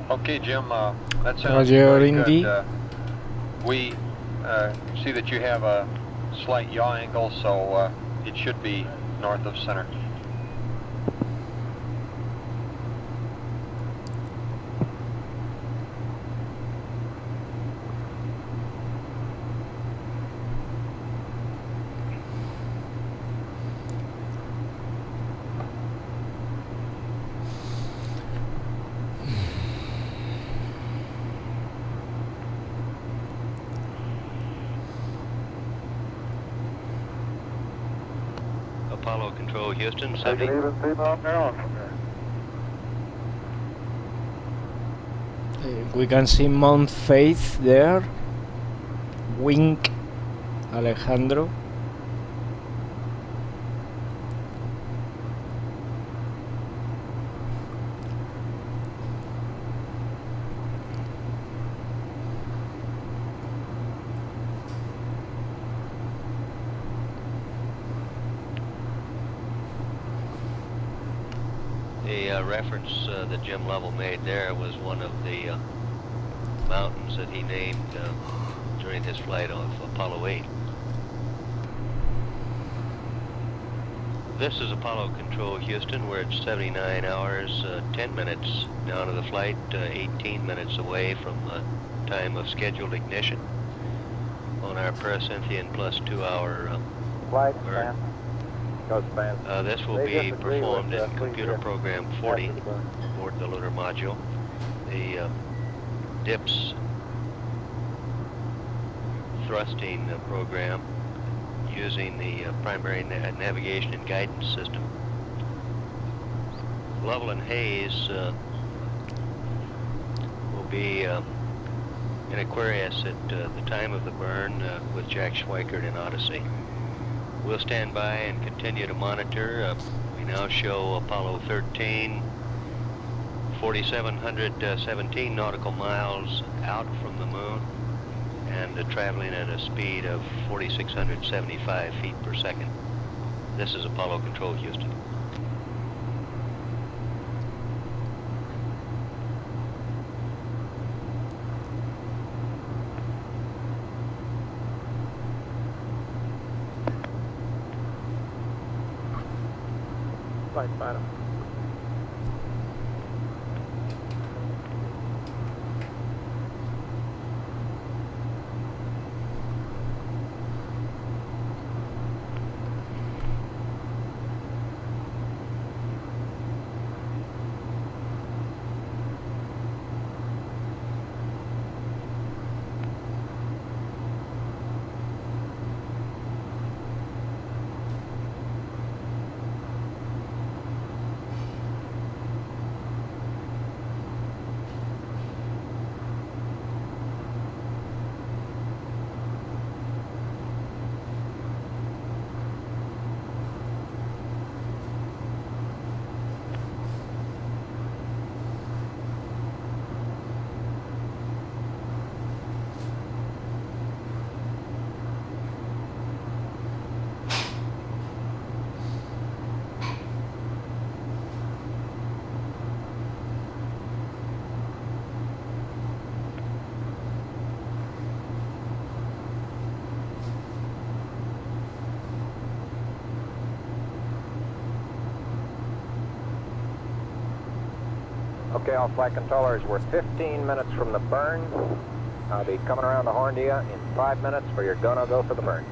Okay, Jim, that sounds Roger, very Indy. good. We see that you have a slight yaw angle, so it should be north of center. Apollo Control, Houston, 70. We can see Mount Faith there. Wink, Alejandro. The reference that Jim Lovell made there was one of the mountains that he named during his flight of Apollo 8. This is Apollo Control, Houston. We're at 79 hours, 10 minutes down to the flight, 18 minutes away from the time of scheduled ignition on our Paracynthian plus 2-hour Flight burn. This will be performed in computer program 40 aboard the lunar module. The DIPS thrusting program using the primary navigation and guidance system. Lovell and Hayes will be in Aquarius at the time of the burn with Jack Schweikert in Odyssey. We'll stand by and continue to monitor. We now show Apollo 13, 4,717 nautical miles out from the moon and traveling at a speed of 4,675 feet per second. This is Apollo Control, Houston. Flight final. Okay, all flight controllers, we're 15 minutes from the burn. I'll be coming around the horn to you in 5 minutes for your go-no-go for the burn.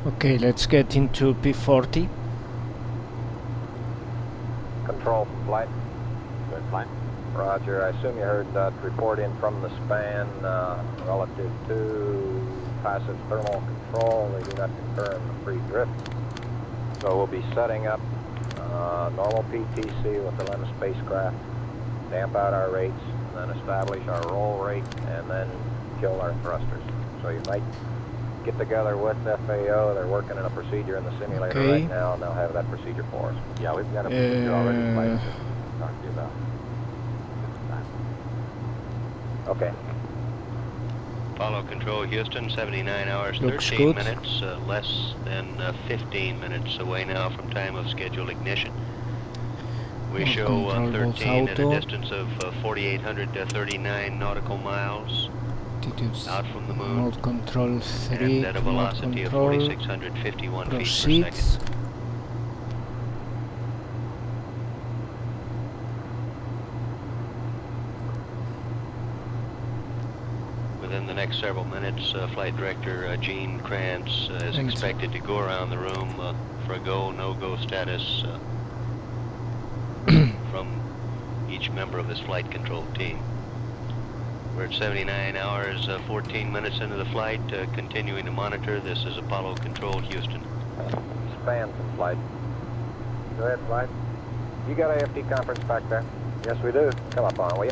Okay, let's get into P40. Control from flight. Good flight. Roger, I assume you heard that report in from the span relative to passive thermal control. They do not confirm the free drift. So we'll be setting up normal PTC with the LEM spacecraft, damp out our rates, and then establish our roll rate, and then kill our thrusters. So you might get together with FAO. They're working on a procedure in the simulator right now, and they'll have that procedure for us. Yeah, we've got a procedure already in place to talk to you about. Okay. Apollo Control Houston, 79 hours, Looks 13 good. minutes, less than 15 minutes away now from time of scheduled ignition. We We'll show control both 13 at a auto. distance of 4,839 nautical miles Altitudes. out from the moon, Mode control 3 and at a to mode velocity of control. 4,651 feet per Proceed. second. Within the next several minutes, Flight Director Gene Kranz is And- expected to go around the room for a go, no-go status from each member of his flight control team. We're at 79 hours, 14 minutes into the flight, continuing to monitor. This is Apollo Control Houston. Span some flight. Go ahead, flight. You got AFT conference back there? Yes, we do. Come up on, will you?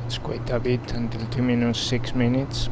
It's quite a bit until T-6 minutes.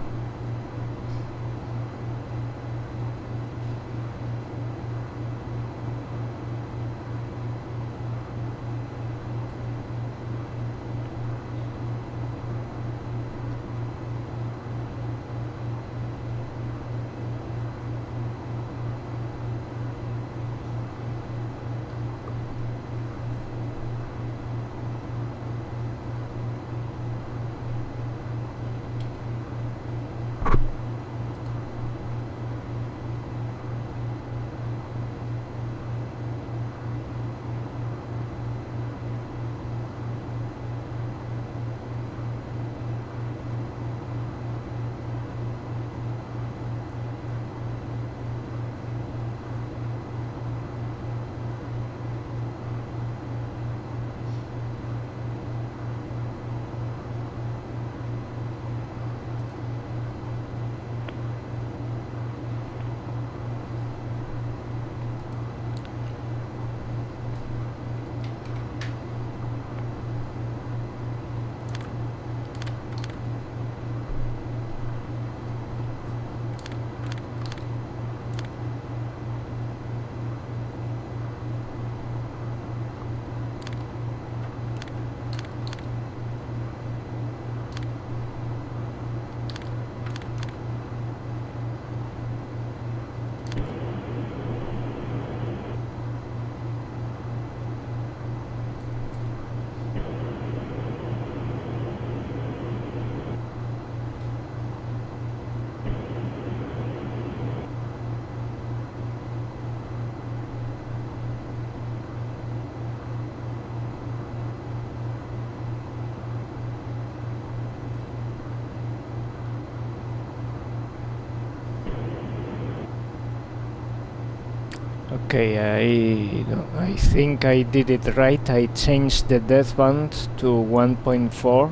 Okay, I think I did it right. I changed the death band to 1.4.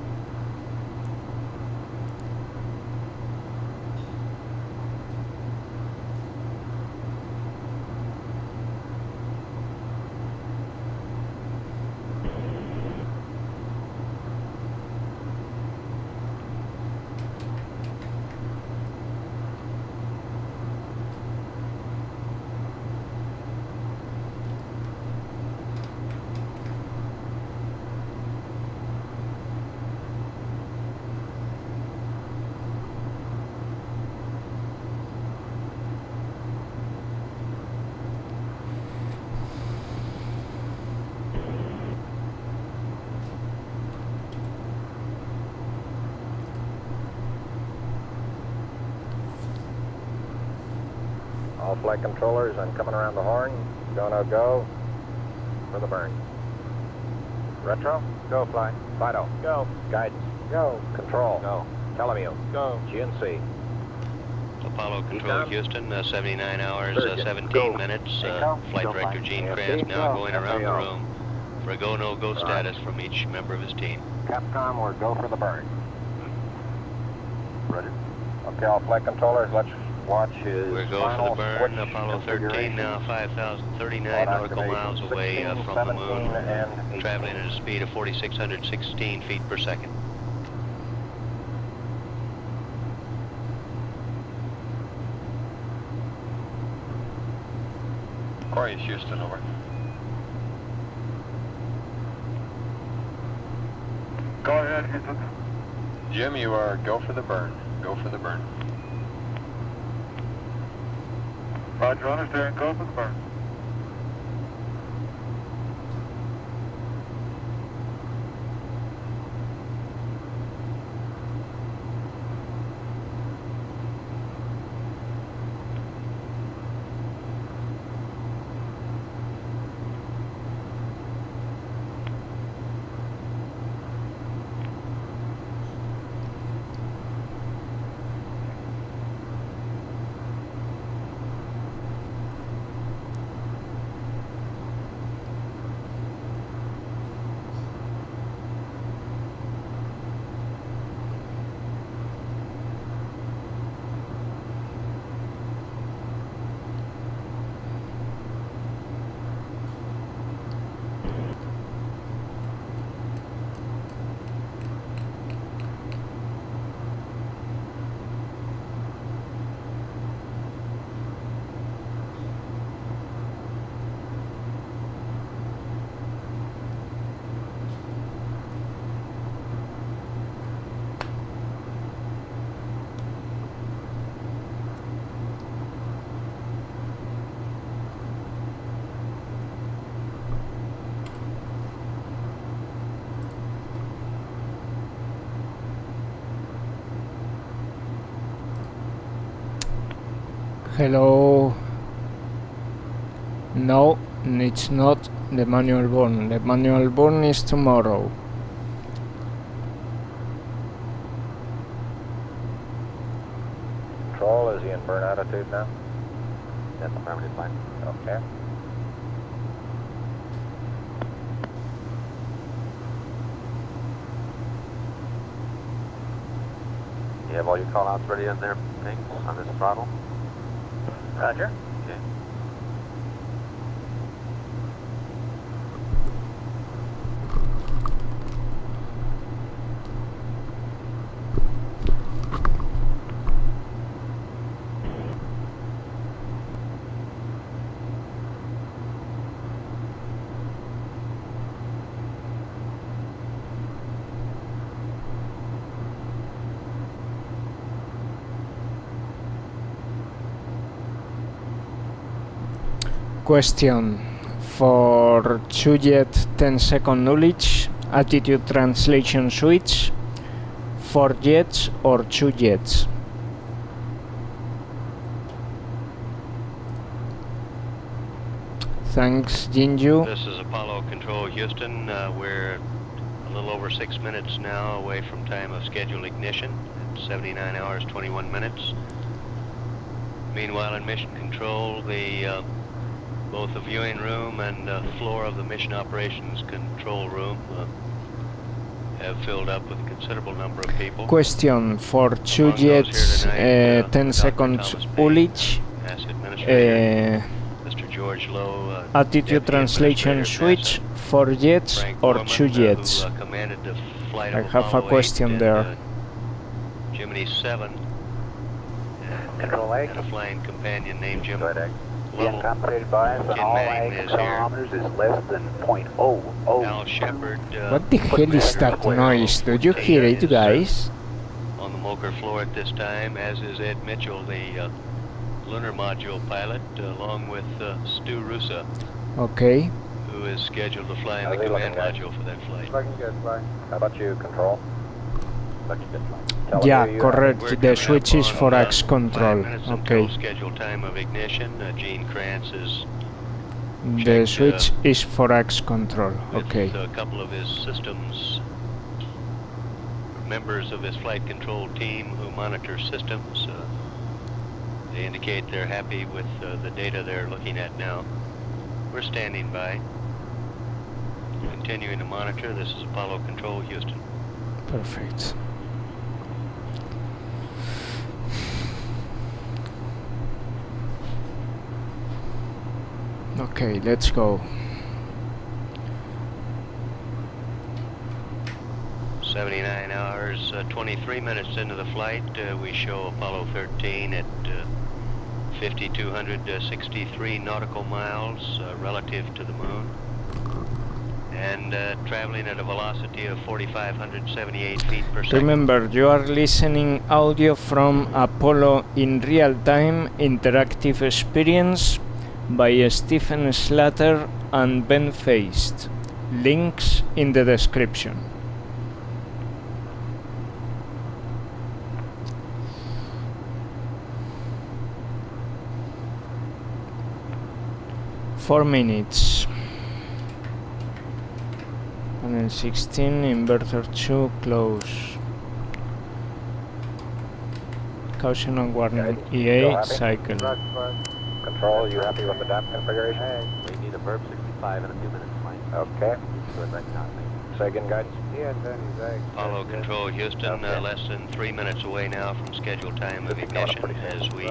All flight controllers, I'm coming around the horn. Gonna go for the burn. Retro, go fly. Fido, go. Guidance, go. Control, go. Telemute, go. GNC. Apollo Control Houston, 79 hours, Surgeon, 17 go. minutes. Echo, Flight go Director fly. Gene AFT, Kranz now go. going around the FAO. room for a go, no-go Right. status from each member of his team. Capcom, we're go for the burn. Roger. Okay, all flight controllers, let's watch his We're go for final the burn. switch Apollo 13 configuration. now 5,039 Auto nautical miles activation, away 16, from the 17, moon, and 18. traveling at a speed of 4,616 feet per second. Aquarius, Houston, over. Go ahead, Houston. Jim, you are go for the burn. Go for the burn. Roger, understand. Go for the burn. Hello. No, it's not the manual burn. The manual burn is tomorrow. Control, is he in burn attitude now? That's affirmative, fine. Okay. You have all your call-outs ready on there, Ping, on this throttle? Roger. Okay. Question: for 2 jet 10-second knowledge, attitude translation switch, 4 jets or 2 jets? Thanks, Jinju. This is Apollo Control Houston. We're a little over 6 minutes now away from time of scheduled ignition. 79 hours, 21 minutes. Meanwhile, in mission control, both the viewing room and the floor of the mission operations control room have filled up with a considerable number of people. Question: for 2 jets 10-second ullage, Mr. George Lowe, attitude Deputy translation Administrator switch, 4 jets Frank or Borman, 2 jets? who commanded the flight I of have a Apollo 8 question and, there. Jiminy 7. Control 8. And a flying companion named Jim. Go ahead, Level Uncompensated bias on all Mang is here. kilometers is less than .00. Al Shepard. What the hell is that noise? Do you hear it, guys? On the Mocher floor at this time, as is Ed Mitchell, the lunar module pilot, along with Stu Russa, Okay. who is scheduled to fly in How's the he command looking, guys? module for that flight. Looking good, fine. How about you, Control? Looking good, fine. Tell Yeah, me you correct. We're The coming switch up is on, for axe 5 control. minutes Okay. until scheduled time of ignition. Gene Krantz is The checked, switch is for axe control. with Okay. a couple of his systems, members of his flight control team who monitor systems. They indicate they're happy with the data they're looking at now. We're standing by, continuing to monitor. This is Apollo Control Houston. Perfect. Okay, let's go. 79 hours, 23 minutes into the flight, we show Apollo 13 at 5,263 nautical miles relative to the moon, and traveling at a velocity of 4,578 feet per second. Remember, you are listening audio from Apollo in real-time interactive experience by Stephen Slater and Ben Feist. Links in the description. Four minutes. Panel 16, inverter 2, close. Caution and warning, EA, cycle. Control, you happy with the DAP configuration? We need a burp 65 in a few minutes, Mike. Okay. Good right now, thank you. Say again, guidance. Apollo Control Houston, less than 3 minutes away now from scheduled time of ignition. As we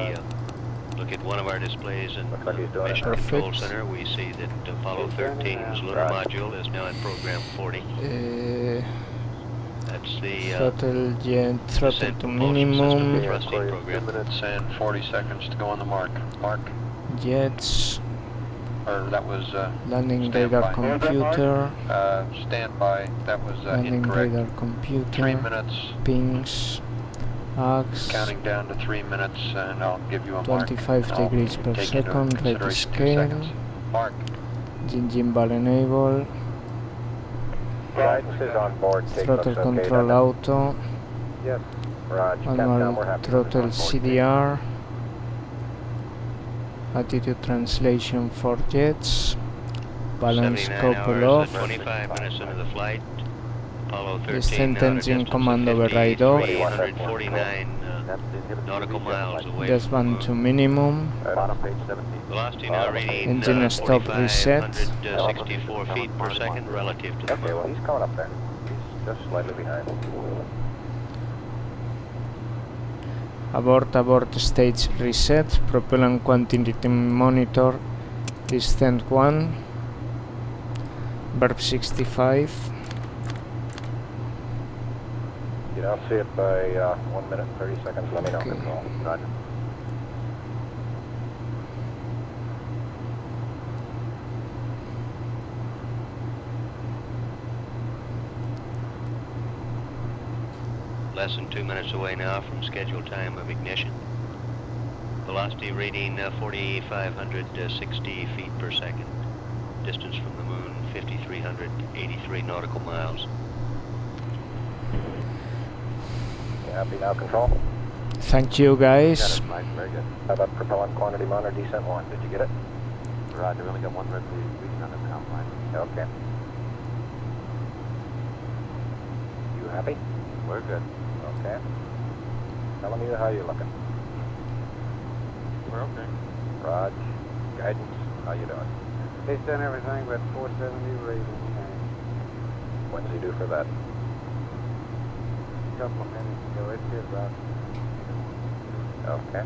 look at one of our displays in Looks like he's doing it. Mission Control Perfect. Center, we see that Apollo 13's lunar module is now in program 40. That's the Throttle jet, throttle descent to propulsion system minimum, thrusting 2 program. minutes and 40 seconds to go on the mark. Mark, jets, or that was landing Stand radar by. computer, standby. That was landing incorrect. radar 3 computer, minutes, pings, arcs, counting down to 3 minutes, and I'll give you a mark. 25 I'll degrees per take into second, ready consideration 2 scale, seconds. Mark, gimbal enable, Guidance is on board. Take throttle looks okay, control doesn't it? auto, Roger, Captain, we're manual happy with this throttle on board. CDR, attitude translation for jets, balance 79 couple hours off, and 25 minutes into the flight. Apollo 13 Descent now at a engine distance command of override off. 5,349 That's the inhibitor nautical release, miles Mike. away desvan from the to moon. minimum, Bottom page 17. Velocity now reading Engine stop reset. 4,564 feet per second relative to the Okay, well, moon. he's coming up there. He's just slightly behind. abort stage reset, propellant quantity monitor, descent 1, burp 65, You don't see it by 1 minute and 30 seconds. Let me know. Okay. Control. Roger. Less than 2 minutes away now from scheduled time of ignition. Velocity reading 4,560 feet per second. Distance from the moon 5,383 nautical miles. You happy now, Control? thank you Got guys. it, Mike. Very good. How about propellant quantity monitor descent 1? Did you get it? Roger, we only got one red reading on it now, Mike. Okay. You happy? We're good. Okay. Tell me how you're looking. We're okay. Raj, guidance, how you doing? He's done everything but 470 rating. When's he due for that? A couple of minutes ago, it's good, Rob. Okay.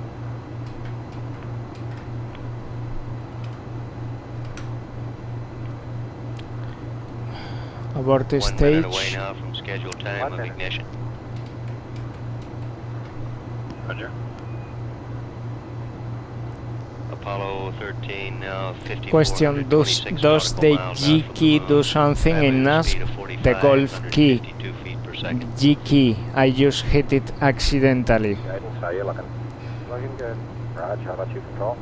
Abort 1 minute away stage, now from scheduled time 1 of minute. ignition. Roger. Apollo 13 now 54. question, does the G key do something in NASSP? The Golf key, G key, I just hit it accidentally. Guidance, how you looking? Looking good. Raj, how about you, Control?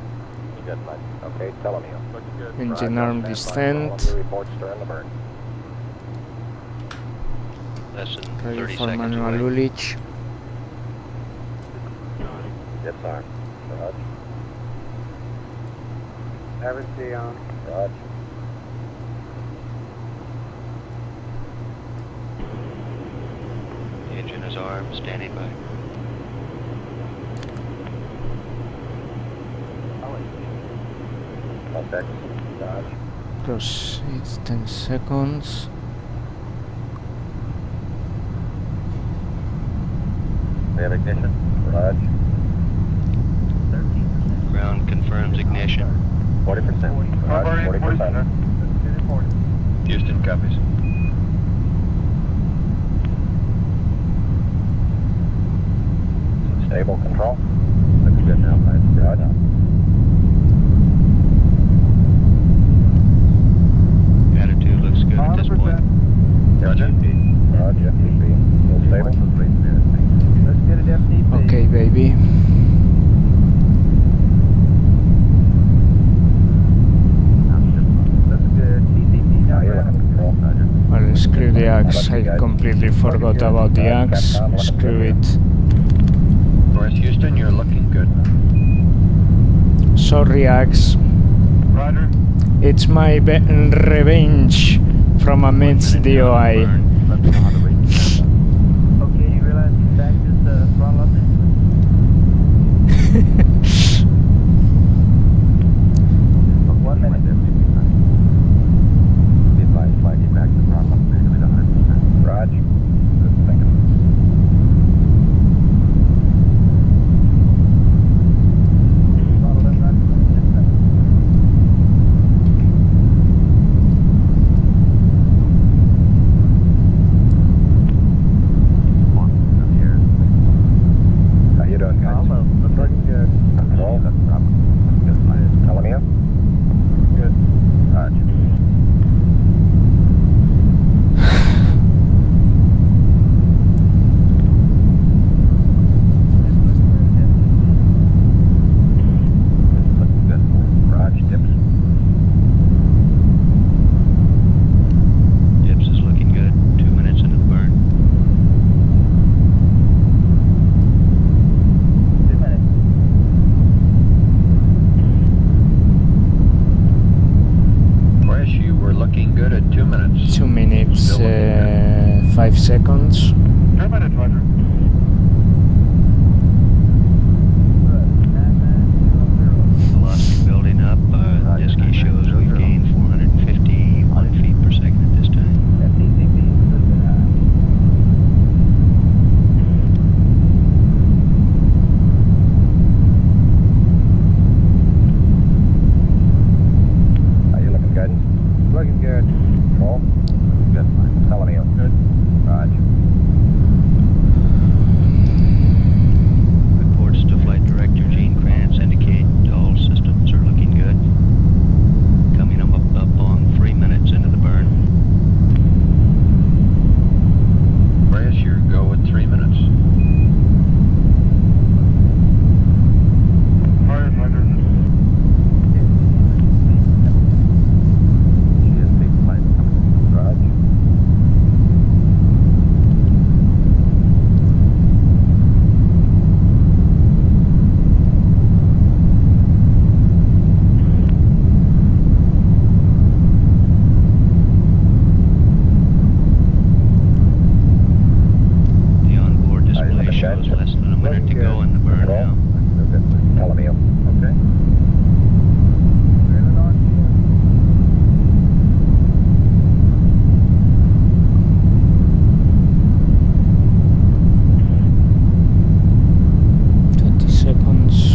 You good, Mike. Okay, tell him you. Looking good. Engine Raj, arm stand by for all of descent, your reports during the burn. Less than ready 30 for seconds manual away. ullage, Jets arm. Raj, Average G on. Raj. The engine is armed, standing by. Contact. Raj. proceeds 10 seconds, We have ignition. Raj. Ground confirms ignition. 40%. Raj, 40%. Houston copies. Stable control. Looks good now, Raj. Raj. axe. I completely forgot about the axe. Screw it. Whereas Houston, you're looking good. Sorry, axe. Roger. It's my revenge from amidst the OI. Let me know how the rating is. Okay, you realize you backed this throttle up? What minute? Be advised, flight back to throttle up manually to 100%. Roger. Good thinking. Throttle left, Roger. 10 seconds. On to the air. How you doing, guys? Looking good. Control. Left throttle. Good flight. Telling you? Good. Roger. Looking good. Roger, dips. Dips is looking good. 2 minutes into the burn. 2 minutes. Whereas you were looking good at 2 minutes. 2 minutes, Still looking 5 seconds. 2 minutes, Roger. Velocity building up. This key shows we've gained 451 feet per second at this time. FTCP is a little bit high. How you looking, guidance? Looking good. Control? Good flight. Telling you. Good. Roger. Reports to Flight Director Gene Krantz indicate all systems are looking good. Coming up on 3 minutes into the burn. Whereas you go at 3 minutes. Fire, Roger. GSP flight coming. Roger. The onboard display looking, shows guys? less than a minute to go in the burn Control? now. Real good. Telling you. Okay. Trailing on ship. 20 seconds.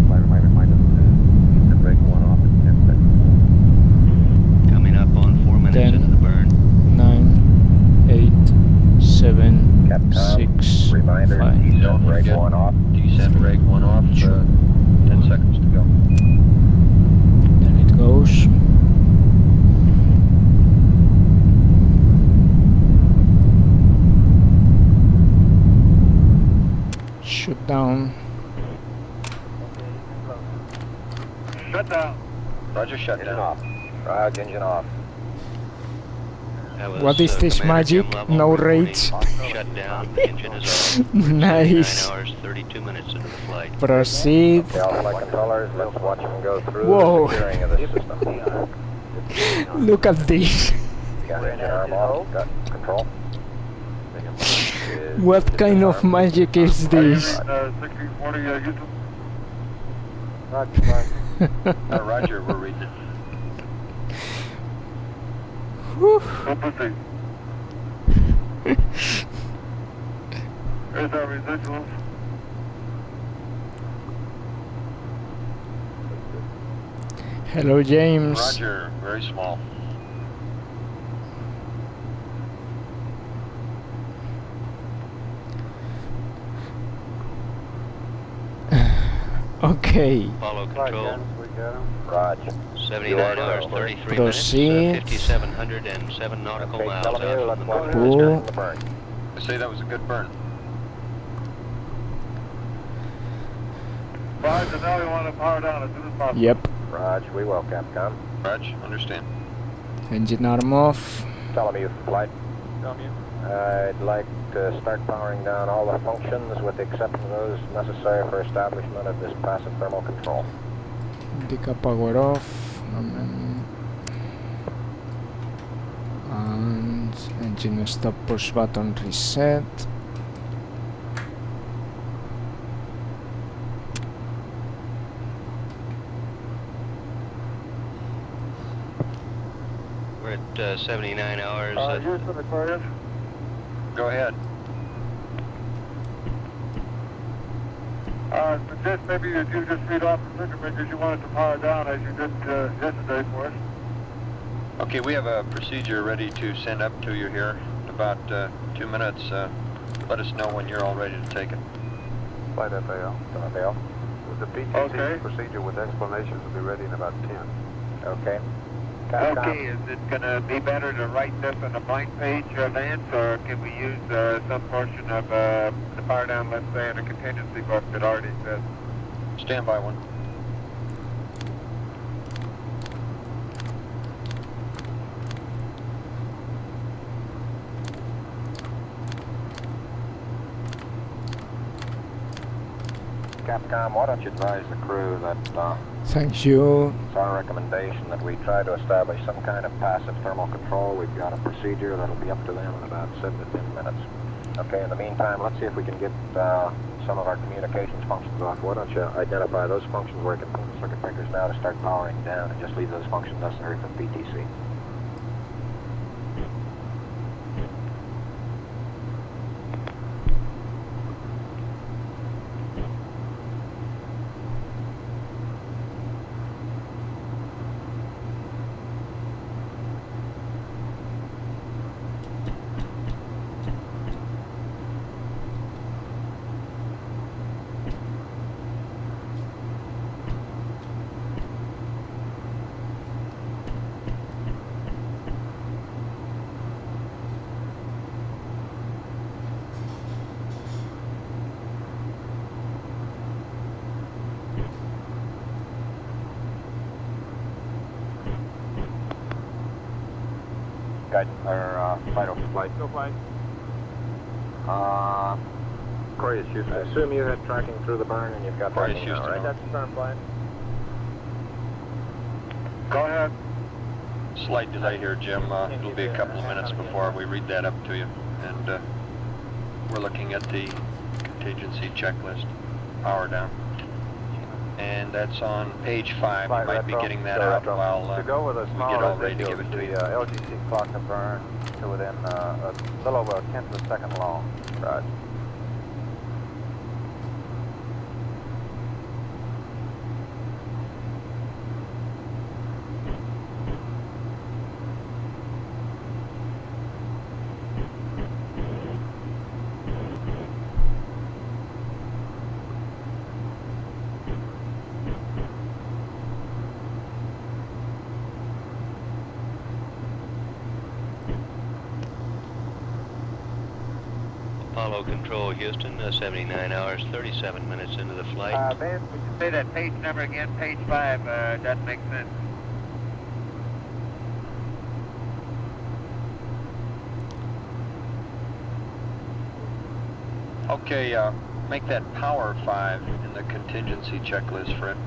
Flight reminder to use the brake one off in 10 seconds. Coming up on 4 minutes 10. into the burn. 9, 8, 7, Capcom, 6, reminder, 5. descent Don't reg forget. 1 off. Descent reg 1 off. 10 seconds to go. There it goes. Shoot down. Shut down. Roger, shut Engine down. off. Roger, engine off. That was, What is this Commander Jim magic? Lovell No reporting. rates. Shut down. The engine is off. We're Nice. 79 hours, 32 minutes into the flight. Proceed. Okay, all flight controllers, let's watch them go through Whoa. the securing of the system. Look at this. Got engine arm off, got control. What kind of magic is this? 1640, Houston. Roger, Roger. Roger, we're reading it. Whew. We'll proceed. Here's our residuals. Hello, James. Roger, very small. Okay. Follow Right, control. guys, we got him. Roger. 79 hours, 33 Proceed. minutes, 5,707 nautical Okay, miles telling you, out let's from the watch moon. Cool. the burn. I say that was a good burn. Roger, now we want to power down as soon as possible. Yep. Roger, we will, Capcom. Roger, understand. Engine arm off. Telemute flight. Telemute. I'd like to start powering down all the functions with the exception of those necessary for establishment of this passive thermal control. Indica power off. And engine stop push button reset. We're at 79 hours. Houston, Aquarius. Go ahead. Suggest maybe that you just read off the figure because you wanted to power down as you did yesterday for us. Okay, we have a procedure ready to send up to you here in about 2 minutes. Let us know when you're all ready to take it. Flight FAL. FAL. The PTC Okay. procedure with explanations will be ready in about 10. Okay. Okay, is it going to be better to write this on a blank page, Lance, or can we use some portion of the power down, let's say, in a contingency book that already exists? Stand by one. Capcom, why don't you advise the crew that Thank you. it's our recommendation that we try to establish some kind of passive thermal control. We've got a procedure that'll be up to them in about 7 to 10 minutes. Okay, in the meantime, let's see if we can get some of our communications functions off. Why don't you identify those functions where you can pull the circuit breakers now to start powering down and just leave those functions necessary for PTC. Guidance, or flight over flight. Go flight. Aquarius, Houston. I assume you had tracking through the burn and you've got Aquarius, tracking now, Houston. right? That's the stern flight. Go ahead. Slight delay here, Jim. It'll be a couple of minutes before we read that up to you. And we're looking at the contingency checklist, power down. And that's on page 5. Flight You might be retro. getting that Go out retro. while To go with a we get smaller all ready to give residual, it to you. the LGC clock to burn to within a little over a tenth of a second long. Right. Apollo Control, Houston, 79 hours, 37 minutes into the flight. Vance, would you say that page number again, page 5, doesn't make sense? Okay, make that power 5 in the contingency checklist, Fred.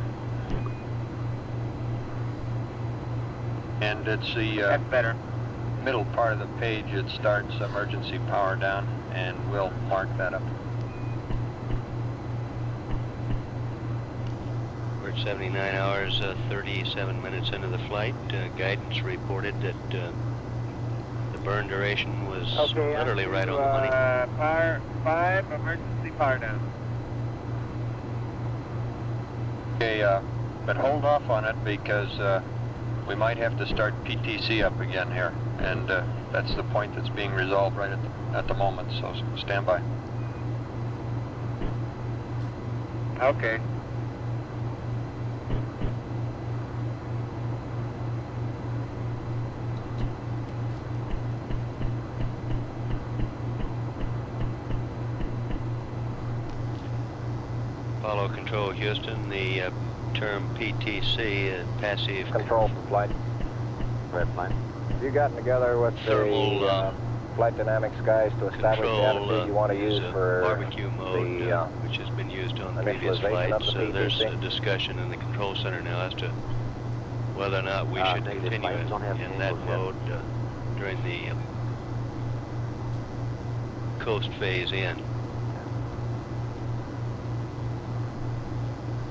And it's the That's better. middle part of the page. It starts emergency power down, and we'll mark that up. We're at 79 hours, 37 minutes into the flight. Guidance reported that the burn duration was Okay, literally right on the money. Power 5, emergency power down. Okay, but hold off on it because we might have to start PTC up again here, and that's the point that's being resolved right at the moment, so stand by. Okay. Apollo Control, Houston, the term PTC, passive Control for flight. Red flight. you gotten together with Thermal, the flight dynamics guys to establish the control altitude you want to use for barbecue mode, the which has been used on previous initialization of flights. the There's PTC? a discussion in the control center now as to whether or not we should negative, continue flight. We don't have in any that angles yet. mode during the coast phase in.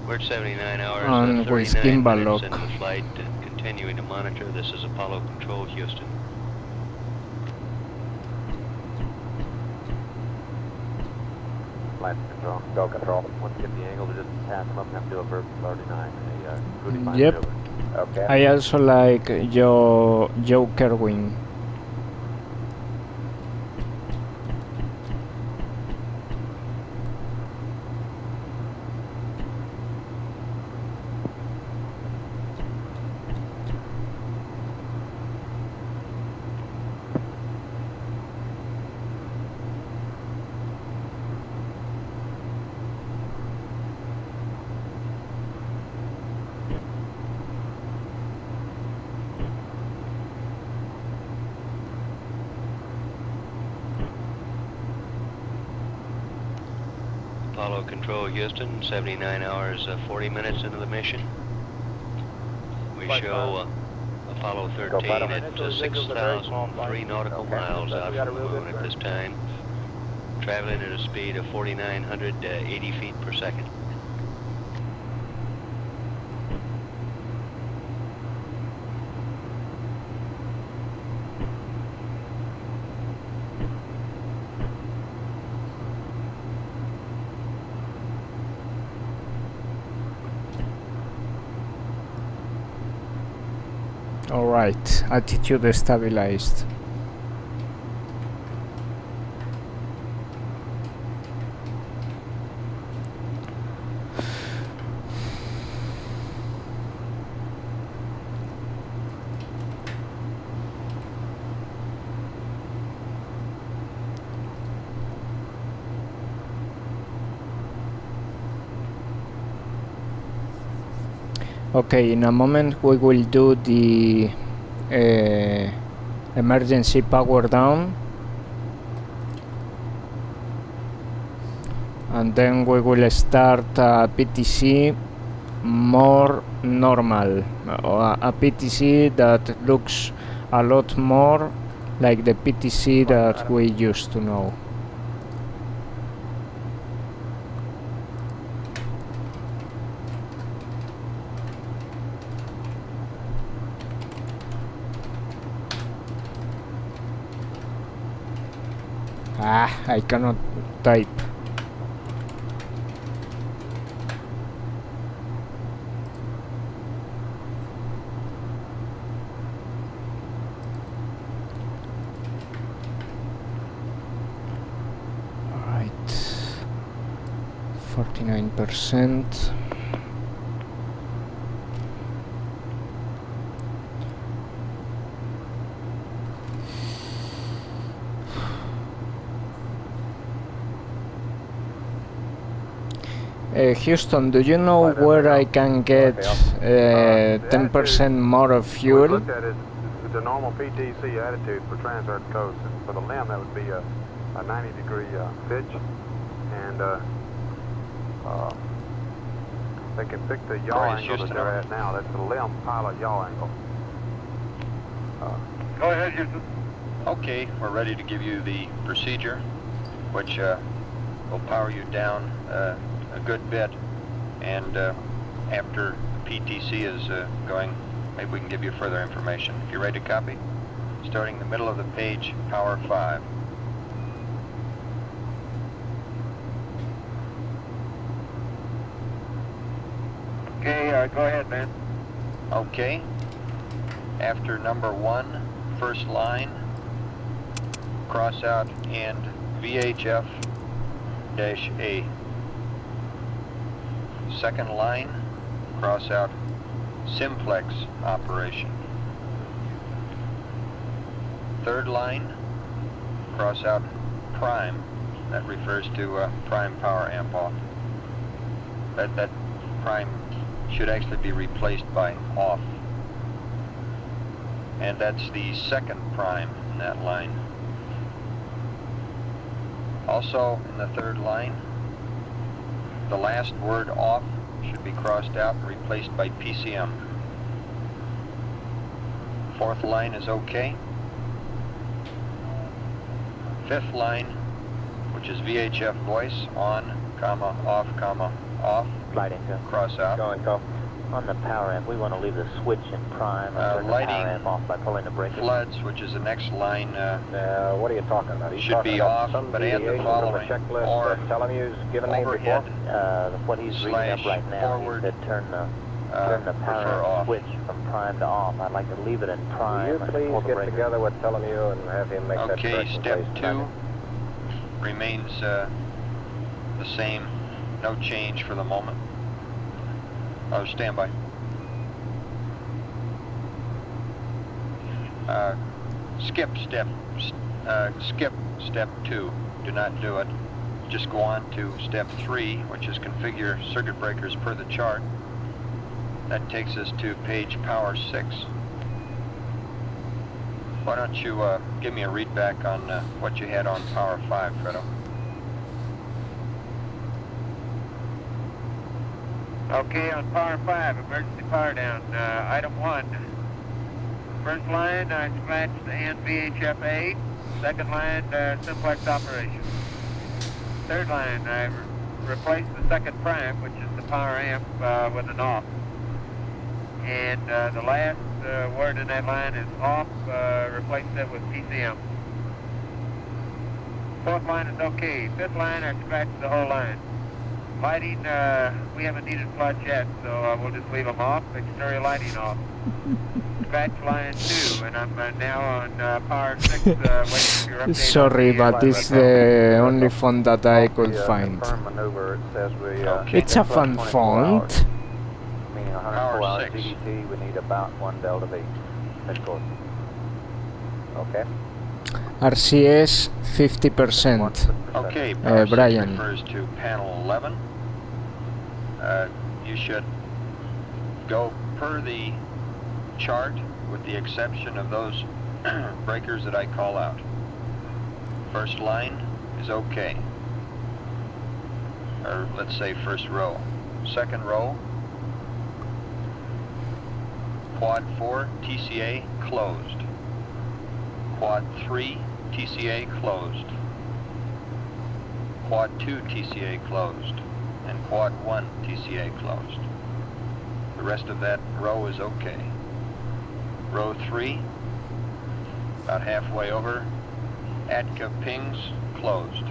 We're at 79 hours On and with 39 gimbal minutes lock. into the flight and continuing to monitor. This is Apollo Control, Houston. Flight control. Go control. Once you get the angle to just pass them up and have to do a verb 39. Cruise line Yep. maneuver. Okay. I also like Joe Kerwin. Apollo Control, Houston, 79 hours, 40 minutes into the mission. We show Apollo 13 at 6,003 nautical miles out from the moon at this time, traveling at a speed of 4,980 feet per second. Alright, attitude stabilized. Okay, in a moment we will do the emergency power down, and then we will start a PTC more normal, a PTC that looks a lot more like the PTC that we used to know. I cannot type. Alright. 49%. Houston, do you know where I can get 10% more of fuel? Looked at it, it's a normal PTC attitude for Transart Coast, and for the limb that would be a 90-degree pitch, and they can pick the yaw angle that they're at now. That's the limb pilot yaw angle. Go ahead, Houston. Okay, we're ready to give you the procedure, which will power you down a good bit, and after PTC is going, maybe we can give you further information. If you're ready to copy, starting the middle of the page, power 5. Okay, go ahead, man. Okay, after number 1, first line, cross out and VHF-A. Second line, cross out simplex operation. Third line, cross out prime. That refers to prime power amp off. That prime should actually be replaced by off. and that's the second prime in that line. Also in the third line, the last word off should be crossed out and replaced by PCM. Fourth line is okay. Fifth line, which is VHF voice, on, comma, off, Flight info. cross out. Go and go. On the power amp, we want to leave the switch in prime and turn the lighting power amp off by pulling the breaker. Floods, which is the next line, Now, what are you talking about? Are you should talking be about off, some but add the deviation following, from the checklist or that Telemu's given me overhead, before? What he's reading up slash right now, forward, he said turn the prefer power off. amp switch from prime to off. I'd like to leave it in prime. Will you and please pull the get breaker. together with Telemu and have him make that Okay, correction, step please? 2 remains the same, no change for the moment. Oh, standby. Skip step 2. Do not do it. Just go on to step 3, which is configure circuit breakers per the chart. That takes us to page power 6. Why don't you give me a read back on what you had on power 5, Fredo? Okay, on power 5, emergency power down. Item 1. First line, I scratched and VHF-A. Second line, simplex operation. Third line, I replaced the second prime, which is the power amp, with an off. And the last word in that line is off, replaced it with PCM. Fourth line is okay. Fifth line, I scratched the whole line. Lighting, we haven't needed floods yet, so we'll just leave them off. Exterior lighting off. Scratch line 2, and I'm now on power 6, waiting for your update. Sorry, but it's the only font that I could find. Maneuver, it says we, It's a fun font. Meaning 104 Power hours 6. CDT, we need about 1 delta V. Midcourse. Okay. RCS 50%. Okay, power 6 Brian. refers to panel 11. You should go per the chart with the exception of those breakers that I call out. First line is okay. Or let's say first row. Second row, quad 4 TCA closed. Quad 3 TCA closed. Quad 2 TCA closed. And quad 1 TCA closed. The rest of that row is okay. Row 3, about halfway over, ATCA pings closed.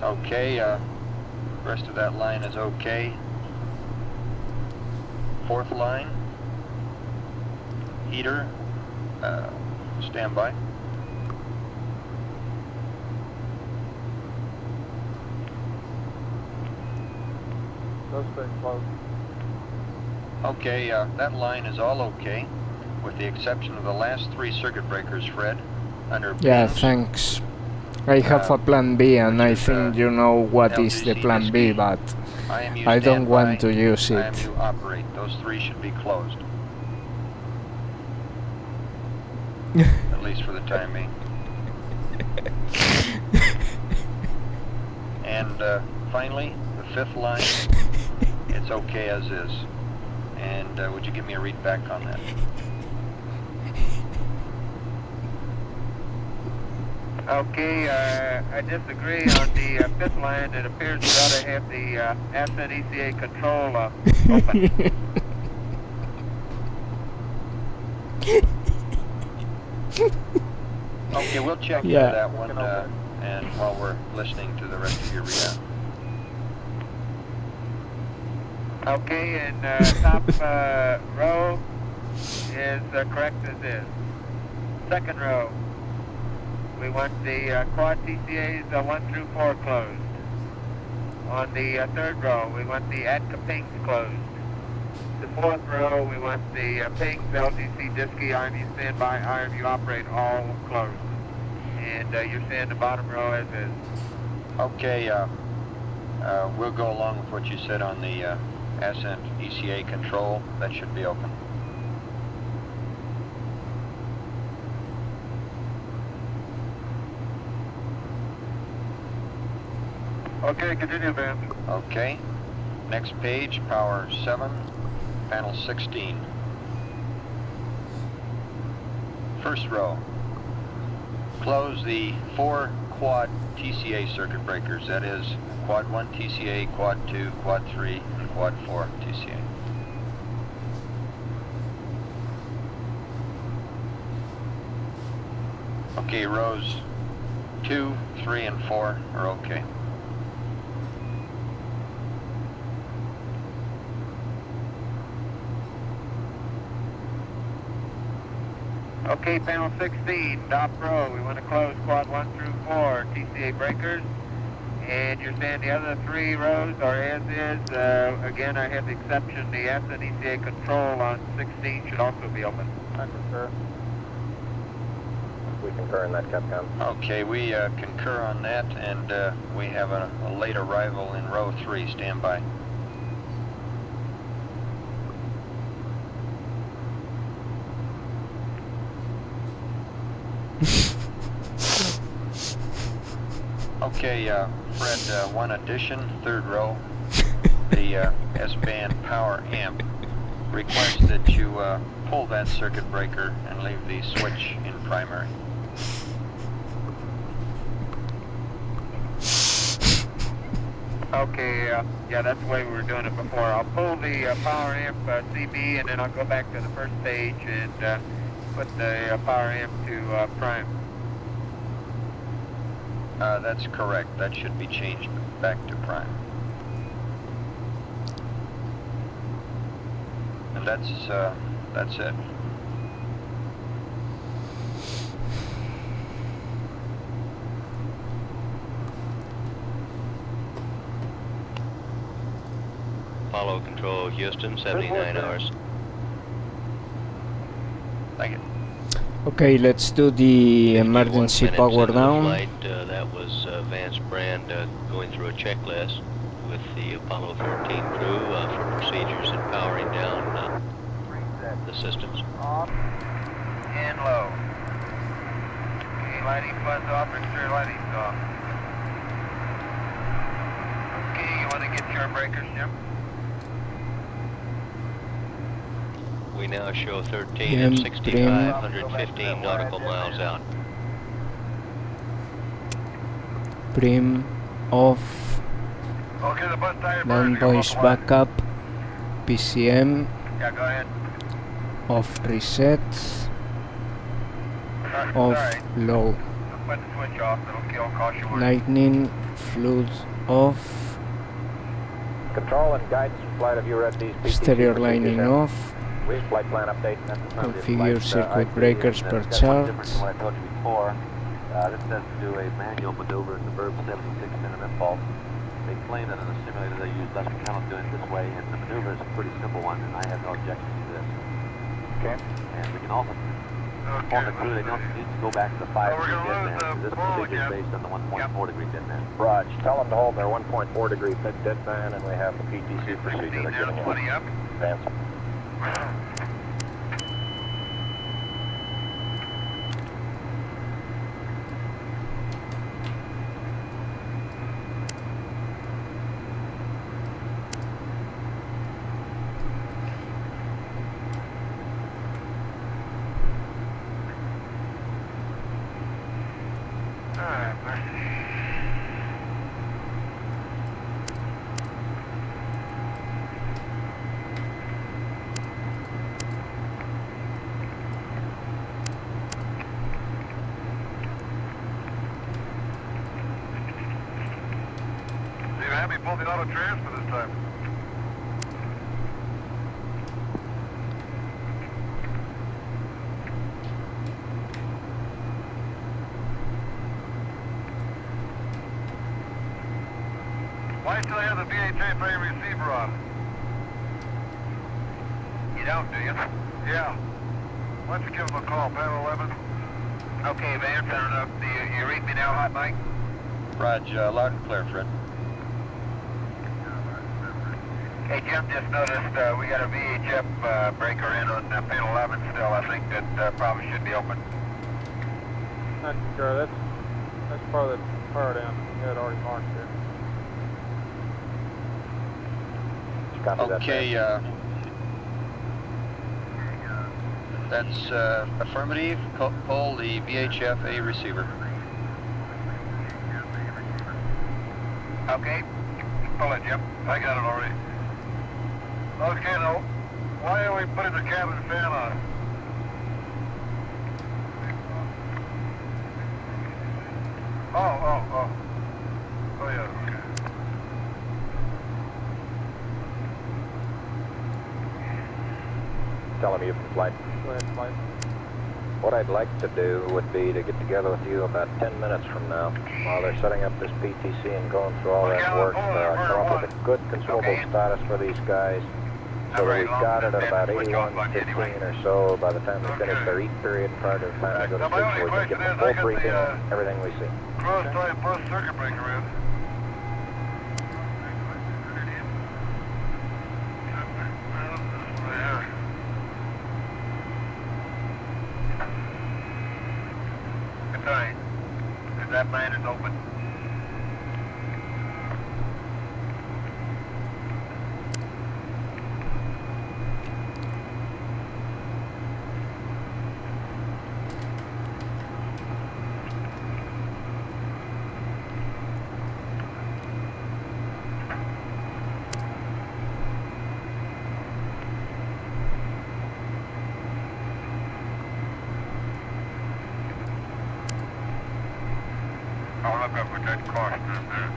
Okay, rest of that line is okay. Fourth line, heater, standby. Okay, that line is all okay, with the exception of the last 3 circuit breakers, Fred, under Yeah, pings. thanks. I have a plan B, and I which is, think you know what is the LGC plan B, MISP. but IMU I don't standby, want to use it. IMU operate. Those 3 should be closed. At least for the time being. And finally, the 5th line, it's okay as is. And would you give me a read back on that? Okay, I disagree on the 5th line. It appears we ought to have the ascent ECA control open. Okay, we'll check into Yeah. that one and while we're listening to the rest of your readout. Okay, and top row is correct as is. Second row, we want the quad TCAs 1 through 4 closed. On the third row, we want the ATCA pings closed. The fourth row, we want the pings, LGC, DISCI, IMU standby, IMU operate all closed. And you're saying the bottom row as is. Okay, we'll go along with what you said on the ascent ECA control. That should be open. Okay, continue, Vance. Okay. Next page, power 7, panel 16. First row. Close the 4 quad TCA circuit breakers. That is quad 1 TCA, quad 2, quad 3, and quad 4 TCA. Okay, rows 2, 3, and 4 are okay. Okay, panel 16, top row. We want to close quad 1 through 4 TCA breakers. And you're saying the other 3 rows are as is. Again, I have the exception. The ascent ECA control on 16 should also be open. I concur. We concur in that, Capcom. Okay, we concur on that, and we have a late arrival in row 3. Stand by. Okay, Fred, one addition, 3rd row. The S-band power amp requests that you pull that circuit breaker and leave the switch in primary. Okay, yeah, that's the way we were doing it before. I'll pull the power amp CB, and then I'll go back to the first page and put the power amp to prime. That's correct. That should be changed back to prime. And that's it. Apollo Control, Houston, 79 hours. Thank you. Okay, let's do the emergency 51 minutes power into the down. flight, that was Vance Brand going through a checklist with the Apollo 13 crew for procedures and powering down the systems. Off and low. Okay, lighting buzz off, exterior lighting off. Okay, you want to get your breakers, Jim? We now show 13 Jim, at 6,515 nautical miles out. Prim off. Okay, the bus tire Land voice backup. PCM Yeah, go ahead. off reset. Off Sorry, low. I'll put the switch off, it'll kill caution word. Lightning fluid off. Control and guidance flight of you read these PTC Exterior procedures lining in. off. We flight plan update. Configure circuit breakers per chart. What I told you before, this says to do a manual maneuver in the verb 76 minute impulse. They claim that in the simulator they use less count doing it this way, and the maneuver is a pretty simple one, and I have no objection to this. Okay. And we can also inform the crew they don't need to go back to the 5 degree dead man. This procedure is based on the 1.4 degree dead man. Raj, tell them to hold their 1.4 degree dead man, and we have the PTC procedure they're giving you. 20 up. Vance. Have me pull the auto transfer this time. Why still have the VHFA receiver on? You don't, do you? Yeah. Why don't you give him a call, panel 11? Okay, Vance, I don't know if you read me now, hot mic? Raj, loud and clear, Fred. Hey, Jim, just noticed we got a VHF breaker in on pin 11 still. I think that probably should be open. Not sure. That's part of the power down. We had already marked there. Copy that, Okay, that's affirmative. Pull the VHF-A receiver. Okay, pull it, Jim. I got it already. Okay, now, why are we putting the cabin fan on? Oh, yeah, okay. Telling me you can flight. Go ahead, flight. What I'd like to do would be to get together with you about 10 minutes from now while they're setting up this PTC and going through all that work, come up with a good consumable status for these guys so that we've got it at about 81:15 or so by the time they finish their eat period prior to the time they go to sleep, so we can get the full briefing on everything we see. Cross tie plus circuit breaker in. Good night. That line is open. I'll look up with that cost in there.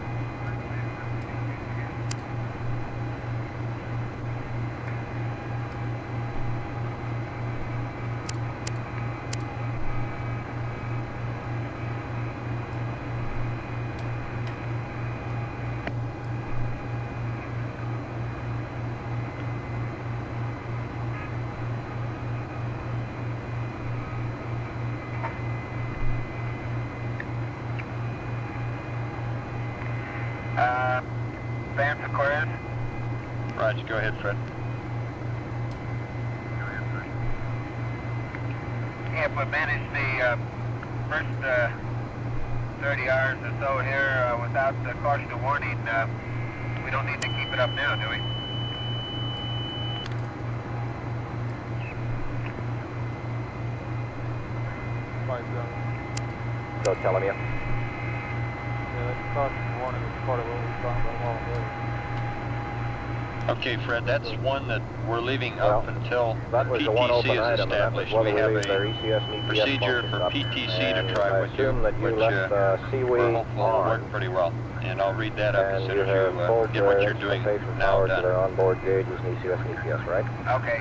Vance Aquarius. Raj, go ahead, Fred. Yeah, if we manage the first 30 hours or so here without the caution of warning, we don't need to keep it up now, do we? Flight zone. So telling you. Yeah, that caution warning is part of what we were talking about a while ago. Okay, Fred, that's one that we're leaving up until That was the one PTC open is item, and that was established. whether We we have leave their a ECS and EPS procedure functions for up. PTC And to try I with you, assume that you which left we're seaweed hopeful will on, work pretty well. And I'll read that up as and soon you as have you pulled get what your you're doing instrumentation now power to done. their onboard gauges and ECS and EPS, right? Okay.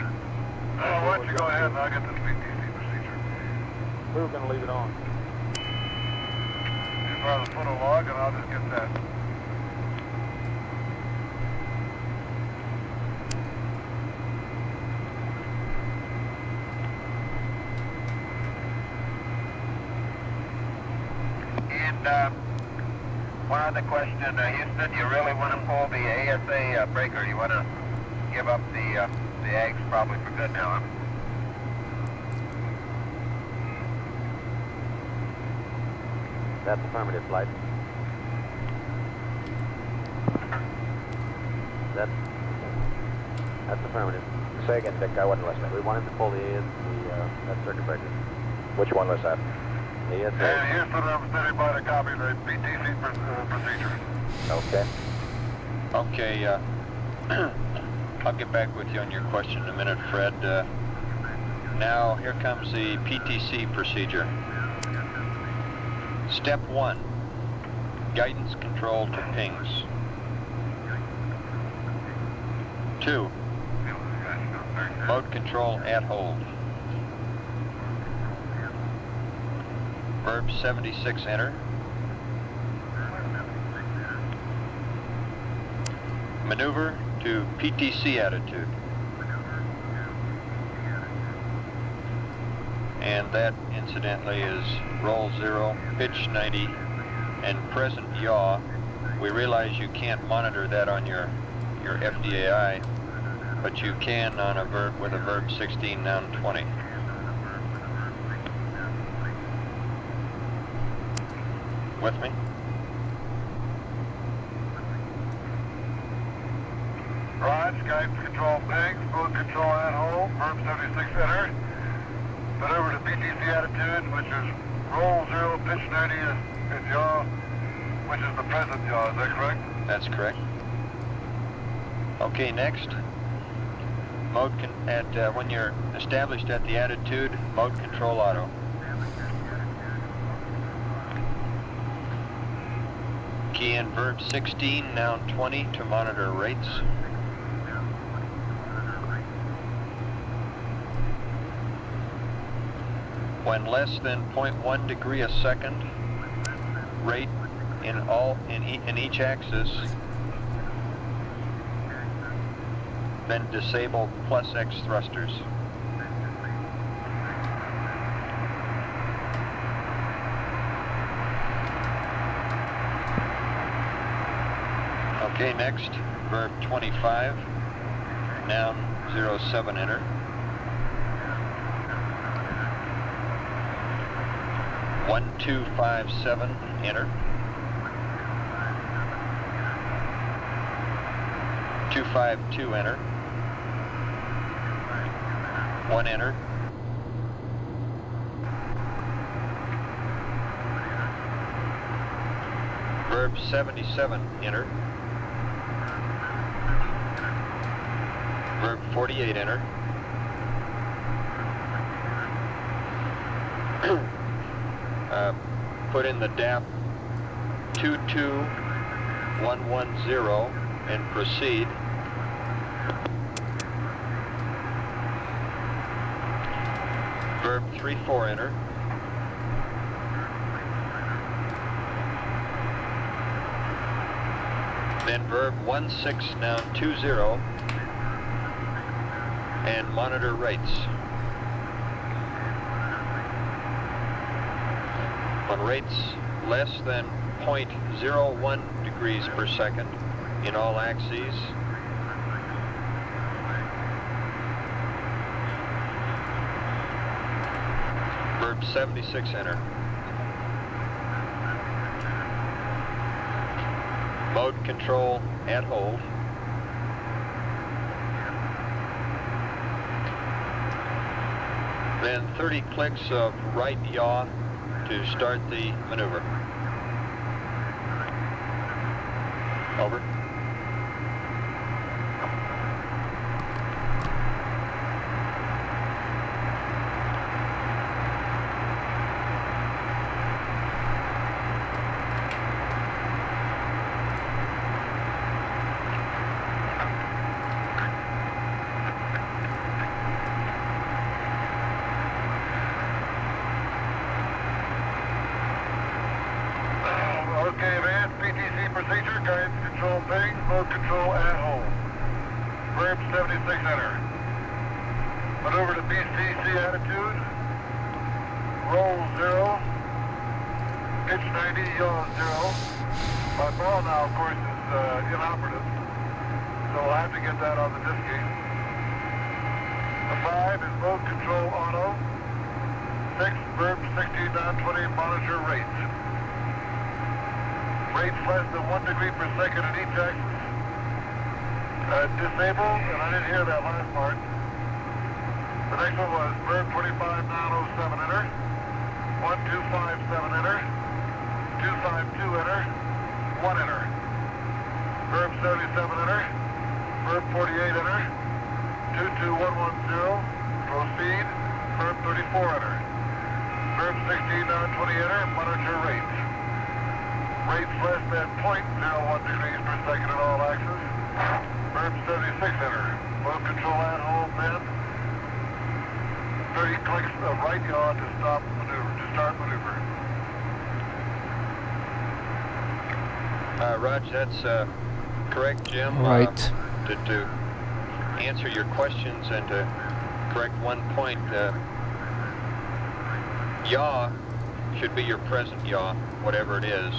Why don't you go ahead and I'll get this PTC procedure. We were going to leave it on. You'd rather put a log and I'll just get that. And one other question, Houston, you really want to pull the ASA breaker? You want to give up the Ags probably for good now, huh? That's affirmative, flight. That's affirmative. Say again, Dick, I wasn't listening. We wanted to pull that circuit breaker. Which one was that? The ASA. And Houston, I'm standing by to copy the PTC procedure. Okay. Okay, I'll get back with you on your question in a minute, Fred. Now, here comes the PTC procedure. Step 1, guidance control to pings. 2, mode control at hold. Verb 76, enter. Maneuver to PTC attitude. And that, incidentally, is roll 0, pitch 90, and present yaw. We realize you can't monitor that on your FDAI, but you can on a verb with a verb 16 noun 20. With me? Raj, guidance control ping, mode control at home, verb 76 enter. Maneuver to PTC attitude, which is roll 0, pitch 90 is yaw, which is the present yaw, is that correct? That's correct. Okay, next. Mode when you're established at the attitude, mode control auto. Key in verb 16, noun 20 to monitor rates. When less than 0.1 degree a second, rate in each axis, then disable plus X thrusters. Okay, next, verb 25, noun 07 enter. One, 2, 5, 7 enter. 252 enter. 1 enter. Verb 77 enter. Verb 48 enter. Put in the DAP 22110 and proceed. Verb 34 enter. Then verb 16 noun 20 and monitor rates. On rates less than 0.01 degrees per second in all axes, verb 76 enter. Mode control at hold. Then 30 clicks of right yaw to start the maneuver. Over. Okay, advanced PTC procedure, guidance control ping, mode control at home. Verb 76 enter. Maneuver to PTC attitude. Roll 0. Pitch 90, yaw 0. My ball now, of course, is inoperative, so I'll have to get that on the disk key. The 5 is mode control auto. 6, verb 16 noun 20, monitor rates. Rates less than 1 degree per second in each axis. Disable, and I didn't hear that last part. The next one was verb 25 noun 07 enter. 1257 enter. 252 enter. 1 enter. Verb 77 enter. Verb 48 enter. 22110. Proceed. Verb 34 enter. Verb 16 noun 20 enter. Monitor rates. Rates less than 0.01 degrees per second in all axes. Verb 76 enter. Mode control at home then. 30 clicks of right yaw to start maneuver. Raj, that's correct, Jim. Right. To answer your questions and to correct one point, yaw should be your present yaw, whatever it is.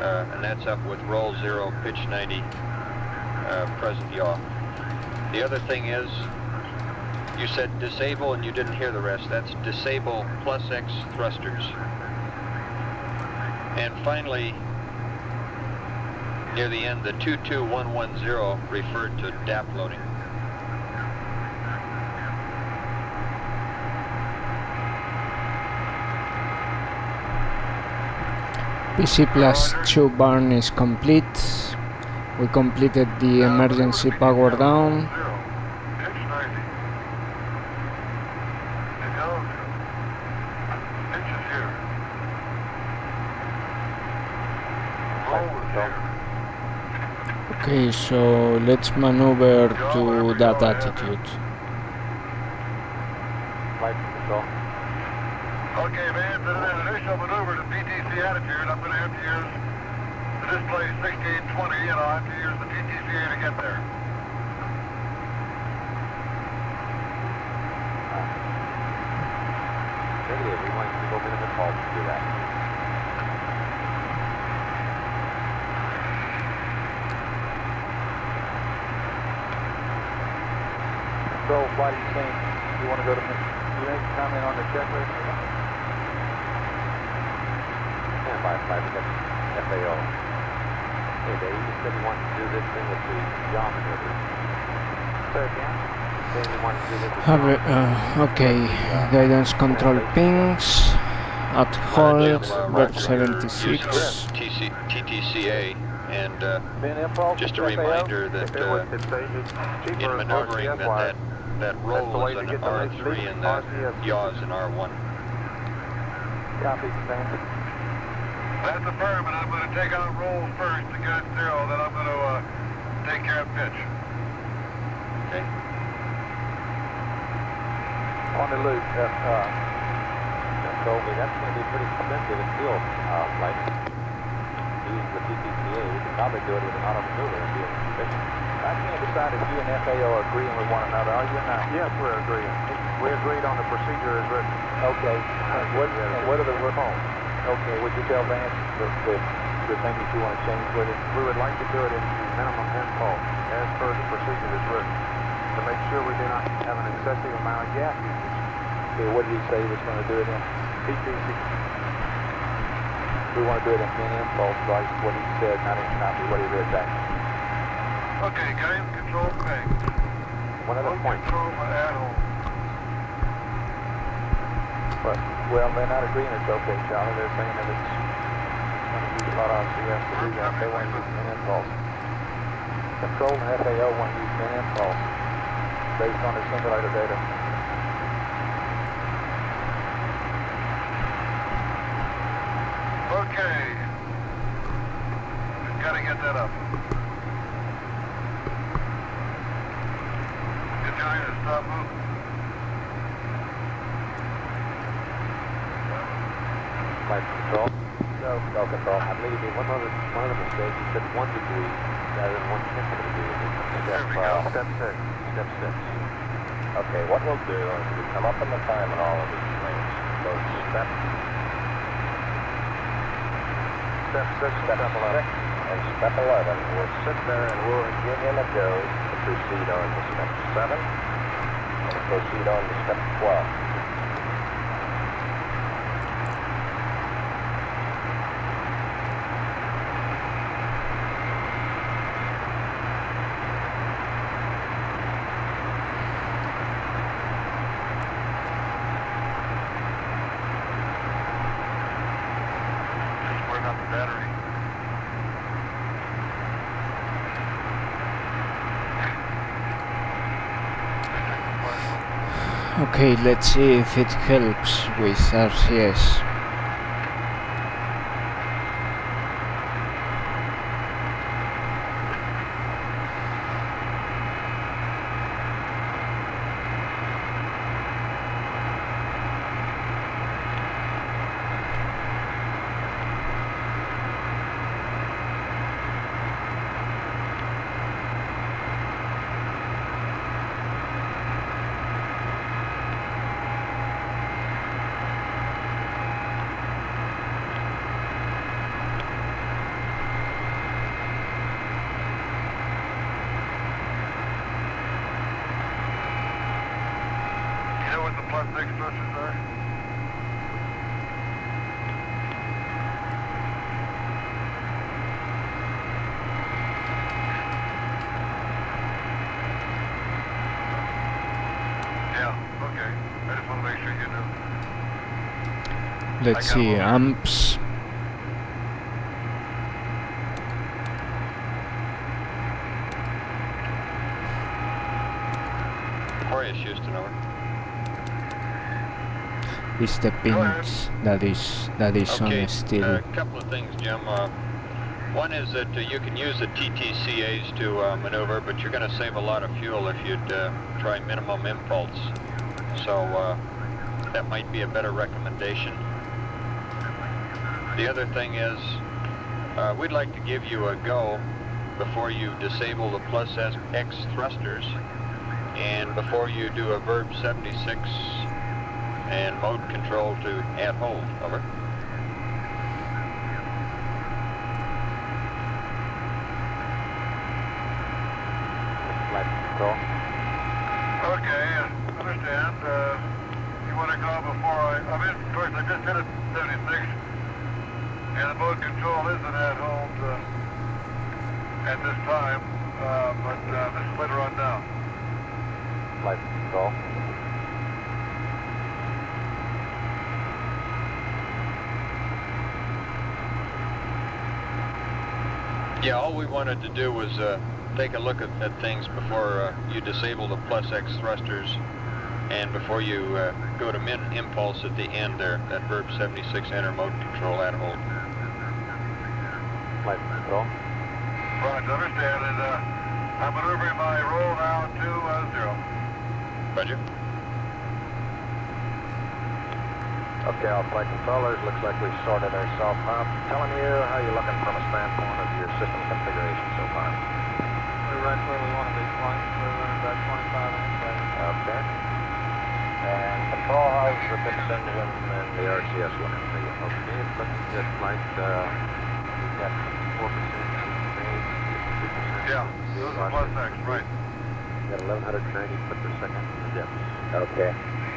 and that's up with roll 0, pitch 90, present yaw. The other thing is, you said disable and you didn't hear the rest. That's disable plus X thrusters. And finally, near the end, the 22110 referred to DAP loading. PC plus 2 burn is complete. We completed the emergency power down. Pitch 90. And yellow. Pitch is here. Roll is here. Okay, so let's maneuver to that attitude. Flight control. Okay, man, this is an initial maneuver to PTC attitude. I'm going to have to use the display 1620, and I'll have to use the PTCA to get there. Negative, we want you to go minimum fault to do that. Control, flight are you saying? You want to go to, you make a comment on the checklist? Stand by, flight, we got FAO. Hey, Dave, you said you wanted to do this thing with the geometry. Say again? Saying you wanted to do this with Have geometry. okay, guidance control pings at hold, verb Using 76. TTCA, and Pin impulse, just a FAO? reminder that It's cheaper in as maneuvering RCS that wise. that That's the roll way is to an get the next R3 beat, and the RCS. yaw is an R1. Copy, stand. That's affirm, and I'm going to take out roll first to get it 0, then I'm going to take care of pitch. Okay. On the loop, Control, that's going to be pretty expensive in field flight. Using the TTCA, we could probably do it with an auto maneuver and be efficient. I can't decide if you and FAO are agreeing with one another, are you or not? Yes, we're agreeing. We agreed on the procedure as written. Okay, and what are the reforms? Okay, would you tell Vance the thing that you want to change with it? We would like to do it in the minimum impulse, as per the procedure as written, to make sure we do not have an excessive amount of gas usage. Okay, what did he say he was going to do it in? PTC. We want to do it in min impulse, right? What he said, not in copy what he read back. Okay, guidance control ping. One other point. Control at home. But, well, they're not agreeing it's okay, Charlie. They're saying that it's going to use a lot of RCS to do that. They want to use min impulse. Control and FAO want to use min impulse based on the simulator data. Okay. Just got to get that up. Get down here to stop moving. Flight control. No control. I believe you one other mistake. You said 1 degree rather than 1/10 of a degree. There we go. Step 6. Step 6. Okay, what we'll do is we come up in the time in all of these things. So step 6, step 11. and step 11, we'll sit there and we'll give him a go to proceed on to step 7 and proceed on to step 12. Just work on the battery. Okay, let's see if it helps with RCS. 6 thrusters there. Yeah, okay. I just want to make sure you know. Let's see, amps. Aquarius, Houston, over. It's the pins that is Okay, on still. a couple of things, Jim. One is that you can use the TTCAs to maneuver, but you're going to save a lot of fuel if you'd try minimum impulse. So that might be a better recommendation. The other thing is, we'd like to give you a go before you disable the plus X thrusters and before you do a verb 76 and mode control to at hold. Over. Flight control. Okay, understand. You want to go before I mean, of course, I just hit a 76, and the mode control isn't at hold at this time, but this is later on now. Flight control. Yeah, all we wanted to do was take a look at things before you disable the plus X thrusters and before you go to min impulse at the end there, that verb 76 enter mode control at hold. Flight control. Right, understand, and I'm maneuvering my roll now to 0. Roger. Okay, all flight controllers, looks like we've sorted ourselves out. Telling you how you're looking from a standpoint of your system configuration so far. We're right where we want to be flying. We're running about 25 minutes. Okay. And control, how's the fixed engine and the RCS looking for you? Okay, it's looking good. Flight, we've got 4%, 2%. Yeah, those are plus X, right. Got 1190 foot per second depth. Okay.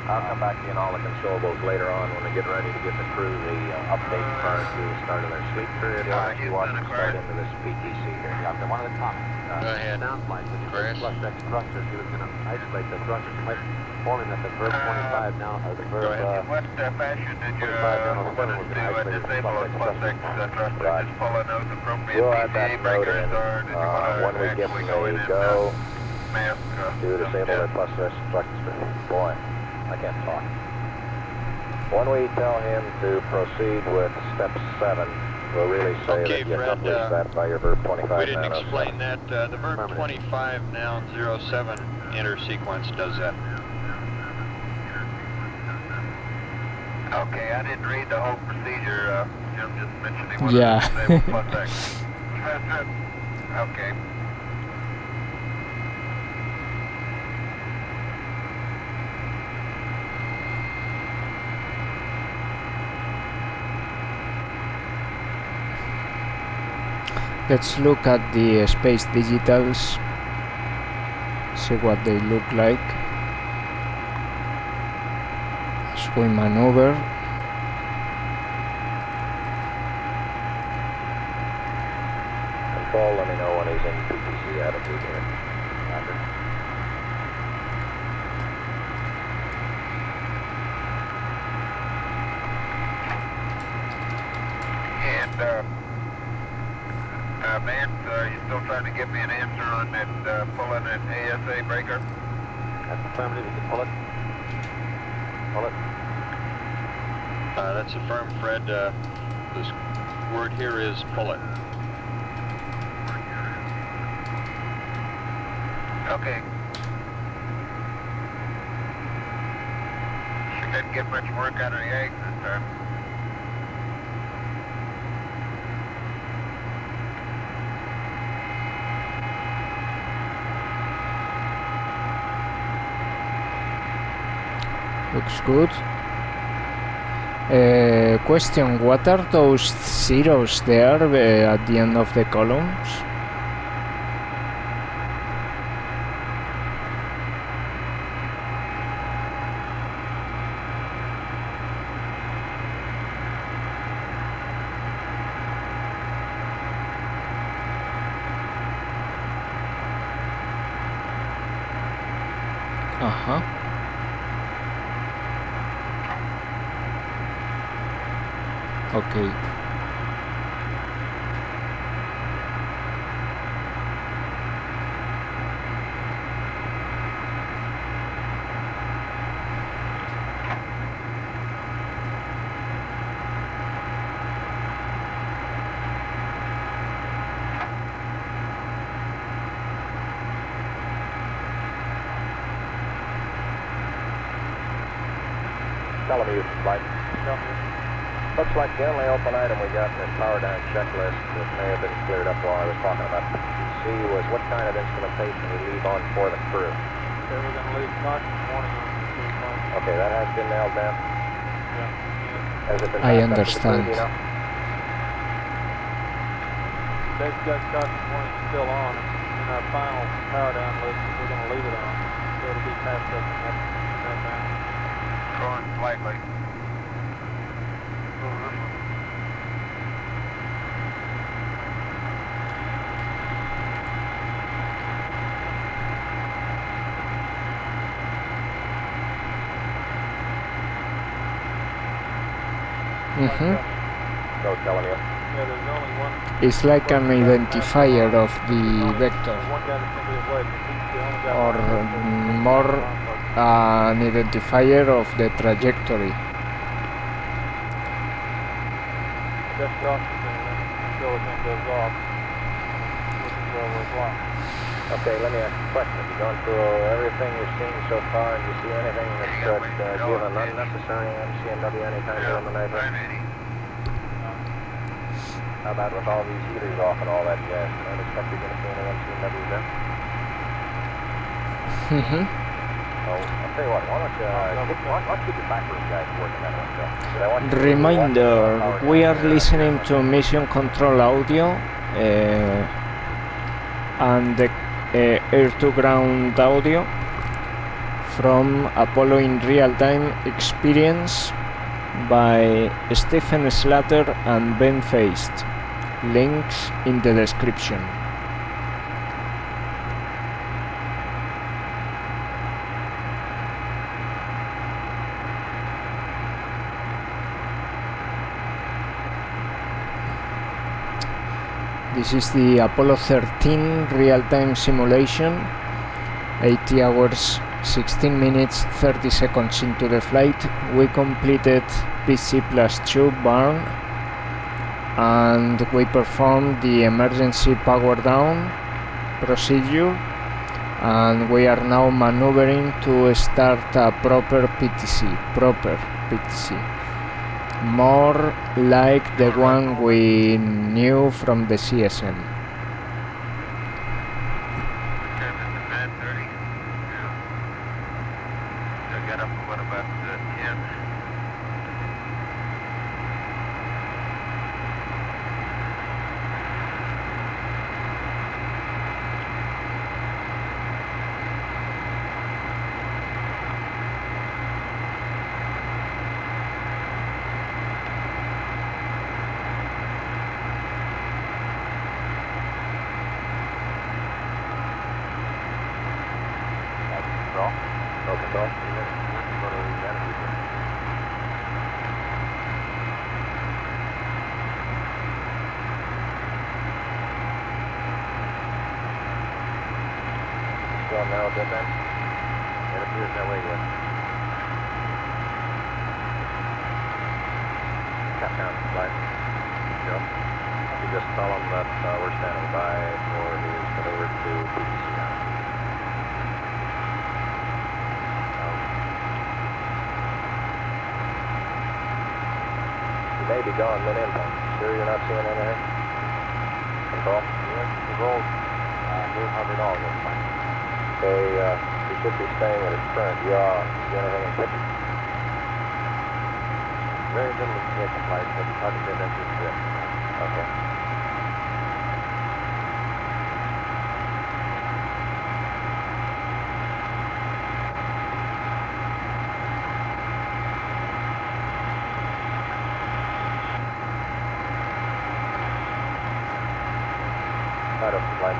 I'll come back to you on all the controllables later on when we get ready to give the crew the update prior to the start of their sleep period. Why don't you watch them start into this PTC here? Yeah, okay, one of the comments. Go ahead. Sounds like when you Chris. put plus X thrusters, he was going to isolate the thrusters. You might inform him that the verb 25 now, or the verb, What fashion did you 25 down on the want us was to going to isolate the disable plus a X plus X thrusters. thruster? Right. Just pull a nose appropriate We'll add that PCA note breakers, in or did you want when we to give actually them go in a and go mask? to disable their plus X thrusters. Boy, I can't talk. When we tell him to proceed with step 7, we'll really say Okay, that you Fred, accomplished that by your verb 25 We didn't now. explain that. The verb 25 noun 07 enter sequence does that. Okay, I didn't read the whole procedure. Jim just mentioned he wanted Yeah. to disable plus X. That's it. Okay. Let's look at the space digitals, see what they look like as we maneuver. Control, let me know when he's in PTC attitude here. Roger. And, Vance, are you still trying to give me an answer on that, pulling that ASA breaker? That's affirmative, you can pull it. Pull it. That's affirmed, Fred. This word here is pull it. Okay. She didn't get much work out of the eggs this time. Looks good. Question, what are those zeros there at the end of the columns? Ajá. Ok. Teleview flight. Looks like the only open item we got in this power down checklist that may have been cleared up while I was talking about the PTC was what kind of instrumentation we leave on for the crew. Okay, we're going to leave conscious warning on the crew plane. Okay, that has been nailed down. Yeah. Has it been I passed up to the crew, understand. do you know? They've got conscious warning still on. In our final power down list, we're going to leave it on. So it'll be passed up in that down. Going slightly. Go Teleview. Yeah, there's only one. It's like an identifier of the vector, One guy that's going to be away, because he's the only guy. or more an identifier of the trajectory. That's oxygen until the thing goes off. This is where we're blocked. Okay, let me ask you a question. Have you gone through everything you've seen so far, and do you see anything that could give an unnecessary MCNW anytime during the night? How about with all these heaters off and all that jazz? I don't expect you're going to see any MCNWs there. So, I'll tell you what, why don't you keep your backroom guys working that one, Joe? 'Cause I want you to Reminder, watch the we power are down. listening to mission control audio and the air-to-ground audio from Apollo in real-time experience by Stephen Slater and Ben Feist. Links in the description. This is the Apollo 13 real-time simulation, 80 hours, 16 minutes, 30 seconds into the flight. We completed PC plus 2 burn and we performed the emergency power down procedure, and we are now maneuvering to start a proper PTC, more like the one we knew from the CSM. I got up to what, about 10? No control? Still now, good then? It appears that way, good. Cap down, flight. Joe? You just tell them that we're standing by for his maneuver to PTC now. You may be gone mid-impact. Sure you're not seeing anything? Control? The roll, move hovered all this time. Okay, you should be staying at its current yaw. See anything in pitch? Very little indication flight, but it's hard to say that's just drift. Okay. Start up the flight.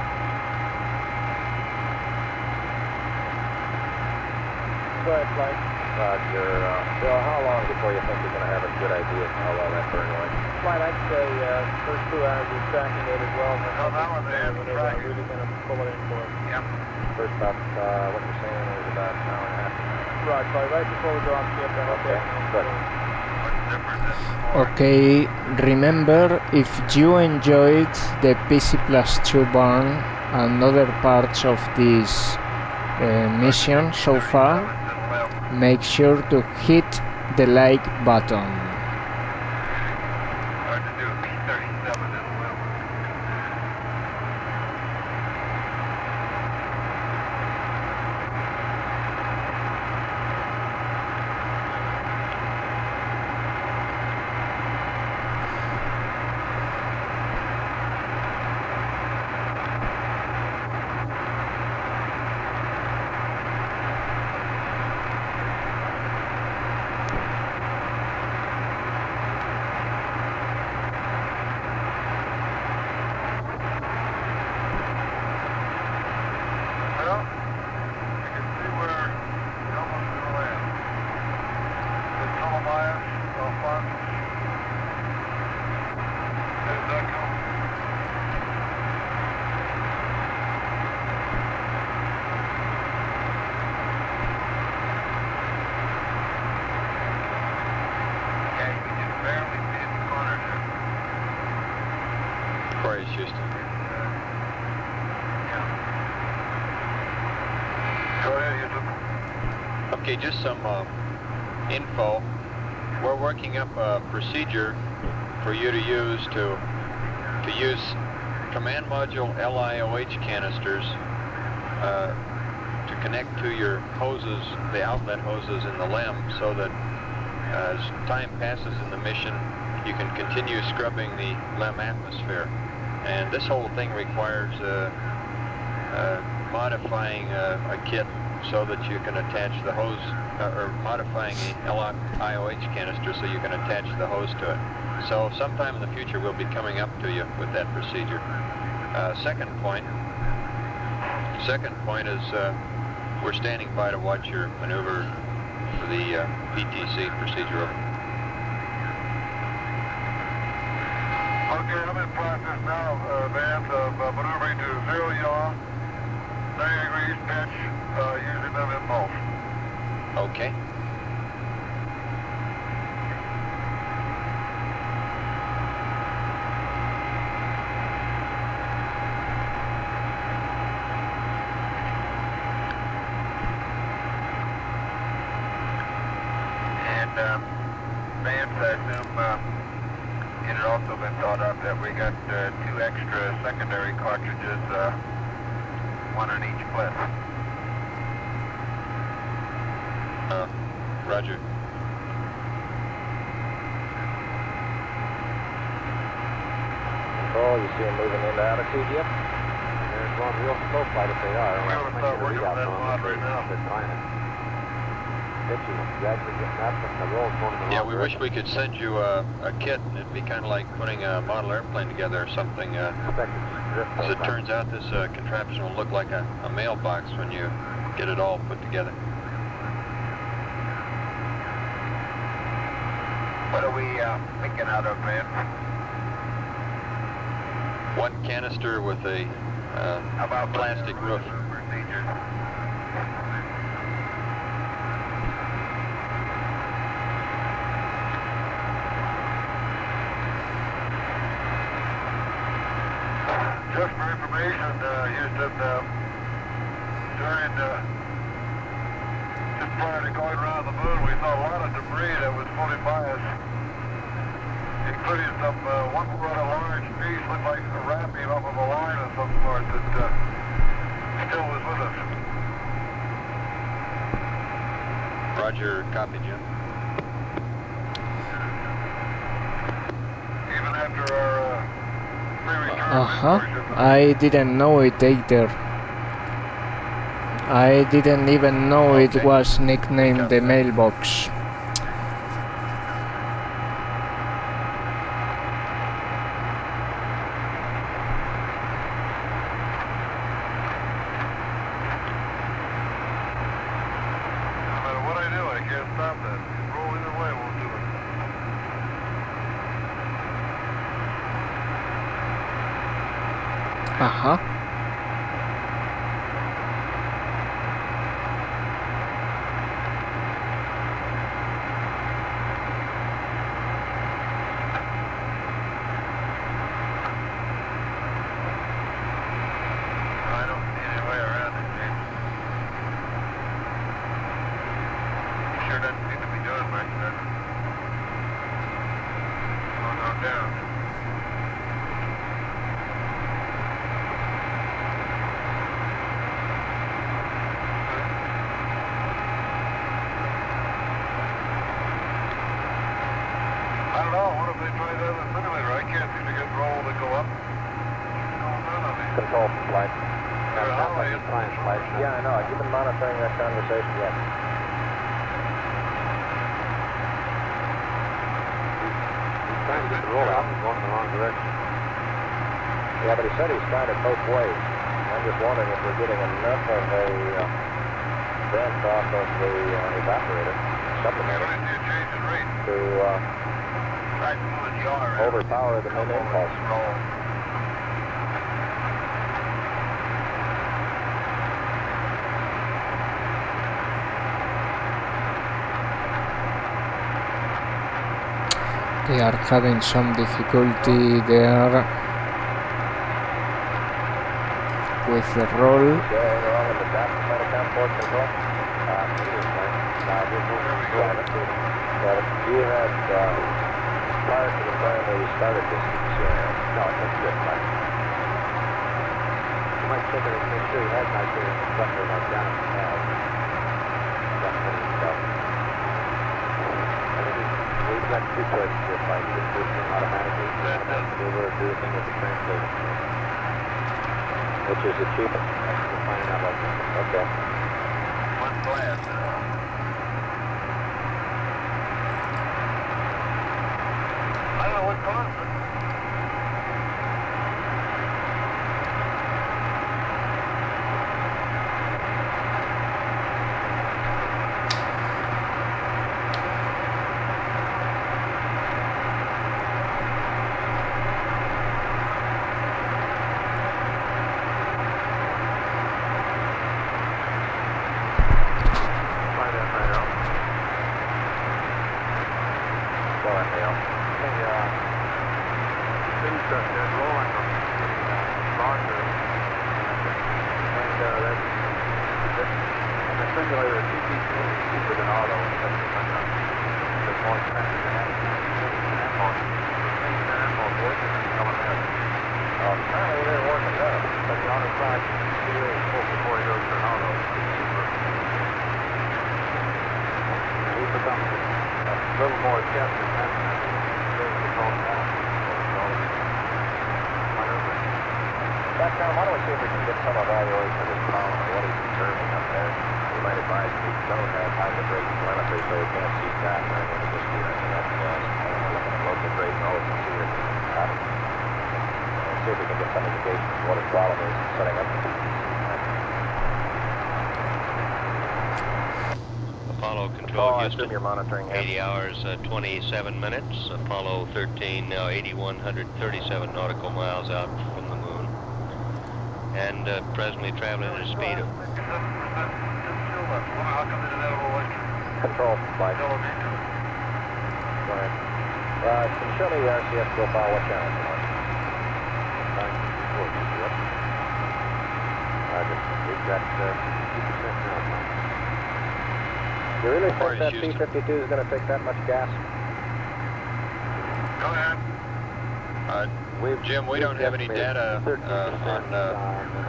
Go ahead, flight. Roger. Bill, how long before you think you're going to have a good idea of how well that burn went? Flight, I'd say first 2 hours of tracking it as well. Well, that was the end of tracking. We're really going to pull it in for us. Yep. First about, what you're saying is about an hour and a half. Right, flight, right before we go off ship. Okay, good. What's different than before? Okay, remember, if you enjoyed the PC Plus 2 burn and other parts of this mission so far, make sure to hit the like button. Hard to do a B-37 in the wind. Well, you can see where the almost going to land. The Ptolemaios, Alphonsus. There's Echo. Okay, we can barely see the corner there. Aquarius, Houston. Yeah. Go ahead, Houston. Okay, just some info. We're working up a procedure for you to use command module LIOH canisters to connect to your hoses, the outlet hoses in the LEM, so that as time passes in the mission, you can continue scrubbing the LEM atmosphere. And this whole thing requires modifying a kit so that you can attach the hose, or modifying the LIOH canister so you can attach the hose to it. So sometime in the future we'll be coming up to you with that procedure. Second point is we're standing by to watch your maneuver for the PTC procedure. Over. Okay, I'm in process now, Vance, of maneuvering to 0 yaw, 90 degrees pitch, using them in both. Okay. And Vance, I assume it had also been thought up that we got 2 extra secondary cartridges, one on each clip. Roger. Control, you see them moving into attitude yet? They're going real slow flight if they are. We're going to start working on that mod right now. They're trying it. Pitching, gradually getting up, and the roll's going in the Yeah, wrong we wish direction. we could send you a kit. It'd be kind of like putting a model airplane together or something. Expect it to drift As it back. turns out, this contraption will look like a mailbox when you get it all put together. What are we thinking out of, Vance? One canister with a About plastic roof. procedures. Just for information, Houston, during just prior to going around the moon, we saw a lot of debris that was fully biased, including some one rather large piece looked like a wrapping off of a line of some sort that still was with us. Roger, copy, Jim. Even after our pre-return mission. I didn't know it either. I didn't even know it Okay. was nicknamed the mailbox. No matter Ajá. I don't see any way around it, James. He sure doesn't seem to be doing much, does it? Going on down. I don't know. What if they try that with the simulator? I can't seem to get roll to go up. What's going on on these? Control from flight. They're hallway is flying. Yeah, I know. You've been monitoring that conversation yet. He's trying to get the roll out and going in the wrong direction. Yeah, but he said he's tried it both ways. I'm just wondering if we're getting enough of a vent off of the evaporator, supplementor, Everybody see a change in rate. to Try to move the yaw around. overpower the main impulse. Roll. They are having some difficulty there with the roll. Okay, we're on in the back side of port control. You had, prior to the time we started this, no, that's good, Mike. You might check it and make sure he has not been instructor not down. I think we've got two choices here, Mike. Either do this thing automatically, maneuver, or do the thing with the translator. Which is the cheapest? We're finding out about that. Okay. One blast. I don't know what caused it. Find that right out. Go ahead, Neil. Hey, things that rolling from larger, and that's on the simulator, TTC is cheaper than auto. That's more expensive than that. Apparently they're working better. But the auto side, before he goes to an auto, it's cheaper. He becomes a little more adept in that. Tom, why don't we see if we can get some evaluation of this column and what he's observing up there. We might advise we don't have high-rate telemetry so we can't see that or anything. We just do anything else. Looking at local rate and all we can see is see if we can get some indication of what his problem is setting up the Apollo Control, I Houston. assume you're monitoring him. 80 hours, 27 minutes. Apollo 13, now 8,137 nautical miles out from the moon. And presently traveling at a speed of... Control flight. Go ahead. Can you show me the RCS profile? What channel you on? We've got 2% now. You really think that P-52 is going to take that much gas? Go ahead. Jim, we don't have any data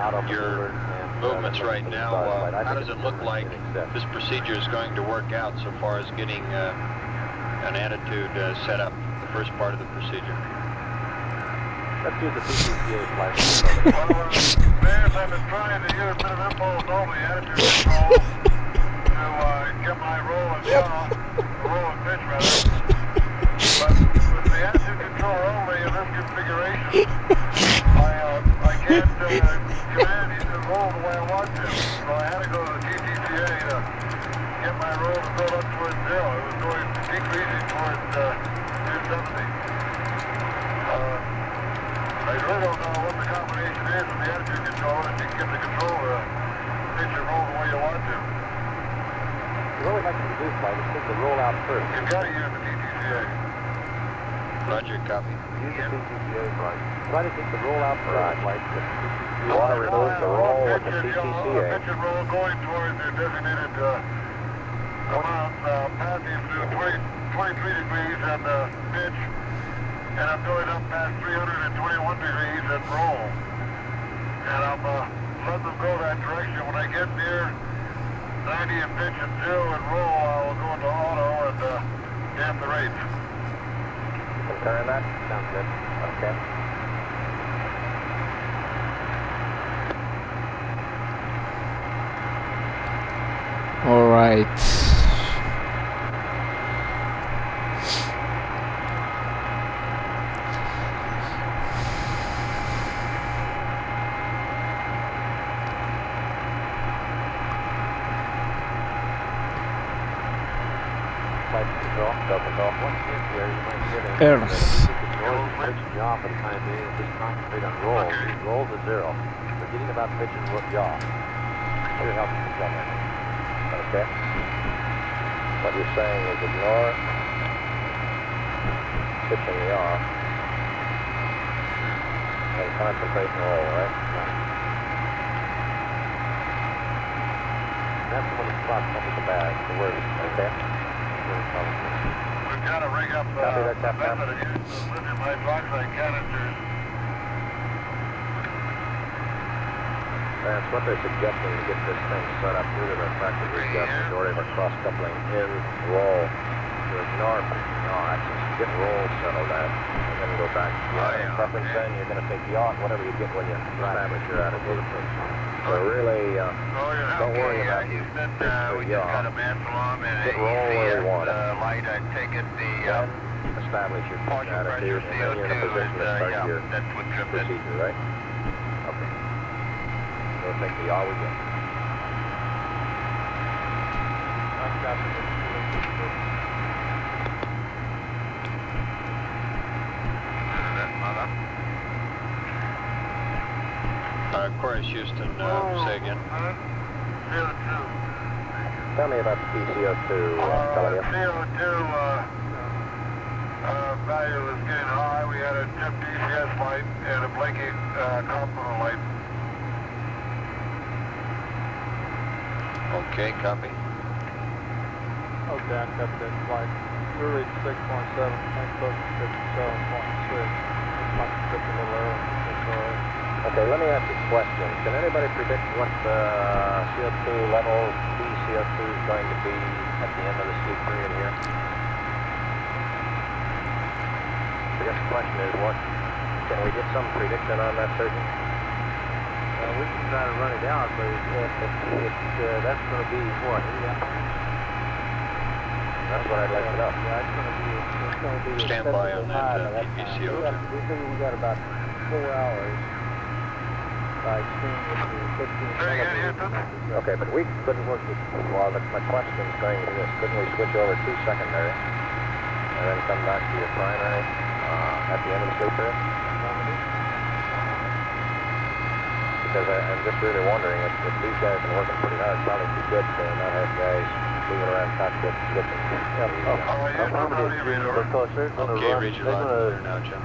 on your movements right now. How does it look like this procedure is going to work out so far as getting an attitude set up, the first part of the procedure? Let's use the PCCA flight. Well, Bears, I've been trying to use a bit of impulse only attitude control to get my roll and yaw, roll and pitch rather. But with the attitude control only in this configuration, I can't command it to roll the way I want to. So I had to go to the TTCA to get my roll to build up towards zero. It was going decreasing towards 270. I really don't know what the combination is with the attitude control, if you can get the control to pitch and roll the way you want to. What we'd like to do, Flight, is take the roll out first. You've got to use the TTCA. Roger, copy. Use the TTCA, Flight. Try to take the roll out first, Flight. You want to remove the roll with the Pitch TTCA. and roll going towards the designated amount, passing through 23 degrees and pitch, and I'm going up past 321 degrees and roll. And I'm letting them go that direction. When I get near 90 and pitch and 0 and roll, I will go into auto and jam the rates. Concur that? Sounds good. Okay. All right. Flight control, double control. Once you're here, you might get in. Earth. Pitch and yaw for the time being, and just concentrate on roll. Roll to 0. Forgetting about pitch and yaw. Sure helps you get that. Okay. What you're saying is ignore pitch and yaw and concentrate and roll, right? That's when the spot comes the bag, the worst. Okay. We've got to rig up Copy that, the Captain. method of use of lithium hydroxide canisters. That's what they're suggesting to get this thing set up due to the fact that we've got the majority of our cross coupling in roll. To ignore axis, get roll settled out, and then go back. Preference then, you're going to take yaw, whatever you get when you establish your attitude. So really, don't worry about you said we yaw. just got a mantle on and Get roll where you want it. light. I take it the Then establish your partial pressure attitude, and then you're in a CO2 position to start is, your that's what tripped it. procedure, right? Okay. We'll take the yaw we get. I've got the Aquarius, Houston, say again. CO2. Tell me about the PCO2, Telly. CO2 value was getting high. We had a tip DCS light and a blinking complement light. Okay, copy. Okay, I got that flight. We're reading 6.7, I'm supposed to 57.6. Looks like it's a little early. That's all right. Okay, let me ask you a question. Can anybody predict what the CO2 level, PCO2 is going to be at the end of the sleep period here? I guess the question is, what can we get some prediction on that, surgeon? We can try to run it out, but that's going to be what? 8 hours? That's what I'd like to know. Yeah, it's going to be Stand by on that PCO2. We figure we got about 4 hours by extreme with the 15 millimeters. Okay, but we couldn't work with, well, my question is going to this. Couldn't we switch over to secondary and then come back to your primary at the end of the sleep period? Because I'm just really wondering if these guys have been working pretty hard, probably be good to not have guys moving around cockpit switching. Because they're going to Okay, run, read your they're line going clear now, Jim.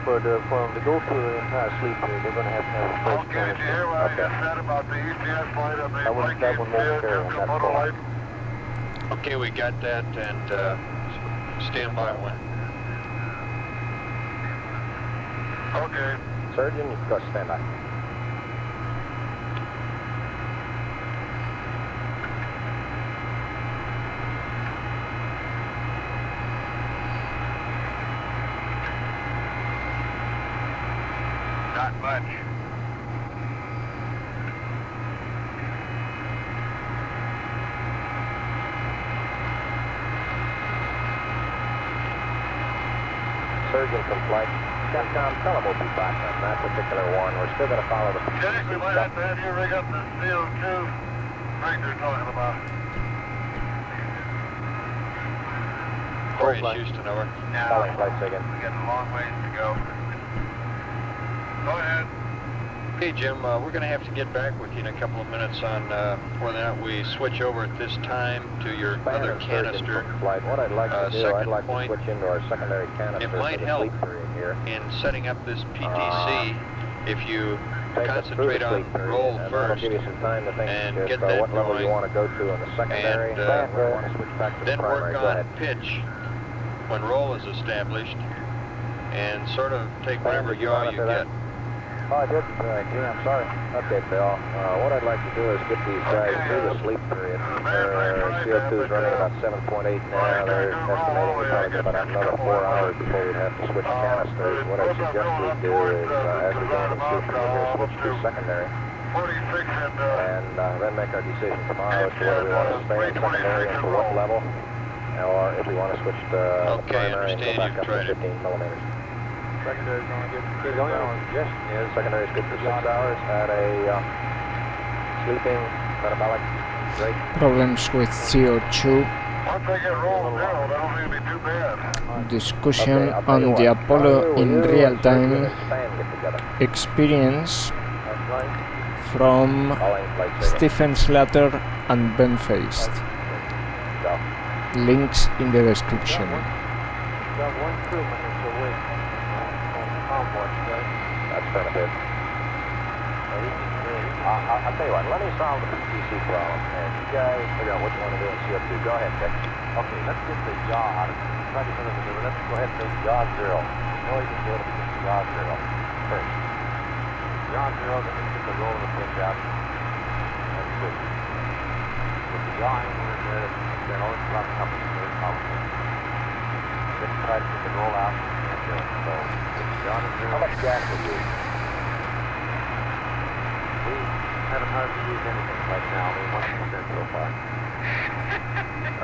for them to go through the entire sleep period, they're going to have a fresh Okay, did you hear what I just said about the ECS light and the blinking complement light? Okay, we got that, and stand by one. Okay. Surgeon, you go stand by. Not much. Surgeon from flight. Capcom, tell them we'll be back on that particular one. We're still going to follow the... Jack, we might have to have you rig up the CO2 rig they're talking about. Aquarius, Houston, over. Now, Calling flight again. we got a long ways to go. Go ahead. Hey Jim, we're going to have to get back with you in a couple of minutes on whether or not we switch over at this time to your other canister. Flight. What I'd like to do, I'd Second like to point, switch into our secondary canister it might for the help sleep period here. in setting up this PTC if you Take us through the concentrate on sleep period, roll and that'll first, give you some time to think and just, get that what level going, you want to go to in the secondary, and, and we want to switch back to the then primary. work Go on ahead. pitch when roll is established, and sort of take whatever did you yaw you monitor that? get. Oh, I did. Gee, I'm sorry. Okay, Bill. What I'd like to do is get these guys through the sleep period. Their CO2 is running about 7.8 now. They're estimating we probably get about another 4 hours before we'd have to switch canisters. What I suggest we do is, as we go into sleep period here, switch to secondary. 46 and Then make our decision tomorrow as to whether we want to stay in secondary and to what level, or if we want to switch to Okay, primary and go understand back you've up to tried it. 15 millimeters. Secondary's only good for 6 The only hours. suggestion is secondary is good for 6 hours at a sleeping metabolic rate. Problems with CO2. once they get rolled zero, that don't need to be too bad. Discussion Okay, I'll tell you on what. the Apollo Will in you real and Sergeant time and Stan get together? experience That's right. from I'll aim flight saving. Stephen Slater and Ben Feist. Go. Links in the description. Got one crewman that's awake on convoy today. That's been a bit. I'll tell you what, let me solve the PTC problem, and you guys figure out what you want to do in CO2. Go ahead, Dick. Okay, let's get the yaw out of it. Try to put it together. Let's go ahead and make yaw 0. No, you can do it if you get yaw 0 first. Yaw 0, then we get the roll of the pitch out. That's good. With the yaw angle in there, then always drop a couple of very powerful. Then try to get the roll out and do it. So, get the yaw to 0. How much gas would you use? We haven't hardly used anything right now. We're 1% so far.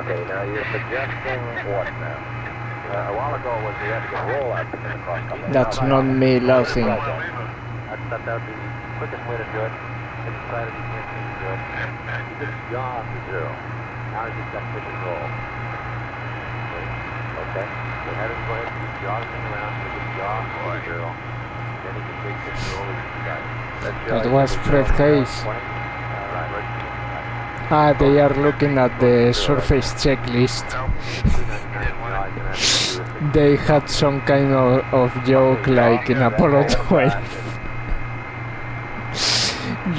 Okay, now you're suggesting what now? A while ago was we had to get roll out to get across couple. That's not me laughing. I thought that would be the quickest way to do it. I decided you can't seem to do it. You just yaw to 0. Now you just got to pitch and roll. Okay. So have him go ahead and keep yawing around so just yaw to 0. Then he can take pitch and roll as you got it. That was Fred Hayes. Right. They are looking at the surface checklist. They had some kind of joke like in Apollo 12.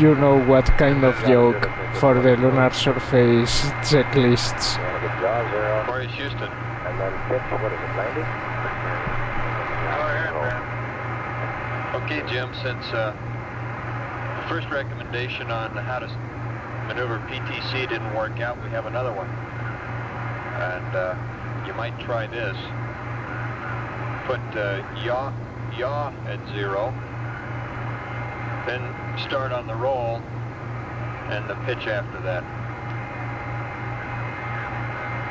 You know what kind of joke for the lunar surface checklists. You want to get yaw 0, Aquarius Houston. and then pitch, what is it, 90? Okay, Jim, since the first recommendation on how to maneuver PTC didn't work out, we have another one. And you might try this. Put yaw at 0, then start on the roll and the pitch after that.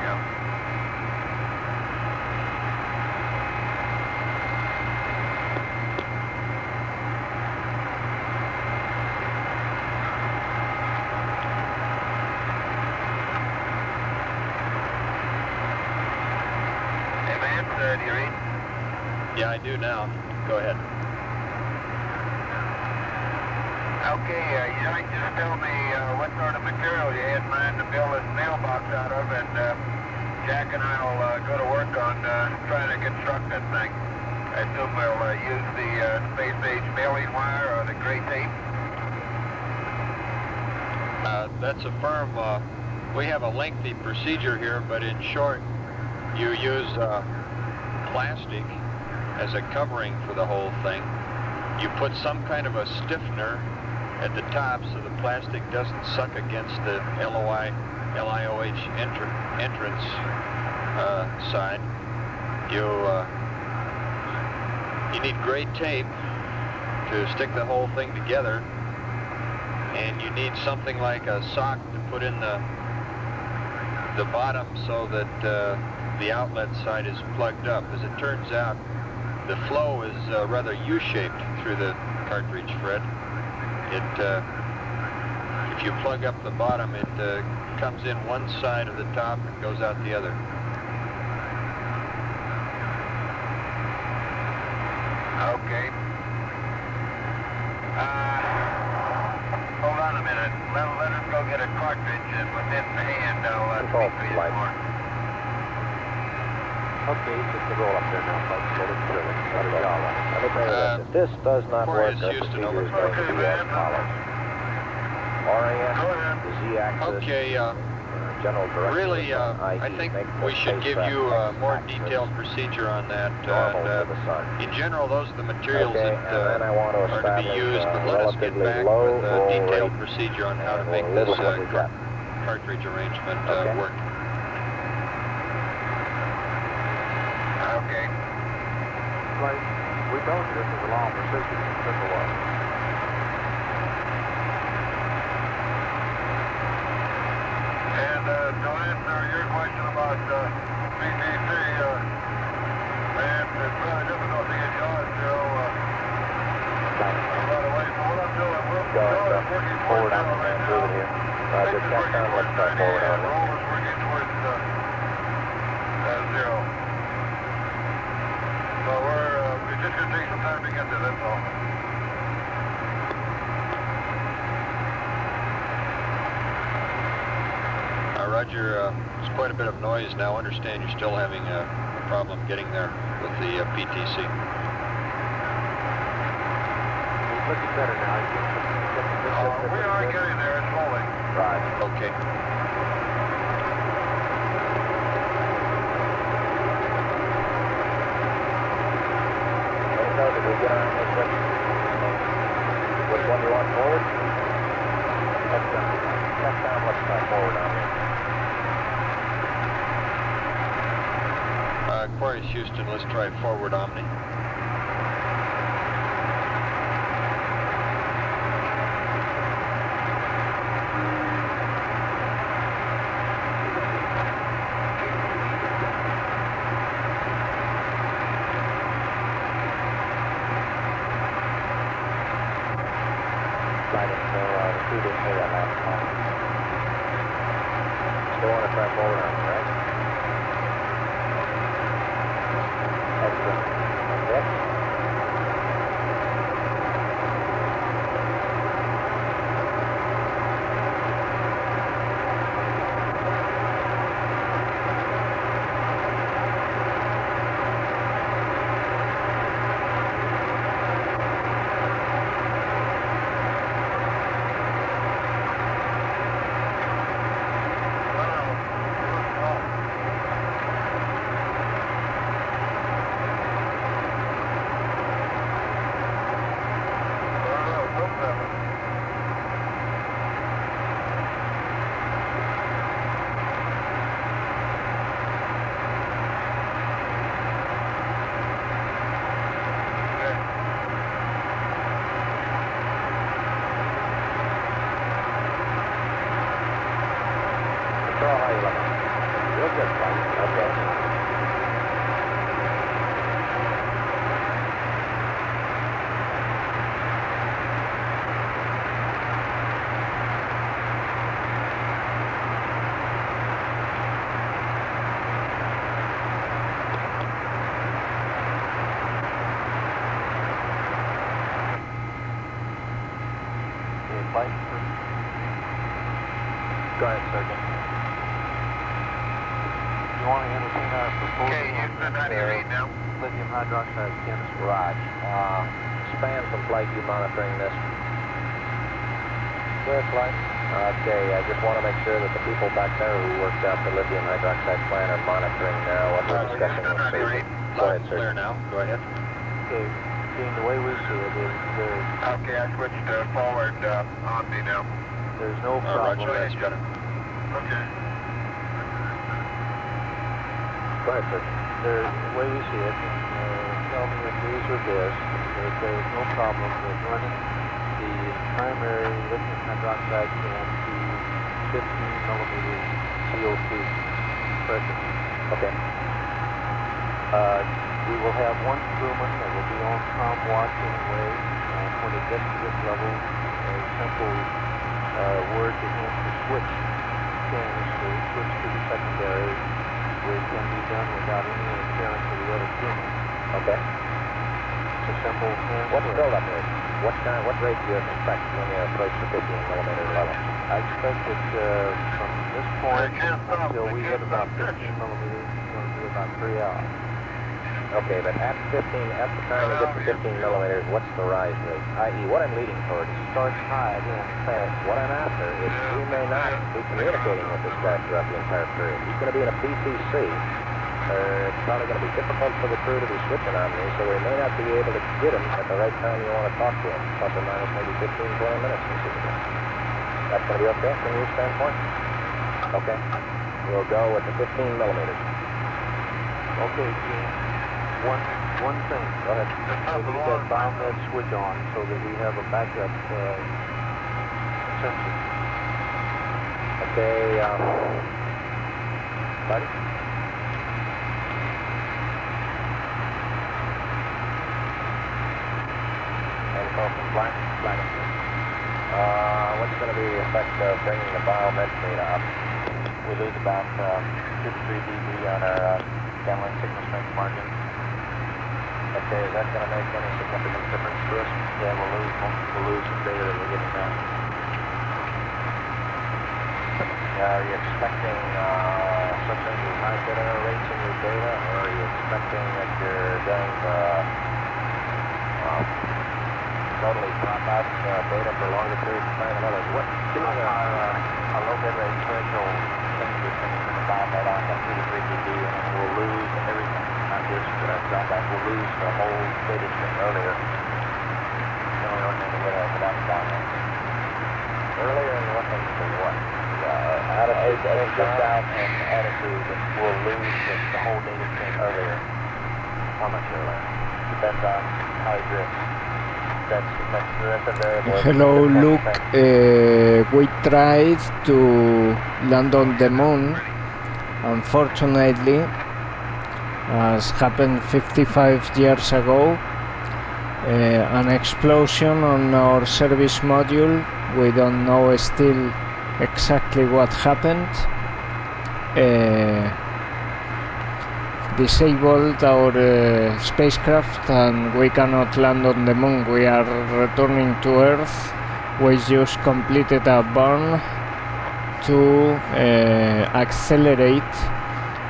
Yeah. Do you read? Yeah, I do now. Go ahead. Okay, you might just tell me what sort of material you had in mind to build this mailbox out of, and Jack and I will go to work on trying to construct that thing. I assume we'll use the space-age mailing wire or the gray tape. That's a firm, we have a lengthy procedure here, but in short, you use plastic as a covering for the whole thing. You put some kind of a stiffener at the top so the plastic doesn't suck against the LIOH entrance side. You need gray tape to stick the whole thing together, and you need something like a sock to put in the bottom so that the outlet side is plugged up. As it turns out, the flow is rather U-shaped through the cartridge, Fred. If you plug up the bottom, it comes in one side of the top and goes out the other. Okay. let us go get a cartridge and with this in the hand, I'll Control speak to you flight. more. Okay, just to roll up there now, folks. Slowly and surely. Got a yaw on it. Let me tell you this. If this does not work, Aquarius, our Houston, procedure is over. going to Okay, be as man. follows. Orient Go ahead. the Z-axis. Okay, General direction. really, I think we should give you a more detailed procedure on that. Normal And, to the sun. in general, those are the materials Okay, that and then I want to are to be establish used, a but let us get relatively back low with a roll detailed rate, procedure on how to and make we'll live this with what we got. cartridge arrangement Okay. work. Okay. Right. We told you this was a long procedure. Simple one. And to answer your question about PTC, man, it's rather difficult to get yards, right away. So what I'm doing, we'll Go ahead, roll is sir. working towards Forward on zero the right man, now. moving here. Pitch Roger, is check working down, towards let's start 90, forward on and me. roll is working towards zero. So it's just going to take some time to get there, that's all. Roger, there's quite a bit of noise now. I understand you're still having a problem getting there with the PTC. It's looking better now. We are getting there, slowly. Right. Okay. So did we get on this one? Which one do you want forward? Next time, let's try forward on here. Aquarius, Houston, let's try forward Omni. Sliding, so the crew didn't hear that last call. Still want to try forward on me, right? Excellent. Next. Control, how you looking? Real good, buddy. Okay. Flight. Go ahead, Sergeant. You want to entertain our proposal? Okay, Houston, how do you read now? Lithium hydroxide chemistry. Raj, span from flight, you monitoring this? Clear flight. Okay, I just want to make sure that the people back there who worked out the lithium hydroxide plant are monitoring what we're discussing with Houston, how do you safety. read? Go Loud ahead, and sir. clear now. Go ahead. Okay, seeing the way we see it is Okay, I switched to forward Omni now. there's no Roger, problem. that's better. Okay. Go ahead, sir. The way we see it, tell me if these are this, that there's no problem with running the primary lithium hydroxide can to 15 millimeters CO2 pressure. Okay. We will have one crewman that will be on com watch anyway. When it gets to this level, a simple word to him to switch channels, to switch to the secondary, which can be done without any interference with the other crewmen. Okay. It's a simple hand What's the switch. build-up here? What rate do you expect when you approach the 15 millimeter level? I expect that from this point until we hit about 15 millimeters, it's going to be about 3 hours. Okay, but at the time you get to 15 millimeters, what's the rise rate? I.e., what I'm leading toward Starts high, then fast. what I'm after is we may not be communicating with this guy throughout the entire period. He's going to be in a PCC. It's probably going to be difficult for the crew to be switching on me, so we may not be able to get him at the right time you want to talk to him, plus or minus maybe 15, 20 minutes. That's going to be okay from your standpoint? Okay. We'll go with the 15 millimeters. Okay, Jim. One thing. Go ahead. We need that biomed switch on so that we have a backup sensor. Okay, buddy? And call from flight? What's going to be the effect of bringing the biomed data up? We lose about 2 to 3 dB on our gambling signal strength margin. Okay, is that going to make any significant difference to us? Yeah, we'll lose some data that we're getting now. Are you expecting some things with high bit error rates in your data, or are you expecting that you're going to totally drop out data for longer periods of time? In other words, what Our low bit rate threshold changes when we turn the biomed on at 2 to 3 dB, and then we'll lose everything. Not just drawback, we'll lose the whole data stream earlier than we ordinarily would have without the biomed. earlier in looking for what? As it goes out and attitude, we'll lose the whole data stream earlier. How much earlier? Depends on how it drifts. That's a variable. Hello, Luke. We tried to land on the moon. Unfortunately, as happened 55 years ago, an explosion on our service module. We don't know still exactly what happened. Disabled our spacecraft, and we cannot land on the moon. We are returning to Earth. We just completed a burn to accelerate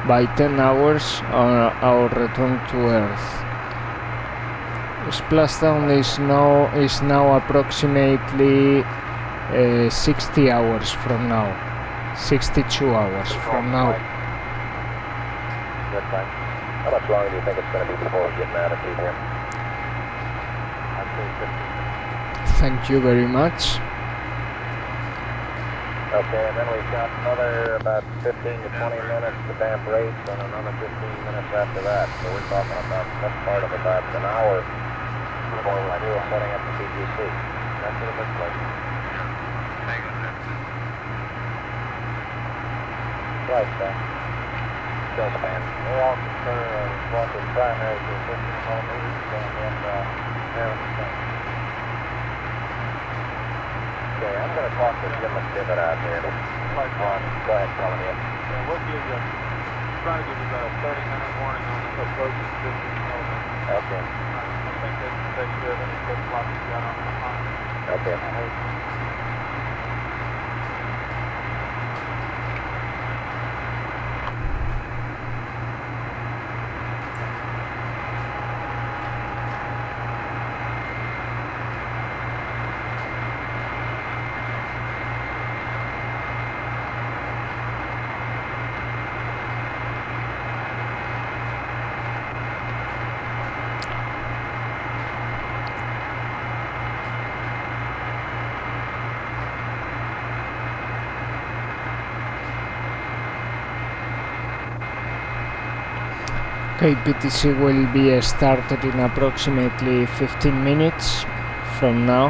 by 10 hours our return to Earth. Splashdown is now approximately 60 hours from now. 62 hours from now. Good, fine. How much longer do you think it's going to be before we get an attitude here? I'd say 15. Thank you very much. Okay, and then we've got another about 15 to 20 minutes to damp rates, and another 15 minutes after that. So we're talking about that part of about an hour before we're due setting up the PTC. That's what it looks like. Right, still span. They all concur what the primary to 15 millimeters and then narrow the thing. Okay, I'm going to talk to Jim McDivitt out here. Like one. Go ahead, tell him in. And we'll give you, try to give you about a 30-minute warning on the approach to 15 millimeters. Okay. I think that takes care of any flip-flops you got on the line. Okay. Okay, PTC will be started in approximately 15 minutes from now.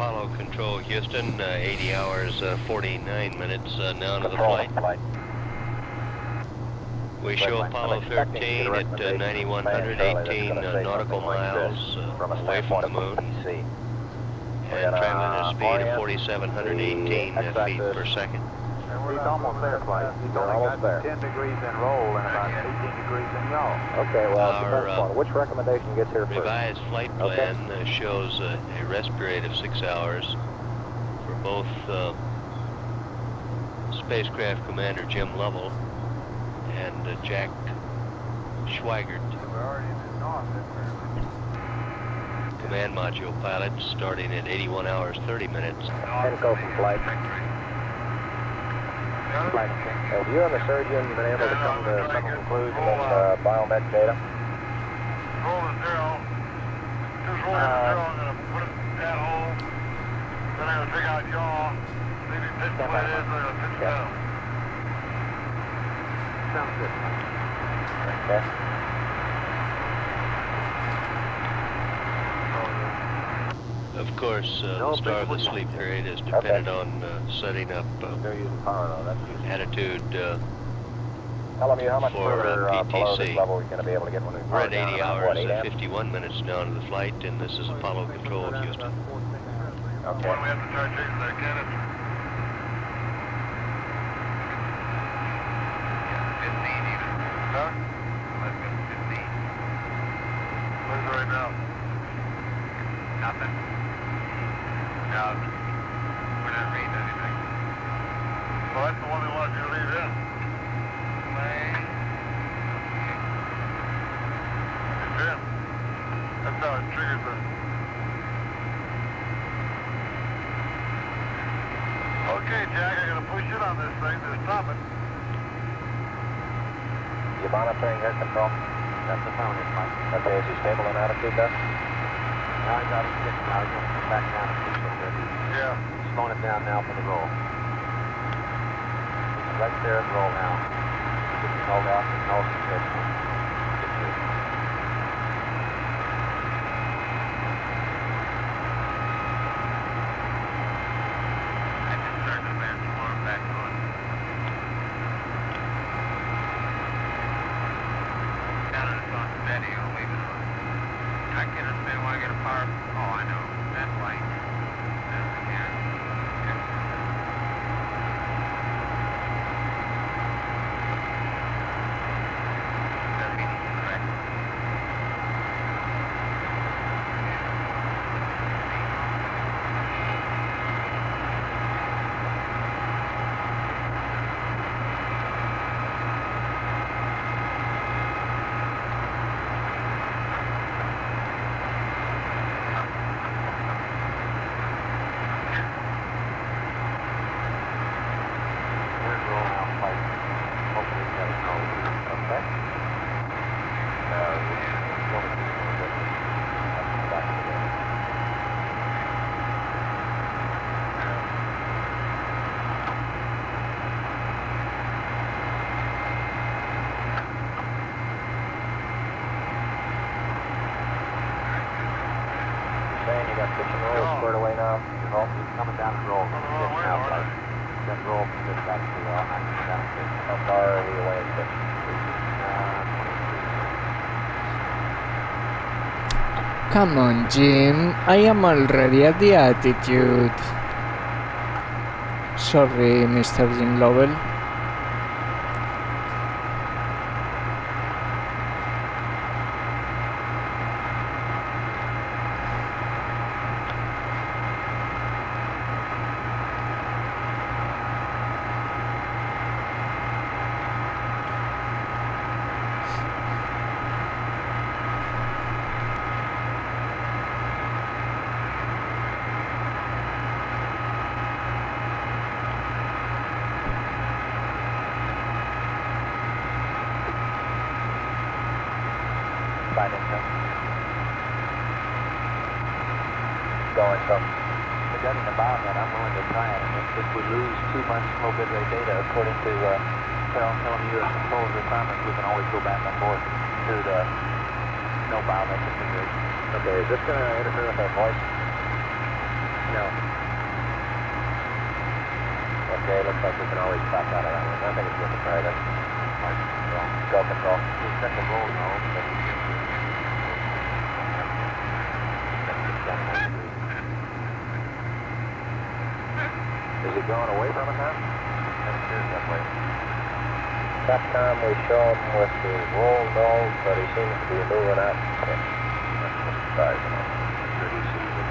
Apollo Control, Houston, 80 hours, 49 minutes now into the Control flight. flight. We show I'm Apollo expecting to get a 13 at recommendation from 9118 Charlie that's gonna say nautical something like miles this, from a away from the moon, standpoint of PC. and traveling at a speed of orient 4,718 the feet x-axis. per second. He's almost there, Flight. He's You're only almost got there. 10 degrees in roll and about 18 degrees in yaw. Okay, well, it Our, depends upon which recommendation gets here first. Revised flight plan shows a rest period of 6 hours for both spacecraft commander Jim Lovell and Jack Schweigert, We're already in the north, command module pilot, starting at 81 hours 30 minutes. Enco from flight. Have you and the surgeon been able to come to some conclusion on biomed data? Roll to zero. Just roll to zero. I'm going to put it in that hole. Then I'm going to take out yaw. Maybe pitch the way it is. I'm going to pitch it down. Sounds good. Okay. Of course, the start of the sleep period is dependent on setting up They're using power though. That's using. attitude. Tell me how much for, further below this PTC. level we're going to be able to get when we We're power at down 80 around, hours what, 8 and amps? 51 minutes now into the flight, and this is Apollo Control, Houston. Okay. When we have to try chasing that cannon. 15 even. Huh? Let's go 15. Where's it right now? Nothing. No. We're not reading anything. Well, that's the one they want you to leave in. It's in. That's how it triggers the... Okay, Jack, I'm going to push it on this thing to stop it. You monitoring air control? That's the phone, it's Mike. Okay, is he stable in attitude then? Now he's out of six. Now he's going to come back down to 6 a little bit. Yeah. He's slowing it down now for the roll. He's right there at the roll now. Get the hold out and nose is good. I just turned the man alarm back on. Now that it's on steady, I'll leave it on. I can understand why I get a power. Oh, I know. That's light. That's the can. That means correct. We're in roll now, Mike. Hopefully he's got his nose. Okay. Saying you got pitch and roll squared away now? You're home. He's coming down the roll. He's Oh, now, wait, Mike. That roll from this back to the down to How far are we away in pitch? 23. Come on, Jim. I am already at the attitude. Sorry, Mr. Jim Lovell. Finding some. Going some. Regarding the biomed, I'm willing to try it. And if we lose too much low bit rate data, according to telling you as controls requirements, we can always go back on board to the no biomed configuration. Okay, is this going to interfere with our voice? No. Okay, looks like we can always back out of that one. I think it's worth a try then. Go control. Just check the roll now. Is he going away from it now? It appears that way. Capcom, we show him with the roll nose, but he seems to be moving out. Okay. That's just surprising. I'm sure he sees it.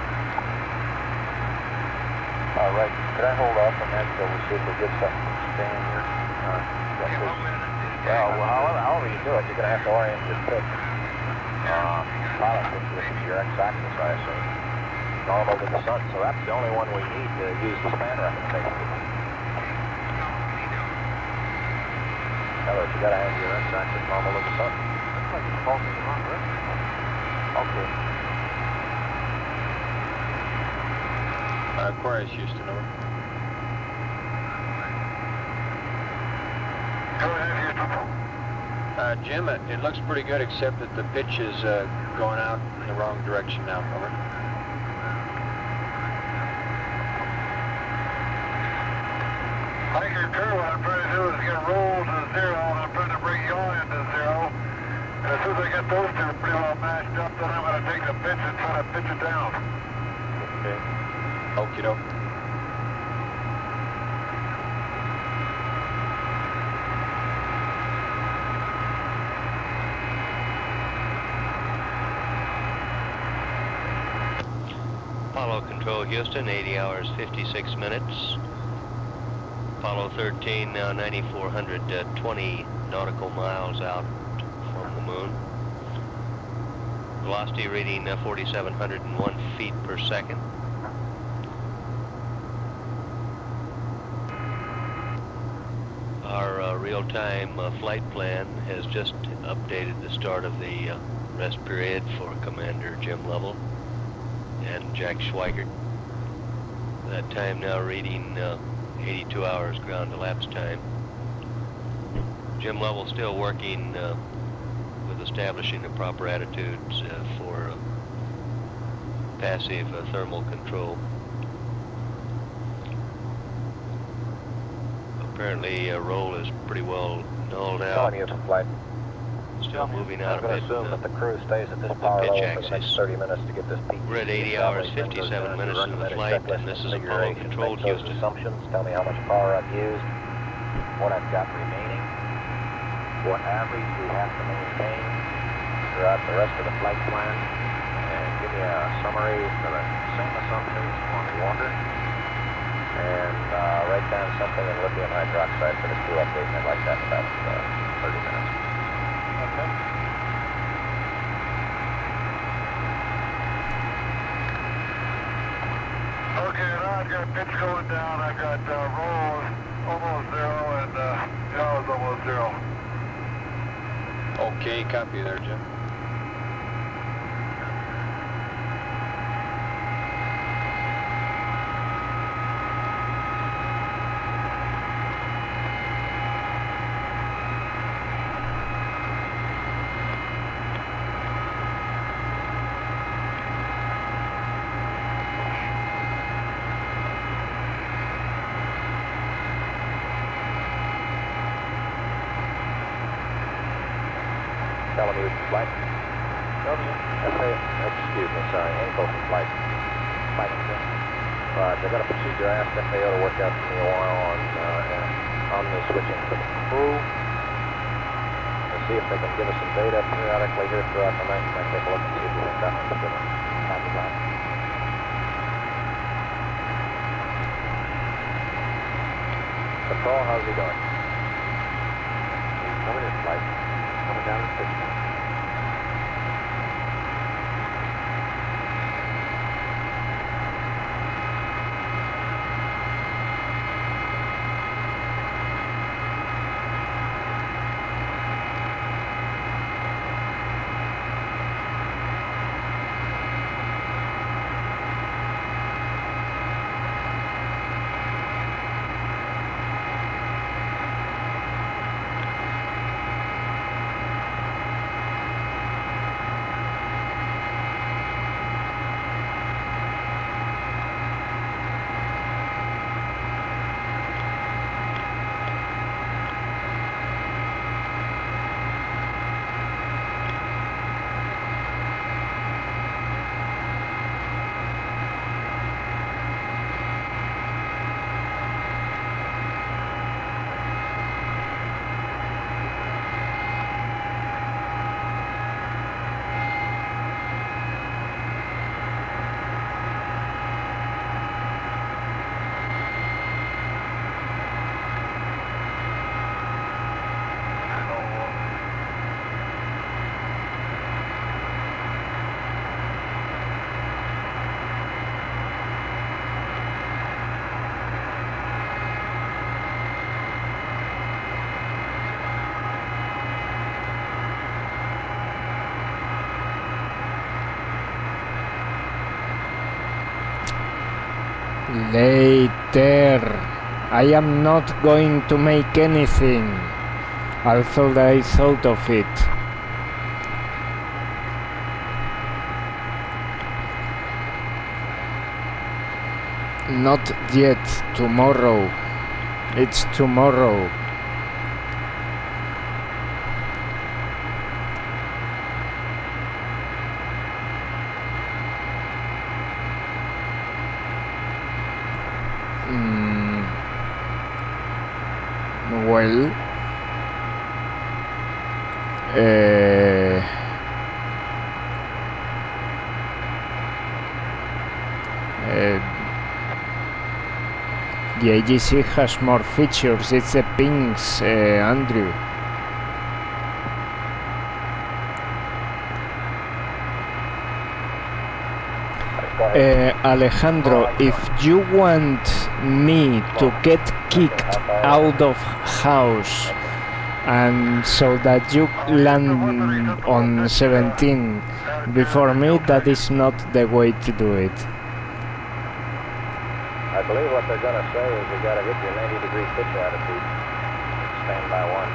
All right, could I hold off on that till we see if we get something from Stan here? However you do it, you're going to have to orient your pitch. Pilot pitch, this is your x-axis, I assume. Normal to the sun, so that's the only one we need to use the span recommendation. In other words, you got to have your x-axis normal to the sun. Looks like it's faulting the wrong direction. Okay. Aquarius, Houston, over. Go ahead, Houston. Jim, it looks pretty good, except that the pitch is going out in the wrong direction now. Over. I concur. What I'm trying to do is get roll to 0, and I'm trying to bring yaw into 0. And as soon as I get those two pretty well matched up, then I'm going to take the pitch and try to pitch it down. Okay. Okie doke. Apollo Control Houston, 80 hours, 56 minutes. Apollo 13, now 9,420 nautical miles out from the moon. Velocity reading 4,701 feet per second. Our real-time flight plan has just updated the start of the rest period for Commander Jim Lovell and Jack Schweigert. That time now reading 82 hours ground elapsed time. Jim Lovell still working with establishing the proper attitudes for passive thermal control. Apparently roll is pretty well nulled out. Telling you it's a flight. Still moving out I'm of going it. to assume that the crew stays at this power pitch level for the next axis. 30 minutes to get this peak. We're at 80 hours, 57 minutes into the flight, and this is Apollo Control Houston. Assumptions, tell me how much power I've used, what I've got remaining, what average we have to maintain throughout the rest of the flight plan, and give me a summary for the same assumptions on water, and write down something in lithium hydroxide for the crew update, and I'd like that in about 30 minutes. Okay. Okay, now I've got pitch going down. I've got roll almost 0 and yaw is almost 0. Okay, copy there, Jim. Telemeter flight. Excuse me, sorry, ankle flight. Fighting thing. Right, I got a procedure I asked FAO to work out for me a while on the switching to the crew. And see if they can give us some data periodically here throughout the night. Might take a look and see if we think that one's going to copy that. Control, how's he doing? He's coming in flight. Coming down the pitch. Later. I am not going to make anything. Although I thought of it. Not yet. Tomorrow. It's tomorrow. Well, the AGC has more features. It's the pings, Andrew. Alejandro, if you want me to get kicked out of house and so that you land on 17 before me, that is not the way to do it. I believe what they're going to say is you got to hit your 90-degree pitch attitude. Stand by one.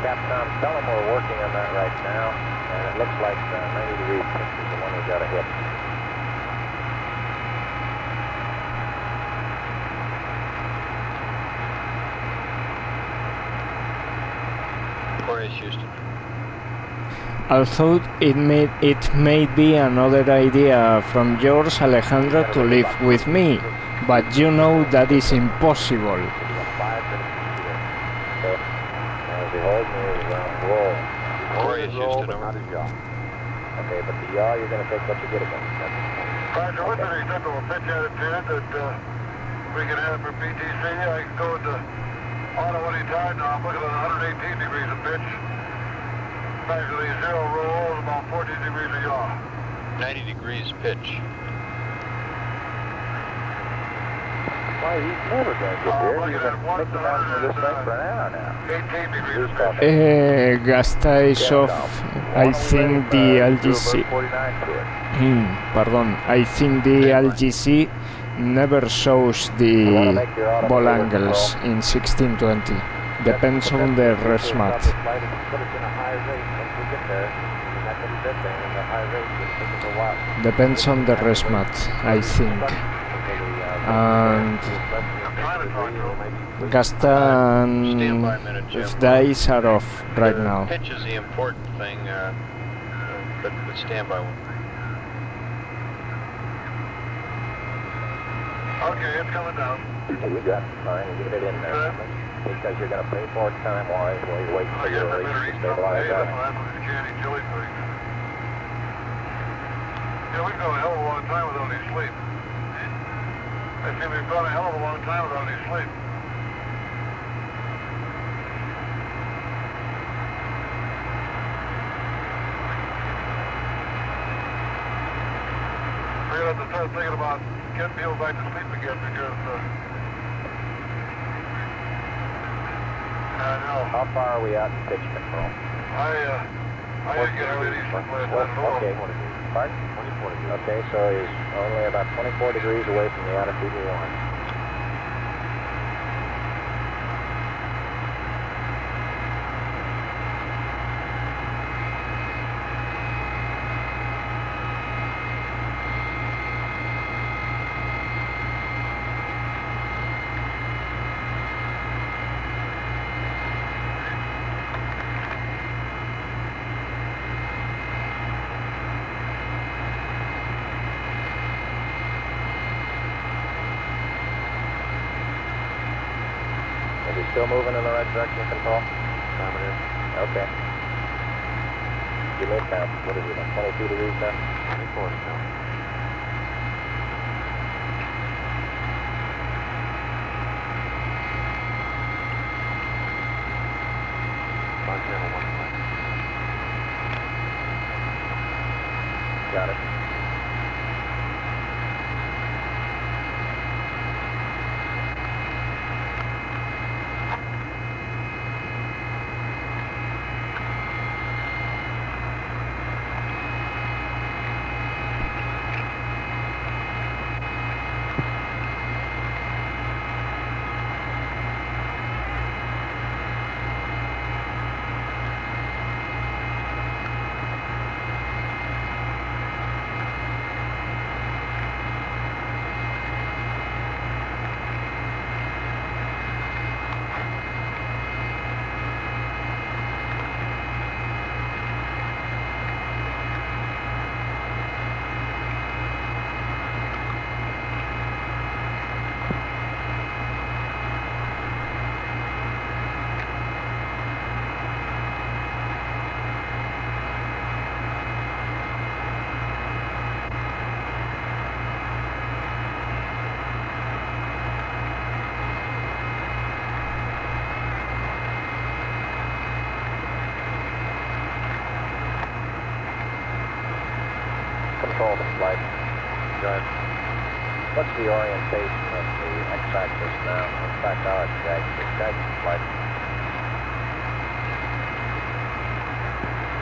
Capcom, tell them we're working on that right now, and it looks like 90-degree pitch is the one we got to hit. Aquarius, Houston. Although it may be another idea from yours, Alejandro, to live with me, but you know that is impossible. Aquarius, Houston, over. Okay, but the yaw, you're going to take what you get against that. Roger, what's the acceptable pitch attitude that we can have for PTC? I can go into auto anytime now. I'm looking at 118 degrees of pitch. Actually, zero roll is about 14 degrees of yaw. 90 degrees pitch. Why, he's never going to get there. You've been making out for this thing for an hour now. 18 degrees of pitch. Gasta is off. I think the LGC. Pardon. I think the LGC never shows the ball angles in 1620. Depends on the rest mat. Depends on the rest mat, I think. And Gasta and dice are off right now. Pitch is the important thing, but stand by one. Okay, it's coming down. You got fine, get it in there. Because you're going to pay for it time-wise while you wait for your race to stabilize out. Yeah, we've gone a hell of a long time without any sleep. I think we've gone a hell of a long time without any sleep. We're going to have to start thinking about getting people back to sleep again because I know. How far are we out in pitch control? I didn't get really any sleep last night. Okay. Pardon? 24 degrees. Okay, so he's only about 24 degrees away from the attitude we want. Still moving in the right direction, control? Okay. Give me a count. What is it, like 22 degrees now? 24 now. Got it. What's the orientation of the x-axis now? In fact, I'll check the flight.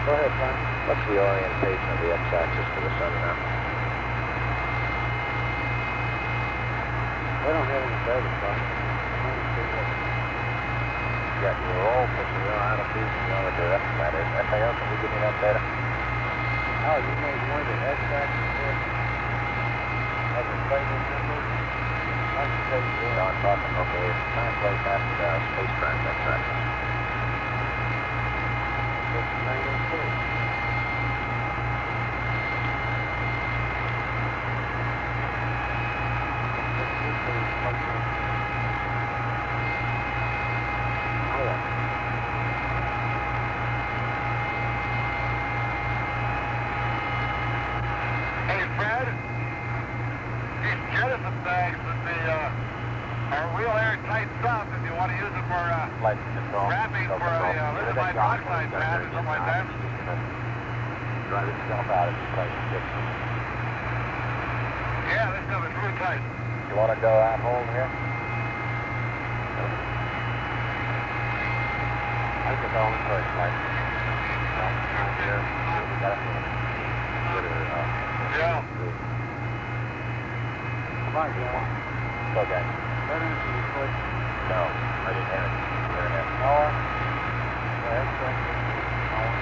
Go ahead, Frank. What's the orientation of the x-axis to the sun now? We don't have any data, Frank. Yeah, you're all pushing your altitude in the other direction. That is. FAO, can you give me that data? Oh, you mean where the x-axis is? Of the stable symbol? I can tell you No, I'm talking, okay, translate that spacecraft x-axis. It's -2. Hey, Fred, these jettison bags that are real airtight stuff if you want to use it for Flight control. wrapping for a lithium hydroxide bath or something like that. Drive itself out if you play the ship. Yeah, this stuff is real tight. You want to go out home here? I think it's all in first flight. Here, we got it. Yeah. Come on, John. Go, guys. That answer your question. No, I didn't hear it. Hear it. Power. The x-axis is north.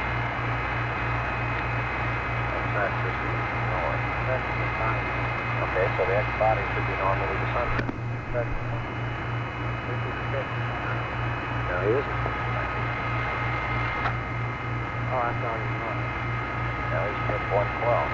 X-axis is north. That's the sun. Okay, so the X-body should be normally the sun. That's the sun. This is the No, he isn't. Oh, I thought he was. No, he's at 112.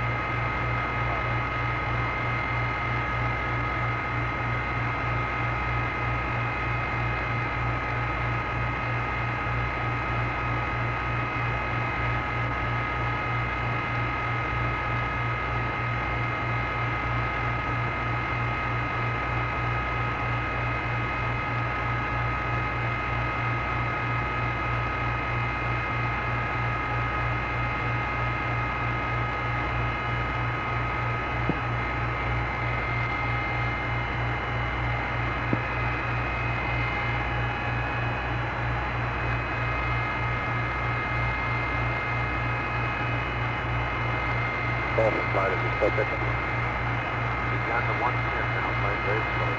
Flight is still picking. He's down to 110 now, flying very slow.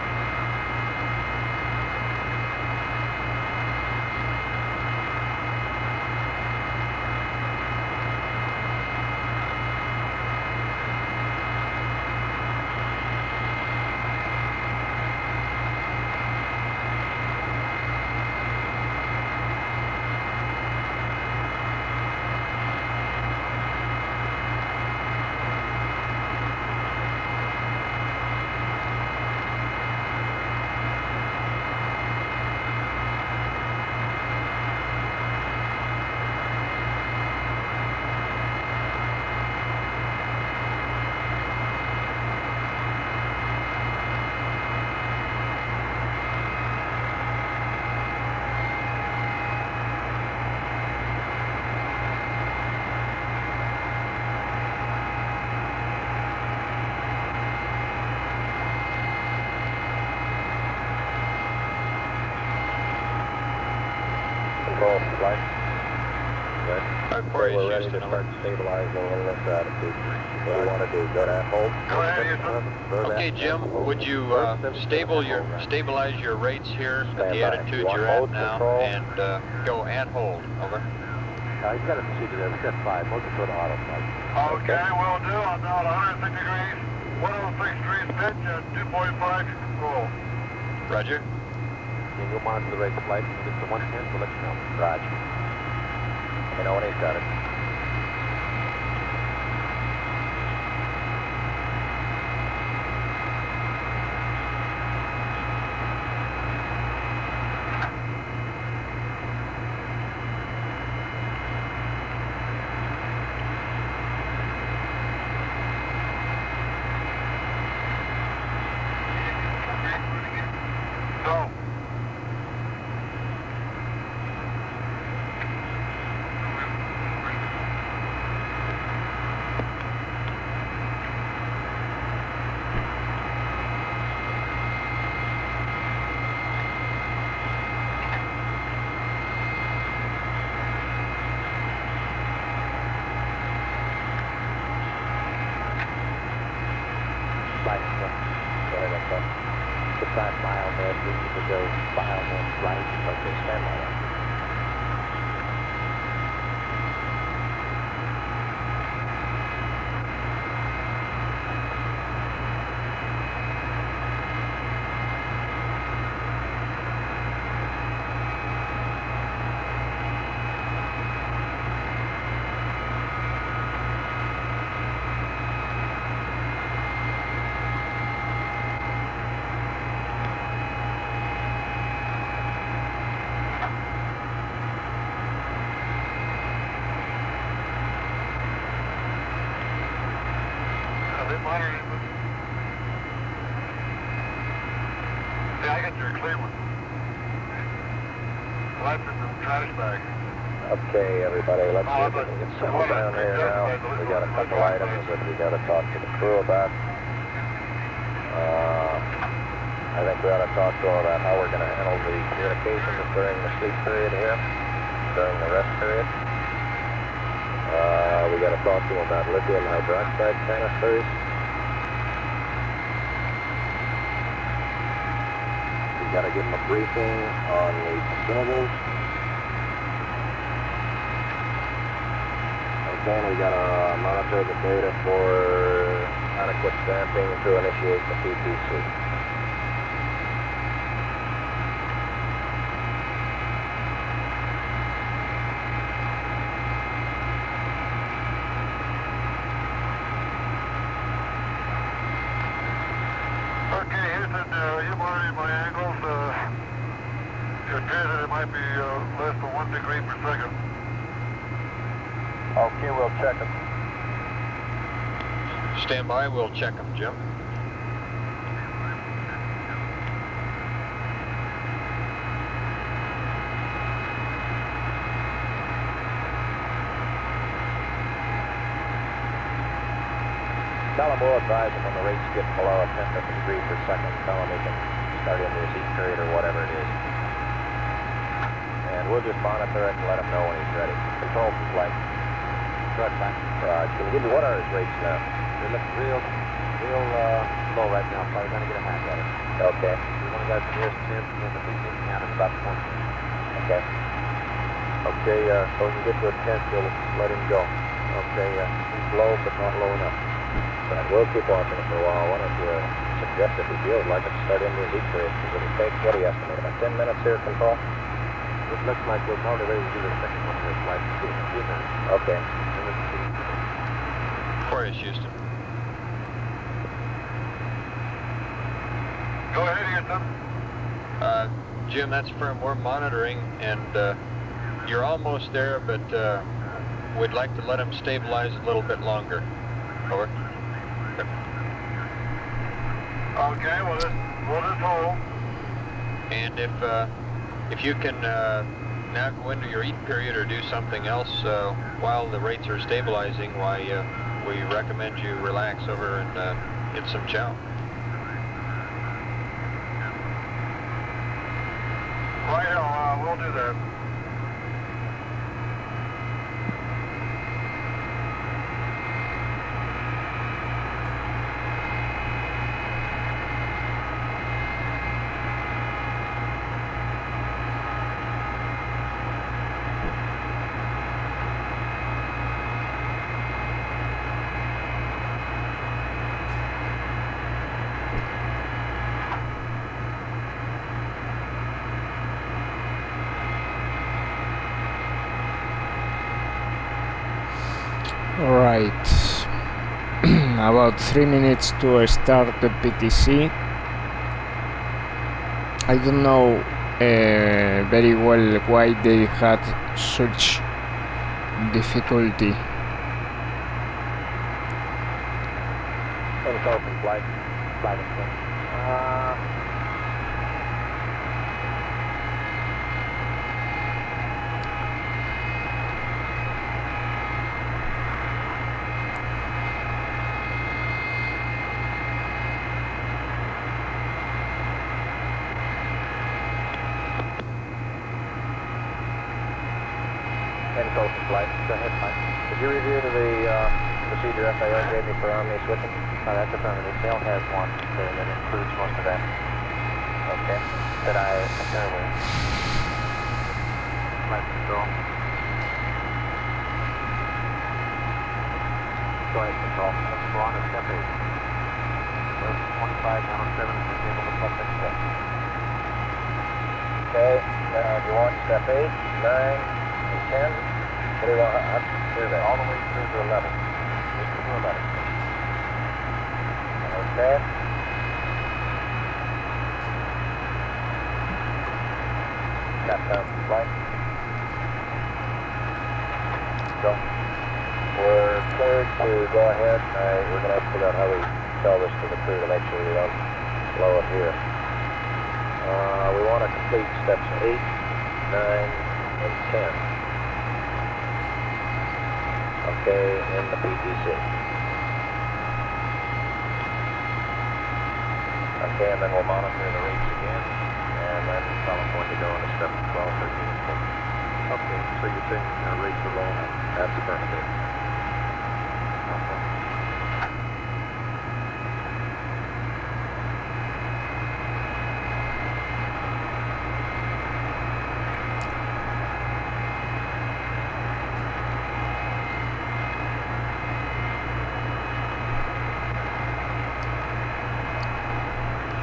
Control flight. Good. Aquarius, We're ready to Houston, start stabilizing over this attitude. What do you want to do? Go to hold? Go ahead, Houston. Okay, Jim, would you stabilize your rates here at the attitude you're at now and go at hold? Over. He's got a procedure there. We got 5. Most of the auto flight. Okay, will do. I'm now at 106 degrees, 106 degrees pitch, and 2.5 control. Roger. And you'll monitor the rate of flight. When it gets to 110, we'll let you know. Roger. You know when he's got it. Go. Besides mile there, we need to go mile one right. Okay, stand by that. They monitored it, but... Yeah, I got your Cleveland. Life in the trash bag. Okay, everybody, let's see if we can get settled down here now. We got a couple items that we got to talk to the crew about. I think we ought to talk to them about how we're going to handle the communications during the sleep period here, during the rest period. We got to talk to them about lithium hydroxide canisters. We got to give them a briefing on the consumables. Then we got to monitor the data for adequate stamping to initiate the PTC. Okay, Houston, you monitored my angles. It appears that it might be less than 1 degree per second. Okay, we'll check them. Stand by, we'll check them, Jim. Tell him we'll advise him when the rates get below a 10th of a degree per second. Tell him he can start into his heat period or whatever it is. And we'll just monitor it and let him know when he's ready. Control from flight. Correct, man. Can you give me what are his rates now? They look real low right now. Probably going to get a hack at it. Okay. We only got the nearest 10, and then the PTC count is about 20. Okay. Okay, so when you get to a 10th, you'll let him go. Okay, he's low, but not low enough. But we'll keep watching it for a while. Why don't you suggest if he feels like it, start into his heat period? Because it'll take, what do you estimate, about 10 minutes here, Control? It looks like we're probably ready to do the second one here. Like 2 minutes. Okay. Aquarius, Houston. Go ahead, Houston. Jim, that's firm. We're monitoring, and you're almost there, but we'd like to let him stabilize a little bit longer. Over. Okay, we'll just hold. And if you can now go into your eat period or do something else while the rates are stabilizing, why we recommend you relax over and get some chow. Right, we'll do that. Right. About 3 minutes to start the PTC. I don't know very well why they had such difficulty. Control from flight. Flight instruction. Control from flight. Go ahead, Mike. Did you review the procedure FAO gave me for Omni switching? That's affirmative. Sail has one, so that includes most of that. Okay. That I apparently. Flight control. Go ahead, control. Let's go on to step 8. Verb 25, now 7 is able to step next step. Okay, now do you want step 8, 9, and 10? What do you want? Through that. All the way through to 11. Through 11. Okay. Countdown to flight. Go. We're cleared to go ahead. We're going to have to figure out how we tell this to the crew to make sure we don't blow it here. We want to complete steps 8, 9, and 10. Okay, in the PTC. Okay, and then we'll monitor the rates again, and then tell them when to go into step 12, 13, and 14. Okay, so you're saying rates are low enough? That's affirmative. Okay.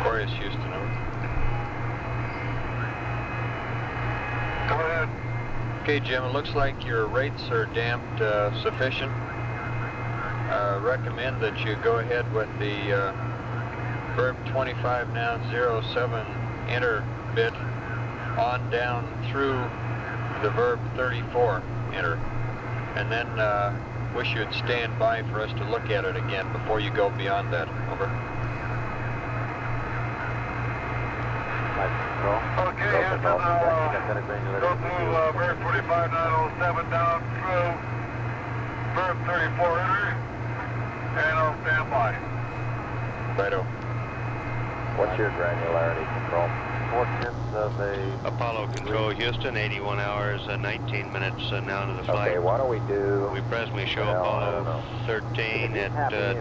Aquarius, Houston, over. Go ahead. Okay, Jim, it looks like your rates are damped sufficient. Recommend that you go ahead with the verb 25 now 07 enter bit on down through the verb 34 enter, and then wish you'd stand by for us to look at it again before you go beyond that. Over. Okay, Houston, go through verb 25907 down through verb 34 enter, and I'll stand by. Righto. What's your granularity control? 4/10 of a... Apollo Control, Houston, 81 hours, 19 minutes now to the flight. Okay, why don't we do... We presently show Well, I Apollo don't know. 13 at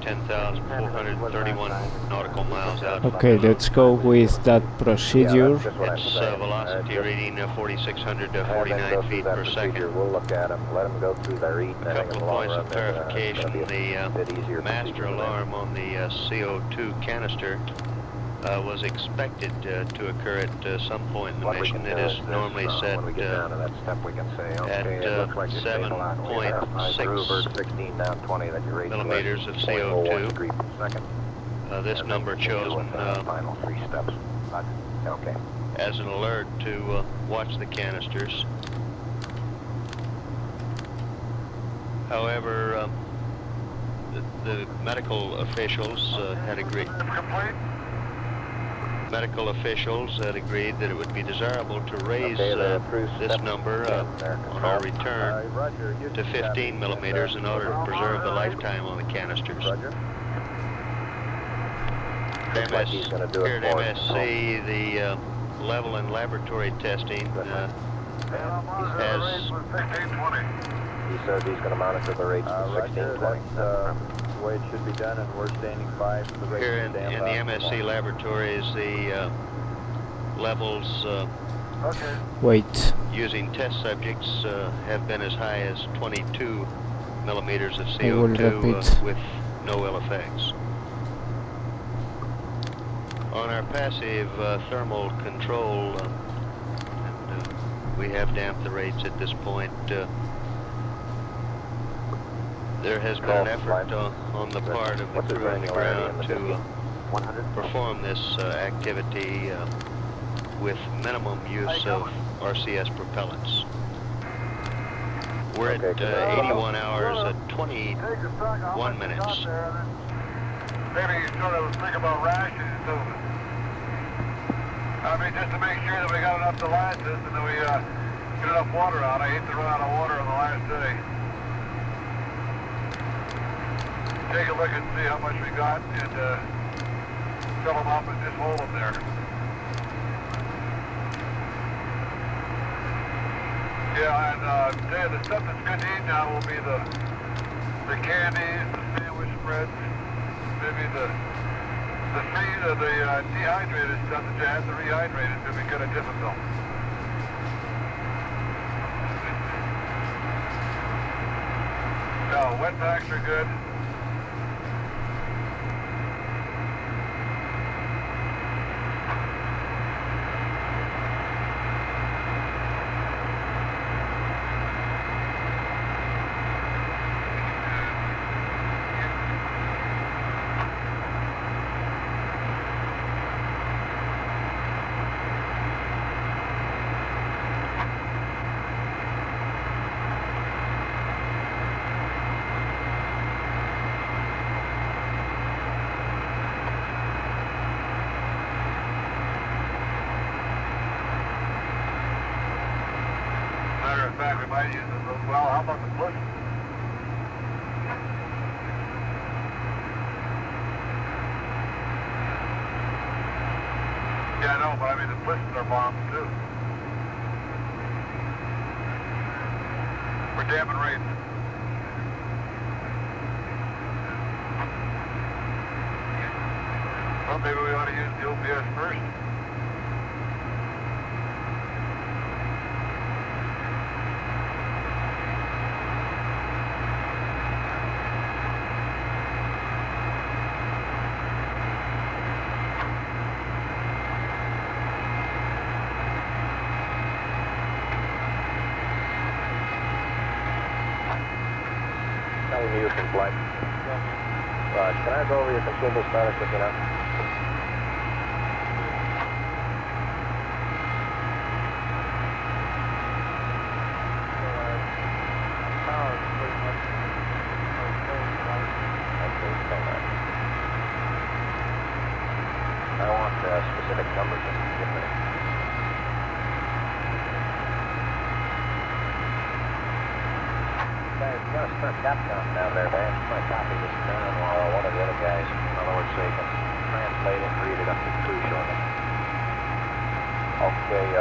10,431 nautical miles out. Okay, let's go with that procedure. Yeah, that's just what I'm Its saying. velocity Just reading 4,600 to have them go 49 through feet that per procedure. second. We'll look at them, let them go through their eat. A couple of points of clarification. The master alarm on the CO2 canister was expected to occur at some point in the mission. It is normally set when we get down to that step, we can say, okay, at it looks like you're stable out. 7.6 16 down 20 that you're raising millimeters of 0.01 CO2. degree per second. This And number then continue chosen with the final 3 steps. Okay. as an alert to watch the canisters. However, the medical officials had agreed. Complete? Medical officials had agreed that it would be desirable to raise approved this step number 10 there, on our control. return Roger. to 15 millimeters in order to preserve the lifetime on the canisters. Roger. Looks like he's gonna do Here it at for us. MSC, the level and laboratory testing has 1620. He says he's going to monitor the rates to Roger, 1620. that's the way it should be done, and we're standing by for the rate here to in stand the by. MSC laboratories, the levels Okay. Wait. using test subjects have been as high as 22 millimeters of I will CO2 repeat. with no ill effects. On our passive thermal control, we have damped the rates at this point. There has been an effort on the part of the crew on the ground to perform this activity with minimum use of RCS propellants. We're at 81 hours at 21 minutes. Maybe you sort of think about rations too. I mean, just to make sure that we got enough to last us and that we get enough water out. I hate to run out of water on the last day. Take a look and see how much we got and fill them up and just hold them there. Yeah, and the stuff that's good to eat now will be the the candies, the sandwich spreads, maybe the feed of the dehydrated stuff that you have to rehydrate is going to be kind of difficult. No, wet packs are good. Matter of fact, we might use it. Well, how about the push? Yeah, I know, but I mean the pushes are bombs too. We're damping rates. Well, maybe we ought to use the OPS first. Telling me you can flight. Raj, can I go over your consumable status with you now? Power is pretty much okay. Okay, stand by. I want specific numbers just to give me. Guys, you got a start Capcom down there, man. You might copy this down while one of the other guys, in other words, so you can translate it and read it up to crew shortly. Okay,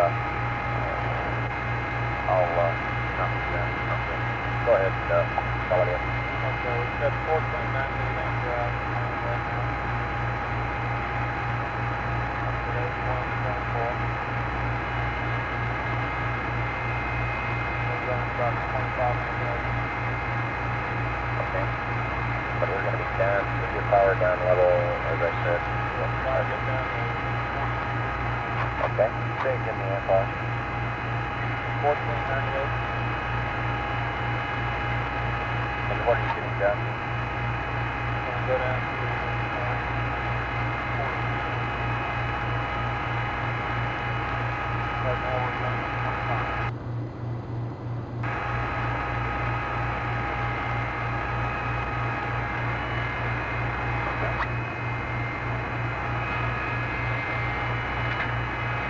I'll copy that. Okay. Go ahead, spell it in. Okay, we've got 1498 on drive right now. Today's 124. We're running about 25 minutes. Okay. But we're going to be down, with your power down level, as I said. We'll try to get down to Okay. Say again the airflow. 1498. And what are you getting down to? We'll go down to 40. Right now we're running 25.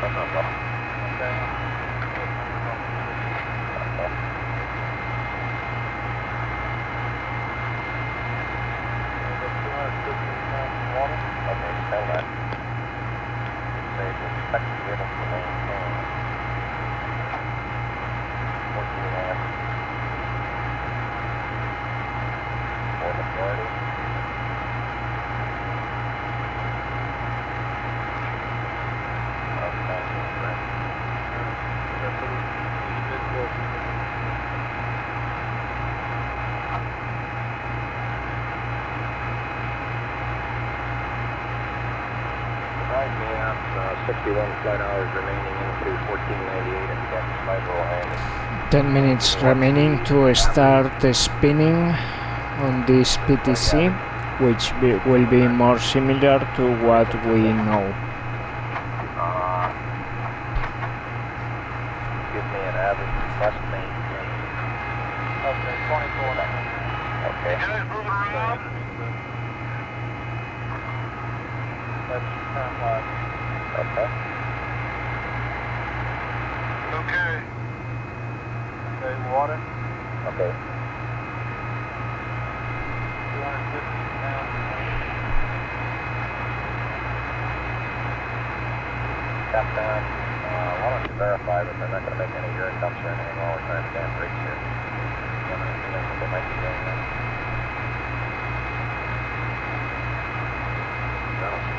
Right now, 61 flight hours remaining into 1498 and get the flight roll handy. 10 minutes remaining to start spinning on this PTC, which will be more similar to what we know. Give me an average plus maintain. Okay, 24 now. Okay. Guys moving around? That's current live. Okay. Okay. Okay, water. Okay. 250 pounds. Captain, why don't you verify that they're not going to make any urine dumps or anything while we're trying to damp rates here? They might be doing that.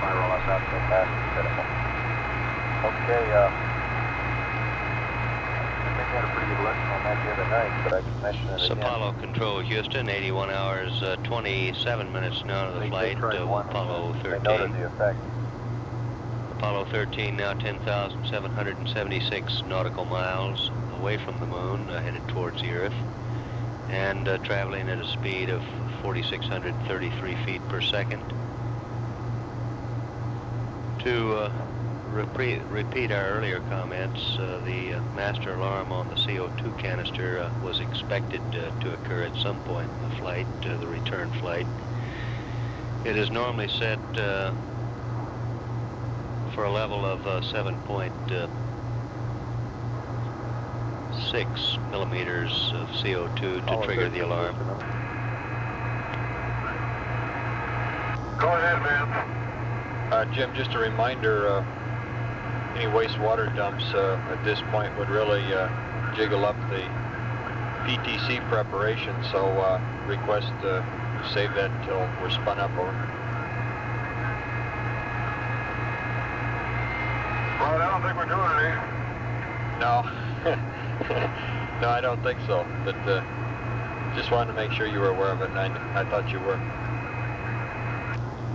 spiral us out so fast it's pitiful. Okay, I think we had a pretty good lesson on that the other night, but I can mention it It's again. Apollo Control Houston, 81 hours, 27 minutes now to the flight of Apollo They noted 13. the effect. Apollo 13 now 10,776 nautical miles away from the moon, headed towards the Earth, and traveling at a speed of 4,633 feet per second. To repeat our earlier comments, the master alarm on the CO2 canister was expected to occur at some point in the flight, the return flight. It is normally set for a level of 7.6 millimeters of CO2 to trigger the alarm. Go ahead, man. Jim, just a reminder, any wastewater dumps at this point would really jiggle up the PTC preparation, so request save that until we're spun up over. Well, I don't think we're doing any. No, no, I don't think so, but just wanted to make sure you were aware of it, and I thought you were.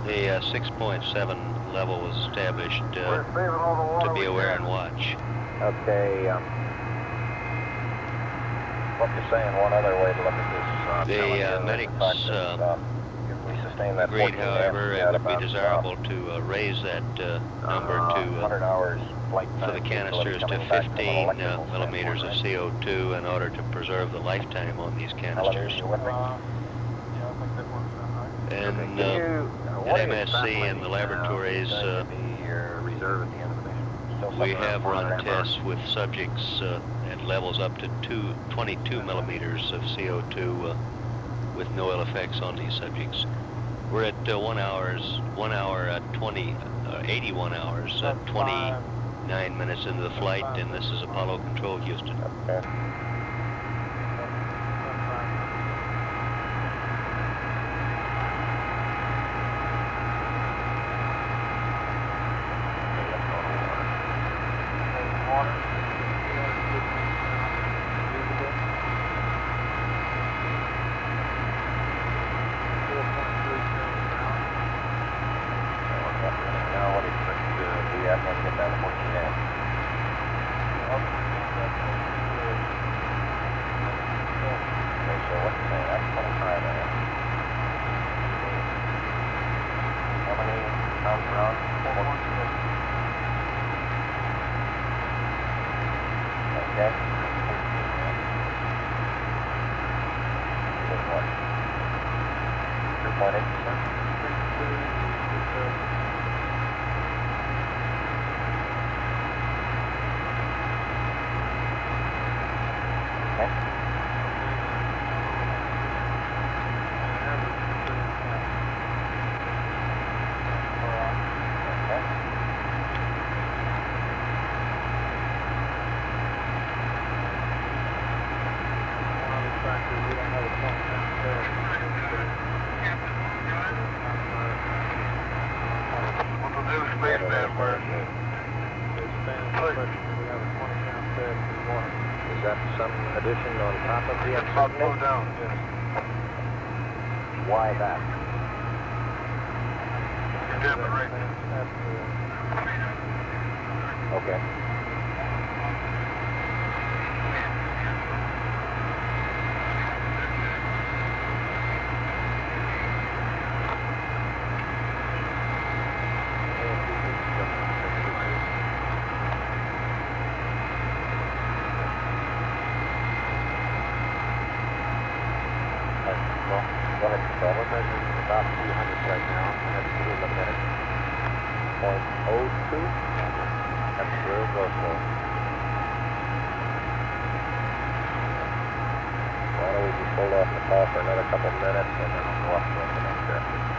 The 6.7 level was established We're saving all the water to be we aware can. and watch. Okay, what you're saying, one other way to look at this. The medics if we sustain that agreed, 14 however, amps, it at would be about, desirable to raise that number 100 hours flight for time the capability canisters to coming back from an 15 electrical millimeters of standpoint, CO2 in order to preserve the lifetime on these right? Helen, canisters. you with me? Yeah, I think that works out right. And Can you, what at are you MSC extrapolating and the laboratories, to be your reserve at the end of the mission? Still we something around have 4 run grams tests with subjects at levels up to 22 millimeters of CO2 with no ill effects on these subjects. We're at 81 hours, 29 minutes into the flight, and this is Apollo Control Houston. Okay. Now what do you expect to be at when you get down to 14 amps? Okay, so what's you saying? That's 25 amps. How many pounds per hour? 4.6. Okay. Doing what? 3.8%? What's the new spaceman wearing? Is that some addition on top of the It's about uncertainty? down. Why that? Yeah, but right. Okay. Well, go ahead, control. We're measuring about 200 right now, and that's pretty looking at 0.02. That's real slow. Why don't we just hold off the call for another couple minutes, and then we'll go up to the next airfield.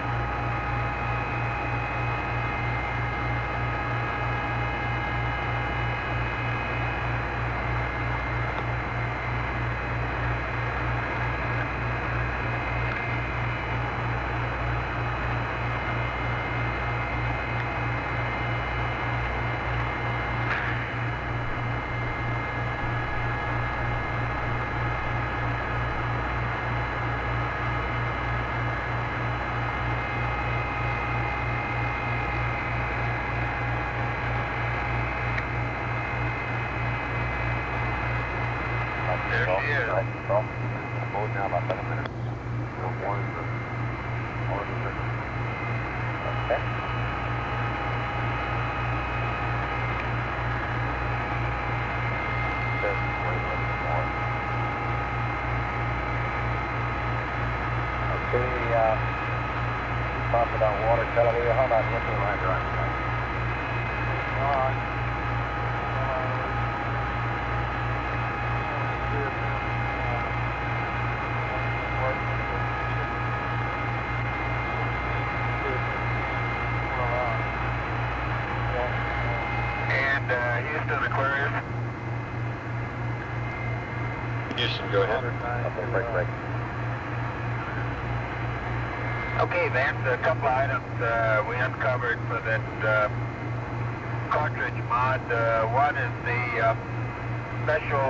There she is. Right, control. Mode now about 7 minutes. We'll warn the order. Okay. Just wait a little more. Okay, talked about water telemeter. How about looking right right? And Houston, Aquarius. Houston, go ahead. Okay, break. Okay, Vance, a couple of items we uncovered for that cartridge mod. One is the special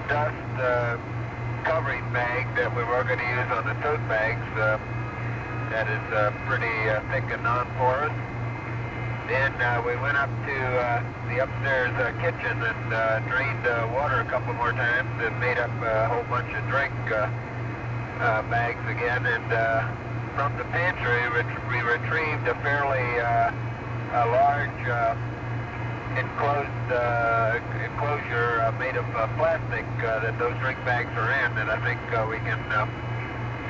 dust covering bag that we were going to use on the tote bags. That is pretty thick and non-porous. Then we went up to the upstairs kitchen and drained water a couple more times and made up a whole bunch of drink bags again. And from the pantry, we retrieved a fairly large enclosure made of plastic that those drink bags are in, and I think we can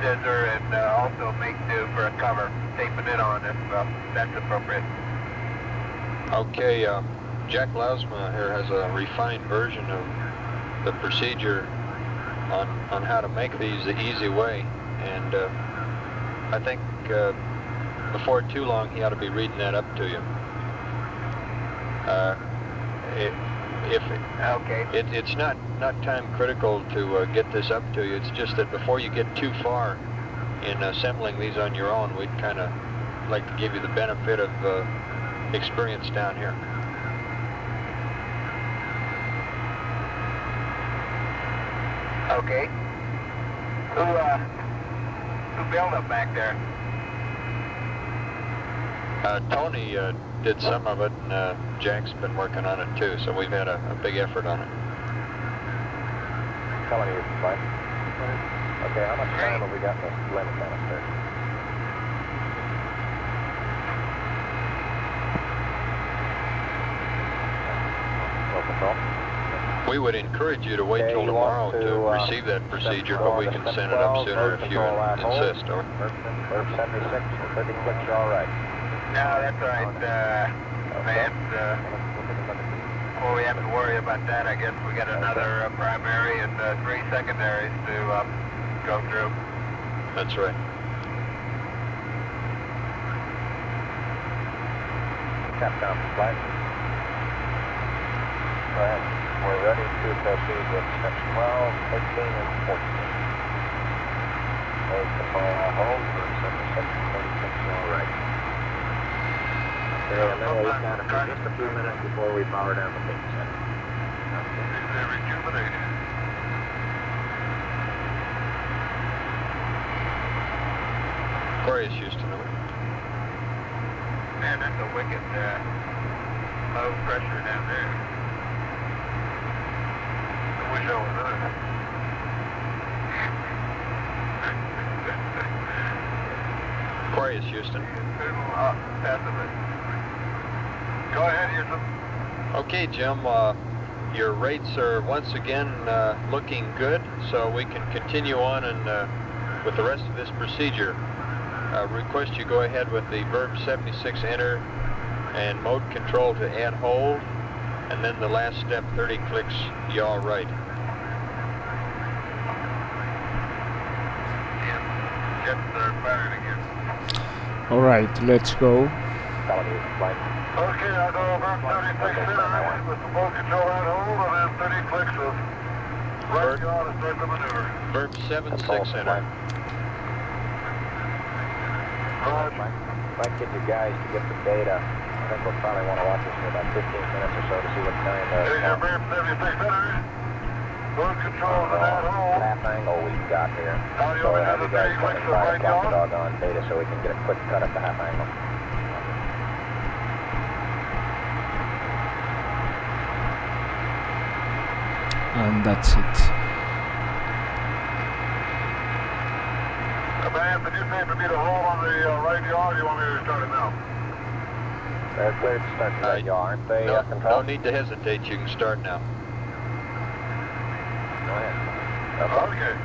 scissor and also make do for a cover, taping it on if that's appropriate. Okay, Jack Lausma here has a refined version of the procedure on how to make these the easy way, and I think before too long he ought to be reading that up to you. It's not time critical to get this up to you. It's just that before you get too far in assembling these on your own, we'd kind of like to give you the benefit of experience down here. Okay. Who built them back there? Tony did some of it, and Jack's been working on it too, so we've had a big effort on it. Telling you, flight. Okay, how much time have we got in this limit canister? Roll control. We would encourage you to wait Okay, till you tomorrow want to to, receive that procedure, go but we on to can send it 12, up sooner if you insist. Or Verb 76, 30 clicks are all right. No, that's all right, Vance. Before we have to worry about that, I guess we got another primary and 3 secondaries to go through. that's right. Capcom, flight. Go ahead. We're ready to proceed with steps 12, 13, and 14. Hold control, hold, verb 76, 36, all right. Okay, and then we'll look at it for just a few minutes before we power down the main set. They're rejuvenated. Aquarius, Houston. Man, that's a wicked low pressure down there. I wish I was there. Aquarius, Houston. Go ahead, Houston. Okay, Jim, your rates are once again looking good, so we can continue on and with the rest of this procedure. Request you go ahead with the verb 76 enter and mode control to add hold, and then the last step 30 clicks yaw right. Jets are firing again. Alright, let's go. Telling you, flight. Okay, I'll go verb 76 center with the mode control at hold and then 30 clicks of right yaw to start the maneuver. Verb 76 enter. Might get you guys to get the data. I think we'll probably want to watch this for about 15 minutes or so to see what kind of Here's your verb 76 center. Mode control and at hold. half angle we've got here. Now you So only have have you the guys 30 come clicks and of try right to count the yaw. doggone data so we can get a quick cut at the half angle. and that's it. Man, did you say for me to hold on the right yaw, or do you want me to start it now? They're cleared to start the right yaw, aren't they, No, Control? no need to hesitate. You can start now. Go ahead. Okay.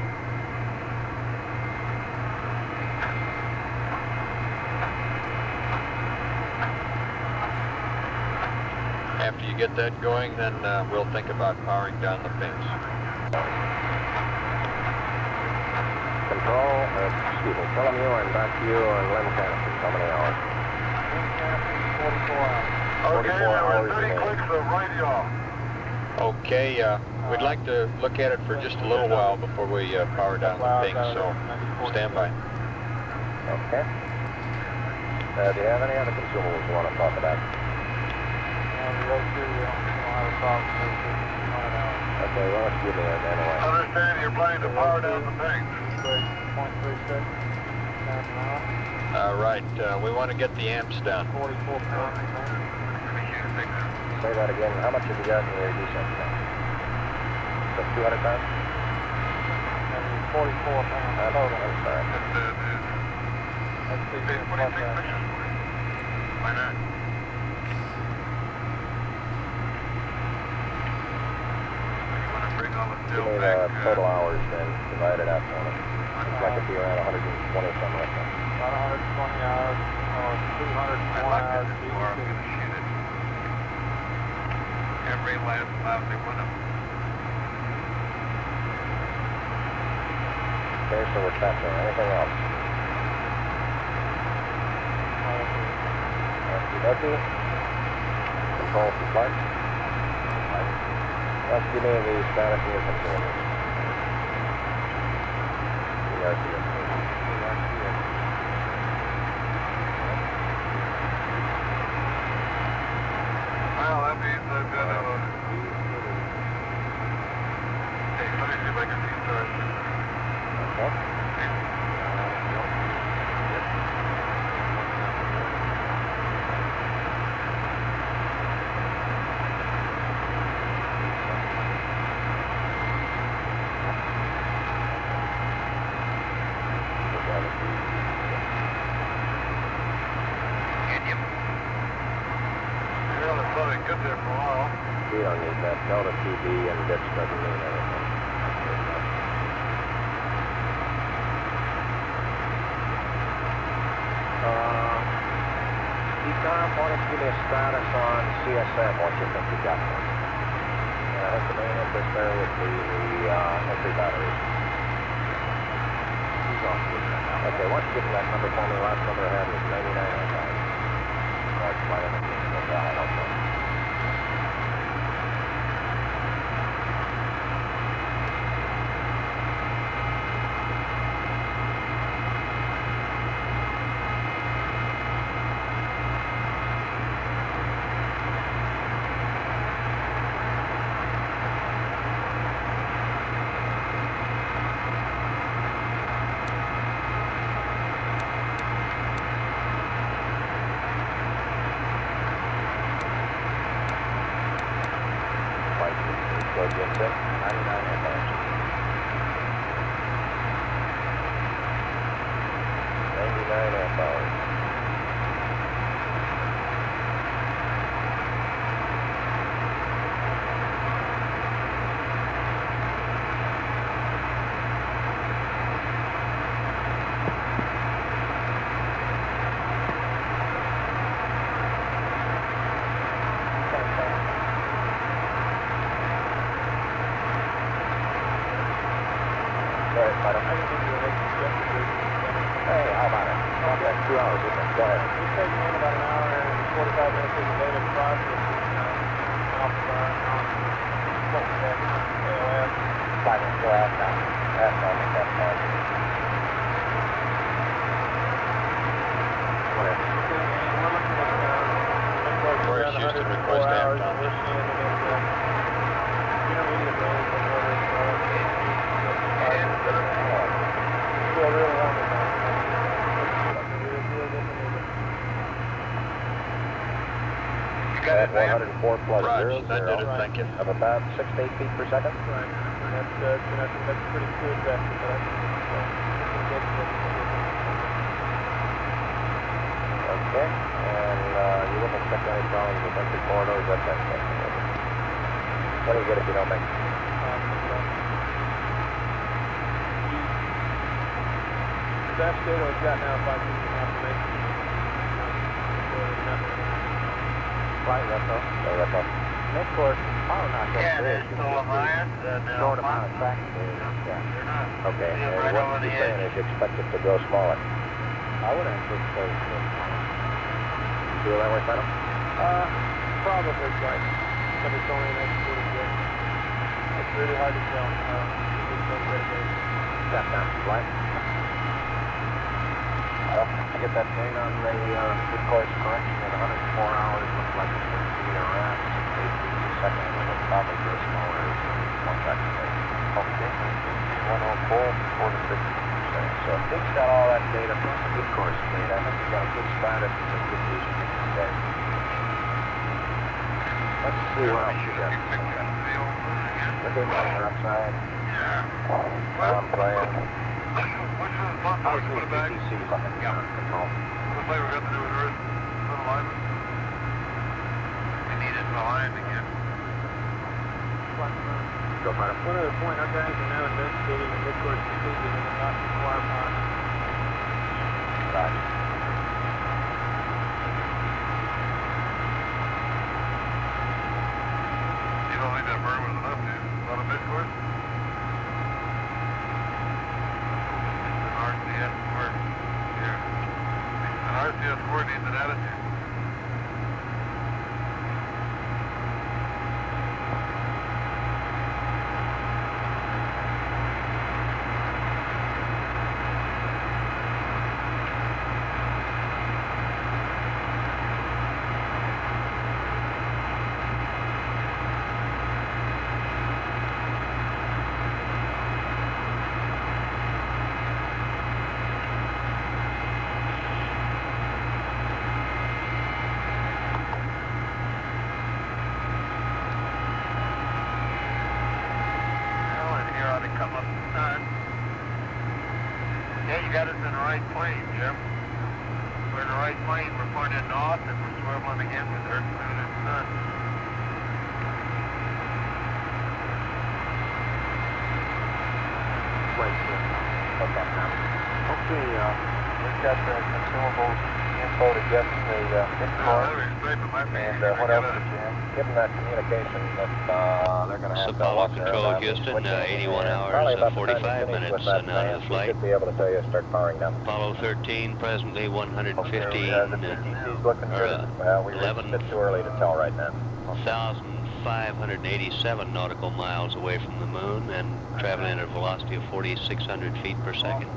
After you get that going, then we'll think about powering down the fins. Control, excuse me, tell them you and back to you and limb canopies. How many hours? Limb canopy, 44 hours. Okay, 44 there were hours 30 remaining. clicks of right yaw. Okay, we'd like to look at it for just a little while before we power down the thing, so stand by. Okay. Do you have any other consumables you want to talk about? Okay, well, let's give me it anyway. Understand you're planning to power down the thing. 0.36 pounds an hour. All right, we want to get the amps down. 44 pounds. Say that again. How much have you got in your descent tank? So 200 pounds? 44 pounds total. I'm sorry. That's the 46 pictures. Why not? Give me the total hours then, divide it out for me. Looks like it'd be around 120 something like that. About 120 hours, or 201 hours. Every last lousy one of them. Okay, so we're tapping. Anything else? Okie Control for flight. Let's give me the status of your consumables. Well, that means I've got a... Hey, let me see if I can see stars. Yeah, there's something good there for a while. We don't need that. Delta TB and bits doesn't mean anything. Decom, why don't you give me a status on CSM, what you think you got there? I think the main interest there would be the entry batteries. Okay, why don't you give me that number for me? Last number I had was 99. That's my energy. Okay, I'll help you. Go against it. 99 half hours. 99 half hours. Hey, how about it? About that 2 hours, isn't it? Go ahead. It's taking me about an hour and 45 minutes of the data process. AOS. 5 minutes, go ahead now. That's all make that time. Whatever. We're looking at Aquarius Houston, request hours halftime. on this end and then intermediate range and order. Still real warm in there. You got it, man. 104 plus Roger, 00 that did it, thank you. of about 6 to 8 feet per second. Right. And that's pretty good vector, but I think Okay, and you wouldn't expect any problems with entry corridors, that's that. What do you get if you don't make it? The best data we've got now, 5 feet and a half to make. Flight retro. Yeah, retro. Mid-course, power not that big. Short amount of track. Yeah. Okay, and what you're saying is you expect it to grow smaller? I would anticipate it. You feel that way, Phantom? Probably right, but it's only an executed bit. It's really hard to tell. Step down, flight. Well, I get that date on the mid-course correction at 104 hours. Looks like it's going to be around 6 to 8 feet per second. It'll probably grow smaller as one second later. Okay, 104, 4 to 6 feet per second. So if Dick's got all that data plus the mid-course data, I think we've got a good start at the distribution today. Let's see what else you got. Look at that outside. I'm playing. How's the PTC looking? Yeah. Control. Looks like we're going to do with Earth alignment. We need it aligned again. Go find him. One other point, our guys are now investigating the mid-course procedure and will not require power. Right. You don't think that burn was enough, do you? Not a mid-course? RCS square. Yeah. An RCS square needs an attitude. Got us in the right plane, Jim. We're in the right plane. We're pointing north and we're swiveling again with Earth, Moon, and Sun. Wait, what's that now? Okay, we've got the consumables info to get the mid-course. And what else did you have? Give them that communication that they're going to have to Apollo Control Houston, 81 hours, 45 minutes out of the flight. Should be able to tell you start powering down. Apollo 13, presently 115, the PTC's looking good. Well, we reached it too early to tell right now. 1,587 nautical miles away from the moon and traveling at a velocity of 4,600 feet per second.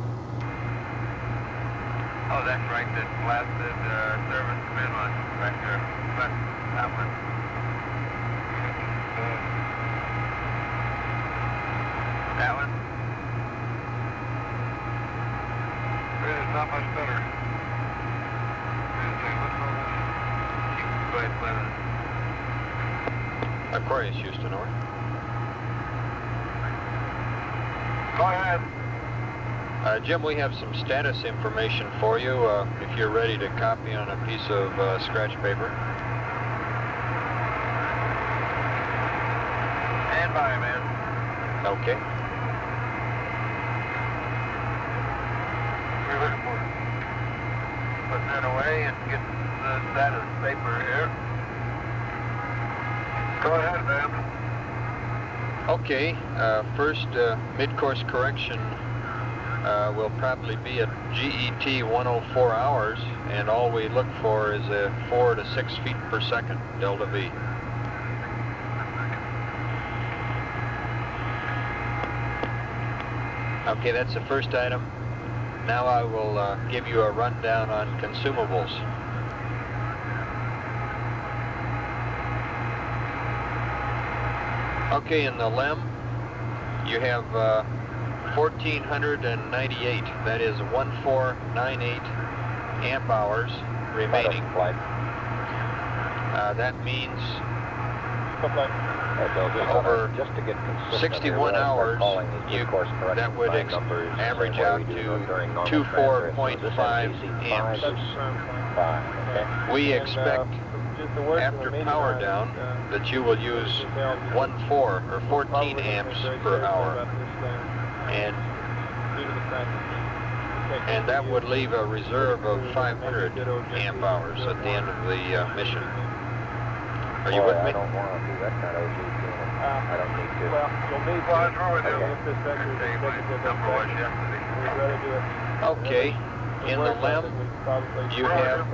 Oh, that's right, that blasted service spin one back there. That one. That one? It's not much better. Keep the flight planning. Aquarius, Houston, over. Go ahead. Jim, we have some status information for you, if you're ready to copy on a piece of scratch paper. Stand by, man. Okay. We're looking for it. Putting that away and get the status paper here. Go ahead, man. Okay, first mid-course correction will probably be at GET 104 hours, and all we look for is a 4 to 6 feet per second delta V. Okay, that's the first item. Now I will give you a rundown on consumables. Okay, in the LEM, you have 1,498, that is 1498 amp hours remaining. That means Over over just to get consistent 61 here, hours, that would average out to 24.5 amps. We expect after power down that you will use 1.4 or 14 amps per hour, and that would leave a reserve of 500 amp hours at the end of the mission. Are you with me? I don't want to do that kind of OGT. I don't need to. Well, you'll need to. Roger with you. If this vector is Okay, my number was yesterday. we'd rather do it. Okay. In the LEM, you have,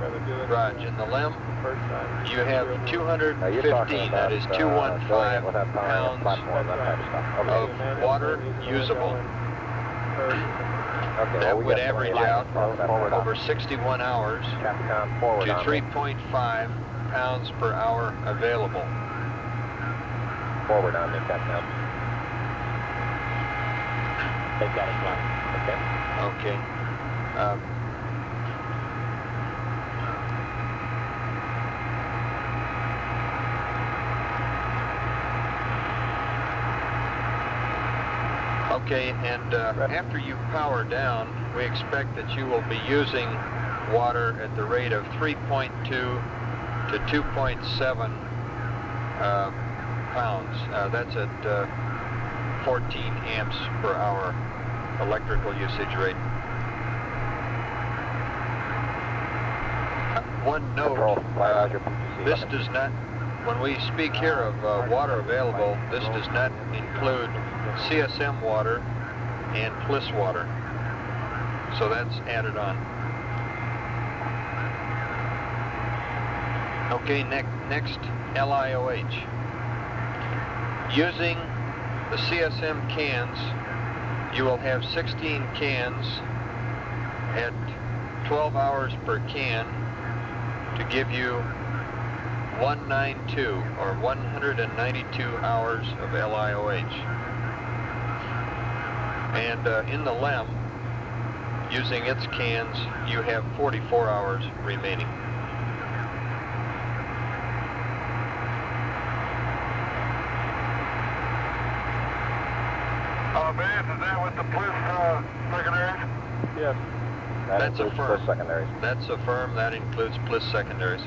Raj, in the LEM, first time. you have 215, that is 215 pounds of water usable. That would average out over 61 hours to 3.5 pounds per hour available. Forward on me, Captain. They've got it flying. Okay. Okay. Okay, and after you power down, we expect that you will be using water at the rate of 3.2 to 2.7 pounds. That's at 14 amps per hour electrical usage rate. One note, this does not, when we speak here of water available, this does not include CSM water and Bliss water. So that's added on. Okay, next LIOH. Using the CSM cans, you will have 16 cans at 12 hours per can to give you 192 or 192 hours of LIOH. And in the LEM, using its cans, you have 44 hours remaining. Bass, is that with the Bliss secondaries? Yes. That's a firm. Secondaries. That's a firm. That includes Bliss secondaries.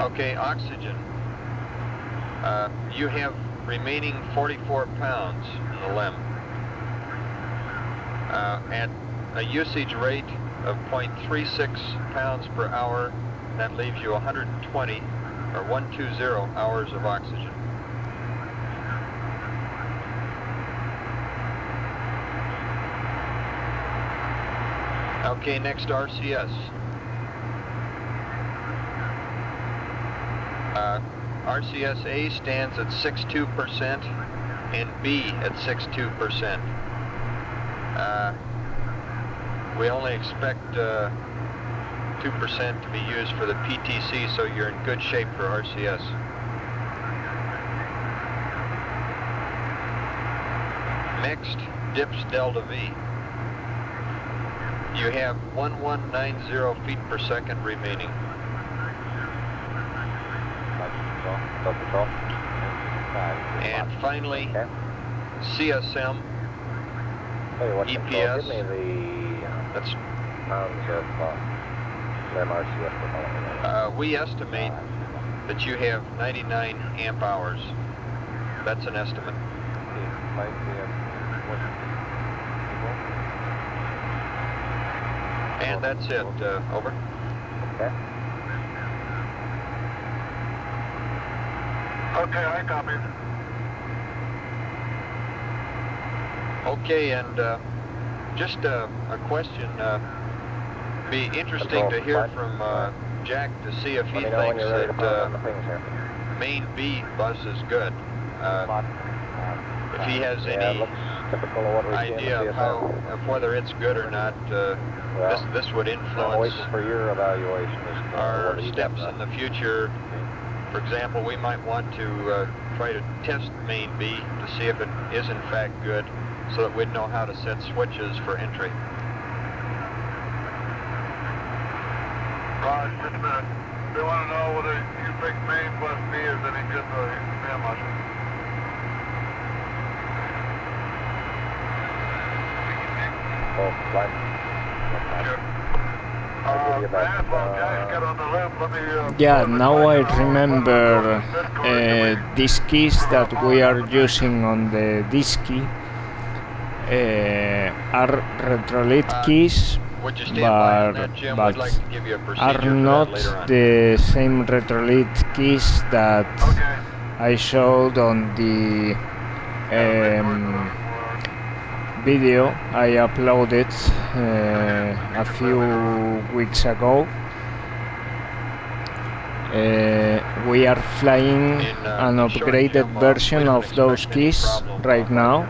Okay, oxygen. You have remaining 44 pounds in the LEM. At a usage rate of 0.36 pounds per hour, that leaves you 120 or 120 hours of oxygen. Okay, next RCS. RCS A stands at 62% and B at 62%. We only expect 2% to be used for the PTC, so you're in good shape for RCS. Next, DIPS Delta V. You have 1190 feet per second remaining. And finally, CSM, EPS, that's, we estimate that you have 99 amp hours. That's an estimate. And that's it, over. Okay. Okay, I copy. Okay, and just a question. Be interesting to hear from Jack to see if he thinks that main B bus is good. If he has any idea of whether it's good or not, this would influence for your evaluation our steps in the future. For example, we might want to try to test main B to see if it is in fact good, so that we'd know how to set switches for entry. Raj, just a minute. They want to know whether you think main plus B is any good for the command module. Oh, flight. Sure. Guys, get on the loop. Let me, Yeah, now I remember these keys that we are using on the Disky are retrolit keys, Would you stand by on that, Jim? We'd like to give you a are procedure for that not later on. the same retrolit keys that okay. I showed on the video I uploaded a few weeks ago. We are flying an upgraded version of those keys right now,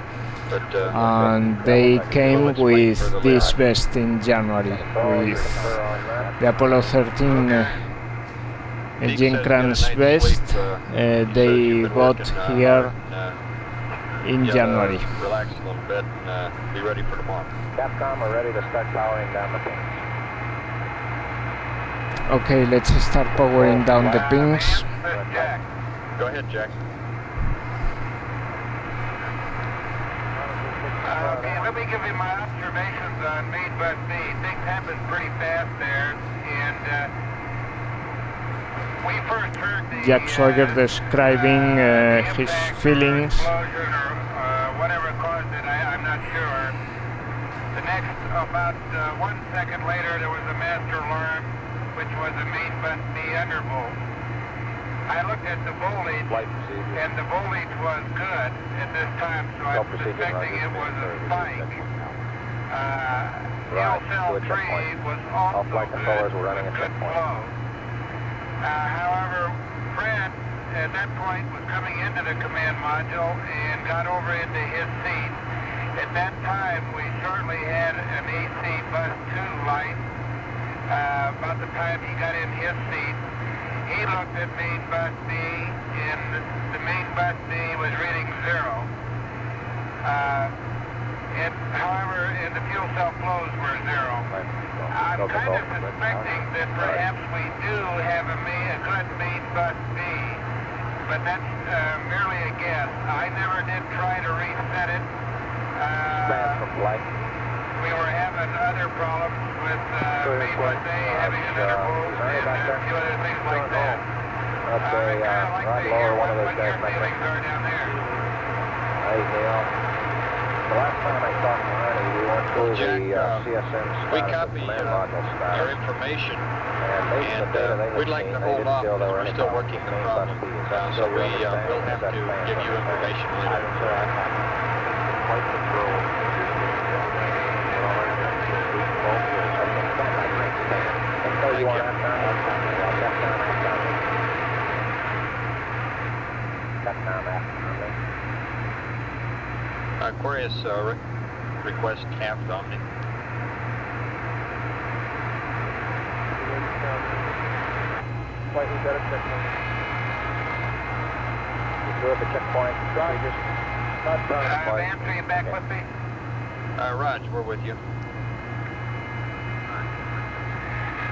and they came with this vest in January with the Apollo 13 engine cranes vest. They got here in January. Relax a little bit and be ready for tomorrow. Capcom are ready to start powering down the pings. Okay, let's start powering down the pings. Go ahead, Jack. Okay, let me give you my observations on main bus B. Things happen pretty fast there, and we first heard the Jack Sawyer describing his feelings. explosion or whatever caused it, I'm not sure. The next, about 1 second later, there was a master alarm, which was a main bus B undervolt. I looked at the voltage, and the voltage was good at this time, so I'm suspecting it was a spike. Cell 3 was also good, with good flow. However, Fred, at that point, was coming into the command module and got over into his seat. At that time, we certainly had an AC bus 2 light. About the time he got in his seat, he looked at main bus B, and the main bus B was reading 0. However, and the fuel cell flows were 0. I'm kind of suspecting that perhaps we do have a good main bus B, but that's merely a guess. I never did try to reset it. We were having other problems with main bus A having an undervolt and a few other things like that. I'd kind of like to hear what your feelings are down there. The last time I talked to Arnie, we went through Jack, the CSM we status, copy command module your status. information, And based on the data they we'd were like seeing, to they hold didn't off feel there because were we're any still problems working with the main problem. bus B. Is that So still your we'll understanding? have Is that to plan give you information later. Flight control. So you want Aquarius request aft Omni. Slightly better checkpoint. You threw at the checkpoint procedures? Vance, are you back with me? Raj, we're with you.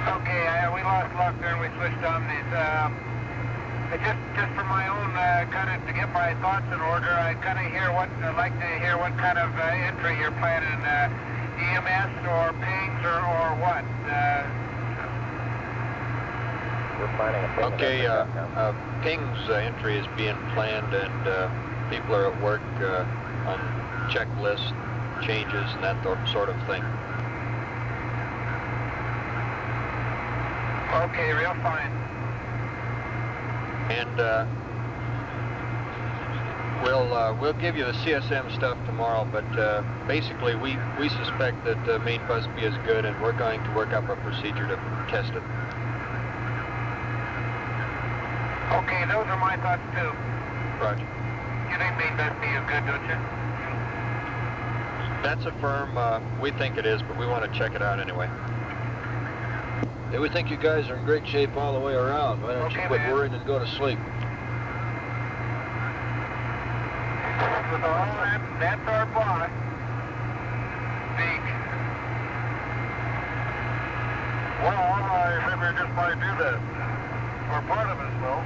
Okay, we lost luck there and we switched Omnis. Just for my own kind of to get my thoughts in order, I'd like to hear what kind of entry you're planning, EMS or pings or what? We're planning a ping. Okay, ping's entry is being planned, and people are at work on checklist changes and that sort of thing. Okay, real fine. And we'll give you the CSM stuff tomorrow, but basically we suspect that main bus B is good, and we're going to work up a procedure to test it. Okay, those are my thoughts too. Roger. You think main bus B is good, don't you? That's a firm, we think it is, but we want to check it out anyway. Yeah, we think you guys are in great shape all the way around. Why don't you quit worrying and go to sleep? That's our boss. nightmare just might do that. Or part of it will.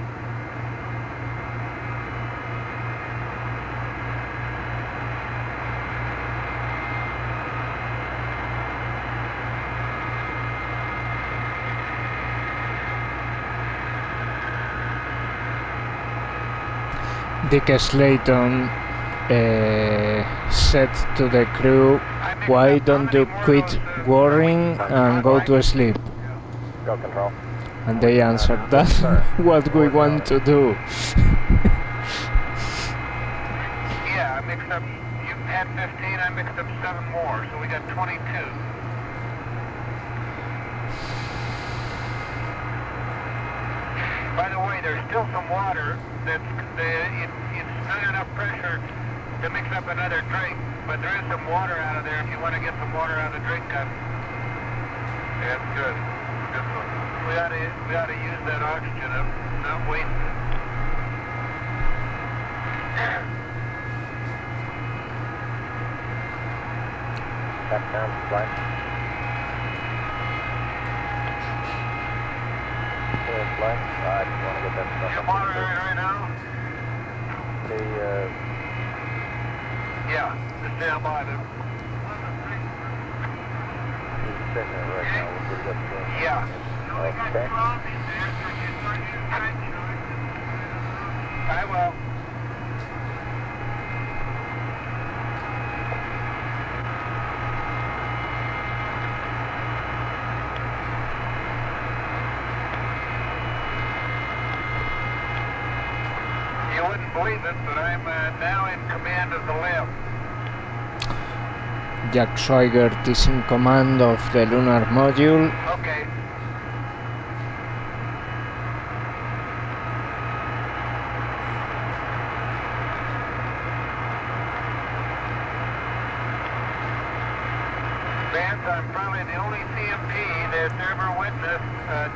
Dick Slayton said to the crew, "Why don't you quit worrying and go to sleep?" Go control. And they answered, "That's what we want to do." Yeah, I mixed up, you had 15, I mixed up 7 more, so we got 22. By the way, there's still some water it's not enough pressure to mix up another drink, but there is some water out of there if you want to get some water out of the drink cup. Yeah, it's good. Good one. We ought to use that oxygen up, not waste it. Back down to flight. Clear flight. I just want to get that stuff. You monitoring right now? Yeah, just stand by them. He's sitting there right now. We're pretty good for him. Yeah. Okay. I will. You wouldn't believe it, but I'm now in command of the left. Jack Swigert is in command of the lunar module. Okay. Vance, I'm probably the only CMP that's ever witnessed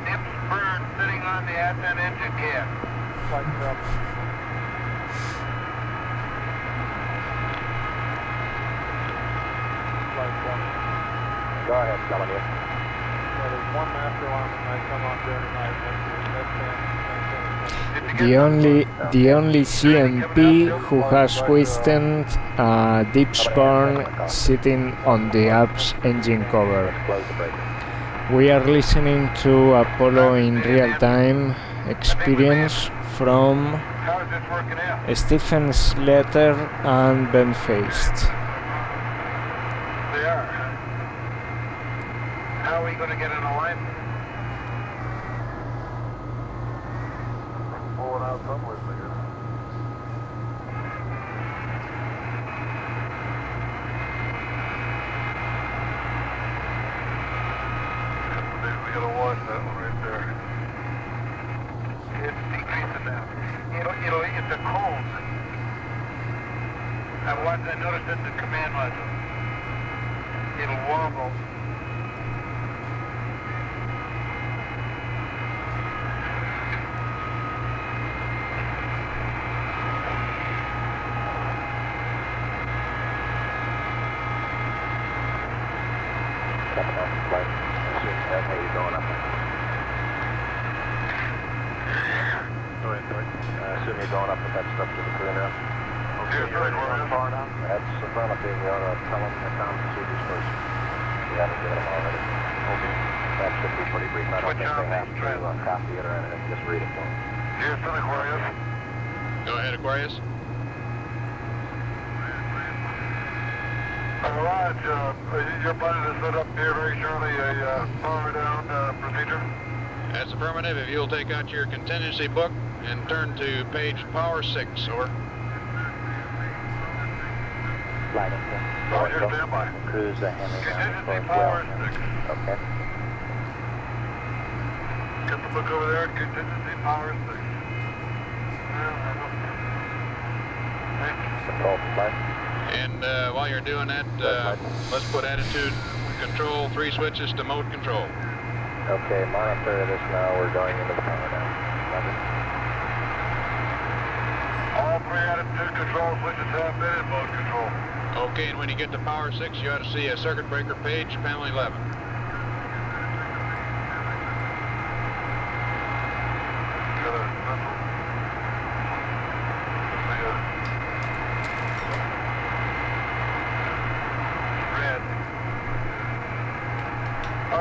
nips burn sitting on the ascent engine cap. Flight up. Flight up. Go ahead, Kelly. Yeah, there's one master alarm that might come on during the night. The only CMP who has witnessed a deep burn sitting on the apps engine cover. Close the breaker. We are listening to Apollo in real time experience from How is this working out? Stephen Slater and Ben Feist. They are. How are we going to get an alignment? Pull it out somewhere, I guess. Maybe we gotta watch that one right there. It's decreasing now. It's a cone. I noticed in the command module. It'll wobble. Coming off the flight. That's how you're going up. Go ahead, Doug. I assume you're going up with that stuff to the crew now. Okay, you're ready for it. Far down? That's affirmative. You ought to tell them the common procedures first. You haven't given them already. Okay. That should be pretty brief. I don't Switch think on they have these to copy it or anything. Just read it to them. Houston, Aquarius. Go ahead, Aquarius. Raj, you're planning to set up here very shortly a power down procedure? That's affirmative. If you'll take out your contingency book and turn to page power 6, over. Flight Roger, stand by. Cruise the Henry Contingency power 6. Okay. Get the book over there, contingency power 6. Control for flight. And while you're doing that, let's put attitude control 3 switches to mode control. Okay, monitor this now. We're going into the power down. Roger. All 3 attitude control switches have been in mode control. Okay, and when you get to power 6, you ought to see a circuit breaker page, panel 11.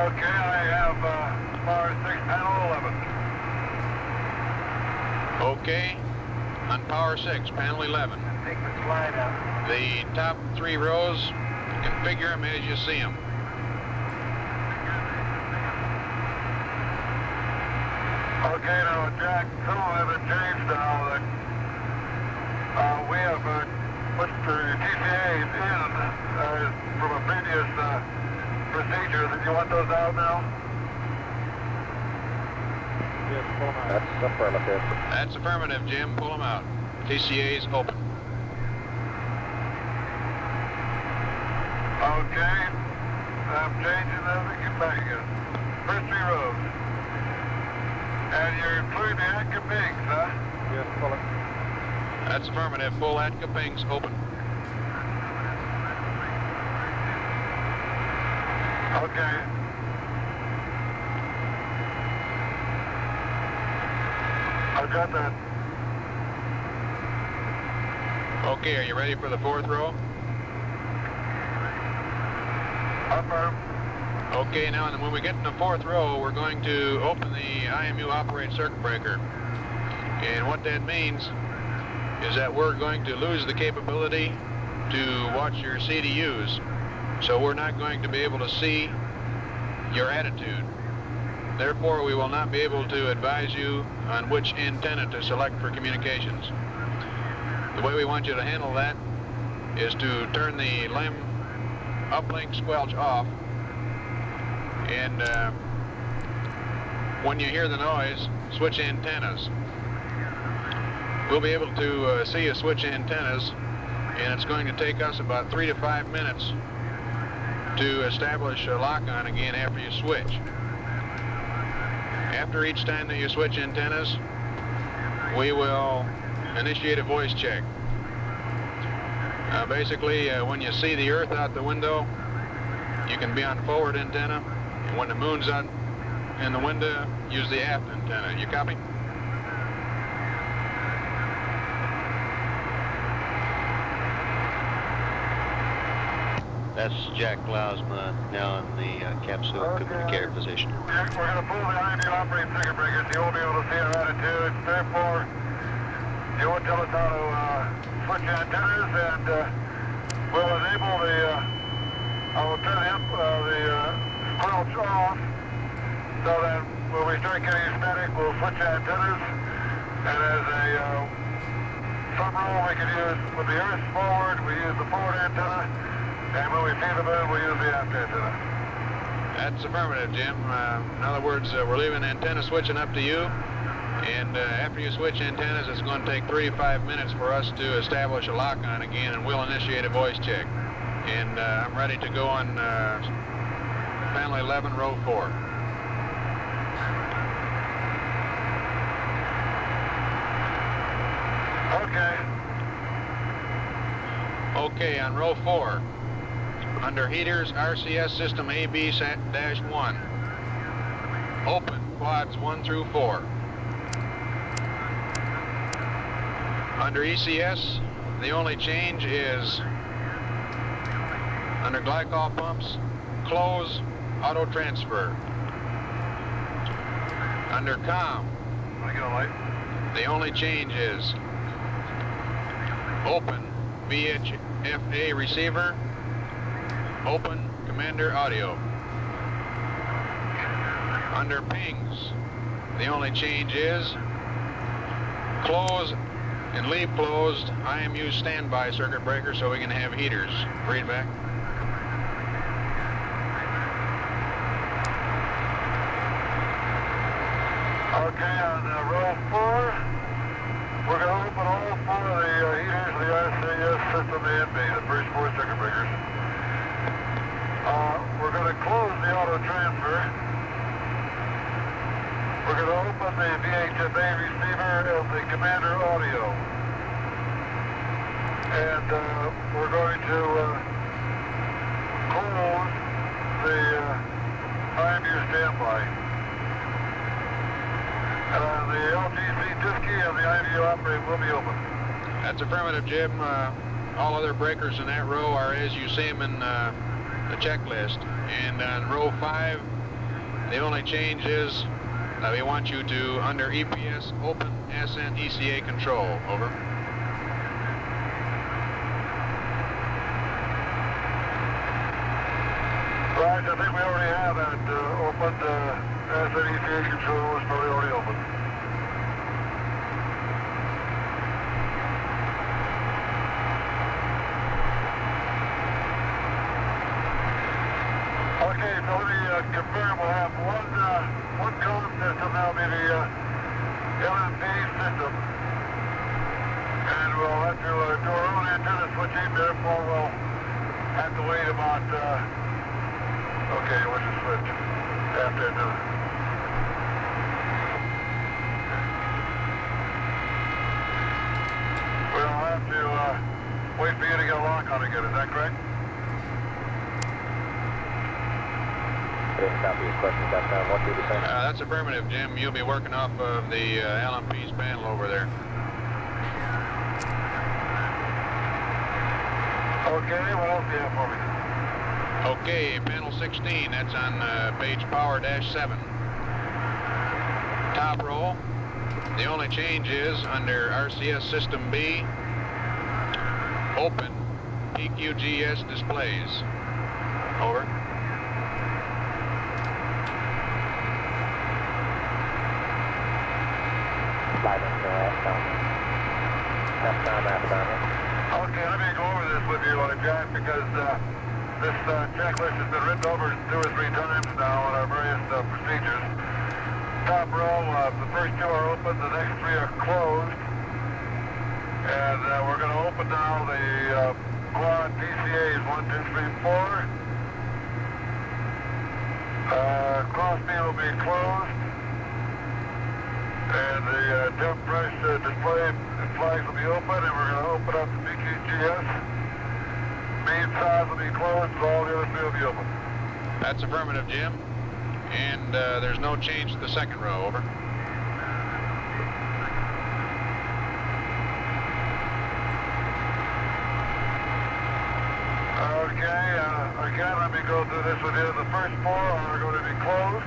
Okay, I have power 6, panel 11. Okay, on power 6, panel 11. Take the slide out. The top 3 rows, configure them as you see them. Okay, now Jack, some of them have changed now. That we have put the TCAs in from a previous procedure. Did you want those out now? Yes, pull 'em out. That's affirmative. That's affirmative, Jim. Pull them out. TCA's open. Okay, I'm changing them to get back again. First 3 rows. And you're including the Atka Pigs, huh? Yes, pull it. That's affirmative. Full Atka pings open. Okay. I got that. Okay, are you ready for the 4th row? Affirm. Okay, now and when we get in the 4th row, we're going to open the IMU operate circuit breaker. And what that means is that we're going to lose the capability to watch your CDUs. So we're not going to be able to see your attitude. Therefore, we will not be able to advise you on which antenna to select for communications. The way we want you to handle that is to turn the LEM uplink squelch off, and when you hear the noise, switch antennas. We'll be able to see you switch antennas, and it's going to take us about 3 to 5 minutes to establish a lock-on again after you switch. After each time that you switch antennas, we will initiate a voice check. Basically, when you see the Earth out the window, you can be on forward antenna, and when the moon's out in the window, use the aft antenna. You copy? That's Jack Klausma now in the capsule communicator position. We're going to pull the IMU operating circuit breakers. You won't be able to see our attitude. Therefore, you won't tell us how to switch antennas, and we'll enable the, I will turn the squelch off, so that when we start getting static, we'll switch antennas, and as a some rule we can use, with the Earth forward, we use the forward antenna, and when we see the moon, we use the aft antenna. That's affirmative, Jim. In other words, we're leaving antenna switching up to you, and after you switch antennas, it's going to take 3 to 5 minutes for us to establish a lock-on again, and we'll initiate a voice check. And I'm ready to go on panel 11, row 4. Okay. Okay, on row 4, under heaters, RCS system AB-1. Open, quads 1 through 4. Under ECS, the only change is under glycol pumps, close, auto transfer. Under COM, Want to get a light? the only change is open VHFA receiver, open commander audio. Under pings, the only change is close and leave closed IMU standby circuit breaker so we can have heaters. Read back. Okay, on row 4, we're going to open all 4 of the heaters of the RCS system A and B, the first 4 circuit breakers. We're going to close the auto transfer. We're going to open the VHFA receiver of the commander audio. And we're going to close the IMU standby. The LGC Disky and the IMU operator will be open. That's affirmative, Jim. All other breakers in that row are as you see them in the checklist. And on row 5, The only change is that we want you to, under EPS, open ascent ECA control. Over. Right, I think we already have that opened. Ascent ECA control is probably already open. Okay, so let me confirm. We'll have one cone system. That'll be the LMP system. And we'll have to do our own antenna switching. Therefore, we'll have to wait about, okay, what's the switch? After another. We'll have to wait for you to get a lock on again. Is that correct? Didn't copy his question. That's down. What did he say? That's affirmative, Jim. You'll be working off of the LMP's panel over there. Okay, what else do you have for me? Okay, panel 16, that's on page power-7. Top row. The only change is under RCS System B, open PQGS displays. Over. Okay, let me go over this with you, Jack, because this checklist has been written over 2 or 3 times now on our various procedures. Top row, the first 2 are open, the next 3 are closed. And we're going to open now the quad PCAs 1, 2, 3, 4. Cross beam will be closed. And the temp press display flags will be open, and we're going to open up the PQGS. Main size will be closed, but all the other 3 will be open. That's affirmative, Jim. And there's no change to the second row. Over. Okay, again, let me go through this with you. The first 4 are going to be closed.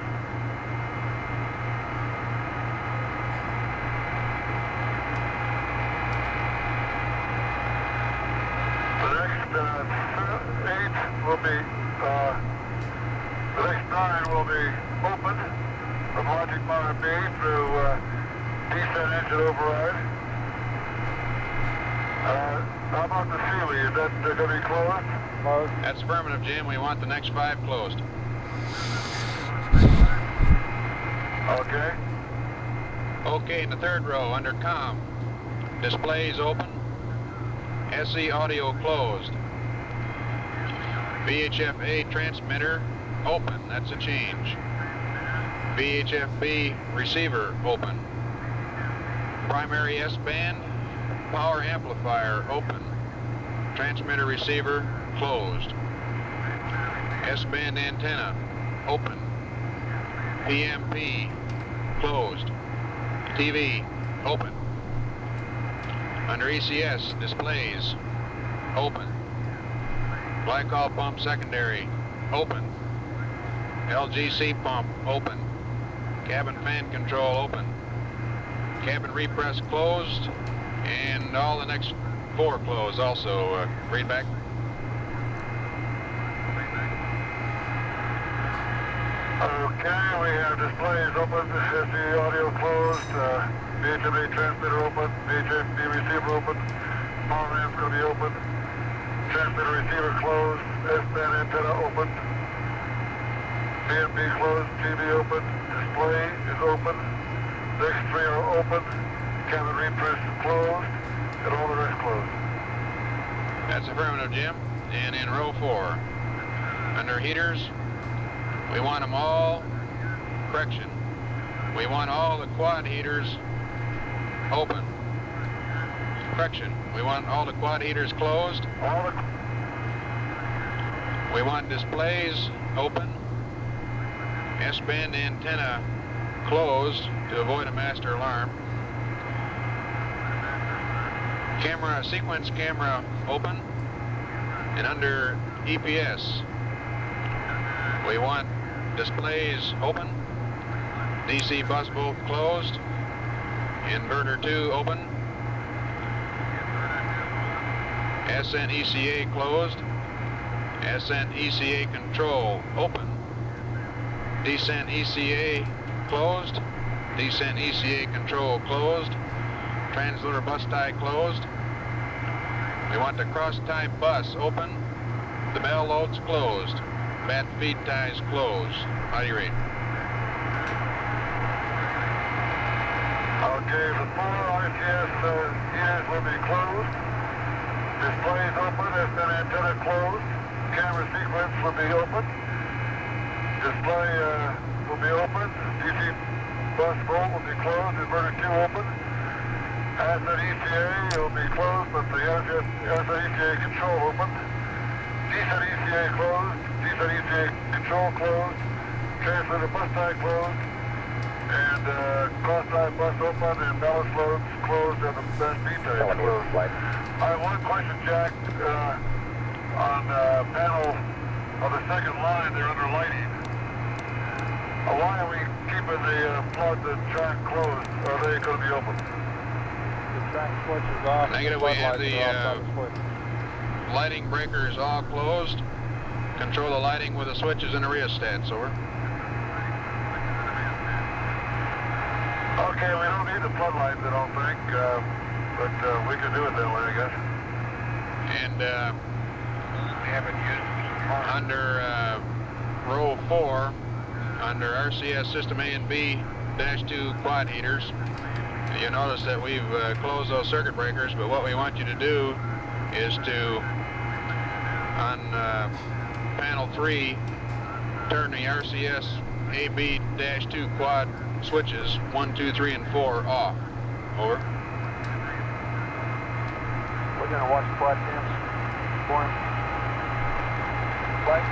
The next 9 will be opened from logic bar B through descent engine override. How about the Sealy? Is that going to be closed? Closed. That's affirmative, Jim. We want the next 5 closed. Okay. Okay, in the third row, under COM, displays open, SE audio closed. VHF-A transmitter open, that's a change. VHF-B receiver open. Primary S-band power amplifier open. Transmitter receiver closed. S-band antenna open. PMP closed. TV open. Under ECS displays open. Glycol pump secondary, open. LGC pump, open. Cabin fan control, open. Cabin repress closed, and all the next 4 closed also. Read back. Okay, we have displays open, SE audio closed, VHF-A transmitter open, VHF-B receiver open, power amp's going to be open. Transmitter receiver closed, S-band antenna open, PMP closed, TV open, display is open, next 3 are open, cabin repress is closed, and all the rest closed. That's affirmative, Jim. And in row 4, under heaters, we want them all, correction, we want all the quad heaters open. Correction, we want all the quad heaters closed. We want displays open. S-band antenna closed to avoid a master alarm. Camera, sequence camera open. And under EPS, we want displays open. DC bus bolt closed. Inverter 2 open. Ascent ECA closed. Ascent ECA control open. Descent ECA closed. Descent ECA control closed. Translunar bus tie closed. We want the cross tie bus open. The bell loads closed. Bat feed ties closed. How do you read? Okay, the 4 RCS ears will be closed. Displays open, SN antenna closed. Camera sequence will be open. Display will be open. DC bus volt will be closed. Inverter 2 open. Ascent ECA will be closed, but the Ascent ECA control open. Descent ECA closed. Descent ECA control closed. Transmitter bus tie closed. And cross tie bus open and ballast loads closed and the best feed tie closed. I have one question, Jack. On panel of the second line, they're under lighting. Why are we keeping the track closed? Are they going to be open? The track switch is off. Negative, we have the lighting breakers all closed. Control the lighting with the switches and the rheostats, over. Okay, we don't need the floodlights, I don't think, but we can do it that way, I guess. And we haven't used under row 4, under RCS system A and B -2 quad heaters, you notice that we've closed those circuit breakers, but what we want you to do is to, on panel 3, turn the RCS AB-2 quad switches 1, 2, 3, and 4 off. Over. We're going to watch quad cams for him. Right?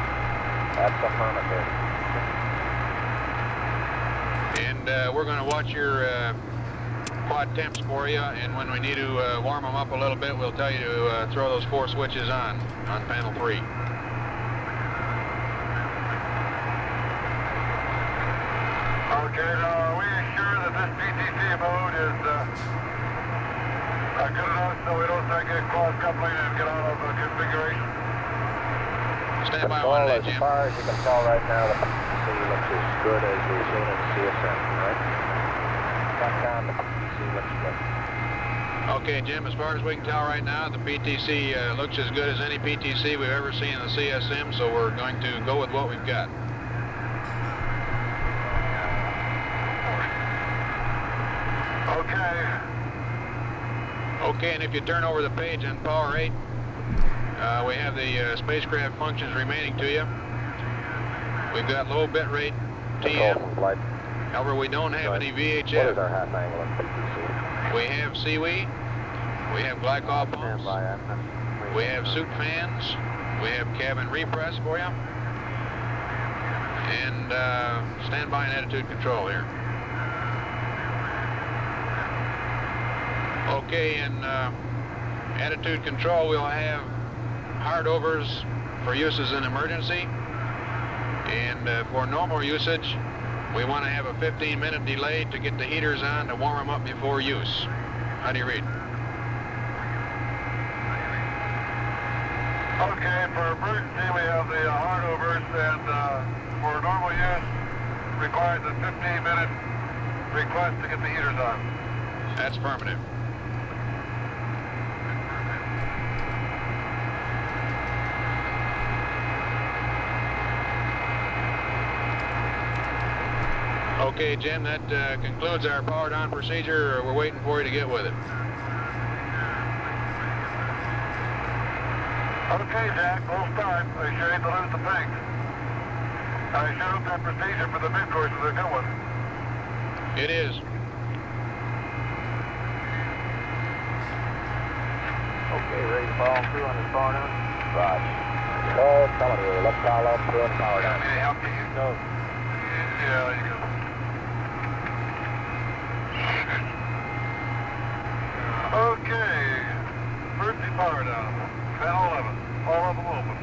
That's affirmative. And we're going to watch your quad temps for you, and when we need to warm them up a little bit, we'll tell you to throw those 4 switches on panel 3. Okay, now are we sure that this PTC mode is good enough so we don't get cross-coupling and get out of the configuration? Stand by Control, 1 as Jim. far as you can tell right now, the PTC looks as good as we've seen in CSM, right? Cut down, the PTC looks good. Okay, Jim, as far as we can tell right now, the PTC looks as good as any PTC we've ever seen in the CSM, so we're going to go with what we've got. Okay. Okay, and if you turn over the page on Power 8, we have the spacecraft functions remaining to you. We've got low bit rate TM. Flight. However, we don't have any What is VHF. our half angle in PTC? We have seaweed. We have glycol pumps. We have suit fans. We have cabin repress for you. And standby and attitude control here. Okay, in attitude control, we'll have hardovers for use as an emergency. And for normal usage, we want to have a 15-minute delay to get the heaters on to warm them up before use. How do you read? Okay, for emergency we have the hardovers, and for normal use requires a 15-minute request to get the heaters on. That's affirmative. Okay, Jim, that concludes our power down procedure. We're waiting for you to get with it. Okay, Jack, we'll start. I sure hate to lose the pink. I sure hope that procedure for the mid-course is a good one. It is. Okay, ready to follow through on this power down? Roger. Oh, telling you, let's follow through and power down. Can I help you? No. Yeah, you go. Okay, emergency power down. Panel 11, all of them open.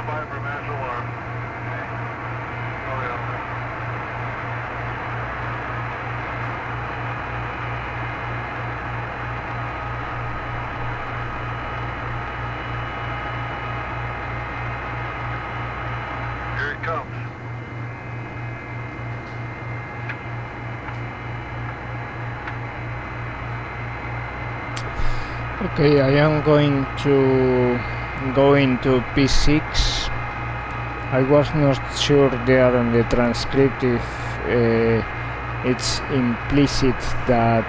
stand by for mass alarm. Oh, yeah. Here it comes. Okay, I am going to go into P6. I was not sure there on the transcript if it's implicit that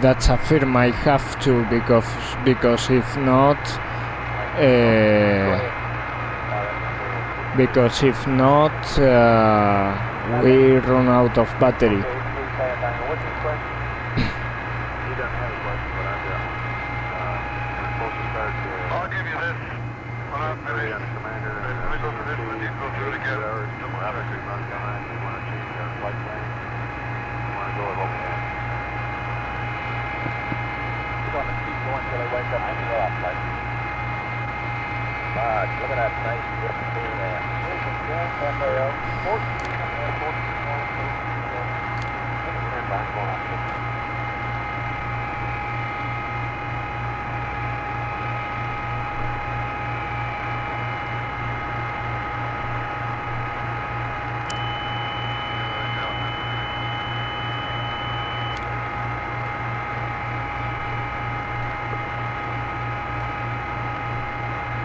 that's a firm I have to, because if not we run out of battery. He doesn't have a question, but I'm we're supposed to start. I'll give you this when I'm finished. Commander, Let me go through this with you, go through it again. We're obviously running behind. We want to change our flight plan. We want to go with what we have. We're going to keep going till they wake up and get off, like. Look at that nice 15 there. FAO. 14.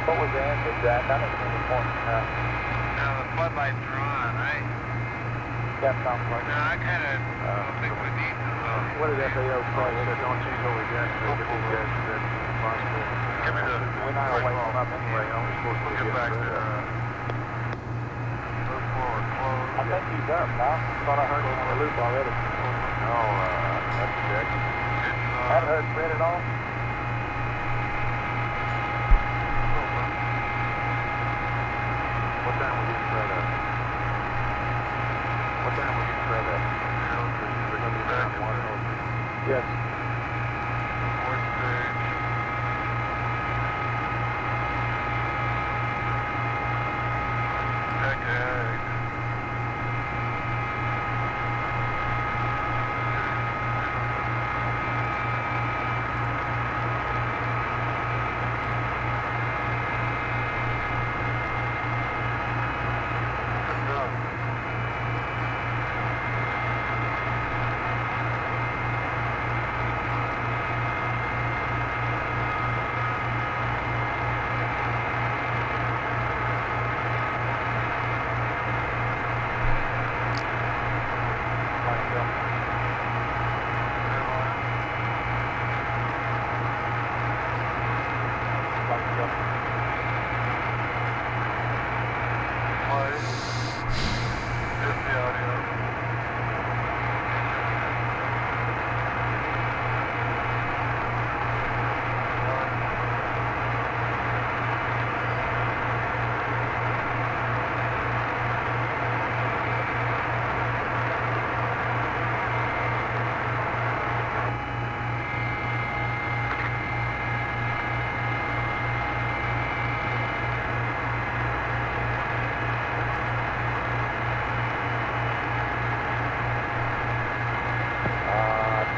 What was the answer, Jack? I don't see any point. Now the floodlights are on, right? That sounds like No, I kind of don't think we need to. What did FAO say? They said don't change over gas. They get these guys that responsible. Give me the. We're not away from up anyway. We're supposed to Get back there. Move forward, close. I think he's up now. Thought I heard him on the loop already. No, that's Jack. Haven't heard Fred at all? What time will you Fred up? What time will you Fred up? They're going to be back in 1 Yes. Fourth stage. Heck.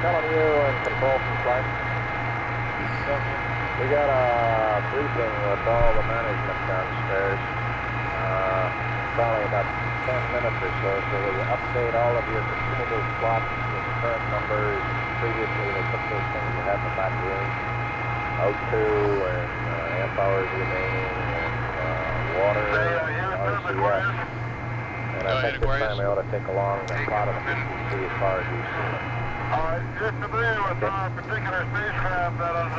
Telling you and control from flight. We got a briefing with all the management downstairs. Probably about 10 minutes or so we update all of your consumable slots with the current numbers. Previously they took those things you had in the back room. O2 and amp hours remaining and water, RCS. And I think this time we ought to take along the plot of the PTC as far as we've seen it. You're familiar with our particular spacecraft that is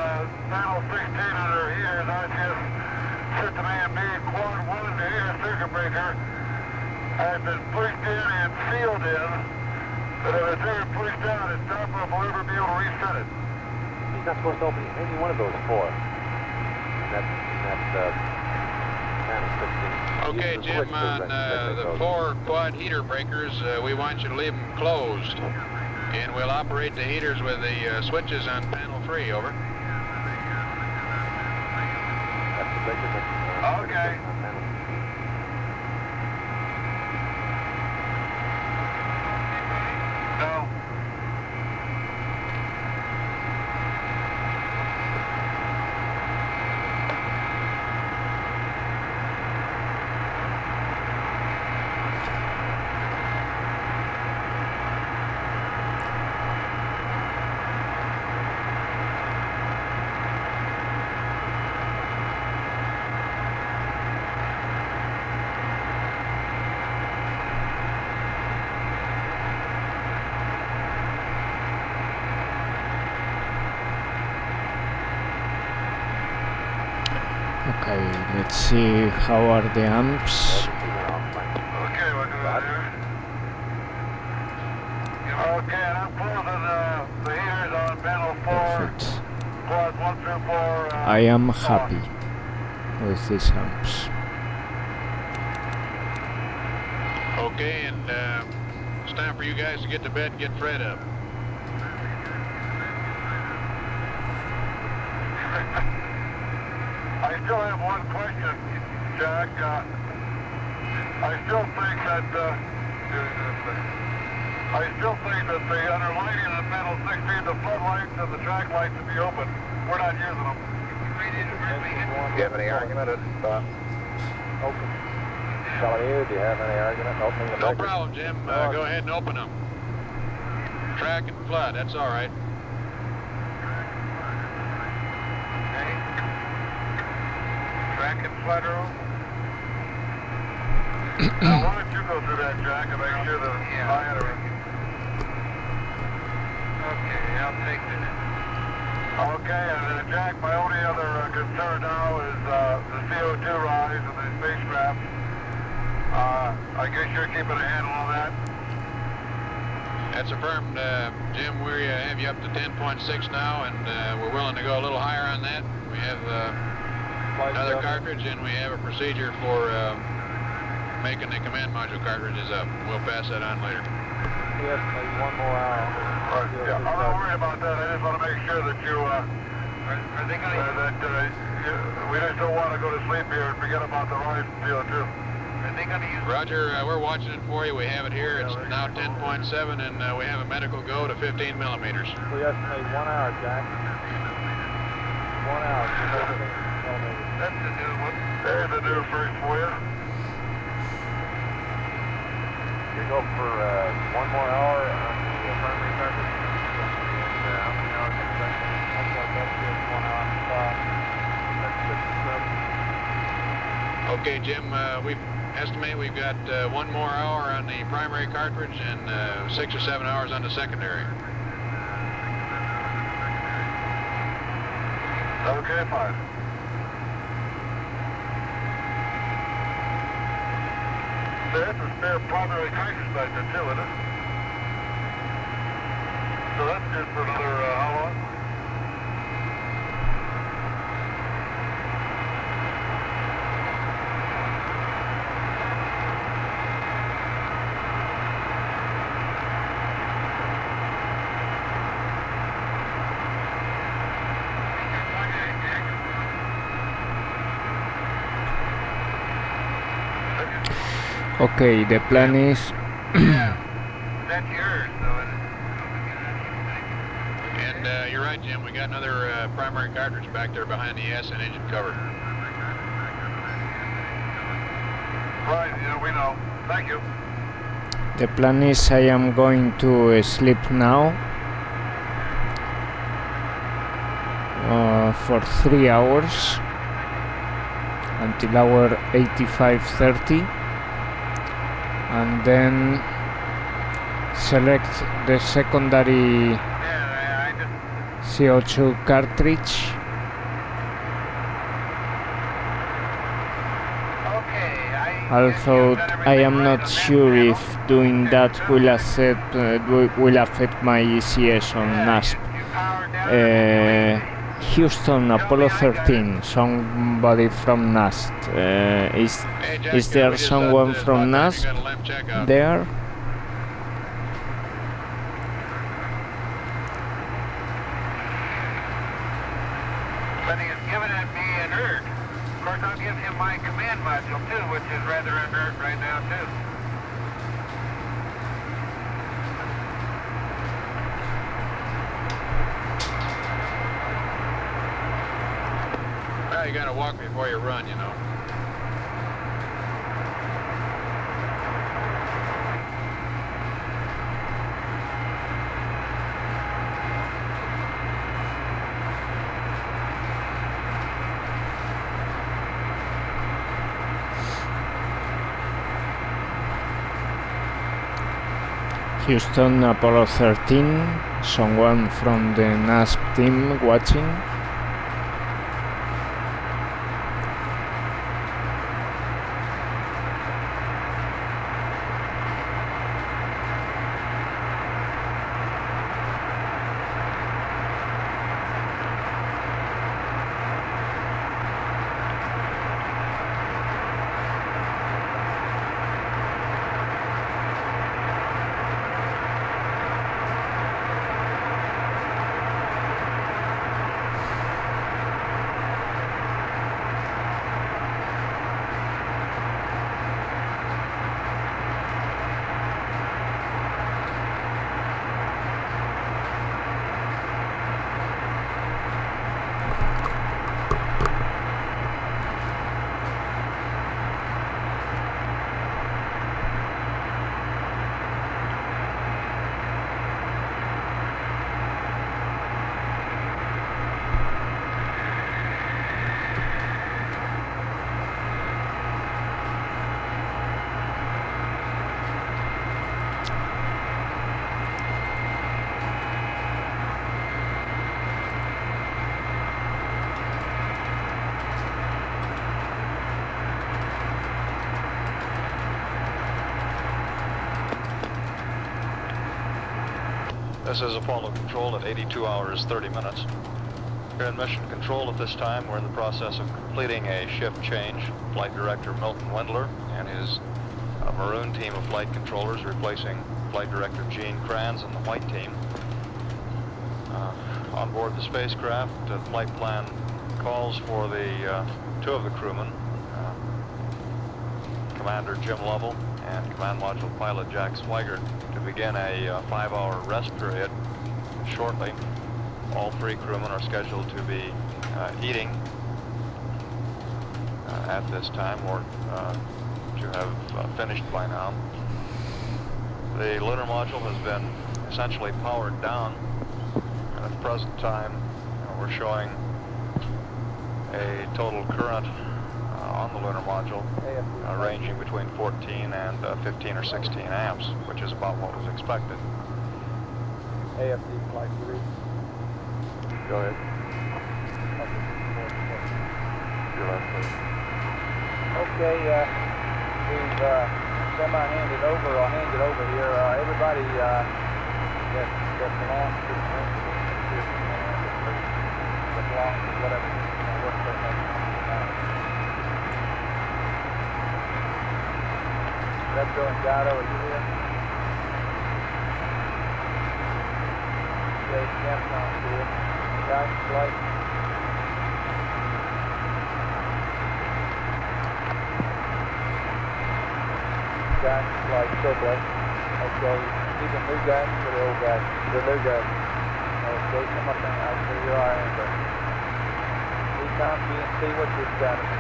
panel 16 under EA's ICS system A and B, quad 1 to EA's circuit breaker. has been pushed in and sealed in, that if it's ever pushed out, it's not going to ever be able to reset it. He's not supposed to open any one of those four. And that panel 16. Okay, Use the Jim, switch to on regulate the those. 4 quad heater breakers, we want you to leave them closed. And we'll operate the heaters with the switches on panel 3, over. That's the breaker that's Okay. on panel. No. Okay, let's see how are the amps. Okay, we'll do that here. Okay, and I'm closing the heaters on panel 4, Perfect. quads 1 through 4. I am happy with these amps. Okay, and it's time for you guys to get to bed and get Fred up. I still have one question, Jack. I still think that the underlighting of panel 16, the floodlights and the track lights to be open. We're not using them. Do you have any argument at open? Telling you, do you have any argument in opening the No breakers? problem, Jim. Go ahead and open them. Track and flood, that's all right. Okay. Track and flood room. Now, why don't you go through that, Jack, and make sure that I had a... Okay, I'll take that. Okay, and Jack, my only other concern now is the CO2 rise and the spacecraft. I guess you're keeping a handle on that. That's affirmed, Jim. We have you up to 10.6 now, and we're willing to go a little higher on that. We have another cartridge, and we have a procedure for making the command module cartridges up. We'll pass that on later. We have maybe 1 more hour. Yeah, I'm not worried about that. I just want to make sure that you, are they going to... we just don't want to go to sleep here and forget about the rise in CO2. Are they going to use... Roger, we're watching it for you. We have it here. It's now 10.7, and we have a medical go to 15 millimeters. We estimate 1 hour, Jack. 1 hour. That's the new one. There's the new first for you. You go for 1 more hour on the primary cartridge. And how many hours in the second? That's just 1 hour on the top. That's 6 or 7. Okay, Jim, we estimate we've got 1 more hour on the primary cartridge and 6 or 7 hours on the secondary. Okay, fine. That's a spare primary cartridge back there too, isn't it? So that's good for another, how long? Okay, the plan is That's yours, though. And you're right, Jim. We got another primary cartridge back there behind the S and engine cover. Right, yeah, we know. Thank you. the plan is I am going to sleep now for 3 hours until hour 85:30, and then select the secondary CO2 cartridge. Okay, Although I am not sure if doing that will affect my ECS on NASSP. Houston, Apollo 13, somebody from NASSP. Is there someone from NASSP there? But he has given it me inert. Of course, I'll give him my command module too, which is rather inert right now too. Well, you gotta walk before you run, you know. Houston, Apollo 13, someone from the NASSP team watching? This is Apollo Control at 82 hours 30 minutes. Here in Mission Control at this time, we're in the process of completing a shift change. Flight Director Milton Wendler and his maroon team of flight controllers replacing Flight Director Gene Kranz and the white team. On board the spacecraft, flight plan calls for the two of the crewmen, Commander Jim Lovell and Command Module Pilot Jack Swigert, to begin a 5-hour rest period shortly. All 3 crewmen are scheduled to be eating at this time, or to have finished by now. The lunar module has been essentially powered down, and at the present time we're showing a total current on the lunar module ranging between 14 and 15 or 16 amps, which is about what was expected. AFD flight 3. Go ahead. Okay, we've semi-handed over, or handed over here. Everybody that belongs to the principal, that belongs to whatever work they make. Retro and Gatto, are you here? Okay, Capcom's here. Guidance flight. Guidance flight, circle. Okay, these are new guidance or the old guidance? The new guidance. Okay, come up and I'll see your eye and Ecom BNC, what's your status?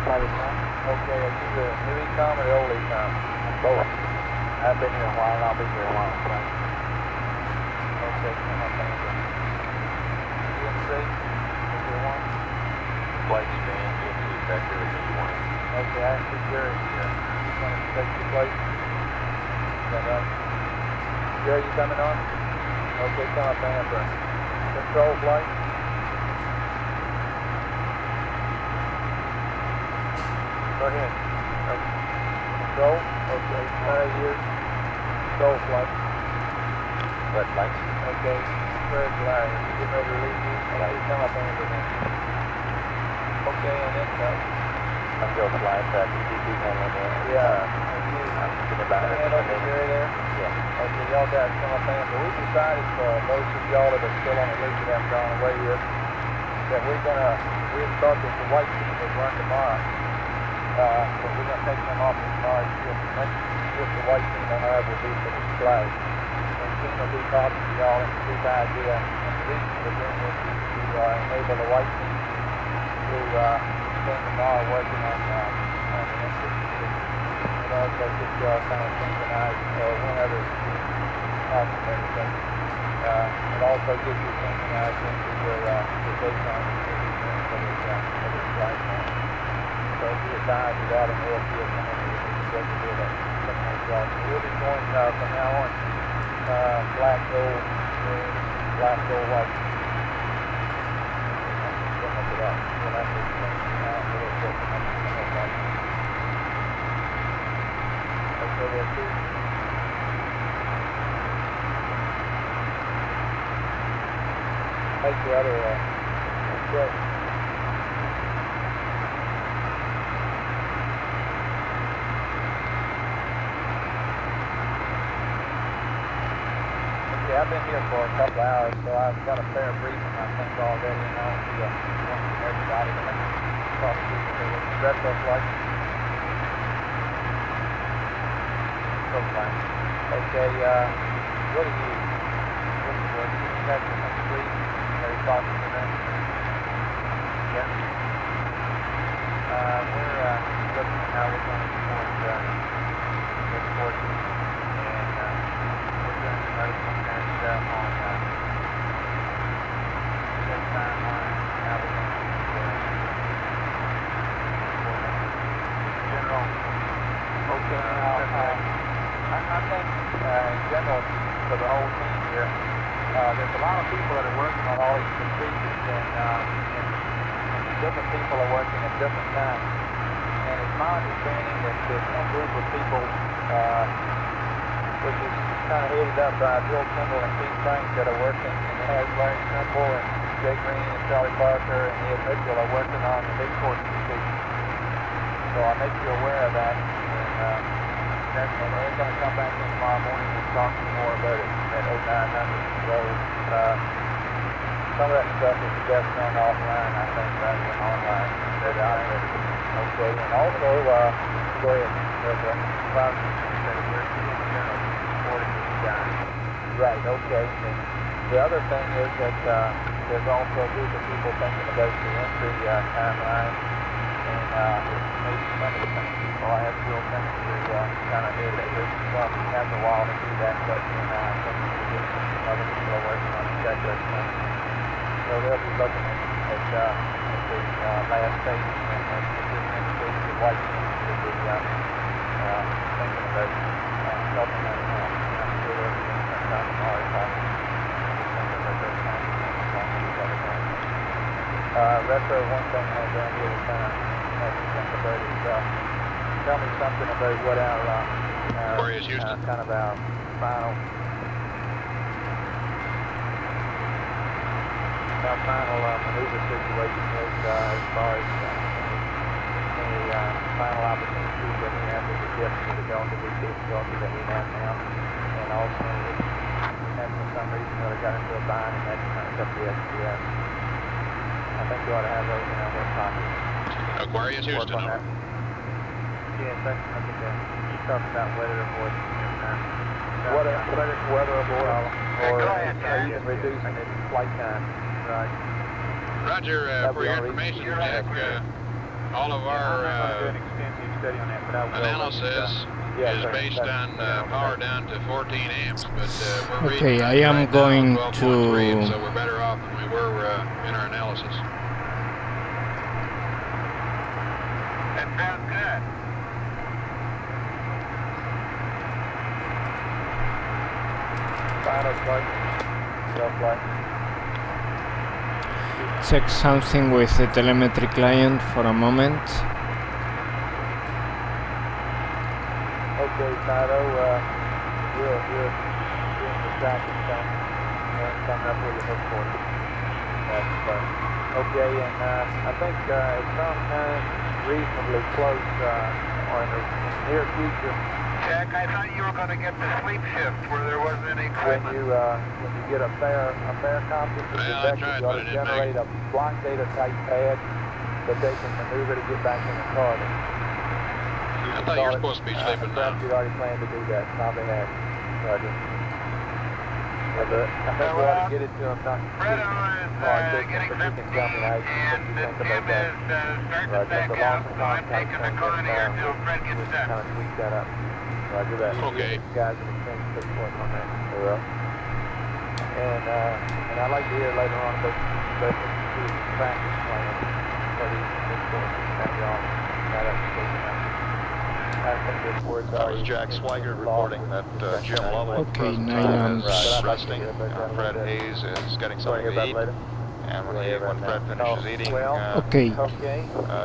Okay, are you the new Ecom or the old Ecom? Both. I've been here a while and I'll be here a while. Okay, come up and BNC, is there one? Flight span, BNC vector, is this one? Okay, I see Jerry here. He's going to take your place. Is that right? Jerry, you coming on? Okay, come up and control flight. Go ahead. Control. Okay. Years. Control flight. Good flight. Okay. Third flight. You get ready to leave you. Okay. Come up and then. Okay, and then Until flight, PTC handling there. yeah. I'm thinking about it. Hand over here there. Yeah. Okay, y'all guys come up in. But we decided for most of y'all that are still on the loop that haven't gone away yet, that we thought that the white team would run tomorrow. But we're gonna take them off tomorrow. Next shift the white team will have will be for the flag. And team will be talking to y'all and the idea. And the reason we're doing this is to enable the white team to spend tomorrow working on the entry. It also gets y'all kind of synchronized whenever you have and everything. It also gets you synchronized into your baseline for this flight plan. So if you decide to that and we'll be able to do that. We'll be going from now on black, gold, green, black, gold, white. We'll have to okay, there too. Take the other check. Okay, I've been here for a couple hours, so I've got a fair briefing, I think, already, and I don't see one from everybody that I can talk to. Retro flight. Fine. Okay, what are you working? You got some sleep? Are you talking to them? Yeah. We're looking at how we're going to support this portion, and we're going to note some kind of stuff on this timeline, how we're going to general. Okay, I think in general for the whole team here, there's a lot of people that are working on all these procedures, and different people are working at different times. And it's my understanding that there's one group of people, which is kind of headed up by Bill Kimball and Keith Frank, that are working, and it has Larry Simple and Jay Green and Charlie Parker and Ed Mitchell are working on the big course procedures. So I'll make you aware of that. And they're going to come back in tomorrow morning and talk some more about it at 09 numbers. So some of that stuff is best done offline, I think, rather than online. Okay, and also, go ahead. Right, okay. And the other thing is that there's also a group of people thinking about the entry timeline. And maybe some of the things people I have to real things to kind of head it. It has a while to do that, but I think some other people are working on the checklist. So they'll be looking at the last page, and it just indicates the white team should be thinking about helping them do everything that's on the retro, one thing I have down here is kind of think about is tell me something about what our Aquarius, Houston. Kind of our final maneuver situation is as far as any final opportunities that we have with the shift to the Delta capability that we have now, and also if we have for some reason really got into a bind and had to connect up the SPS. I think we ought to have those in our hip pocket. Aquarius, Houston. Yes, I think you talked about weather avoidance. Weather avoidance, or even reducing its flight time. Right. Roger, for your information, Jack, all of our analysis is based on power down to 14 amps, but we're okay, I am right going now 12.3, so we're better off than we were in our analysis. That sounds good. Final flight. Self-flight. Check something with the telemetry client for a moment. Okay, Tato, we're doing the tracking thing and coming up with a hook for you. Okay, and I think at some time reasonably close or in the near future. Jack, I thought you were going to get the sleep shift where there wasn't any equipment. When you get a fair copy of the Well, I detective, tried, you ought but to it didn't generate a block data type pad that they can maneuver to get back in the car. I thought you were supposed to be sleeping now. Perhaps you'd already planned to do that. Copy that. Roger. I think we ought to get it to him, not Fredo is getting but you can tell me how you think Tim about that. is starting to Roger, back that's a out, long so I'm contact taking the thing, con here until Fred gets we'll set. kind of tweak that up. Roger that. Okay. Guys in exchange for support on that. Very well. And I'd like to hear later on about the practice plan for these courses. That'd be awesome. Now that's taken out. That was Jack Swigert reporting that Jim Lovell at the Okay, present 9 time amps. is resting. Fred Hayes is getting something to eat. And when Fred finishes eating, Okay.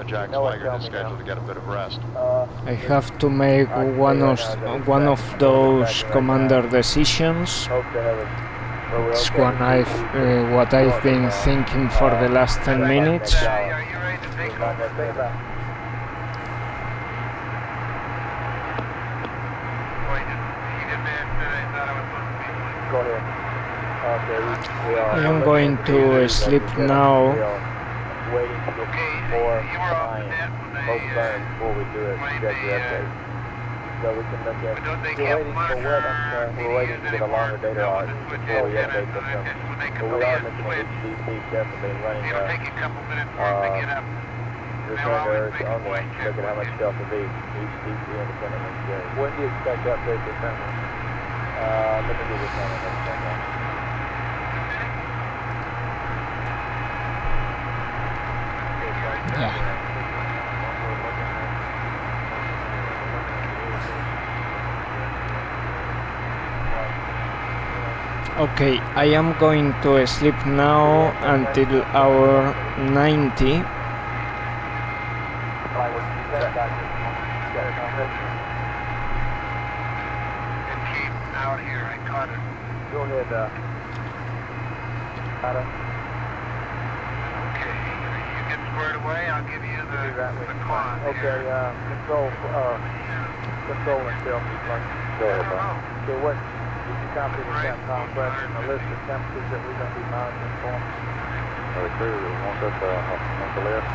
Jack Swigert is scheduled to get a bit of rest. I have to make one of those commander decisions. It's what I've been thinking for the last 10 minutes. Are you ready to take over? Go ahead. Okay, I am going to sleep now. Waiting to get more science, most burn before we do it. So we can look at. We're waiting for what? We're waiting to get a longer data arc before we update the film. But we are looking at HDC definitely running. Return to Earth only. Look at how much Delta V HDC independently shares. When do you expect to update the film? Let me do this one. Okay, I am going to sleep now until hour 90. Out here, I caught it. Go ahead, Adam. Okay, you get squared away, I'll give you the con. Okay, control and self-deflect. Go ahead, Bob. So what, did you copy the temp complex and the list of temperatures that we're going to be monitoring for? The crew wants us on the list?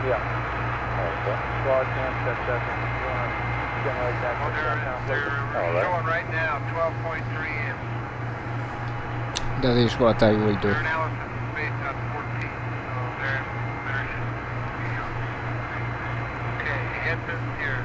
Yeah. Okay. Squad temp, that's generate that complex. They're showing right now 12.3 amps. That is what I will do. Their analysis is based on 14, so they're okay, hit this here.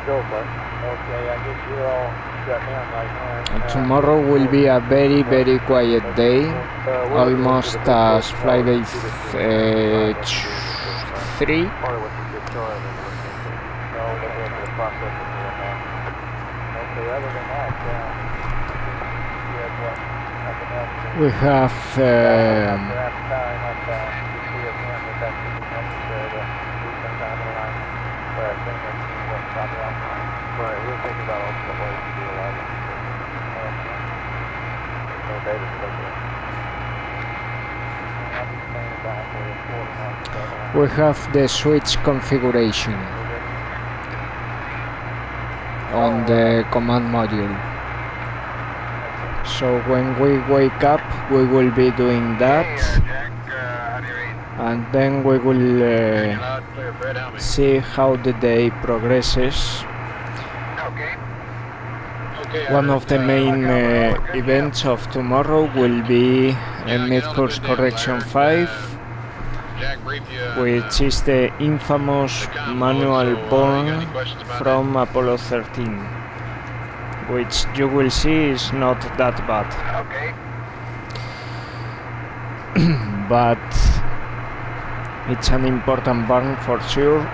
Go for it. Okay, I guess you're all shut down right now. Tomorrow will be a very, very quiet day, almost as Flybase 3. We have Right, we'll think about all the ways to do a lot of no data to look at. We have the switch configuration on the command module. So when we wake up, we will be doing that, and then we will see how the day progresses. One of the main events of tomorrow will be mid-course correction 5, which is the infamous manual burn from Apollo 13, which you will see is not that bad. But it's an important burn for sure,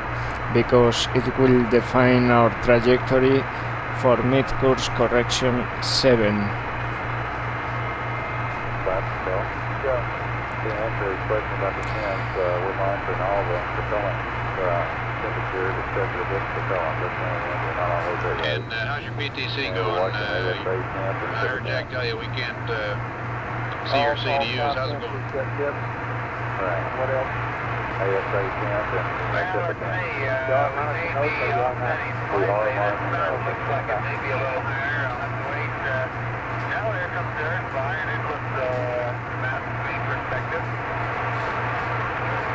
because it will define our trajectory for mid-course correction 7. flat control. Yeah. To answer his question about the temps, we're monitoring all the propellant temperatures except for this propellant. This one, we're not on those areas. And how's your PTC And we're going? watching ASA temp and I heard Jack tell you we can't see your CDUs. How's it going? Right. What else? ASA temp and Pacific temp. We are monitoring all. looks like it may be a little higher. I'll have to wait. Now there comes the Earth by, and it looks from speed perspective.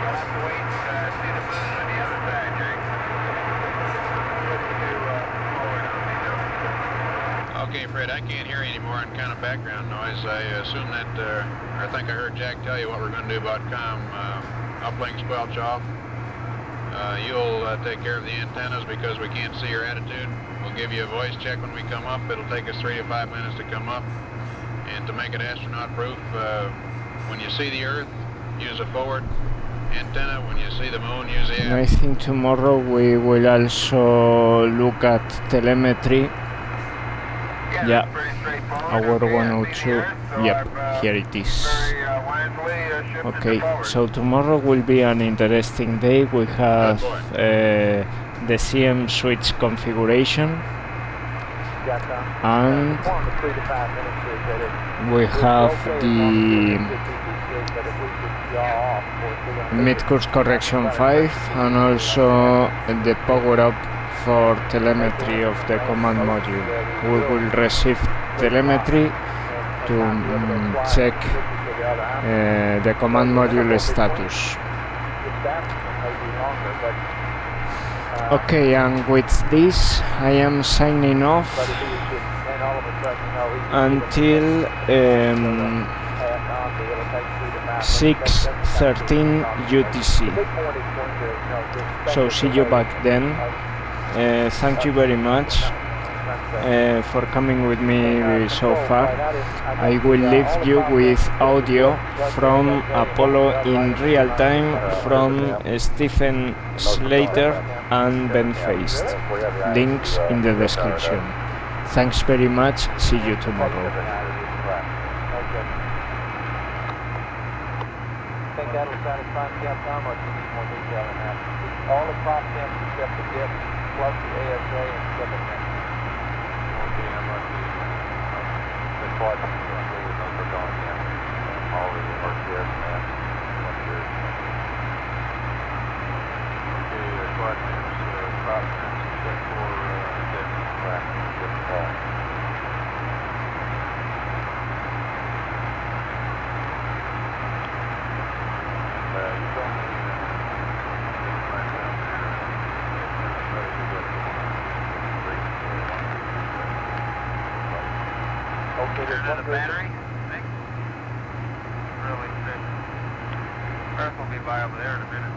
I'll have to wait and see the moon on the other side, Jake. Okay, Fred, I can't hear any more on kind of background noise. I assume that, I think I heard Jack tell you what we're going to do about uplink squelch off. You'll take care of the antennas because we can't see your attitude. We'll give you a voice check when we come up. It'll take us 3 to 5 minutes to come up. And to make it astronaut proof, when you see the Earth, use a forward antenna. When you see the moon, use the I think tomorrow we will also look at telemetry. Yeah, our 102. Yep, here it is. Okay, so tomorrow will be an interesting day. We have the CM switch configuration, and we have the mid-course correction 5 and also the power up for telemetry of the command module. We will receive telemetry to check the command module status. Okay, and with this I am signing off until 6:13 UTC. So see you back then. Thank you very much for coming with me so far. I will leave you with audio from Apollo in real time from Stephen Slater and Ben Feist. Links in the description. Thanks very much. See you tomorrow. Think that'll satisfy Capcom, or do you need more detail than that? All the prop temps except the dip, plus the ASA and Pacific temp. Okay, I'm on the quad those are going in. All the RTS maps. Okay, quad temps, prop temps except for dip, crack, dip call. You told me right down there. Okay, there's one battery? Really thick. Earth will be by over there in a minute.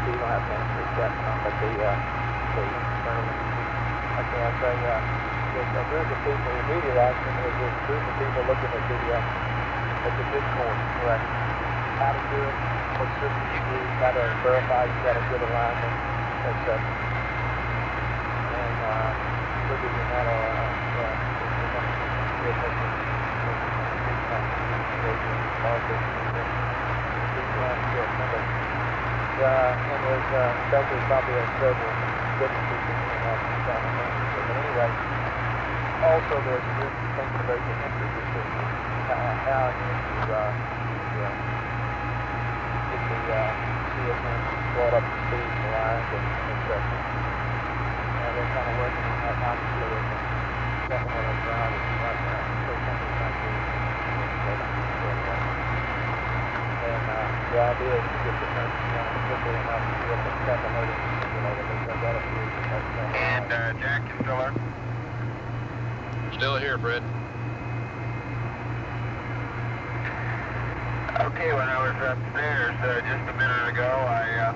So you don't have to answer Capcom, but the internally, I can't say, there's a group of people, the immediate action is this group of people looking at the Discord, correct? How to do it, what systems you use, how to verify you got a good alignment, etc. And looking at that, and there's Becker's probably has several different people in that kind of thing. But anyway, also there's a group thinking about the entry system, how you get the CSM brought up to speed, the lines, and etc. And they're kind of working on that obviously in the second one of ground right now. So something's not doing the idea is to get the country down quickly enough to be able to calculate it and simulate it, because that appears to have done. And Jack, you still there? Still here, Fred. Okay, when I was upstairs just a minute ago, I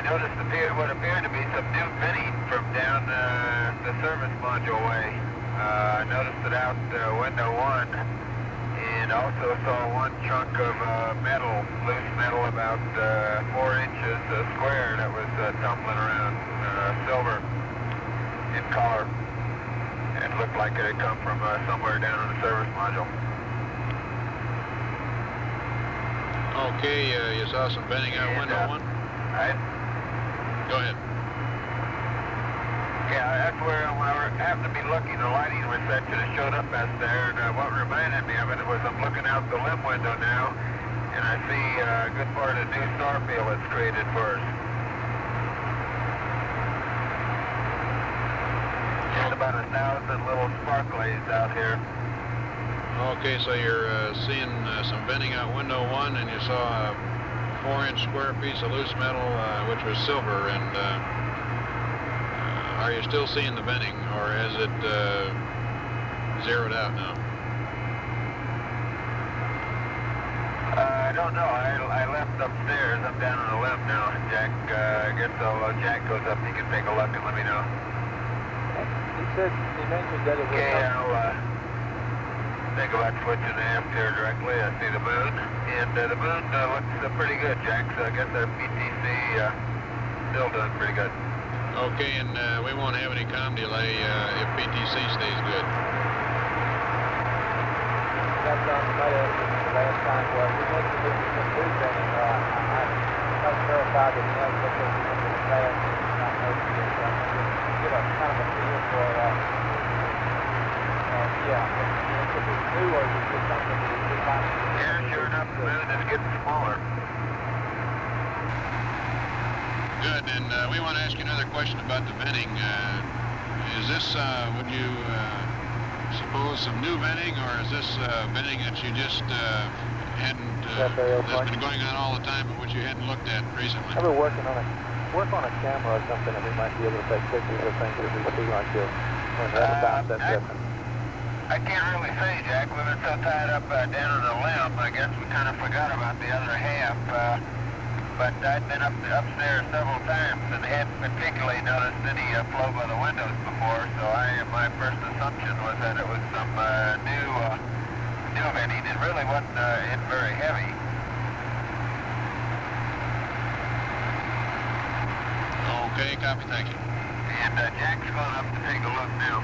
noticed what appeared to be some new binning from down the service module way. I noticed it out window 1. And also saw one chunk of metal, loose metal about 4 inches square that was tumbling around, silver. in color. It looked like it had come from somewhere down in the service module. Okay, you saw some bending out window one? Go ahead. Yeah, that's where when I happened to be looking, the lighting reception had showed up as there, and what reminded me of it was I'm looking out the limb window now, and I see a good part of the new star field that's created for us. Just about 1,000 little sparklies out here. Okay, so you're seeing some bending out window one, and you saw a 4-inch square piece of loose metal, which was silver, and are you still seeing the bending, or has it zeroed out now? I don't know. I left upstairs. I'm down on the limb now. Jack, I guess Jack goes up. He can take a look and let me know. He mentioned that it was... Okay, I'll think about switching the amp here directly. I see the moon, and the moon looks pretty good, Jack. So I guess the PTC still doing pretty good. Okay, and we won't have any comm delay if PTC stays good. That's on the last time was we mentioned this was some food bending. I'm not verified that he has looked at it in the past. Not noticed it. So I'm going to get a kind of a feel for if it's new or is it just something that we might... Yeah, sure enough, the moon is getting smaller. Good, and we want to ask you another question about the venting. Is this, would you suppose, some new venting, or is this venting that you just hadn't, that's been going on all the time, but which you hadn't looked at recently? I've been working on a camera or something that we might be able to take pictures of things that we see like this. When we have about that different. I can't really say, Jack. We've been so tied up down on the limb, I guess we kind of forgot about the other half. But I'd been upstairs several times and hadn't particularly noticed any flow by the windows before, so my first assumption was that it was some new venting. It really wasn't very heavy. Okay, copy, thank you. And Jack's going up to take a look now.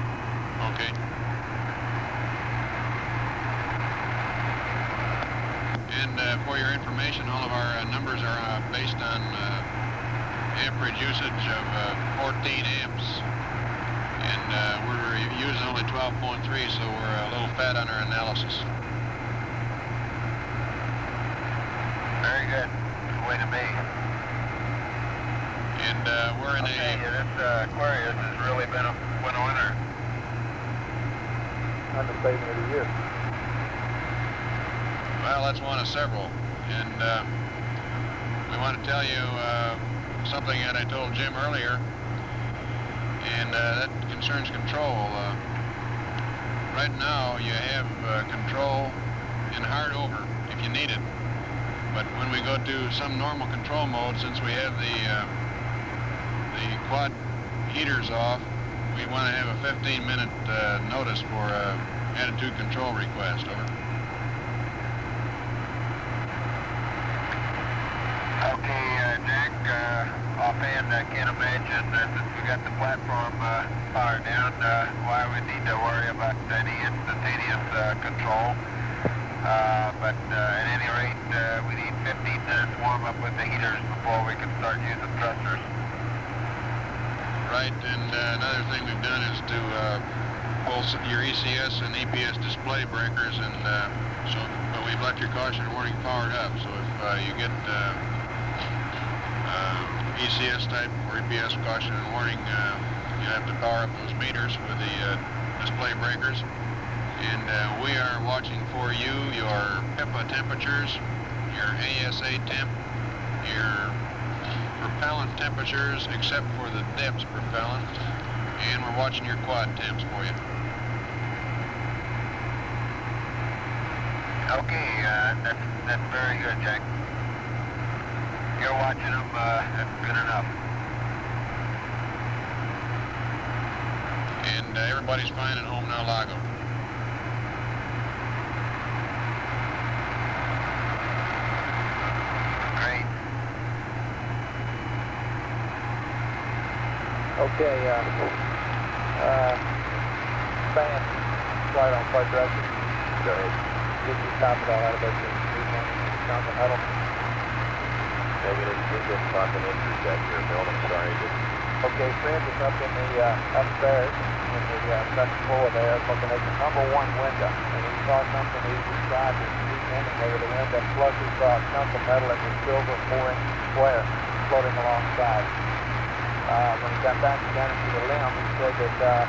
Okay. And for your information, all of our numbers are based on amperage usage of 14 amps. And we're using only 12.3, so we're a little fat on our analysis. Very good. Way to be. And we're in this Aquarius has really been a winner. Understatement of the year. Well, that's one of several, and we want to tell you something that I told Jim earlier, and that concerns control. Right now, you have control in hard over if you need it, but when we go to some normal control mode, since we have the quad heaters off, we want to have a 15-minute notice for attitude control request. Over. Okay, Jack, offhand, I can't imagine since we got the platform powered down, why we need to worry about any instantaneous control. But at any rate, we need 15 minutes warm up with the heaters before we can start using thrusters. Right, and another thing we've done is to pull your ECS and EPS display breakers, and but we've left your caution and warning powered up. So if you get ECS type or EPS caution and warning, you have to power up those meters with the display breakers. And we are watching for you, your PIPA temperatures, your ASA temp, your propellant temperatures, except for the depths propellant, and we're watching your quad temps for you. Okay, that's very good, Jack. You're watching them, that's good enough. And everybody's fine at home now, Lago. Great. Okay, Span, flight on flight direction. Go ahead. Get you top it all out of it. Down the huddle. Negative, we just caught an entry deck here, Bill. I'm sorry. Okay, Fred is up in the upstairs in the second floor there, looking at the #1 window, and he saw something he described as ending over the window, flushes a chunk of metal in the silver 4-inch square floating alongside. When he got back down into the limb, he said that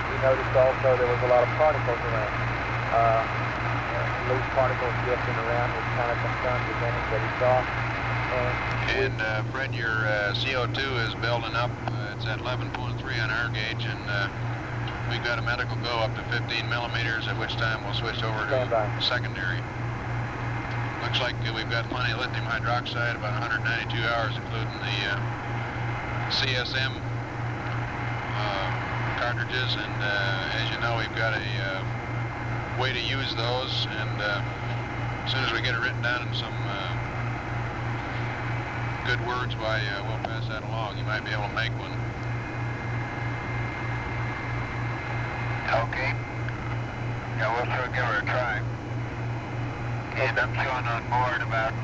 he noticed also there was a lot of particles around, loose particles drifting around, which kind of confirmed the ending that he saw. And Fred, your CO2 is building up. It's at 11.3 on our gauge, and we've got a medical go up to 15 millimeters, at which time we'll switch over to secondary. Looks like we've got plenty of lithium hydroxide, about 192 hours, including the CSM cartridges, and as you know, we've got a way to use those, and as soon as we get it written down in some good words, why we'll pass that along. You might be able to make one. Okay. Yeah, we'll sure give her a try. And I'm showing on board about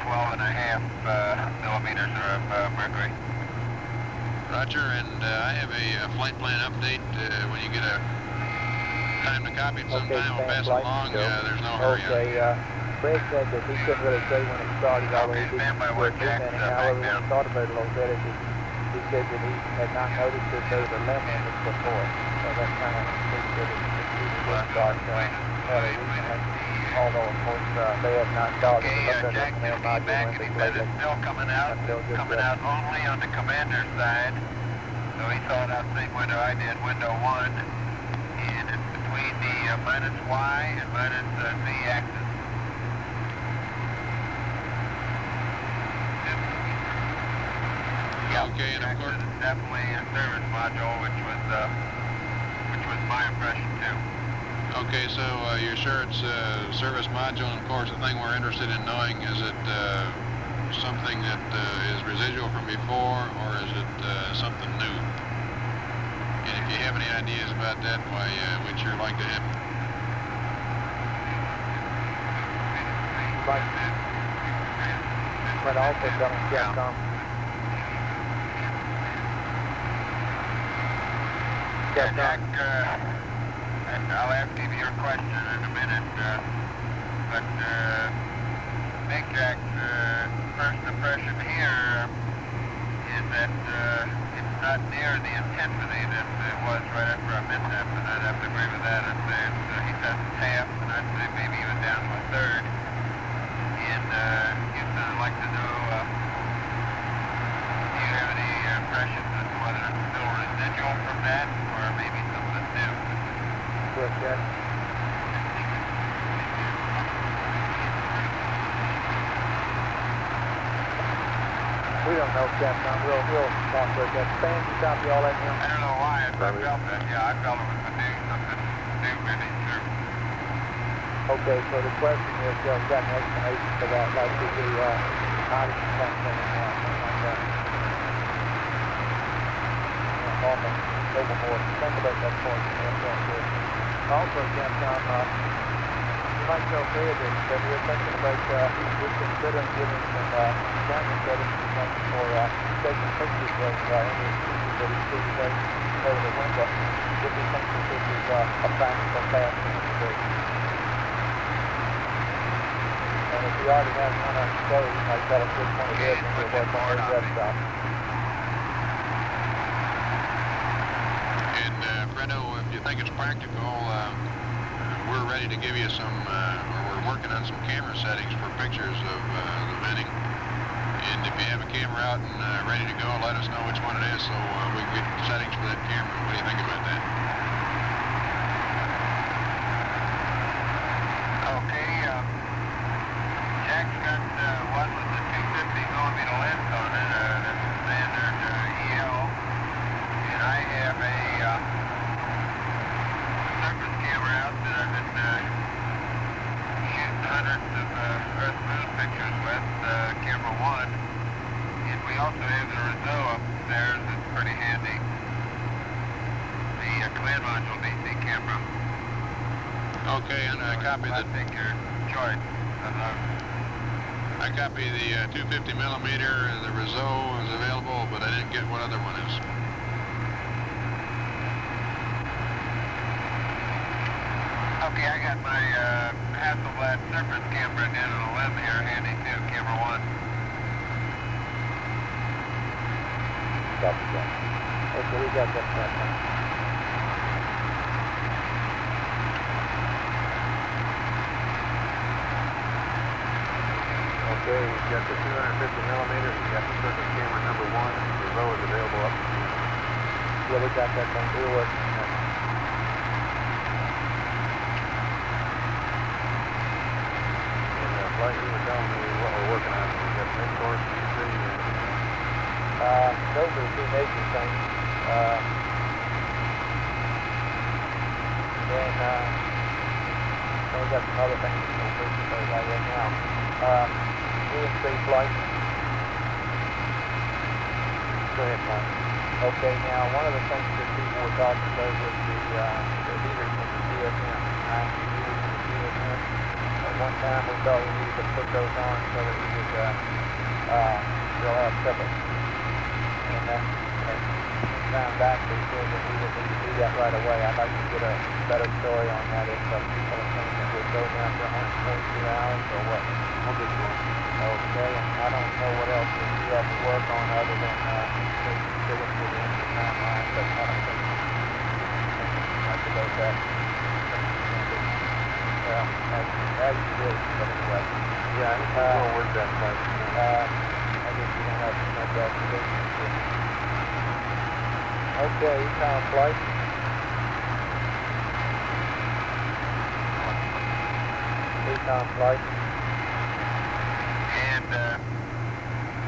12.5 millimeters of mercury. Roger, and I have a flight plan update. When you get a time to copy it sometime, we'll pass it along. There's no hurry on it. Fred said that he couldn't really say when it started, although he didn't work in it. However, when he thought about it a little bit, he said that he had not noticed that there was a limb in it before. So that kind of means that it would start recently. Although, of course, they have not started to look at the command module when they played it. It's still coming out only on the commander's side. So he saw it out the same window I did, window 1. And it's between the minus Y and minus Z axis. Okay, and of course, it's definitely a service module, which was my impression too. Okay, so you're sure it's a service module, and of course the thing we're interested in knowing, is it something that is residual from before, or is it something new? And if you have any ideas about that, why we'd sure like to have. But also don't get some. Yeah, Jack, I'll ask you your question in a minute, but Big Jack's first impression here is that it's not near the intensity that it was right after our mishap, and I'd have to agree with that. I'd say he says it's half, and I'd say maybe even down to a third. And I'd like to know, do you have any impressions as to whether it's still residual from that, or maybe something new? Good, Jack. We don't know, Captain. We'll talk to it. Span, you copy all that now? I don't know why. I felt that. Yeah, I felt it was something new, maybe, sure. Okay, so the question is, we got an explanation for that, like the Odyssey something like that. Normal, overboard. Think about that for you. Also, Captain, you might tell Fred that we're thinking about, we're considering giving some camera settings for taking pictures of any pieces that he sees over the window, if he thinks that this is a practical task for him to do. And if he already has one on the show, he might tell us which one it is, and we'll work on his desktop. And Fredo, if you think it's practical, we're ready to give you some, or we're working on some camera settings for pictures of the venting. And if you have a camera out and ready to go, let us know which one it is, so we can get settings for that camera. What do you think about that? Okay, Jack's got one with the 250 millimeter lens on it. That's the standard EL. And I have a surface camera out that I've been shooting hundreds of Earth moon pictures with, camera 1. And we also have the Rizzo upstairs that's pretty handy. command module DC camera. Okay, and I copy the... Take your choice. I copy the 250 millimeter. The Rizzo is available, but I didn't get what other one is. Okay, I got my Hasselblad surface camera down on a limb here, handy too, camera 1. Copy that. Okay, we got that camera. Okay, we've got the 250 millimeters, we've got the surface camera number 1, and the Rizzo is available up to you. Yeah, we got that thing. We're working on that. Like you were telling me what we're working on, we've got mid course, DC, those are the two major things. Then, we got some other things that we'll do right now. EMC flight. Go ahead, Mike. Okay, now one of the things that people were talking about was the heaters in the GSM. Heaters in the GSM. At one time we thought we needed to put those on so that we could still have separate. And time back they said that we would need to do that right away. I'd like to get a better story on that if people are saying that we'll go down to 142 hours or what. We'll get you one. Okay, and I don't know what else that you have to work on other than fitting to the end of the timeline, but I don't think much about that. Well, as you wish, but anyway. Yeah, I think we'll work that part. I guess you don't have to make that decision. Okay, econ flight. Econ flight. And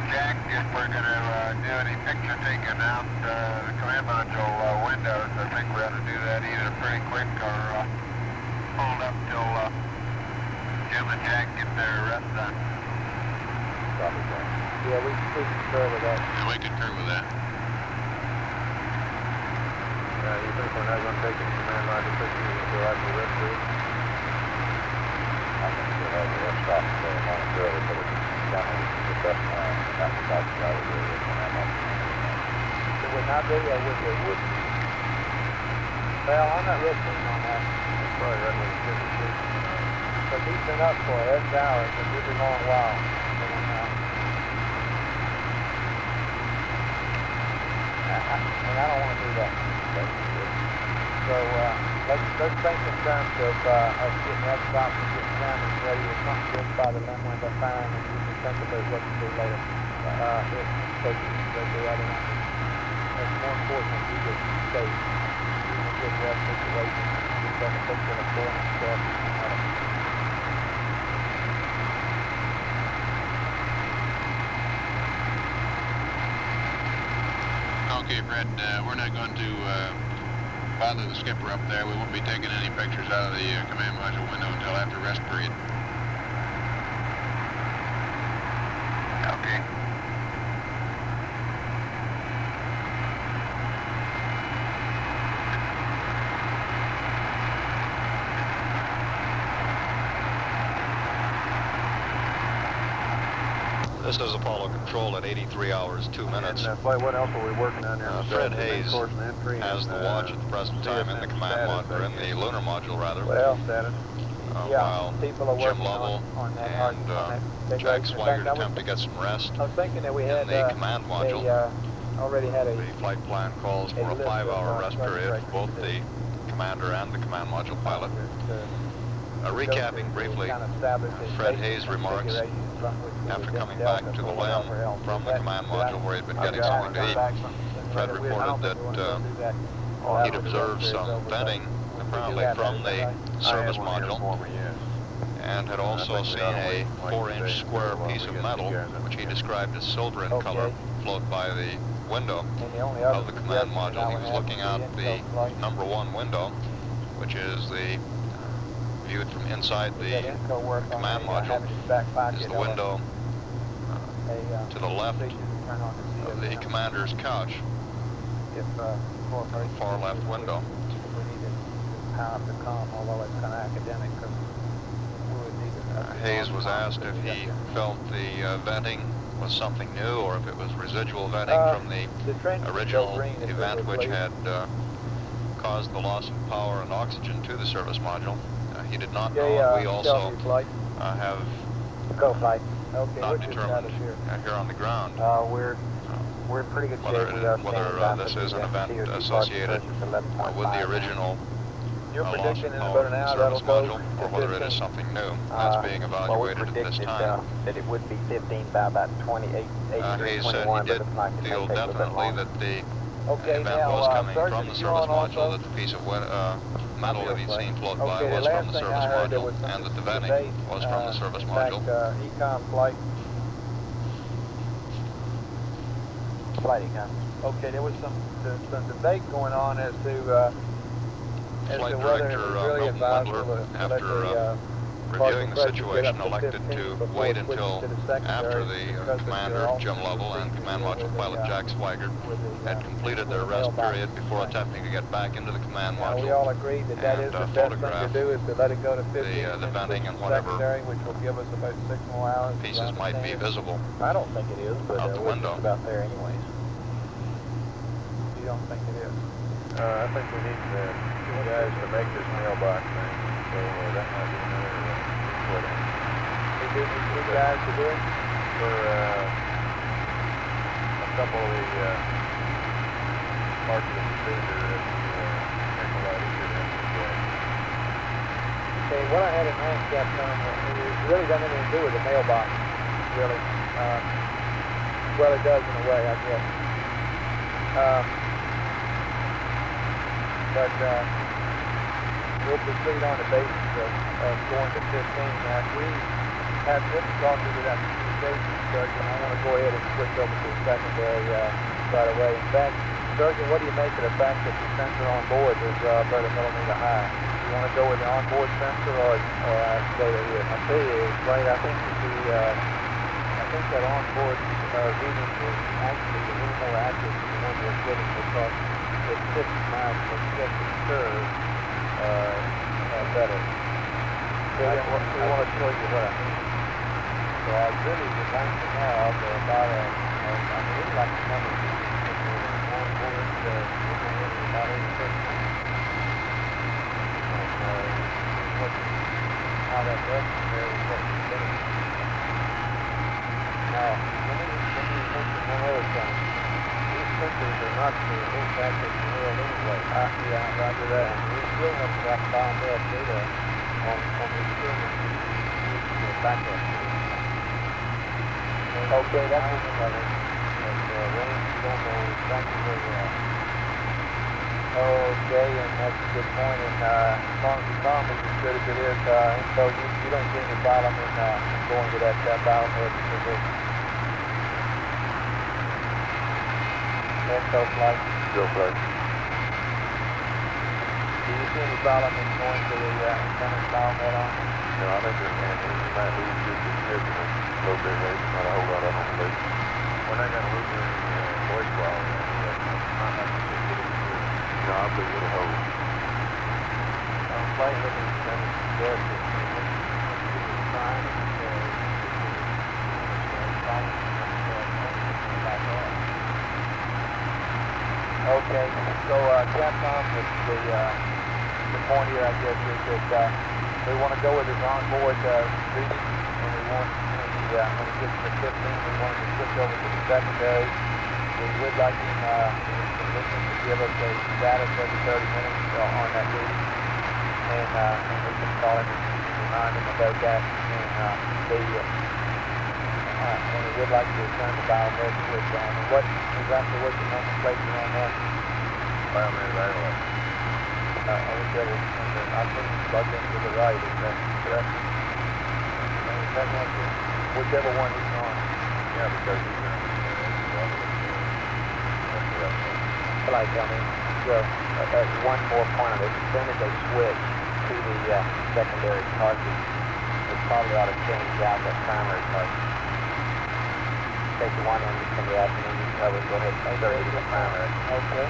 Jack, if we're going to do any picture taking out the command module windows, I think we ought to do that either pretty quick or hold up till Jim and Jack get their rest done. Copy that. Yeah, we concur with that. Yeah, we concur with that. You think we're not going to take any command module pictures until after the rest period? I think we'll have the rest stop momentarily, but it's kind of the best time after about the hour area when I'm up. It would not be, or would it? Would. Well, I'm not real keen on that. It's probably right when it's 56. But he's been up for 11 hours, and we've been on a while. And I don't want to do that. So let's think in terms of getting that stop and getting cameras ready. If something goes by the limb window, fine, and we can think about what to do later. If the other one is more important than we get safe. We can get rest situation. We can take a picture of the corner and stuff. Okay, Fred, we're not going to bother the skipper up there. We won't be taking any pictures out of the command module window until after rest period. Okay. This is Apollo Control at 83 hours, 2 minutes. And what else are we working on there? Fred Hayes has the watch at the present time in the command module, in the lunar module rather. Well, status. While people are Jim working Lovell on that and Jack Swigert attempt to get some rest I was thinking that we had in the command module. already had a The flight plan calls for a 5-hour rest period for both the commander and the command module pilot. Recapping briefly, Fred Hayes' remarks after coming back to the limb from the command module where he'd been getting something to eat. Fred reported that he'd observed some venting apparently from the service module and had also seen a 4-inch square piece of metal, which he described as silver in color, float by the window of the command module. He was looking out the number 1 window, which is the viewed from inside the command module, is the window to the left of the commander's couch. far left window. We need to power up the comm, although it's kind of academic, because we would need to... Hayes was asked if he felt the venting was something new or if it was residual venting from the original event which had caused the loss of power and oxygen to the service module. He did not know, and we also have not determined here on the ground We're in pretty good shape. whether this is an event associated with the original loss of power from the service module, or whether it is something new. That's being evaluated at this time. That it would be 15 by about 28, 83, Hayes 21, said he did feel definitely that the event was coming from the service module, that the piece of metal that he'd seen float by was from the service module, and that the venting was from the service module. Econ flight. Flight econ. Okay, there was some debate going on as to Flight whether it Director was really Milton advisable Wendler, to after reviewing the situation, elected to wait until after the commander, Jim Lovell, and command module pilot Jack Swigert had completed their rest period before attempting to get back into the command we module all agreed that that is the best thing to do, is to let it go to 15 the venting and whatever secondary, which will give us about 6 more hours. pieces might be visible I don't think it is, but out the we're window. just about there anyways. You don't think it is? I think we need you guys to make this mailbox thing, so that might be another input in. We do need you guys to do it? For a couple of the parts of the procedure that Nikolai should have to Okay, what I had in mind, Capcom, it really doesn't have anything to do with the mailbox, really. Well, it does in a way, I guess. But we'll proceed on the basis of going to 15. Now, if we have difficulty with that communication, Surgeon, I want to go ahead and switch over to the secondary right away. In fact, Surgeon, what do you make of the fact that the sensor on board is about a millimeter high? You want to go with the onboard sensor or stay here? I tell you, it's right. I think that onboard reading is actually a little more accurate than the one we're getting, because it fits my projected curve better. So then we want to show you what I mean. So I really would like to have about I really like the numbers on board about 86. How that does compare with what we're getting. Now, let me mention one other thing. These sensors are not the impact of the world anyway. Yeah, roger that. We still have got biomed data on the experiments using the backup. Okay, that's what I mean. And range, you don't know exactly where you're at. Okay, and that's a good point. And as long as the comm is as good as it is, so you don't see any problem in going to that biomed position. Go flight. Go flight. Do you see any problem in going to the incoming biomed on? No, I think we might lose just a significant low bit rate, not a whole lot on the lake. We're not going to lose any voice quality. Not like we should get it through. No, I'll put it in a hole. Flight looking at it, yes, it's fine. Okay, so Capcom, the point here, I guess, is that we want to go with his onboard reading, and we want, when we get to the 15, we want to switch over to the secondary. We would like him to give us a status every 30 minutes on that reading, and we can call him and remind him about that. And we would like to turn the biomed switch on. And what exactly was the nomenclature on that? Biomed evaluate. I think it's plugged into the right, is that correct? Whichever one he's on. Yeah, because he's on. Like, I mean, one more point of it. As soon as they switch to the secondary cartridge, it probably ought to change out that primary cartridge. take the one in from the afternoon, you can cover and go ahead and take the primary. Okay.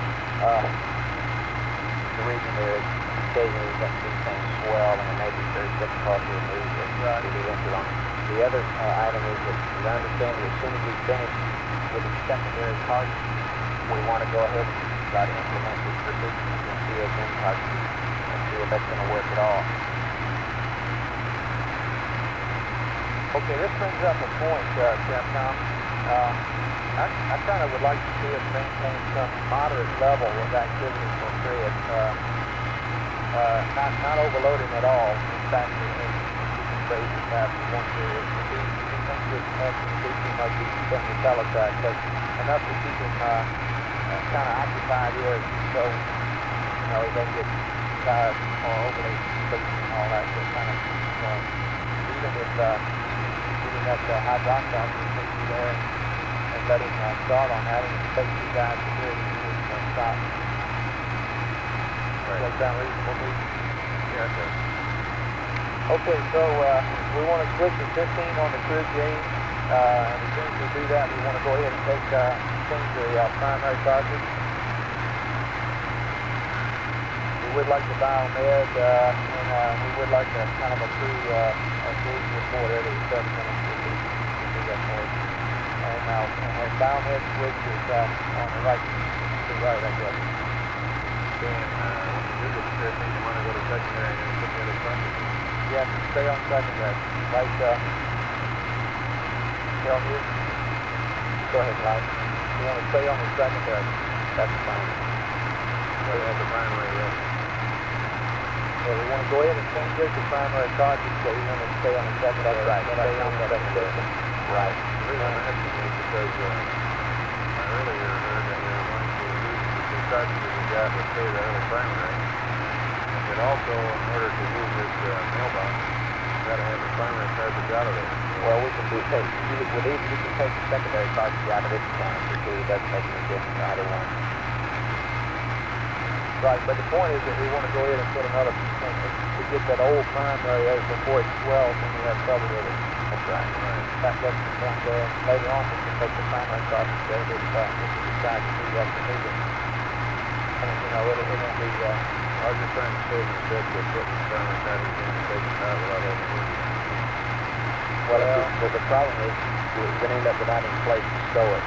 The reason there is occasionally you're going to see things swell and it may be very difficult to remove if you do enter on. The other item is that you understand that as soon as we finish with the secondary cartridge, we want to go ahead and try to implement these procedures and see if that's going to work at all. Okay, this brings up a point, Capcom. I kind of would like to see us maintain some moderate level of activity for Fred. Not overloading at all. In fact, we can raise the cap if we want to. If he thinks this action too much, he can certainly tell us that. But enough to keep him kind of occupied here, so he doesn't get tired or overly sleepy and all that. So kind of, even if shooting that hydroxide, we can be there and let him start on that and take 2 guys to do it and stop. Does that sound reasonable to you? Yeah, it does. Okay, so we want to switch to 15 on the crew gauge. And as soon as we do that, we want to go ahead and change the primary cartridge. We would like to biomed, and we would like to kind of a crew gauge report every 7 minutes if we do that for us. And our biomed switch is on the right, to right, I guess. When you do get to 15, you want to go to secondary and then put the other cartridge in. Yeah, stay on secondary. Right, tell you. Go ahead, Light. You want to stay on the secondary. That's fine. So you have the primary, yeah. Yeah, we want to go ahead and change it to primary cartridge, so we want to stay on the secondary. That's right. Stay on the secondary. Right. The reason I'm asking is because I earlier heard that we were going to use the 2 cartridges we got with the early primary. And that also, in order to use this mailbox, you've got to have the primary cartridge out of there. Well, we can with these, you can take the secondary cartridge out of it if it doesn't make any difference either one. Right, but the point is that we want to go ahead and put another, to get that old primary out before it swells when we have trouble with it. That's right. That's the point there. Later on, we can take the primary cartridge out if we decide to do that to move it. And, it won't be, I was just trying to save the trip to put the primary cartridge in and take it out without having to move it. Well, the problem is we're going to end up without any place to store it.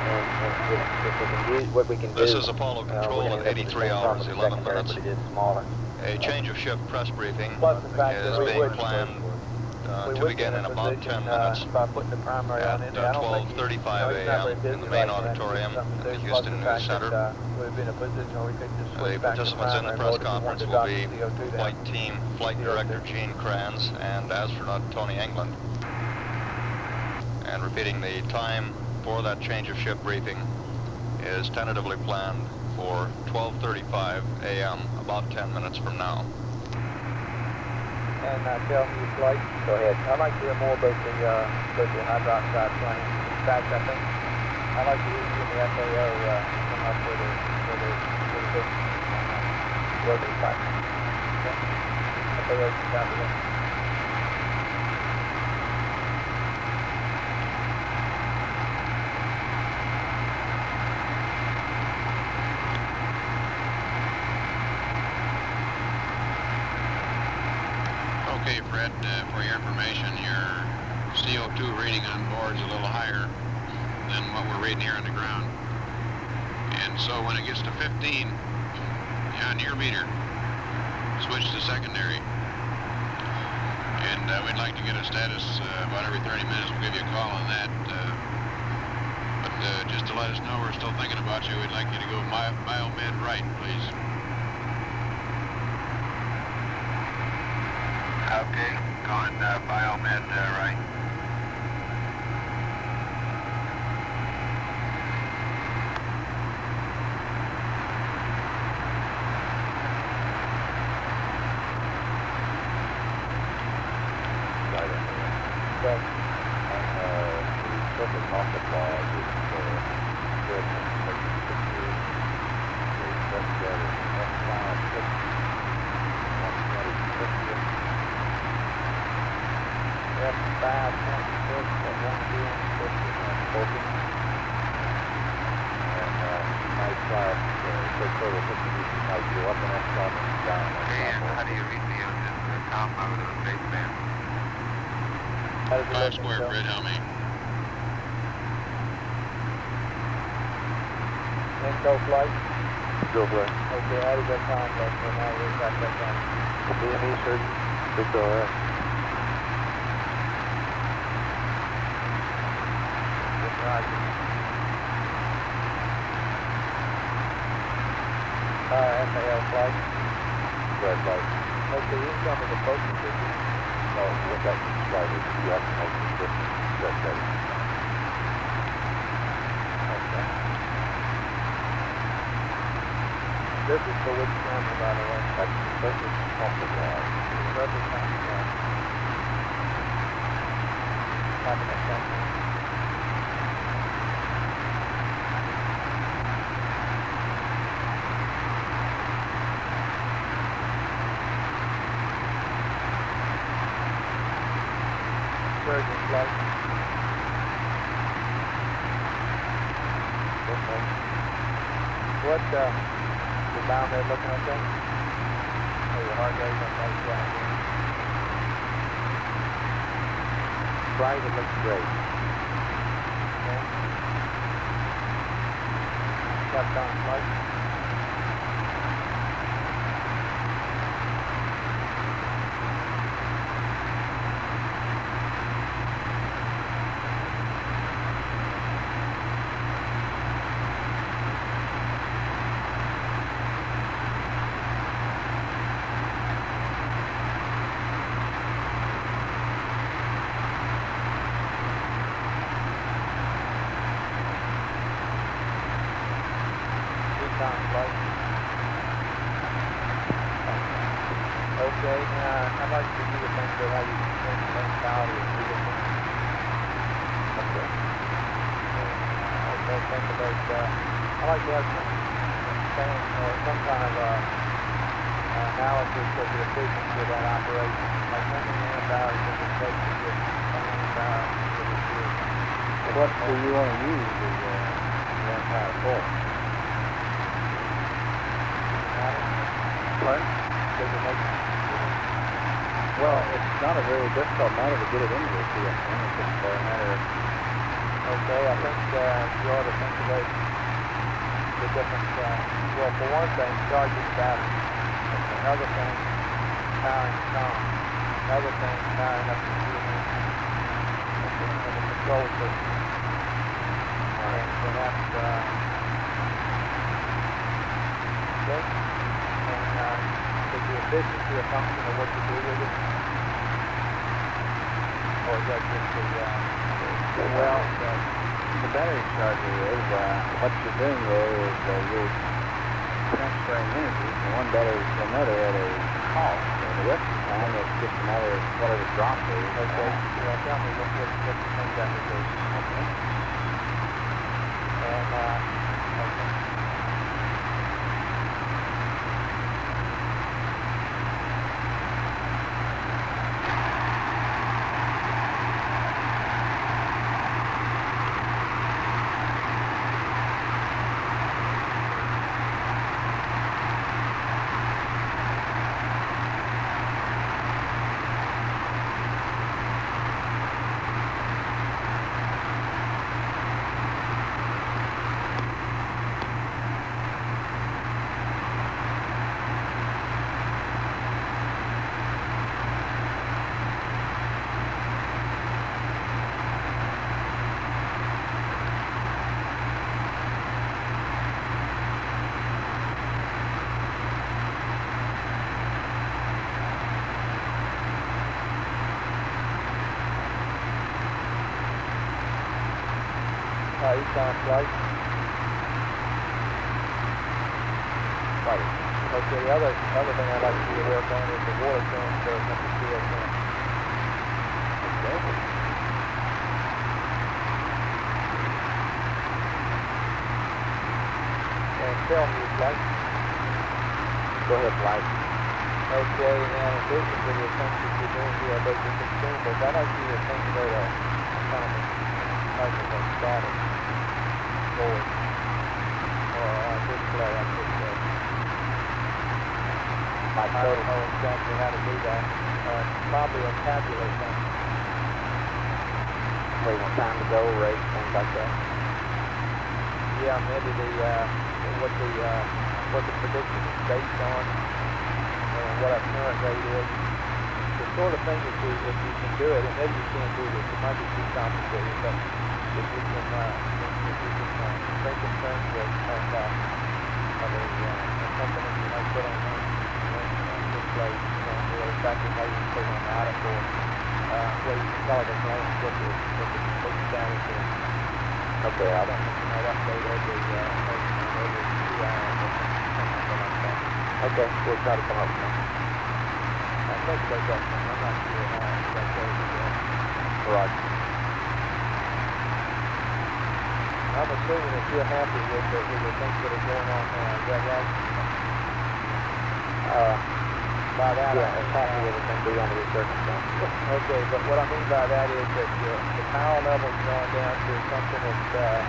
And if we can use what we can do... This is Apollo Control at 83 hours, 11 minutes. But it is smaller. A change of shift press briefing Plus the fact is that being planned to begin in about 10 minutes by putting the primary on at in there. I don't think 12:35 a.m. in the main auditorium at the Houston News Center. We've been in a position where we could just The switch back to participants in the primary press mode if we conference wanted will to be dock the CO2 down. Flight Team Flight Director Gene Kranz and astronaut Tony England. And repeating, the time for that change of shift briefing is tentatively planned for 12:35 a.m., about 10 minutes from now. And tell me your flight. Go ahead. I'd like to hear more about the hydroxide plane. In fact, I think I'd like to hear you and the FAO come up with a big rotary pipe. Okay? FAO can copy that. Okay, Fred, for your information, your CO2 reading on board is a little higher than what we're reading here on the ground. And so when it gets to 15 on your meter, switch to secondary. And we'd like to get a status about every 30 minutes. We'll give you a call on that. But just to let us know we're still thinking about you, we'd like you to go biomed right, please. Okay, going biomed right. 14. And you might try to take further pictures. You might go up and up and down. Okay, and how do you read me on this com mode of the space band? 5 square, Fred, help me. Info flight. Go for it. Okay, how did that time go? So now we've got that down. The BME surgeon. Good go ahead. Roger. FAL flight. Red light. Okay, incoming approaching distance. No, look at the slider. You have to make the distance. Red light. Okay. This is for which camera, by the way? That's the surface off the ground. Surface on the ground. Copy that camera. Surgeon flight. Okay. What, you're down there looking at things? Oh, your heart rate on those down here. Right, it looks great. Okay. Left on flight. Okay, I'd like to do the thing that how you can mentality of the different. Okay. Okay, think about, I'd like to have some kind of analysis of the efficiency of that operation. Like how many amp hours does it take to get 10 amp hours to the field? What do you want to use the amp hour for? Pardon? Does it make Well, it's not a very difficult matter to get it into the CFM. It's just a matter of... Okay, I think you ought to think about the different, well, for one thing, charging the battery. Another thing, powering the car. Another thing, powering up the fuel and the control system. And perhaps, okay, and is the efficiency a function of what you do with it? Or is that just Well, the battery charger is, what you're doing there is you're transferring energy from one battery to another at a cost. And the rest of the time, it's just a matter of whatever drop is. Okay, well, tell me what you think that would be. Okay. And, okay. Eastbound flight. Right. Okay, the other thing I'd like to be aware of then is the water transfer from the CSM. Okay. And tell me, flight. Go ahead, flight. Okay, and in addition to the things that you're doing here about the consumables, I'd like you to think about a kind of a type of a status board or display, I should say. I don't know exactly how to do that. Probably a tabular thing. Wait, what time to go, rate, things like that. Yeah, maybe what the prediction is based on, and what our current rate is. The sort of thing if you can do it, and maybe you can't do this, it might be too complicated, but if you can think in terms of a something that you might put on display, exactly how you put on the article, where you can tell the glance what the complete status is. Okay, I don't update every 2 hours or something like that. Okay, we'll try to come up with something. I think they've got some. I'm not sure how that goes again. Right. I'm assuming that you're happy with the things that are going on now. Is that right? By that, yeah, I'm happy with everything be under the circumstances. Okay, but what I mean by that is that the power level's gone down to something that's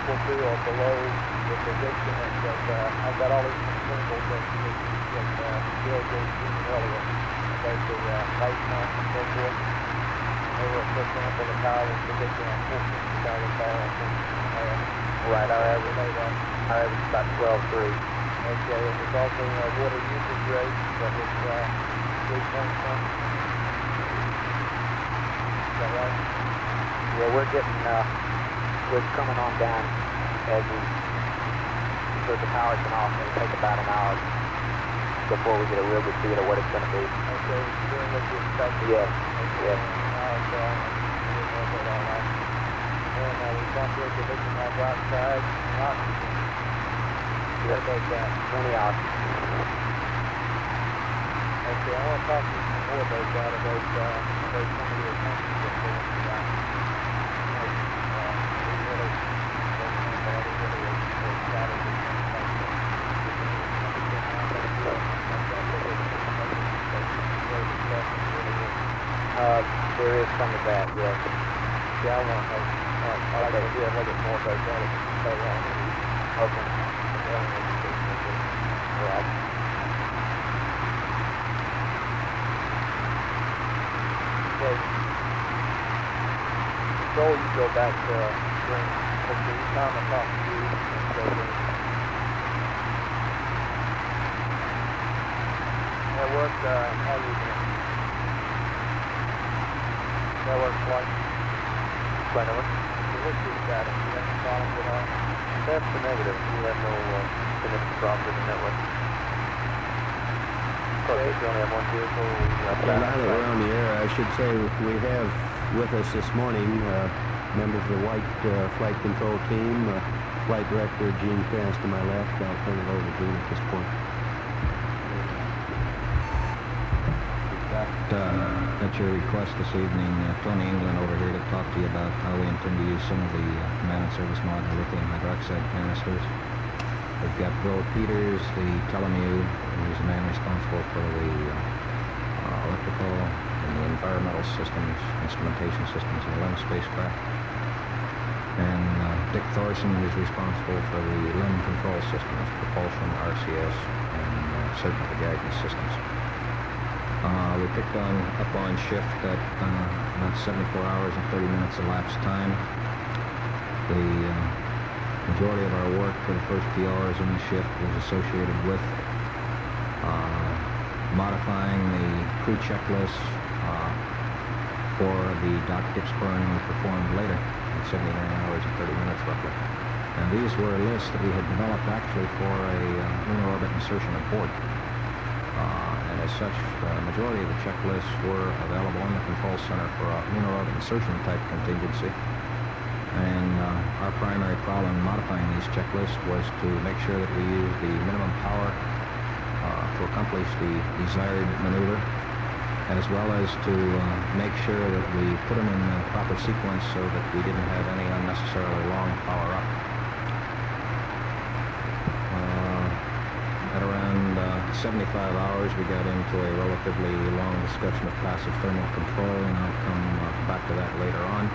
equal to or below the prediction that I've got all these consumables that Bill gave me earlier. About the light pump and so forth. They were, for example, the power was predicted on 14 dollars power. Right, our average is about 12.3. Okay, and there's also water usage rate that was 3 point something. Is that right? Yeah, we're coming on down as because the power's been off. It'll take about an hour before we get a real good feel of what it's going to be. Okay, doing what you expected. Yes, okay. yes. And we bumped into lithium hydroxide and oxygen. What about that? Plenty of oxygen. Okay, I want to talk to you some more about that, about some of the assumptions that go into that. There is some of that, yes. Yeah, I want to know. I'd like to hear a little bit more about that later on. Okay. Right. Okay. Joel, you go back to screen. Okay, each time I talk to you, go green. Network, how are you doing? Network flight. Flight number? What's your status? Do you have any problems at all? That's the negative. We have no significant problems with the network. Of course, if you only have one vehicle, now that we're on the air, I should say we have with us this morning members of the White Flight Control Team, Flight Director Gene Cass to my left. I'll turn it over to Gene at this point. At your request this evening, Tony England over here to talk to you about how we intend to use some of the command and service module lithium hydroxide canisters. We've got Bill Peters, the Telemute, who's the man responsible for the electrical and the environmental systems, instrumentation systems in the LEM spacecraft. And Dick Thorson, who's responsible for the LEM control systems, propulsion, RCS, and certain of the guidance systems. We picked up on shift at about 74 hours and 30 minutes elapsed time. The majority of our work for the first few hours in the shift was associated with modifying the crew checklist for the dock dips burn we performed later at 79 hours and 30 minutes roughly. And these were lists that we had developed actually for a lunar orbit insertion aboard. And as such, the majority of the checklists were available in the control center for a lunar orbit insertion type contingency. And our primary problem in modifying these checklists was to make sure that we use the minimum power to accomplish the desired maneuver, as well as to make sure that we put them in the proper sequence so that we didn't have any unnecessarily long power up. At around 75 hours, we got into a relatively long discussion of passive thermal control, and I'll come back to that later on.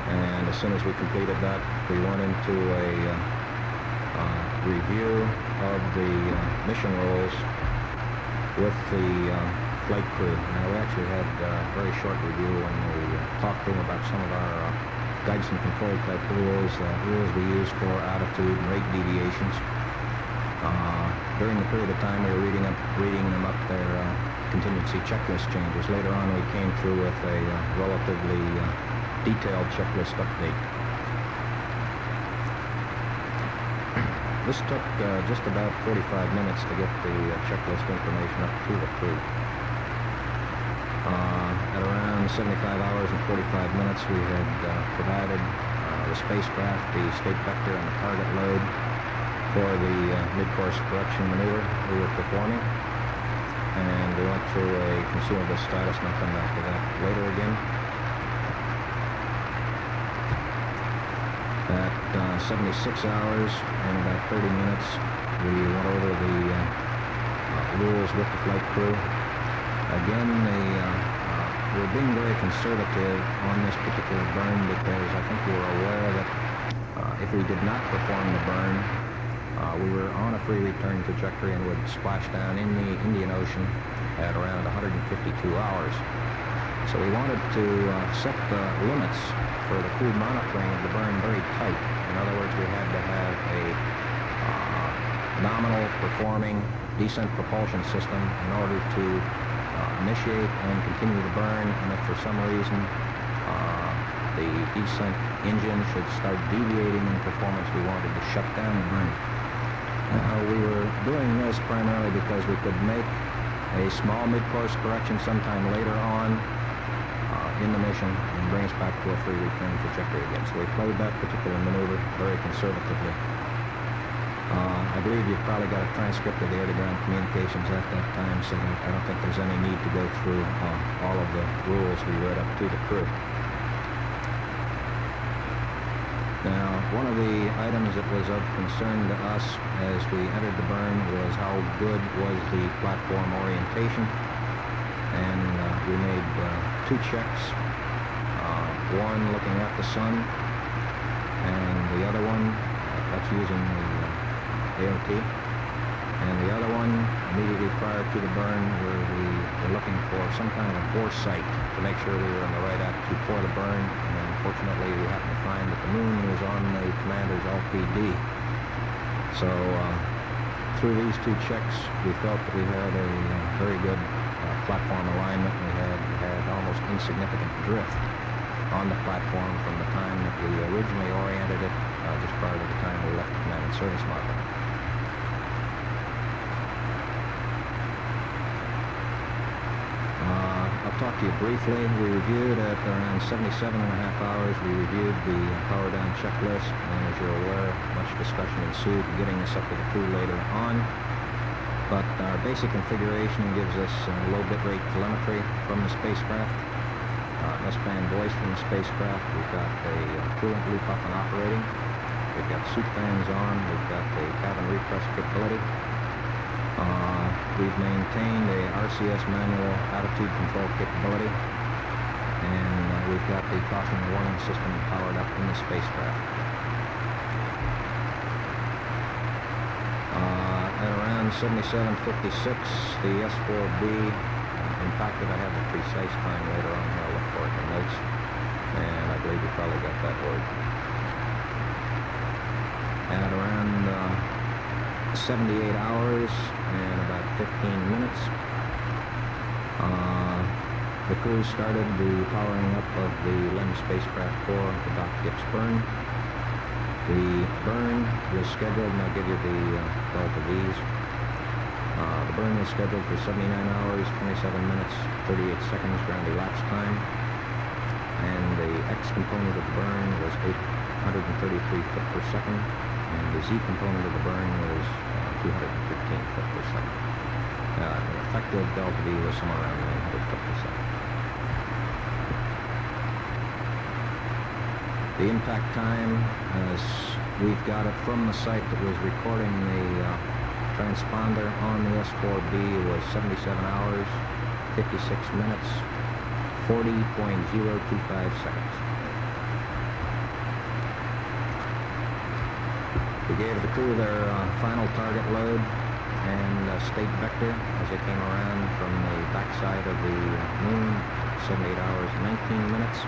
And as soon as we completed that, we went into a review of the mission rules with the flight crew. Now, we actually had a very short review when we talked to them about some of our guidance and control type rules, rules we use for altitude and rate deviations. During the period of time we were reading them up their contingency checklist changes. Later on we came through with a relatively detailed checklist update. This took just about 45 minutes to get the checklist information up to the crew. At around 75 hours and 45 minutes we had provided the spacecraft, the state vector and the target load for the mid-course correction maneuver we were performing. And we went through a consumable status, and I'll come back to that later again. At 76 hours and about 30 minutes, we went over the rules with the flight crew. Again, we're being very conservative on this particular burn because I think we were aware that if we did not perform the burn, we were on a free return trajectory and would splash down in the Indian Ocean at around 152 hours. So we wanted to set the limits for the crew monitoring of the burn very tight. In other words, we had to have a nominal performing descent propulsion system in order to initiate and continue the burn, and if for some reason the descent engine should start deviating in performance, we wanted to shut down the burn. We were doing this primarily because we could make a small mid-course correction sometime later on in the mission and bring us back to a free return trajectory again. So we played that particular maneuver very conservatively. I believe you've probably got a transcript of the air-to-ground communications at that time, so I don't think there's any need to go through all of the rules we read up to the crew. Now, one of the items that was of concern to us as we entered the burn was how good was the platform orientation. And we made two checks, one looking at the sun, and the other one, that's using the AOT, and the other one immediately prior to the burn where we were looking for some kind of a bore sight to make sure we were in the right attitude for the burn. And unfortunately we happened to find that the moon was on the commander's LPD. So through these two checks we felt that we had a very good platform alignment. We had almost insignificant drift on the platform from the time that we originally oriented it just prior to the time we left the command and service module. I'll talk to you briefly. We reviewed at around 77.5 hours. We reviewed the power down checklist, and as you're aware, much discussion ensued getting this up to the crew later on. But our basic configuration gives us low bit rate telemetry from the spacecraft, S-band voice from the spacecraft. We've got a coolant loop up and operating. We've got suit fans on. We've got the cabin repress capability. We've maintained a RCS manual attitude control capability, and we've got the caution warning system powered up in the spacecraft. At around 77:56, the S4B impacted. I have the precise time later on here. I'll look for it in the notes, and I believe you probably got that word. At around 78 hours and about 15 minutes, the crew started the powering up of the LEM spacecraft core to Doc Gibbs burn. The burn was scheduled, and I'll give you the delta V's. The burn was scheduled for 79 hours, 27 minutes, 38 seconds ground elapsed time, and the X component of the burn was 833 foot per second, and the Z component of the burn was 215 foot per second. The effective delta V was somewhere around 900 foot per second. The impact time, as we've got it from the site that was recording the transponder on the S4B, was 77 hours, 56 minutes, 40.025 seconds. gave the crew their final target load and state vector as they came around from the backside of the moon, 78 hours and 19 minutes.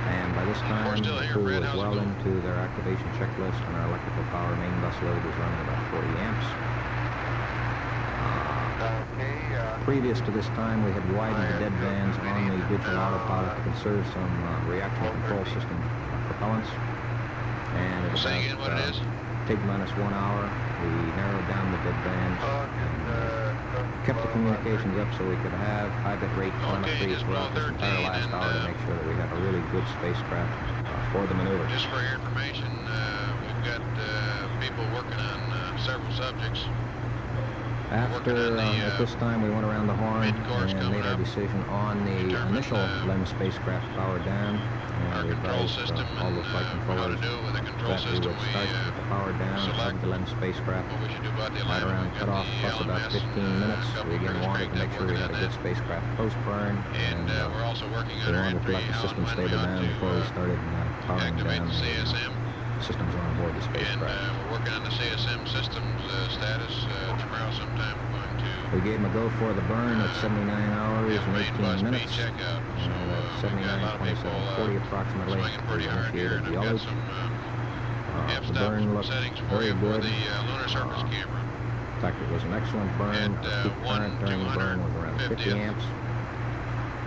And by this time, the crew was well into their activation checklist, and our electrical power main bus load was running about 40 amps. Previous to this time, we had widened the dead bands on the digital autopilot to conserve some reaction control system propellants. And at about T-1 hour, we narrowed down the dead bands and kept the communications up so we could have high bit rate telemetry throughout this entire last hour to make sure that we had a really good spacecraft for the maneuver. Just for your information, we've got people working on several subjects. After, at this time, we went around the horn and made our decision on the initial LEM spacecraft power down. And we advised all the flight controllers that we would start with the power down of the LEM spacecraft right around cutoff plus about 15 minutes. We again wanted to make sure we had a good spacecraft post-burn, and we wanted to let the system stable down before we started powering down the systems on board the spacecraft. We're working on the CSM systems status. Tomorrow sometime we're going to... We gave them a go for the burn at 79 hours and 18 minutes. 79, 27, 40 approximately. We initiated the yellow. The burn looked very good. In fact, it was an excellent burn. Peak current during the burn was around 50 amps.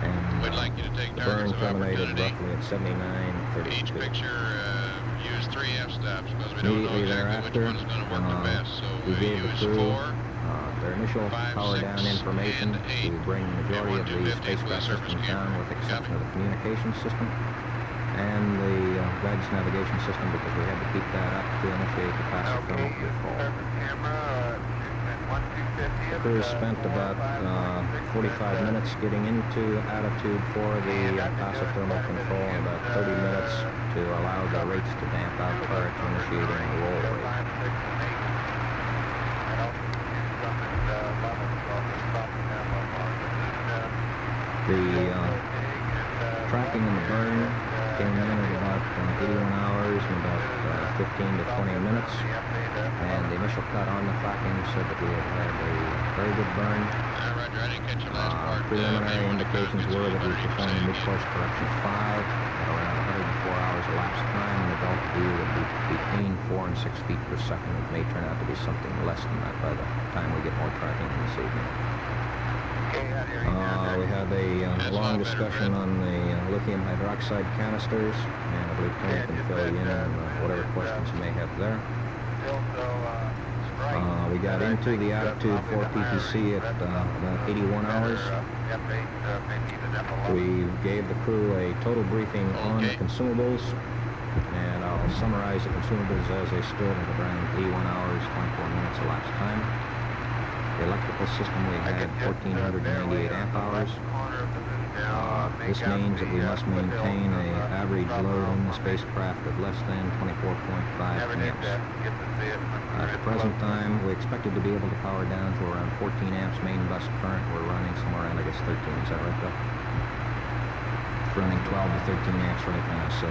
And the burn terminated roughly at 79:32. Each picture use 3 f-stops because we don't know Immediately exactly which one is going to work the best. So we gave the crew 4, their initial power down information to bring the majority of the spacecraft systems down with the exception of the communications system and the guidance navigation system, because we had to keep that up to initiate the passive thermal control. The crew spent about 45 minutes getting into attitude for the passive thermal control and about 30 minutes to allow the rates to damp out prior to initiating the roll rate. The tracking in the burn came in at about 81 hours and about 15 to 20 minutes. And the initial cut on the tracking said that we had had a very good burn. Preliminary indications were that we performed a mid-course correction 5 at around 104 hours elapsed time, and the altitude would be between 4 and 6 feet per second. It may turn out to be something less than that by the time we get more tracking this evening. We had a long discussion on the lithium hydroxide canisters, and I believe Tony can fill you in on whatever questions you may have there. We got into the attitude for PTC at about 81 hours. We gave the crew a total briefing on the consumables, and I'll summarize the consumables as they stood at around 81 hours, 24 minutes elapsed time. The electrical system, we had 1,498 amp hours. This means that we must maintain an average load in the spacecraft of less than 24.5 amps. At the present time, we expected to be able to power down to around 14 amps main bus current. We're running somewhere around, I guess, 13. Is that right, Bill? It's running 12 to 13 amps right now, so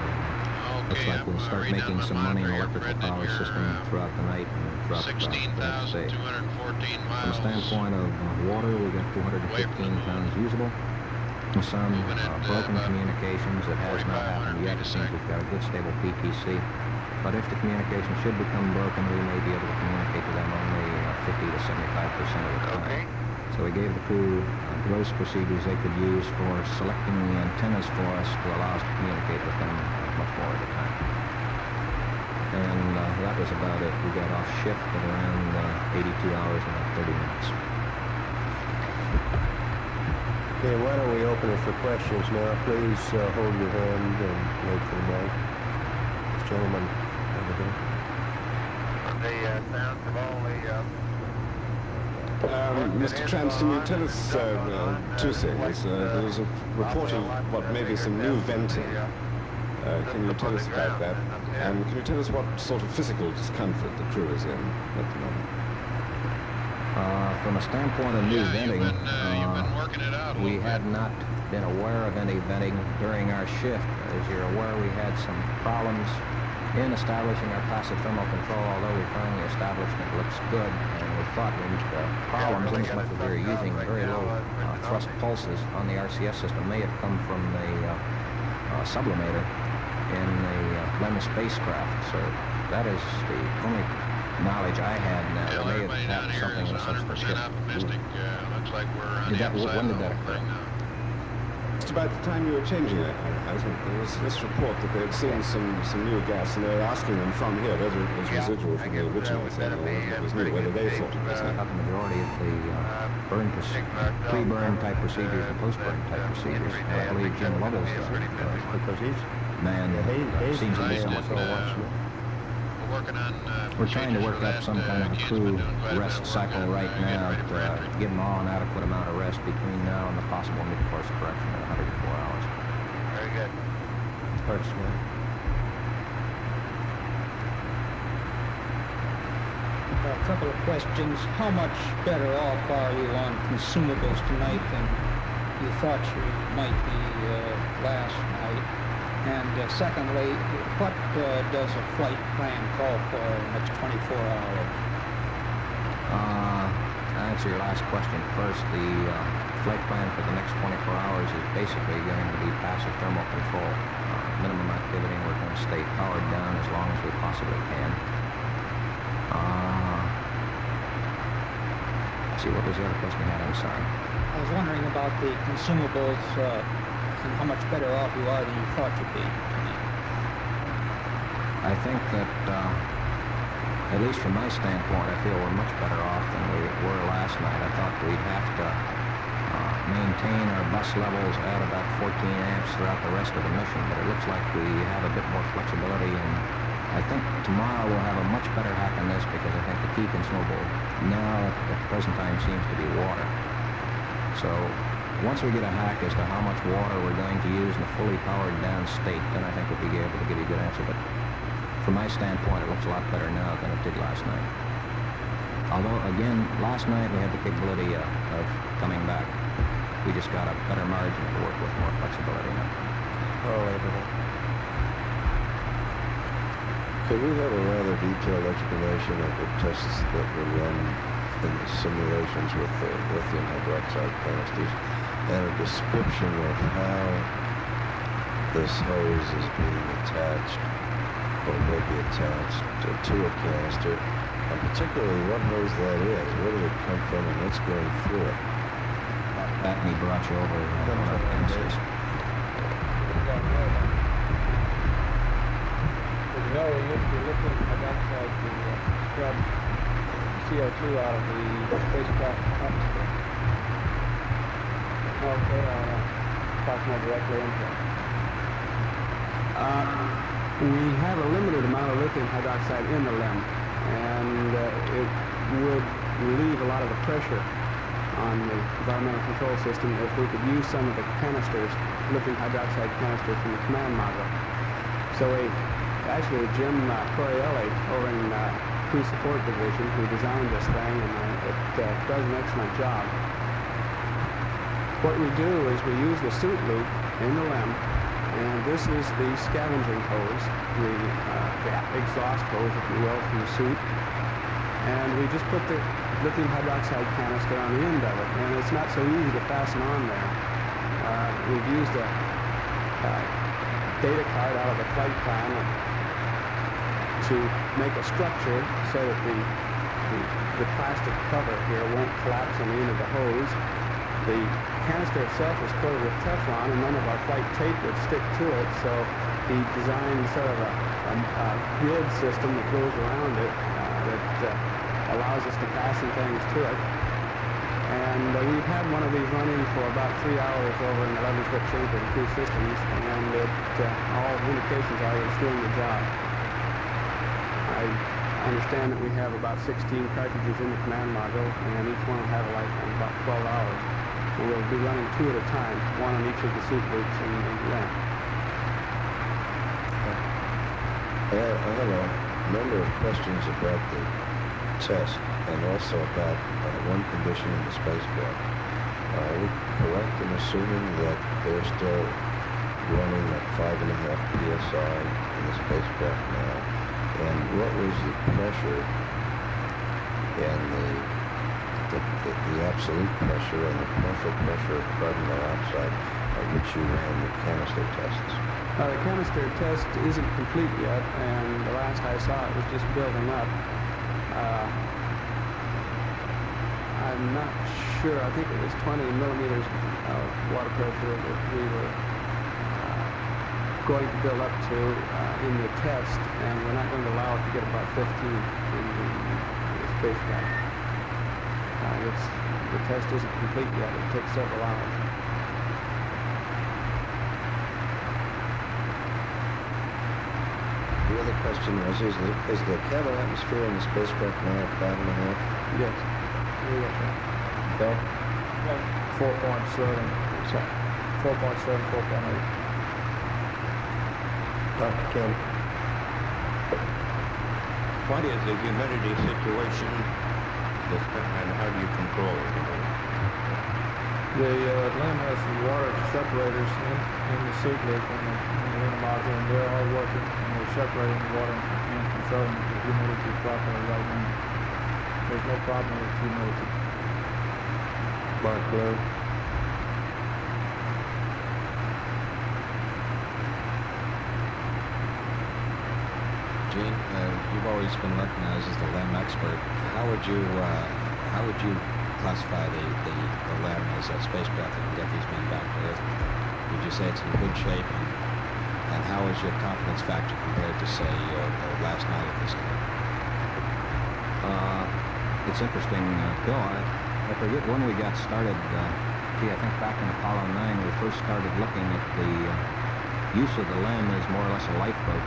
looks like we'll start making some money in the electrical power system throughout the night and throughout the next day. From the standpoint of water, we got 215 pounds usable. Some broken communications. That has not happened yet. It seems we've got a good stable PTC. But if the communication should become broken, we may be able to communicate to them only 50 to 75% of the time. So we gave the crew gross procedures they could use for selecting the antennas for us to allow us to communicate with them much more at a time. And that was about it. We got off shift at around 82 hours and 30 minutes. Okay, why don't we open it for questions now? Please hold your hand and wait for the mic. This gentleman over there. The sounds of all the... Mr. Trans, can you tell us two things? There was a report of what may be some new venting. Can you tell us about that? And can you tell us what sort of physical discomfort the crew is in at the moment? From a standpoint of new venting, we had not been aware of any venting during our shift. As you're aware, we had some problems In establishing our passive thermal control, although we finally established it looks good, and we thought the problems, in as much as we were using very low thrust pulses on the RCS system, may have come from the sublimator in the LEM spacecraft. So that is the only knowledge I had now. Yeah, They may everybody have down had here something is in such 100% optimistic. Looks like we're on the upside when of did the that whole occur? thing now. Just about the time you were changing it, I think there was this report that they had seen some new gas, and they were asking them from here whether it was residual from the original thing or whether it was new, whether they thought it was new. About the majority of the pre-burn type procedures and post-burn type procedures. And I believe Jim Lovell's Because he's man seems to be somewhat We're working on We're trying to work up some kind of a crew rest cycle right now to give them all an adequate amount of rest between now and the possible mid-course correction at 104 hours. Very good. hurts, man. A couple of questions. How much better off are you on consumables tonight than you thought you might be last night? And secondly, what does a flight plan call for in the next 24 hours? To answer your last question first, the flight plan for the next 24 hours is basically going to be passive thermal control. Minimum activity, we're going to stay powered down as long as we possibly can. Let's see, what was the other question you had? I'm sorry. I was wondering about the consumables and how much better off you are than you thought you'd be. I think that, at least from my standpoint, I feel we're much better off than we were last night. I thought we'd have to maintain our bus levels at about 14 amps throughout the rest of the mission, but it looks like we have a bit more flexibility, and I think tomorrow we'll have a much better hack on this, because I think the key consumable now at the present time seems to be water. So once we get a hack as to how much water we're going to use in a fully powered down state, then I think we'll be able to give you a good answer. But from my standpoint, it looks a lot better now than it did last night. Although, again, last night we had the capability of coming back. We just got a better margin to work with, more flexibility now. Oh, Abraham. Could we have a rather detailed explanation of the tests that were run in the simulations with the lithium hydroxide canisters, and a description of how this hose is being attached, or will be attached to a canister, and particularly what hose that is, where did it come from, and what's going through it? Batney brought you over one of the canisters. No, we used to lithium hydroxide to scrub CO2 out of the spacecraft atmosphere. Okay, I'll talk more directly into it. We have a limited amount of lithium hydroxide in the LEM, and it would relieve a lot of the pressure on the environmental control system if we could use some of the canisters, lithium hydroxide canisters from the command module. So actually Jim Corielli over in Crew Support Division, who designed this thing, and it does an excellent job. What we do is we use the suit loop in the LEM, and this is the scavenging hose, the exhaust hose, if you will, from the suit. And we just put the lithium hydroxide canister on the end of it, and it's not so easy to fasten on there. We've used a data card out of the flight plan to make a structure so that the plastic cover here won't collapse on the end of the hose. The canister itself is coated with Teflon, and none of our flight tape would stick to it, so he designed sort of a grid system that goes around it that allows us to fasten things to it. And we've had one of these running for about 3 hours over an 11-foot chamber in Crew Systems, and all indications are that it's doing the job. I understand that we have about 16 cartridges in the command module, and each one will have a lifetime of about 12 hours. And we'll be running 2 at a time, one on each of the suit loops and LEM. I have a number of questions about the test, and also about one condition in the spacecraft. Are we correct in assuming that they're still running at 5.5 psi in the spacecraft now. And what was the pressure and the absolute pressure and the partial pressure of carbon dioxide at which you ran the canister tests? The canister test isn't complete yet, and the last I saw it was just building up. I'm not sure. I think it was 20 millimeters of water pressure that we were going to build up to in the test, and we're not going to allow it to get above 15 in the spacecraft. The test isn't complete yet. It takes several hours. The other question was, is the cabin atmosphere in the spacecraft now at 5.5? Yes. Okay. 4.7. 4.7, 4.8. Dr. Kim. What is the humidity situation and how do you control the humidity? The LEM has some water separators in the seat loop in the lunar module, and they're all working, and they're separating the water and controlling the humidity properly right now. There's no problem with humidity. Mark Bloom. Gene, you've always been recognized as the LEM expert. How would you classify the LEM as a spacecraft that can get these men back to Earth? Would you say it's in good shape? And how is your confidence factor compared to, say, last night at this time? It's interesting, Bill. I forget when we got started. I think back in Apollo 9, we first started looking at the use of the LEM as more or less a lifeboat.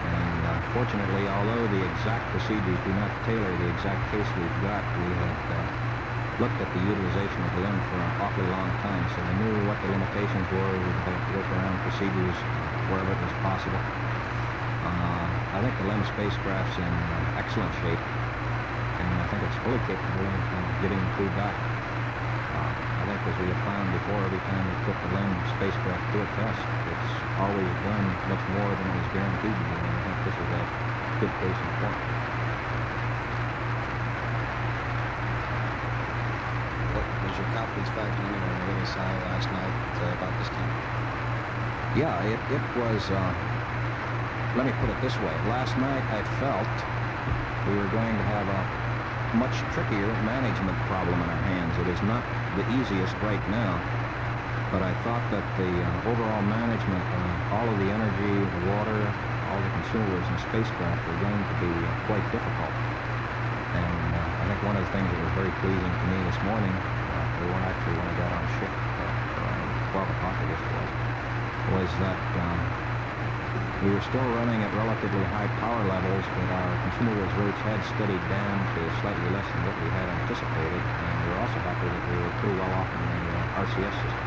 And fortunately, although the exact procedures do not tailor the exact case we've got, we had looked at the utilization of the LEM for an awfully long time, so we knew what the limitations were. We developed workaround procedures wherever it was possible. I think the LEM spacecraft's in excellent shape, and I think it's fully capable of getting the crew back. I think, as we have found before, every time we put the LEM spacecraft to a test, it's always done much more than it was guaranteed to do, and I think this is a good case in point. Was your confidence factor anywhere on the other side last night about this time? Yeah, it was, let me put it this way. Last night I felt we were going to have a much trickier management problem in our hands. It is not the easiest right now, but I thought that the overall management, all of the energy, the water, all the consumables in the spacecraft were going to be quite difficult. And I think one of the things that was very pleasing to me this morning, when I got on shift around 12 o'clock, I guess it was that we were still running at relatively high power levels, but our consumables rates had steadied down to slightly less than what we had anticipated, and we were also happy that we were pretty well off in the RCS system.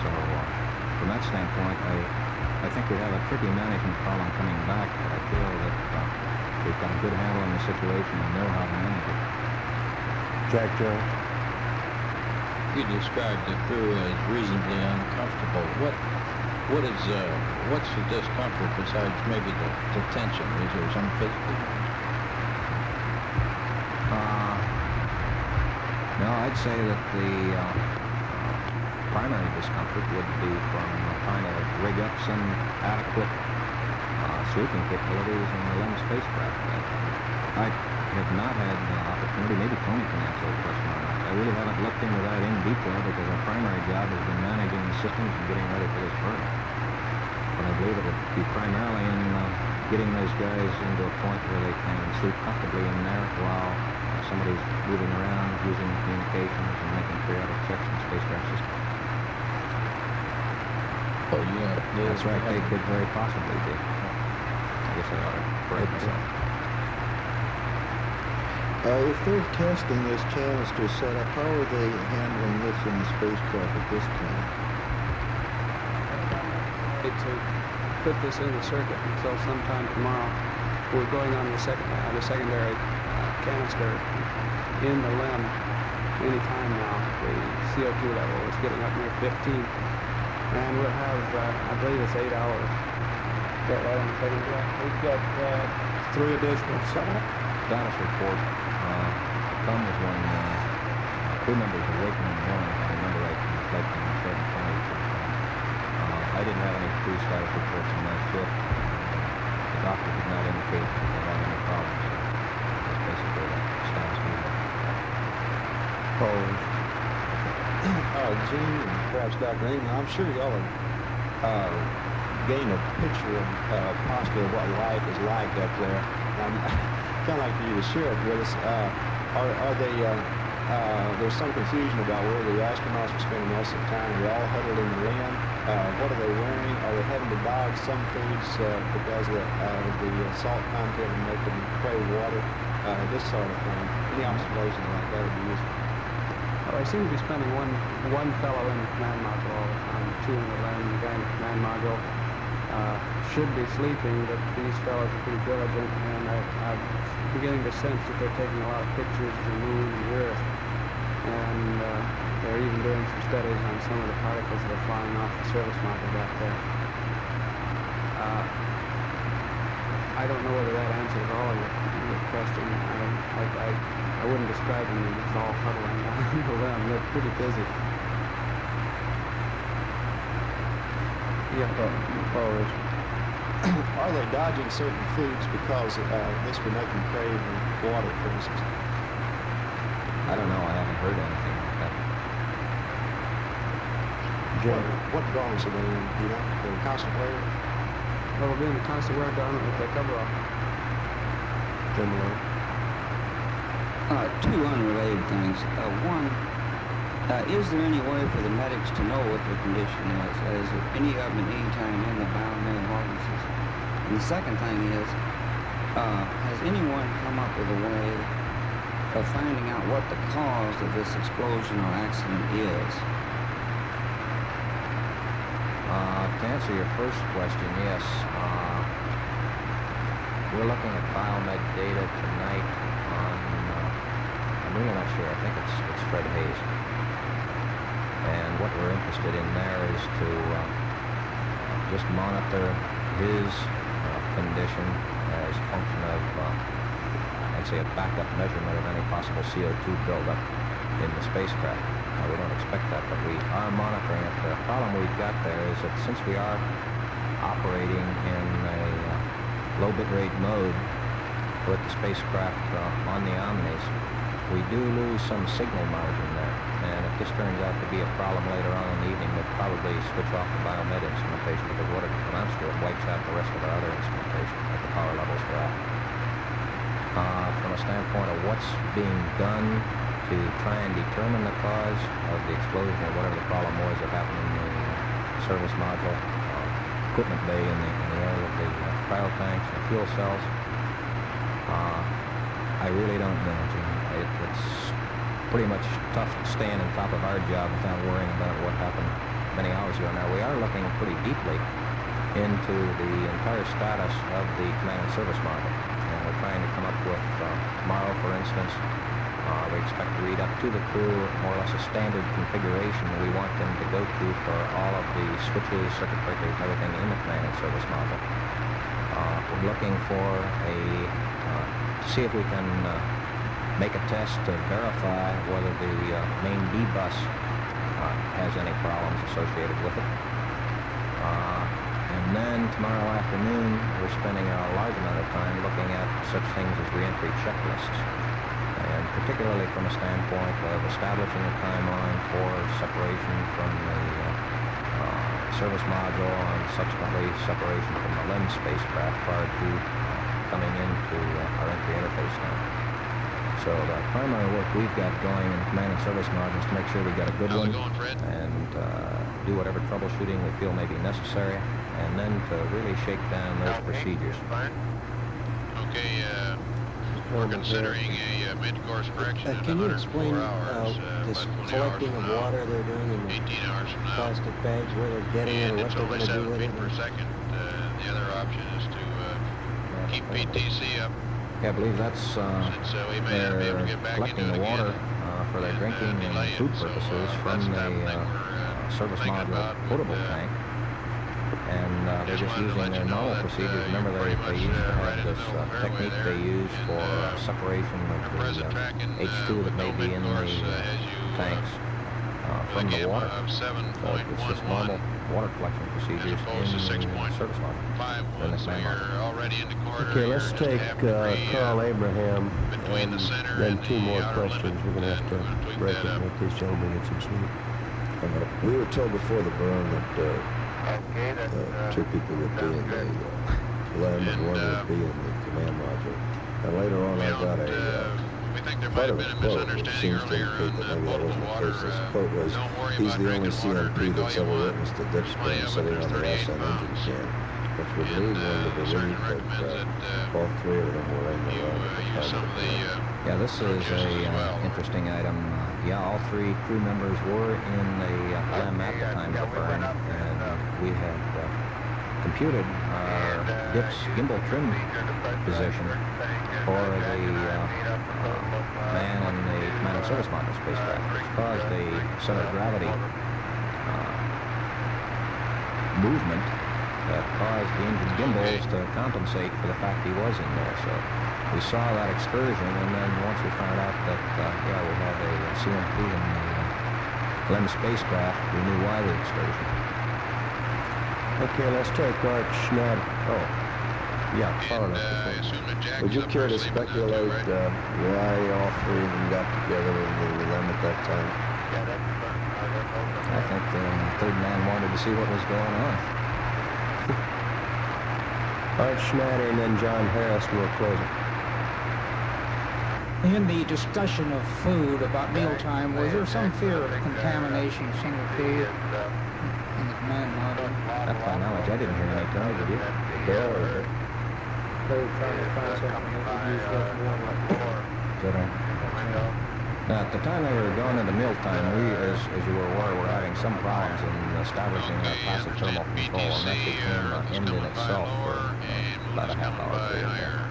So from that standpoint, I think we have a tricky management problem coming back, but I feel that we've got a good handle on the situation and know how to manage it. Jack Jones. You described the crew as reasonably uncomfortable. What's the discomfort besides maybe the tension? Is there some physical? No, I'd say that the primary discomfort would be from trying to rig up some adequate sweeping capabilities in the LEM spacecraft. I have not had the opportunity, maybe Tony can answer the question on that. I really haven't looked into that in detail because our primary job has been managing the systems and getting ready for this burn. But I believe it would be primarily in getting those guys into a point where they can sleep comfortably in there while somebody's moving around, using communications and making periodic checks in the spacecraft system. Oh, yeah. That's right, they could very possibly be. I guess I ought to break myself. If they're testing this canister setup, how are they handling this in the spacecraft at this time? To put this in the circuit until sometime tomorrow. We're going on the secondary canister in the LEM any time now. The CO2 level is getting up near 15. And we'll have, I believe it's 8 hours. Is that right on the second day? We've got 3 additional Status report comes when crew members awaken in the morning. I remember right from the flight plan on 720. I didn't have any crew status reports on my shift. The doctor did not indicate that they had any problems. That's basically the status we have. Gene and perhaps Dr. England, I'm sure y'all have gained a picture of possibly what life is like up there. I'd kind of like for you to share it with us. Are they, there's some confusion about where the astronauts are spending most of the time. Are they all huddled in the land? What are they wearing? Are they having to dodge some foods because of the salt content and make them crave water? This sort of thing. Any observations like that would be useful. Well, I seem to be spending one fellow in the command module all the time, chewing the land. The guy in the command module should be sleeping, but these fellows are pretty diligent, and I'm beginning to sense that they're taking a lot of pictures of the moon and the earth, and they're even doing some studies on some of the particles that are flying off the service module back there. I don't know whether that answers all of your question. I wouldn't describe them as all huddling around. They're pretty busy. Yeah, are they dodging certain foods because this would make them crave water, for instance? I don't know. I haven't heard anything like that. What garments are they in? You know, they're constant wear? Well, we're doing the constant wear garment with their cover off. Two unrelated things. One, is there any way for the medics to know what their condition is? Is there any of them at any time in the biomedical organisms? And the second thing is, has anyone come up with a way of finding out what the cause of this explosion or accident is? To answer your first question, yes. We're looking at biomed data tonight on, I'm really not sure, I think it's Fred Hayes. And what we're interested in there is to just monitor his condition as a function of, I'd say, a backup measurement of any possible CO2 buildup in the spacecraft. We don't expect that, but we are monitoring it. The problem we've got there is that since we are operating in a low bitrate mode with the spacecraft on the Omnis, we do lose some signal margin there. And if this turns out to be a problem later on in the evening, we'll probably switch off the biomed instrumentation, because what it amounts to, it wipes out the rest of our other instrumentation at the power levels we're at. From a standpoint of what's being done to try and determine the cause of the explosion or whatever the problem was that happened in the service module, equipment bay in the area of the cryo tanks and fuel cells, I really don't know, Jim. It's pretty much tough staying on top of our job without worrying about what happened many hours ago. Now, we are looking pretty deeply into the entire status of the command and service module, and we're trying to come up with, tomorrow, for instance, we expect to read up to the crew more or less a standard configuration we want them to go to for all of the switches, circuit breakers, and everything in the command and service module. We're looking for to see if we can make a test to verify whether the main D-bus has any problems associated with it. And then tomorrow afternoon, we're spending a large amount of time looking at such things as reentry checklists, and particularly from a standpoint of establishing a timeline for separation from the service module and subsequently separation from the LEM spacecraft prior to coming into our entry interface time. So the primary work we've got going in command and service modules to make sure we got a good one and do whatever troubleshooting we feel may be necessary, and then to really shake down those procedures. Okay, we're considering a mid-course correction in 104 hours. This collecting of water they're doing in the 18 hours from now. plastic bags, where they're getting it, or what they're going to do with it? Per second. The other option is to keep PTC up. Yeah, I believe that's Since we may not be able to get back collecting into it the water again for their drinking and food purposes from the service module potable tank. And they're just using their normal procedures. Remember, they used to have this technique they use for separation of the H2 that may be in the tanks from the water. So it's just normal water collection procedures in the service module. Okay, let's take Carl Abraham and then 2 more questions. We're going to have to break it and let these gentlemen get some sleep. We were told before the burn that 2 people would be in the LEM and 1 would be in the command module. And later on I got part of a quote which seems to indicate that maybe that wasn't the case. This quote was, he's the only CMP that's ever witnessed a dip spring sitting on the outside engine can, which would lead one to believe that all 3 of them were in the LEM at the time of the burn. Yeah, this is a interesting item. Yeah, all 3 crew members were in the LEM at the time of the burn, and we had computed our dip's gimbal trim position for the man in the command and service module spacecraft, which caused the center of gravity movement that caused the engine gimbals to compensate for the fact he was in there. So we saw that excursion, and then once we found out that, yeah, we had a CMP in the LEM spacecraft, we knew why the excursion. Okay, let's take Art Schneider. Oh, yeah, far enough. Would you care to speculate why all 3 of them got together in the LEM at that time? I think the 3rd man wanted to see what was going on. Art Schneider and then John Harris will close it. In the discussion of food about mealtime, was there some fear of contamination of single feed in the command module? That's my knowledge. I didn't hear any talk, did you? They were trying to find something that would use less water. Now, at the time they were going into mealtime, we, as you were aware, were having some problems in establishing our passive thermal control, and that became an end in itself for about a half-hour period.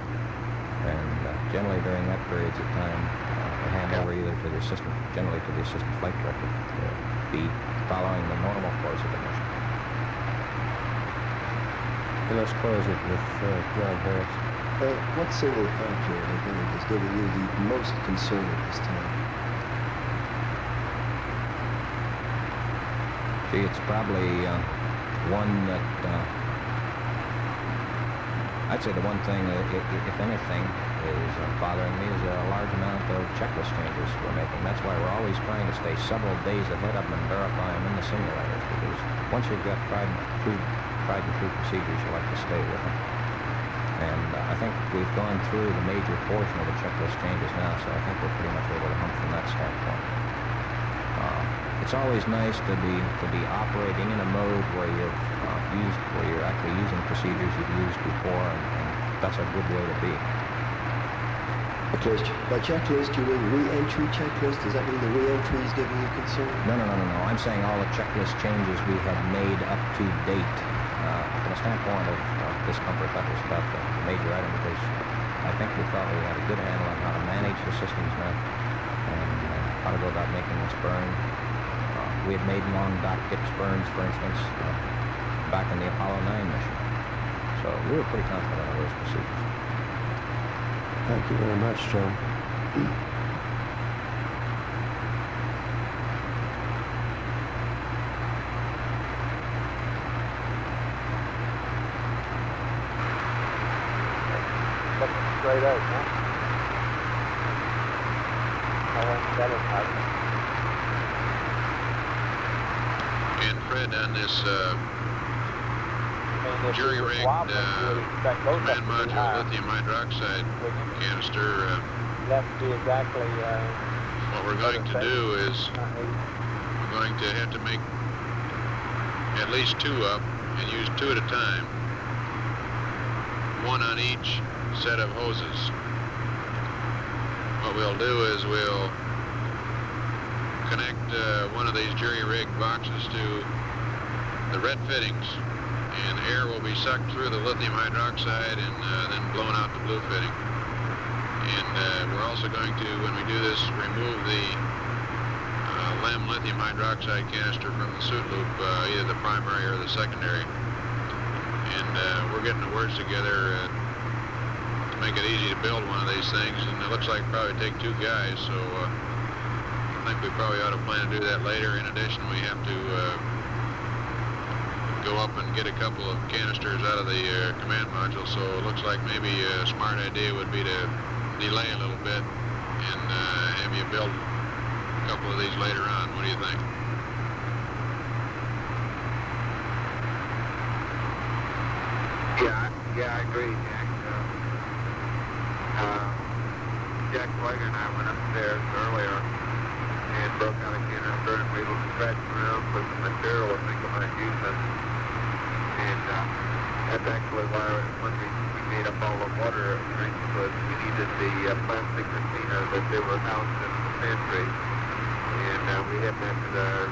And generally during that period of time, we hand over either to the assistant, generally to the assistant flight director, to be following the normal course of the mission. And let's close it with John Harris. What single factor, I think, is giving you the most concern at this time? Gee, it's probably one that, I'd say the one thing, if anything, is bothering me is a large amount of checklist changes we're making. That's why we're always trying to stay several days ahead of them and verify them in the simulators, because once you've got tried and true procedures, you like to stay with them. And I think we've gone through the major portion of the checklist changes now, so I think we're pretty much over the hump from that standpoint. It's always nice to be operating in a mode where you're actually using procedures you've used before, and that's a good way to be. Checklist. By checklist, you mean re-entry checklist? Does that mean the re-entry is giving you concern? No. I'm saying all the checklist changes we have made up to date. From a standpoint of discomfort, that was about the major item, because I think we thought we had a good handle on how to manage the systems now, and how to go about making this burn. We had made long dock dips burns, for instance, back in the Apollo 9 mission. So we were pretty confident of those procedures. Thank you very much, John. Looking straight out, huh? And Fred, on this jury-rigged command module lithium hydroxide canister, what we're going to do is we're going to have to make at least 2 up and use 2 at a time, 1 on each set of hoses. What we'll do is we'll connect one of these jury-rigged boxes to the red fittings, and air will be sucked through the lithium hydroxide and then blown out the blue fitting. And we're also going to, when we do this, remove the LEM lithium hydroxide canister from the suit loop, either the primary or the secondary. And we're getting the words together to make it easy to build one of these things, and it looks like it'll probably take 2 guys, so I think we probably ought to plan to do that later. In addition, we have to go up and get a couple of canisters out of the command module, so it looks like maybe a smart idea would be to delay a little bit and have you build a couple of these later on. What do you think? Yeah, I agree, Jack. Jack Swagger and I went upstairs earlier and broke out a canister, and we scratched around for some material I think I might use it. And that's actually why when we made up all the water drinks was we needed the plastic container that they were housed in the pantry. And we had that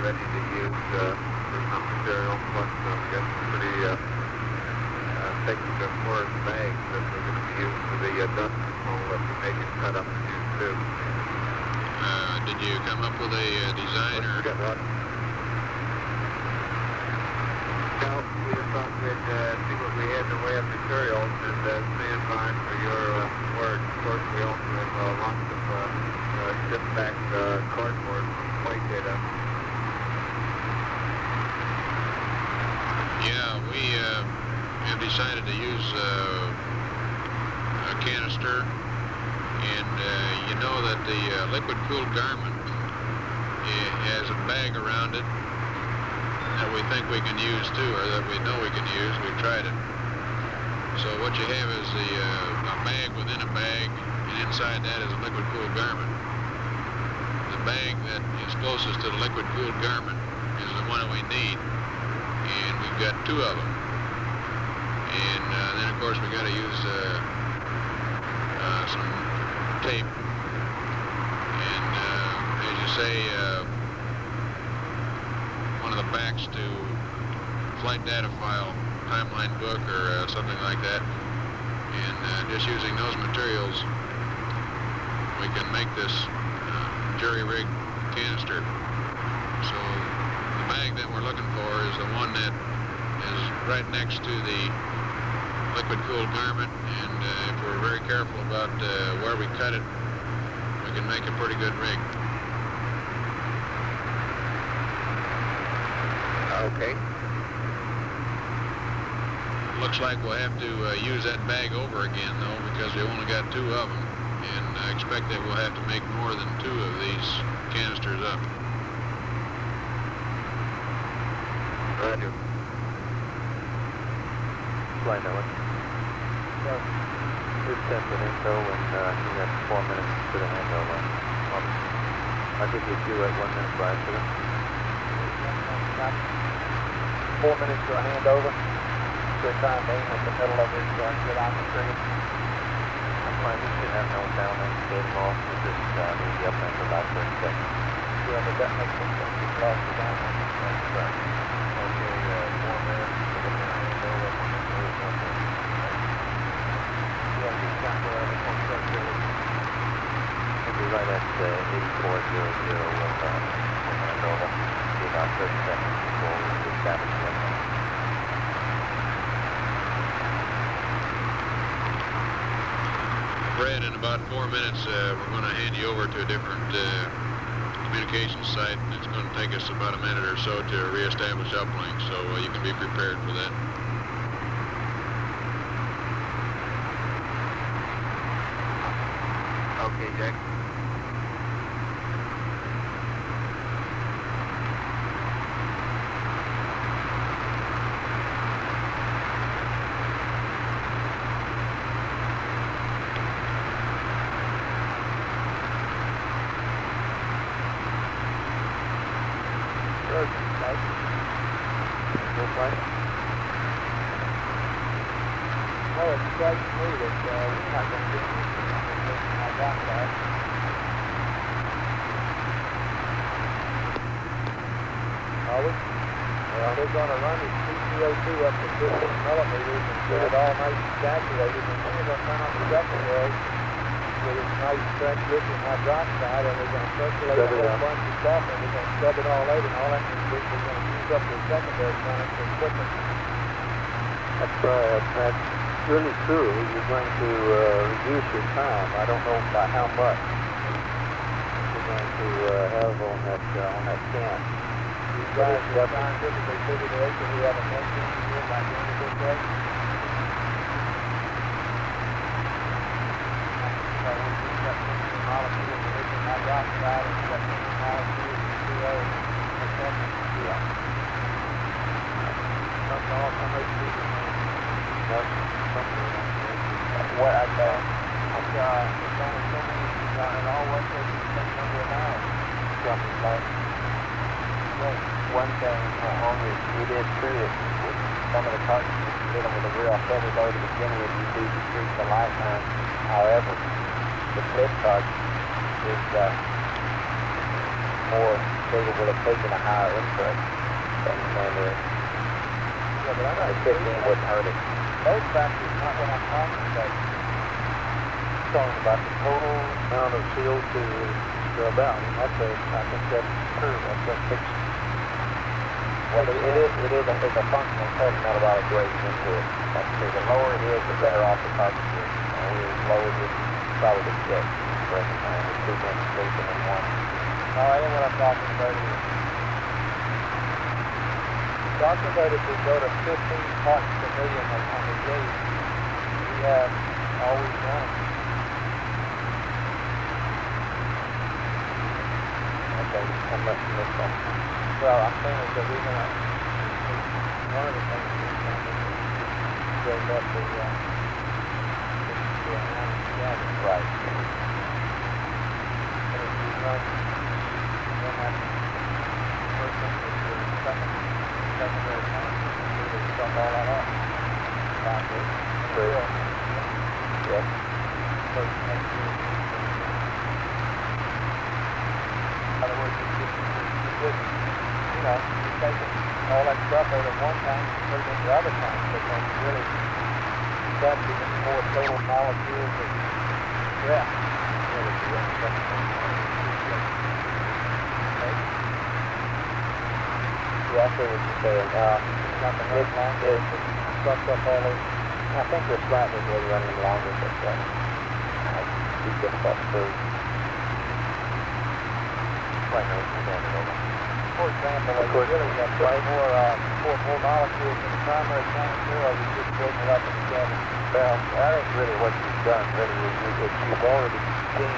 ready to use for some material, plus we got some pretty thick porous bags that we're going to be used for the dust control that we make it cut up and use too. Did you come up with a design or? No, we just thought we'd see what we had in the way of materials and stand by for your word. Of course, we also have lots of shipped back cardboard from flight data. Yeah, we have decided to use a canister, and you know that the liquid-cooled garment has a bag around it that we think we can use too, or that we know we can use. We've tried it. So what you have is a bag within a bag, and inside that is a liquid-cooled garment. The bag that is closest to the liquid-cooled garment is the one that we need, and we've got 2 of them. And then of course we got to use some tape, and as you say, one of the backs to flight data file, timeline book, or something like that. And just using those materials, we can make this jury-rigged canister. So the bag that we're looking for is the one that is right next to the liquid-cooled garment, and if we're very careful about where we cut it, we can make a pretty good rig. Okay. Looks like we'll have to use that bag over again, though, because we only got 2 of them, and I expect that we'll have to make more than 2 of these canisters up. Roger. Flight network. Yeah. We've tested info, and you have 4 minutes to the handover. I'll give you 2 at 1 minute by accident. 4 minutes to a handover. So time being in the middle of his good opportunity. I'm fine. We should have no down and skating off. We'll just need the up for about 30 seconds. Yeah, but that makes sense. Just lost the down. That's right. Okay, 4 minutes to the handover. Yeah, just got the We'll be right at 8400 with handover. Be about 30 seconds before we establish the up. Fred, in about 4 minutes, we're going to hand you over to a different communications site. It's going to take us about a minute or so to reestablish uplink, so you can be prepared for that. Okay, Jack. Well, it strikes me that we're not going to get anything I got that. Are we? Well, they're going to run his PCO2 up to 15 millimeters and get it all nice and saturated, and then they're going to turn on the secondary. with this nice fresh lithium hydroxide, and we're going to circulate a whole bunch of stuff, and we're going to scrub it all out, and all that means is we're going to use up the secondary current for equipment. That's right. That's really true. You're going to reduce your time. I don't know by how much you're going to have on that camp. You guys are scientifically figured out that we have a next engineer by the end of this day. So we've got molecules of lithium hydroxide, and we've got molecules of CO, etc. Yeah. That's all from those people. What I know, it's only so many, and all one takes the same number of hours. Something like. One thing it is true that with some of the cartridges you hit them with a real heavy load to begin with, you do decrease the lifetime. However, the flip cartridge is more capable of taking a higher input than the 15 wouldn't hurt it. Load factor is not what I'm talking about. I'm talking about the total amount of CO2 scrub out. And I think that's true. That's a fixed. Well, it is a functional total metabolic rate into it. That's true. The lower it is, the better off the cartridge is. The lower it is, probably the sick. For every time, it's 2 minutes sleeping in one. No, I know what I'm talking about here. Talking about if we go to 15 parts per million on the gauge, we have always done. Okay, I'm letting this go. Well, I'm saying is that we're going to, one of the things we're going to do is build up the right. But if we run, then that first thing is the secondary tank, we will stop all that off. True. Yes. So next year, in other words, you just, you're taking all that stuff out of one tank and put it into other tanks, but then you really start getting more total molecules of breath. Yeah, I see what you're saying. Nothing else longer. It sucks up all those. I think they're slightly really running longer, but you get stuff through. Right now, we're down it over. For example, you really have more molecules in the primary tank here, or you just building it up in the cabin? Well, that ain't really what you've done, really. You've already seen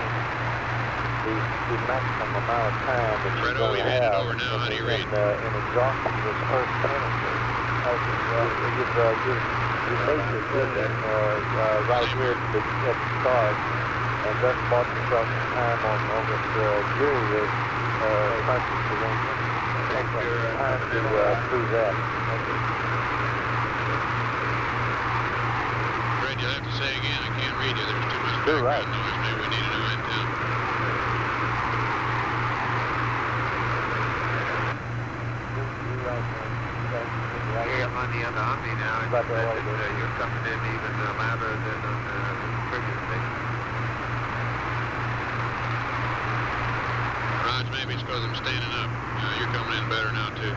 the maximum amount of time that you're going to have in exhausting this first chemistry. You've made your decision right here at the start, and thus bought yourself some time on this jury rig punches to one. Take your time to prove that. Fred, you'll have to say again. I can't read you. There's too much background noise. Maybe we need a new antenna. Yeah, I'm on the other Omni now. It's that you're coming in even louder than on the previous station. Raj, maybe it's because I'm standing up. You're coming in better now, too.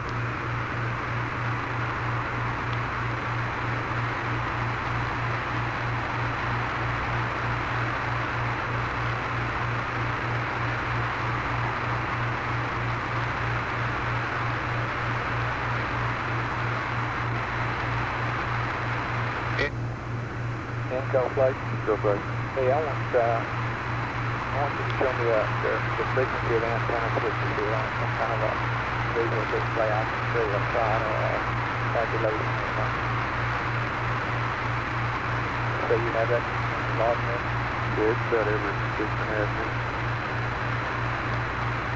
Go flight. Go flight. Hey, I want you to show me the frequency of antenna switches here on some kind of a visual display. I can show you a plot or a calculation or something. So you have that logged in? Yeah, it's about every 6.5 minutes.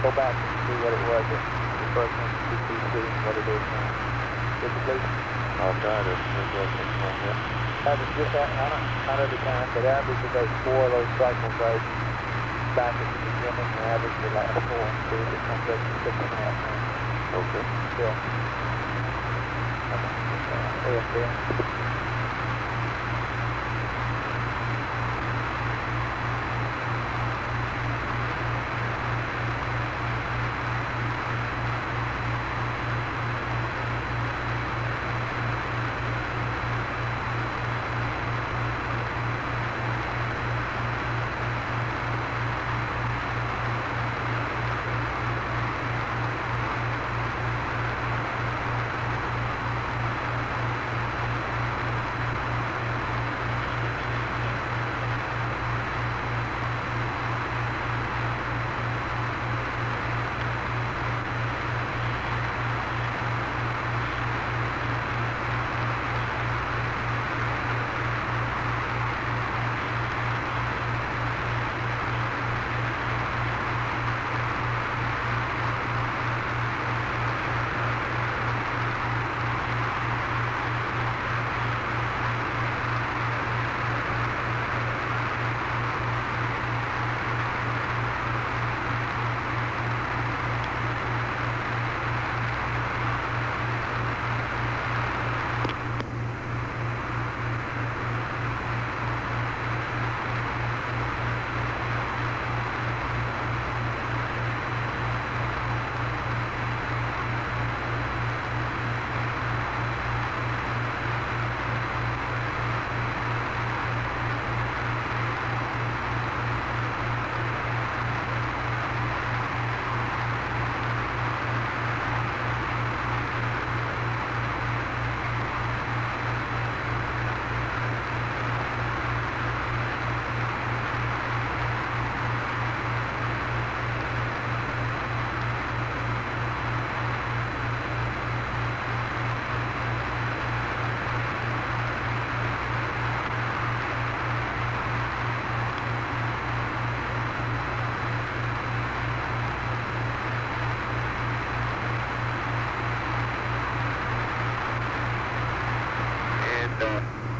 Go back and see what it was at the first one, CPC, and what it is now. Would you please? I'll try to look at one, yeah. Average just that, not every time, but average of those 4 of those cycles right back at the beginning and average the last 4 and see if it comes up to 6.5 minutes. Okay. Still. AFL.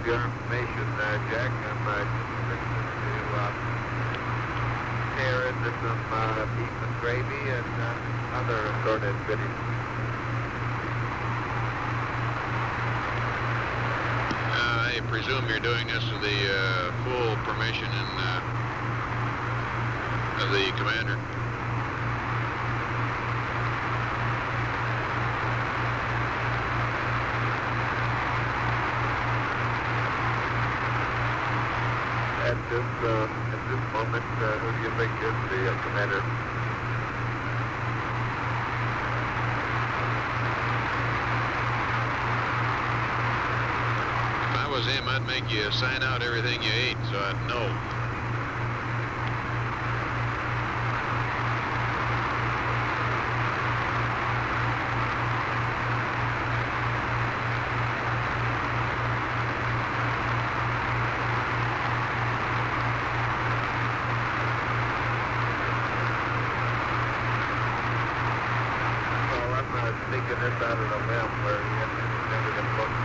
your information, Jack. I'm just to tear into some beef and gravy and other assorted goodies. I presume you're doing this with the full permission of the commander. At this moment, who do you think is the commander? If I was him, I'd make you sign out everything you ate so I'd know. Taking this out of the limb where you have to remember them folks.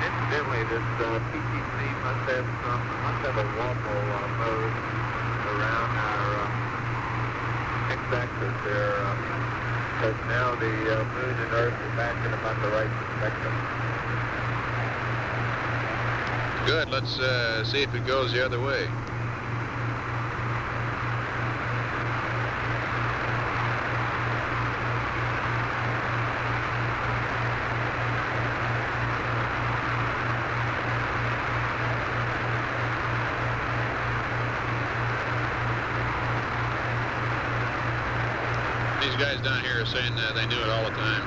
Incidentally, this PTC must have a wobble mode around our x-axis there, because now the moon and Earth are back in about the right spectrum. Good, let's see if it goes the other way. These guys down here are saying that they knew it all the time.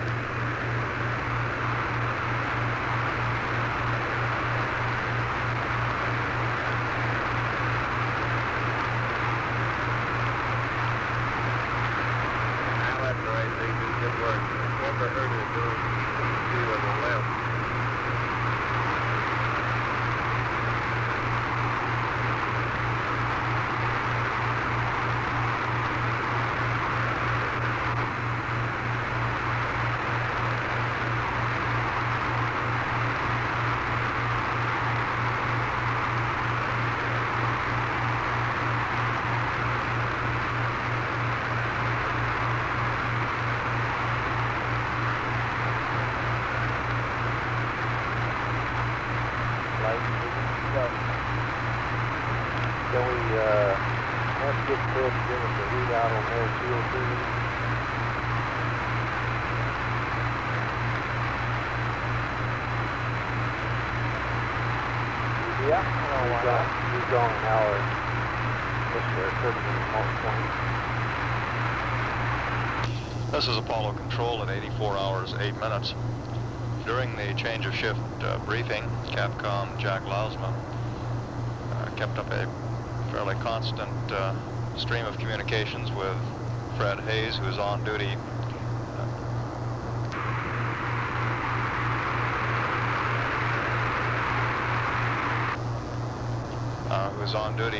Now that's right, they do good work. Never heard of doing PTC with a limb. Can we once get Fred to give us a readout on their CO2? Yeah, why not? We've gone an hour. This 30 minutes, Mark 20. This is Apollo Control at 84 hours, 8 minutes. During the change of shift briefing, Capcom Jack Lausma kept up a fairly constant stream of communications with Fred Hayes, who is on duty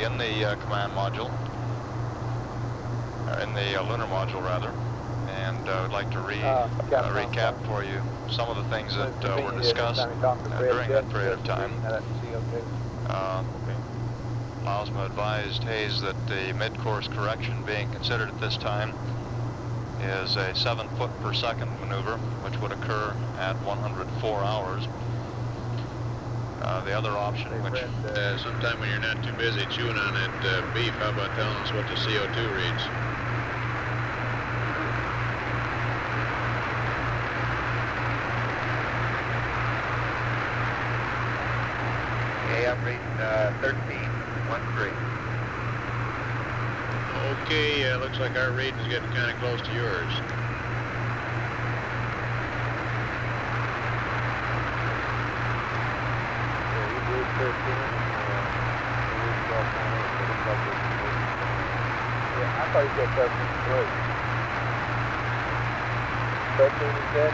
in the command module, in the lunar module rather, and I would like to recap for you some of the things that were discussed during that period of time. Lausma advised Hayes that the mid-course correction being considered at this time is a 7 foot per second maneuver, which would occur at 104 hours. The other option, which sometime when you're not too busy chewing on that beef, how about telling us what the CO2 reads? Okay, I'm reading 13.13. Okay, looks like our reading's getting kind of close to yours. Yeah, I thought you said 13.3. 13 you said?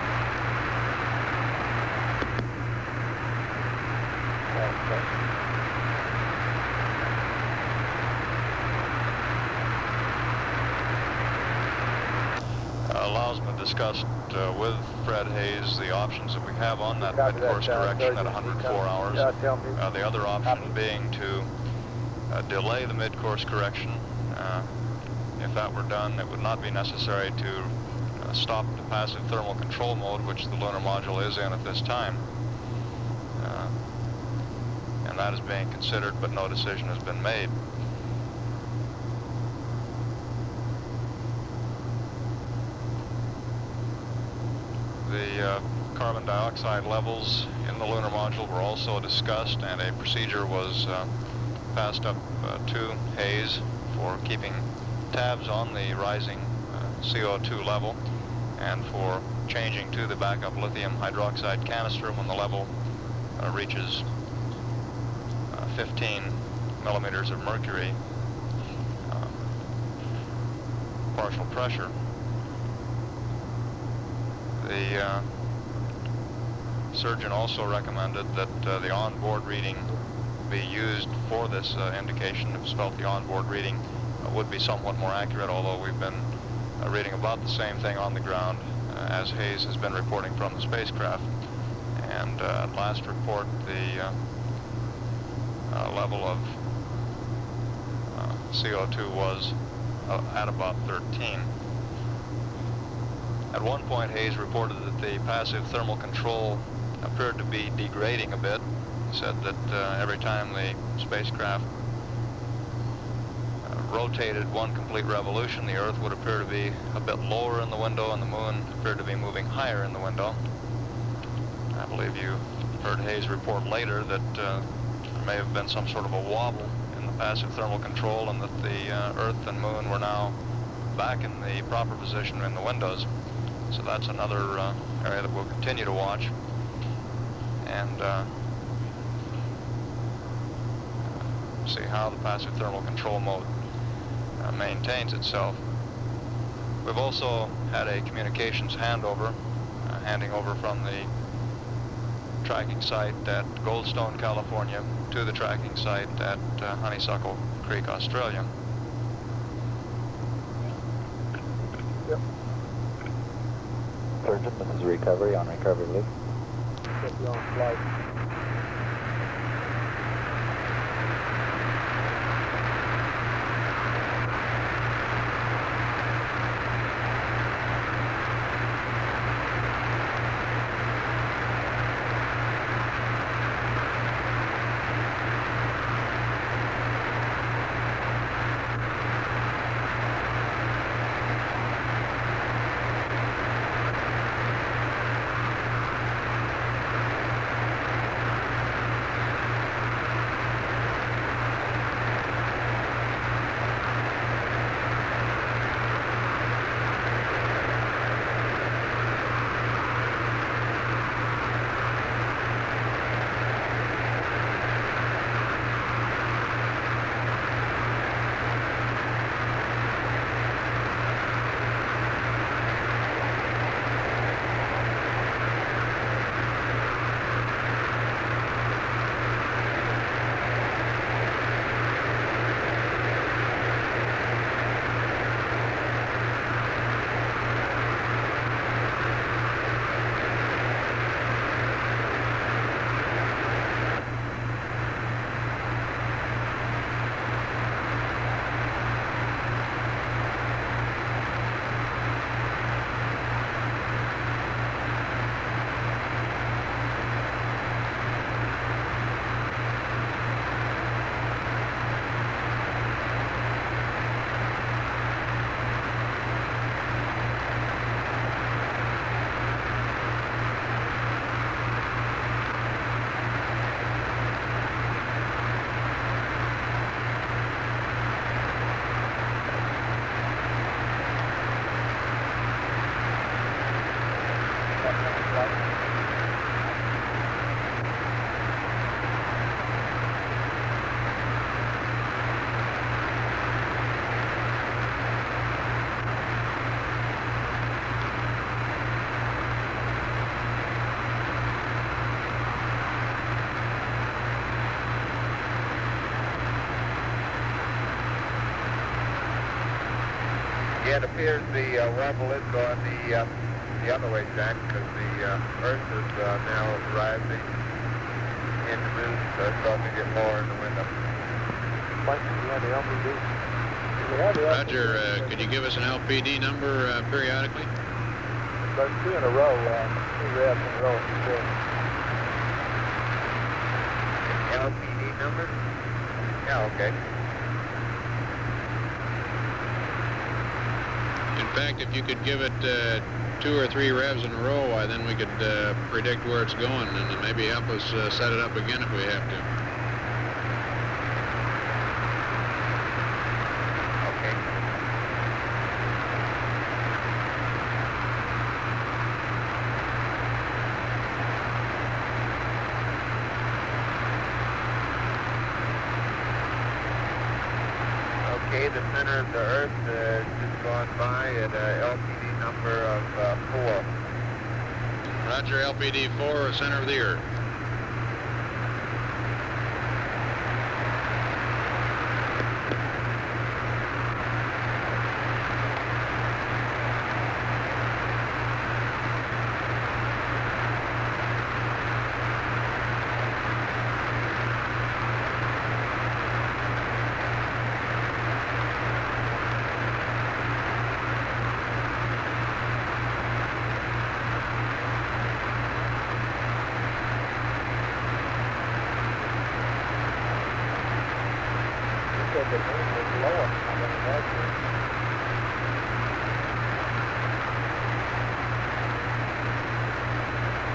allows me to discuss with Fred Hayes the options that we have on that mid-course correction at 104 hours. The other option being to delay the mid-course correction. If that were done, it would not be necessary to stop the passive thermal control mode, which the lunar module is in at this time. And that is being considered, but no decision has been made. The carbon dioxide levels in the lunar module were also discussed, and a procedure was passed up to Hayes for keeping tabs on the rising CO2 level and for changing to the backup lithium hydroxide canister when the level reaches 15 millimeters of mercury partial pressure. The surgeon also recommended that the onboard reading be used for this indication. It was felt the onboard reading would be somewhat more accurate, although we've been reading about the same thing on the ground as Hayes has been reporting from the spacecraft. And at last report, the level of CO2 was at about 13. At one point, Hayes reported that the passive thermal control appeared to be degrading a bit. He said that every time the spacecraft rotated one complete revolution, the Earth would appear to be a bit lower in the window and the Moon appeared to be moving higher in the window. I believe you heard Hayes report later that there may have been some sort of a wobble in the passive thermal control and that the Earth and Moon were now back in the proper position in the windows. So that's another area that we'll continue to watch and see how the passive thermal control mode maintains itself. We've also had a communications handover, handing over from the tracking site at Goldstone, California to the tracking site at Honeysuckle Creek, Australia. Yep. Surgeon, this is recovery on recovery loop. Get you on flight. it appears the warble is going the other way, Jack, because the Earth is now rising in the moon, so it's starting to get lower in the window. Roger, could you give us an LPD number periodically? About 2 in a row, 2 revs in a row. LPD number? Yeah, okay. In fact, if you could give it 2 or 3 revs in a row, why then we could predict where it's going and maybe help us set it up again if we have to. Okay, the center of the Earth just gone by at a LPD number of 4. Roger, LPD 4, center of the Earth.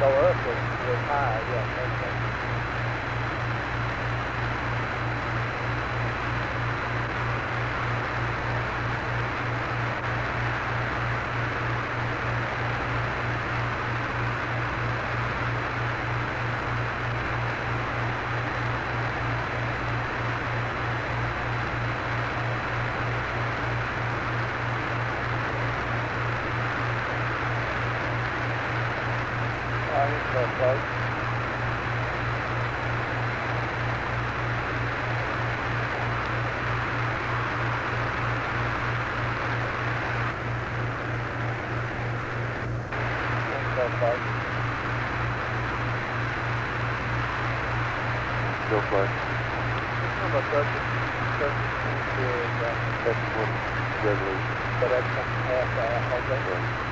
So Earth was high, yeah. Go for it. Number 30, 30, That's one revolution. so that's half, okay.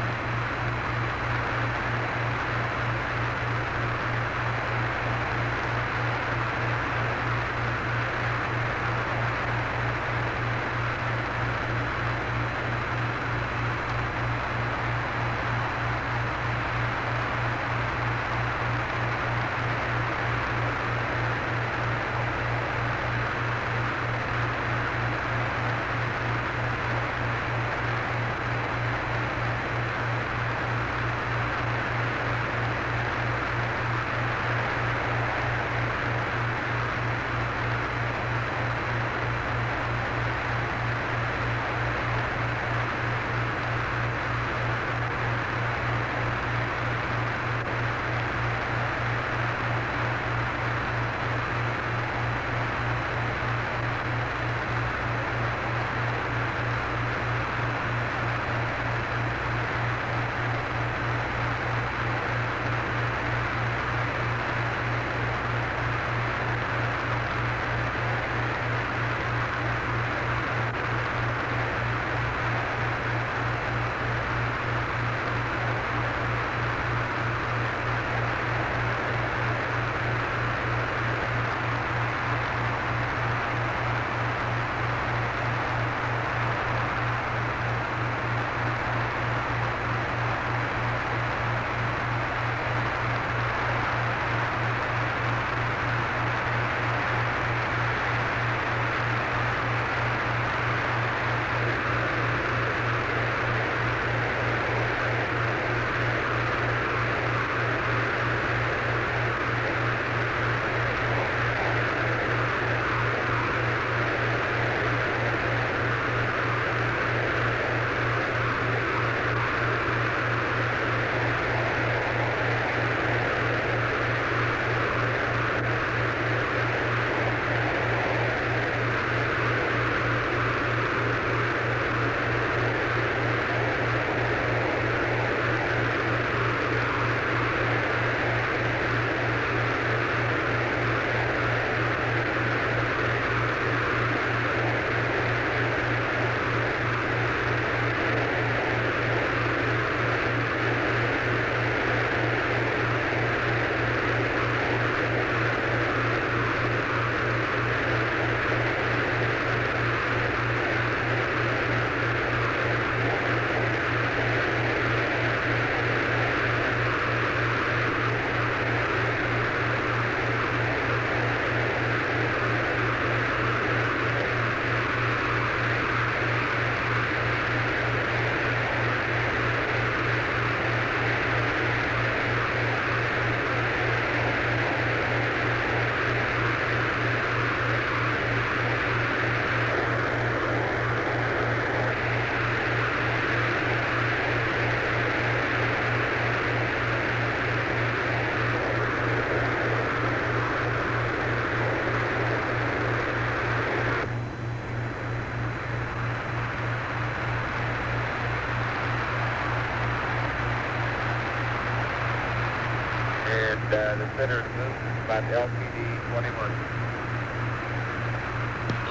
the center of the moon is about LPD 21.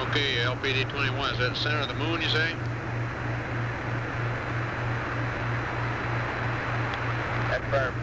Okay, LPD 21, is that the center of the moon, you say? Confirmed.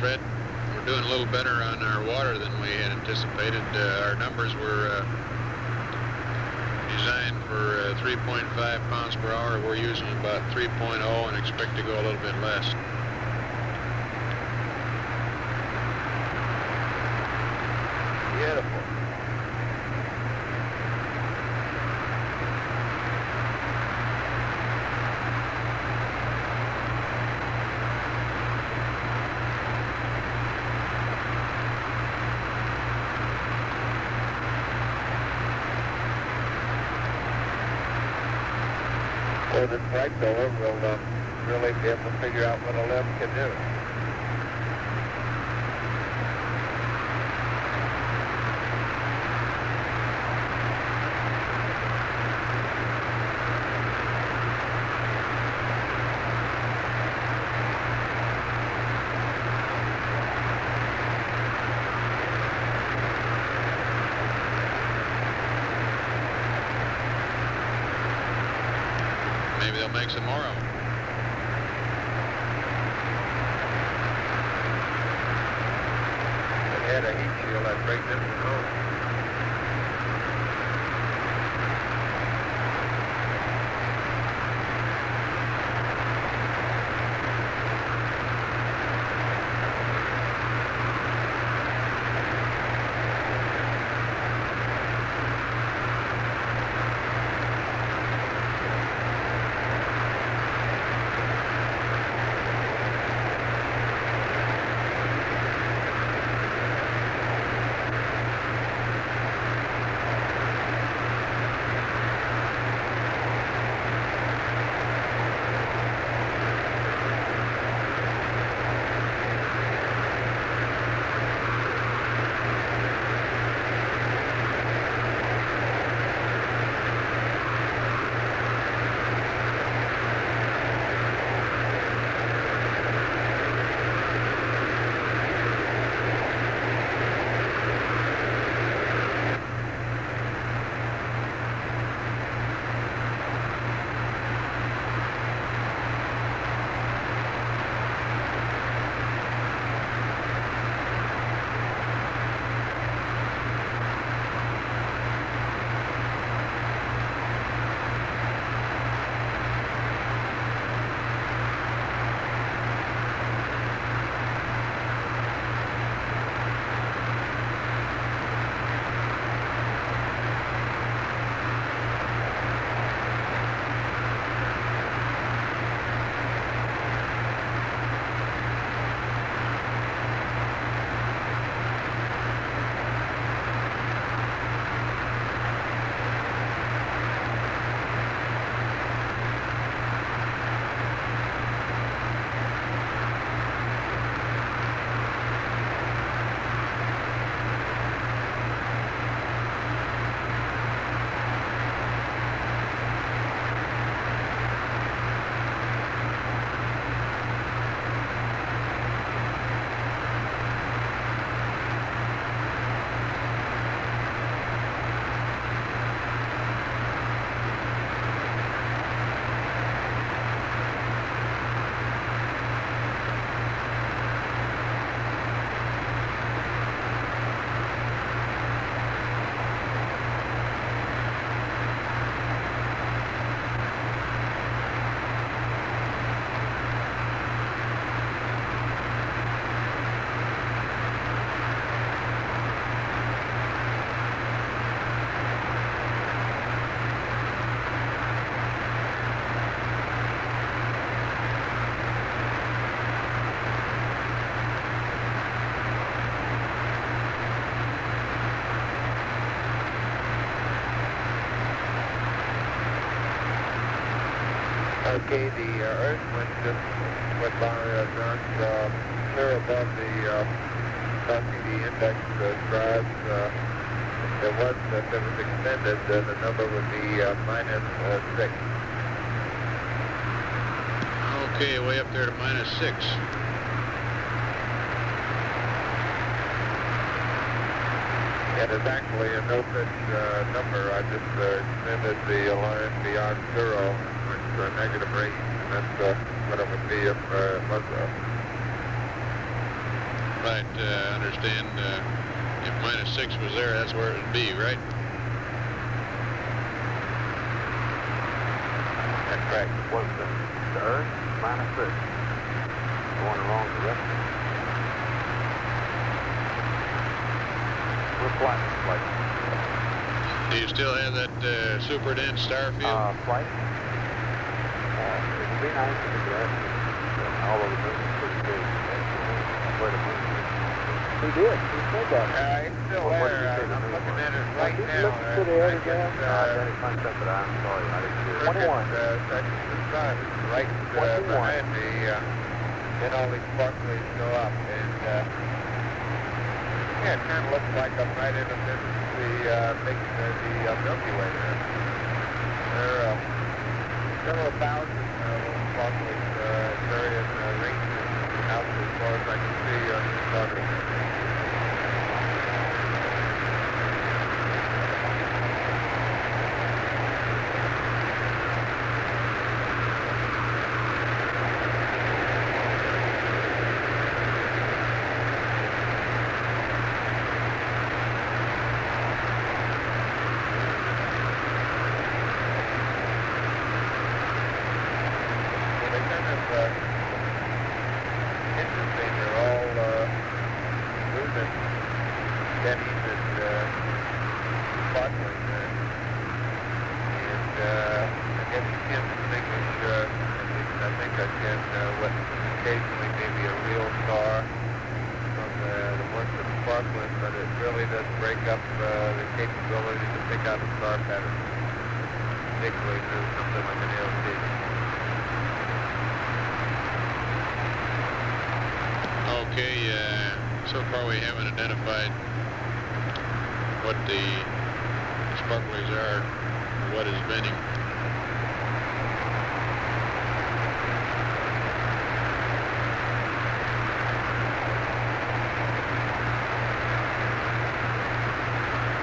Fred, we're doing a little better on our water than we had anticipated. Our numbers were designed for 3.5 pounds per hour. We're using about 3.0 and expect to go a little bit less. Beautiful. With this flight solar, we'll really be able to figure out what a lift can do. Maybe they'll make some more of them. It had a heat shield that breaks into the cone. Okay, the earth wind just went by John, clear above the LCD index drive. If it was extended, the number would be -6. Okay, way up there to -6. Yeah, there's actually a no-pitch number. I just extended the line beyond 0, which is -8, and that's what it would be if it was Right, understand if -6 was there, that's where it would be, right? That's right. Was the Earth -6? Going the wrong direction. We're flight. Do you still have that super dense star field? Flight. It would be nice if we could have all of the moon is pretty big. Where the moon is. He did. He said that. It's still there. I'm looking at it right now. Look to the other guy. I punched up, but I'm sorry. I didn't hear it. 21. The sun is right behind me. Then all these sparklies go up, and yeah, it kind of looks like I'm right in the midst of the Milky Way there. There are several thousand little sparklies in various ranges out as far as I can see on the starboard. Okay, so far we haven't identified what the sparklies are, or what is bending.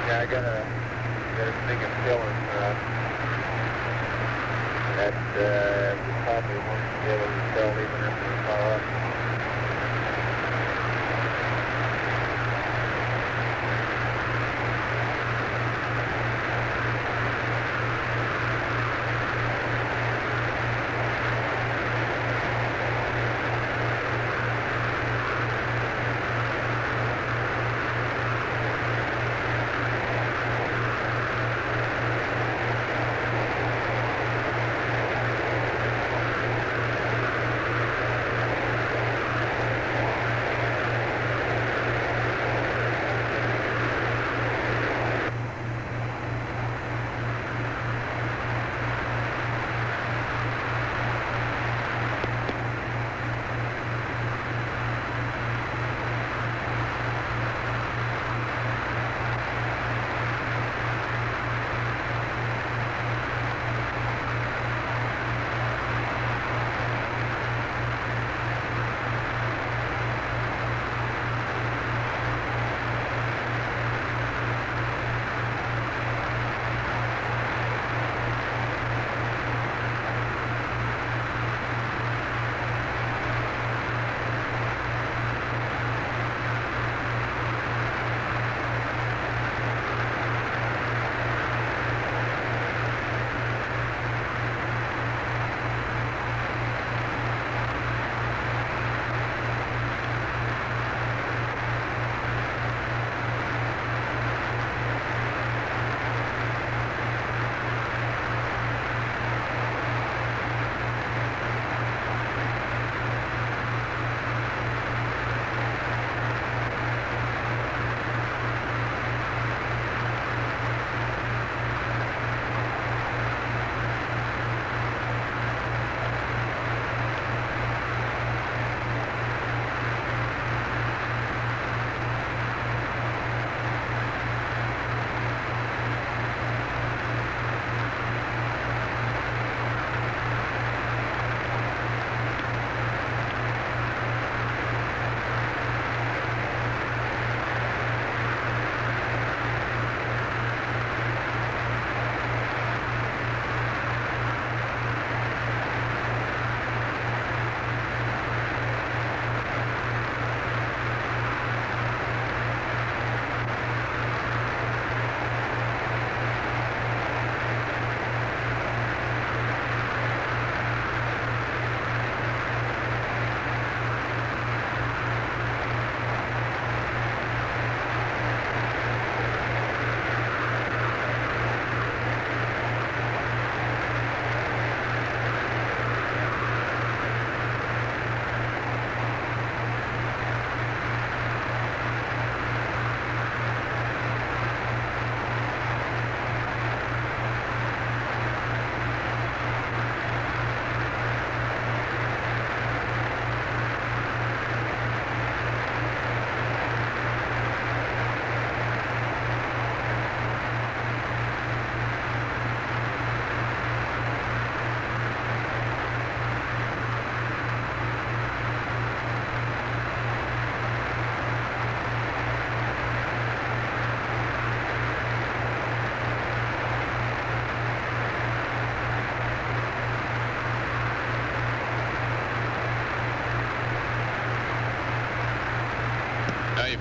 Yeah, I gotta think of feeling that we probably won't be able to tell even after we follow up.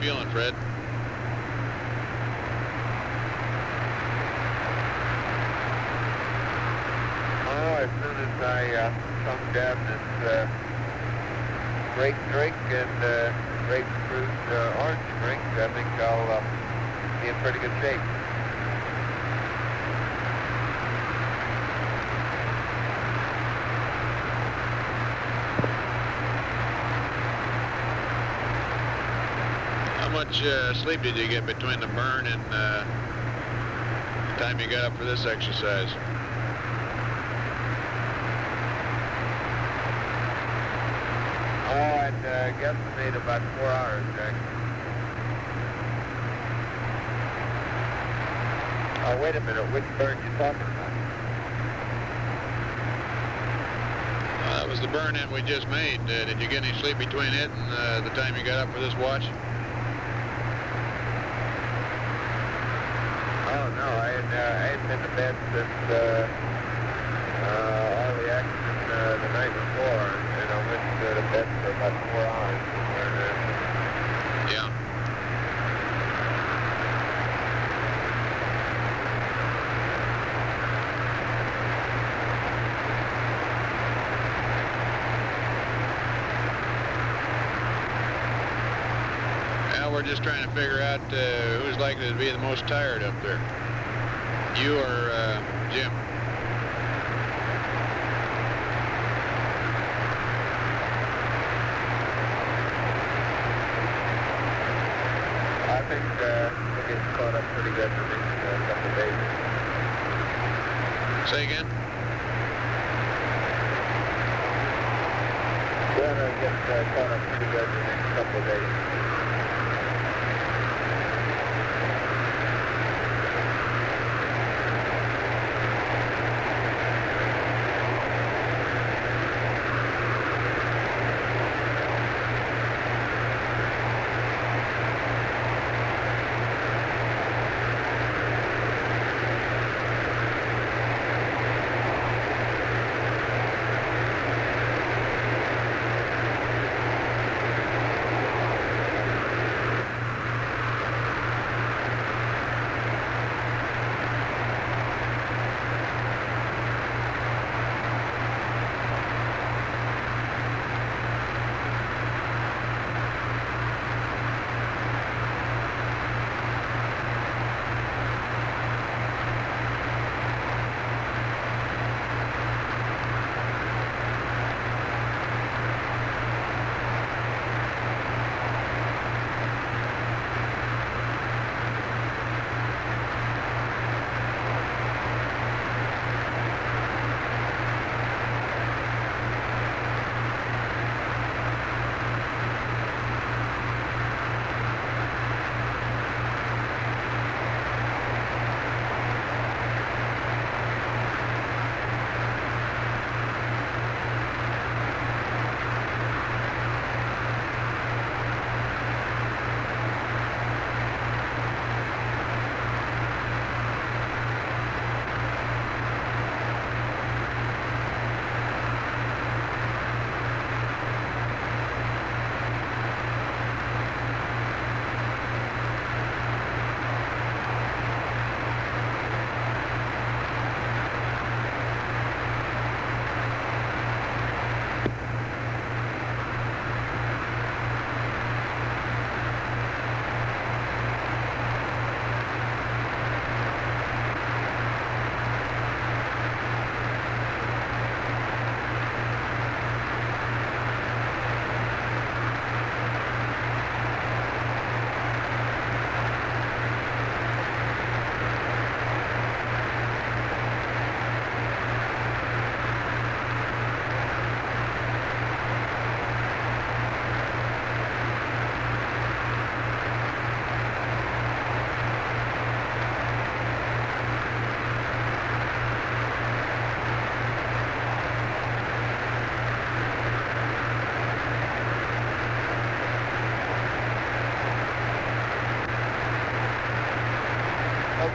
feeling, Fred? Oh, as soon as I come down this grape drink and grapefruit orange drink, I think I'll be in pretty good shape. How much sleep did you get between the burn and the time you got up for this exercise? Oh, I'd guesstimate about 4 hours, Jack. Oh, wait a minute. Which burn you talking about? That was the burn that we just made. Did you get any sleep between it and the time you got up for this watch? Oh, no. I hadn't been to bed since all the action the night before, and I went to bed for about 4 hours. Yeah. Well, we're just trying to figure out who's likely to be the most tired up there. You or Jim? I think we'll get caught up pretty good for the next couple of days. Say again? We're going to get caught up pretty good for the next couple of days.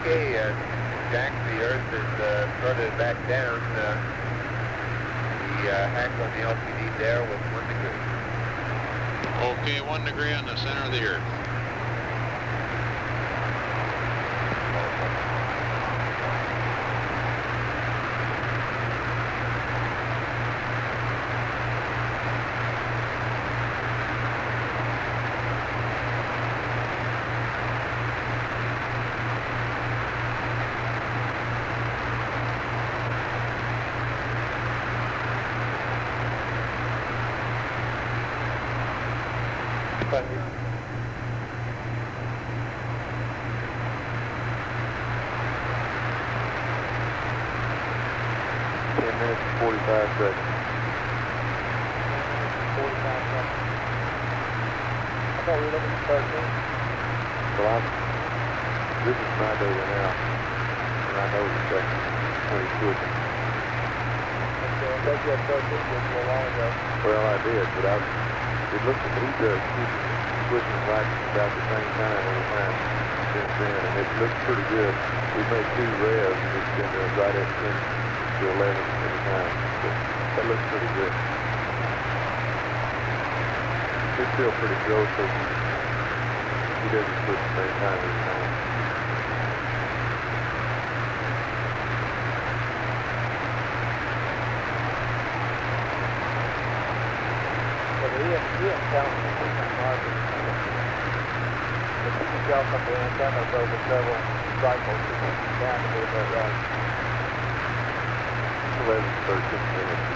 Okay, Jack, the Earth is started back down. The hack on the LCD there was 1 degree. Okay, 1 degree on the center of the Earth. Thank you. 10 minutes and 45 seconds. 45 seconds. I thought we were looking at 13. Well, this is my data now, and I know the second when he's switching. Okay, I bet you had 13 just a little while ago. Well, I did, but it looks like he does keep switching right about the same time every time since then, and it looks pretty good. We made 2 revs, and it's been right at 10 to 11 every time. So that looks pretty good. It's still pretty close, so he doesn't switch the same time every time. He didn't tell me anything market. If you can tell from the antennas over several cycles, you can be down to be about right. 11 to 13 minutes.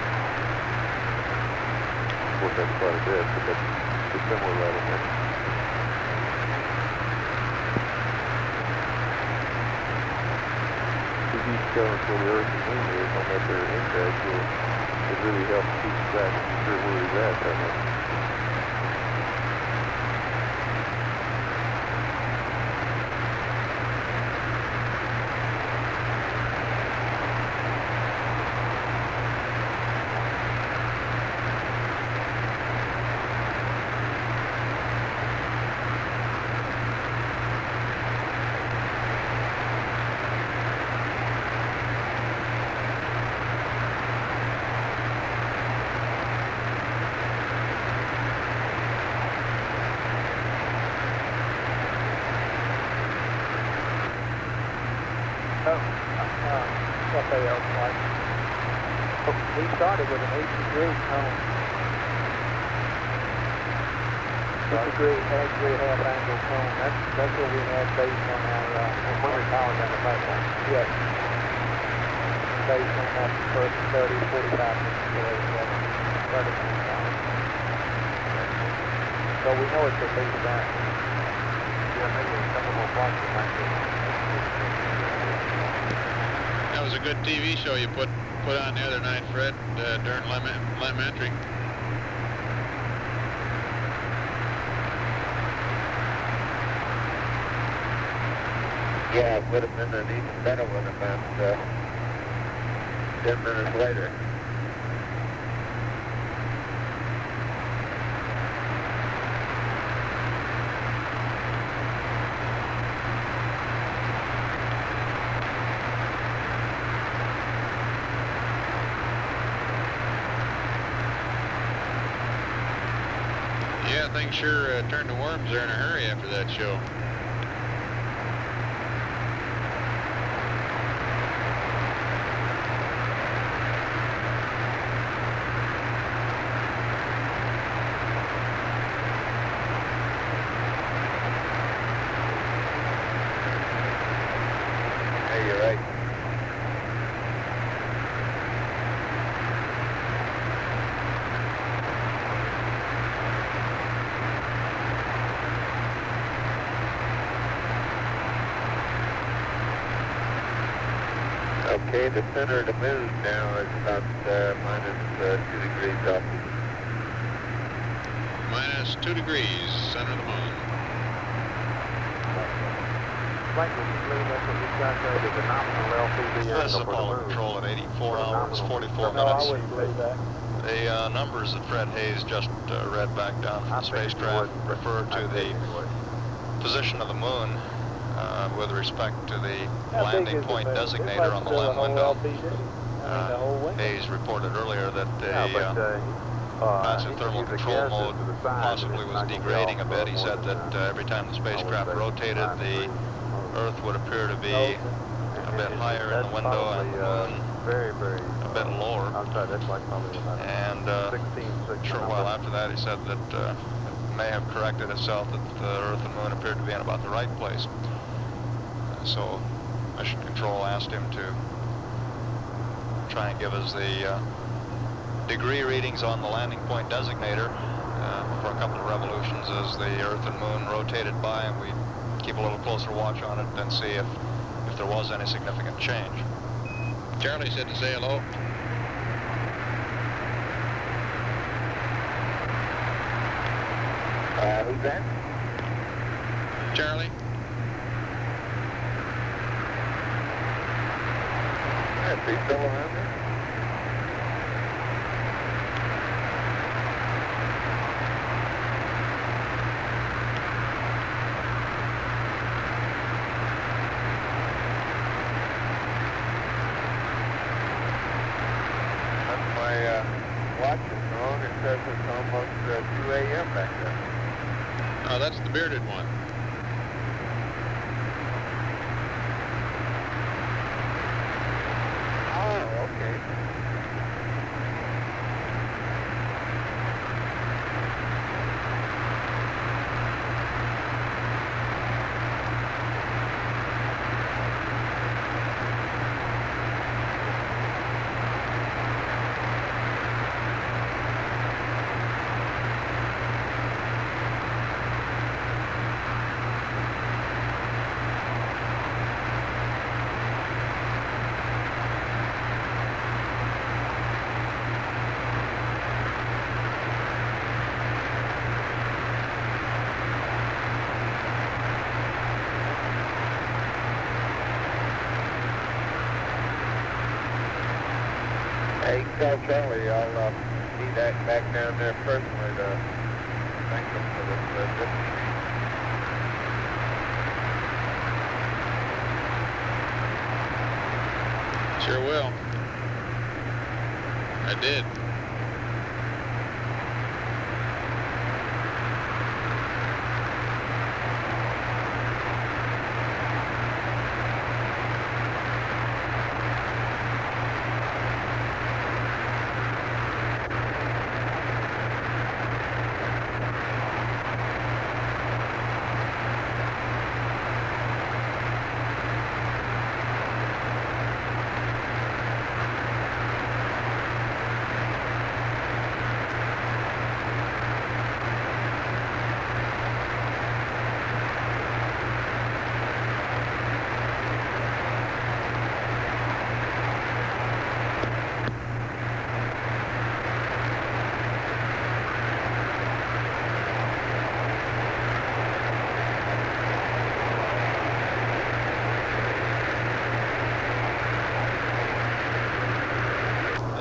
Of course, that's quite a bit, but it's somewhere right in there. If you tell us where the Earth and Moon is on that there index, it really helps keep track and be sure where he's at that much. He started with an 8-degree cone. 8-degree half angle cone. That's what we had based on our power down the pipeline. Yes. Based on that first 30, 45 minutes. So we know it's at least that. Yeah, maybe a couple more blocks it might be. That was a good TV show you put on the other night, Fred, during elementary. Yeah, it would have been an even better one about 10 minutes later. Yeah, things sure turned to worms there in a hurry after that show. Yeah, you're right. Okay, the center of the moon now is about minus 2 degrees off. Minus 2 degrees, center of the moon. Frank, would you believe that's what we calculated the nominal LPV This is angle for the Apollo moon? Control at 84 hours, 44 No, I minutes. wouldn't believe that. The numbers that Fred Hayes just read back down from the spacecraft refer to the position of the moon with respect to the landing point designator on the LEM window. Hayes reported earlier that the passive thermal control mode possibly was degrading a bit. He said that every time the spacecraft rotated, the Earth would appear to be a bit higher in the window and the moon a bit lower. And a short while after that, he said that it may have corrected itself, that the Earth and Moon appeared to be in about the right place. So Mission Control asked him to try and give us the degree readings on the landing point designator, for a couple of revolutions as the Earth and Moon rotated by, and we'd keep a little closer watch on it and see if there was any significant change. Charlie said to say hello. Who's that? Charlie? Is he still around there? Watch is on. It says it's almost 2 a.m. back there. Oh, that's the bearded one. Oh, okay. Hey, tell Charlie I'll be back down there personally to thank him for this good machine. Sure will. I did.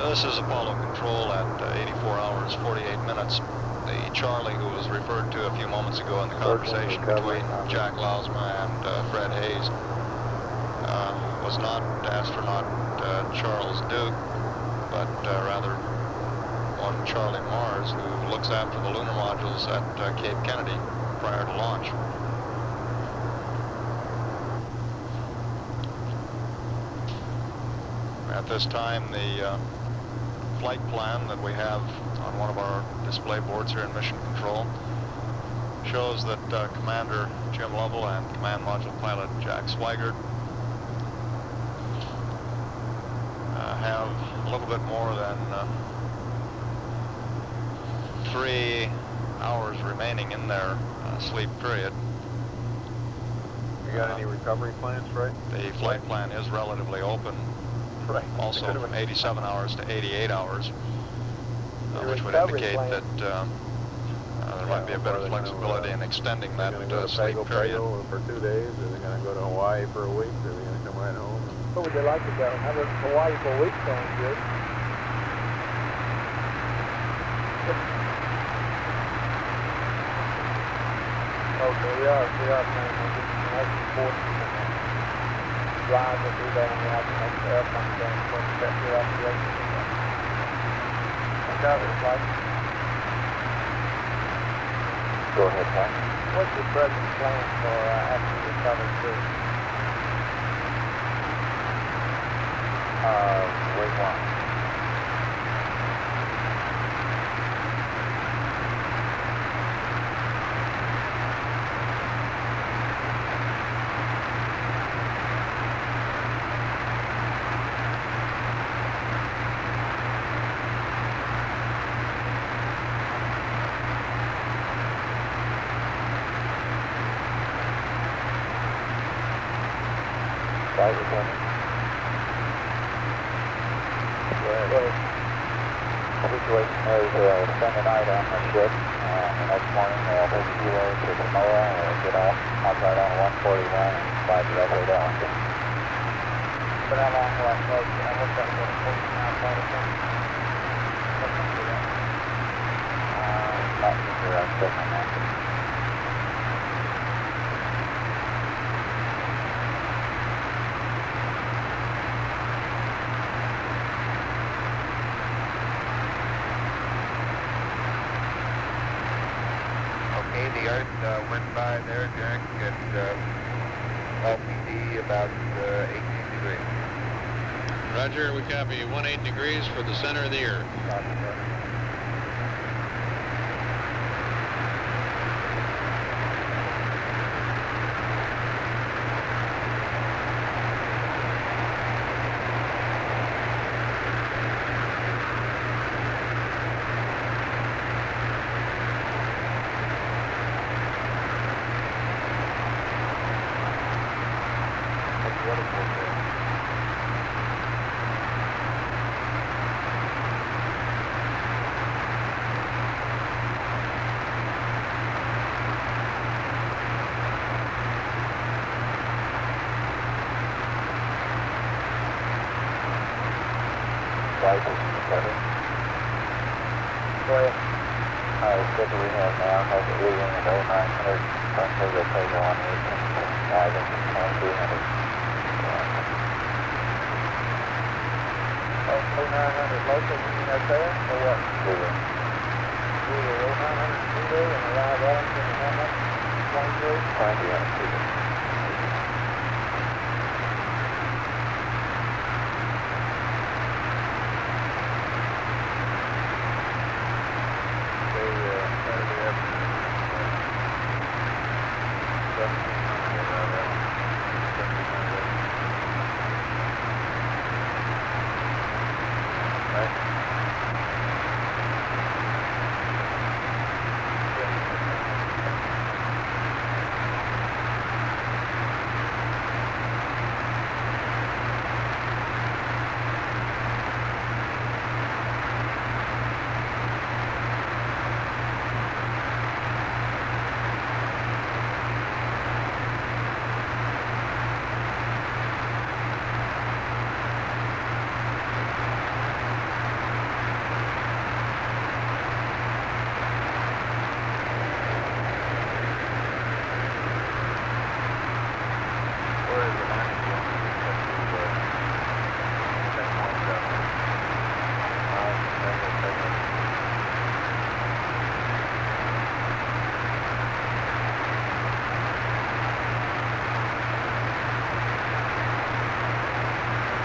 This is Apollo Control at 84 hours, 48 minutes. The Charlie who was referred to a few moments ago in the conversation between Jack Lausma and Fred Hayes was not astronaut Charles Duke, but rather one Charlie Mars, who looks after the lunar modules at Cape Kennedy prior to launch. At this time, the flight plan that we have on one of our display boards here in Mission Control shows that Commander Jim Lovell and Command Module Pilot Jack Swigert have a little bit more than 3 hours remaining in their sleep period. You got any recovery plans, Ray? The flight plan is relatively open. Right. Also from 87 hours to 88 hours, which would indicate that there might be a bit of flexibility in extending that sleep period. For 2 days? Are they going to go to Hawaii for a week? Or are they going to come right home? Where would they like to go? How about Hawaii for a week sounds good. Okay, we are planning on getting some extra forces drive will do that, and we have to make the airplane down for the special operation. Go ahead, Pat. What's your present plan for after you recover too? Wait one. Flight returning. Go ahead. Situation is spend the night on the ship. The next morning take a kilo to Samoa, get off, hop right on 141 and fly directly to Austin. But how long will that flight be? What's that, about a 40-mile flight or something? Not too sure, I'm checking that. Okay, the Earth went by there, Jack, at LPD about 18 degrees. Roger, we copy 18 degrees for the center of the Earth. Flight is seven. Go ahead. The schedule we have now has it leaving at 0900, front turbo tail on 18, arriving at 2300. 0900 local, you mean up there, or what? Leaving. Either 0900 Zulu and arrive Ellington and how much? 23? 2300.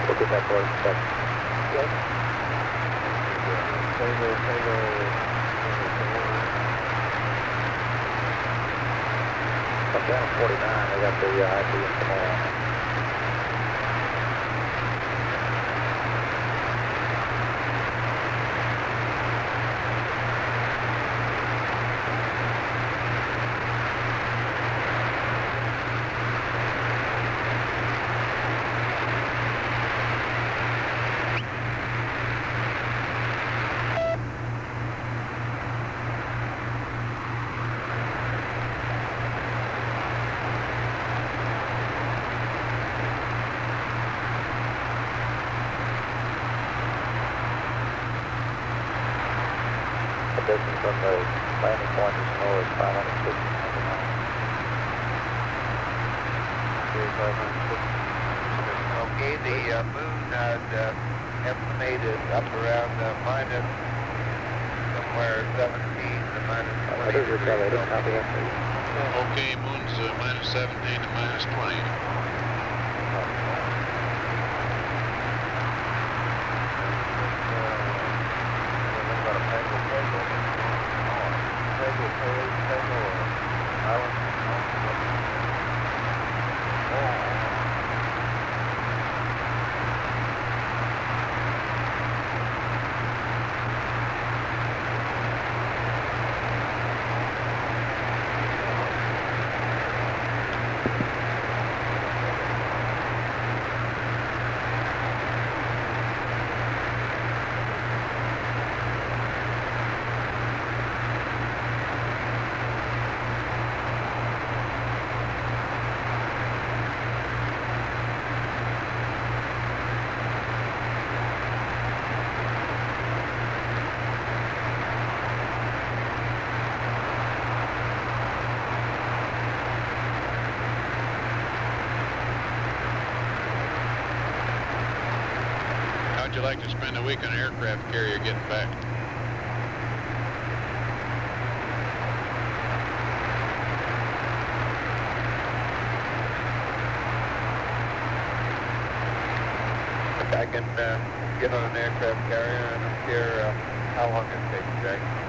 We'll get that for us in a second. Yes. Come down 49, they got the IP in Samoa. Distance from the landing point to Samoa is 560. Okay, the moon estimated up around minus somewhere 17 to minus 20 degrees. Okay, moon's minus 17 to minus 20. would you like to spend a week on an aircraft carrier getting back? I can get on an aircraft carrier. I don't care how long it takes, Jack.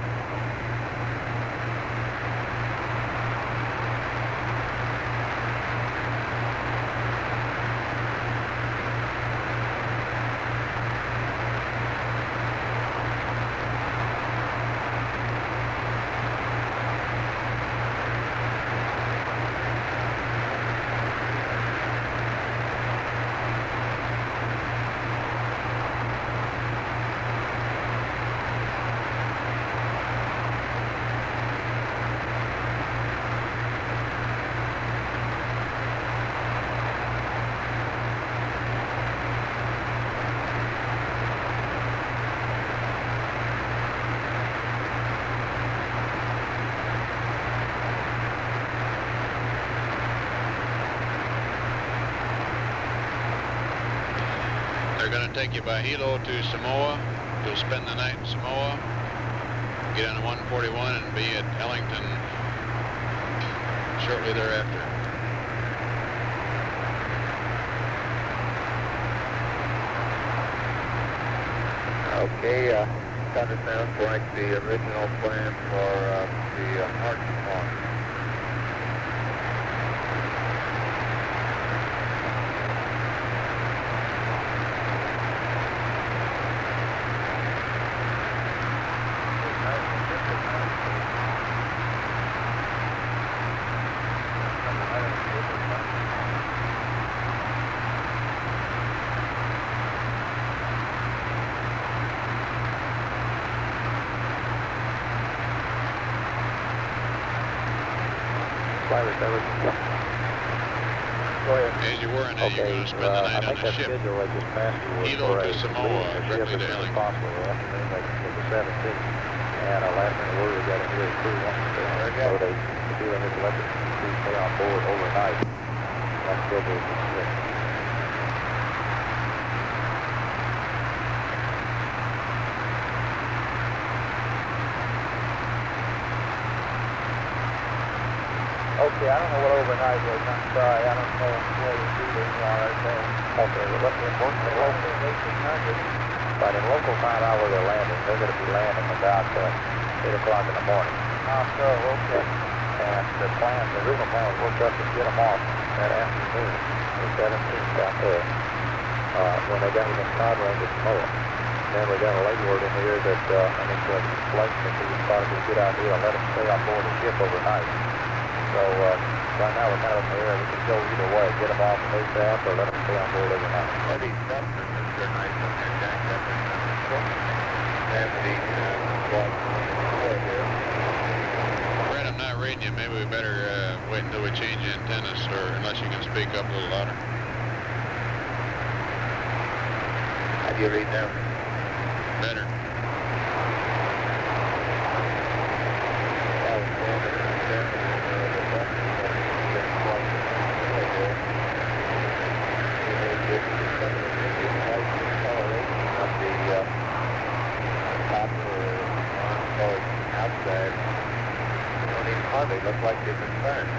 They're going to take you by helo to Samoa. You'll spend the night in Samoa, get on a 141 and be at Ellington shortly thereafter. Okay, kind of sounds like the original plan for the March launch. As you were in there, you're going to spend the night on the ship. Helo to Samoa, directly to Ellington. And our last minute word we got in here is crew wants to stay on. So the feeling is electric crew stay on board overnight. That's scheduled for 6. Okay, I don't know what overnight was. I'm sorry. I don't know where the crew is on our thing. Okay, well, let's report to the local 1800. But in local time, I where they're landing. They're going to be landing about 8 o'clock in the morning. So, okay. And the original plan was worked up to get them off that afternoon, the 17th out there, when they got within 5 lanes of Samoa. Then we got a late word in here that, I think the flight committee thought it was a good idea to let them stay on board the ship overnight. So, right now we're kind of in the air. We can go either way, get them off ASAP or let them stay on board overnight. Well, these substances are nice on their jack. And the here. Fred, I'm not reading you. Maybe we better wait until we change the antennas, or unless you can speak up a little louder. How do you read now? Better. They look like they've been burned.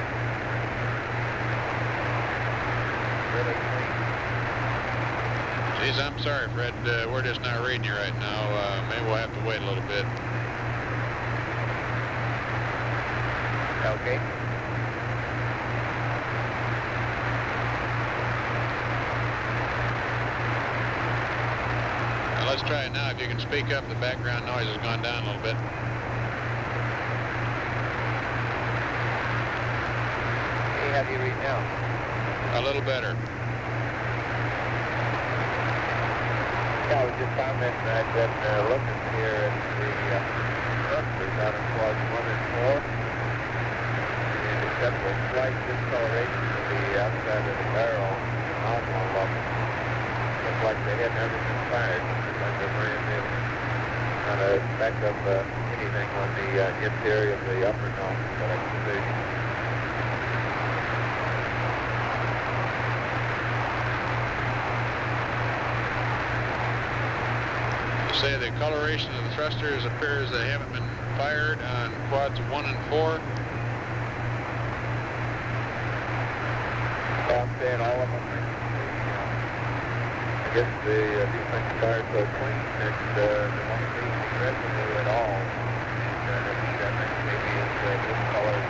Really clean. Geez, I'm sorry, Fred. We're just not reading you right now. Maybe we'll have to wait a little bit. Okay. Now let's try it now. If you can speak up, the background noise has gone down a little bit. How do you read now? A little better. Yeah, I was just commenting that I've been looking here at the thrusters out of quads 1 and 4. And except for slight discoloration of the outside of the barrel, nominal level, looks like they hadn't ever been fired. Looks like they're brand new. Not a speck of anything on the interior of the upper dome that I can see. say the coloration of the thrusters appears they haven't been fired on quads 1 and 4. I'm saying all of them. I guess the defense cars so clean that there won't be any residue at all. That maybe is discolored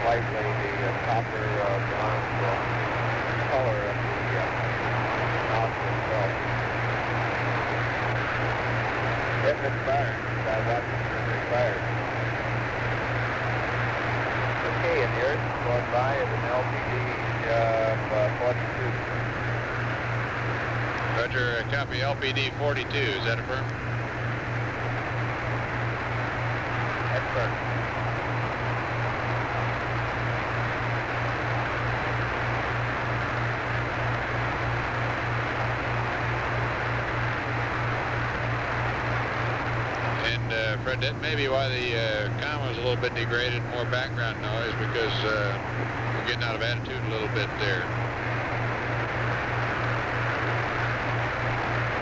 slightly the copper bronze color of the nozzle itself. If it's fired, I watched it when it's fired. Okay, and the Earth is going by at an LPD 42. Roger, copy LPD 42. Is that affirmed? That's correct. And Fred, that may be why the comm is a little bit degraded, more background noise, because we're getting out of attitude a little bit there.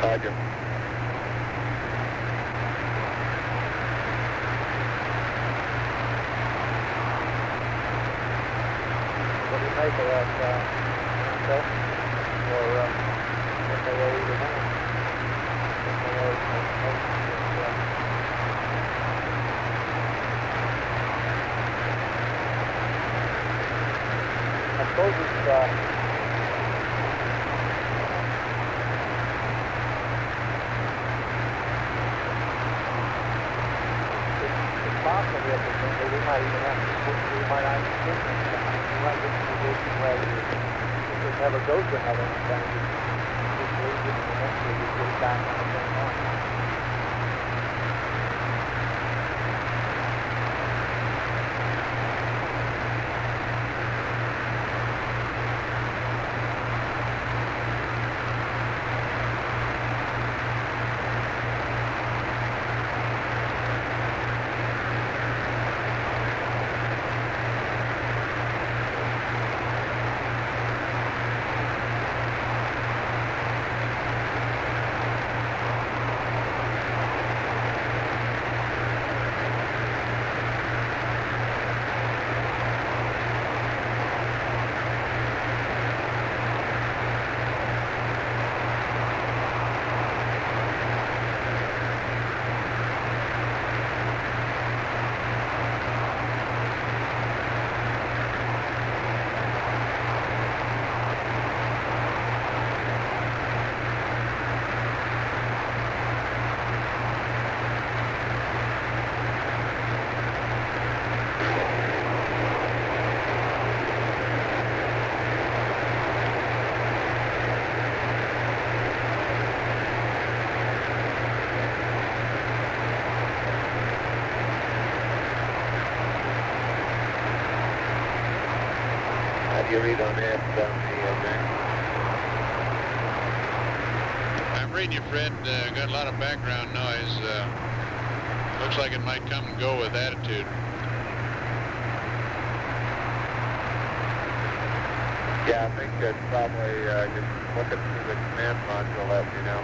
Roger. What do you make of that, test? Or FAA demand? I suppose it's possible that we might even have to, we might not even get this. We might get to the position where if it never goes to another one, then just leave it and eventually we get it back on the same one. How do you read on that down the I'm reading you, Fred. Got a lot of background noise. Looks like it might come and go with attitude. Yeah, I think that's probably just looking through the command module, let me know.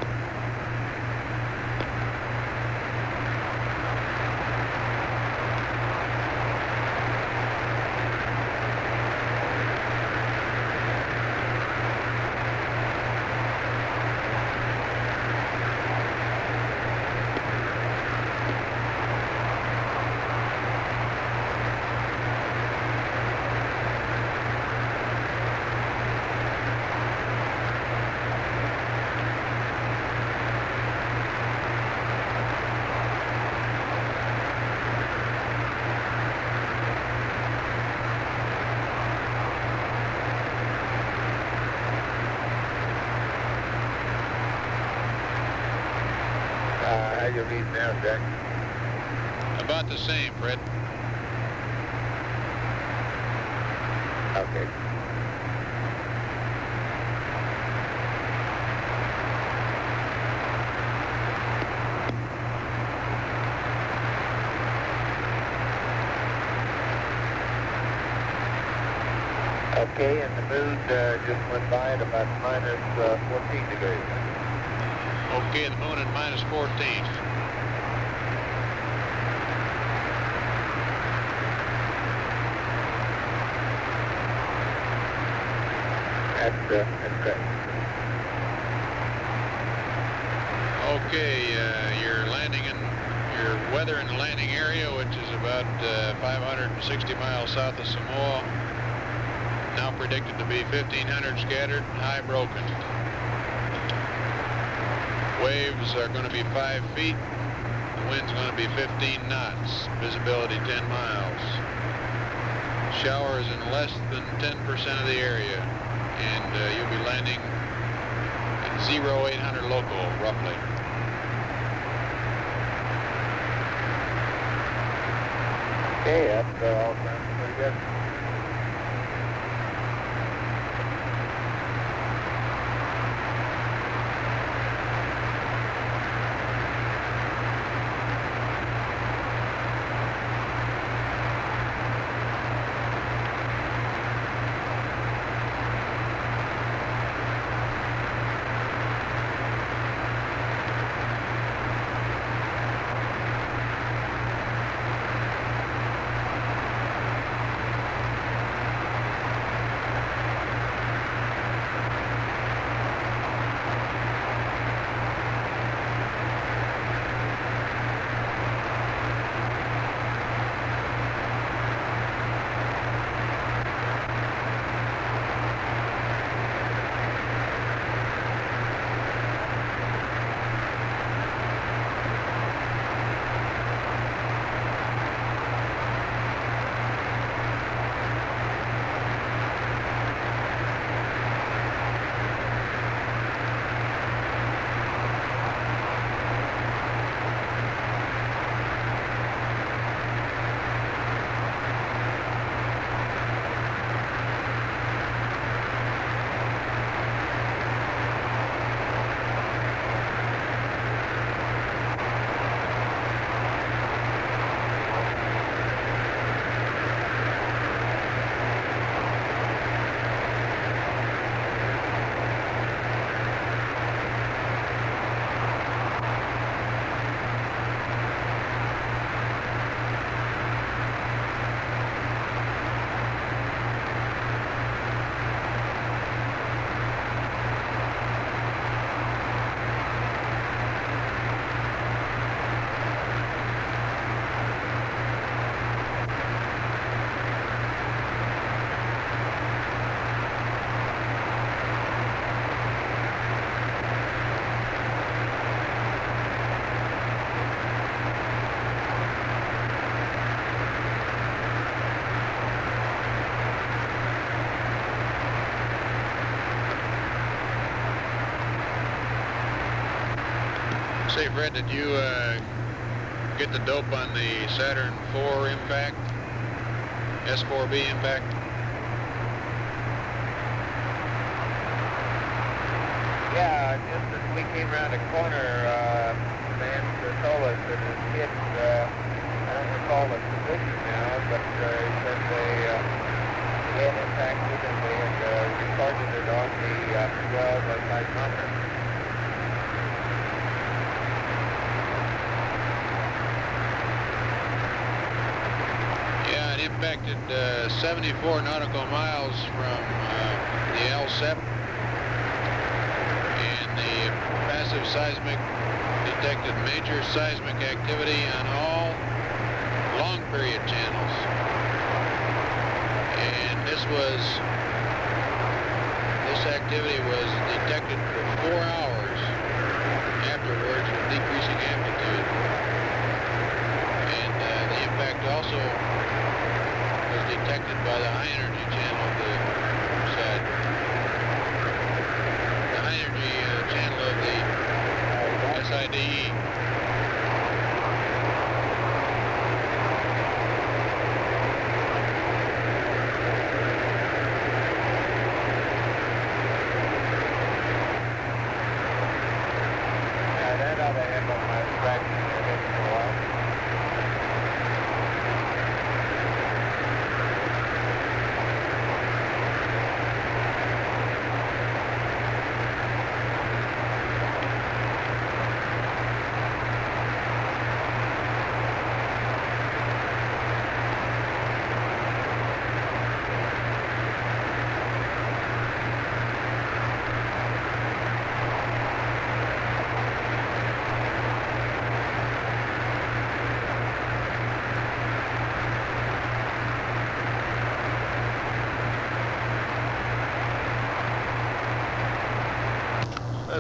How you read now, Jack? About the same, Fred. Okay. Okay, and the moon just went by at about minus 14 degrees. Okay, the moon at -14. That's good. Okay, your weather in the landing area, which is about 560 miles south of Samoa, now predicted to be 1,500 scattered, high broken. Waves are going to be 5 feet. The wind's going to be 15 knots. Visibility 10 miles. Showers in less than 10% of the area. And you'll be landing at 0800 local, roughly. Okay, that's all sounds pretty good. Say, Fred, did you get the dope on the Saturn IV impact, S4B impact? Yeah, just as we came around a corner, man told us that his kids, I don't recall the position now, but he said they had impacted and they had recorded it on the 12 seismometer. Yeah, it impacted 74 nautical miles from the LSEP, and the passive seismic detected major seismic activity on all long period channels. And this activity was detected for 4 hours afterwards with decreasing amplitude. And the impact also was detected by the high energy channel of the SAD. The high energy channel of the SIDE.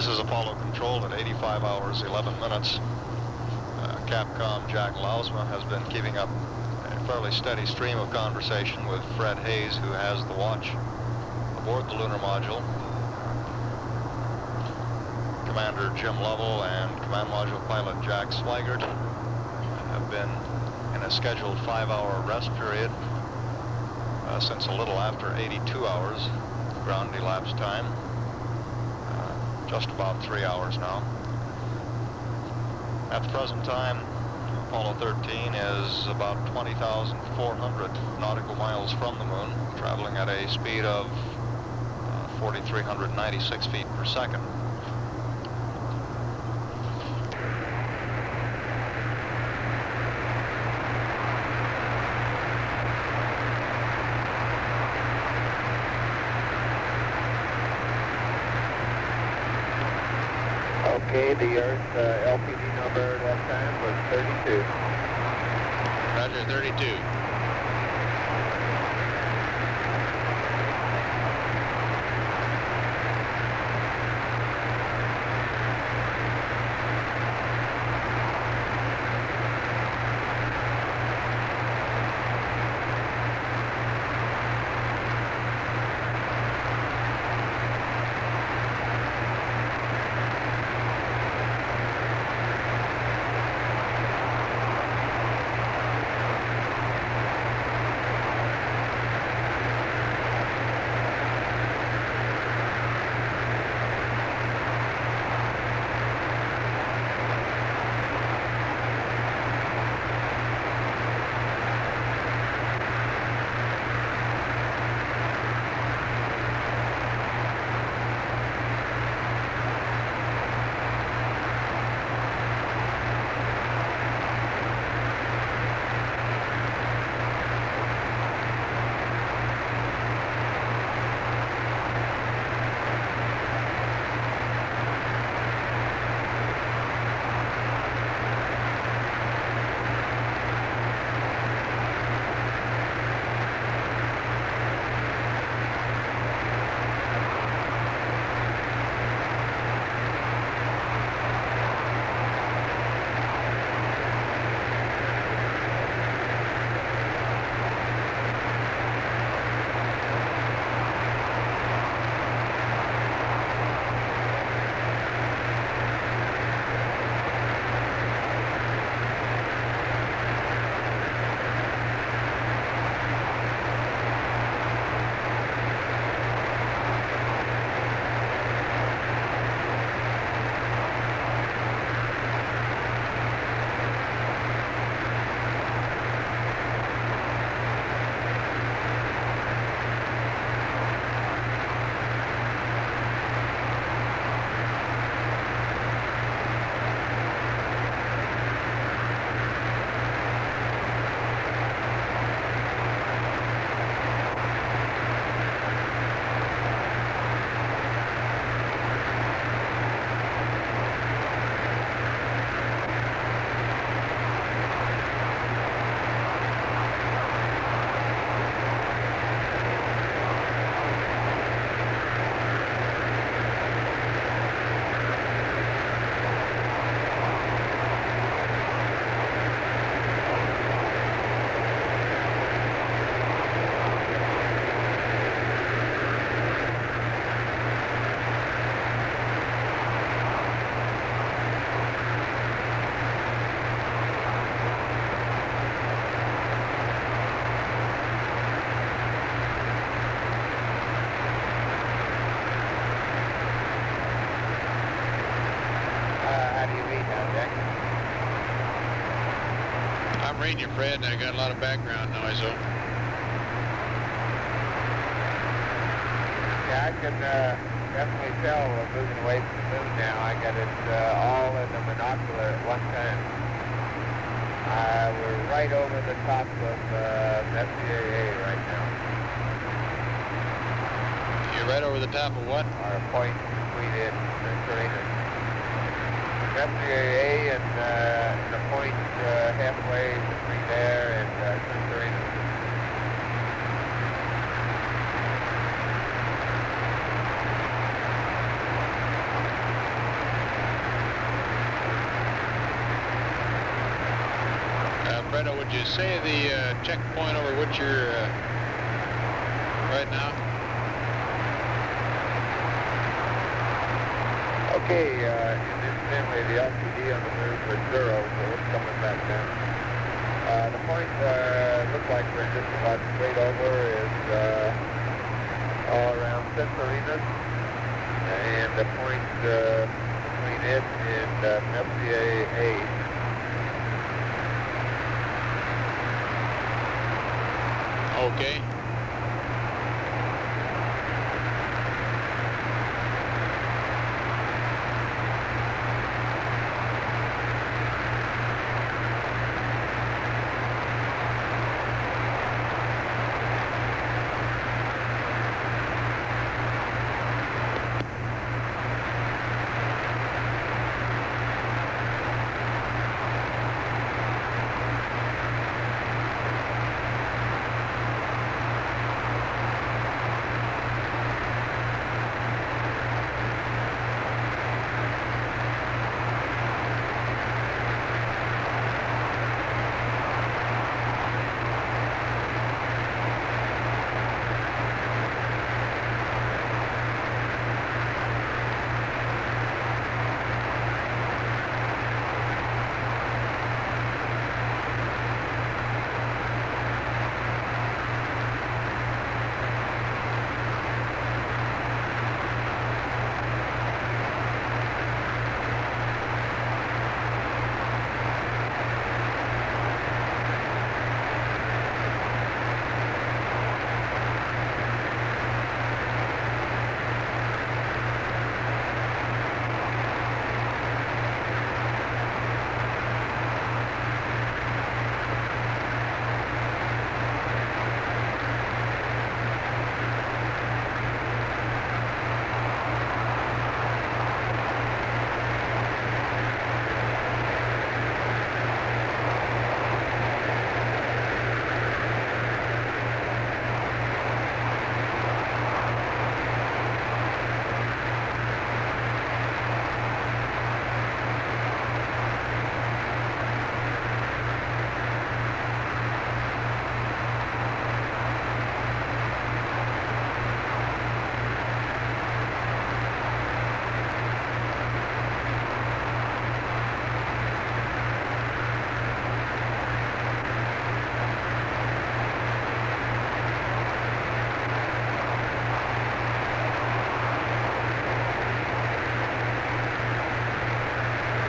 This is Apollo Control at 85 hours, 11 minutes. Capcom Jack Lausma has been keeping up a fairly steady stream of conversation with Fred Hayes, who has the watch aboard the lunar module. Commander Jim Lovell and Command Module Pilot Jack Swigert have been in a scheduled 5-hour rest period since a little after 82 hours ground elapsed time. Just about 3 hours now. At the present time, Apollo 13 is about 20,400 nautical miles from the moon, traveling at a speed of 4,396 feet per second. Okay, the Earth LPD number that time was 32. Roger, 32. Reading you, Fred, and I got a lot of background noise, though. Yeah, I can definitely tell we're moving away from the moon now. I got it all in the monocular at one time. We're right over the top of SCAA right now. You're right over the top of what? Our point between it and Serena. SCAA and the point halfway between there and Serena. Fredo, would you say the checkpoint over which you're right now? Okay, incidentally, the LTD on the move was 0, so it's coming back down. The point looks like we're just about straight over is all around Centurinas, and the point between it and FCA 8. Okay.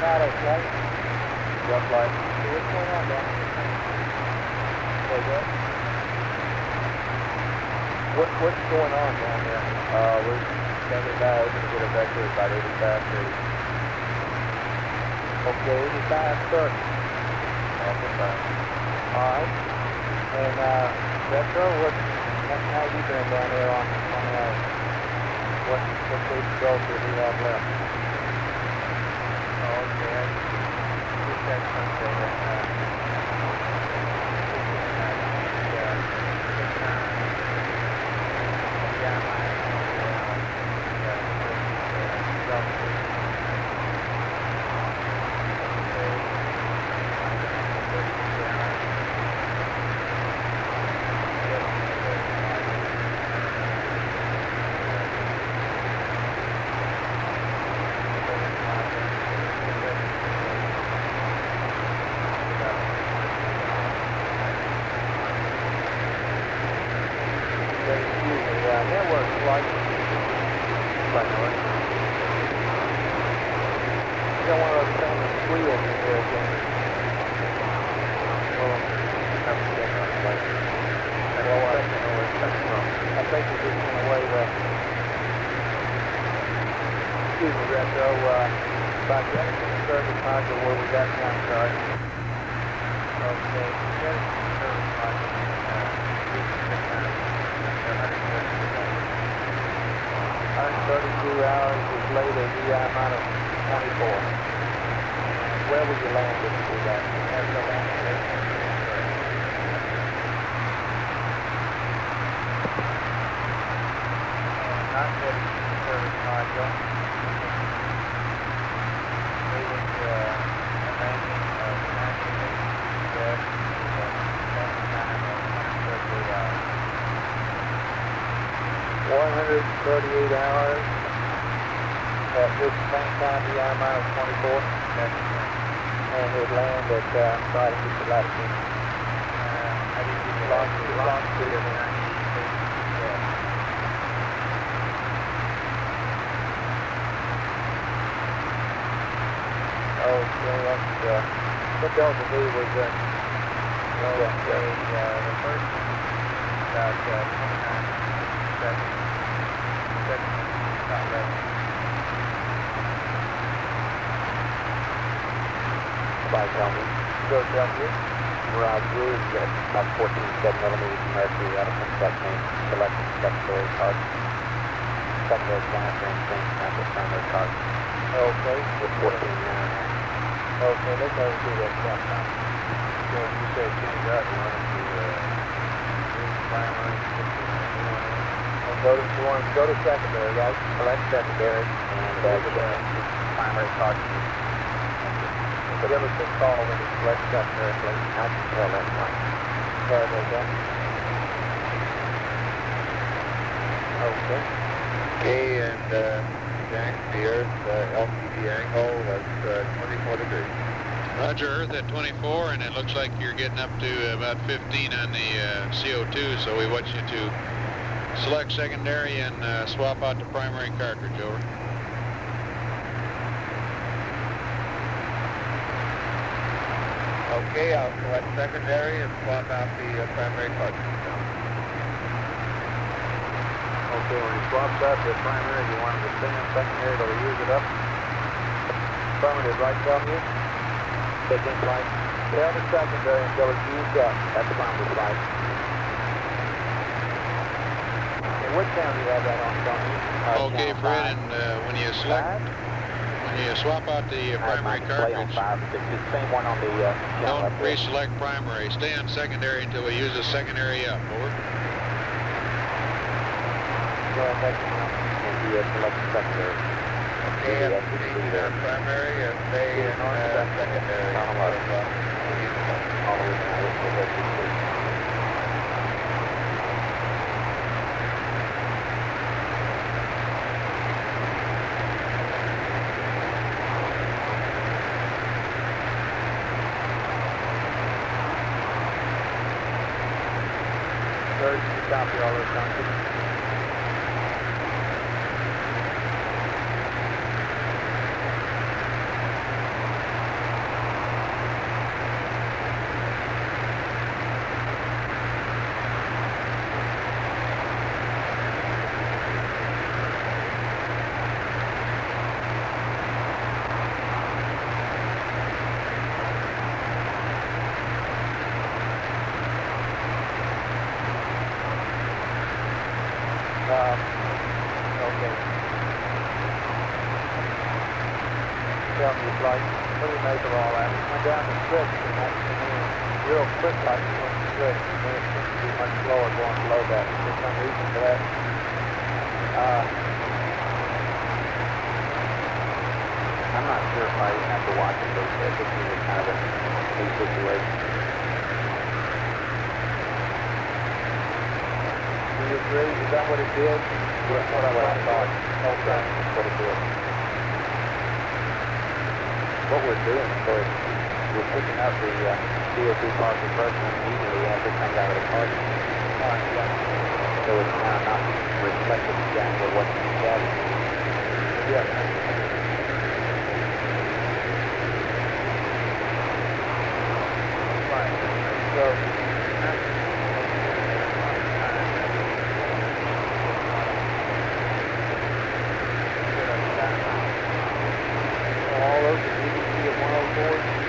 Auto flight. Rough flight. So what's going on down here? Say what? What's going on down here? We're standing by, hoping to get a vector at about 85 30. Okay, 85 30. Alpha 5. Alright. And Retro, how you been down there on what capability do we have left? Okay, I just had something network flight. You got one of those famous squeals in here again. Well, have to get that flight. I think we're just in a way where, excuse me, Retro, about the service module where we got down, sorry. Okay, service module. 132 hours is later, EI minus 24. Where will you land if you do that? Have no landing. Not ready for service module. Waiting landing of 98. 38 hours. At this same time, the I-24. And it land at right at the latitude. I didn't get the longitude. Okay, that's the Delta V was the first about 29 seconds. Not less. By tell me. Go tell me. Mirage Blue is at about 14.7 millimeters of mercury out of construction. Selected secondary card. Secondary scanner frame same time as primary card. Okay. With 14.9. Okay, let's go do that stop time. So you said change that one to primary. And go to secondary, right? Select secondary and primary card. Give us a call when you select secondary, please. I can tell that one. Okay. Okay, and Jack, the Earth LTD angle was 24 degrees. Roger, Earth at 24, and it looks like you're getting up to about 15 on the CO2, so we want you to select secondary and swap out the primary cartridge, over. Okay, I'll select secondary and swap out the primary cartridge. Okay, when he swaps out the primary, you want him to stay in secondary till he use it up. Affirmative, right, tell you? Take in flight. Stay on the secondary until it's used up. That's affirmative flight. Okay, what channel do you have that on, Tony? Okay, Fred, and when you swap out the primary cartridge, don't reselect primary. Stay on secondary until we use the secondary up, over. Select secondary. Okay, primary and stay in secondary. Copy all those numbers. Okay. Tell me, like, what do you make of all that? It went down to 6, and that came in real quick, like it went to 6, and then it seems to be much slower going below that. Is there some reason for that? I'm not sure if I have to watch it, but this is kind of a new situation. Do you agree? Is that what it did? That's what I thought. Okay, that's what it did. What we're doing, of course, we're picking up the CO2 positive pressure immediately as it comes out of the cartridge. So it's now not reflecting exactly what you gathered. Yeah. Right. So, all those are EDC of 104, 105.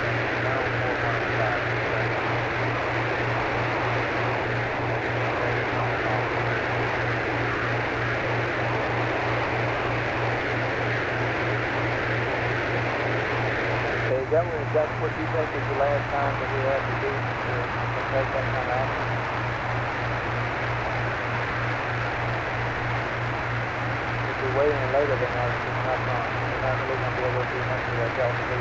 Is that what you think is the last time that we have to do to take that kind of action? If we wait any later than that, we're not really going to be able to do much of that Delta V.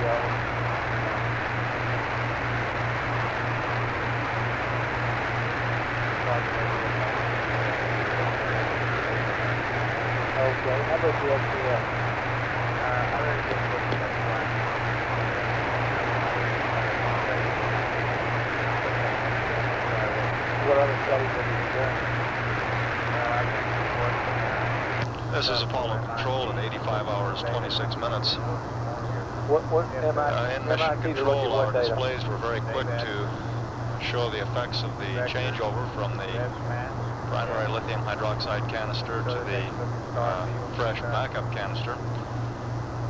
Okay, how about the SPS? I really just looked at that one. What other studies have you been doing? This is Apollo Control at 85 hours, 26 minutes. What In mission control, our displays were very quick to show the effects of the changeover from the primary lithium hydroxide canister to the fresh backup canister.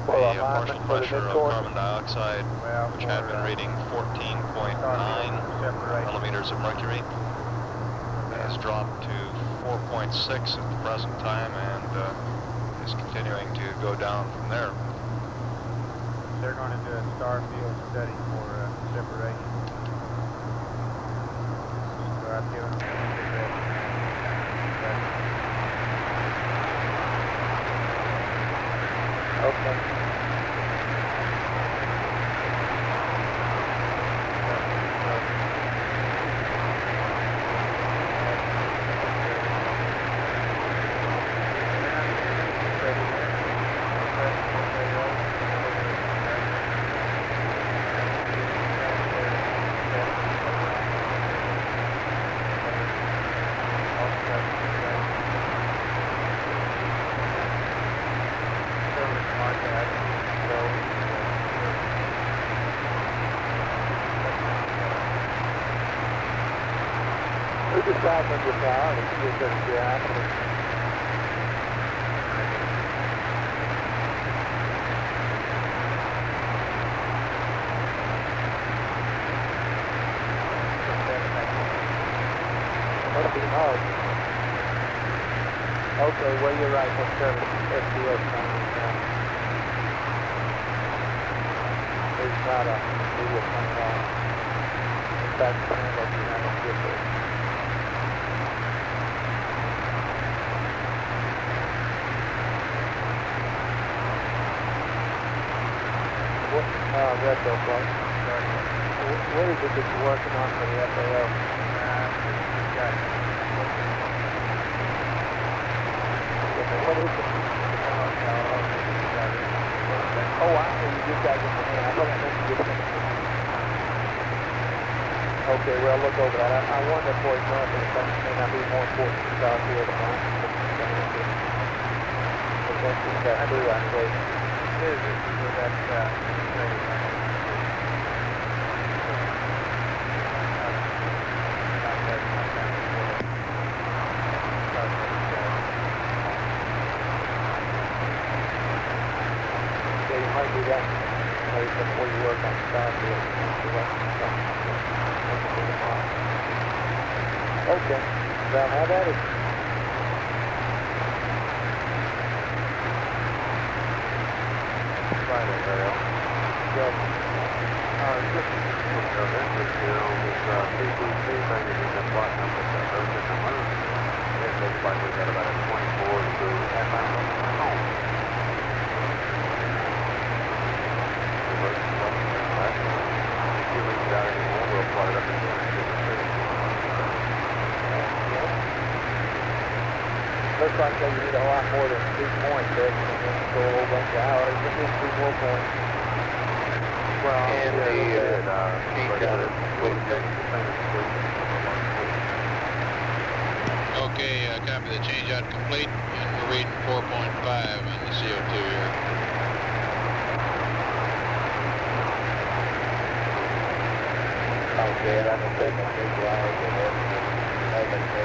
The partial pressure of carbon dioxide, which had been reading 14.9 millimeters of mercury, has dropped to 4.6 at the present time and is continuing to go down from there. They're going to do a star field study for separation. So I've given them okay. Decide when you're down and see if there's the accident. Must be hard. Okay, well you're right, that's service SBS coming. There's not a video coming on. In fact, the handle you haven't get there. Retro flight. What is it that you're working on for the FAO? What is it? Oh, I see. You just got this in hand. I thought I meant to get it. Okay, well, look over that. I wonder, for example, if that may not be more important to start here than that. Eventually, that's true, I say. It is, so that's, might do that before you work on start here. Okay, well, how about it? Friday, Ariel. Good. Just interest here on this PTC thing that we've been plotting up with that Earth and the Moon. It looks like we've got about a 24 degree home. Looks like they need a lot more than 2 points there and then go a whole bunch of hours. Just need 2 more points. Well, and Okay, copy the change out complete, and we're reading 4.5 on the CO2 here. Okay, I don't think I'm big drive or everything.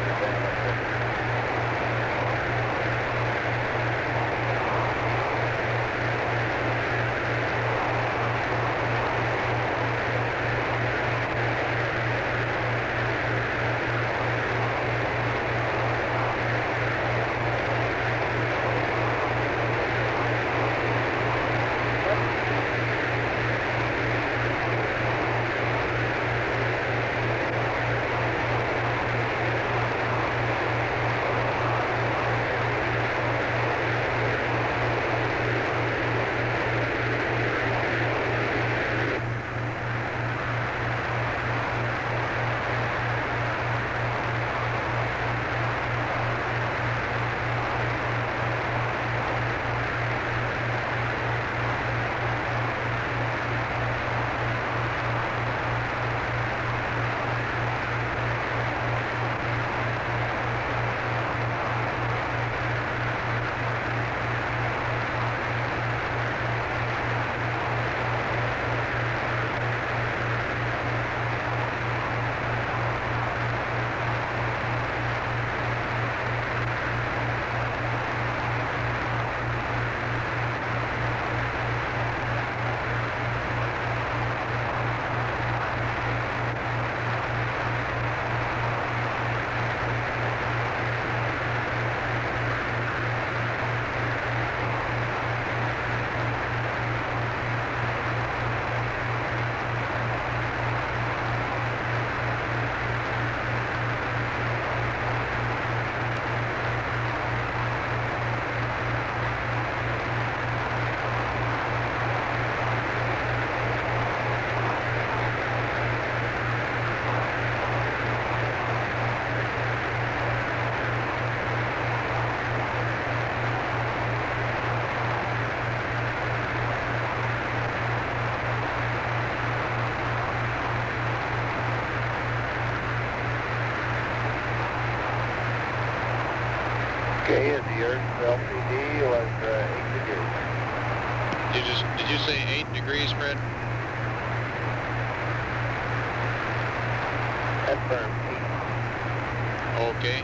Okay, and the Earth's LPD was 8 degrees. Did you say 8 degrees, Fred? Confirmed, 8. Okay.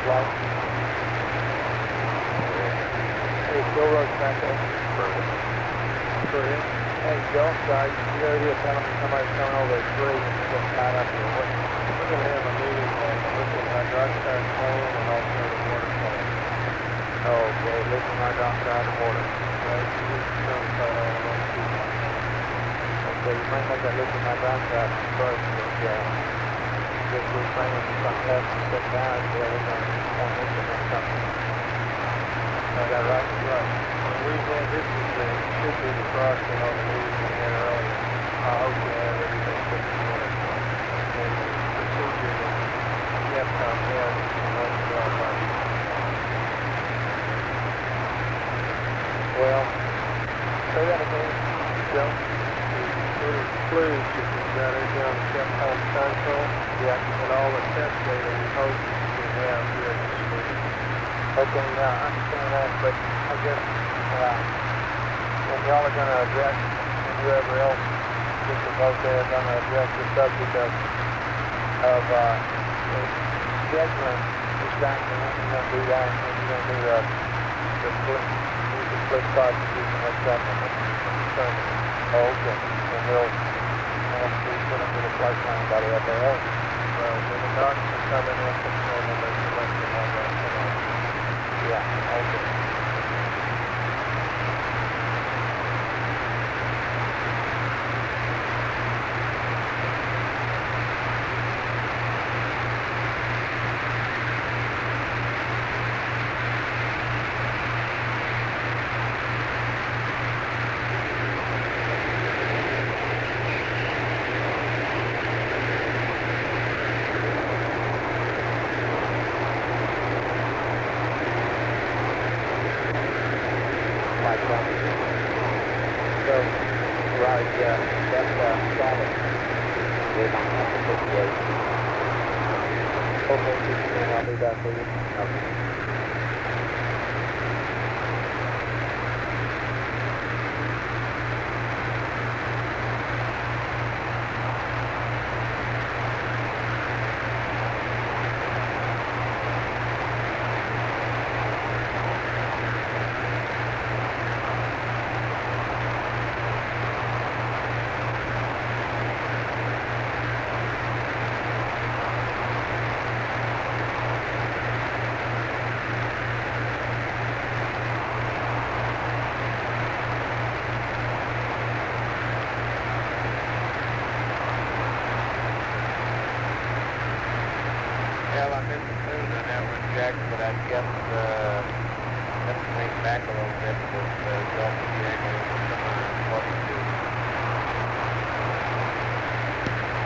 Flight. Hey, Bill Road's back there. Hey, Bill, sorry, you go here telling me somebody's coming over at 3 and they're getting tied up here. We're going to have a meeting on lithium hydroxide coal and also the water coal. Okay, lithium hydroxide and water. Right, you need to certify all of those people. Okay, you might make that lithium hydroxide first, but we're planning some tests and set down there. We're going to want to implement something. Is that right? Right. And we had, this should be the frosting on the meeting we had earlier. I hope we have everything put together. And the procedure that DEFCON has is running well by you. Well, say that again, Joe. Fluids that we've got right here on the DEFCON console. Yeah, and all the test data we hope we have here at this meeting. Okay, now I understand that, but I guess when y'all are going to address, and whoever else gets the vote there, are going to address the subject of scheduling exactly when you're going to do that, and when you're going to do the split cartridges and what's that. Okay, and we'll put into the flight plan by the FAA. Well, when the doctors are coming in, and then they select the one that come on. Yeah, okay.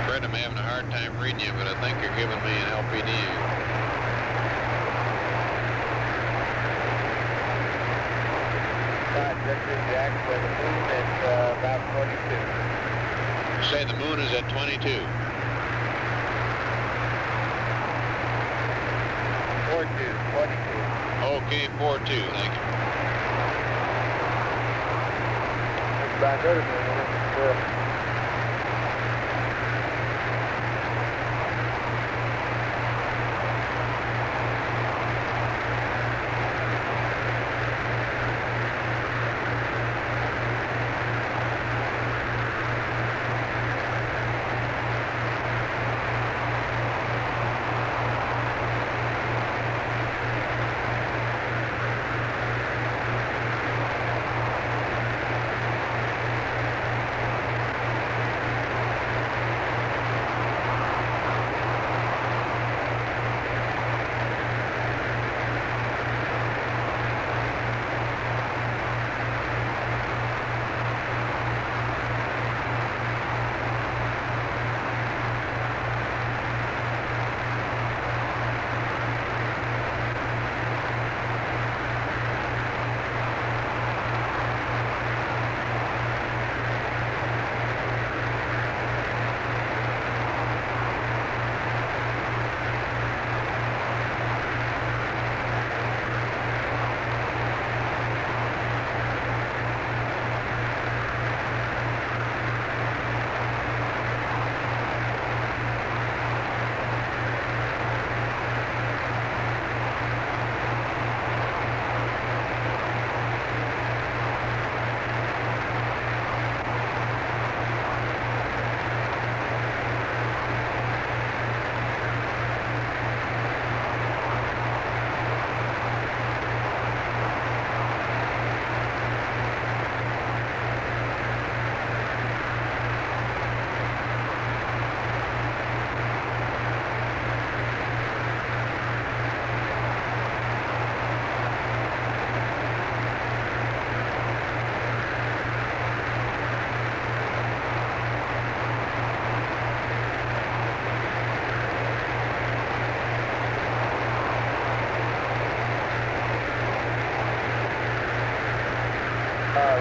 Fred, I'm having a hard time reading you, but I think you're giving me an LPD. Jack, where the moon is about 22. You say the moon is at 22? Okay, 4-2, thank you. Back out again.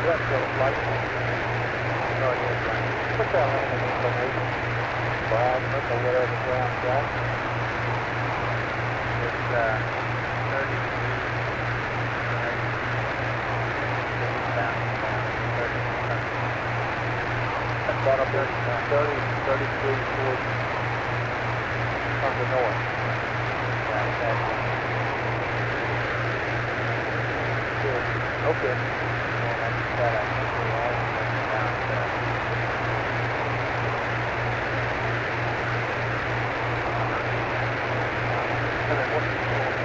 That's the flight plan. No, it is right. Put that landing information for azimuth or whatever ground track. It's 30 degrees. That's about 30 degrees towards from the north. Yeah, exactly. Good. Okay. That I think we all down there.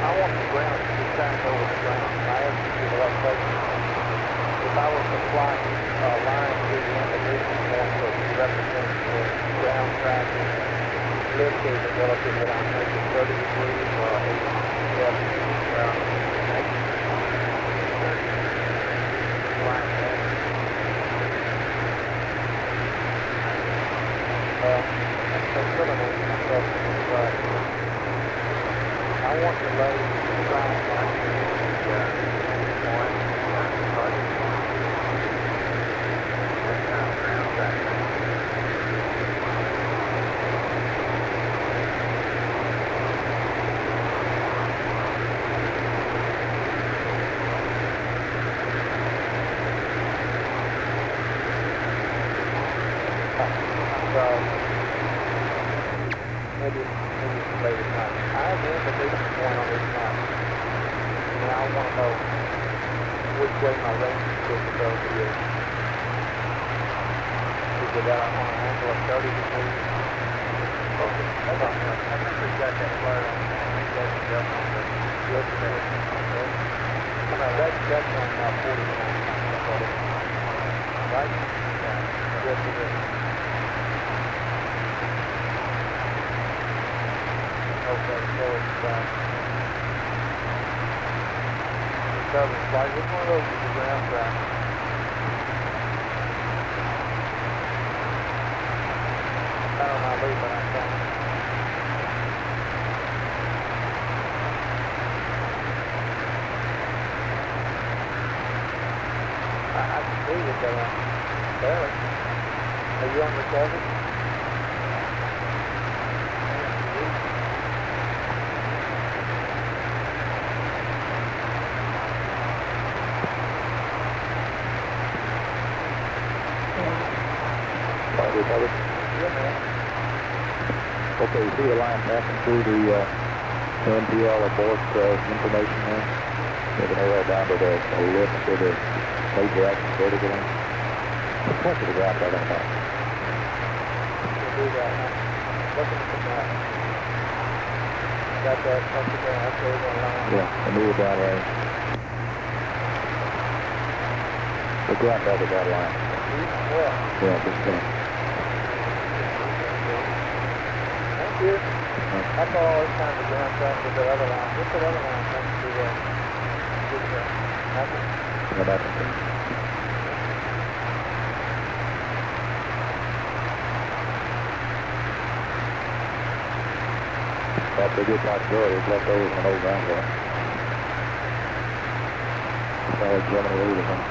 I want the ground to be turned over the ground. I asked you to that question. If I was to fly a line through the emulation point that represents the ground track and lifted relative that I'm making 30 degrees or 8 well, maybe 30 line there. Eliminating myself from the drive. I want to lay the ground track maybe it's late at night. I have the emulation point on this map, and I want to know which way my range capability is. Is it at on an angle of 30 degrees? Okay, that's all. I think we've got that flight on. Maybe that's just on the yesterday. No, that's on 49. Right? Yeah. Yes, it is. Okay, so it's southern flight. Which one of those is the ground track? I don't know, but I'm trying. I can see it there. Barely. Are you on recovery? covered? Yeah, man. Okay, you see the line passing through the NPL abort information there? You can arrow down to the list of the major action vertical line. Point to the ground right on that. We'll do that. Looking at the map. Got that, punch it down, that's where we're going to line. Yeah, and move it down range. We'll go out back at that line. Well. Yeah, just Thank you. I thought all this time the ground track was the other line. What's the other line comes to That's a good possibility. It's left over from an old ground war. Probably Germany leading them.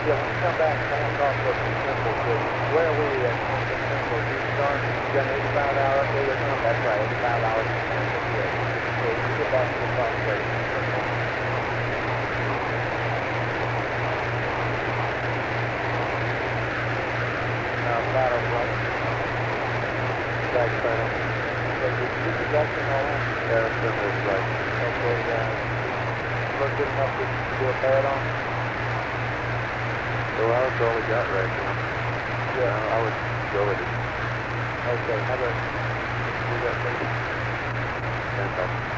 Yeah, when you come back, I want to talk about some symbols. Where are we at on the symbols? You got an 85 hour update or something? That's right, 85 hours. Yeah, you get back to the flight station. Battle flight. Back battle. Okay, did you get the ducks and all that? Yeah, symbols, right. Okay, look good enough to do a pad on? Well, that's all we got right now. Yeah, I would go with it. Okay, how about we got maybe 10,000.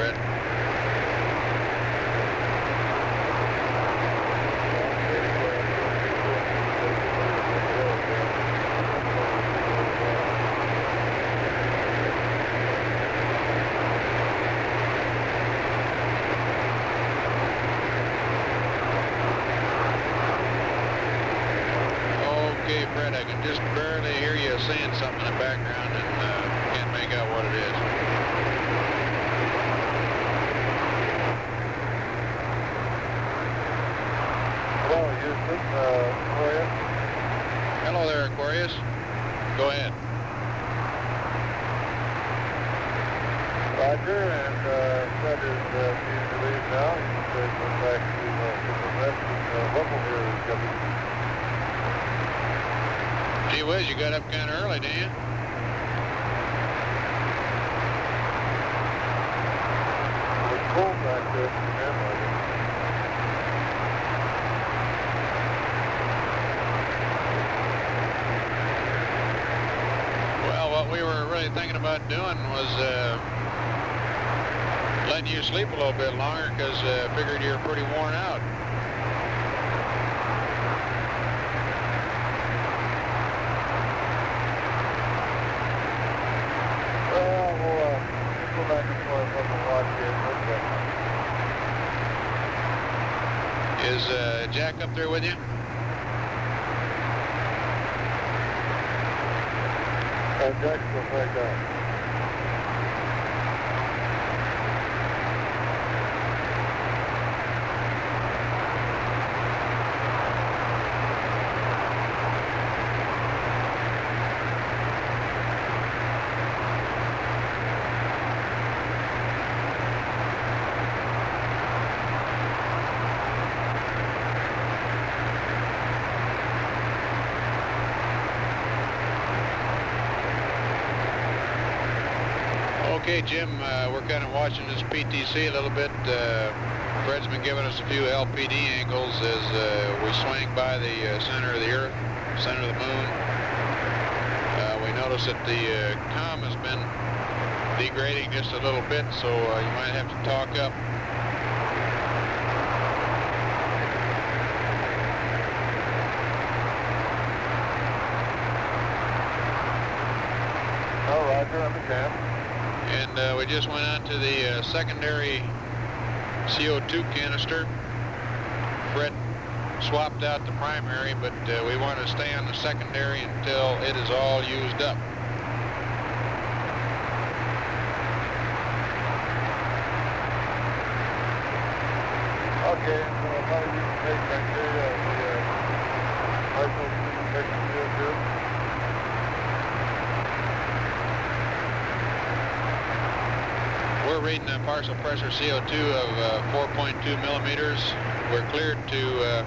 Fred. Okay, Fred, I can just barely hear you saying something in the background and can't make out what it is. Hello, Houston, Aquarius. Hello there, Aquarius. Go ahead. Roger, and Fred is being relieved now. He's going back to the rest and local here is W. Gee whiz, you got up kind of early, didn't you? It's cold back there from the camera. Well, what we were really thinking about doing was letting you sleep a little bit longer because figured you're pretty worn out. Well, we'll go back and forth up and watch here. Is Jack up there with you? Jack's still back up. Okay, Jim, we're kind of watching this PTC a little bit. Fred's been giving us a few LPD angles as we swing by the center of the Earth, center of the Moon. We notice that the comm has been degrading just a little bit, so you might have to talk up. Oh, Roger, I'm in camp. And we just went on to the secondary CO2 canister. Fred swapped out the primary, but we want to stay on the secondary until it is all used up. Okay, so how do you take bacteria the partial infection CO2? We're reading a partial pressure CO2 of 4.2 millimeters. We're cleared to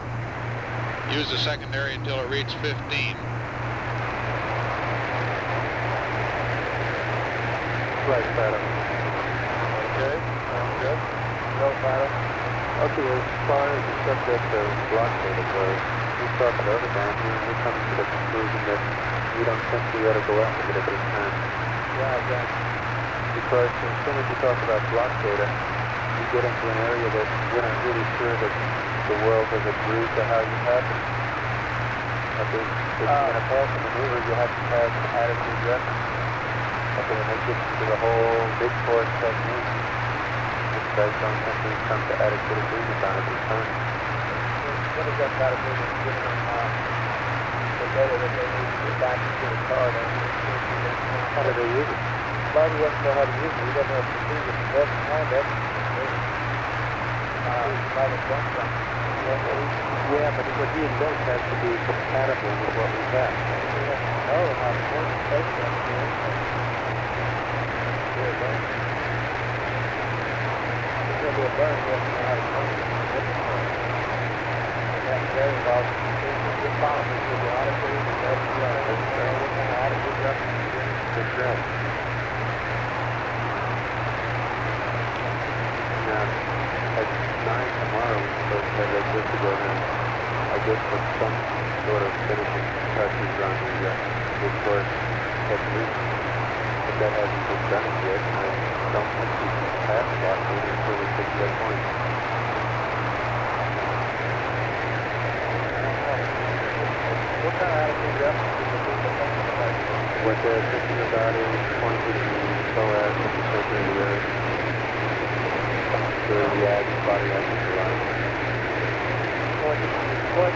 use the secondary until it reaches 15. Right, Adam. Okay, sounds good. No, Adam. Okay, as far as the subject of block data goes, we talked about it down here, and we come to the conclusion that we don't think we ought to go after it at this time. Yeah, exactly. Because as soon as you talk about block data, you get into an area that we're not really sure that the world has agreed to how you have it. Okay, if you're going to pass a maneuver, you have to pass an attitude reference. Okay, and that gets into the whole big force technique. Which guys don't think we've come to adequate agreement on at this time. What does that got to do with giving them the data that they need to get back into the car? How do they use it? Well, he doesn't know how to use it. He doesn't know if the thing is best behind it. Might have done something. Yeah, but what he invents has to be compatible with what we have. We have to know how to work the space up here. There you go. It's going to be a burn. We have to know how to work it. And that's very involved. This policy is the attitude. What kind of attitude reference is it? That's right. At 9 tomorrow, we're supposed to have that just to go down. I guess put some sort of finishing touches on the course technique. But That hasn't been done yet, and I don't think you can pass block data until we get to that point. What kind of attitude reference is the people thinking about? What they're thinking about is pointing so as to the center of the Earth, where the body axis aligns. What?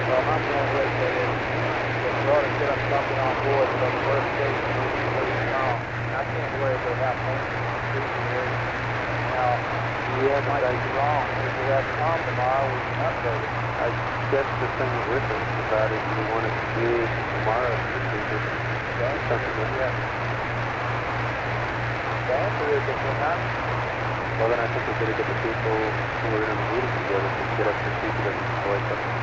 Well, my point was that if we ought to set up something on board for the worst case, I can't worry about how painful the street is. Now, it might be wrong. If we have Tom tomorrow, we can update it. I guess the thing with us about it, we want to create tomorrow's procedure. Something like that. The answer is if we're not. Well, then I think we better get the people who are in the meeting together to get a procedure that can avoid something.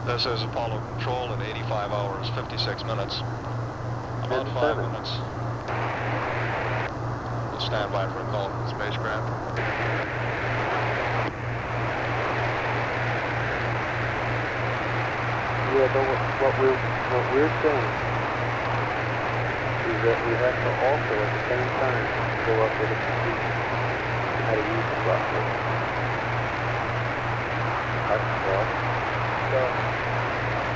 This is Apollo Control at 85 hours, 56 minutes. About 5 minutes. We'll stand by for a call from the spacecraft. Yeah, but what we're saying is that we have to also at the same time go up with a procedure on how to use the blockade.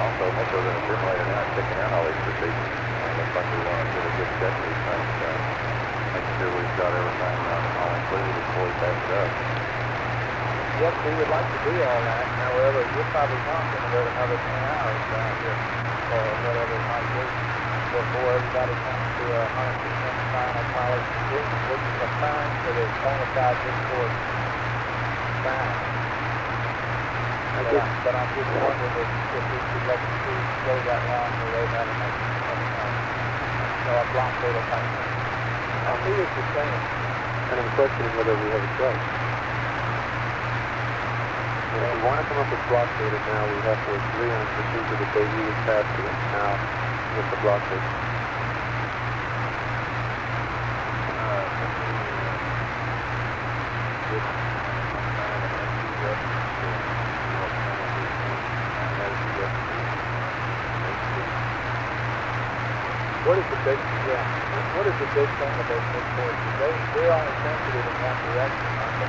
Also, once we're going to simulate now, checking out all these procedures, looks like we want to get a good check of these things, make sure we've got everything all included before we pass it up. Yes, we would like to do all that. However, you're probably not going to go another 10 hours down here, or whatever it might be, before everybody comes to a 100% final college agreement, which is a fine for the bona fide discourse fine. But I'm just wondering if we should let the crews go that long without having a blockade of type thing. I see what you're saying. And I'm questioning whether we have a choice. And if we want to come up with block data now, we have to agree on a procedure that they use past to us now with the block data. What is the big thing about this course? They're only sensitive in one direction, aren't they?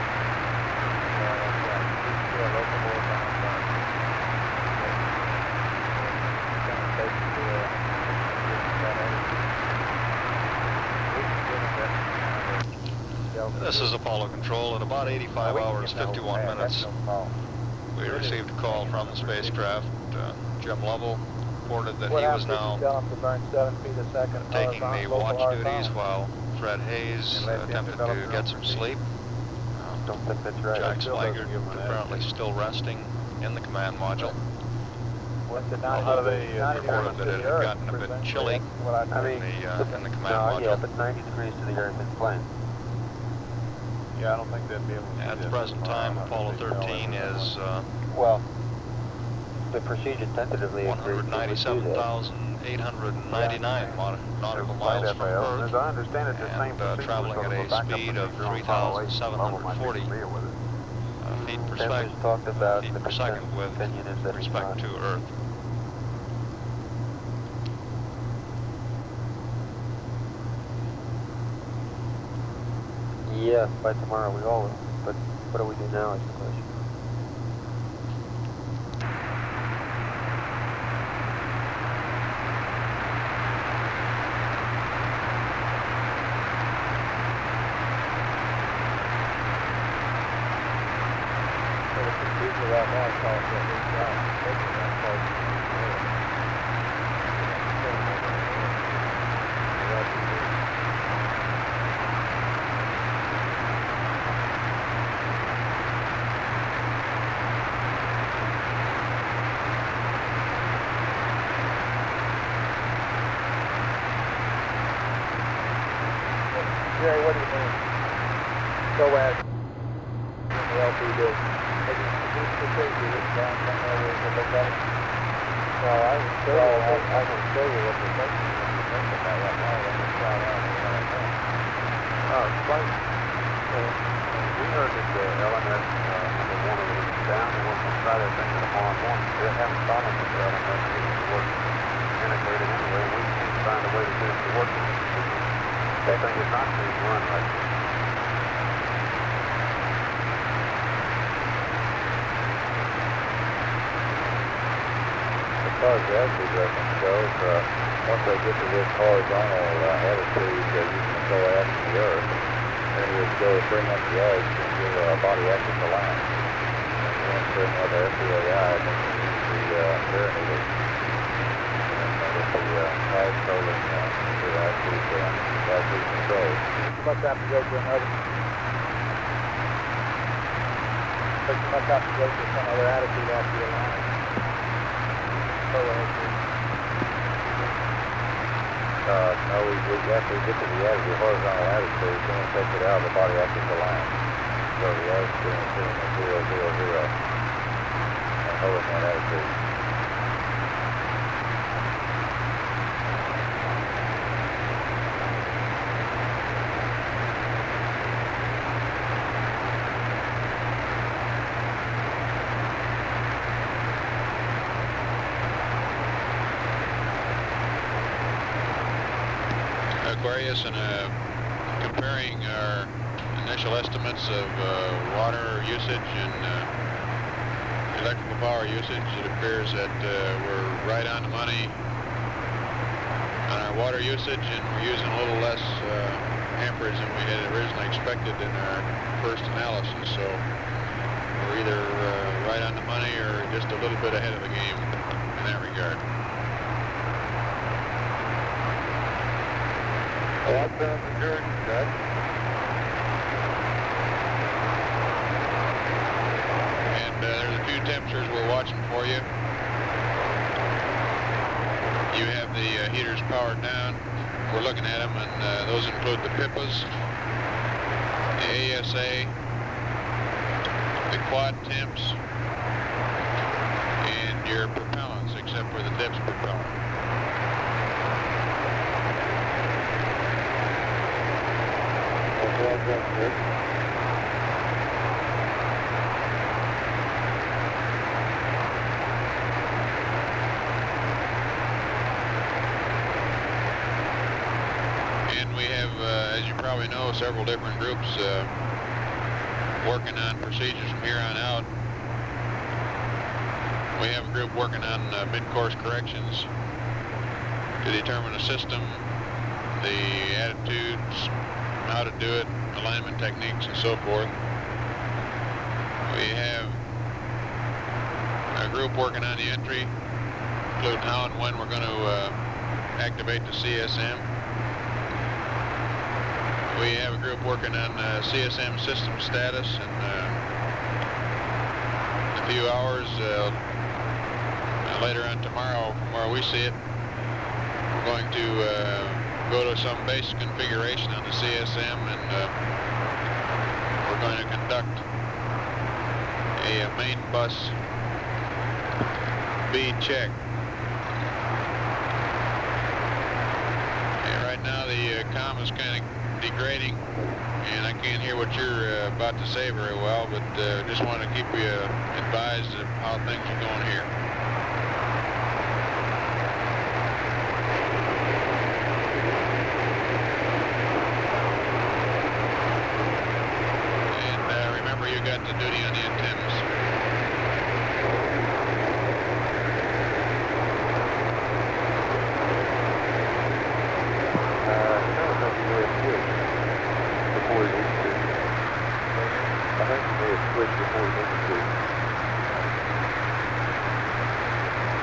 This is Apollo Control at about 85 hours, 51 minutes. We received a call from the spacecraft. Jim Lovell reported that he was now taking the watch duties while Fred Hayes attempted to get some sleep. Jack Slaggert apparently still resting in the command module. Although they reported that it had gotten a bit chilly in the command module. Yeah, but 90 degrees to the Earth is fine. Yeah, I don't think they'd be able to. At the present time, Apollo 13 is well, the procedure tentatively 197,899 nautical miles from Earth, As I understand it, the same and traveling at a speed of 3,740 feet per second with respect to Earth. Yeah, by tomorrow we all will. But what do we do now is the question. Jerry, what do you mean? So as the LPD, maybe this procedure is down somewhere where we can look at it. Well, I can show you what we're thinking about right now. Let me try that. Oh, explain. We heard that the LMS number 1 was down and was going to try their thing tomorrow morning. They haven't followed the LMS getting to work integrated anyway. We can't find a way to get it to work. That thing is not being run right now. As far as the attitude reference goes, once they get to this horizontal attitude, you can go after the Earth, and you would go 300 yards and give a body axis a line. And then bring up the FCAI, and then use the Pyreneedle, and with the flag trolling to attitude control. You must have to go to another. But you must have to go to some other attitude after your line. No, after we get to the attitude, horizontal attitude, then we take it out of the body axis line. So the attitude is 0, 0, 0. And holding that attitude. Aquarius, and comparing our initial estimates of water usage and electrical power usage, it appears that we're right on the money on our water usage, and we're using a little less amperage than we had originally expected in our first analysis. So we're either right on the money or just a little bit ahead of the game in that regard. Outbound security check. And there's a few temperatures we're watching for you. You have the heaters powered down. We're looking at them, and those include the PIPAs, the ASA, the quad temps, and your propellants, except for the DIPS propellant. And we have, as you probably know, several different groups working on procedures from here on out. We have a group working on mid-course corrections to determine the system, the attitudes, how to do it, alignment techniques, and so forth. We have a group working on the entry, including how and when we're going to activate the CSM. We have a group working on CSM system status, and in a few hours later on tomorrow, from where we see it, we're going to go to some basic configuration on the CSM, and we're going to conduct a main bus B check. And right now the comm is kind of degrading, and I can't hear what you're about to say very well, but just want to keep you advised of how things are going here. You got the duty on the antennas. I think you may have switched before you needed to.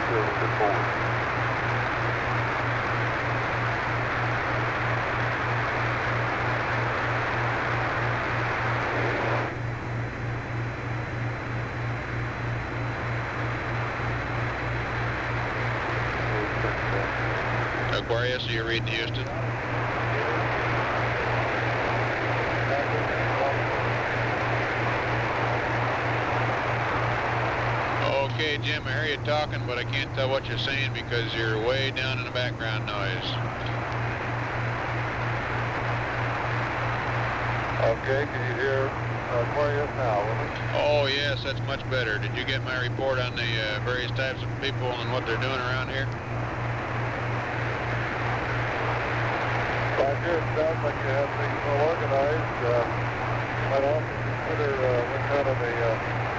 Still a little bit forward. Aquarius, are you reading Houston? Okay, Jim, I hear you talking, but I can't tell what you're saying because you're way down in the background noise. Okay, can you hear Aquarius now, will it? Oh yes, that's much better. Did you get my report on the various types of people and what they're doing around here? Roger, it sounds like you have things well organized. Might also consider what kind of a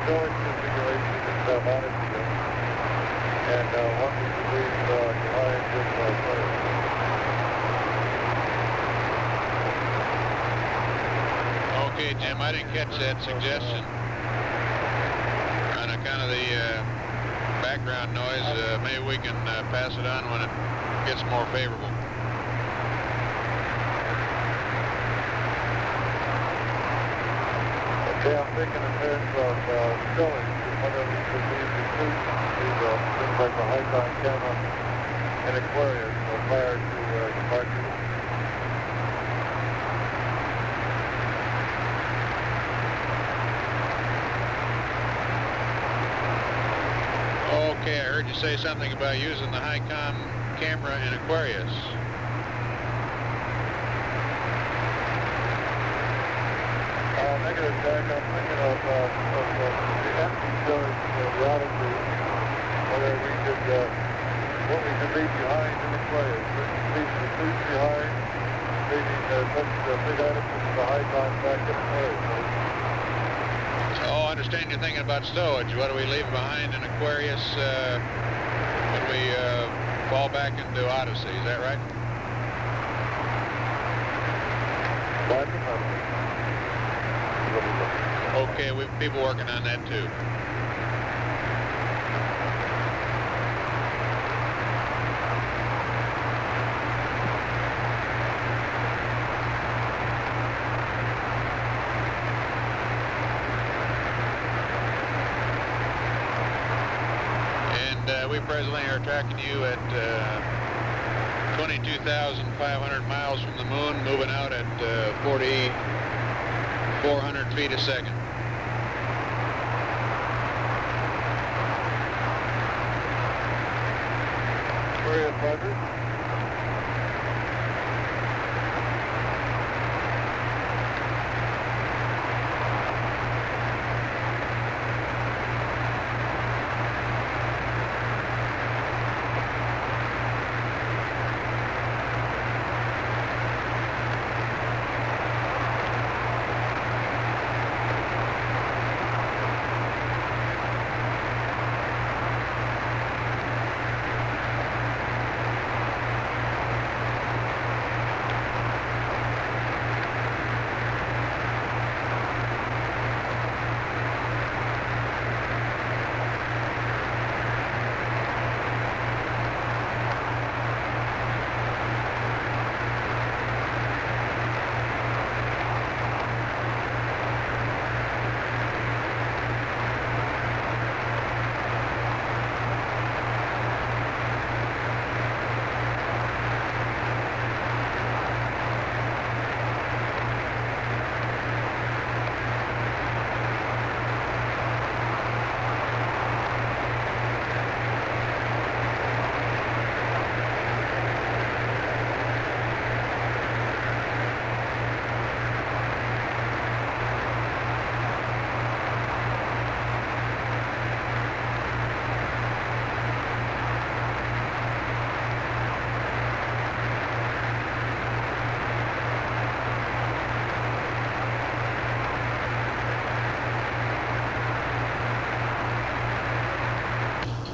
storage configuration is mounted to them, and what we should leave behind in Aquarius. Okay, Jim, I didn't catch that suggestion. On account of the background noise, maybe we can pass it on when it gets more favorable. Okay, I'm thinking in terms of stowage, whether we could leave the suits, things like the high-time camera and Aquarius prior to departure. Okay, I heard you say something about using the high-com camera in Aquarius. Negative, Jack. I'm thinking of the empty storage for the Odyssey, whether we could, what we could leave behind in Aquarius. Leave the suits behind, leaving such big items as the high-time back in Aquarius. Oh, I understand you're thinking about stowage. What do we leave behind in Aquarius when we fall back into Odyssey? Is that right? Okay, we have people working on that too. And we presently are tracking you at 22,500 miles from the moon, moving out at 4,400 feet a second. Aquarius, Roger.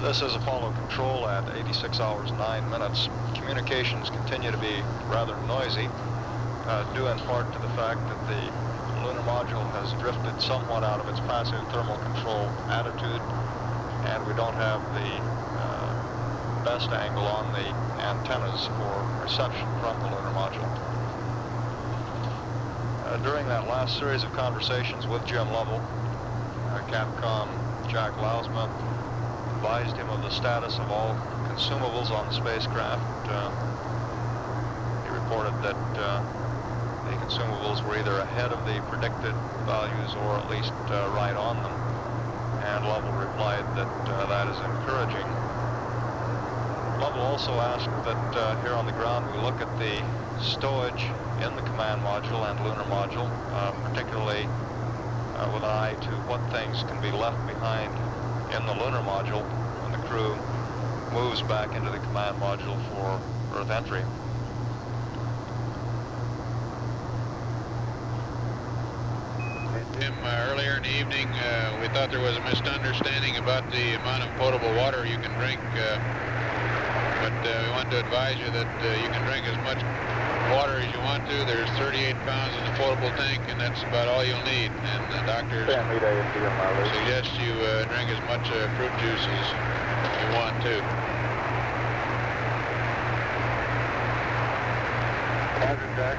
This is Apollo Control at 86 hours 9 minutes. Communications continue to be rather noisy, due in part to the fact that the lunar module has drifted somewhat out of its passive thermal control attitude, and we don't have the best angle on the antennas for reception from the lunar module. During that last series of conversations with Jim Lovell, Capcom Jack Lousma advised him of the status of all consumables on the spacecraft. He reported that the consumables were either ahead of the predicted values or at least right on them, and Lovell replied that that is encouraging. Lovell also asked that here on the ground we look at the stowage in the command module and lunar module, particularly with an eye to what things can be left behind in the lunar module when the crew moves back into the command module for Earth entry. Jim, earlier in the evening, we thought there was a misunderstanding about the amount of potable water you can drink, but we want to advise you that you can drink as much water as you want to. There's 38 pounds in the potable tank, and that's about all you'll need. And the doctors suggest you drink as much fruit juice as you want to. Roger, Jack.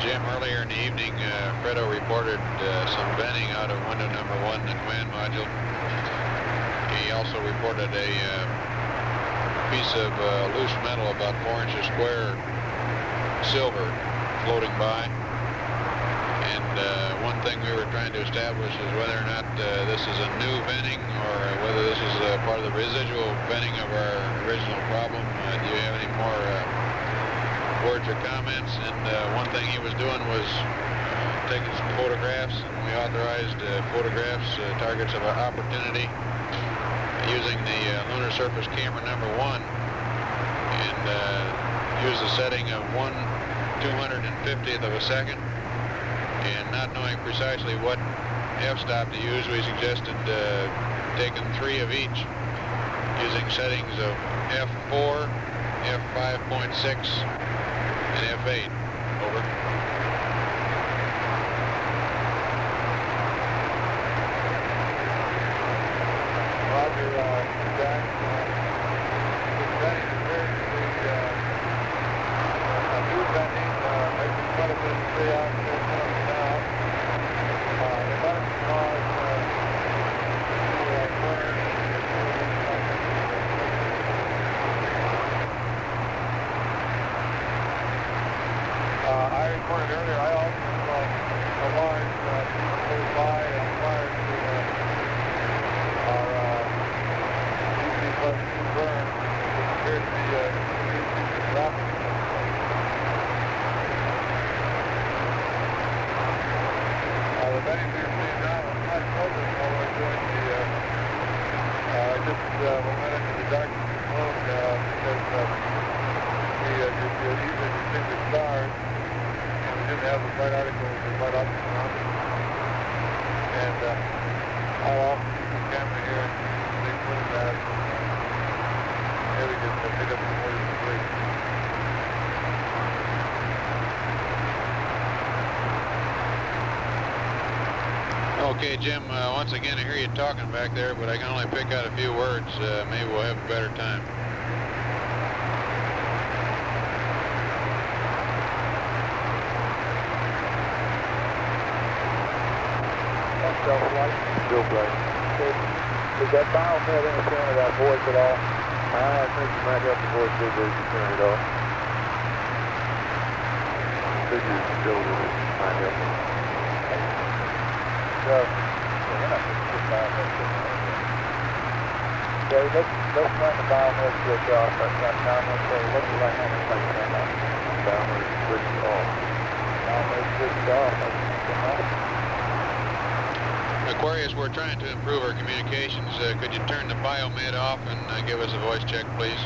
Jim, earlier in the evening, Fredo reported some venting out of window number 1 in the command module. He also reported a piece of loose metal about 4 inches square, silver, floating by. And one thing we were trying to establish is whether or not this is a new venting or whether this is part of the residual venting of our original problem. Do you have any more words or comments? And one thing he was doing was taking some photographs. We authorized photographs, targets of opportunity, using the lunar surface camera number 1, and use the setting of 1/250th of a second. And not knowing precisely what f-stop to use, we suggested taking 3 of each, using settings of f4, f5.6, and f8. Over. Roger, Jack. This venting appears to be a new venting, making quite a bit of chaos here coming out. It might cause I flight articles or flight options on. And all off the camera here, big photograph. Here we just pick up some orders from Blake. Okay, Jim, once again, I hear you talking back there, but I can only pick out a few words. Maybe we'll have a better time. Still flight. Is that biomed interfering with that voice at all? I think you might have the voice still very concerned at all. Figure still might help. Gary, let's run the biomed switch off. That's not common, so what's the right hand switch turn off? Biomed switch off. Biomed switch off. Aquarius, we're trying to improve our communications. Could you turn the biomed off and give us a voice check, please?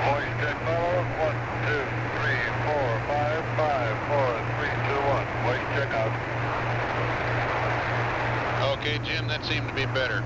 Voice check follows. 1, 2, 3, 4, 5, 5, 4, 3, 2, 1. Voice check out. Okay, Jim, that seemed to be better.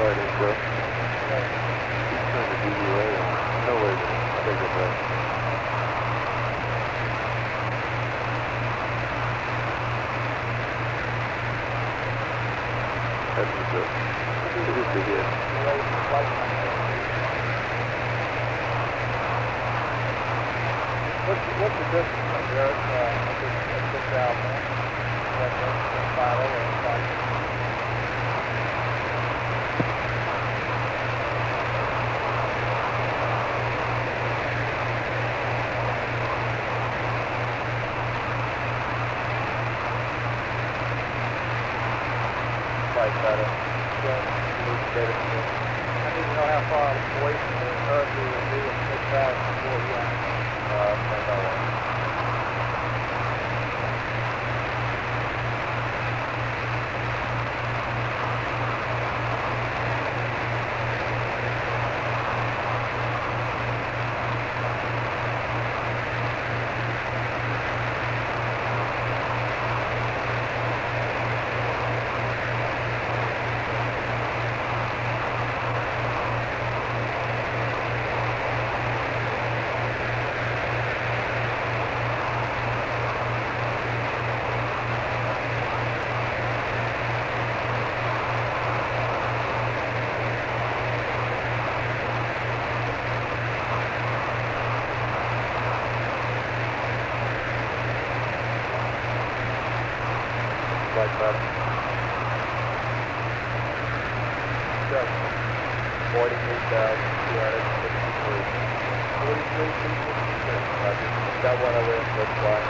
right in, Joe. He's trying to DVA on. No, wait a minute. I think it's right. That's what's up. It is the hit. What's the distance from the Earth at this altitude? That's 5 over 5. Flight better. I need to know how far away from the Earth we will be at 6,000 before we land. Flight better. 43,263. 43,263. Got one other input flight.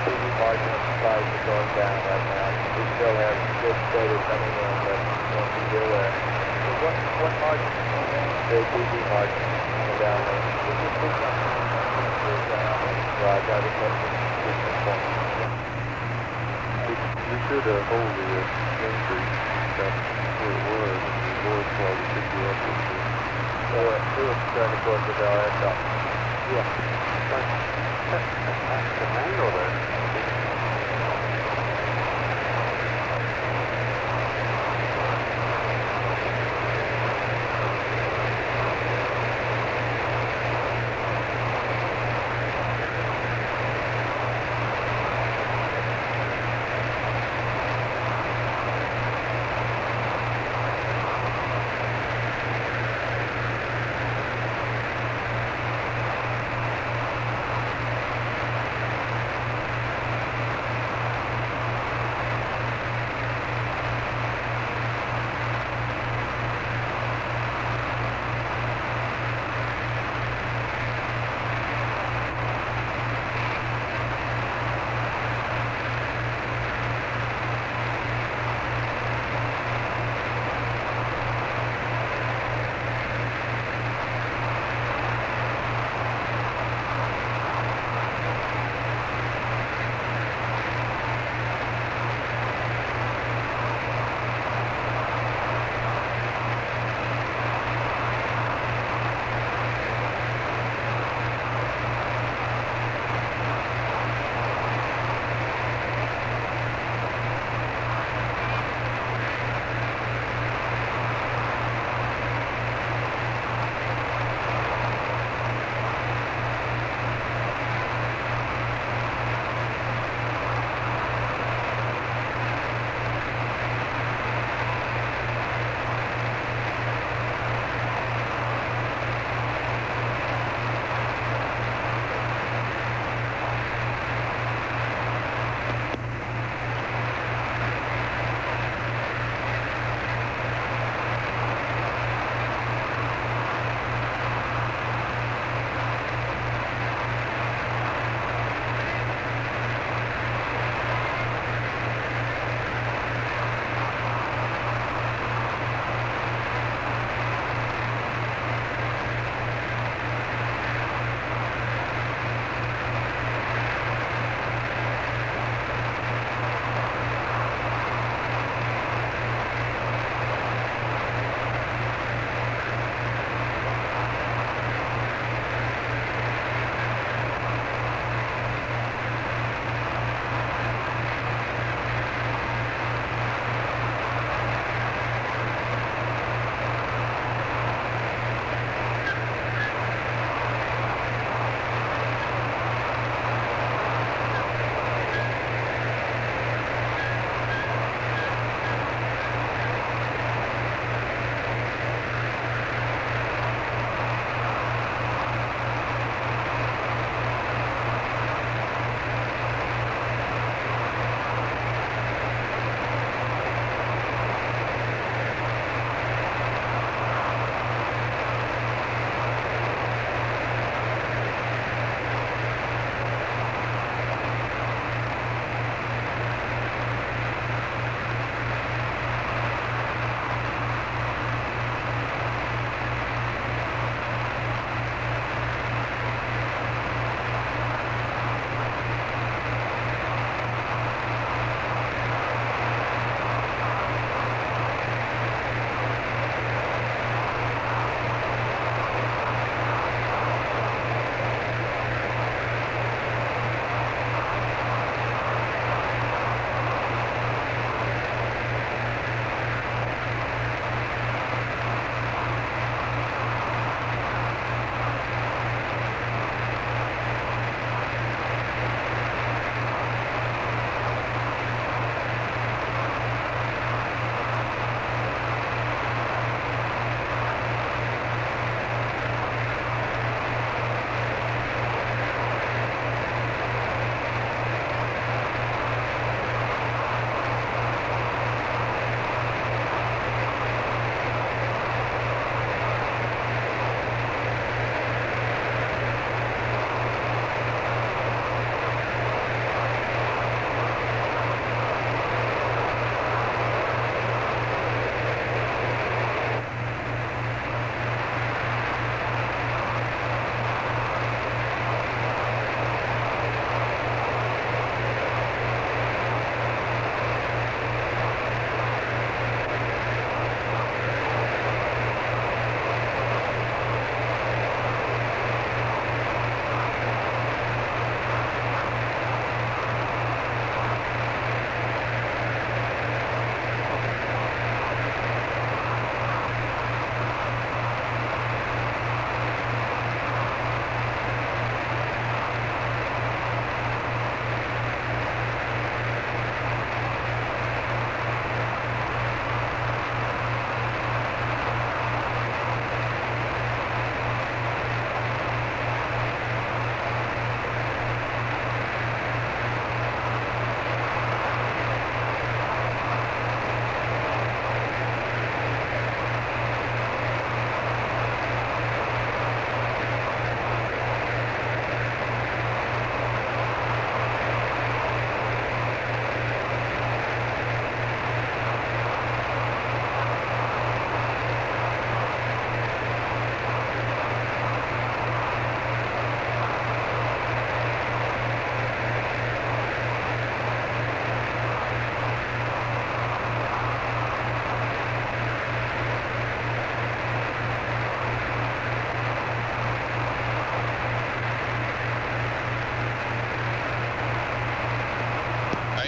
PV margin of flight is going down right now. We still have good data coming in, but you want to be aware. So what margin is going down? The PV margin coming down there. This is big number. So I got it up to 6 We should hold the increase back where it was, and the board flight should be up with the... We were trying to close the bell aircraft. Yeah. That's an angle there.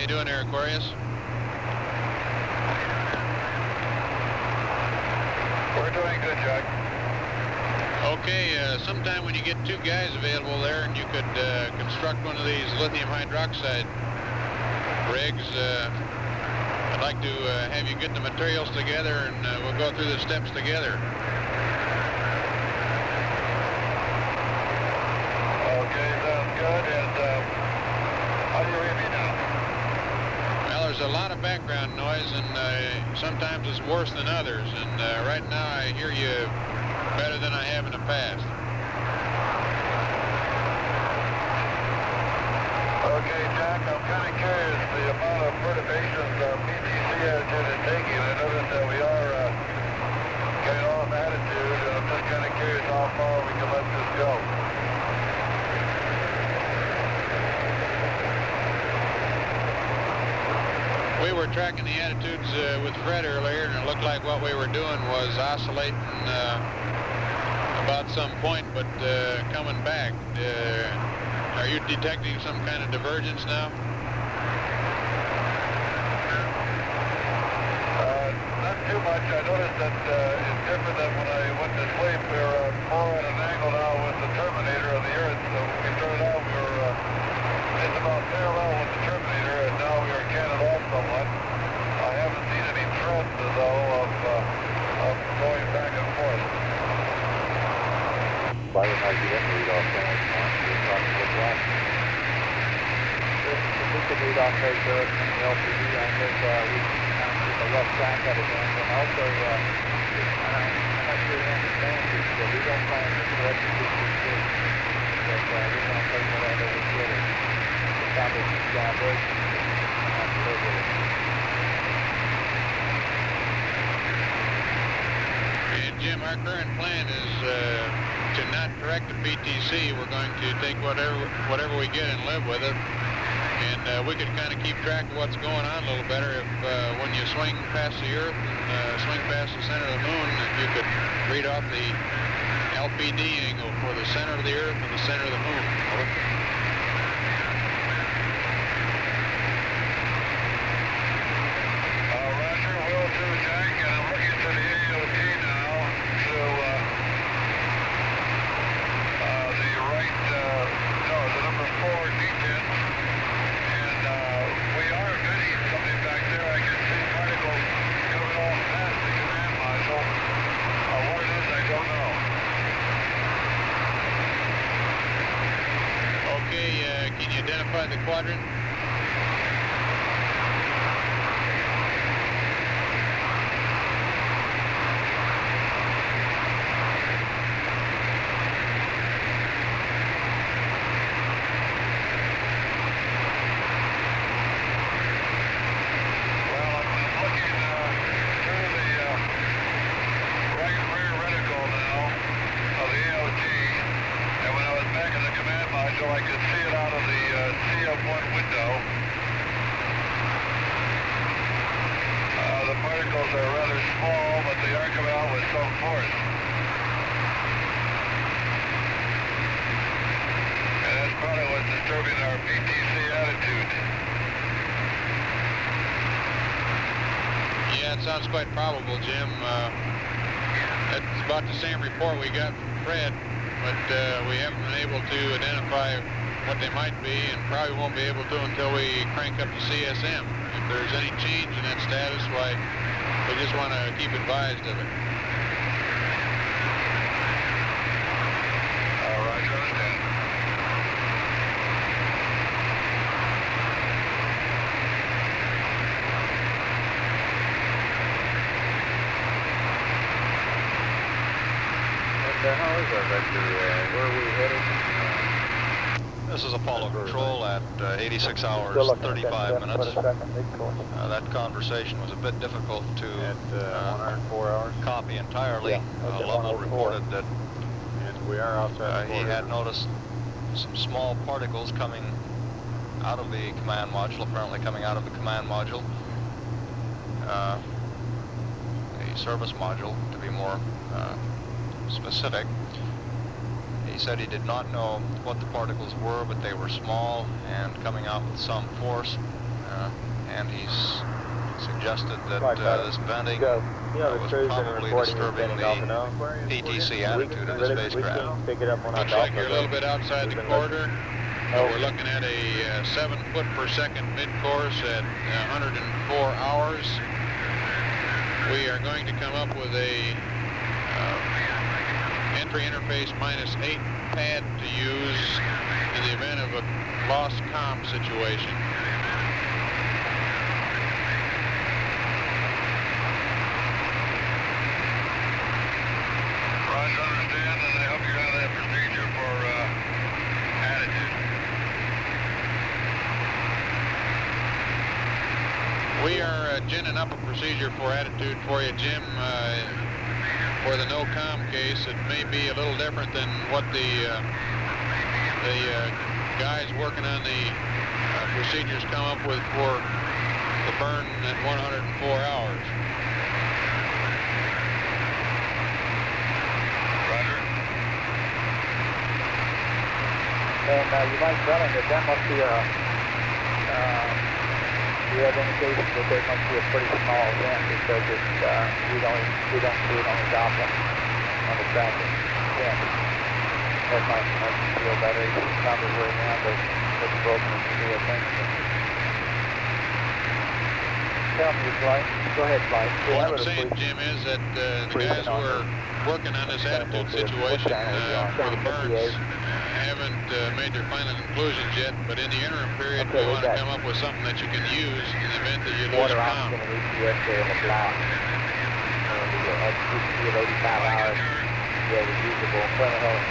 you doing there, Aquarius? We're doing good, Jack. Okay, sometime when you get 2 guys available there and you could construct one of these lithium hydroxide rigs, I'd like to have you get the materials together and we'll go through the steps together. Okay, sounds good. And how do you hear me now? Well, there's a lot of background noise and sometimes it's worse than others, and right now I hear you better than I have in the past. Okay, Jack, I'm kind of curious the amount of perturbations PTC attitude is taking. I noticed that we are getting off attitude, and I'm just kind of curious how far we can let this go. We were tracking the attitudes with Fred earlier, and it looked like what we were doing was oscillating about some point, but coming back. Are you detecting some kind of divergence now? Not too much. I noticed that it's different than when I went to sleep. We were more at an angle now with the terminator of the Earth. So when we started out, we were just about parallel with the terminator, and now we are canted off somewhat. I haven't seen any trends, though, of going back and forth. Why didn't I get in read off that? If we could read off those from the LCD, I think we can kind of keep a rough track of it then. And also, I'm not sure you understand this, but we don't plan to correct the PTC. But we're going to take whatever we get it. It's probably some vibration and have to live with it. And Jim, our current plan is to not correct the PTC. We're going to take whatever we get and live with it. And we could kind of keep track of what's going on a little better if when you swing past the Earth and swing past the center of the Moon, if you could read off the LPD angle for the center of the Earth and the center of the Moon. Over. Roger, will do, Jack, and I'm looking to the AOT now to the right, no, the number 4 detent. We are getting something back there. I can see particles coming off past the command module. What it is, I don't know. Okay, can you identify the quadrant? I could see it out of the CF1 window. The particles are rather small, but they are coming out with some force. And that's probably what's disturbing our PTC attitude. Yeah, it sounds quite probable, Jim. That's about the same report we got from Fred, but we haven't been able to identify what they might be, and probably won't be able to until we crank up the CSM. If there's any change in that status, why, we just want to keep advised of it. Roger, understand. How is our vector? Where are we headed? This is Apollo Control at 86 hours, 35 minutes. That conversation was a bit difficult to 104 hours. Copy entirely. Yeah, okay, Lovell reported that we are outside he had noticed some small particles coming out of the command module, apparently coming out of the command module. The service module, to be more specific. He said he did not know what the particles were, but they were small and coming out with some force. and he's suggested that this venting You know, the was crew's been probably reporting it's disturbing bending off and on. the PTC attitude of the We spacecraft. can pick it up on our Looks like Doppler, you're a little though. bit outside We've the been corridor. Oh. We're looking at a 7 foot per second mid-course at 104 hours. We are going to come up with a entry interface -8 pad to use in the event of a lost comm situation. Roger, understand, and I hope you have that procedure for attitude. We are ginning up a procedure for attitude for you, Jim. For the no-comm case, it may be a little different than what the guys working on the procedures come up with for the burn at 104 hours. Roger. And you might tell him that that must be a, we have indications that there must be a pretty small vent because it's, we don't see it on the Doppler, on the tracking. Yeah. That might feel better. It's probably where now, but it's broken into the thing. Tell me, Flight. Go ahead, Flight. What I'm saying, Jim, is that the guys who are working on this attitude situation for the burns haven't made their final conclusions yet, but in the interim period, we want to come up with something that you can use in the event that you lose comm. Water oxygen and EPS there in the block. And at 85 hours, yeah, it's usable. Plenty of help.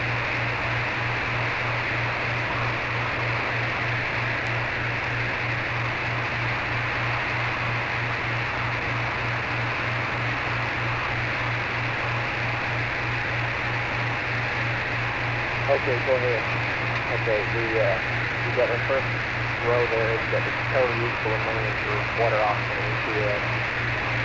Okay, go ahead. Okay, you got the first row there, it's got the totally equal amount of water oxygen and EPS.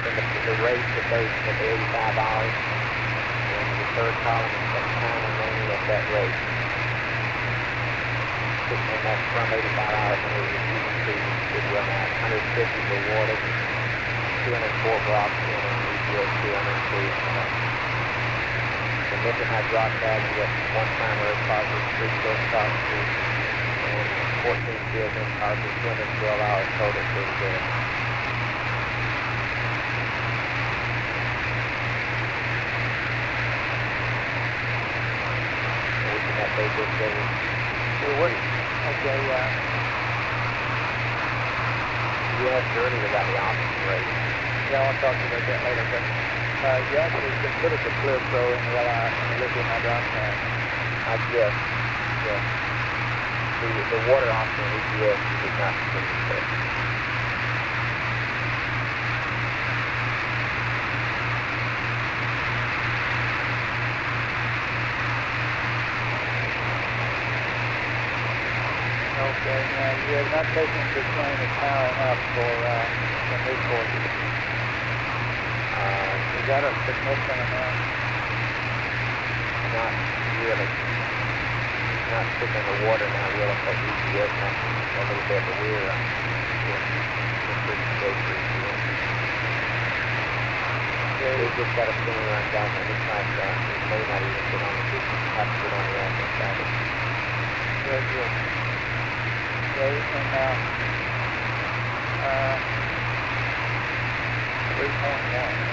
And the rate that goes at the 85 hours, and the third column is the time remaining at that rate. And that's from 85 hours, and you can see it run out 150 for water, 204 for oxygen, and EPS 202. The nickel hydroxide, you got 1 primary positive, 3 kills positive, and 14 kills in positive, 212 hours total for the day. We can update this day. Okay, you asked earlier about the oxygen rate. Yeah, I'll talk to you about that later, but you actually can put it to clear flow in the lithium hydroxide. I guess, yeah. The water oxygen EPS is not specific. Okay, now you have not taken the train as powering up for the new courses. Is that a significant amount? Not really. Not sticking the water now, really, but EPS not a little bit, but we're we just got a spinning run down on this side, it may not even get on the have to get on the right side. Very good. Okay, and 3.1.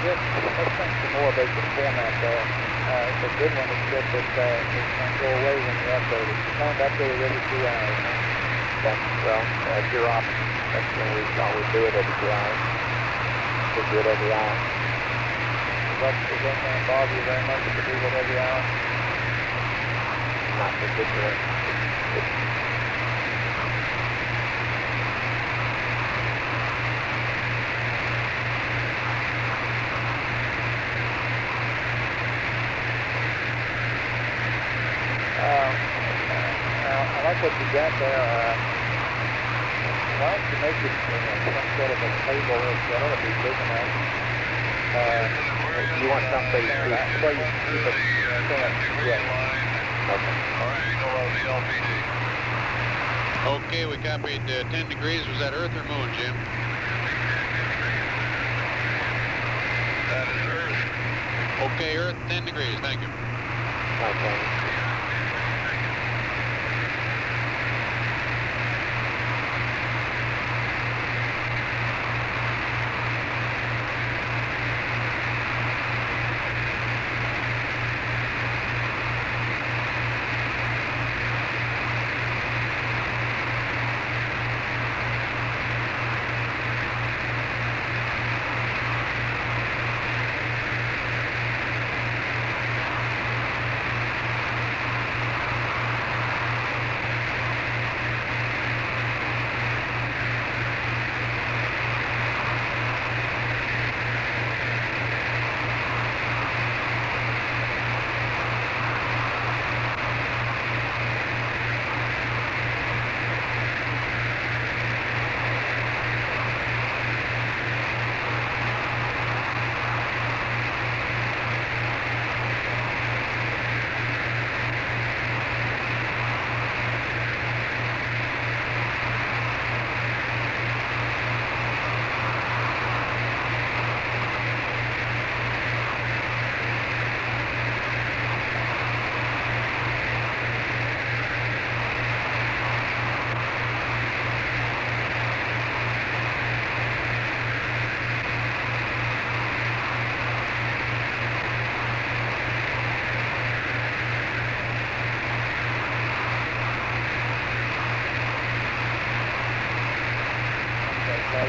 Let's think some more about the format there. It's a good one, except that it can go away when you update it. You can't update it every 2 hours. That's your option. That's when we always do it every 2 hours. We do it every hour. Does that going to bother you very much if you do that every hour? Not particularly. I like what you got there. Why don't you make it some sort of a table that's going to be big enough? You want something so you keep it thin. Yeah. Okay. All right, you go on the LPG. Okay, we copied 10 degrees. Was that Earth or Moon, Jim? That is Earth. Okay, Earth, 10 degrees. Thank you. Okay.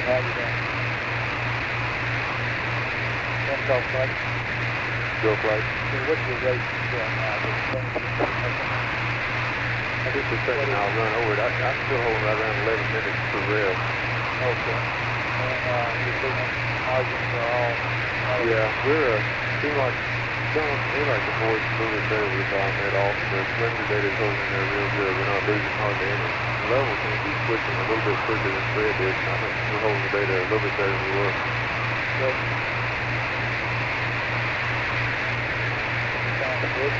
How you doing? Go flight. Go flight. So what's your rate going now? I just expecting I'll run over it. I'm still holding right around 11 minutes per rail. Okay. And your signal margins are all... Yeah, we're, seem like the boys a little bit better with that off. The telemetry data is holding in there real good. We're not losing hardly any. The level seems to be switching a little bit quicker than Fred did. I think we're holding the data a little bit better than we were. Good. Sounds good.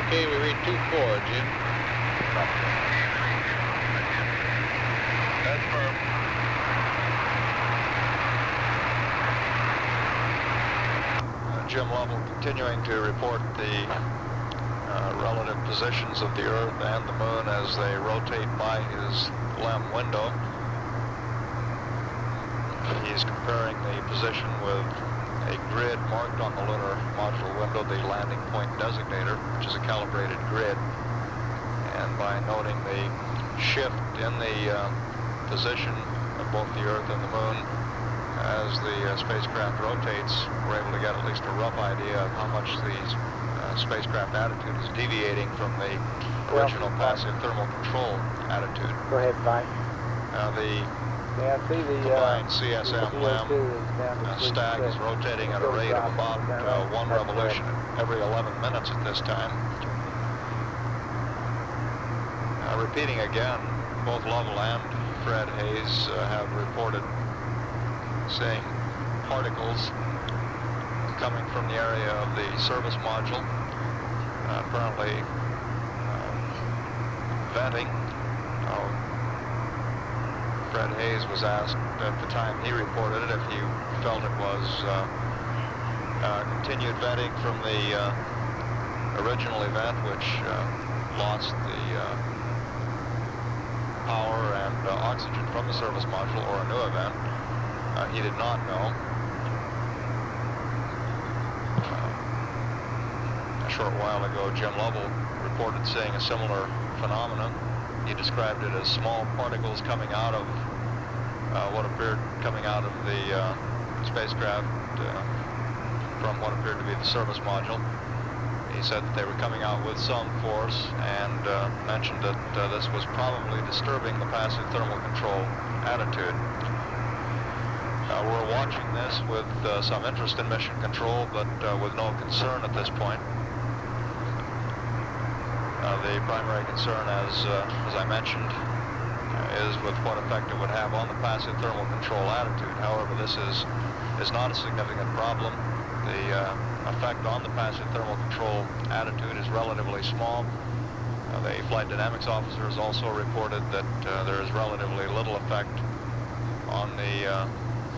Okay, we read 2-4, Jim. That's firm. Jim Lovell continuing to report the relative positions of the Earth and the Moon as they rotate by his LEM window. He's comparing the position with a grid marked on the lunar module window, the landing point designator, which is a calibrated grid. And by noting the shift in the position of both the Earth and the Moon as the spacecraft rotates, we're able to get at least a rough idea of how much the spacecraft attitude is deviating from the original passive thermal control attitude. Go ahead, Mike. The Yeah, I see the combined CSM LEM stack is rotating at a rate of about 1 revolution every 11 minutes at this time. Repeating again, both Lovell and Fred Hayes have reported seeing particles coming from the area of the service module, apparently venting. Fred Hayes was asked at the time he reported it if he felt it was continued venting from the original event, which lost the power and oxygen from the service module, or a new event. He did not know. A short while ago, Jim Lovell reported seeing a similar phenomenon. He described it as small particles coming out of what appeared coming out of the spacecraft from what appeared to be the service module. He said that they were coming out with some force and mentioned that this was probably disturbing the passive thermal control attitude. We're watching this with some interest in mission control, but with no concern at this point. The primary concern, as I mentioned, is with what effect it would have on the passive thermal control attitude. However, this is not a significant problem. The effect on the passive thermal control attitude is relatively small. The flight dynamics officer has also reported that there is relatively little effect on the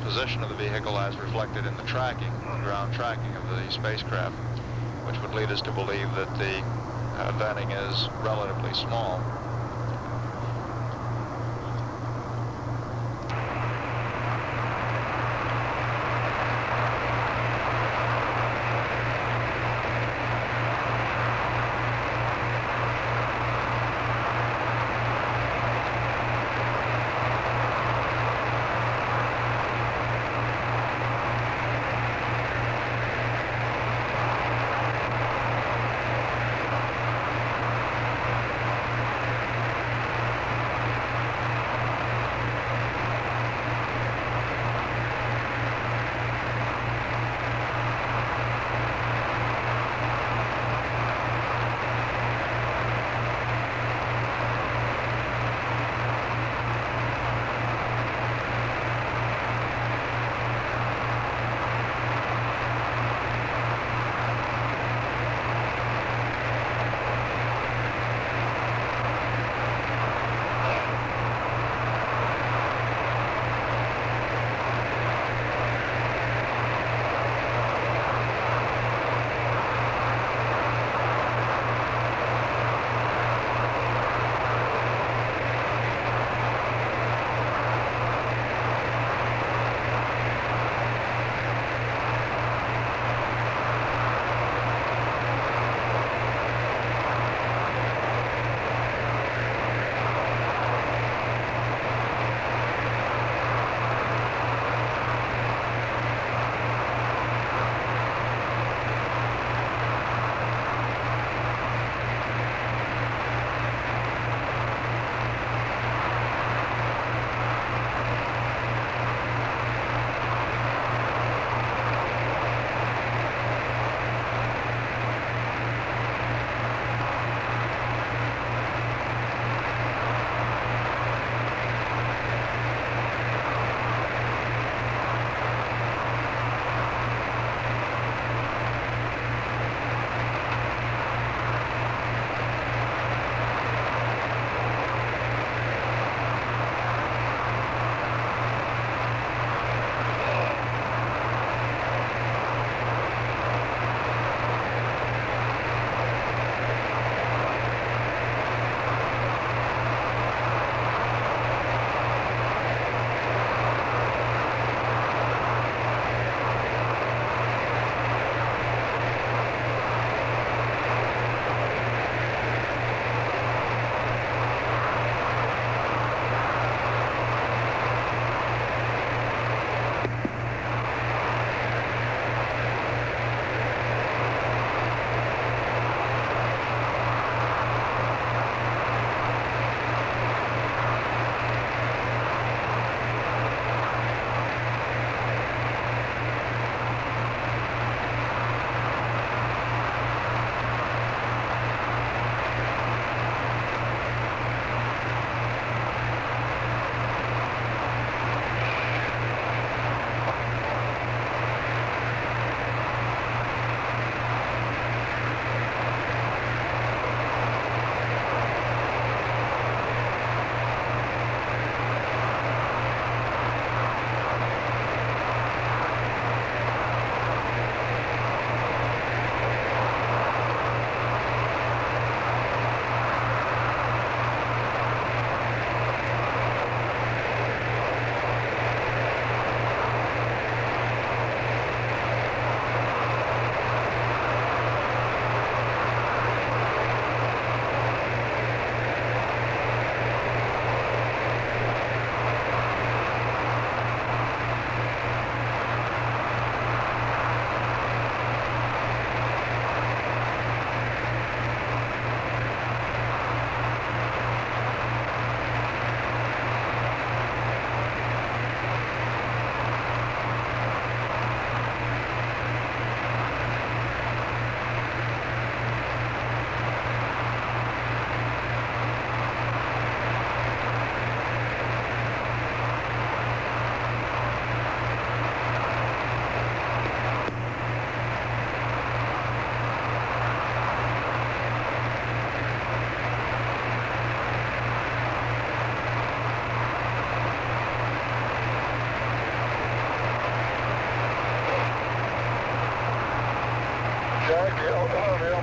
position of the vehicle as reflected in the tracking, ground tracking of the spacecraft, which would lead us to believe that the venting is relatively small.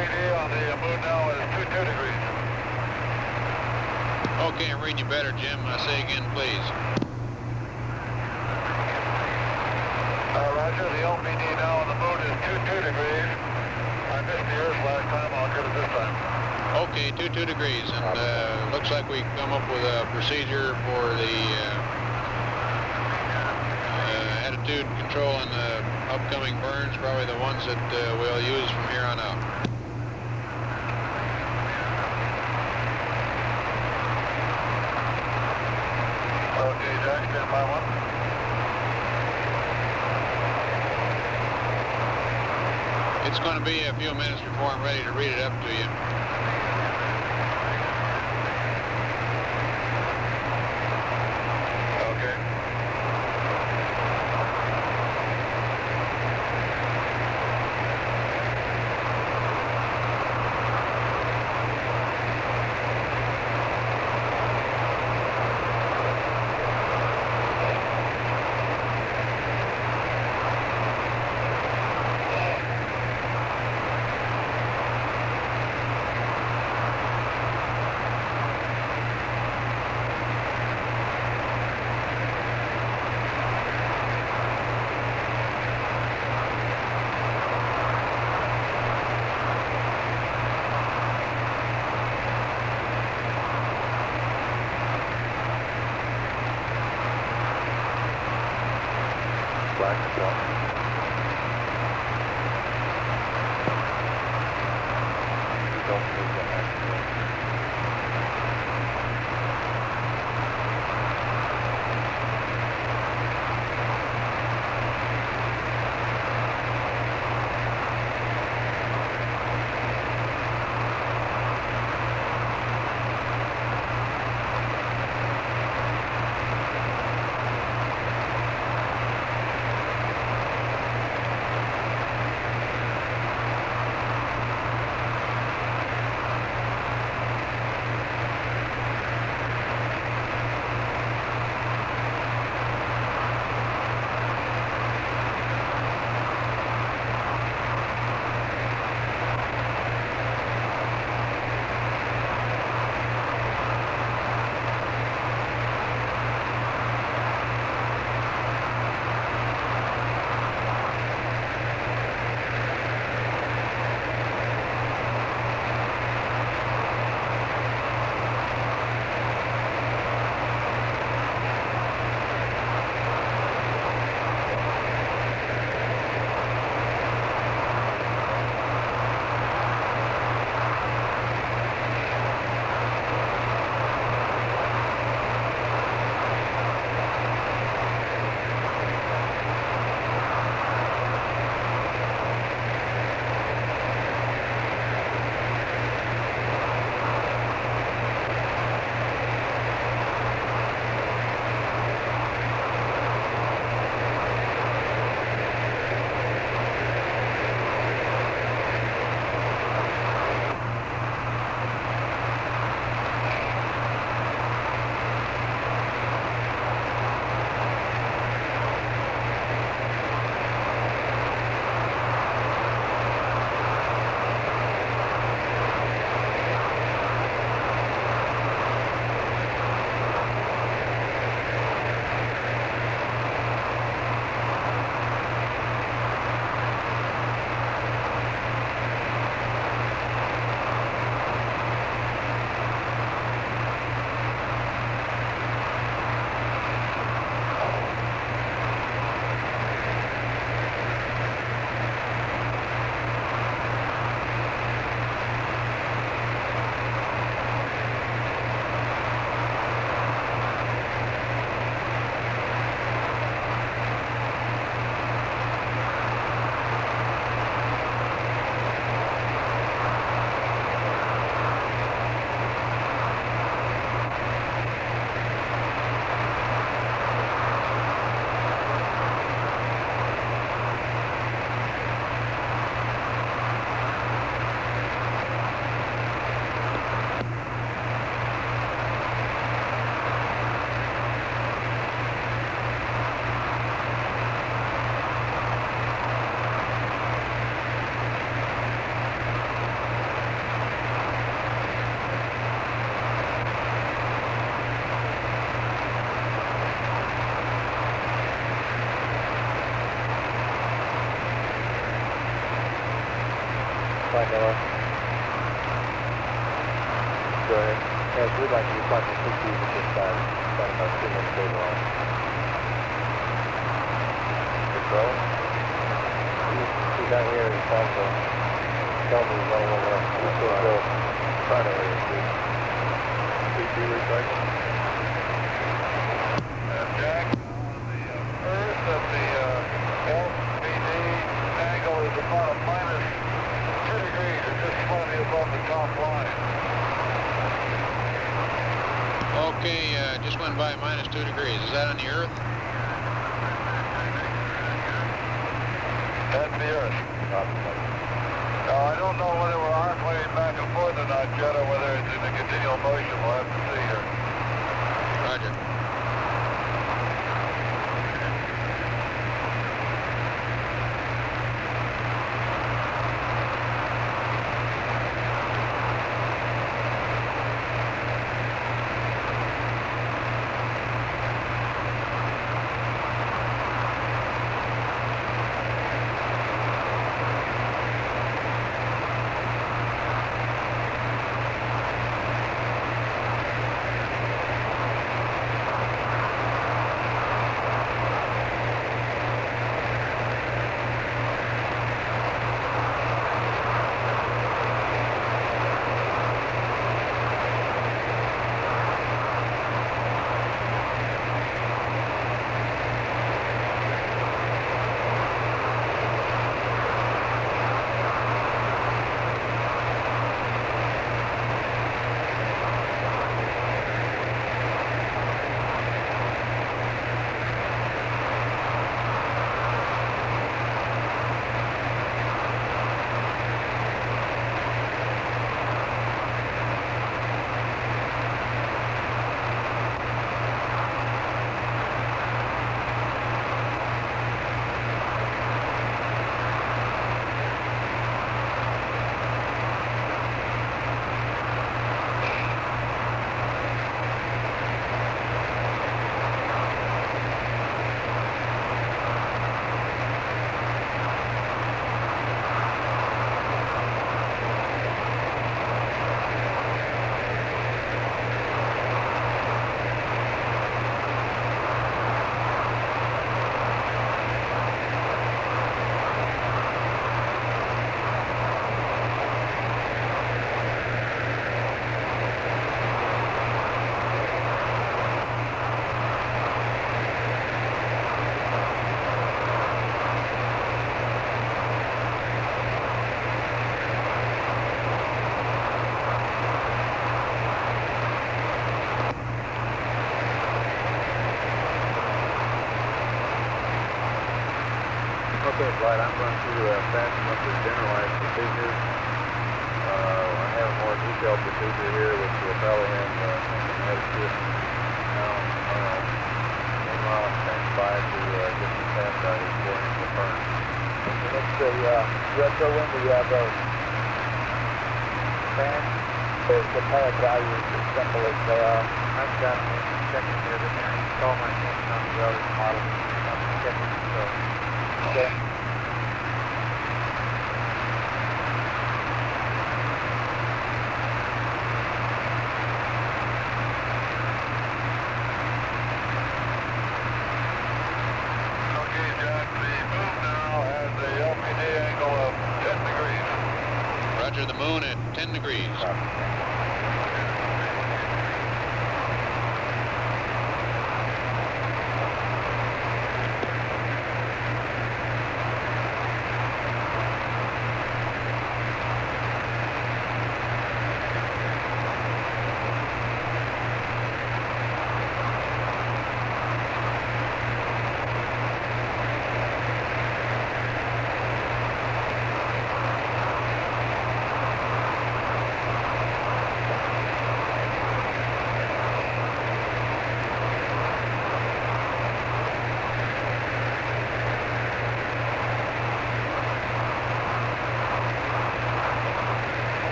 LPD on the moon now is 22 degrees. Okay, I'm reading you better, Jim. Say again, please. Roger, the LPD now on the moon is 22 degrees. I missed the Earth last time, I'll get it this time. Okay, 22 degrees, and looks like we come up with a procedure for the attitude control and the upcoming burns, probably the ones that we'll use from here on out. Okay, Jack, stand by one. It's going to be a few minutes before I'm ready to read it up to you. Flight level. Go ahead. Yes, we'd like to be flight 60 at this time. About 2 minutes stable on. Control. He's not here. He's trying to tell me he's going over. Let's go. Try to PT reflex. Jack, the Earth of the LPD angle is about -2 degrees. It's just slightly above the top line. Okay, just went by -2 degrees. Is that on the Earth? That's the Earth. I don't know whether we're oscillating back and forth or not, Jet, or whether it's in a continual motion. We'll have to see here. Roger. Okay, flight, I'm going to fasten up the generalized procedures. I have a more detailed procedure here, which will probably have something added to it. Now, meanwhile, I'm standing by to get the test out of this boarding confirmed. It's the retro window you have those. And the pilot values as simple as they are. I've got checking here that I install my attention on the other model. I'm checking, so, okay. Roger, the moon at 10 degrees.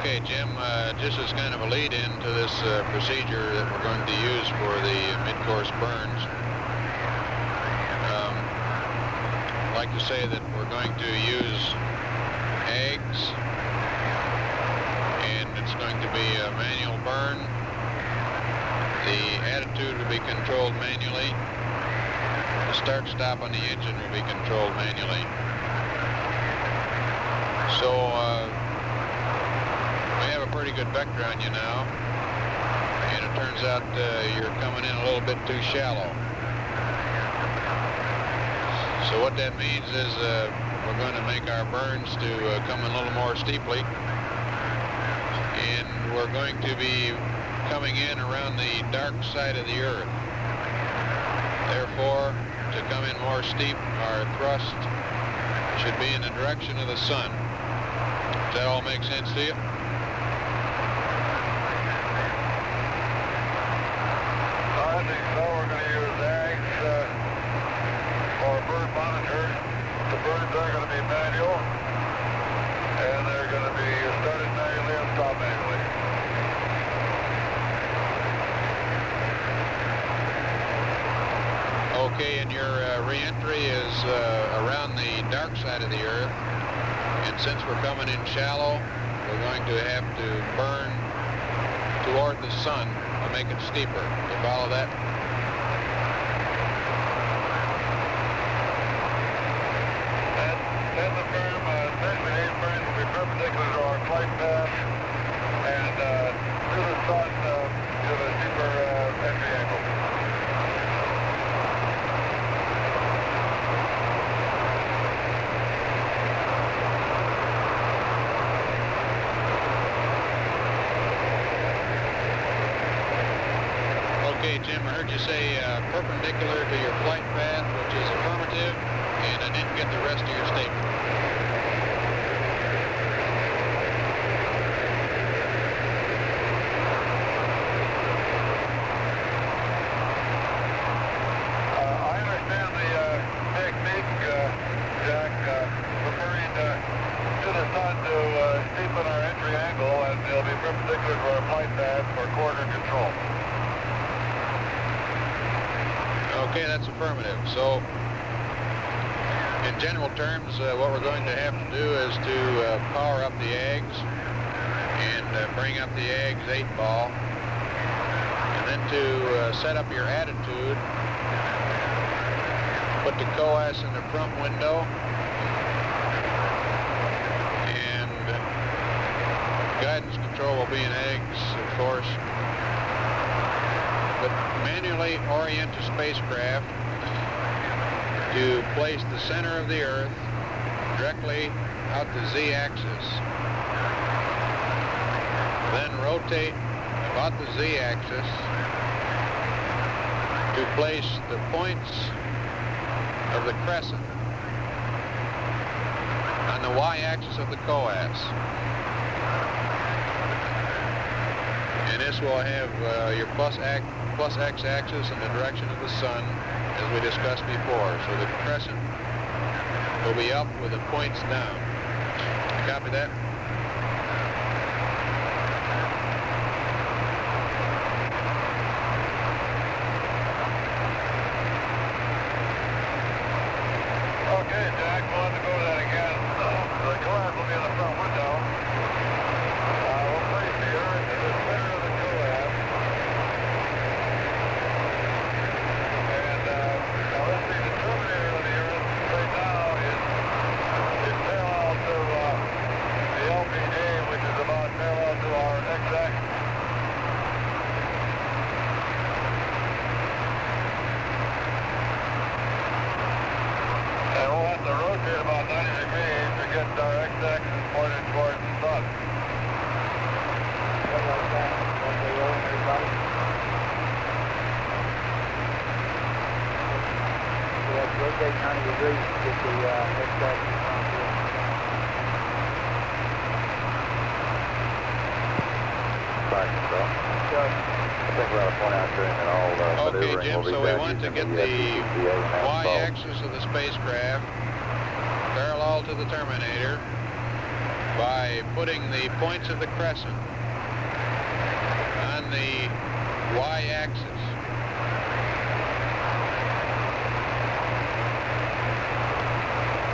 Okay, Jim, just as kind of a lead-in to this procedure that we're going to use for the mid-course burns, I'd like to say that we're going to use eggs, and it's going to be a manual burn. The attitude will be controlled manually. The start-stop on the engine will be controlled manually. So we have a pretty good vector on you now, and it turns out you're coming in a little bit too shallow. So what that means is we're going to make our burns to come in a little more steeply, and we're going to be coming in around the dark side of the Earth. Therefore, to come in more steep, our thrust should be in the direction of the sun. Does that all make sense to you? I think so. We're going to use eggs for bird monitor. The birds are going to be manual, and they're going to be started manually and stopped manually. Okay, and your re-entry is around the dark side of the Earth, and since we're coming in shallow, we're going to have to burn toward the sun to make it steeper. You follow that? And the berm, essentially these berms will be perpendicular to our flight path, and to the sun, to the steeper entry angle. Okay, Jim, I heard you say perpendicular to your flight path, which is affirmative, and I didn't get the rest of your statement. I understand the technique, Jack, referring to the sun to steepen our entry angle, and it'll be perpendicular to our flight path for quarter control. Okay, that's affirmative. So, in general terms, what we're going to have to do is to power up the eggs and bring up the eggs 8-ball, and then to set up your attitude, put the coas in the front window, and guidance control will be in eggs, of course. But manually orient the spacecraft to place the center of the Earth directly out the z-axis. Then rotate about the z-axis to place the points of the crescent on the y-axis of the coas. And this will have your plus x-axis in the direction of the sun, as we discussed before. So the crescent will be up with the points down. You copy that? Okay, Jack, we'll have to go to that again. The coas will be in the front window. We'll place the Earth in the center of the coas. And now let's see, the terminator of the Earth right now is parallel to the LPD, which is about parallel to our x-axis. And we'll have to rotate about 90 degrees to get our x-axis pointed towards the sun. Rotate 90 degrees to get the x-axis on here. Flight control. I think we ought to point out during it all maneuvering. Okay, Jim, so we want to get the y-axis of the spacecraft parallel to the terminator by putting the points of the crescent on the y-axis.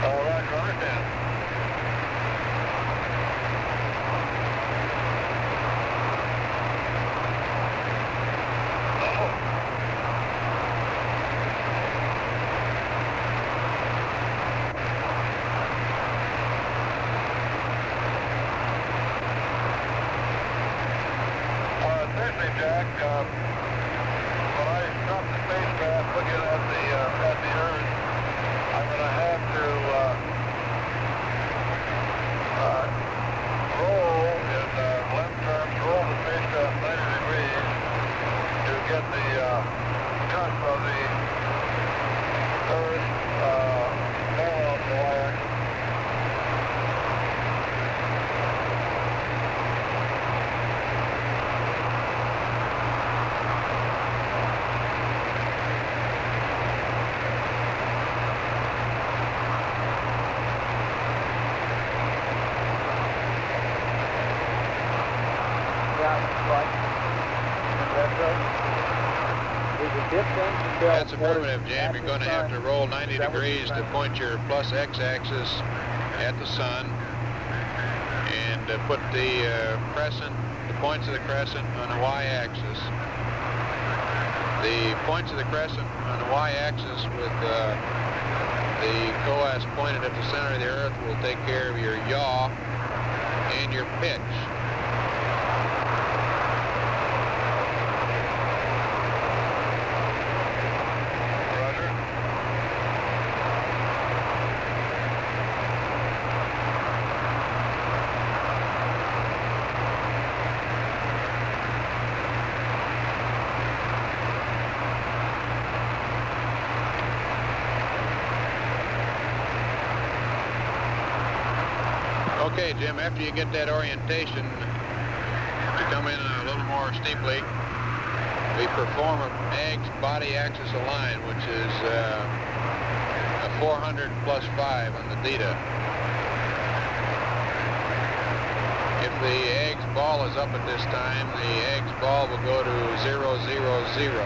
Roger, understand. Seriously, Jack, when I stop the spacecraft looking at the Earth, I'm going to have to roll in left terms, roll the spacecraft 90 degrees to get the cusp of the Earth parallel to the y-axis. That's affirmative, Jim. You're going to have to roll 90 degrees to point your plus x-axis at the sun and put the crescent, the points of the crescent on the y-axis. The points of the crescent on the y-axis with the coas pointed at the center of the Earth will take care of your yaw and your pitch. Okay, Jim, after you get that orientation to come in a little more steeply, we perform a AGS body axis align, which is a 400 plus 5 on the theta. If the AGS ball is up at this time, the AGS ball will go to 0, 0, 0.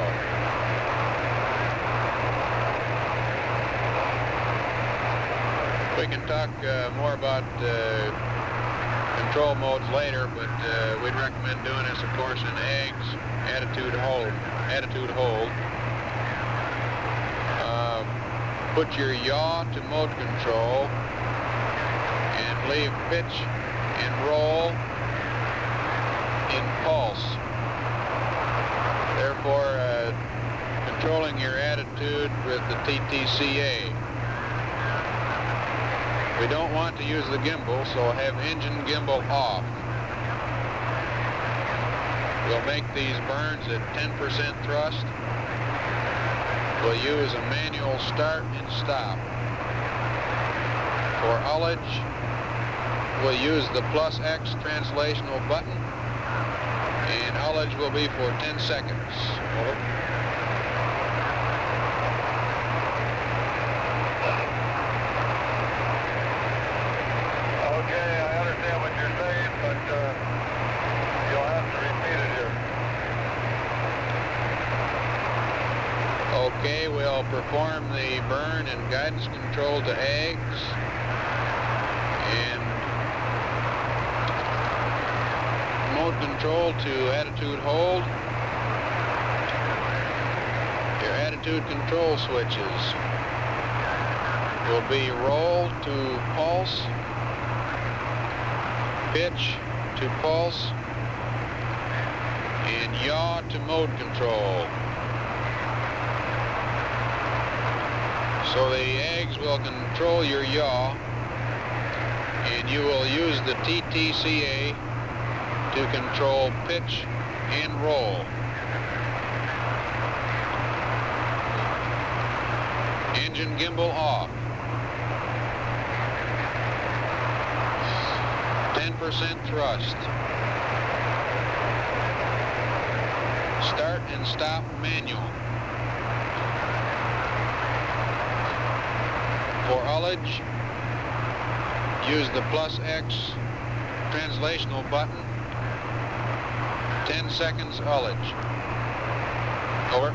We can talk more about control modes later, but we'd recommend doing this, of course, in AGS attitude hold. Put your yaw to mode control and leave pitch and roll in pulse. Therefore, controlling your attitude with the TTCA. We don't want to use the gimbal, so have engine gimbal off. We'll make these burns at 10% thrust. We'll use a manual start and stop. For ullage, we'll use the plus X translational button, and ullage will be for 10 seconds. Over. Okay, I understand what you're saying, but you'll have to repeat it here. Okay, we'll perform the burn and guidance control to AGS and mode control to attitude hold. Your attitude control switches will be roll to pulse, pitch to pulse, and yaw to mode control. So the AGS will control your yaw, and you will use the TTCA to control pitch and roll. Engine gimbal off. 10% thrust. Start and stop manual. For ullage, use the plus X translational button. 10 seconds ullage. Over.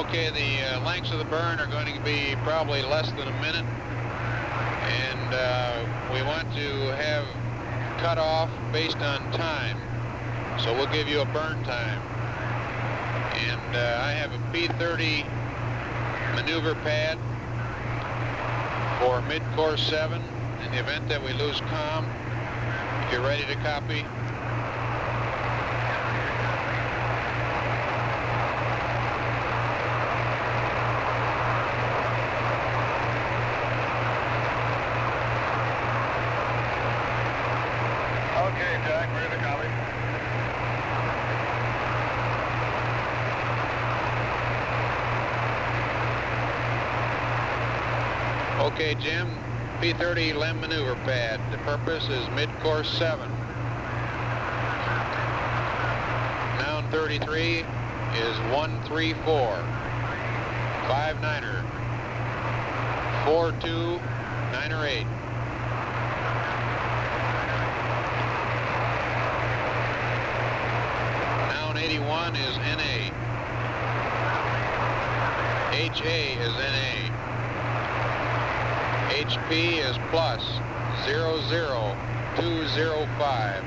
Okay, the lengths of the burn are going to be probably less than a minute, and we want to have cut off based on time, so we'll give you a burn time. And I have a P30 maneuver pad for mid-course 7 in the event that we lose comm. If you're ready to copy. Okay, Jim, P30 LEM maneuver pad. The purpose is mid-course 7. Noun 33 is 134. 5-9er. 4-2, 9er 8. Noun 81 is NA. HA is NA. HP is plus 00205.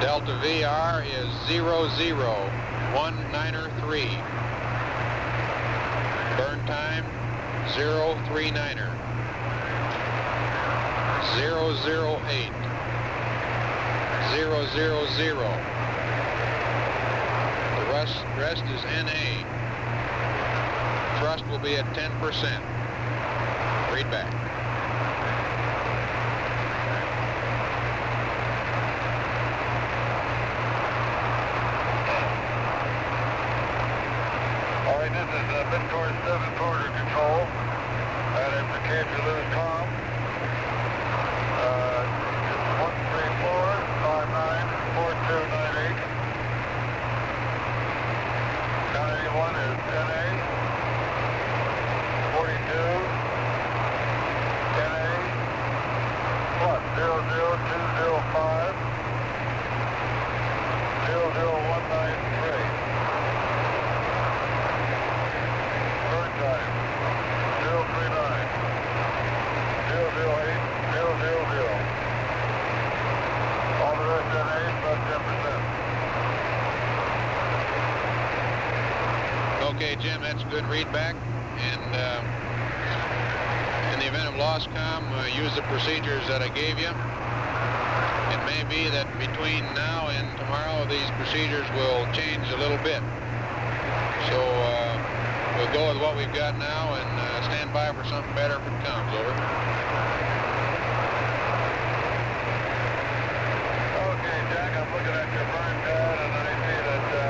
Delta VR is 00193. Burn time 039er. 008. 000. The rest is NA. Thrust will be at 10%. Read back. All right, this is mid-course 7 corridor control. That indicates you lose comm. It's 134594298. Count 81 is NA. 42, NA, plus 00205, 00193. Burn time, 039, 008, 000. All the rest NA plus 10%. Okay, Jim, that's good read back. And in the event of lost comm, use the procedures that I gave you. It may be that between now and tomorrow, these procedures will change a little bit. So we'll go with what we've got now and stand stand by for something better if it comes, over. Okay, Jack, I'm looking at your burn pad, and I see that the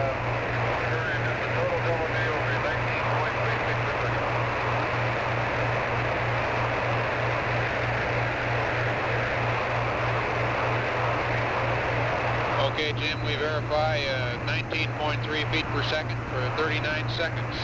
total W will be 19.3 feet per second. Okay, Jim, we verify 19.3 feet per second for 39 seconds.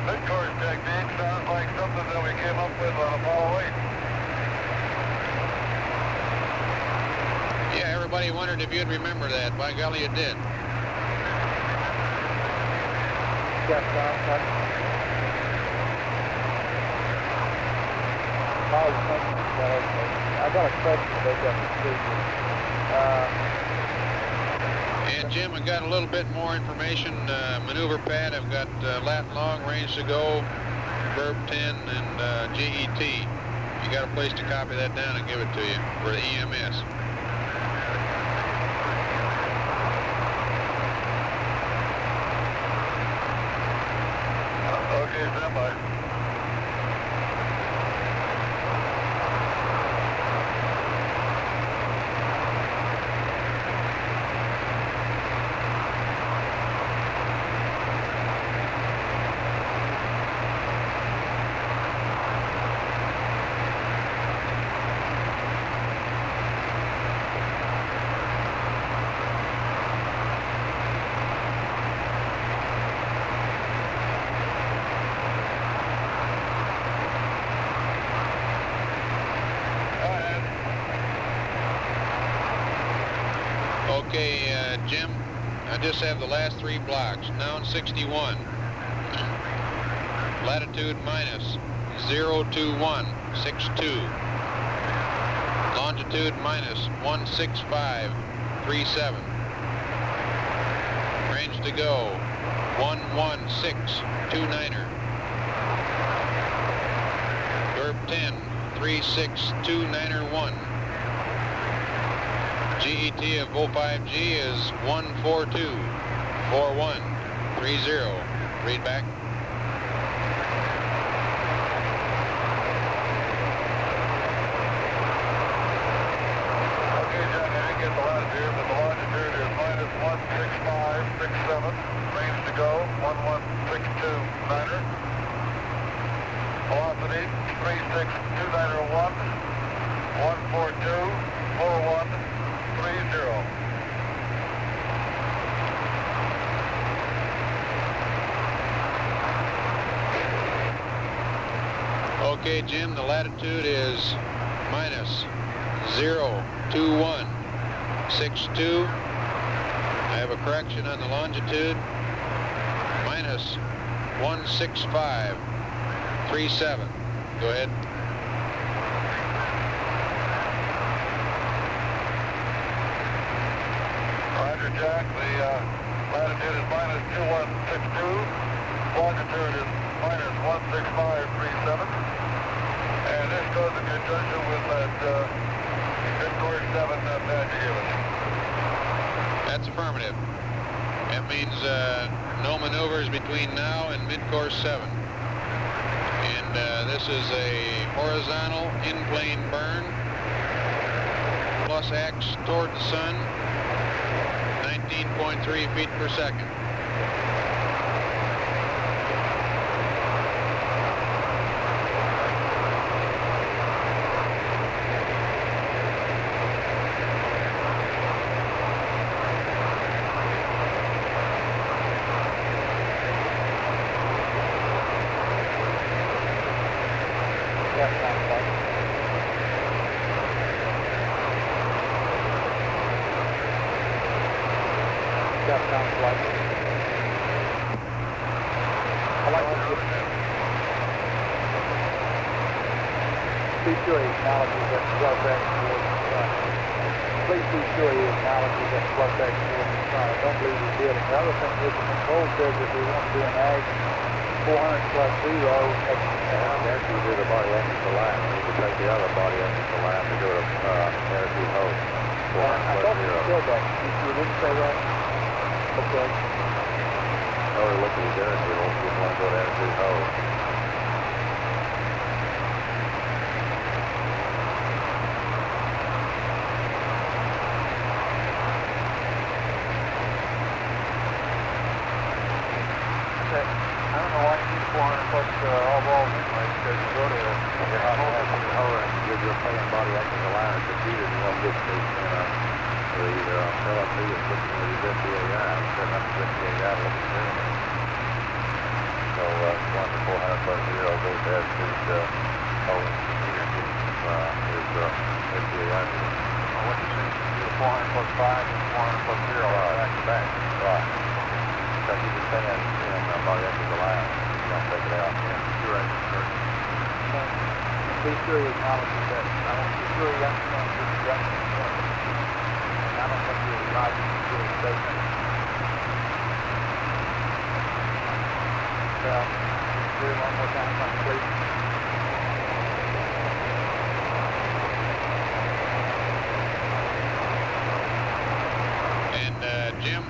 Mid-course technique sounds like something that we came up with on Apollo 8. Yeah, everybody wondered if you'd remember that. By golly, you did. Yes, I got a question about And Jim, I've got a little bit more information. Maneuver pad, I've got lat long, range to go, verb 10, and GET. You got a place to copy that down and give it to you for the EMS. Okay, stand by. Okay, Jim, I just have the last three blocks. Noun 61. Latitude minus 02162. Longitude minus 16537. Range to go 11629er. Verb 10 36291. GET of 05G is 1424130. Read back. Okay, Jack, I didn't get the latitude, but the longitude is minus 16567. Range to go 11629er. Velocity 36291. 1424130. Okay, Jim, the latitude is minus 02162. I have a correction on the longitude. Minus 16537. Go ahead. Roger, Jack. The latitude is minus 2162. Longitude is minus 16537. And this goes in conjunction with that mid-course 7 pad you gave us. That's affirmative. That means no maneuvers between now and mid-course 7. And this is a horizontal in-plane burn, plus X toward the sun, 19.3 feet per second. Capcom flight. Capcom flight. I like to be sure he acknowledges that plug back towards the sun. Please be sure he acknowledges that plug back towards the sun. I don't believe he did. And the other thing is the control says that we want to do an ag 400 plus 0. After you do the body axis align, you need to take the other body axis align to go to attitude hold. 400 I plus thought you 0. said that. You didn't say that? Okay. Oh, look at the attitude hold. You want to go to attitude hold. I don't know why you need 400 plus all balls anyway, because you go to you're playing body axis align at the feet and you won't get the LFP is looking at his FBAI, setting up his FBAI looking good. So 400 plus 0 goes to attitude hold his FBAI. What you say? You do 400 plus 5 and 400 plus 0 back to back. Right. Because you can stay in body axis align, you don't take it out. You're right, sir. Be sure he acknowledges that. I want to be sure he understands this direction. I don't think he acknowledges his statement. Well, do it one more time, please. And Jim,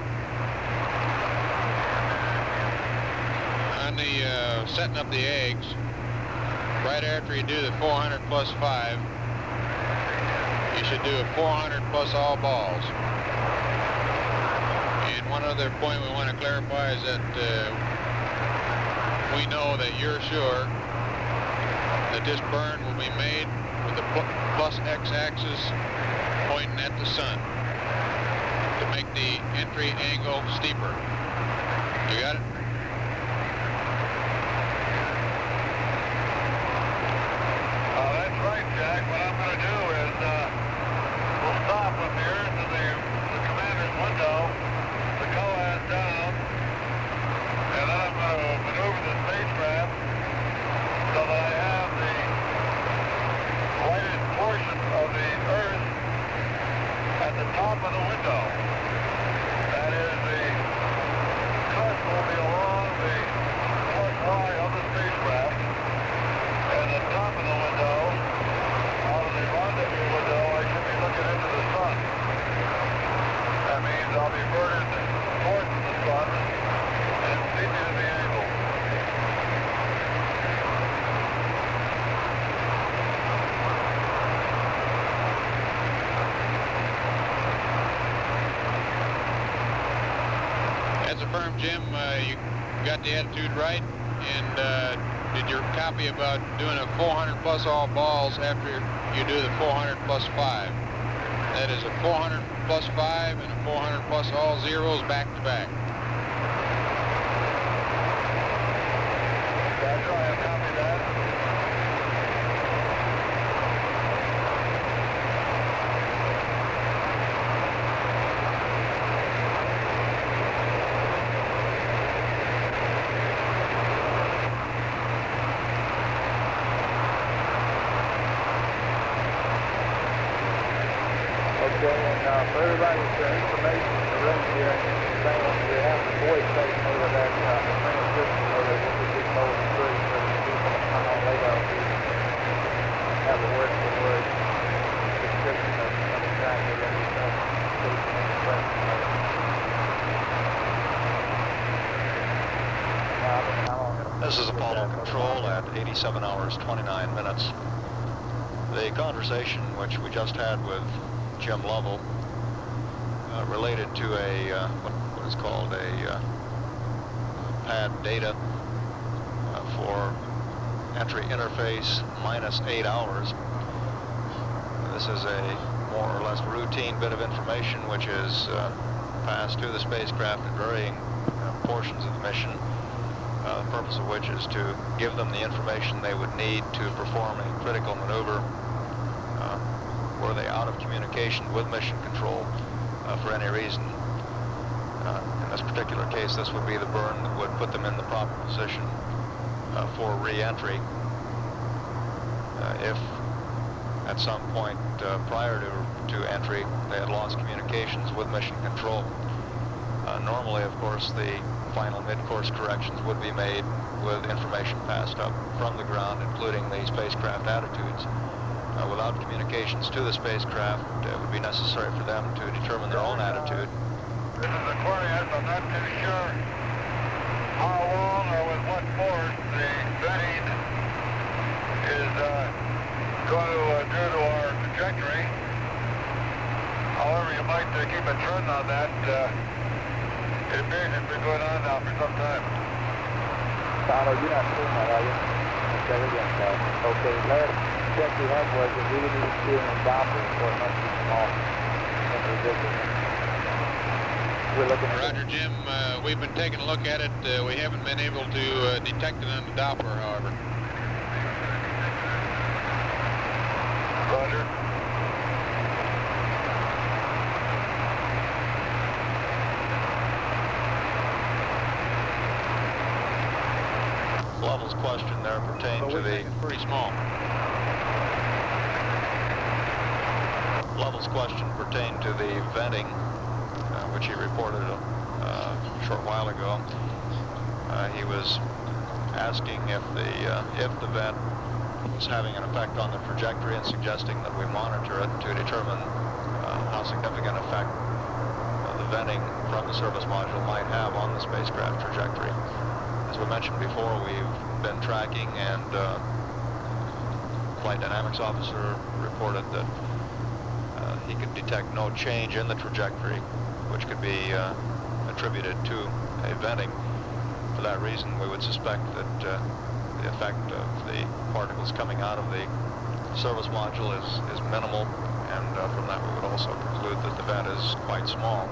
on the setting up the eggs, right after you do the 400 plus 5, you should do a 400 plus all balls. And one other point we want to clarify is that we know that you're sure that this burn will be made with the plus x-axis pointing at the sun to make the entry angle steeper. You got it? That's right, Jack. What I'm going to do is we'll stop up here to the commander's window, the coas down, and then I'm going to maneuver the spacecraft so that I have the lighted portion of the Earth at the top of the window. That is, the cusp will be along the front line of the spacecraft, and the top of the window, out of the rendezvous window, I should be looking into the sun. That means I'll be burning towards the sun and steeping in the angle. That's affirmed, Jim. You got the attitude right, and did your copy about doing a 400 plus all balls after you do the 400 plus 5. That is a 400 plus 5 and a 400 plus all zeros back to back. That's right, I copied that. Okay, and for everybody's information in the room here, we have the voice station over that transcription over there, which is told in three, so people can come on later to have a word for word description of exactly what we know, station and the question of it. This is Apollo Control at 87 hours 29 minutes. The conversation which we just had with Jim Lovell related to a what is called a pad data for entry interface minus 8 hours. This is a more or less routine bit of information which is passed to the spacecraft at varying portions of the mission. the purpose of which is to give them the information they would need to perform a critical maneuver. Were they out of communication with mission control for any reason. In this particular case, this would be the burn that would put them in the proper position for re-entry. If at some point prior to entry they had lost communications with mission control. Normally, of course, the final mid-course corrections would be made with information passed up from the ground, including the spacecraft attitudes. Without communications to the spacecraft, it would be necessary for them to determine their own attitude. This is Aquarius. I'm not too sure how long or with what force the vetting is going to do to our trajectory. However, you might keep a trend on that. It appears it's been going on now for some time. Tyler, you're not seeing that, are you? Okay, we're getting that. Okay, last check we had was that we didn't even see any Doppler, so it must be small. We're looking at Roger, Jim. We've been taking a look at it. We haven't been able to detect it on the Doppler, however. Roger. Lovell's question there pertained to the... It's pretty small. Lovell's question pertained to the venting, which he reported a short while ago. He was asking if the vent was having an effect on the trajectory and suggesting that we monitor it to determine how significant effect the venting from the service module might have on the spacecraft trajectory. As we mentioned before, we've been tracking, and Flight Dynamics Officer reported that he could detect no change in the trajectory, which could be attributed to a venting. For that reason, we would suspect that the effect of the particles coming out of the service module is minimal, and from that we would also conclude that the vent is quite small.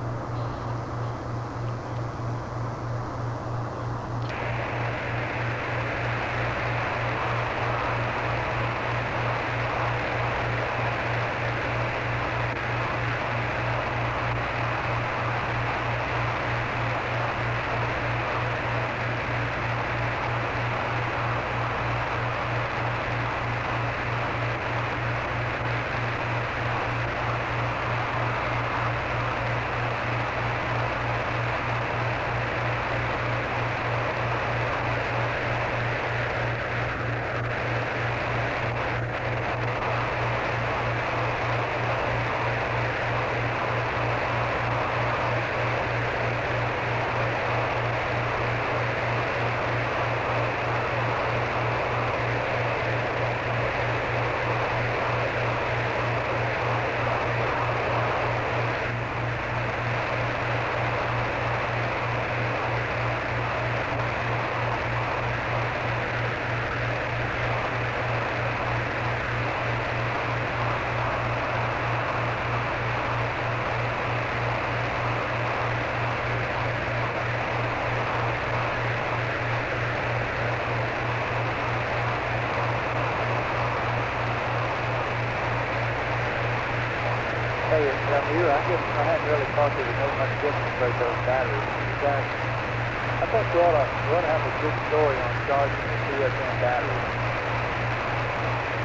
Hey, I hadn't really thought there was no much difference about those batteries. I think we ought to have a good story on charging the CSM batteries.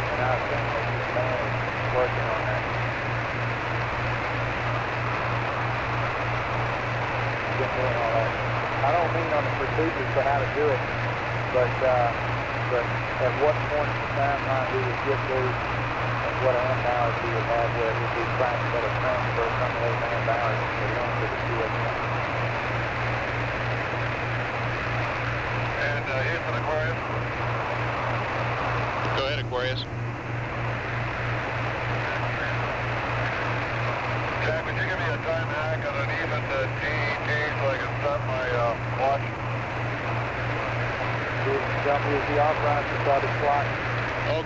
And I think that this man is working on that. Been doing all that. I don't mean on the procedures for how to do it, but at what point in the timeline we would get those, and what amp hours we would have where it would be practical to transfer some of those amp hours to the CSM. And Houston, Aquarius. Go ahead, Aquarius. Jack, would you give me a time hack on an even GET so I can start my watch? Tell me is the authorized to start his clock?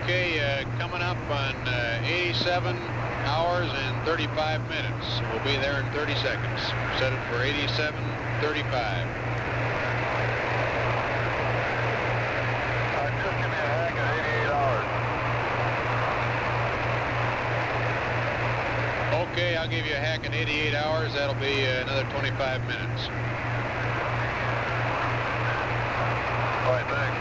Okay, coming up on 87 hours and 35 minutes. We'll be there in 30 seconds. Set it for 87:35. I'll give you a hack in 88 hours. That'll be another 25 minutes. All right, thanks.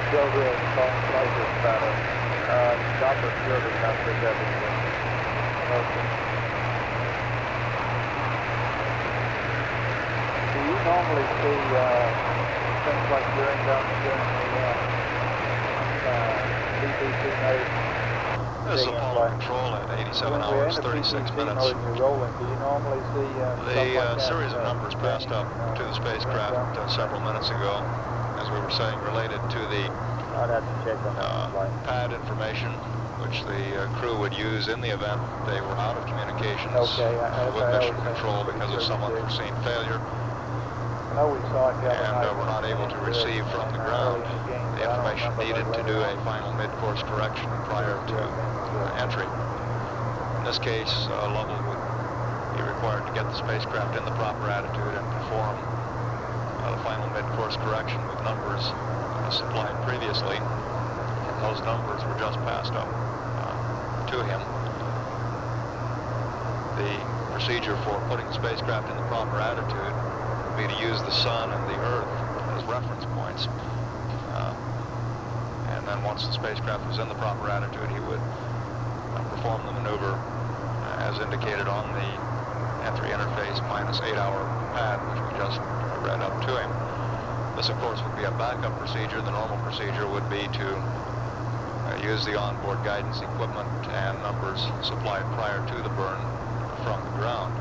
Still doing phone flight status. Chopper service after everything. Okay. Do you normally see things like during the BBC mode? This is Apollo Control at 87 hours, 36 minutes. Mode you're rolling, do you normally see The series of numbers passed up to the spacecraft several minutes ago, as we were saying, related to the pad information, which the crew would use in the event they were out of communications with mission control because of some unforeseen failure. And were not able to receive from the ground the information needed to do a final mid-course correction prior to entry. In this case, Lovell would be required to get the spacecraft in the proper attitude and perform the final mid-course correction with numbers supplied previously. And those numbers were just passed up to him. The procedure for putting the spacecraft in the proper attitude would be to use the sun and the earth as reference points. And then once the spacecraft was in the proper attitude, he would perform the maneuver as indicated on the entry interface minus 8-hour pad, which we just read up to him. This, of course, would be a backup procedure. The normal procedure would be to use the onboard guidance equipment and numbers supplied prior to the burn from the ground.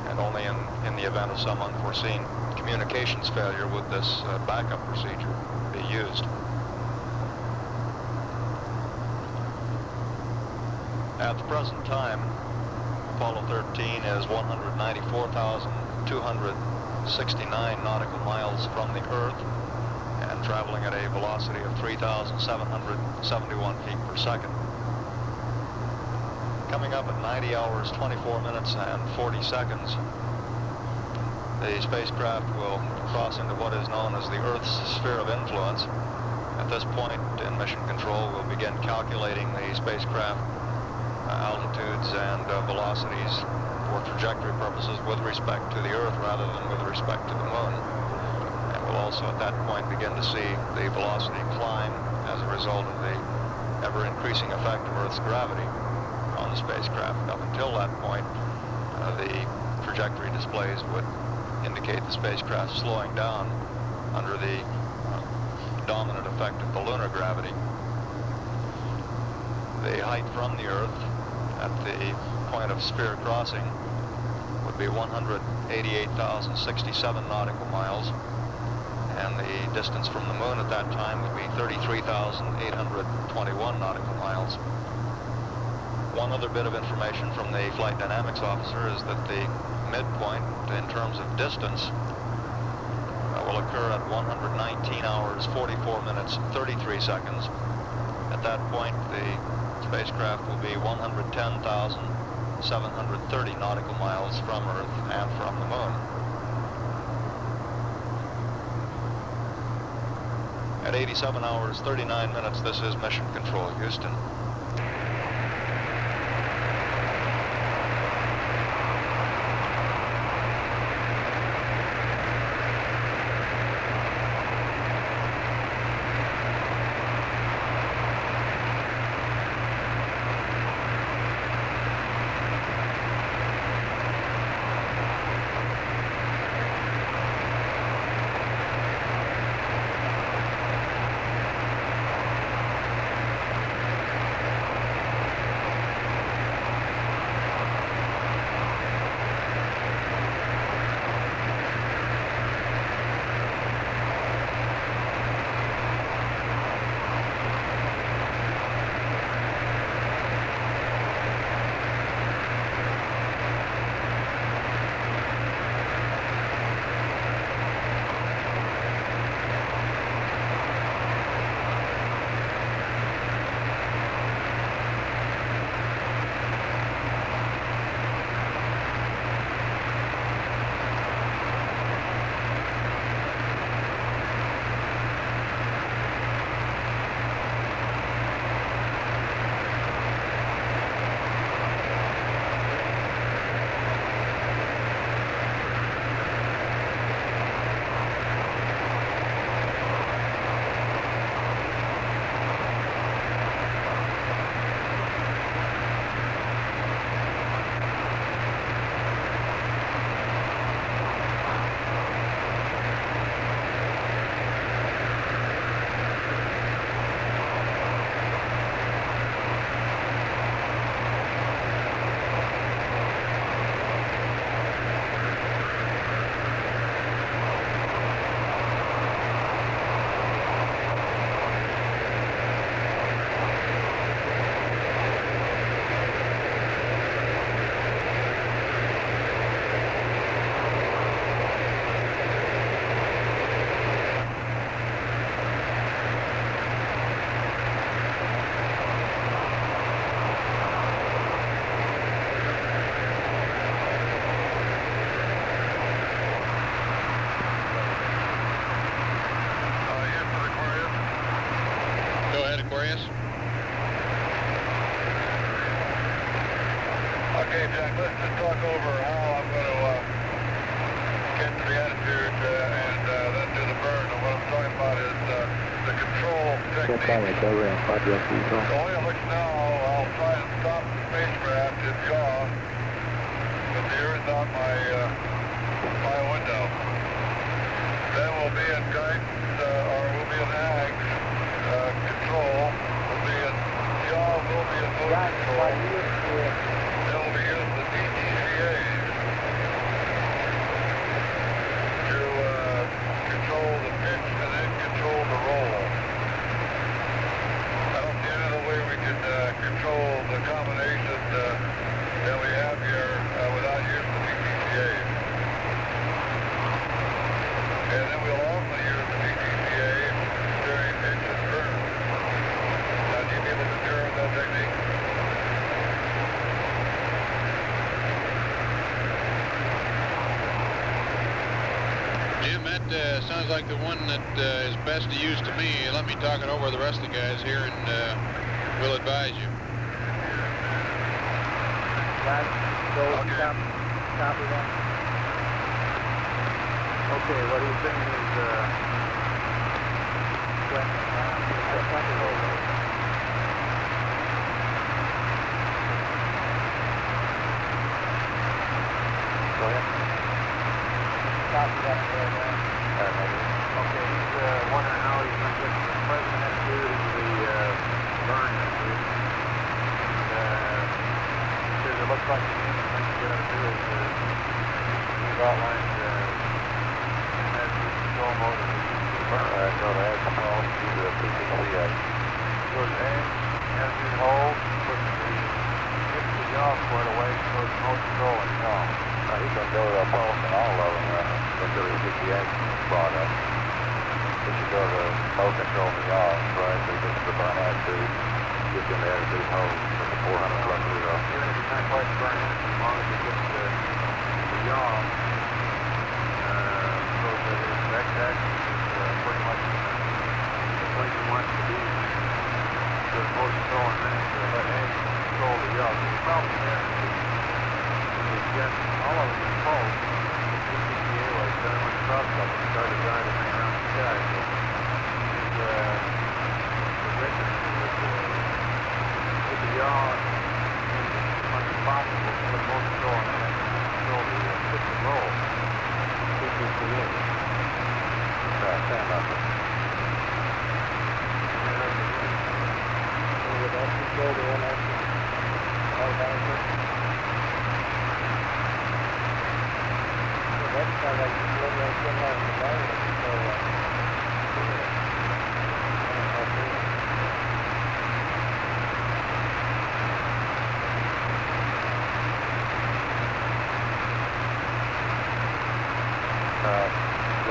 And only in the event of some unforeseen communications failure would this backup procedure be used. At the present time, Apollo 13 is 194,269 nautical miles from the Earth and traveling at a velocity of 3,771 feet per second. Coming up at 90 hours, 24 minutes, and 40 seconds, the spacecraft will cross into what is known as the Earth's sphere of influence. At this point in mission control, we'll begin calculating the spacecraft altitudes and velocities for trajectory purposes with respect to the Earth rather than with respect to the Moon. And we'll also at that point begin to see the velocity climb as a result of the ever-increasing effect of Earth's gravity on the spacecraft. Up until that point, the trajectory displays would indicate the spacecraft slowing down under the dominant effect of the lunar gravity. The height from the Earth at the point of sphere crossing would be 188,067 nautical miles, and the distance from the Moon at that time would be 33,821 nautical miles. One other bit of information from the flight dynamics officer is that the midpoint in terms of distance will occur at 119 hours, 44 minutes, 33 seconds. At that point, the spacecraft will be 110,730 nautical miles from Earth and from the Moon. At 87 hours, 39 minutes, this is Mission Control, Houston. Aquarius. Okay, Jack, let's just talk over how I'm going to get to the attitude and then do the burn. And what I'm talking about is the control technique. The way it looks now, I'll try and stop the spacecraft in yaw with the earth out my window. Then we'll be in guidance, or we'll be in ag control. We'll be in yaw, we'll be in mode control. Then we'll be using the DTCAs to control the pitch and then control the roll. I don't see any other way we can control the combination that we have here without using the DTCAs. And then we'll also use the DTCAs during pitch and burn. Now, do you be able to turn that technique? Jim, that sounds like the one that is best to use to me. Let me talk it over with the rest of the guys here, and we'll advise you. Copy that. Okay, what he's saying is, go ahead. Copy that program. Okay, he's wondering how he's going to get the present attitude into the burn attitude. He says it looks like the main thing you're going to do is we've outlined NASSP control mode of the burn. So the ag control, use the PTCA. Goes ag, attitude hold, puts the yaw squared away, goes mode control and yaw. He's going to go to a pulse and all of them until he gets the ag brought up. He should go to mode control and yaw, right? So he gets the burn attitude, gets in the attitude hold with the 400 plus 0. Even if he's not quite burning it, as long as he gets the yaw, so that his next action is pretty much the place he wants to be. So the mode control and then let ag control the yaw. So the problem there is get all of them in pulse. The DTCA was done when the cross couple started driving the thing around the sky. So his position is with the yaw as much as possible to put most control on that and control the pitch and roll. DTCA. Stand up. So with that control, the one action automatically. That's kind of like a little similar to the environment, so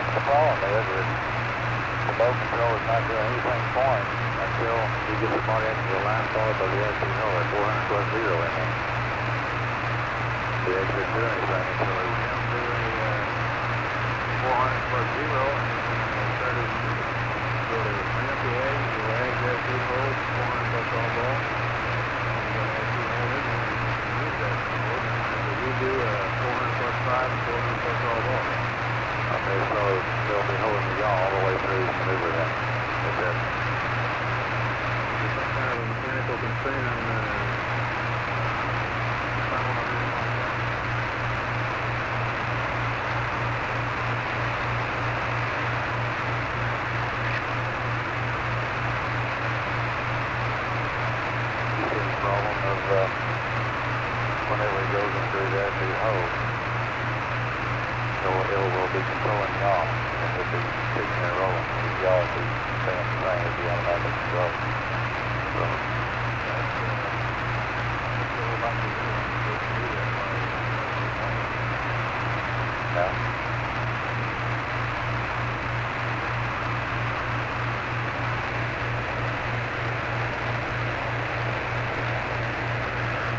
the problem is that the mode control is not doing anything for him until he gets the part into the line followed by the attitude hold at 400 plus 0 in there. The ag didn't do anything until he 400 plus 0 and started go to ramp the ag, the ag attitude hold, 400 plus all ball. And the attitude hold in there and use that mode. So you do 400 plus 5 and 400 plus all ball. Okay, so they'll be holding the yaw all the way through the maneuver then. That's it. There's some kind of a mechanical constraint on the funnel or anything like that. You see the problem of whenever he goes into his attitude hold, so it will be controlling yaw, and it'll be pitching and rolling. The yaw will be staying the same as the automatic control. So That's what we're about to do. We're to do that by yeah.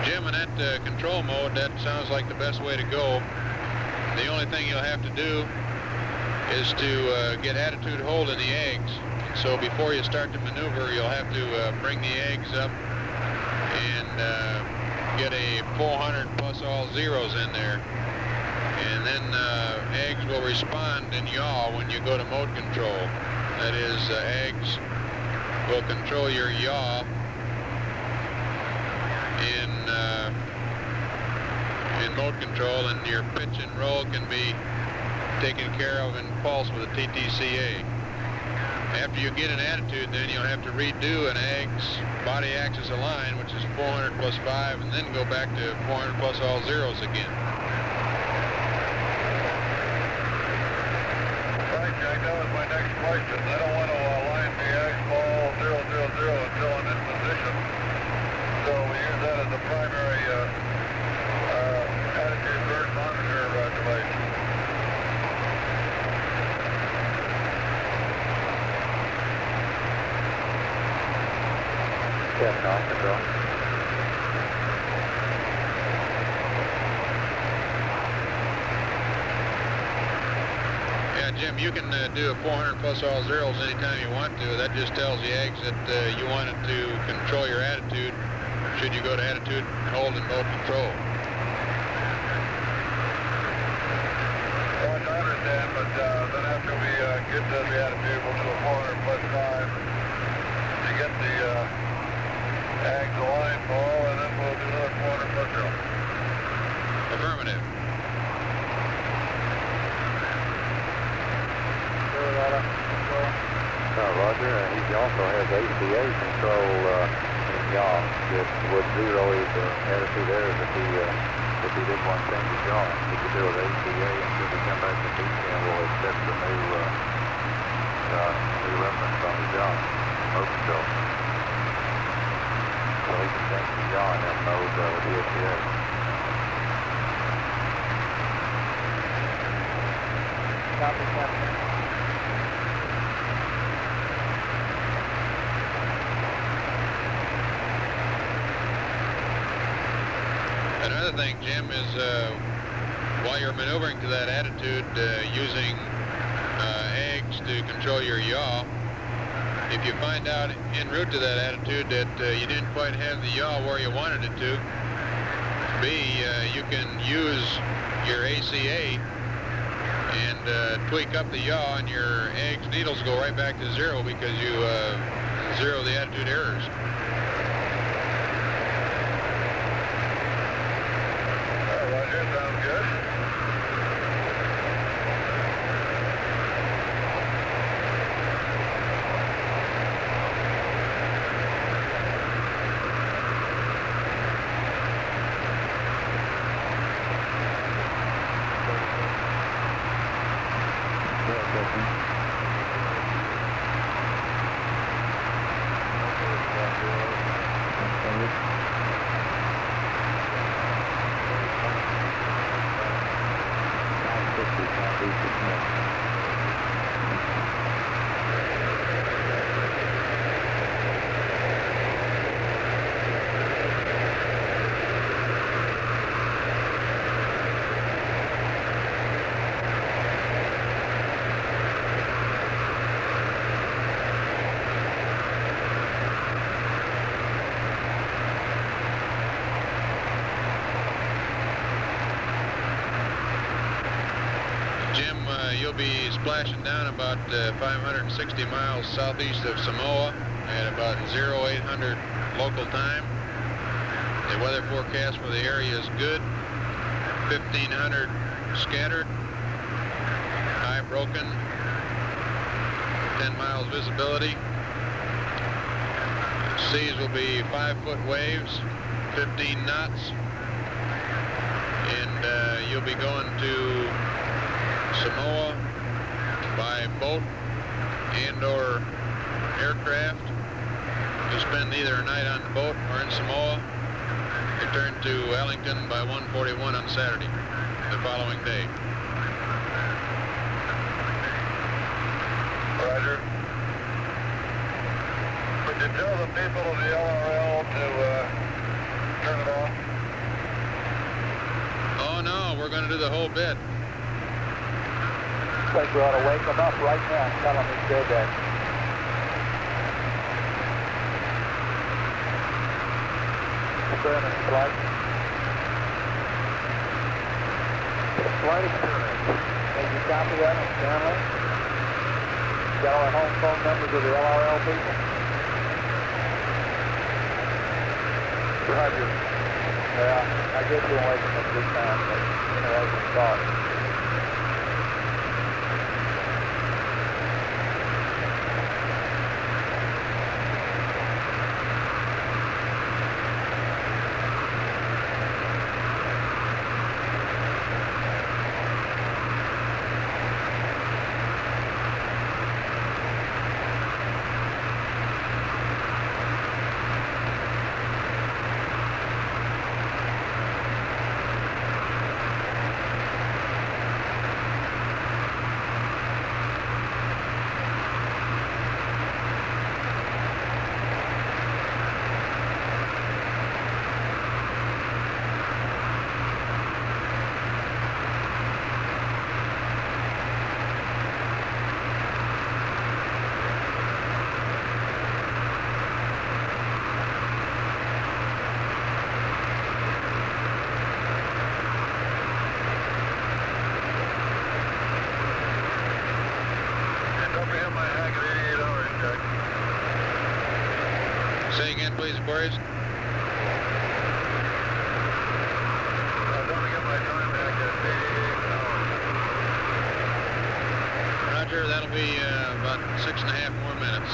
Jim, in that control mode, that sounds like the best way to go. The only thing you'll have to do is to get attitude hold in the eggs So before you start to maneuver, you'll have to bring the eggs up and get a 400 plus all zeros in there. And then eggs will respond in yaw when you go to mode control. That is, eggs will control your yaw in mode control, and your pitch and roll can be taken care of in pulse with a TTCA. After you get an attitude, then you'll have to redo an eggs body axis align, which is 400 plus 5, and then go back to 400 plus all zeros again. Right, Jack, that was my next question. I don't want to align the eggs ball 000 until I'm in position. So we use that as a primary attitude burn monitor device. Yes, off control. Yeah, Jim, you can do a 400 plus all zeros anytime you want to. That just tells the eggs that you want it to control your attitude. Should you go to attitude, hold in mode control. Well, I understand, but then after we get to the attitude, we'll do a 400 plus 5 to get the eggs aligned ball, and then we'll do another 400 plus 0. Affirmative. Roger, he also has ACA control in yaw that would zero his attitude errors if he did want to change his yaw. He could do it ACA until we come back to DCAM. We'll accept the new reference on his yaw, mode control. So he can change his yaw in that mode with the ACA. Copy, Captain. Another thing, Jim, is while you're maneuvering to that attitude using eggs to control your yaw, if you find out en route to that attitude that you didn't quite have the yaw where you wanted it to be, you can use your ACA and tweak up the yaw, and your eggs needles go right back to zero because you zero the attitude errors. Roger, sounds good. You'll be splashing down about 560 miles southeast of Samoa at about 0800 local time. The weather forecast for the area is good. 1500 scattered, high broken, 10 miles visibility. Seas will be 5-foot waves, 15 knots, and you'll be going to Samoa by boat and or aircraft. You'll spend either a night on the boat or in Samoa. Return to Ellington by 1:41 on Saturday, the following day. Roger. Would you tell the people of the LRL to turn it off? Oh no, we're going to do the whole bit. I think we ought to wake him up right now and tell him he did that. experiment flight. Flight experiment. Did you copy that on Stanley? Got all the home phone numbers of the LRL people? Roger. Yeah, I guess you won't wait for them this time, but interesting thought. Say again, please, Aquarius. Don't forget my time back at 88 hours. Roger, that'll be about 6.5 more minutes.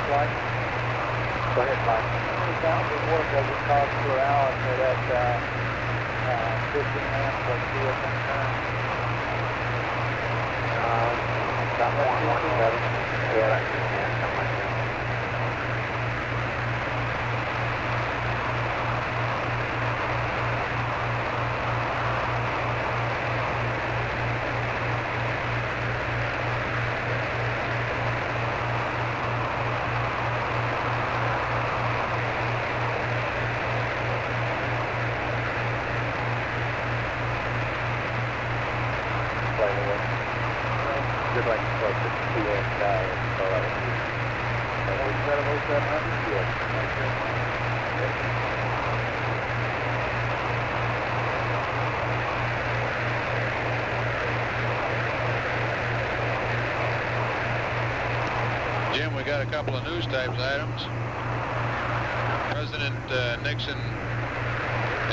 Flight. Go ahead, Mike. How many pounds of work does it cost per hour for that 15 amp plus fuel sometime? About 117. Yeah, that's it, yeah, something like that. Just like the 2 amp guy, so that would be. Is that a 0700? Yes. Jim, we got a couple of news types items. President Nixon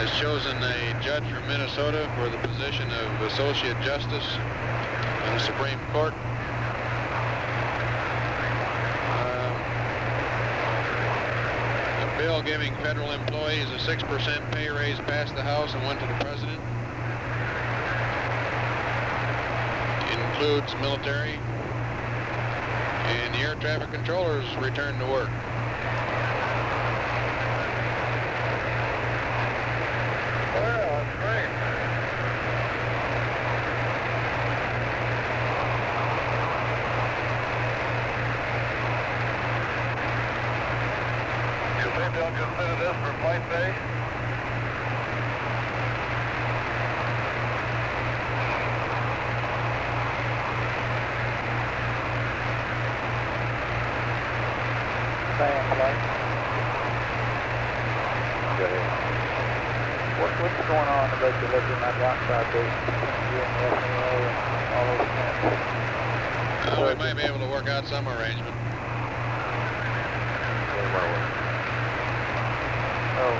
has chosen a judge from Minnesota for the position of Associate Justice on the Supreme Court. A bill giving federal employees a 6% pay raise passed the House and went to the President. It includes military, and the air traffic controllers returned to work. Well, y'all consider this for flight bay? Fan flight. Go ahead. What's going on about the lithium hydroxide base between you and the FAA and all those things? Well, we might be able to work out some arrangement. Oh.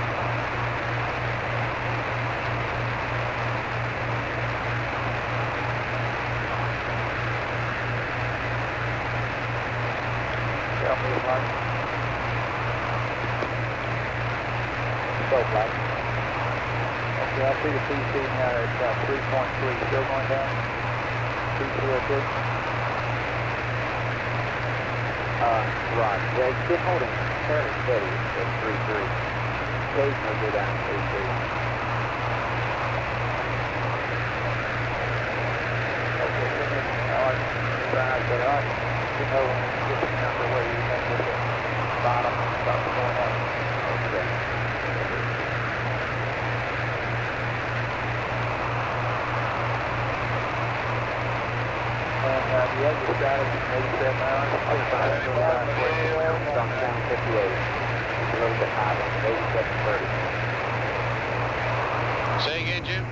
Tell me the flight. So flight. Okay, I see the PC now at 3.3, still going down? PC okay? Right. Yeah, it's been holding fairly steady at 3.3. Occasionally go down to 3.2. Okay, alright, right, but alright, you know when you get the number where you think at the bottom starts going up. Okay. And the exit status is 87 hours. It's on channel 58. It's a little bit higher than 87.30. Say again, Jim?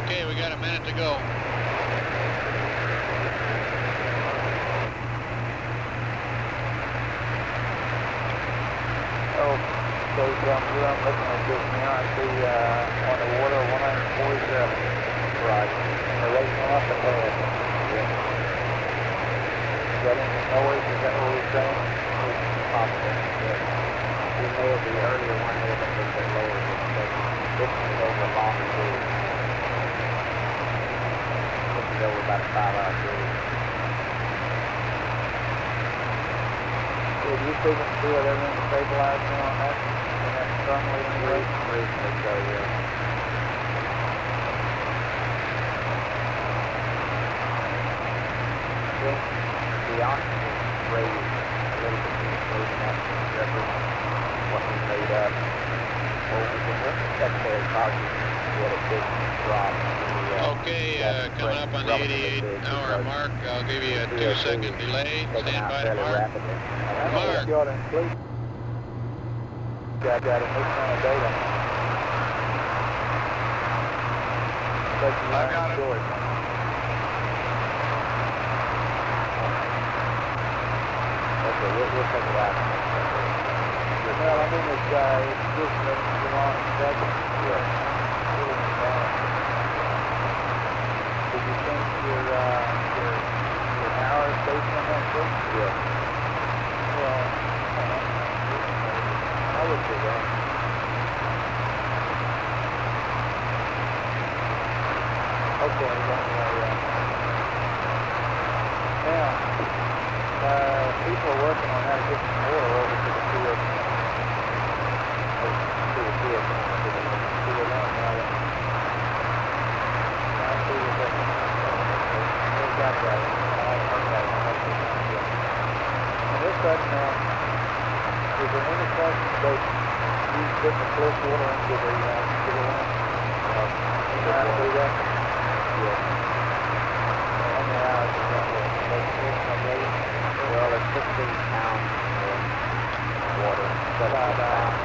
Okay, we got a minute to go. So I'm looking at this now. I see on the water 147. Right. And the rate went up ahead. Yeah. Is that any noise? Is that what we're saying? It's possible. Yeah. We may have, the earlier one may have been a little bit lower, but this one is over a longer period. This is over about a 5-hour period. Do you feel everything stabilized now on that? And that's firmly in the rate? Reasonably so, yeah. The oxygen rate is a little bit misleading. That represents what we made up. Well, we can look at secondary causes. We had a big drop in the Okay, coming up on the 88-hour mark, I'll give you a 2-second delay. Stand by the mark. Mark. You ought to include got a new kind of data. But you I've got it. Well, we'll take it out. Well, I mean, it's just the wrong second. Yeah. Did you change your hours based on that too? Yeah. Well, I would do that. Okay, now, people are working on how to get some water over to the field. To the field, to the field now. I see what that they've got that. And this sudden, is there any question about you putting the close water into the land? You know how to do that? Yeah. How many hours is that worth? Well, it's 15 pounds of water. 5 pounds.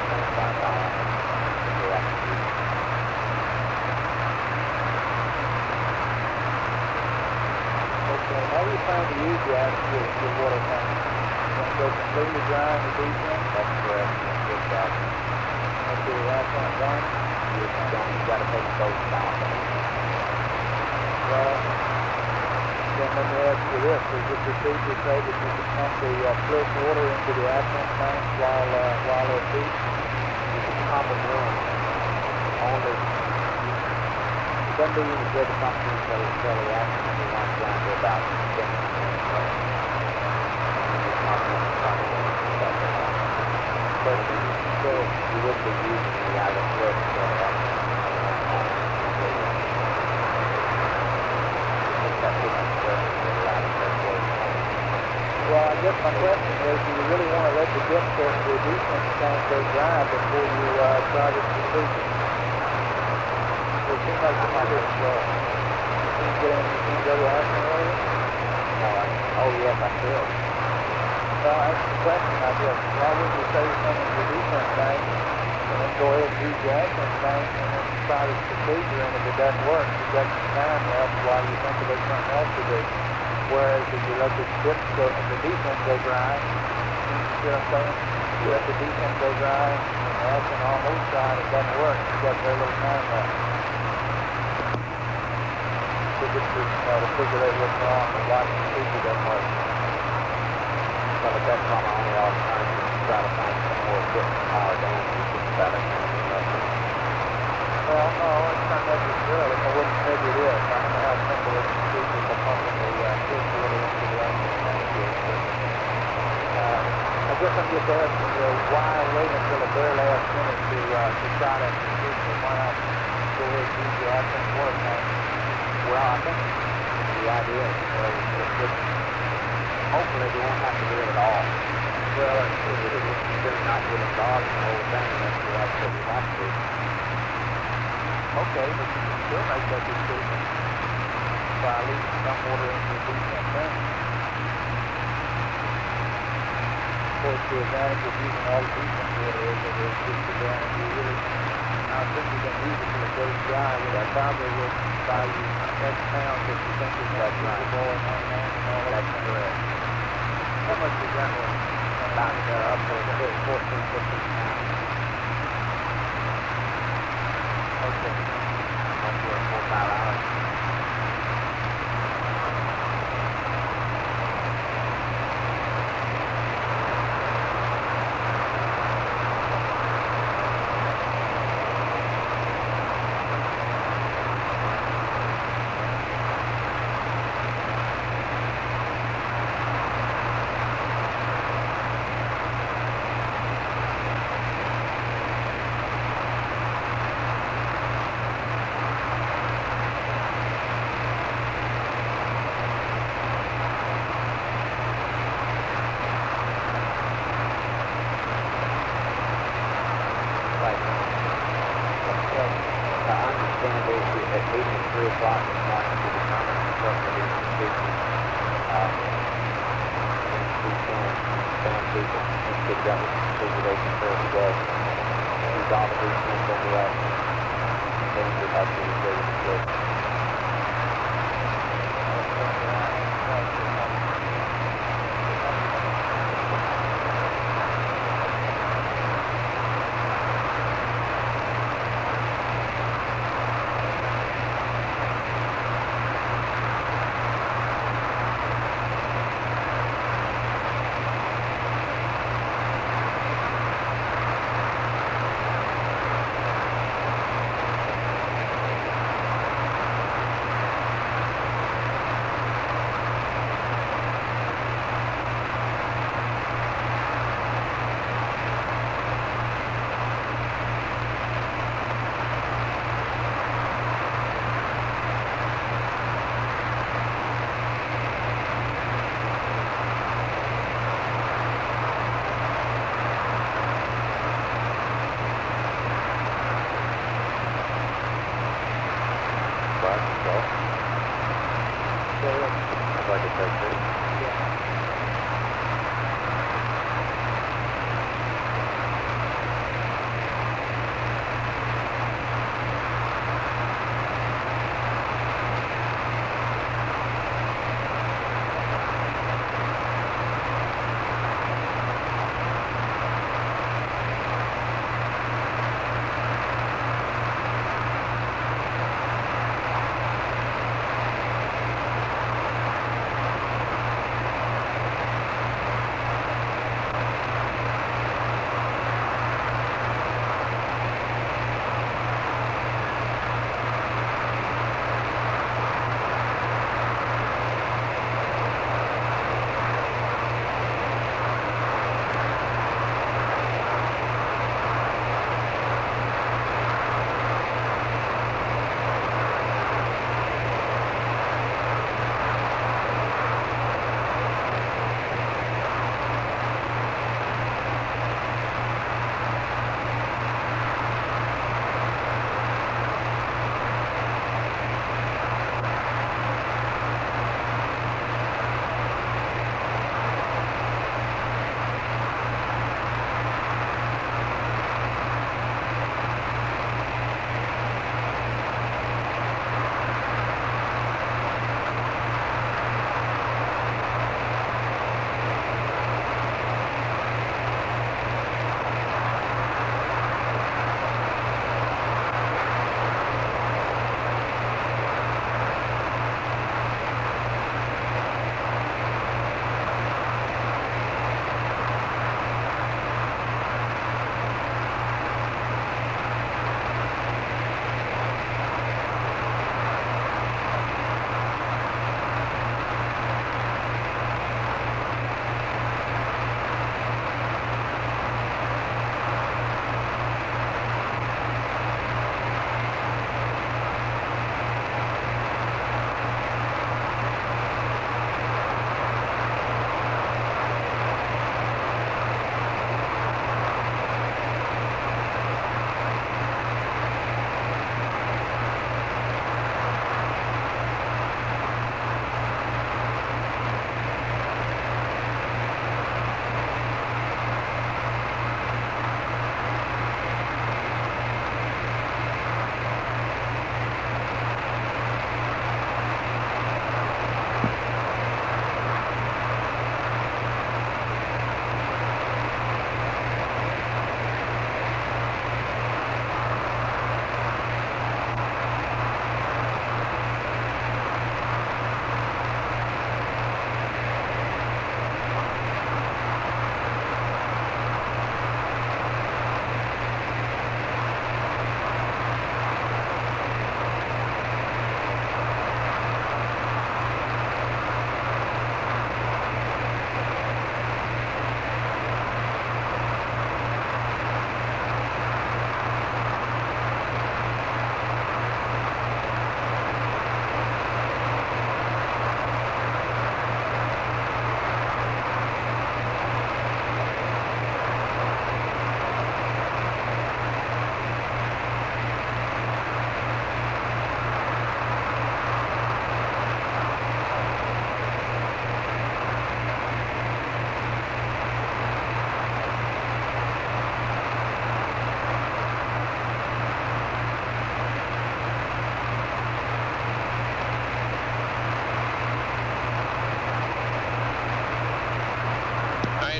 Yeah. Okay, how do you plan to use your water tank? You want to go completely dry in the deep end? That's correct. Good job. Okay, last one done? You've got to take both down. Well, then let me ask you this. Does the procedure say that you can pump the fluid water into the action tanks while they're deep? You can pump them in only. It doesn't do any good to pump them until the action runs down to about 10 minutes. But still, you wouldn't be using the out of fluid for that. That would guess my question is, do you really want to let the descent tank go dry before you try this procedure? It seems like you might have you go to ask me earlier? Oh, yes, I could. Well, that's the question, I guess. Why wouldn't you say something to the descent tank and then go ahead and use the ascent tank and then try this procedure, and if it doesn't work, you've got some time left while you think about something else to do. Whereas if you let the descent go dry, you see what I'm saying? You let the descent go dry and the ascent almost dry and it doesn't work, you've got very little time left. To figure out what's wrong and why the procedure doesn't work. Well, at that time, my only alternative is to try to find some more equipment to power down and get the battery up. Well, no, it's not necessarily. I wouldn't figure it is. I don't know how simple this procedure for pumping the water into the ascent tank is. I guess I'm just asking you, why wait until the very last minute to try that procedure? Why not go ahead and use the ascent water tank? Well, I think the idea is hopefully we won't have to do it at all. Well, it's really not getting involved in the whole thing unless we absolutely have to. Okay, but you can still make that decision by leaving some water into the descent tank. Of course, the advantage of using all the descent water is that it's just the damage you really, I think you're going to use it till it goes dry. That probably will buy you X pounds if you think it's not usable and all that. That's correct. How much is that one? About up to 14, 15 pounds. Okay. That's worth 4 or 5 hours.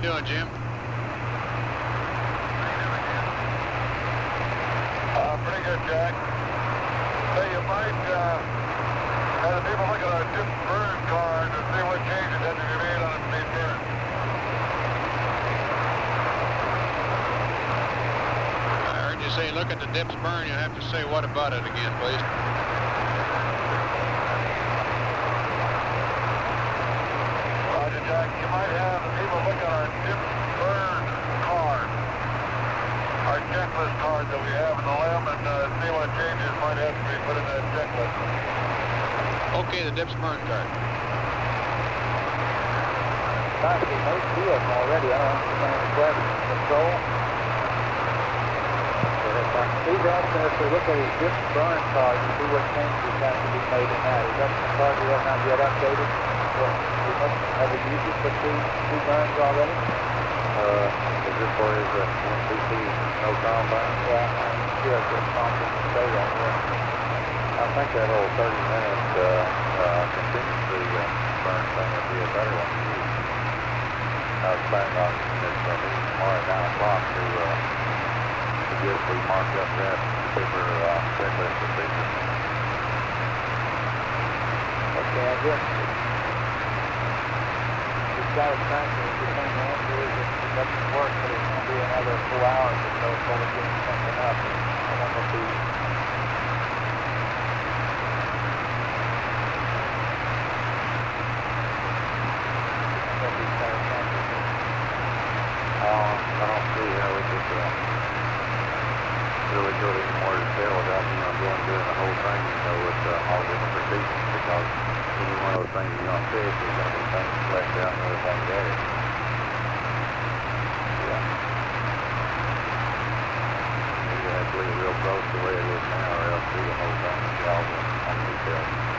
doing, Jim? Pretty good, Jack. Hey, you might have the people look at our dip burn card to see what changes had to be made on it to be burned. I heard you say look at the dips burn. You have to say what about it again, please. Roger, Jack. You might have the people look at our dip burn card, our checklist card that we have in the lab, and see what changes might have to be put in that checklist. Okay, the dips burn card. Actually, most see them already. I don't understand the question. Control. He's asking us to look at his dip burn card and see what changes have to be made in that. Is that the card we have not yet updated? Well, we must have a usage for two burns already? Is this for his NCC no combine? Yeah, I'm sure I could something to say that here. I think that old 30-minute contingency burn thing would be a better one to use. I was planning on this meeting tomorrow at 9 o'clock to get the marked up that paper checklist procedure. Okay, I guess it's satisfactory if the same answer is that it doesn't work, but it's going to be another 4 hours or so before we get something up. I wonder if we... I don't see how we could really go into more detail without, going doing the whole thing, with all the different procedures, because any one of those things you're going to fix, there's going to be things left out and other things added. Yeah. Maybe you have to leave it real close to the way it is now, or else do the whole thing and get all the details.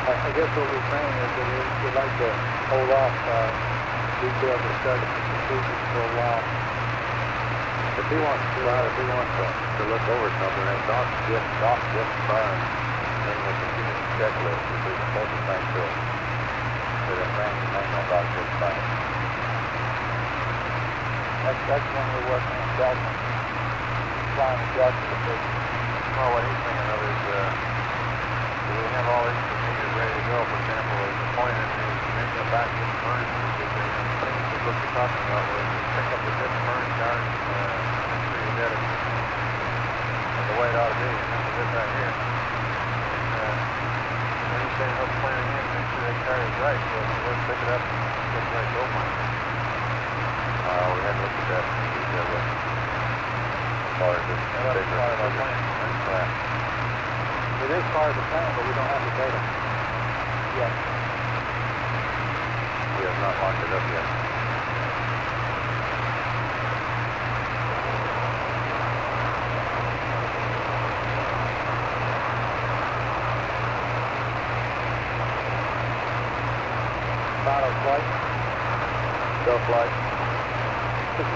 I guess what we're saying is that we'd like to hold off detailed discussion of procedures for a while. If he wants to look over something, then don't just burn in the continuous checklist if we can take the thing to it. But it may not about this thing. That's when we're working on Delta. Flying the Delta procedure. Well, what he's thinking of is, do we have all these procedures ready to go? For example, is the point in the making a back dip burn procedure, is what you're talking about, where you pick up the dip burn chart and make sure you get it the way it ought to be. And this is it right here. And when you say hook planning in, make sure they carry it right, so if you work, pick it up and get the right go point. We hadn't looked at that in detail yet. As far as this particular part of our plan. That's right. It is part of the plan, but we don't have the data yet. We have not marked it up yet. Final flight. Self-flight.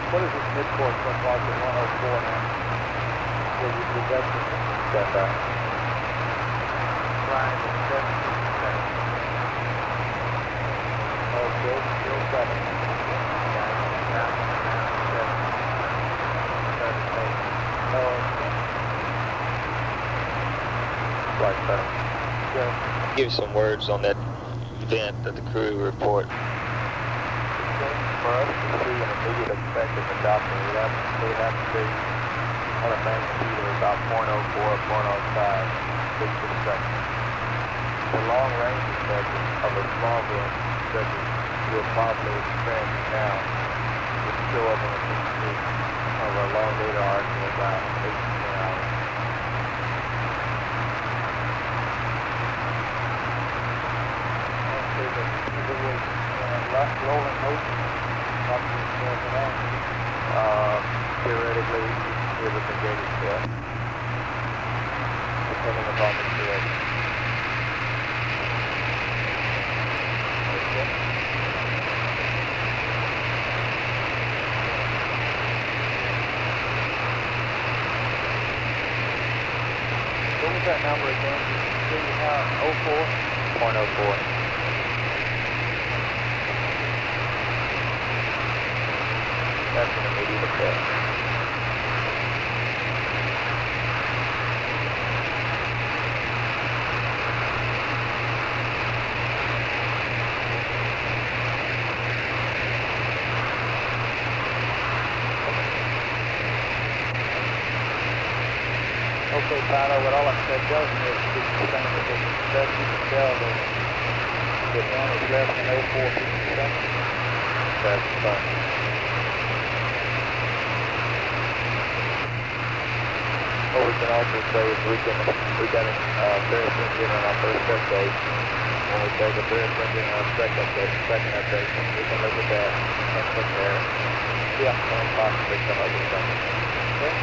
What is this midcourse look like at 104 now? Will you do that? Stand by. Flying at 76. Okay, still 7. Flight 7. Good. Give some words on that event of the crew report. For us to see an immediate effect in the Doppler, it would have to be on a magnitude of about 0.04, 0.05 feet per second. The long range effect of a small event, such as we're probably experiencing now, would show up in the frequency of a long data arc of about 8 to 10 hours. If it was rolling motion, theoretically, it would negate itself, depending upon the situation. us that number again? Can you how? 04? 0.04. That's an immediate effect. Okay, Paolo, what all that tells me is it's the same as it does. You can tell that the down is less than 04 seconds. That's fine. What we can also say is we got a Ferris engine on our first update. When we take a Ferris engine on our second update, we can look at that and compare. Yeah. And possibly some other things. Okay.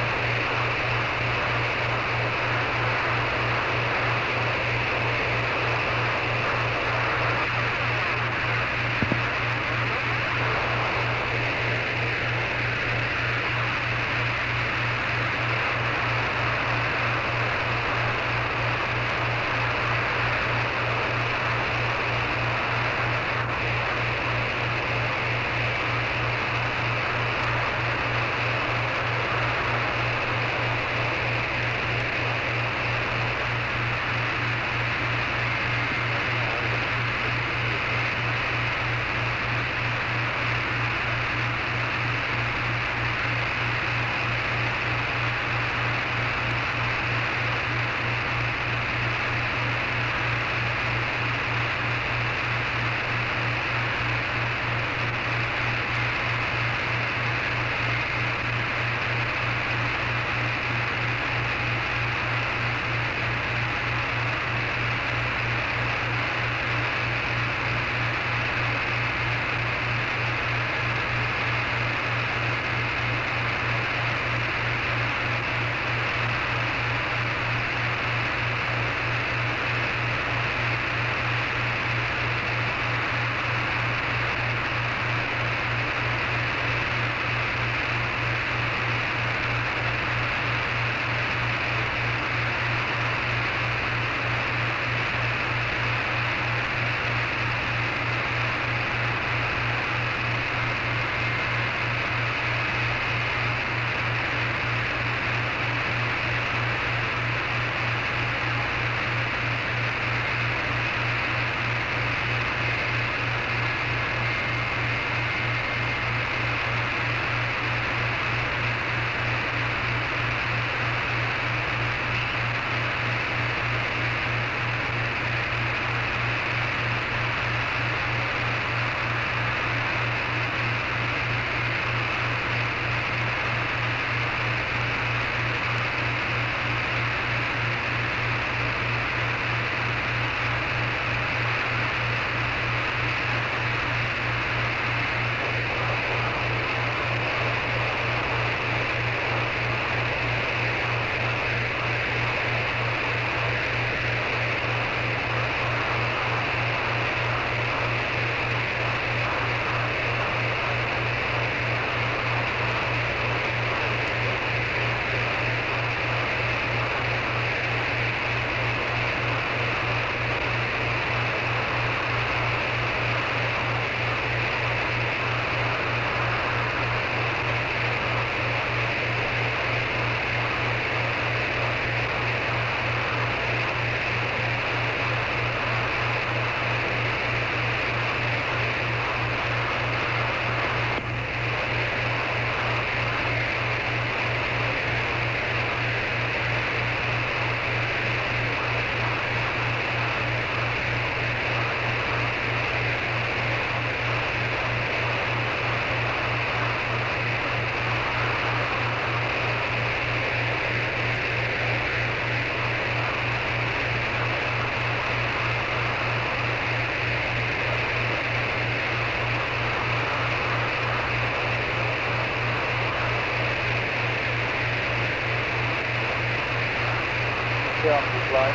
Fly.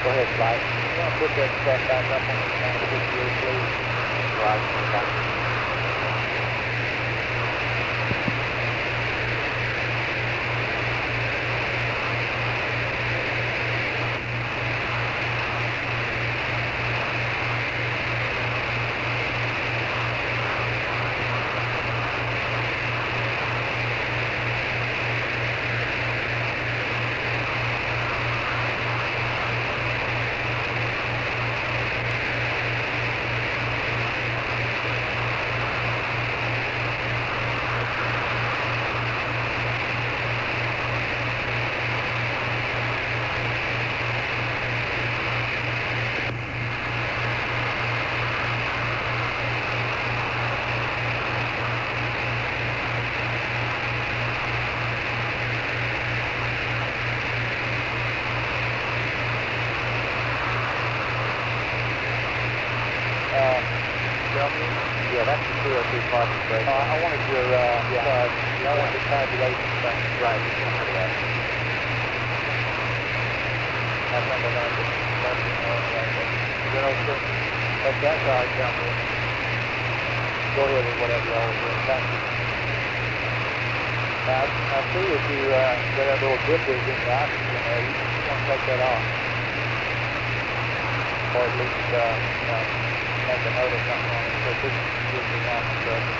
Go ahead, fly. You want to put that stuff back up on the stand 58, please? Right. that's the CO2 concentration. I wanted your, I wanted the tabulation thing. Right. I think we're going to get you know, so that's all right, down there. Go ahead with whatever you always do. Thank you. Now, I see that you got that little dip in the oxygen there. You want to take that off. Or at least, make a note of something on it. So this gives me on the surface.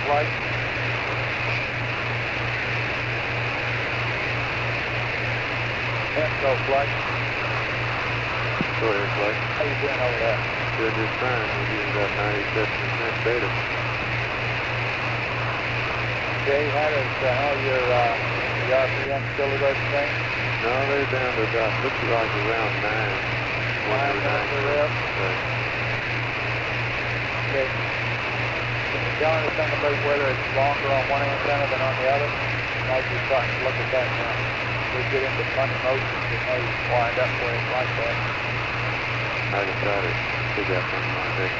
Flight. Go flight. Go ahead, flight. How you doing over there? Doing just fine. We're using about 97% beta. Jay, how your RPM still about the same? No, they're down to about, looks like around 9. 9 minutes of rev? Okay. Can you tell anything about whether it's longer on one antenna than on the other? Might be starting to look at that now. We get into funny motions that may wind up where it's like that. I can try to figure out something like that.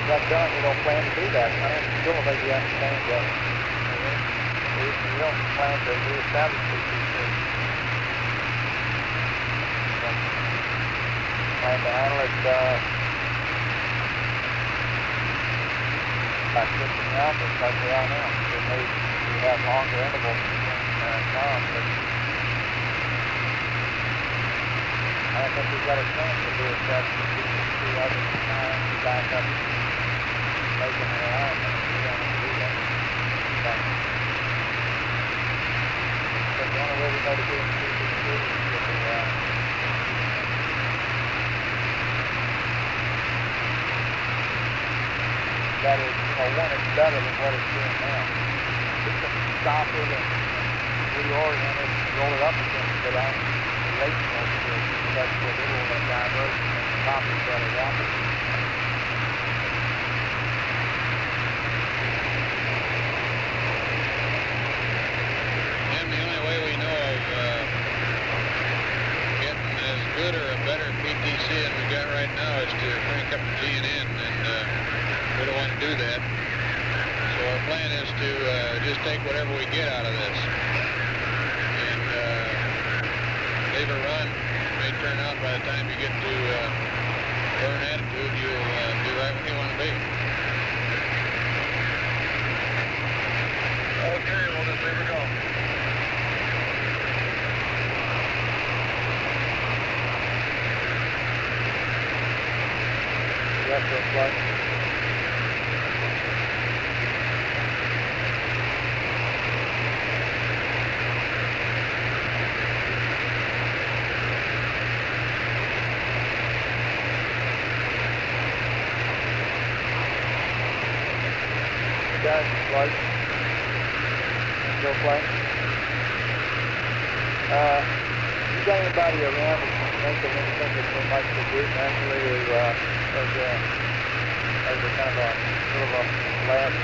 That done, you don't plan to do that. I don't still maybe understand that. You don't plan to reestablish PTC. plan to handle it by switching out just like we are now. We may have longer intervals between times, but I don't think we've got a chance to do it that two other times to back up making an alignment. We don't want to do that. But the only way we know to do it is that is, one, it's better than what it's doing now. We can stop it and reorient it and roll it up again, but I'm late over here. That's what it'll divert and copy better rapidly. And the only way we know of getting as good or a better PTC as we got right now is to crank up the G&N, and we don't want to do that. So our plan is to just take whatever we get out of this and leave her run. It may turn out by the time you get to burn attitude, you'll be right where you want to be. Okay, we'll just leave her go. Yes, that's right. Guys, right. Go play. You got anybody around that can think of anything that they might could do manually as a kind of a sort of a last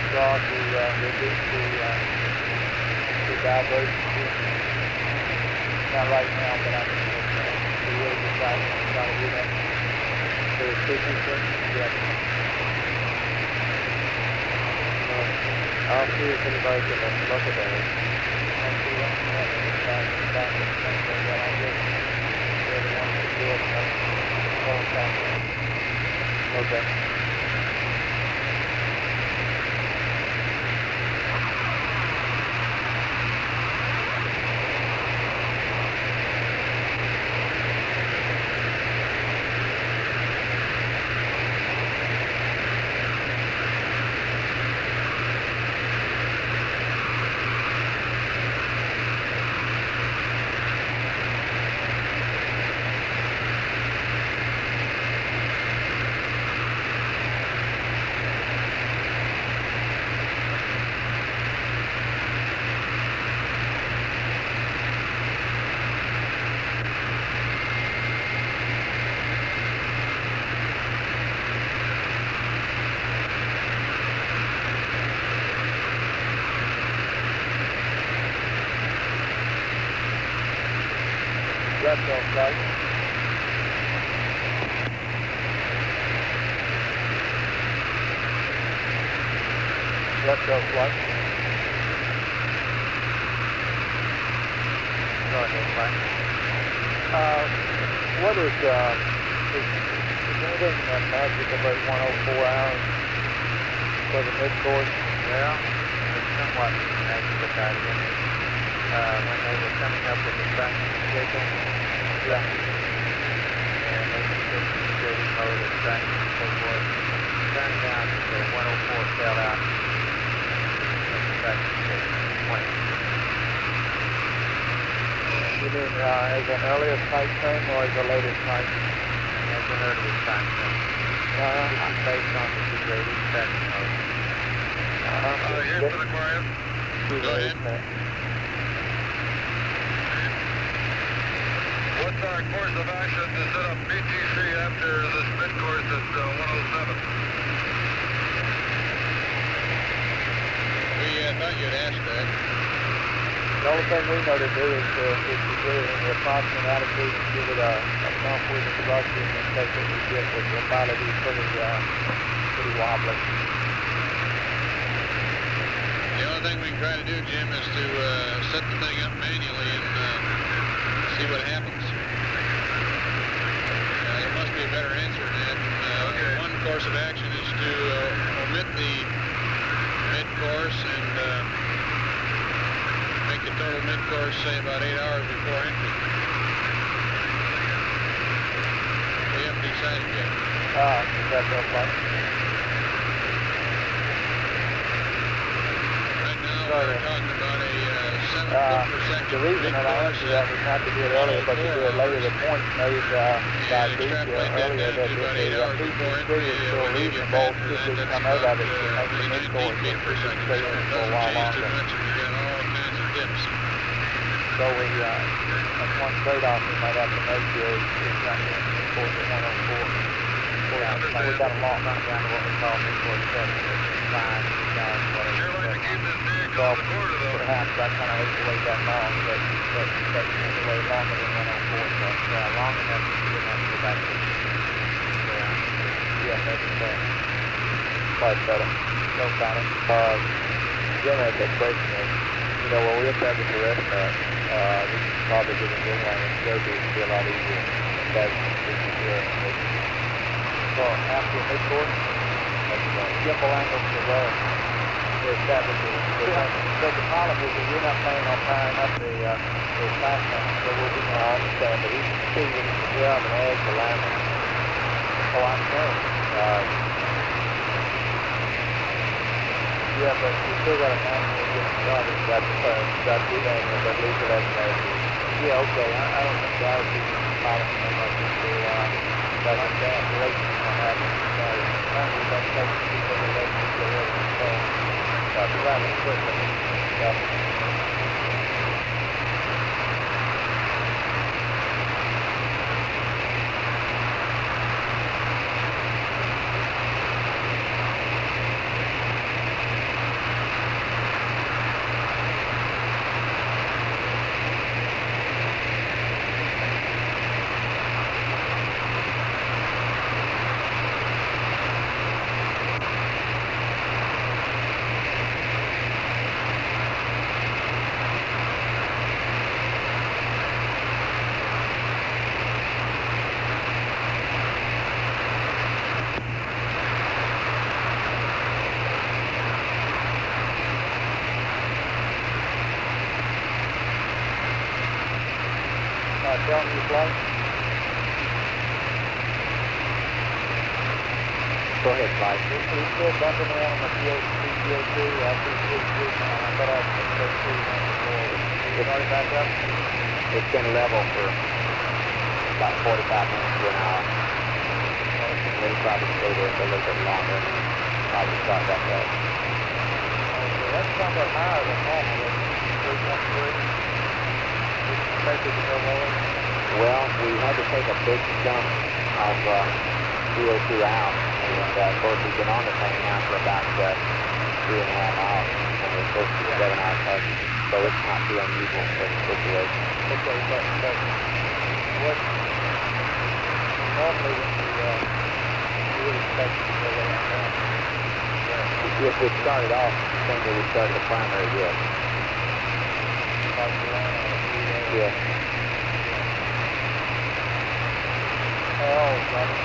straw to reduce the diversion? Not right now, but I mean, we really decided to try to do that. So it's pretty yeah. I'll see if anybody can look at that. I'll see what I guess they're the ones that do it. Okay. That's okay. That's okay. What is anything magic about 104 hours for the mid-course? Well, there's somewhat magic about it. When they were coming up with the tracking schedule, and they just security mode and tracking and so forth, turned out that the 104 fell out in the tracking schedule plan. You mean as an earlier type thing or as a later type? As an earlier type thing. This is based on the degraded tracking mode. Here's for the Aquarius. Go ahead. What's our course of action to set up PTC after this mid-course at 107? We thought you'd ask that. The only thing we know to do is to do it in the approximate attitude and give it a pump with the thrusters in case it we get with the pilot is pretty wobbly. The only thing we can try to do, Jim, is to set the thing up manually and see what happens. course of action is to omit the mid-course and make the total mid-course, say, about 8 hours before entry. We haven't decided yet. That's okay. Right now we're talking about a 7 foot per second. The reason that I answered that was not to do it earlier, but to do it later. The point made by Deep earlier that if the PTC is still reasonable, should we come out of it to make the mid-course, we should stay in it for a while longer. So we, that's one trade-off we might have to make here is not in the mid-course at 104. We've got a long run down to what we call mid-course 7, 5, 6, whatever. So perhaps I kind of hate to wait that long, but anyway, longer than 104, but long enough that you wouldn't have to go back to yeah, that's quite better. No problem. Jim had that question of, you know, when we establish the rest we can probably get a good one and Joby would be a lot easier. That's so after the mid-course, gimbal angles to low. So the problem is that you're not planning on powering up the flightplan, so we'll be more on the stand, but you can see that it's the job and edge the landing. Oh, I'm saying. Yeah, but you still got to manually get started. Got to do that, but leave it as an yeah, okay. I don't think the other people can follow so much into like a calculation on having to start. Manually, don't take the people that let you get ready to go. Rather quickly. Tell me your flight. Go ahead, flight. We're still bumping around the PO2. I thought I was going to say it's already back up. It's been level for about 45 minutes to an hour. It'll probably stay there for a little bit longer and probably start back up. Okay, that's somewhat higher than normal. 3.3. Well, we had to take a big chunk of CO2 out, and of course we've been on the thing now for about 3.5 hours, and we're supposed to be 7 hours past, so it's not too unusual for the situation. Okay, but what normally when you would expect to go around that? If we started off the same way we started the primary, yes. Yeah. Oh, got it.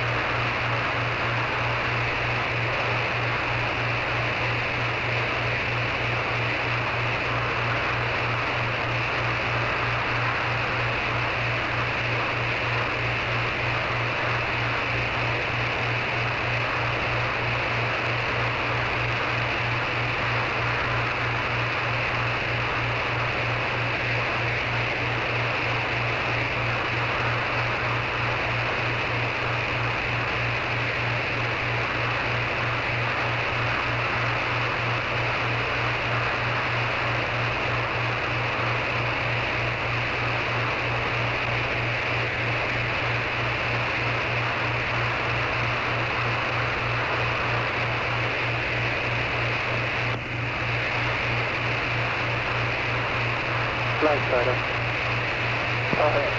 Flight photo. Go ahead.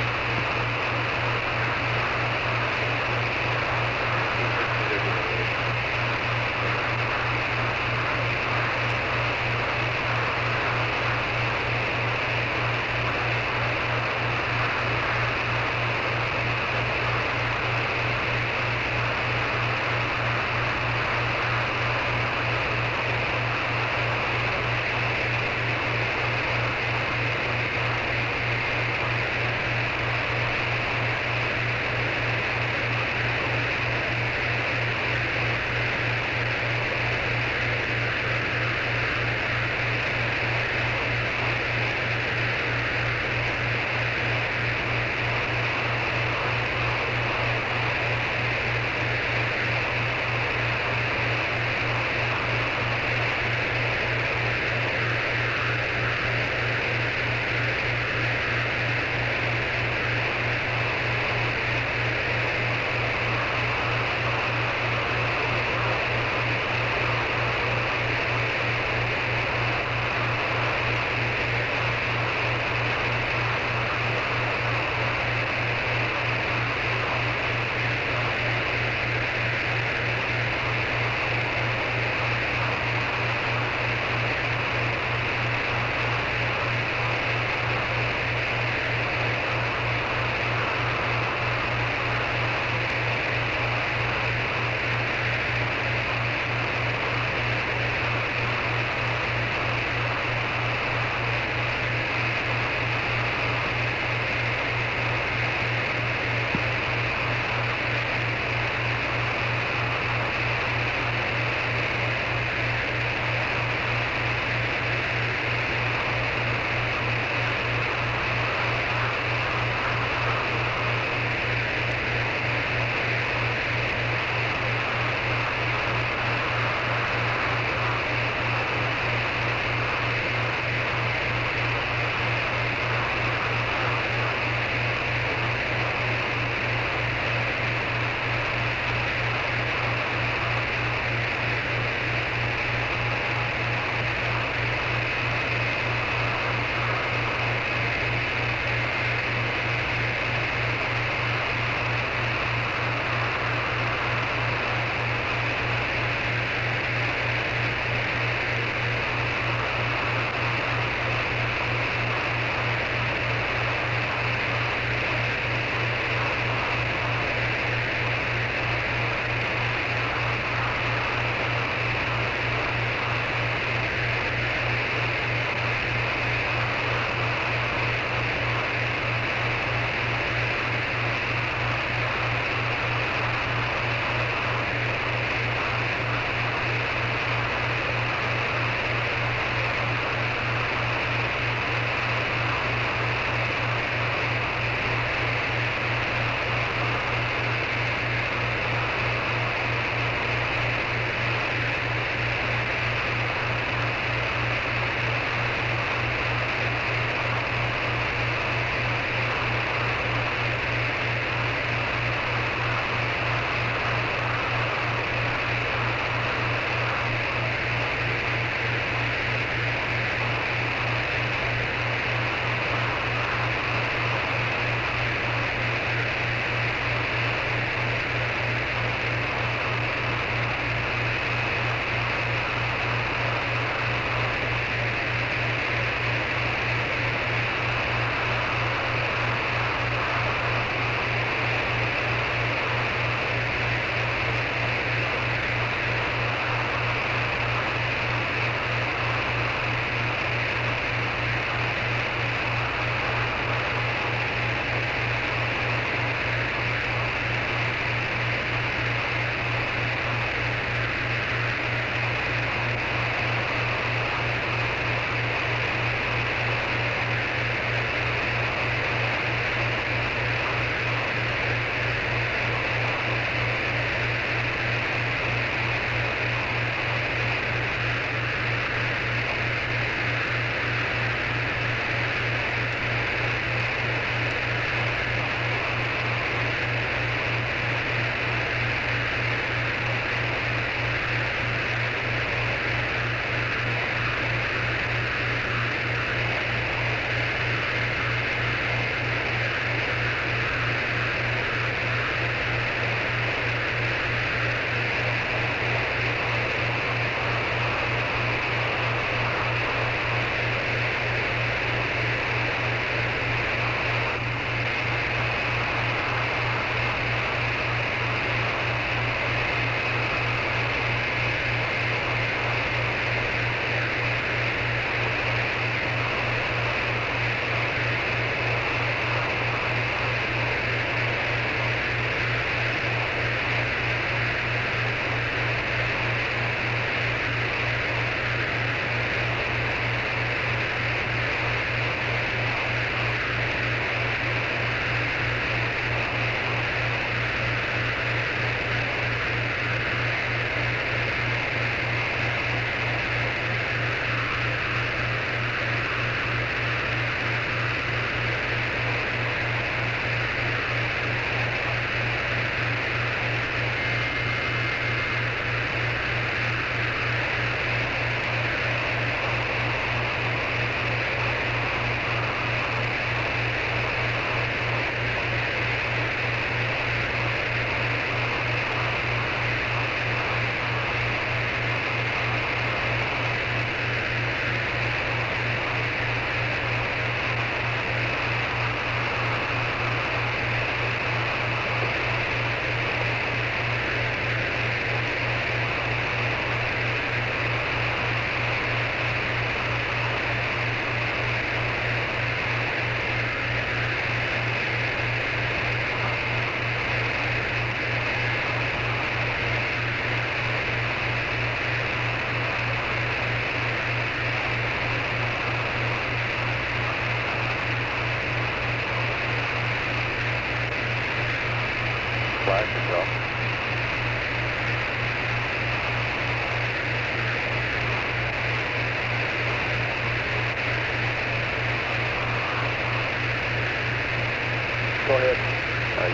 ahead.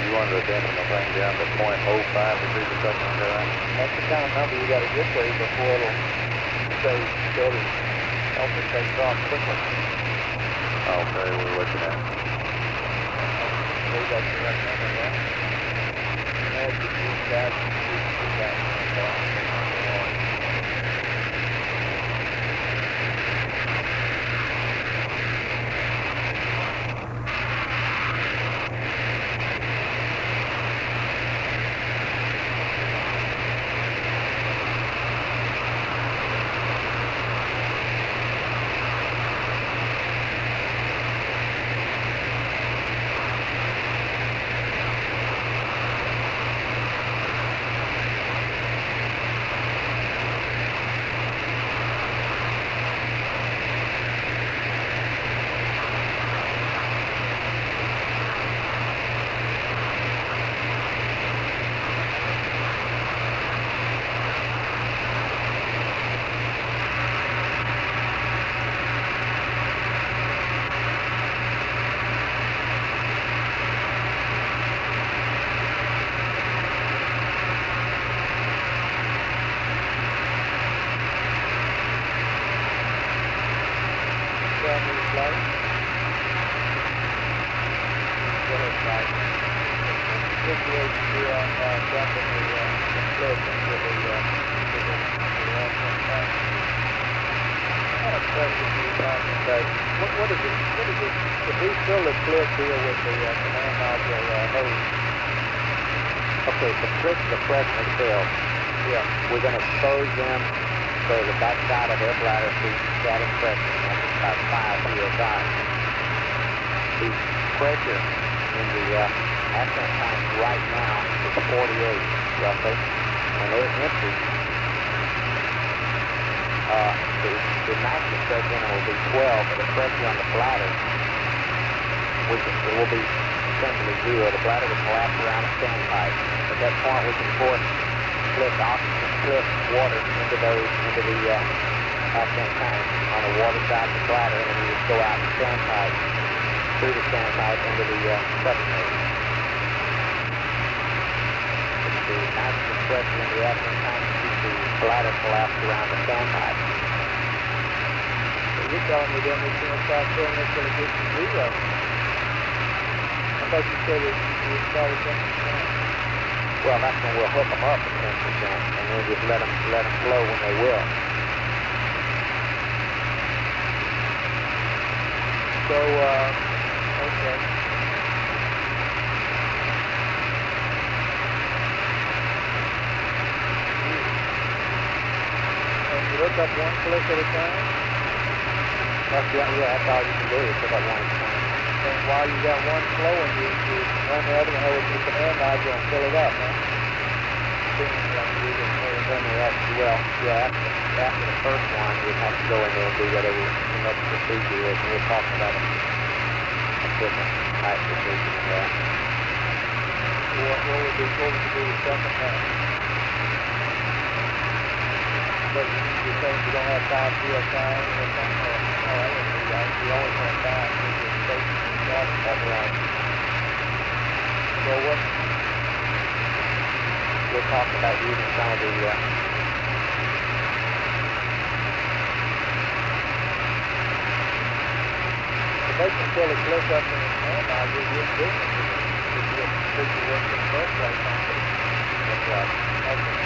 You wanted to dampen the thing down to 0.05 degrees of Celsius, is that right? That's the kind of number you got to get to before it'll stay steady. Help it take off quickly. Okay, we're looking at. Believe that's the right number, right? And you use that, What is it? If we fill the clip here with the command module hose. Okay, to trick the pressure itself, we're going to expose them so the backside of their bladder to static pressure, and that's about 5 psi. The pressure in the ascent tank right now is 48, roughly, and they're empty. The maximum pressure in it will be 12, but the pressure on the bladder, it will be essentially zero. The bladder will collapse around the standpipe. At that point, we can force slip water into the ascent tank on the water side of the bladder, and then we just go out the standpipe, through the standpipe into the submarine. The maximum pressure in the ascent tank keeps the bladder collapsed around the standpipe. You're telling me then it's going to start filling it till it gets to zero. I thought you said you started 10%. Well, that's when we'll hook them up at 10%, and then just let them flow when they will. So, okay. And you hook up one clip at a time? That's all you can do is pick up one at a time. And while you got one flowing, you run the other one over to the command module and fill it up, huh? After the first one, you'd have to go in there and do whatever the next procedure is, and we're talking about a different type of procedure than that. What would be the second one? But you're saying you don't have 5 PSI or something? Oh, that wouldn't be right. You always have 5 because you're station gas. That's right. So what? We're talking about using some of the if they can fill a clip up in the command module, you're in business. If you're working in the first place, that's right. Okay.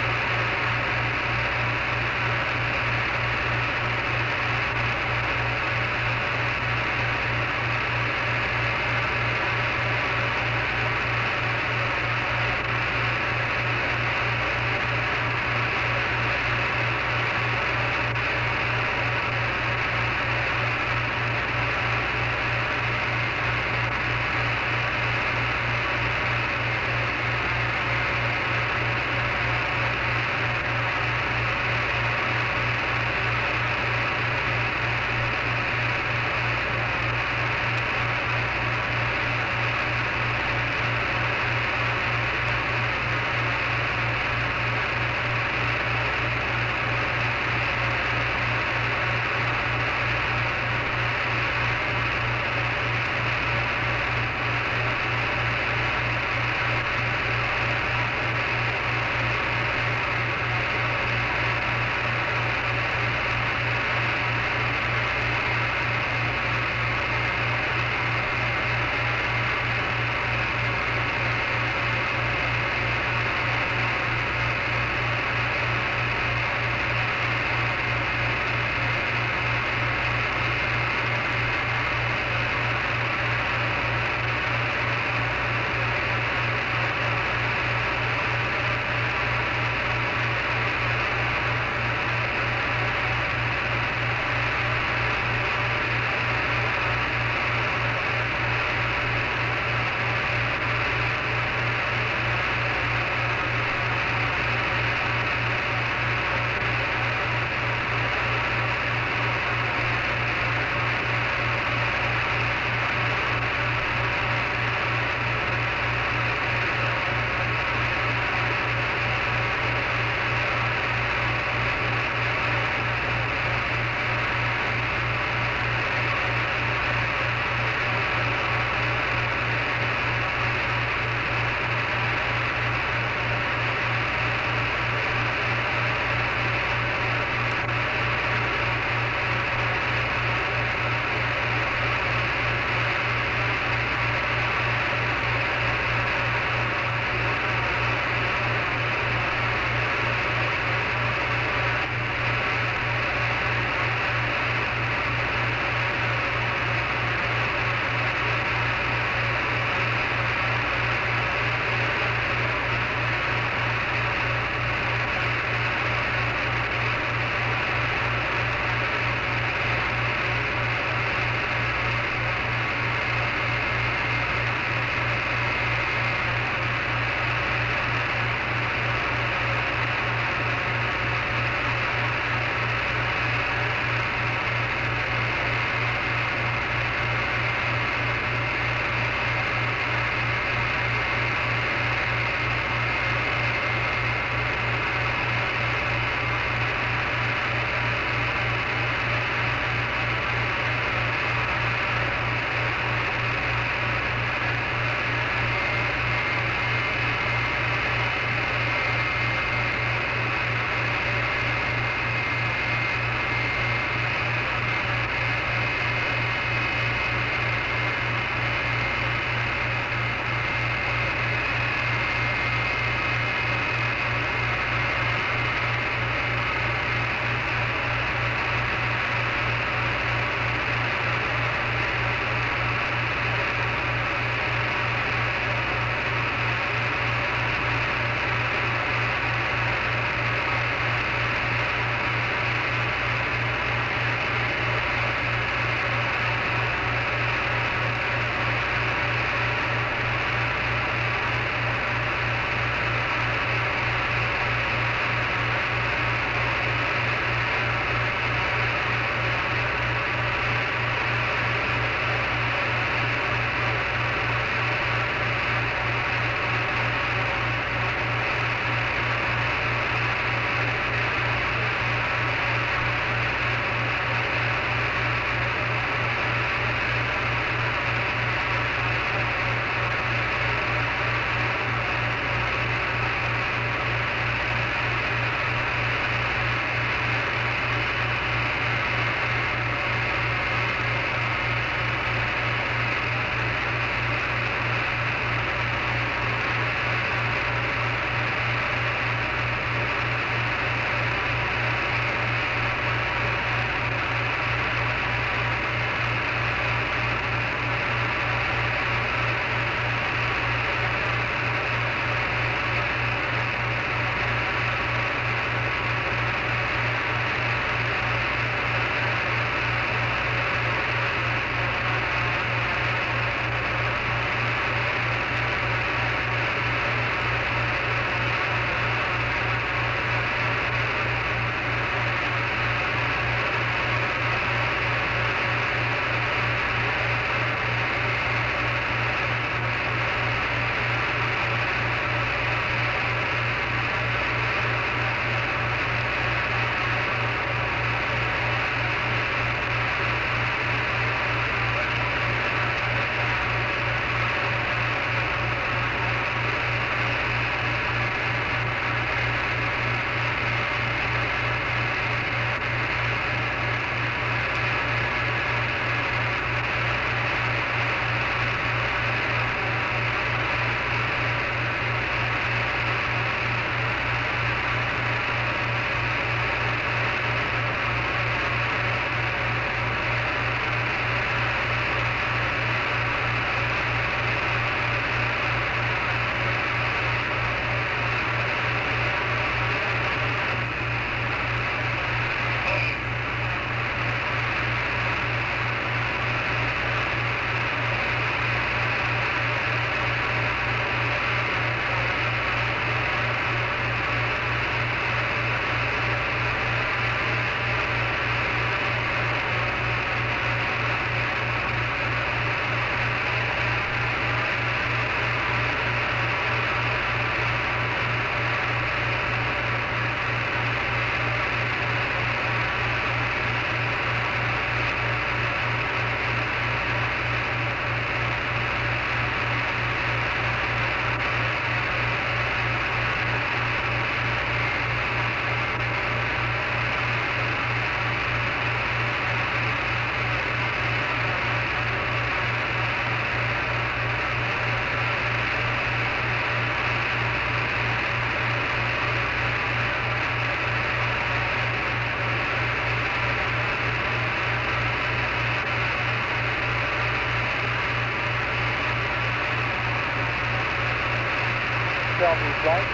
tell me flight?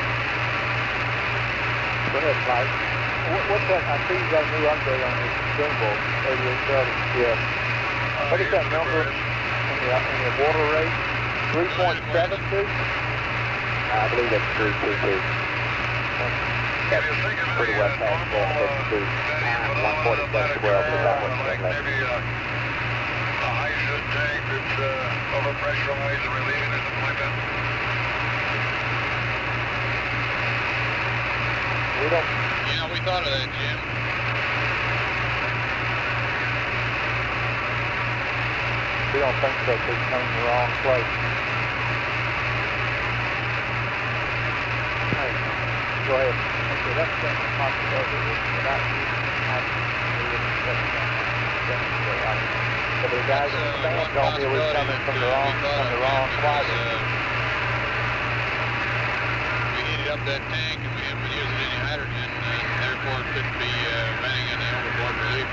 Go ahead, flight. What's that? I see you got a new update on your gimbal, 8830. Yeah. What is that number in your water rate? 3.72? I believe that's 322. That's pretty well past that. That's the time 147.12. Is that what you said last? Maybe a hydrogen tank that's overpressurized and relieving or something like that. We don't. Yeah, we thought of that, Jim. We don't think so. It's coming from the wrong place. Hey, go ahead. Okay, that's the possibility. Without but the guys in the stand told me it was coming from the wrong closet. We heated up that tank and we haven't been using any hydrogen, and therefore it couldn't be venting in the overboard relief.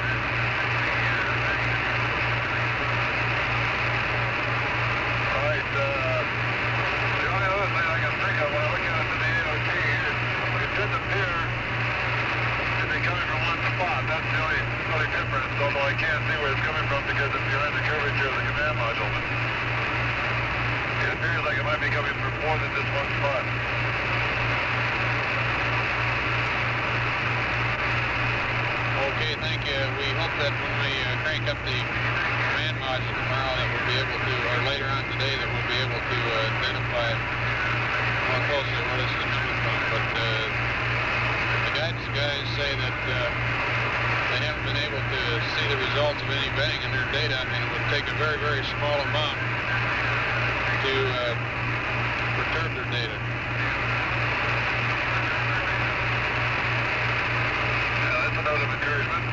Alright, the only other thing I can think of when I look at it in the AOT, it didn't appear to be coming from one spot. That's the only difference, although I can't see where it's coming from because it's behind the curvature of the command module. But it appears like it might be coming from more than just one spot. Okay, thank you. We hope that when we crank up the command module tomorrow that we'll be able to, or later on today, that we'll be able to identify more closely what it's coming from. But the guidance guys say that they haven't been able to see the results of any venting in their data, and it would take a very, very small amount to perturb their data. Yeah, that's a note of encouragement.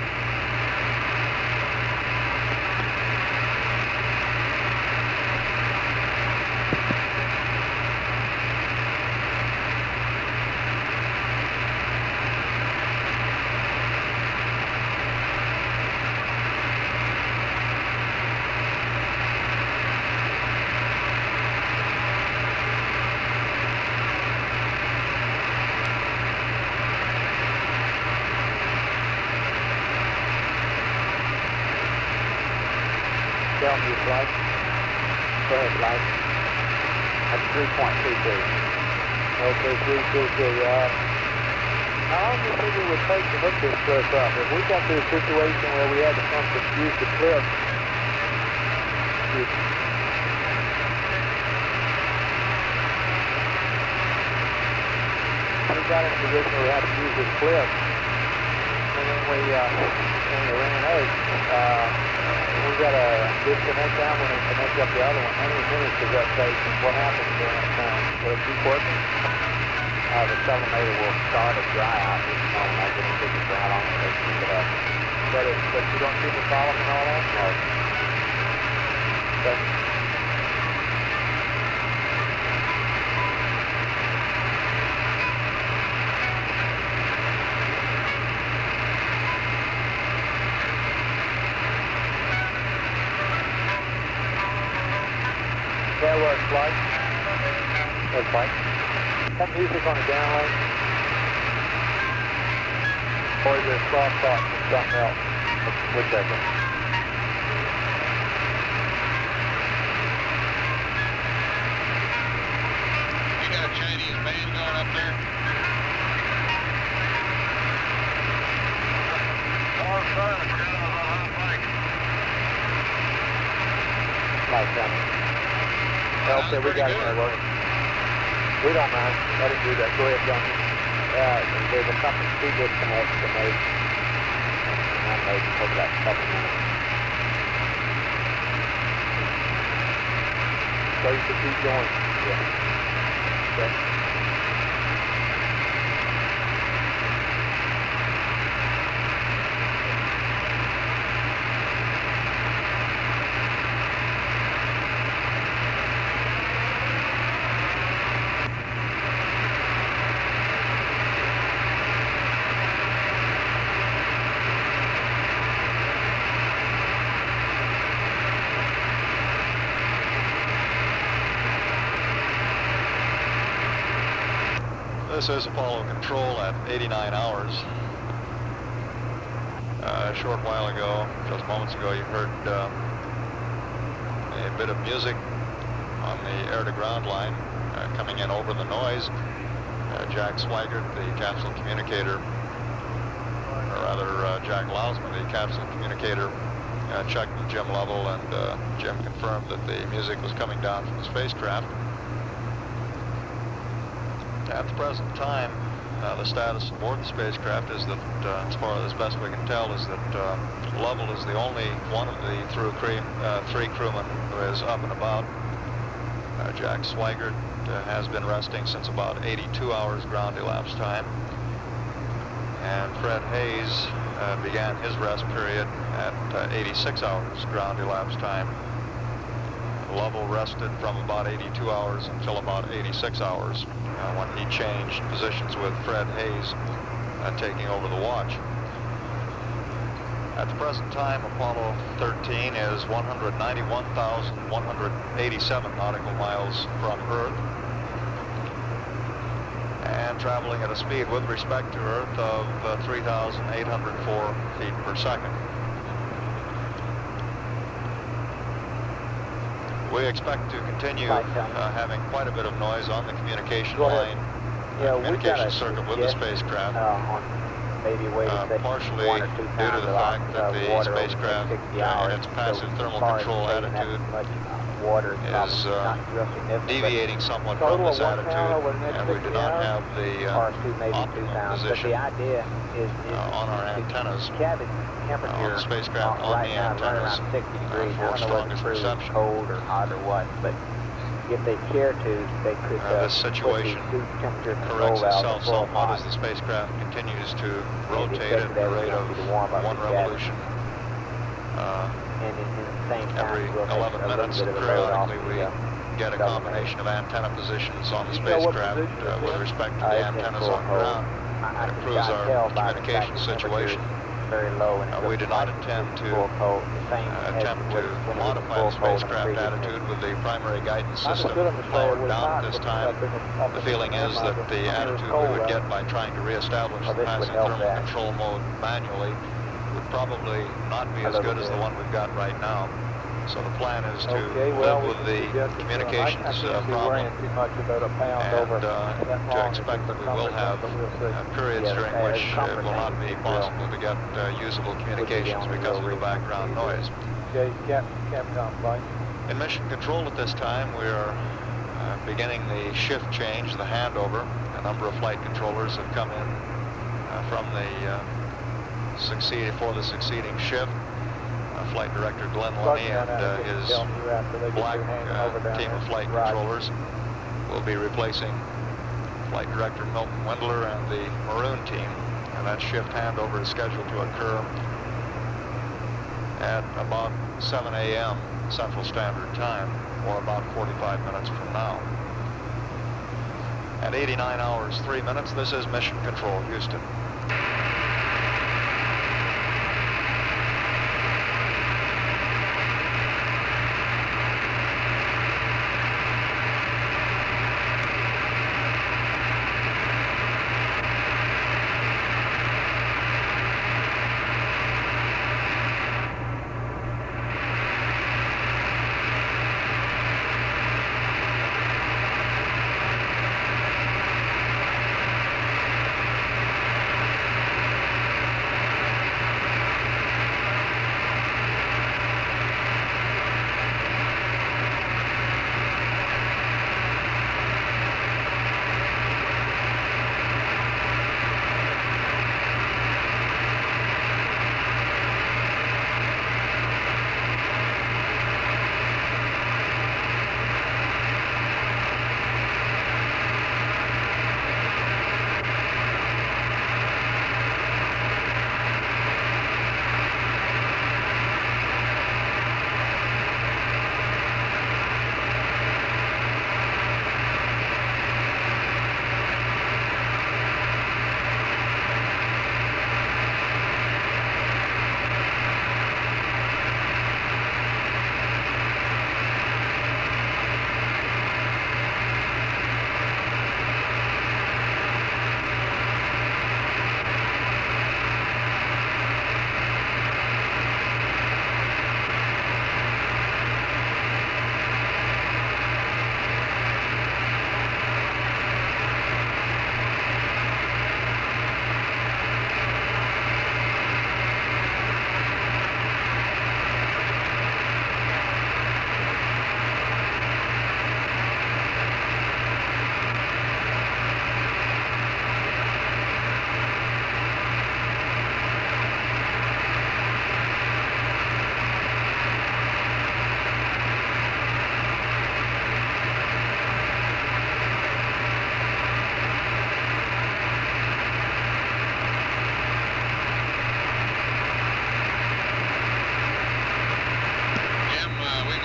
Tell me your flight. Go ahead, flight. That's 3.22. Okay, 322. How long do you think it would take to hook this cliff up? If we got to a situation where we had to come to use the cliff, we got in a position where we had to use this cliff, and then we ran out. We got to disconnect that one and connect up the other one. How many minutes does that take, and what happens during that time? Will it keep working? The telemeter will start a dry out. I get a ticket for how long it takes to keep it up. But you don't keep the column and all that? No. Okay. That works, flight. That's fine. That music on the downlink? Or is it crosstalk from something else? Whichever. You got a Chinese band going up there? Oh, sorry, I forgot I was on hot mic. Like that. Okay, we got it there working. We don't mind. Let him do that. Go ahead, John. There's a couple of two disconnects to make. And that may take about a couple minutes. So you can keep going. Yeah. Okay. This is Apollo Control at 89 hours. A short while ago, just moments ago, you heard a bit of music on the air-to-ground line coming in over the noise. Jack Swigert, the capsule communicator, or rather Jack Lousman, the capsule communicator, checked with Jim Lovell, and Jim confirmed that the music was coming down from the spacecraft. At the present time, the status aboard the spacecraft is that, as far as best we can tell, is that Lovell is the only one of the three crewmen who is up and about. Jack Swigert has been resting since about 82 hours ground elapsed time, and Fred Hayes began his rest period at 86 hours ground elapsed time. Lovell rested from about 82 hours until about 86 hours when he changed positions with Fred Hayes taking over the watch. At the present time, Apollo 13 is 191,187 nautical miles from Earth and traveling at a speed with respect to Earth of 3,804 feet per second. We expect to continue having quite a bit of noise on the communication line, communication circuit with the spacecraft, partially due to the fact that the spacecraft in its passive thermal control attitude is deviating somewhat from this attitude, and we do not have the optimum position on our antennas, on the spacecraft, on the antennas for strongest reception. If they care to, they could this situation corrects itself somewhat as the spacecraft continues to rotate at the rate of one revolution every 11 minutes. Periodically we get a combination of antenna positions on the spacecraft with respect to the antennas on ground. It improves our communication situation. We do not intend to attempt to modify the spacecraft attitude with the primary guidance system powered down at this time. The feeling is that the attitude we would get by trying to reestablish the passive thermal control mode manually would probably not be as good as the one we've got right now. So the plan is to live with the communications problem, and to expect that we will have periods during which it will not be possible to get usable communications because of the background noise. In mission control at this time, we are beginning the shift change, the handover. A number of flight controllers have come in from the succeeding shift. Flight Director Glenn Lenny and his black team of flight controllers will be replacing Flight Director Milton Wendler and the maroon team, and that shift handover is scheduled to occur at about 7 a.m. Central Standard Time, or about 45 minutes from now. At 89 hours 3 minutes, this is Mission Control, Houston.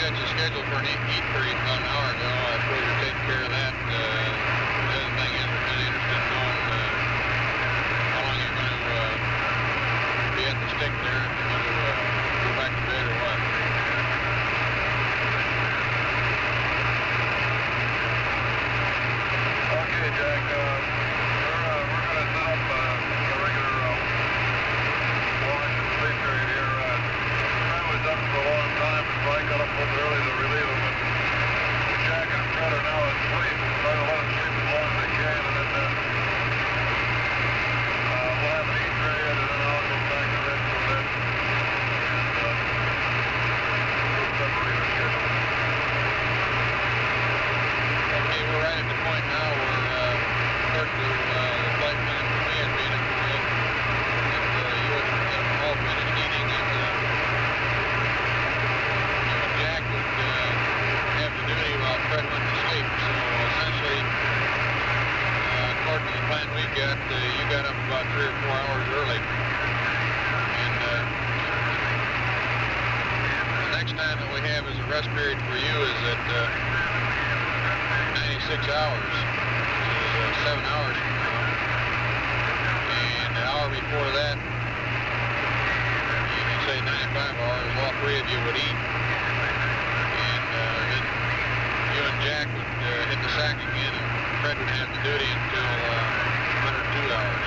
had you scheduled for an eat period about an hour ago. I suppose you're taking care of that. The other thing is we're kind of interested in knowing how long you're going to be at the stick there. If you're going to go back to bed or what. Okay, Jack. We're going to set up a regular watch and sleep period here. Fred was up for a long time, and so I got up a little early to relieve him. And Jack and Fred are now asleep. Try to let them sleep as long as they can, and then we'll have an eat period, and then I'll go back to bed for a bit. And we'll separate our schedule. Okay, we're right at the point now where, according to the flight plan we had made up for you, that you would all finished eating, and you and Jack would have the duty while Fred went to sleep. So essentially, according to the plan we've got, you got up about 3 or 4 hours early. And the next time that we have as a rest period for you is at 96 hours, which is 7 hours from now. And an hour before that, you can say 95 hours, all 3 of you would eat. And then you and Jack would hit the sack again, and Fred would have the duty until 102 hours.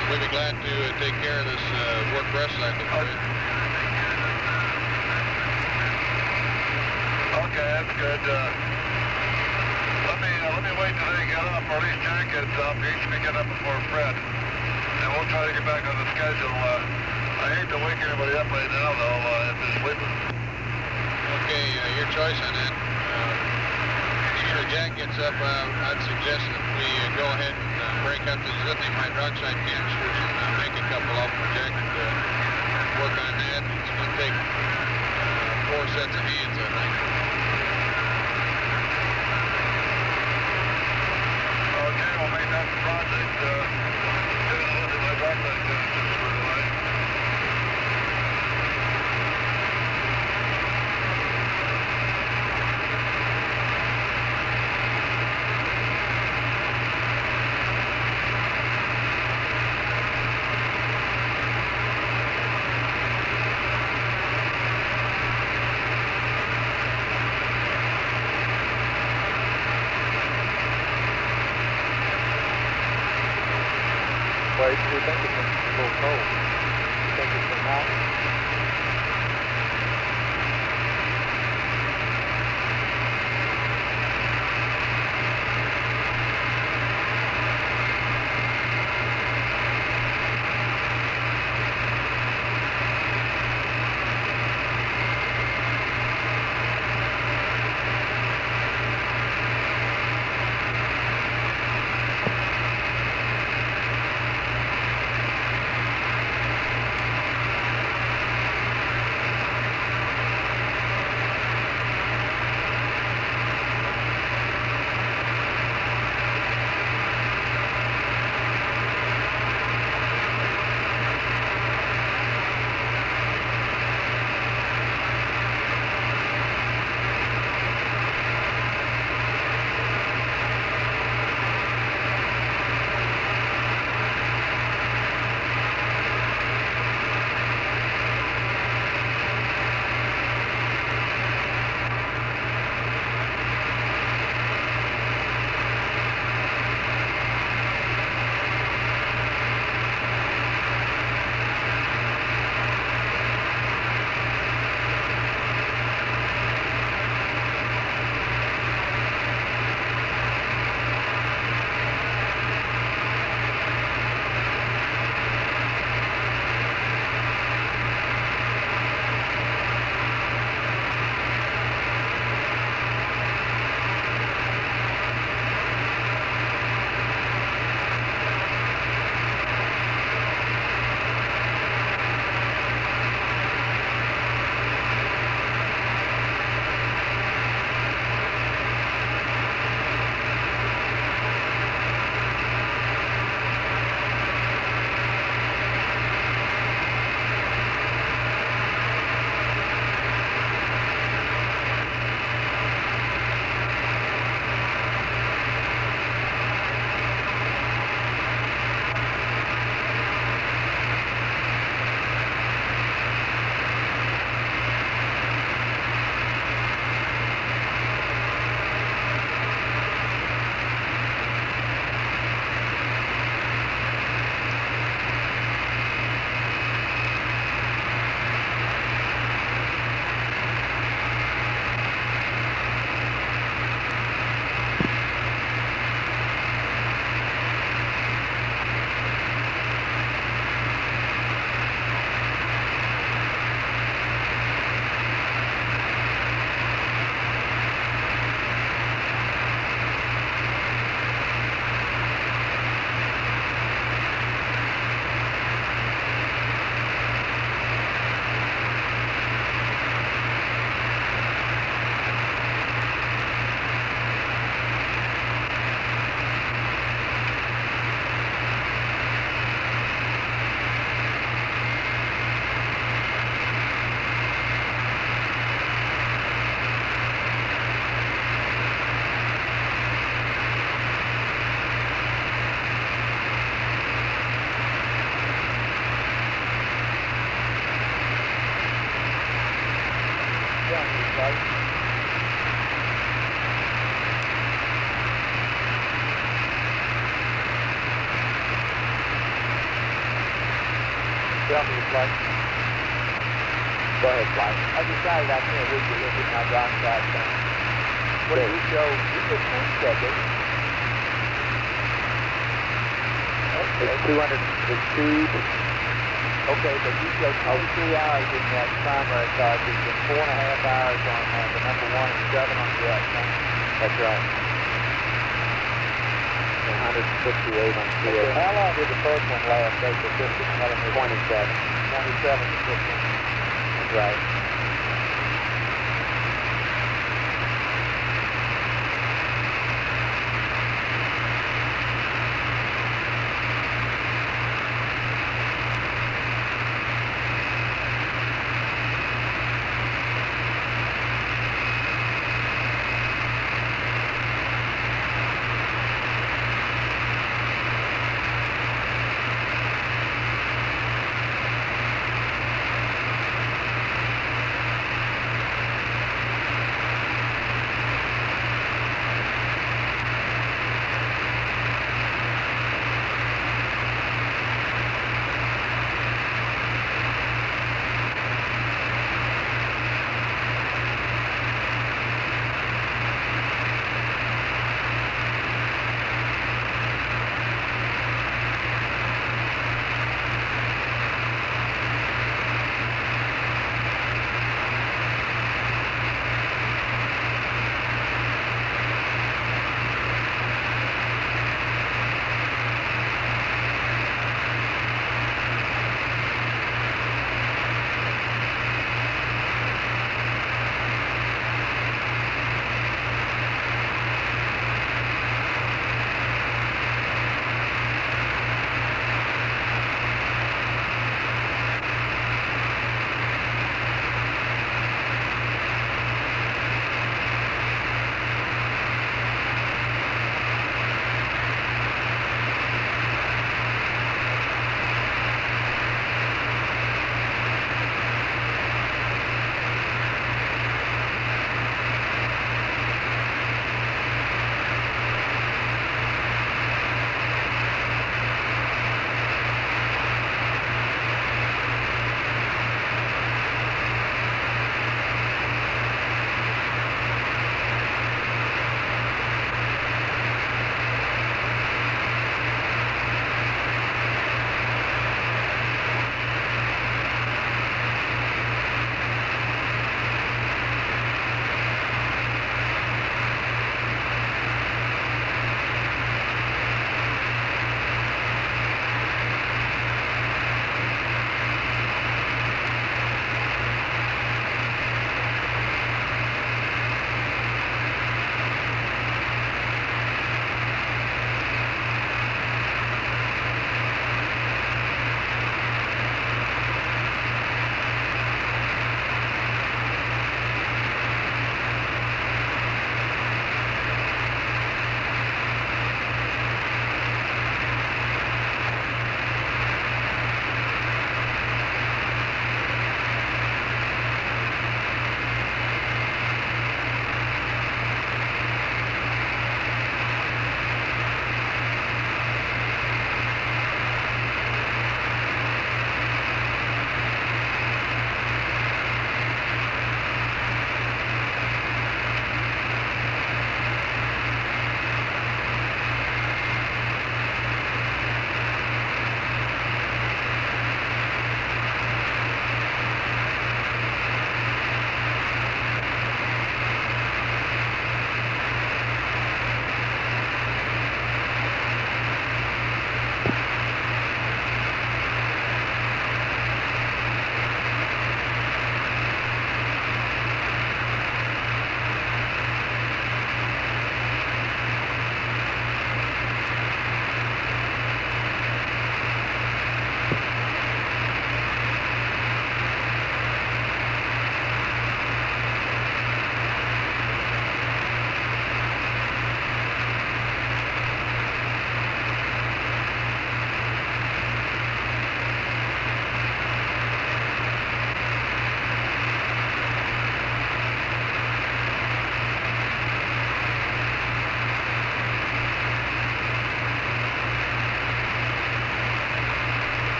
So we'd be glad to take care of this work-rest cycle for you. Okay, that's good. Let me wait till they get up, or at least Jack gets up. He should be getting up before Fred. And we'll try to get back on the schedule. I hate to wake anybody up right now, though, if they're sleeping. Okay, your choice on that. Sure, Jack gets up, I'd suggest that we go ahead and break up these lithium hydroxide canisters and make a couple of them. Jack could work on that. It's going to take 4 sets of hands, I think. Okay, we'll make that the project. Get a lithium hydroxide canisters for the line. Wait, we think it's a little cold. We think it's a mountain. flight. Tell me your flight. Go ahead, flight. I decided I can't read you. Look at my drop side thing. What did you show? You just changed that, didn't you? It's 200, it's 2. Okay, but you showed 23 hours in that primary card. It's been 4.5 hours on the number 1 and 7 on the X. That's right. 168 on the CA. Okay, how long did the first one last? They for 15 millimeters? 27. 27 to 15. That's right.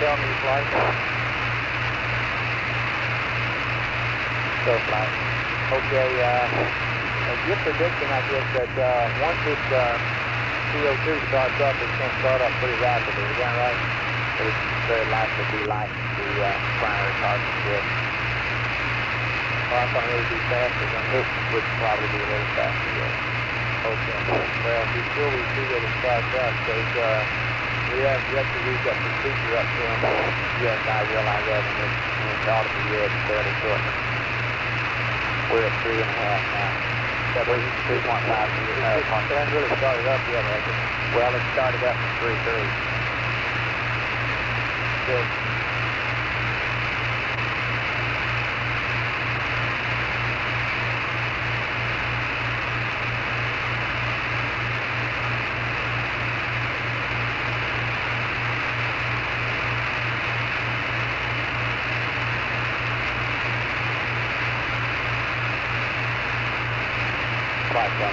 tell me flight. Go flight. Okay, your prediction, I guess, that once this CO2 starts up, it's going to start up pretty rapidly. Is that right? It's very likely to be like the primary cartridge did. Well, I thought it would be faster than it would probably be a little faster, yeah. Okay. Well, be sure we see that it starts up, because we have yet to read that procedure up to them. Yes, I realize that, and it ought to be read fairly shortly. We're at 3.5 now. Yeah, we're 3.5. It hasn't really started up yet, has it? Well, it started up at 3:30. Good.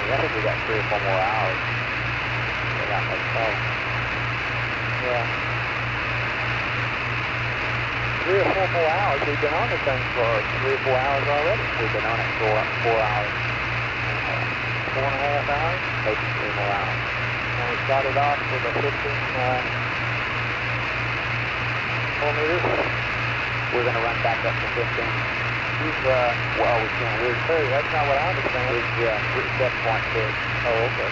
I think we got 3 or 4 more hours. We're not much fun. Yeah. 3 or 4 more hours. We've been on the thing for 3 or 4 hours already. We've been on it for 4 hours. 4.5 hours? Maybe 3 more hours. And we started off with a 15 meters. We're going to run back up to 15. Well, we can't. We're 30. That's not what I understand. We're 7.6. Oh, okay.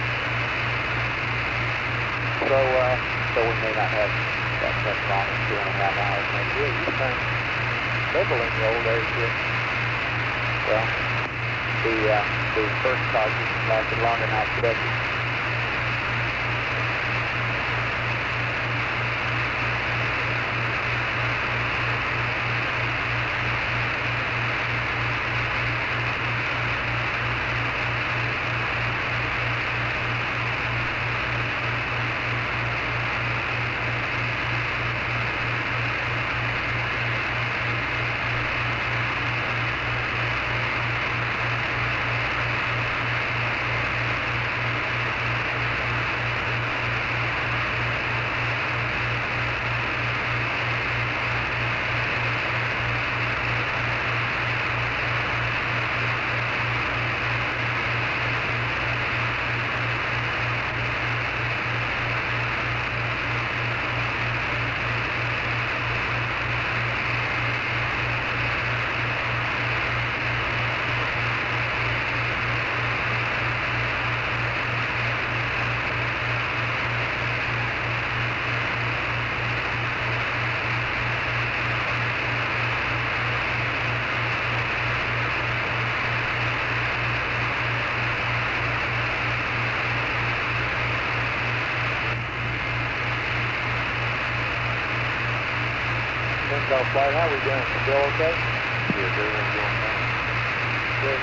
So we may not have that much longer, 2.5 hours. Maybe you turned several in the old days here. Well, the first cartridge lasted longer than I expected. Flight, how are we doing? Still okay? Yeah, everything's going fine. Good.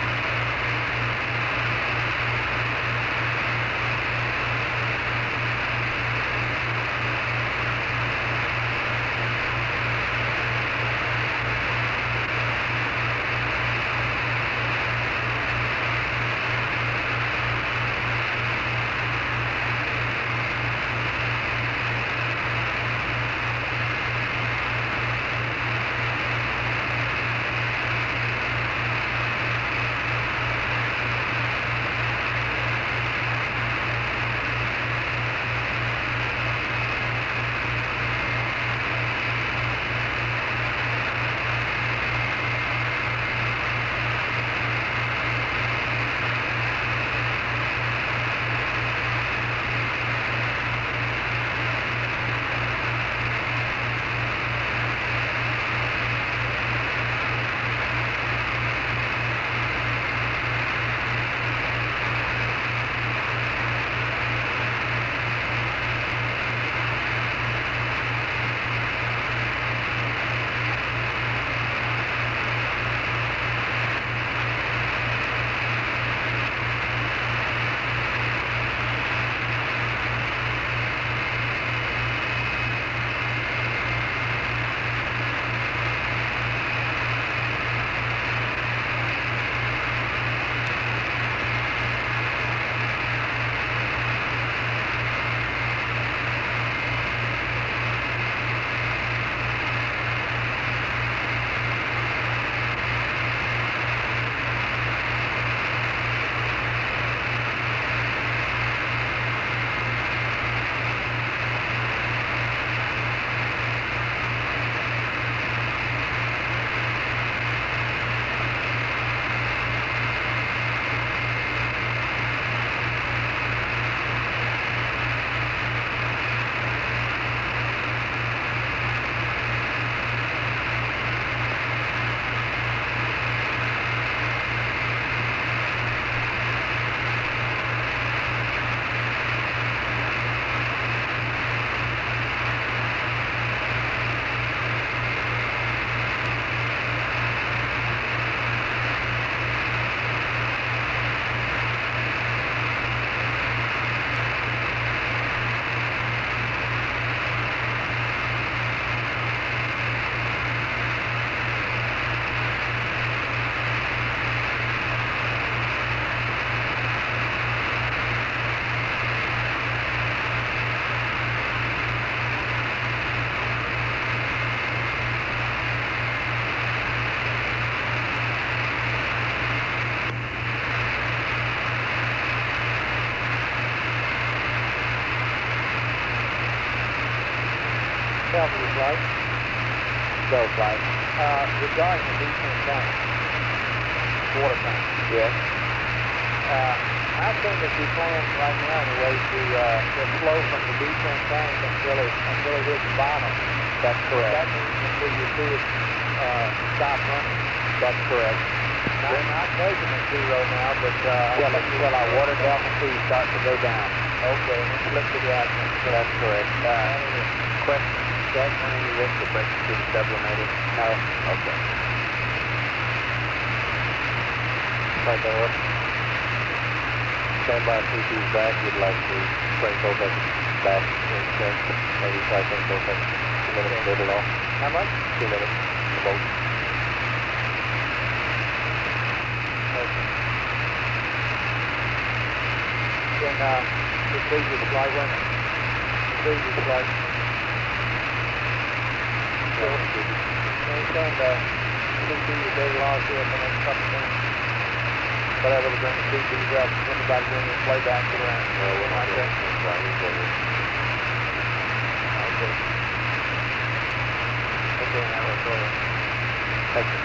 Tell me your flight. Go flight. Regarding the descent tank, water tank. Yes. I think that we plan right now anyway to flow from the descent tank until it hits the bottom. That's correct. That means until you see it stop running. That's correct. We're not measuring at zero now, but until our water delta T starts to go down. Okay, and then flip to the azimuth. That's correct. Question, is that any risk of breaking through the sublimated? No. Okay. Right there. Stand by CP's back. We'd like to bring both of them back in sync. Maybe try to bring both of them 2 minutes later off. How much? 2 minutes. The boat. Then proceed with the flight running. Proceed with the flight. Maintain the CP with their logs here for the next couple of minutes. Whatever to bring the CPs up. Anybody bring your playback to the ground. No, we're not Okay. Okay. Okay, now let's go ahead. Thank you.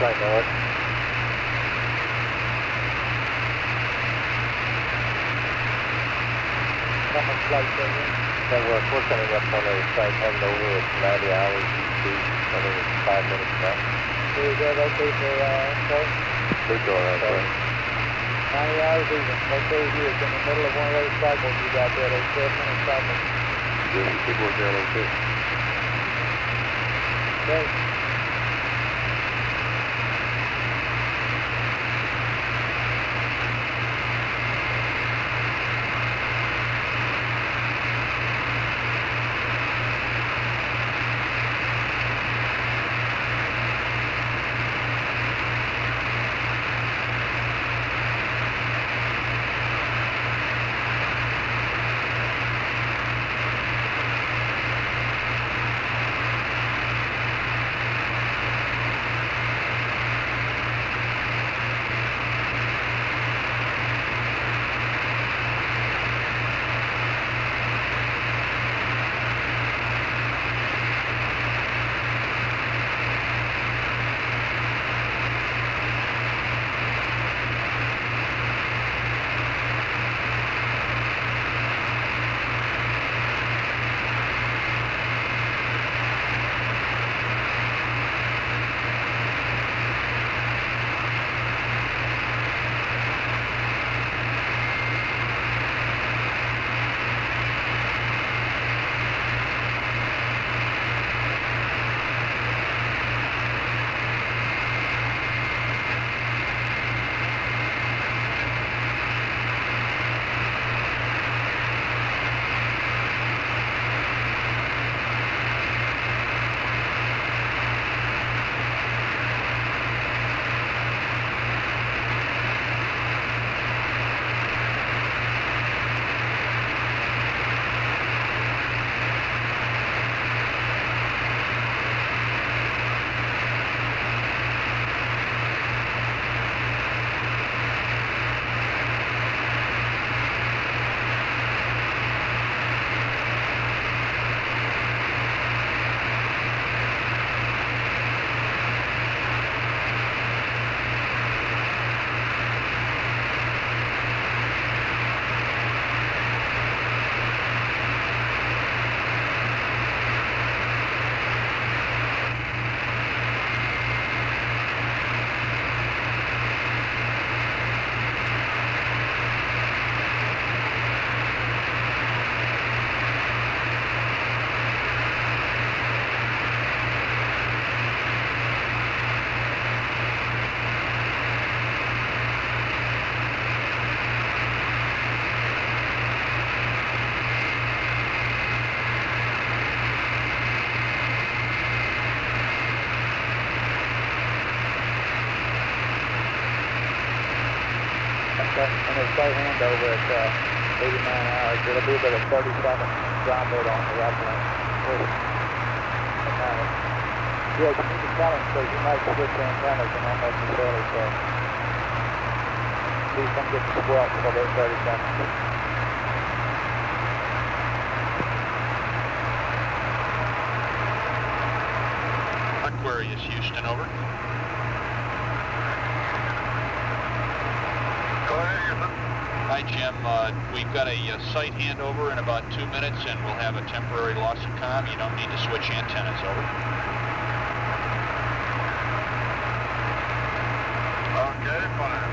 St. Louis. How much flight schedule? That we're coming up on a flight heading over at 90 hours ET. I think it's 5 minutes back. So is that okay for Clay? Big door right there. 90 hours even. Okay, here. It's in the middle of one of those cycles you got there, those 7-minute cycles. Yeah, keep working on those too. Okay. And it's right hand over at 89 hours. It'll be about a 30-second drop rate on the uplink. Yeah, you need to tell him because you might switch antennas and not necessarily so. Please don't get the squelch for those 30 seconds. Aquarius, Houston, over. Hi, Jim. We've got a site handover in about 2 minutes, and we'll have a temporary loss of comm. You don't need to switch antennas, over. Okay, fine.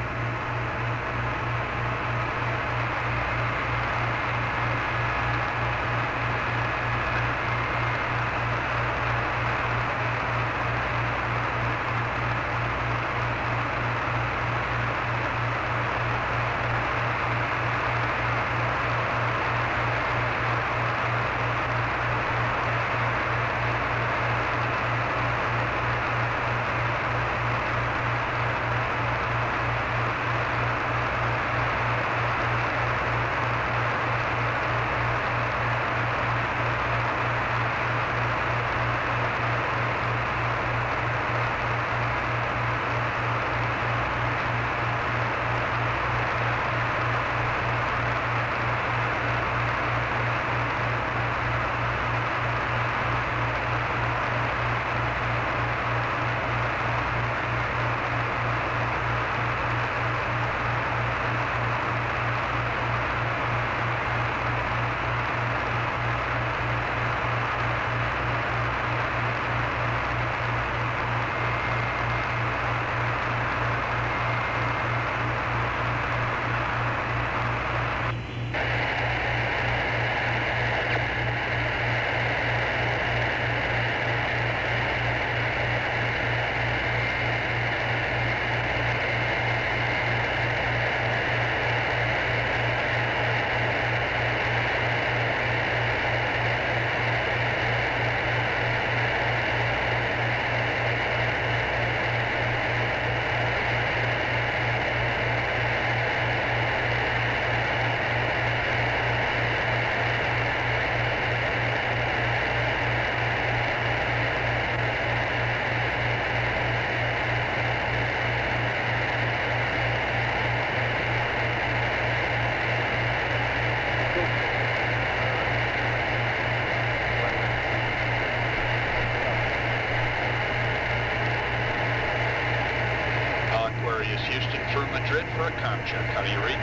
Madrid for a com check. How do you read?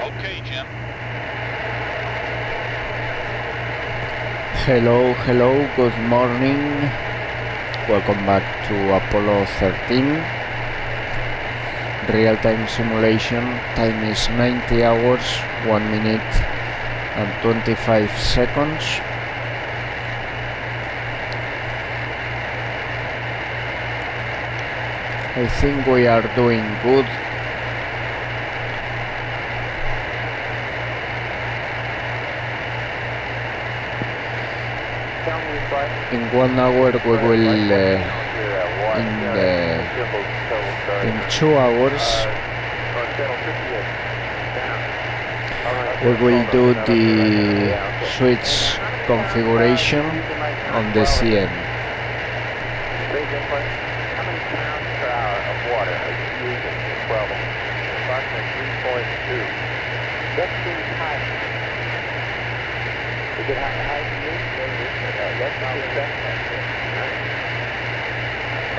Okay, Jim. Hello, good morning. Welcome back to Apollo 13. Real-time simulation. Time is 90 hours, 1 minute and 25 seconds. I think we are doing good. In 1 hour we will, in 2 hours, we will do the switch configuration on the CM.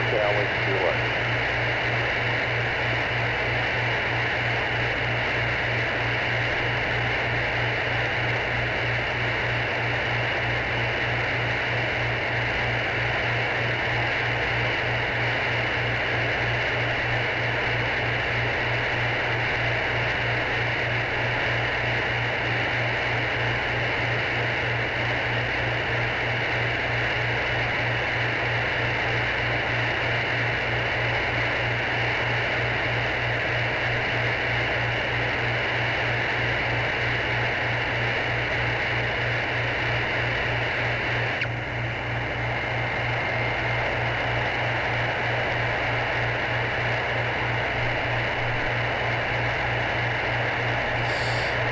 Okay, I'll wait to see what.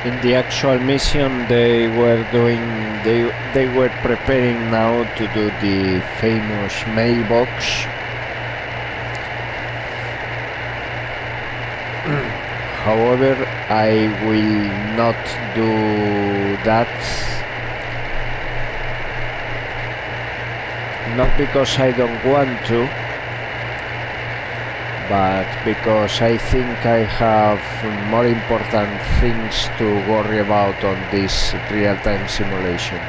In the actual mission they were preparing now to do the famous mailbox. However, I will not do that, not because I don't want to, but because I think I have more important things to worry about on this real-time simulation.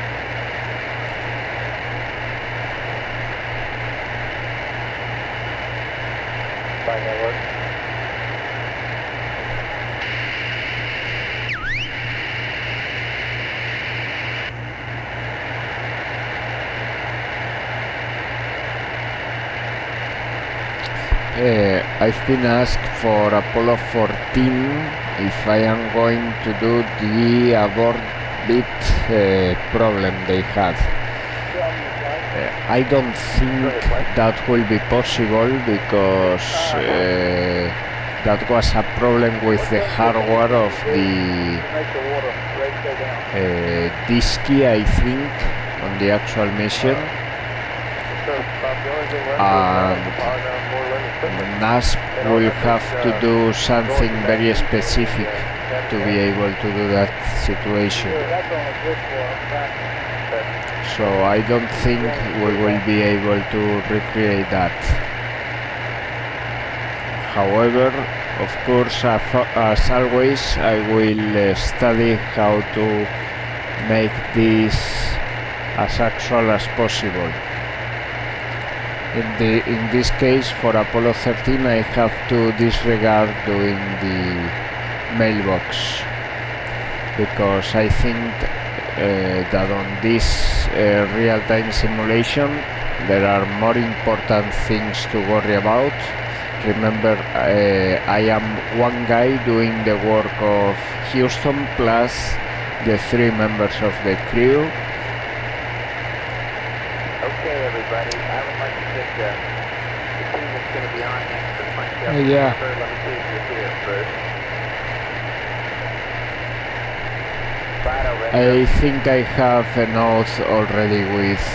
I've been asked for Apollo 14 if I am going to do the abort bit problem they had. I don't think that will be possible because that was a problem with the hardware of the Disky, I think, on the actual mission. And NASSP will have to do something very specific to be able to do that situation. So I don't think we will be able to recreate that. However, of course, as always, I will study how to make this as actual as possible. In this case, for Apollo 13, I have to disregard doing the mailbox because I think that on this real-time simulation there are more important things to worry about. Remember, I am one guy doing the work of Houston plus the 3 members of the crew. Okay, everybody, I would like to get the team that's going to be on next to myself. Yeah. Let me see if you're here first. I think I have a note already with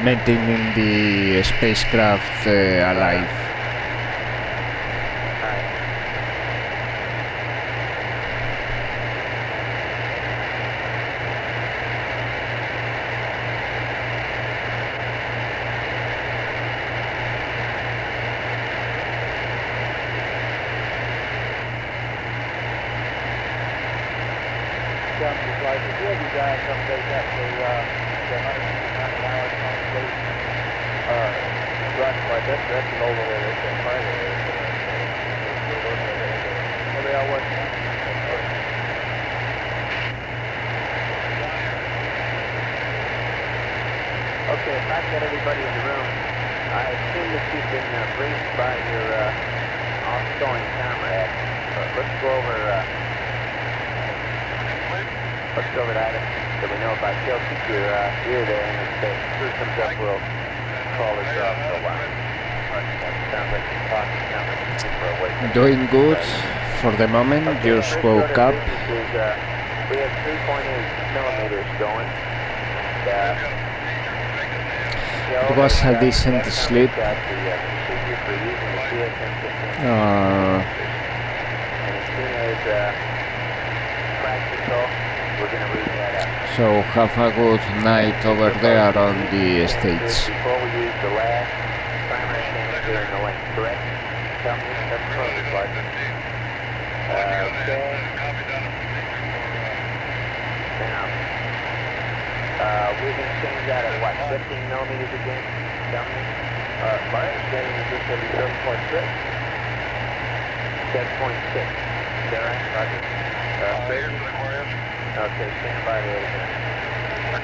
maintaining the spacecraft alive. companies like the Gilby guy comes they got the 190 hours compensation. Right, like that's an overhead. That's a private. What they all working on? Okay, if I've got everybody in the room, I assume that you've been briefed by your off-going comrade. Let's go over that item that we know about. Joe, keep your ear there, and if the crew comes up, we'll call this off for a while. Sounds like you're talking for a wait. Doing good for the moment. Just woke up. We have 3.8 millimeters going. It was a decent sleep. So have a good night over there on the States. Before we use the last primary canister in the link, correct? Tell me if that's perfect, like. Okay. Now, we're going to change that at what, 15 millimeters again? Tell me. My understanding is this going to be 7.6. 7.6. Is that right? Roger. Here's the Aquarius. Okay, stand by there again.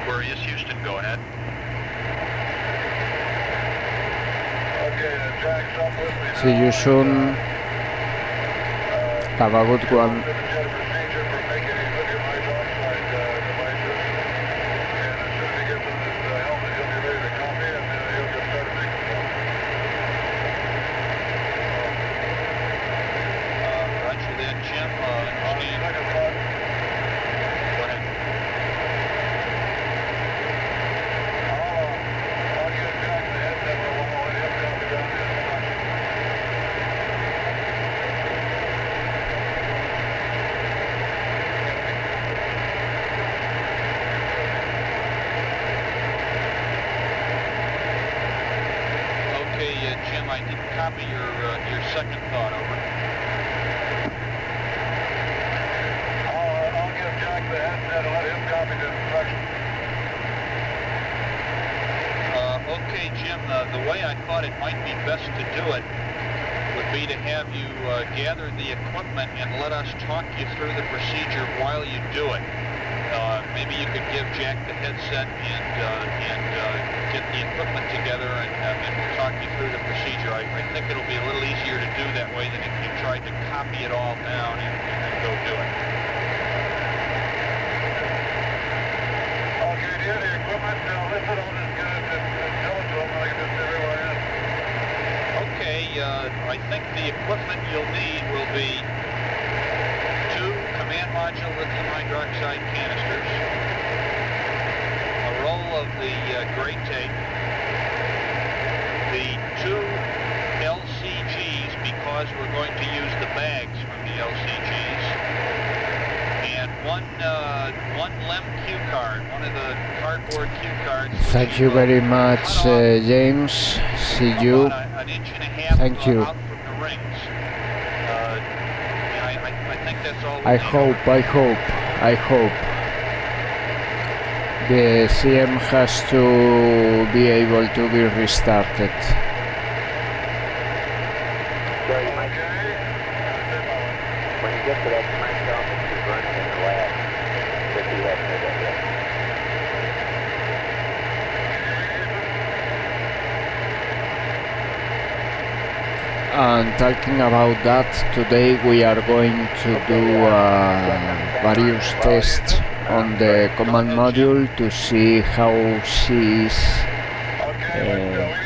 Aquarius, Houston, go ahead. Okay, the Jack's up with me now. See you soon. Have a good one. Jim, I didn't copy your second thought, over. I'll give Jack the headset and let him copy the instructions. Okay, Jim, the way I thought it might be best to do it would be to have you gather the equipment and let us talk you through the procedure while you do it. Maybe you could give Jack the headset and get the equipment together and we'll talk you through the procedure. I think it'll be a little easier to do that way than if you tried to copy it all down and go do it. Okay, do you have the equipment listed? I'll just get it and tell it to him like this everywhere is. Okay, I think the equipment you'll need will be 2 command module lithium hydroxide canisters, a roll of the gray tape, the 2 LCGs because we're going to use the bags from the LCGs, and one LEM cue card, one of the cardboard cue cards. Thank you very much, James. See you. An inch and a half Thank you. out from the rings. I think that's all. I hope the CM has to be able to be restarted. So you might, when you get to that, you might tell me you're running in the lab. If you haven't heard that yet. And talking about that, today we are going to do various tests on the command module to see how she is,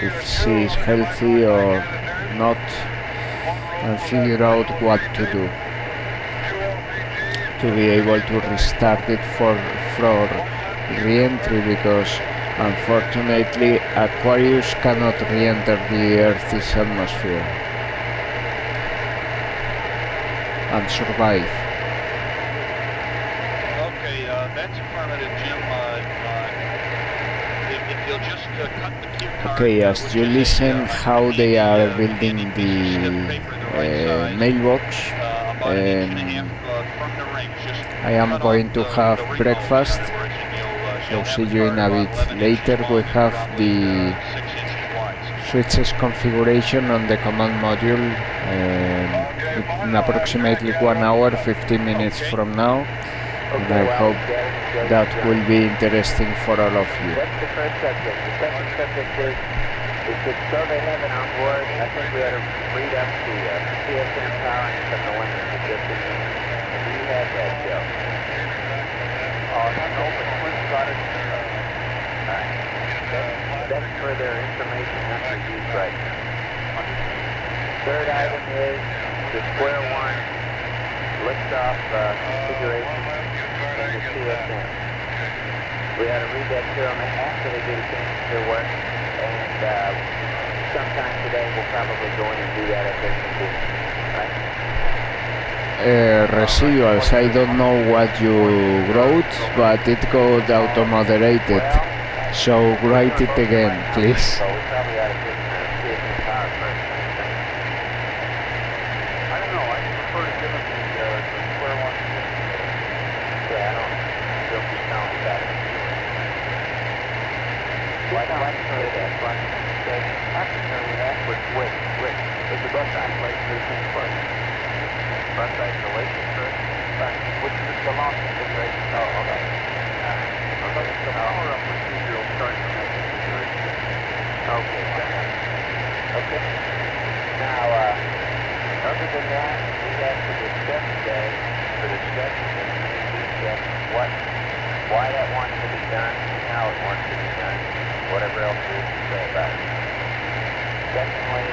if she is healthy or not, and figure out what to do to be able to restart it for re-entry, because unfortunately Aquarius cannot re-enter the Earth's atmosphere and survive. Okay, that's affirmative, Jim. If you'll just cut the cue card. Okay, as you listen how they are building the mailbox, I am going to have breakfast, so see you in a bit. Later we have the switches configuration on the command module in approximately 1 hour, 15 minutes from now, and I hope that will be interesting for all of you. That's the first subject. The second subject is the survey heaven on board. I think we ought to read up the CSM powering from the windows for just a minute. Do you have that, Joe? That's open twin slotted. Alright. That's for their information, not for use right now. Third item is the square one liftoff configuration in the CSM. We ought to read that to them after they do the canister work, and sometime today we'll probably go in and do that at their convenience. Right? Residuals, I don't know what you wrote, but it got auto-moderated, so write it again, please. So we probably ought to get CSM power first. I don't know, I prefer to give them the square one. Yeah, I don't be sound about it. Why don't I say that? I can tell you that with it's the best isolation of the same place. Best isolation first? Which is the long configuration. Oh, okay. The power-up procedure will start from that configuration. Okay, okay. Now, other than that, we have to discuss today, for discussion in detail, why that wants to be done, and how it wants to be done, whatever else there is to say about it. Secondly,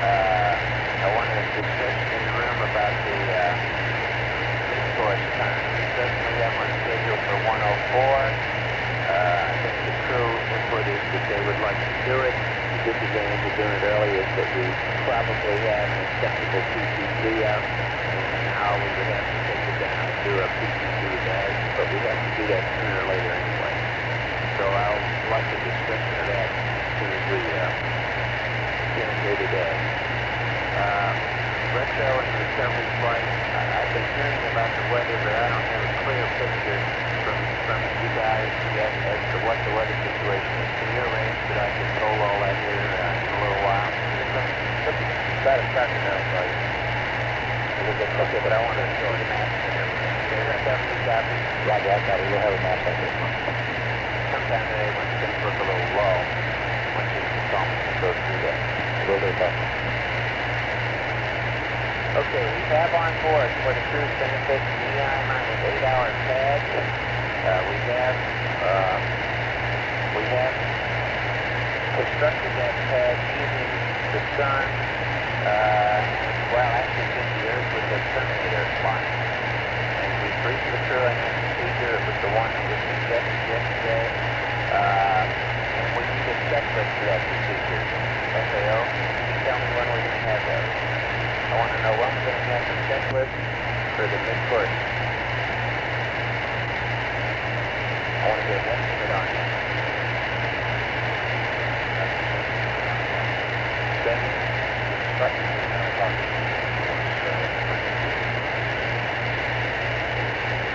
I wanted a discussion in the room about the resource time. Certainly I'm on schedule for 104. I think the crew input is that they would like to do it. The disadvantage of doing it early is that we probably have an acceptable PCC out, and now we would have to take it down and do a PCC today, but we have to do that sooner or later anyway. So I'll like a discussion of that as soon as we get in here today. Retro and recovery flight, I've been hearing about the weather, but I don't have a clear picture from you guys yet as to what the weather situation is. Can you arrange that I can control all that here in a little while? About a second now, buddy. Okay, but I want to show the map and everything. Okay, that's everything copy. Roger, I got it. We'll have a map like this one. Sometime today when things look a little low, once you call me and go through that. We'll do that. Okay, we have on board for the crew's benefit EI minus 8-hour pads. We have constructed that pad using the sun, well actually just the Earth with the Terminator line. And we briefed the crew on that procedure. It was the one that was suggested yesterday. And we need a checklist for that procedure. FAO, can you tell me when we're going to have that? I want to know when we're going to have the checklist for the mid-course. I want to get an estimate on that.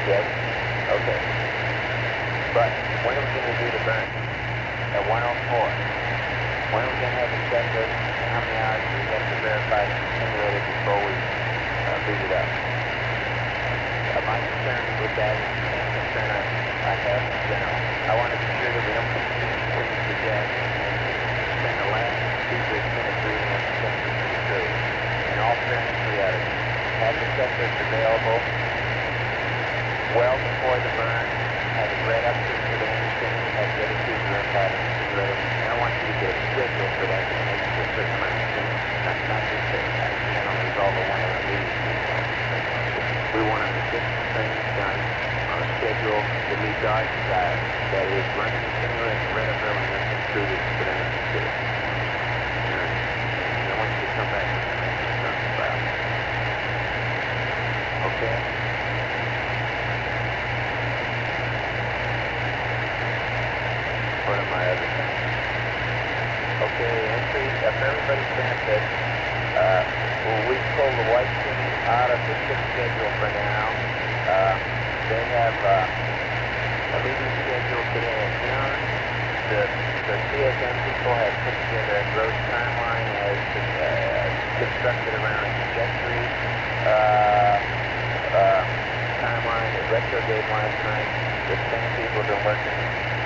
Yes? Okay. But when are we going to do the burn? At 104. When are we going to have the checklist? And how many hours do we have to verify the simulator before we boot it up? My concern with that is the same concern I have in general. I want to be sure that we don't continue to forget and spend the last 2-3 minutes reading up the checklist for the crew. In all fairness, we ought to have the checklist available well before the burn, have it read up to so they understand it, have the other crews learn about it, and I want you to get a schedule for that that makes a certain amount of sense. Not just that accidentally resolve a one-hour meeting. We want to get things done on a schedule that meets our desire. That is, running the simulation read up early enough and crew to put in a consider. And I want you to come back with some concerns about it. Okay? What are my other things? Okay, entry of everybody's benefit. We pull the white team out of the ship schedule for now. They have a meeting scheduled today at noon. The CSM people have put together a growth timeline as constructed around a trajectory timeline that Retro gave last night. The same people have been working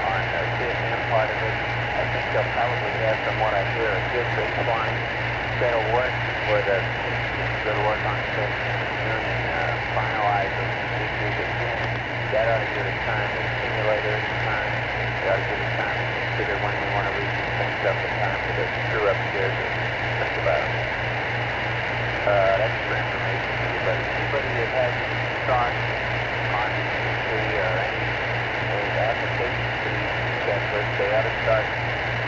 on the CSM part of it. I think they'll probably have, from what I hear, a good baseline set of work for the teams that will work on session noon and finalize those issues at noon. That ought to give us time to simulator time. It ought to give us time to consider when we want to read these things up in time for the crew upstairs to think about them. That's for information to everybody. Anybody that has any thoughts on the or any applications to these checklists, they ought to start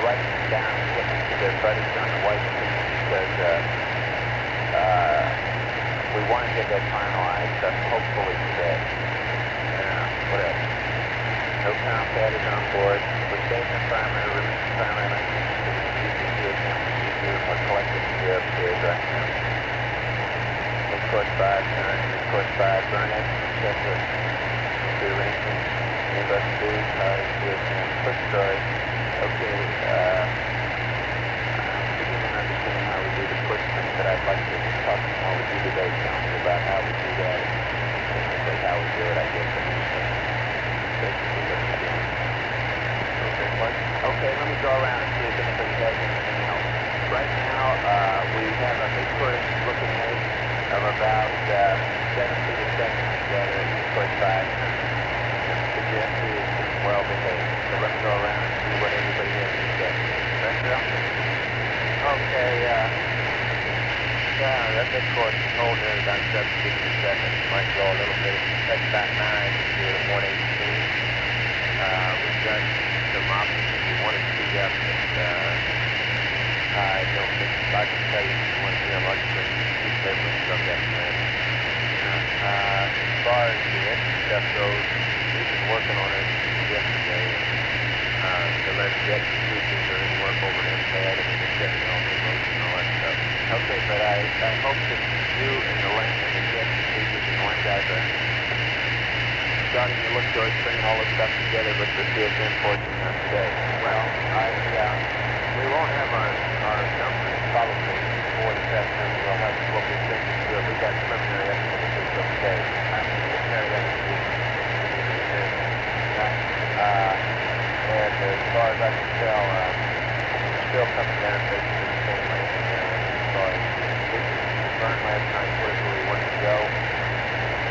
writing them down and getting to their buddies on the white sheet because we want to get that finalized hopefully today. What else? No combat is on board. We're saving the primary language to the CSM procedure. We're collecting here upstairs right now. Mid-course 5, turn, mid-course 5, burn it, checklist. The arrangements, inbox 2, CSM, quick story. Okay, I'm beginning to understand how we do the push thing, but I'd like to talk more with you today, Tony, about how we do that. Technically how we do it, I guess. Basically what you're doing. Okay, let me go around and see if anybody has anything else. Right now, we have a mid-course looking edge of about 7 feet a second together at mid-course 5. The trajectory is being well behaved. So let me go around and see what everybody has to say. Retro? Okay, that mid-course is holding at about 7 feet per second. Might go a little bit. That's about 9 to 118. We've got some options if you want to speed up, but I don't think I can tell you if you want to hear much, but keep everyone from that plan. As far as the engine stuff goes, we've been working on it yesterday. The left jet procedures are in work over an MPAD, and we've been checking all the emotion and all that stuff. Okay, but I hope that you and the land and the jet procedures and the land guys are starting to look towards bringing all this stuff together with the CSM portion today. Well, we won't have our numbers probably before this afternoon. We'll have what we think is good. We got preliminary estimates is okay. Preliminary estimates and as far as I can tell, still coming down basically the same way as far as we confirmed last night where we wanted to go.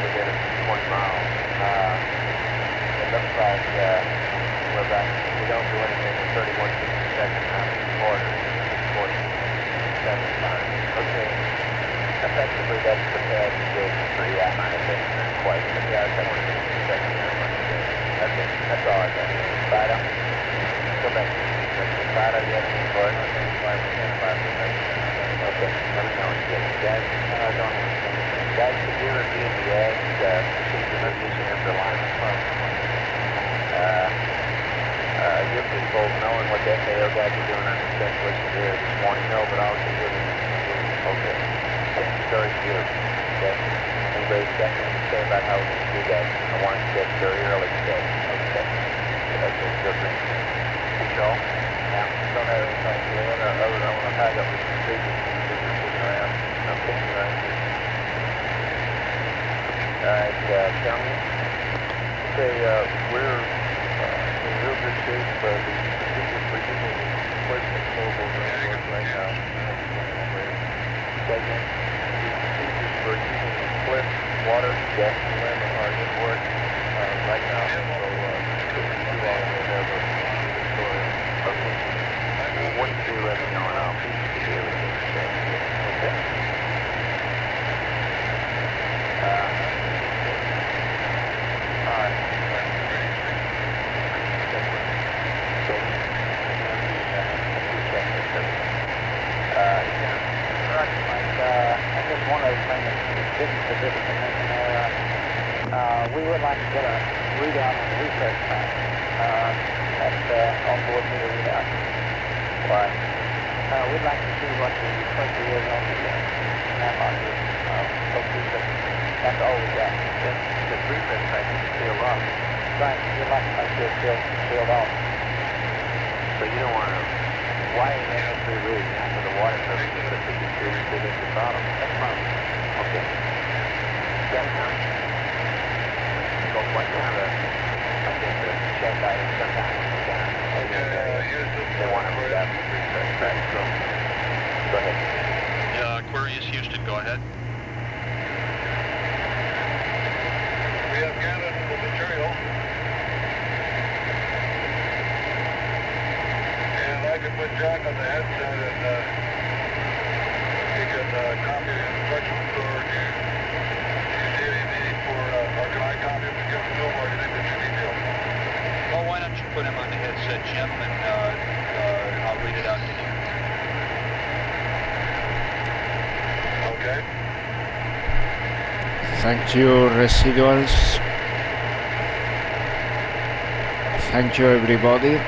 Within 20 miles. It looks like we're about, we don't do anything in 31 feet per second out of the quarter, 47 times. Okay. Effectively, that's the pad you gave me for the outline. I think not quite, but yeah, it's 21 feet per second out of the day. Okay, that's all I got. Fido? Go back to you. Fido, you have anything for us? Okay, let me know when you get it. Guys, I don't have anything. Guys, could you review the edge, procedure using of the line from your people knowing what the FAO guys are doing on the checklist here this morning? No, but I'll see what okay. Same story to you. Okay. Anybody got anything to say about how we can do that? I want to get very early today. Okay. Okay, good. Control? Yeah. Don't have anything to do other than I want to tag up with the procedures around. Okay. Right. Alright, tell me. Okay, we're in real good shape. The procedures for using the flight control work right now. Segment. The procedures for using the flip, water, gas, and lemon are in work right now. So, shouldn't be too long to have a story. Okay. Well, what you do, let me know, and I'll feed you to everything you say. Okay? I guess one other thing that didn't specifically mention there, we would like to get a readout on the research time. That's on board meter readout. Why? We'd like to see what the pressure is on the map on here. That's all we got. The research time, Right, you're like I just sealed off. So you don't want to widen the atmosphere really down to the water surface so that we can experience it at the bottom? That's fine. Okay. Check now. So what kind of, I guess, the check item sometimes they want to move out the track. So go ahead. Aquarius, Houston, go ahead. We have gathered the material. And I can put Jack on the headset and he can copy the instructions, or do you see any need for, or can I copy them and give them to him, or do you think that you need help? Well, why don't you put him on the headset, Jim, and I'll read it out to you. Okay. Thank you, residuals. Thank you, everybody.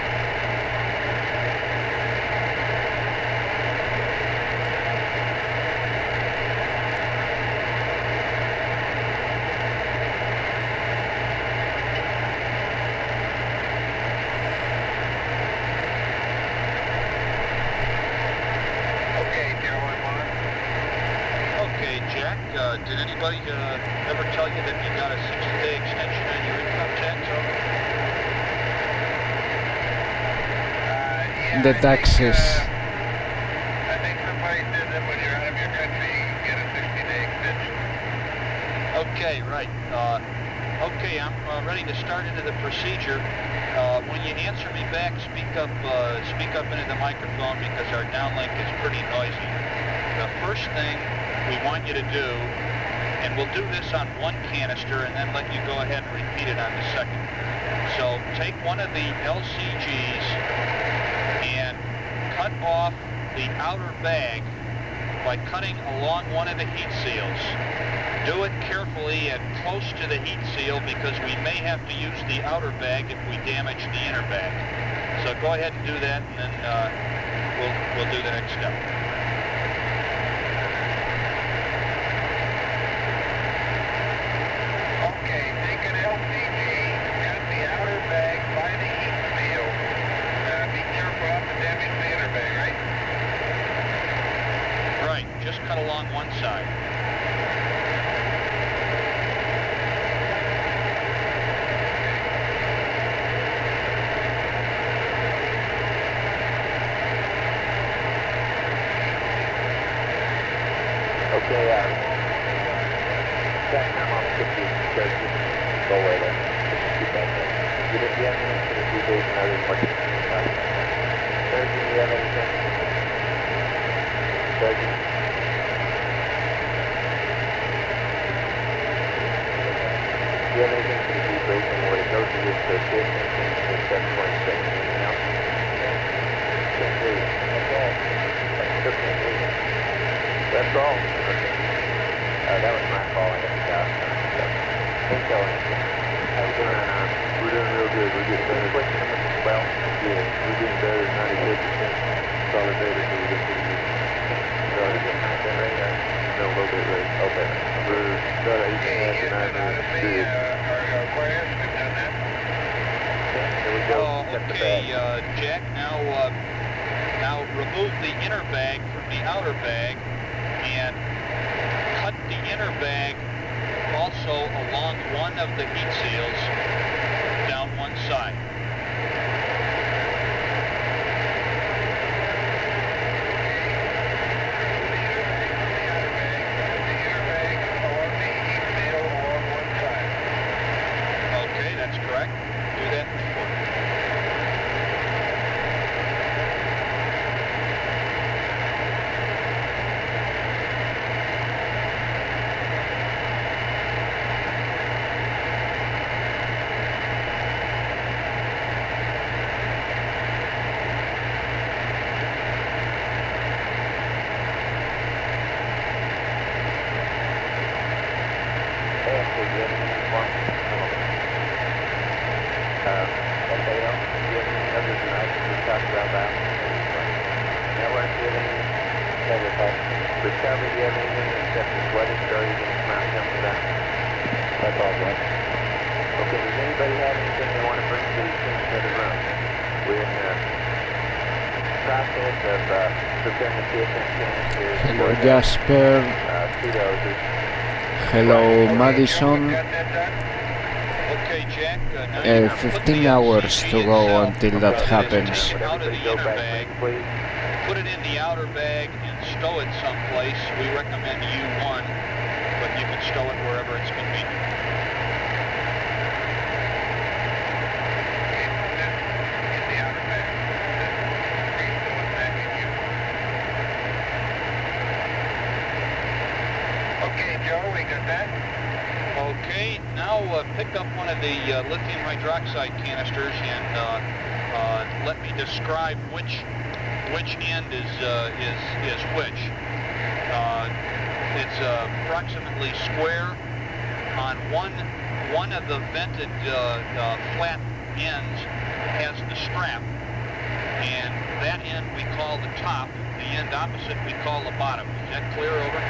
Okay, Jack, did anybody ever tell you that you got a 60-day extension on your income tax? The taxes. I think somebody said that when you're out of your country, you get a 60-day extension. Okay, right. Okay, I'm ready to start into the procedure. When you answer me back, speak up into the microphone because our downlink is pretty noisy. The first thing we want you to do, and we'll do this on one canister and then let you go ahead and repeat it on the second. So take one of the LCGs and cut off the outer bag by cutting along one of the heat seals. Do it carefully and close to the heat seal because we may have to use the outer bag if we damage the inner bag. So go ahead and do that, and then we'll do the next step. Okay, take an LCG, cut the outer bag by the heat seal. Be careful not to damage the inner bag, right? Right, just cut along one side. Okay, Jack, I'm on 50, so just go away there. Just keep that there. You have anything for the debrief and other questions? Surgeon, do you have anything? Surgeon? Do you have anything for the debriefing where it goes to this shift and things to 726? Anything else? Can't hear you. Okay. Still can't hear you. That's all. Okay. That was my fault. I got thanks, Ellen. How you doing? We're doing real good. We're getting better. Well, yeah, we're getting better. 98% solid data, so we're getting pretty good. So are you getting 9 right now? No, a little bit right. Okay. We're about 8.5 to 9 minutes. Good. Aquarius, we've done that. Here we go. Okay, Jack, now remove the inner bag from the outer bag and cut the inner bag also along one of the heat seals down one side. Okay, that's correct. Do that and report. Recovery, do you have anything except the sweating, so you can come out and help me out? That's all, Jack. Okay, does anybody anybody have anything they want to bring to the room? We're in the process of preparing the PSN canisters. Hello Jasper. Hello Madison. Okay, Jack. 15 hours to go until that happens. Out of the inner bag, put it in the outer bag and stow it someplace. We recommend U1, but you can stow it wherever it's convenient. Okay, Joe, we got that? Okay, now pick up one of the lithium hydroxide canisters and let me describe which end is which. It's approximately square. On one of the vented flat ends has the strap, and that end we call the top. The end opposite we call the bottom. Is that clear? Over.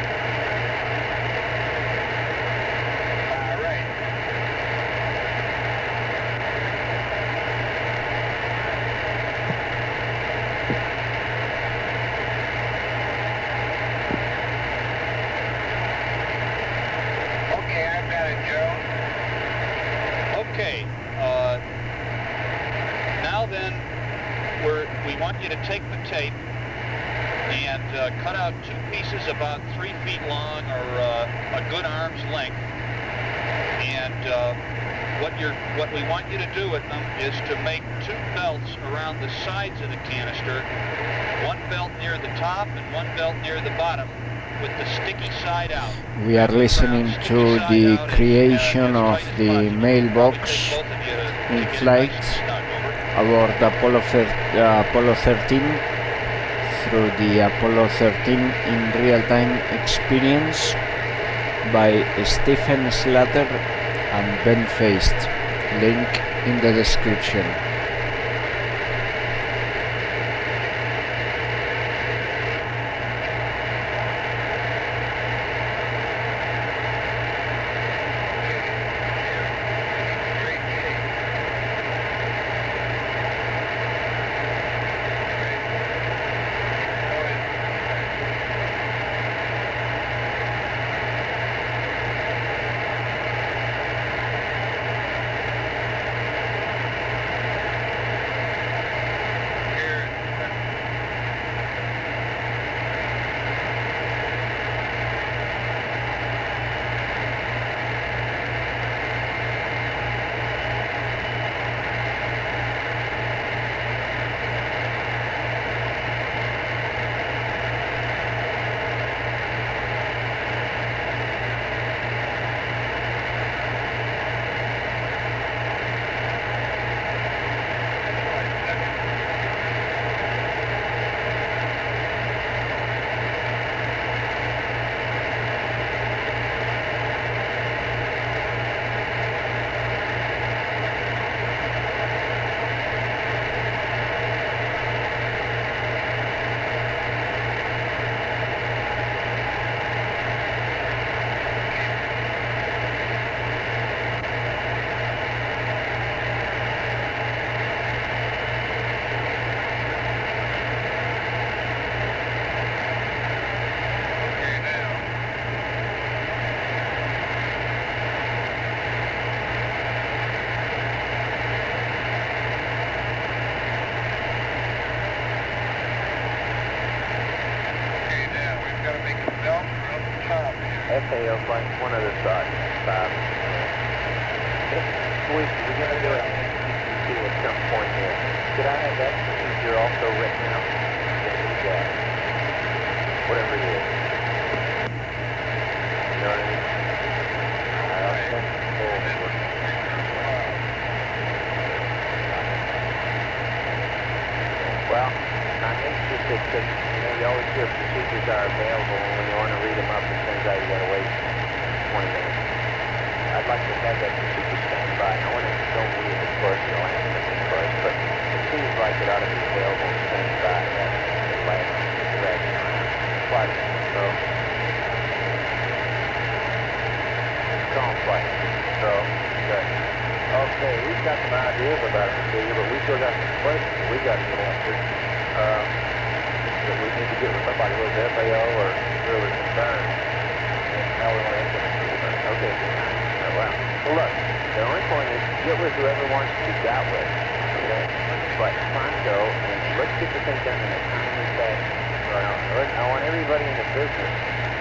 Okay, now then, we want you to take the tape and cut out two pieces about 3 feet long or a good arm's length. And what we want you to do with them is to make two belts around the sides of the canister, one belt near the top and one belt near the bottom, with the sticky side out. We are listening to the creation of the mailbox in flight aboard Apollo 13 through the Apollo 13 in real-time experience by Stephen Slater and Ben Feist. Link in the description. FAO flight, one other thought, Bob. We're going to do it at some point here. Could I have that procedure also written out? Whatever it is. You know what I mean? Well, I'm interested because you always hear procedures are available, and when you want to read them up, it turns out you got to wait 20 minutes. I'd like to have that procedure stand by. I want to go read it, of course, you'll ask me, of course, but it seems like it ought to be available and stand by at the last direction flight. So, call flight. So, good. Okay, we got some ideas about it to you, but we still got some questions that we got to get answered. That we need to get with somebody, whether it's FAO or whoever is concerned, and how we want to implement these. Okay, wow. Well, look, the only point is get with whoever wants to be got with. Okay, but pronto, and let's get the thing done in a timely fashion. I want everybody in the business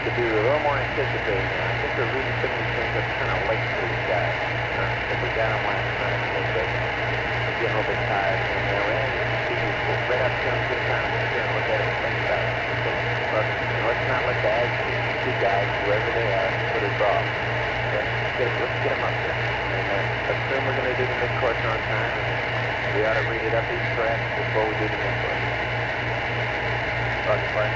to be a little more anticipating. I think we're reading some of these things that's kind of late for these guys. If we got them last night, I think they're getting a little bit tired. And people right up to them, good time to sit here and look at it and think about it. But let's not let the two guys, whoever they are, put us off. Okay? Let's get them up there. And assume we're going to do the mid-course on time. And we ought to read it up each track before we do the mid-course. Roger, fine.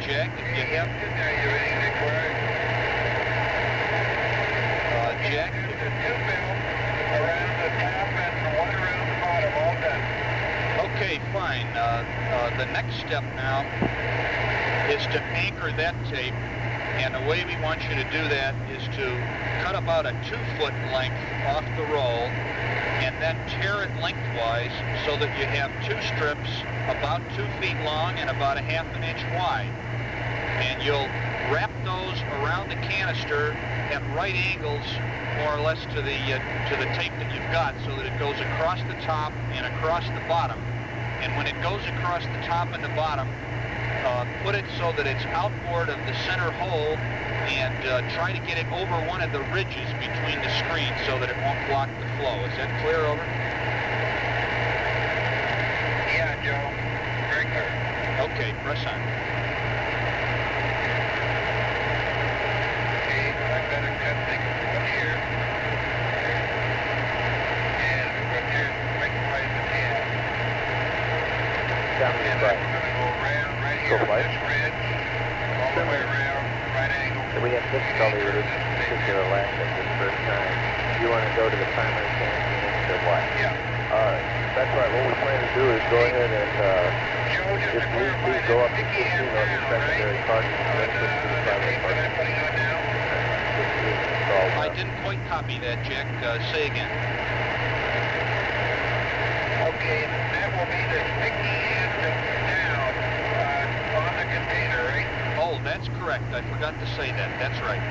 Jack, you have... Jack? Around the top and one around the bottom, all done. Okay, fine. The next step now is to anchor that tape, and the way we want you to do that is to cut about a 2-foot length off the roll and then tear it lengthwise so that you have 2 strips about 2 feet long and about a ½ an inch wide. And you'll wrap those around the canister at right angles, more or less to the tape that you've got, so that it goes across the top and across the bottom. And when it goes across the top and the bottom, put it so that it's outboard of the center hole, and try to get it over one of the ridges between the screens so that it won't block the flow. Is that clear, over? Yeah, Joe. Very clear. Okay, press on. Okay, I've got a good thing up here. And we're going to right by the pin. Down the right. We're going to go around right here on this ridge, all the way around, right angle. We have difficulty with this particular latch at this first time. You want to go to the primary canister or what? Yeah. That's right. What we plan to do is go ahead and, if need be, go up to 15 on the secondary cartridge and then switch to the primary cartridge. I didn't quite copy that, Jack. Say again. Okay, that will be the sticky end down on the container, right? Oh, that's correct. I forgot to say that. That's right.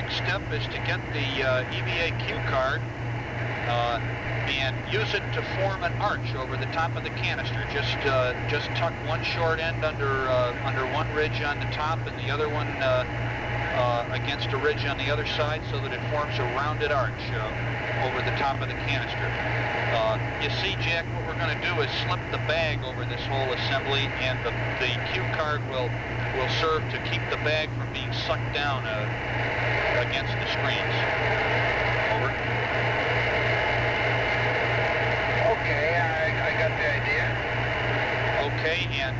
next step is to get the EVA cue card and use it to form an arch over the top of the canister. Just tuck one short end under one ridge on the top and the other one against a ridge on the other side, so that it forms a rounded arch over the top of the canister. You see, Jack, what we're going to do is slip the bag over this whole assembly, and the cue card will serve to keep the bag from being sucked down against the screens. Over. Okay, I got the idea. Okay, and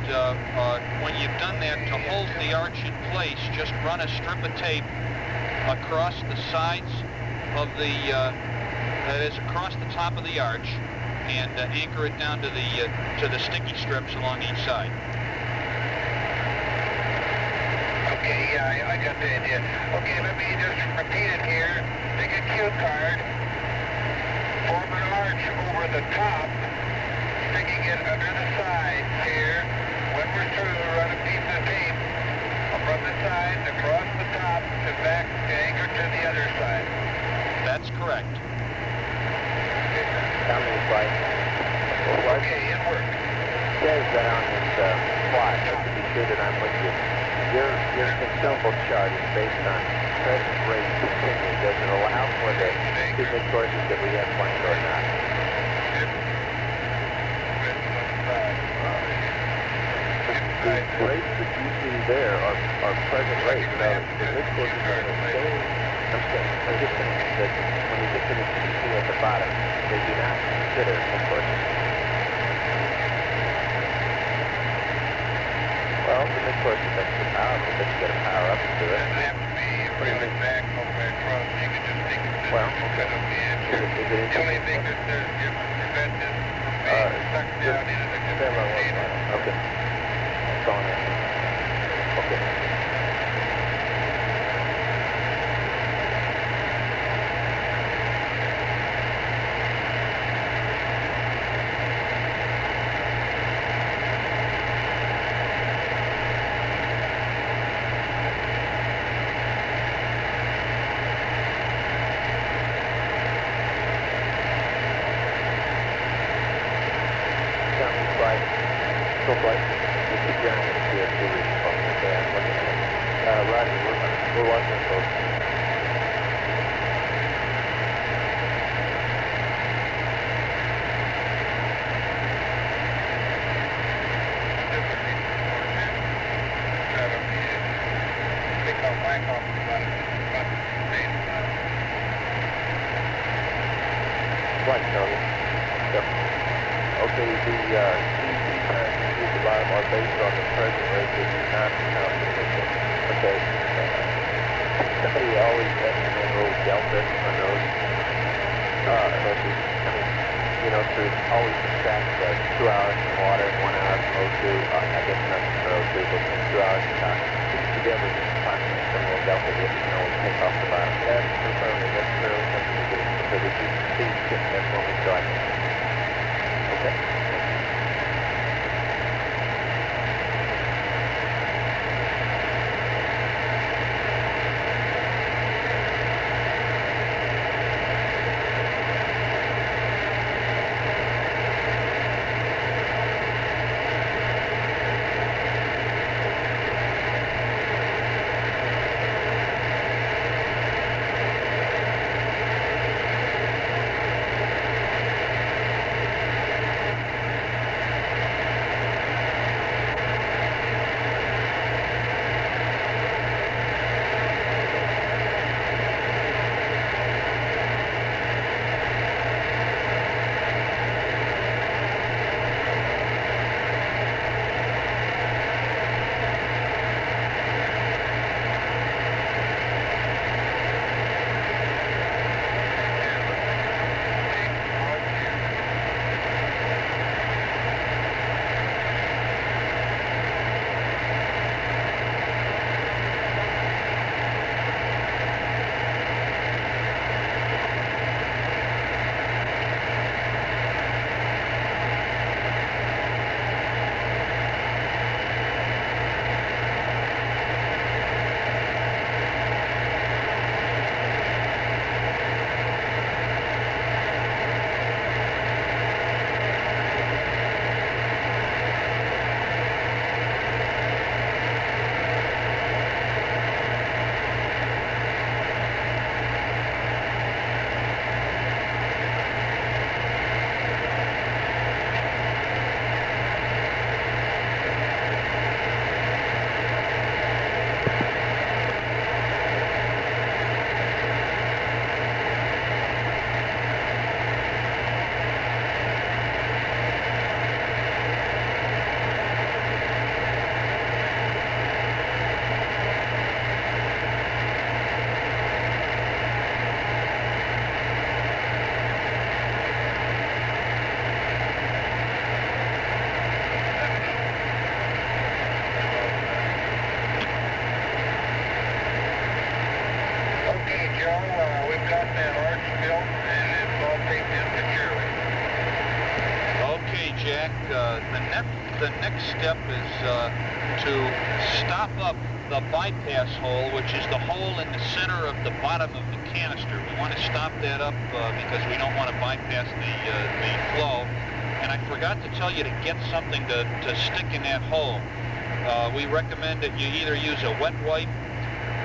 when you've done that, to hold the arch in place, just run a strip of tape across the sides of the, that is, across the top of the arch, and anchor it down to the sticky strips along each side. Okay, yeah, I got the idea. Okay, let me just repeat it here. Take a cue card, form an arch over the top, sticking it under the sides here. When we're through, run a piece of tape from the sides across the top to back to anchor to the other side. That's correct. Down this way. Okay, it worked. It says that on this plot, just to be sure that I'm with you, your consumable chart is based on present rate continued. Does it allow for the two mid-courses that we have planned or not? The rates that you see there are present rates. Now, the mid-courses are the same. I'm just saying that when you get to the TC at the bottom, they do not consider mid-courses. Well, the mid-course is extra powerful, but you got to power up to it. It doesn't have to be really back all the way across. You can just take it to the edge. The only thing that prevents it from being sucked down into the container. Okay. That's all I have. Okay. We're watching folks. Right, Tony. Yep. Okay, the TC times at the bottom are based on the present rate that do not count the emission. Okay. Somebody always estimate a little delta on those. To always subtract 2 hours from water, 1 hour from O2. I guess nothing for O2, but 2 hours from time. Put together just approximately some little delta that you can always take off the bottom. That's confirming. That's clearly something to do. So that you can see that for me so I can. Okay. the next step is to stop up the bypass hole, which is the hole in the center of the bottom of the canister. We want to stop that up because we don't want to bypass the flow. And I forgot to tell you to get something to stick in that hole. We recommend that you either use a wet wipe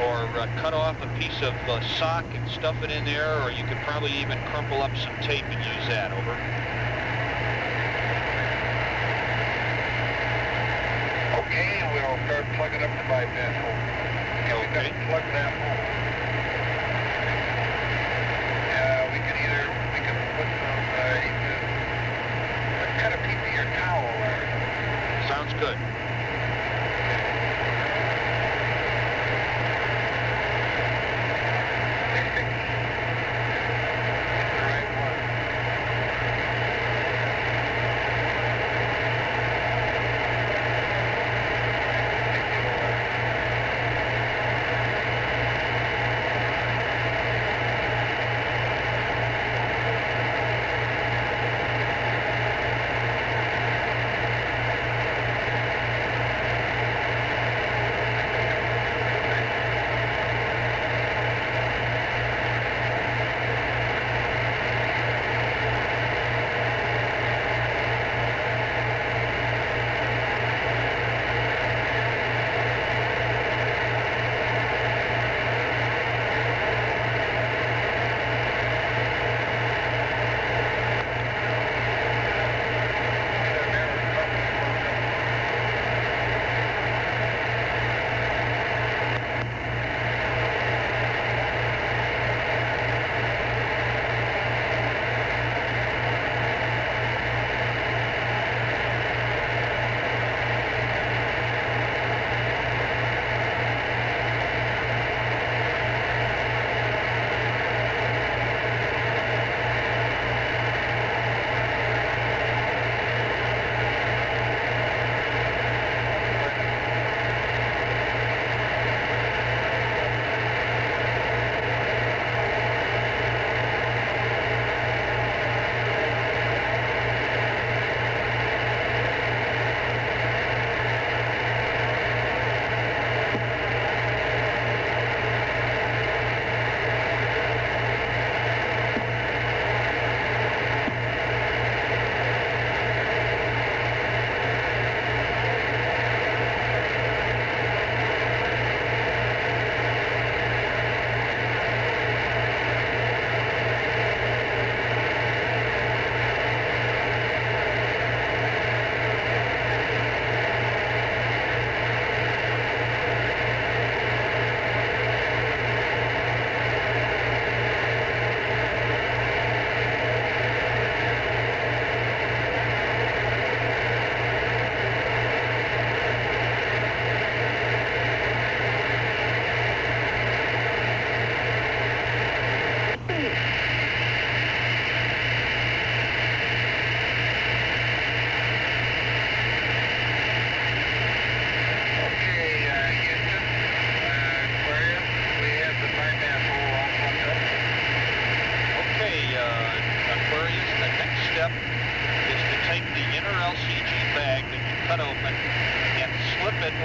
or cut off a piece of sock and stuff it in there, or you could probably even crumple up some tape and use that. Over. Okay, we'll start plugging up the bypass hole. Okay. Plug that hole. We can put some, cut a piece of your towel there. Sounds good.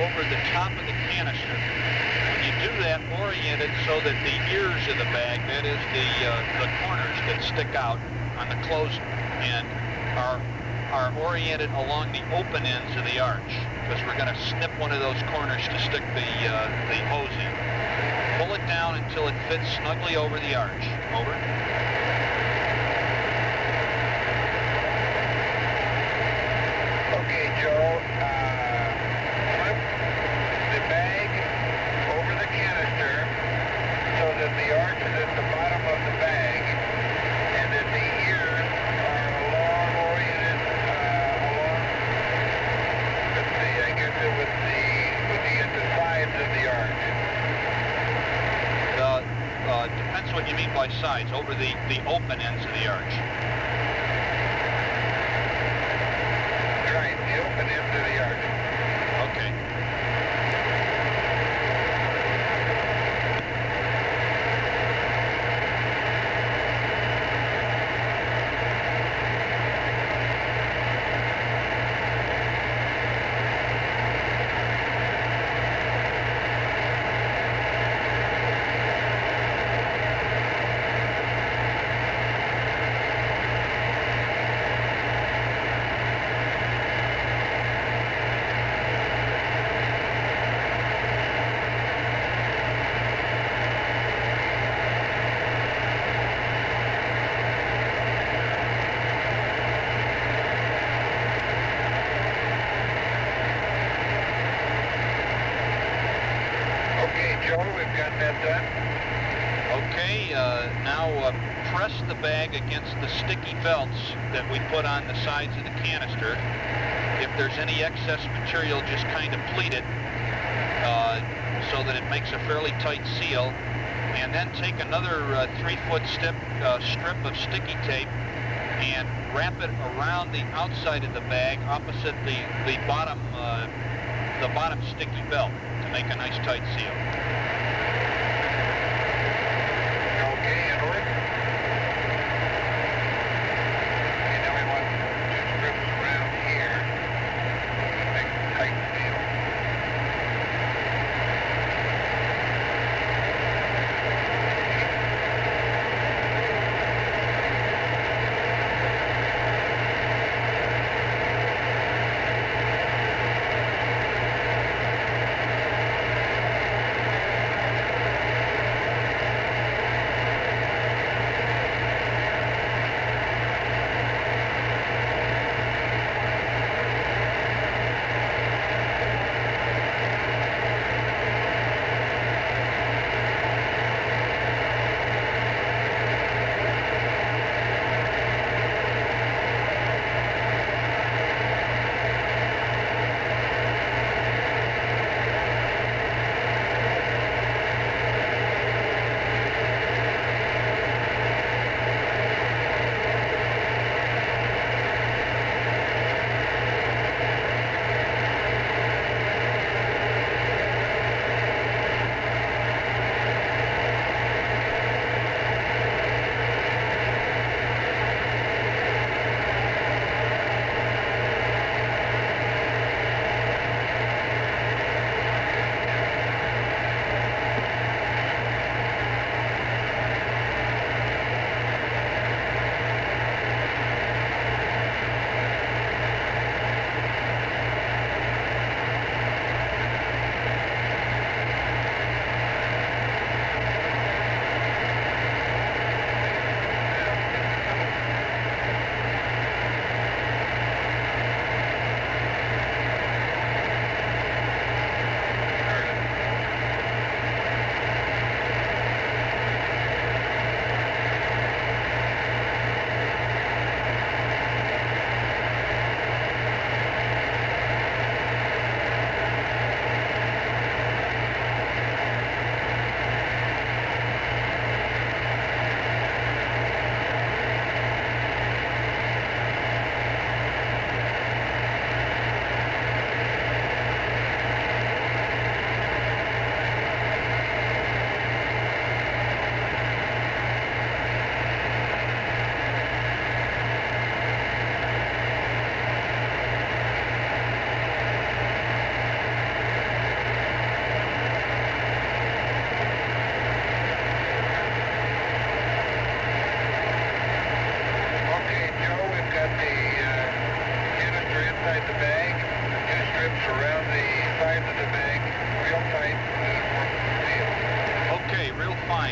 Over the top of the canister. When you do that, orient it so that the ears of the bag, that is the corners that stick out on the closed end, are oriented along the open ends of the arch, because we're going to snip one of those corners to stick the hose in. Pull it down until it fits snugly over the arch. Over. Okay, Joe. That the arch is at the bottom of the bag, and that the ears are oriented along. Let's see, I guess it was at the sides of the arch. Depends what you mean by sides. Over the open ends of the arch. Right, the open ends of the arch. Okay. we've got that done. Okay, now press the bag against the sticky belts that we put on the sides of the canister. If there's any excess material, just kind of pleat it so that it makes a fairly tight seal. And then take another 3-foot strip of sticky tape and wrap it around the outside of the bag opposite the bottom sticky belt to make a nice tight seal. Okay, in order. And now we want 2 strips around here to make a tight seal.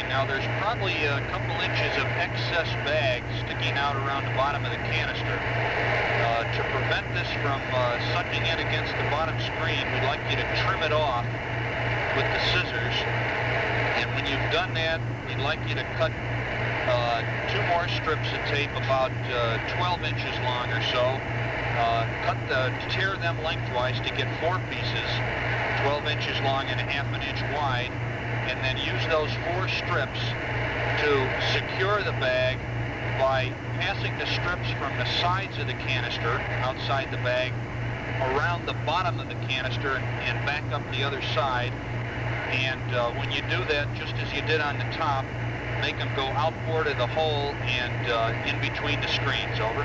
Now there's probably a couple inches of excess bag sticking out around the bottom of the canister. To prevent this from sucking in against the bottom screen, we'd like you to trim it off with the scissors. And when you've done that, we'd like you to cut 2 more strips of tape about 12 inches long or so. Tear them lengthwise to get 4 pieces, 12 inches long and 1/2 inch wide. And then use those 4 strips to secure the bag by passing the strips from the sides of the canister outside the bag around the bottom of the canister and back up the other side. And when you do that, just as you did on the top, make them go outboard of the hole and in between the screens. Over.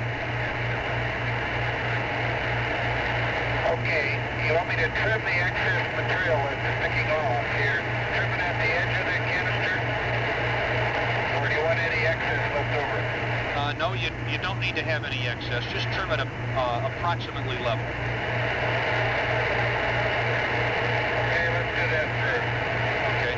Okay, you want me to trim the excess material that's sticking off here? Trim it at the edge of the canister? Or do you want any excess left over? No, you don't need to have any excess. Just trim it approximately level. Okay, let's do that first. Okay.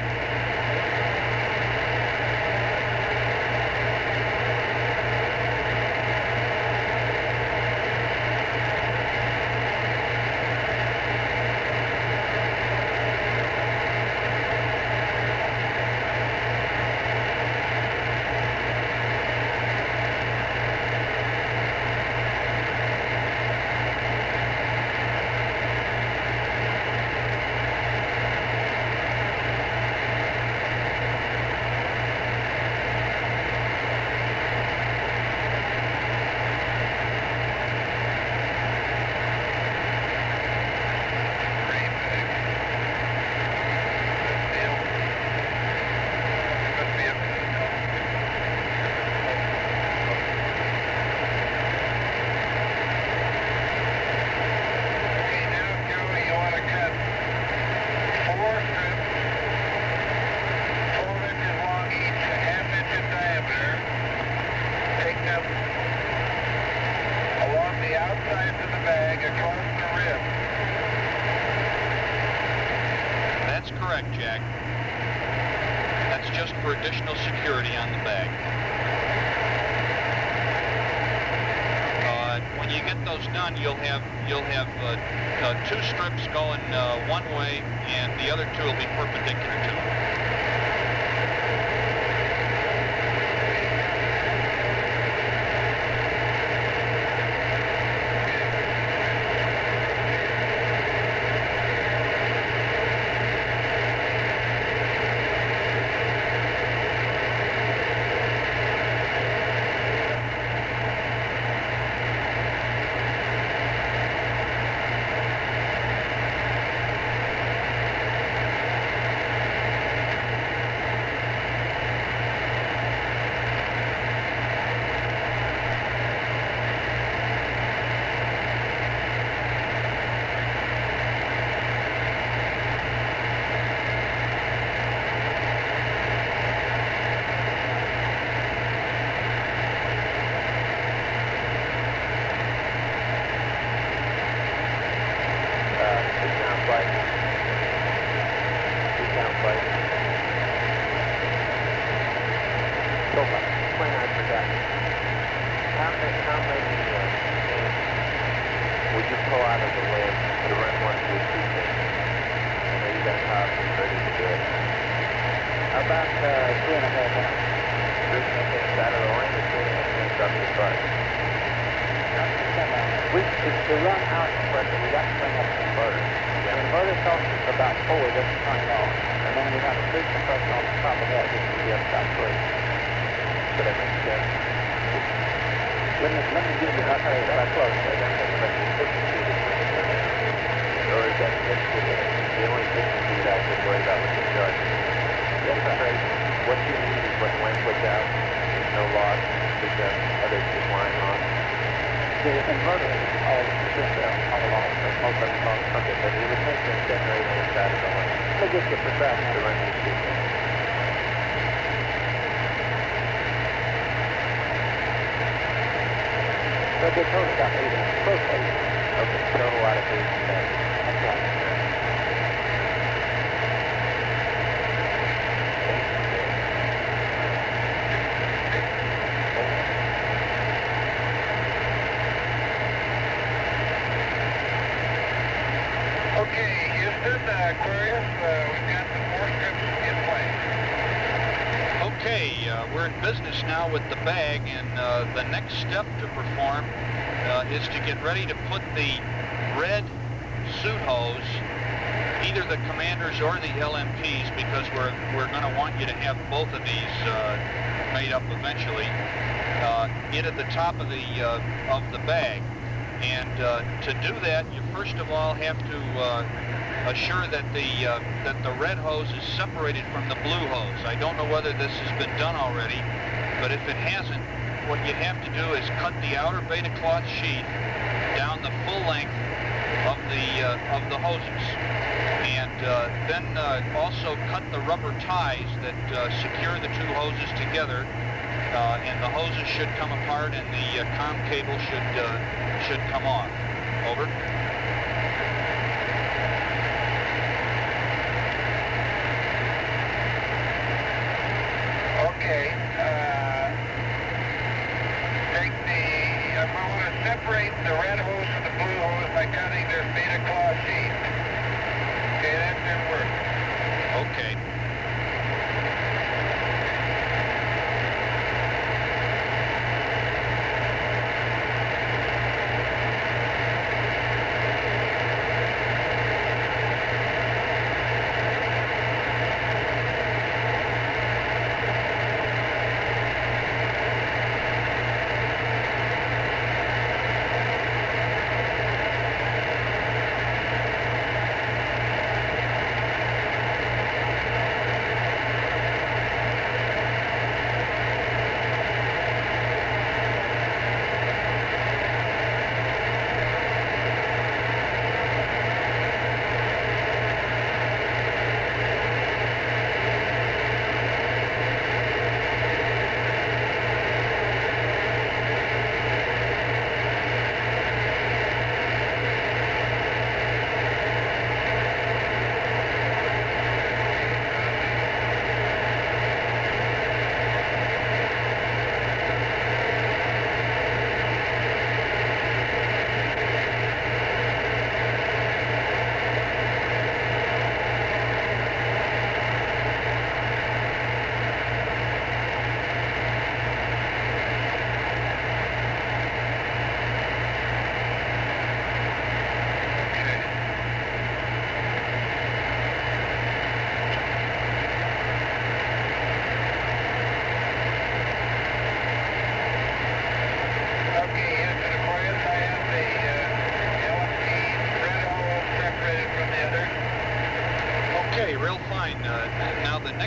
sides of the bag across the rim. That's correct, Jack. That's just for additional security on the bag. When you get those done, you'll have two strips going one way, and the other two will be perpendicular to them. Okay, Houston, Aquarius, we've got the 4 strips in place. Okay, we're in business now with the bag, and the next step to perform is to get ready to put the red suit hose, either the commanders or the LMPs, because we're going to want you to have both of these made up eventually, into the top of the bag. And to do that, you first of all have to assure that the red hose is separated from the blue hose. I don't know whether this has been done already, but if it hasn't, what you have to do is cut the outer beta cloth sheath down the full length of the hoses, and then also cut the rubber ties that secure the two hoses together. And the hoses should come apart, and the comm cable should come off. Over. Okay. We want to separate the red hose from the blue hose by cutting their beta cloth sheath. Okay, that didn't work. Okay.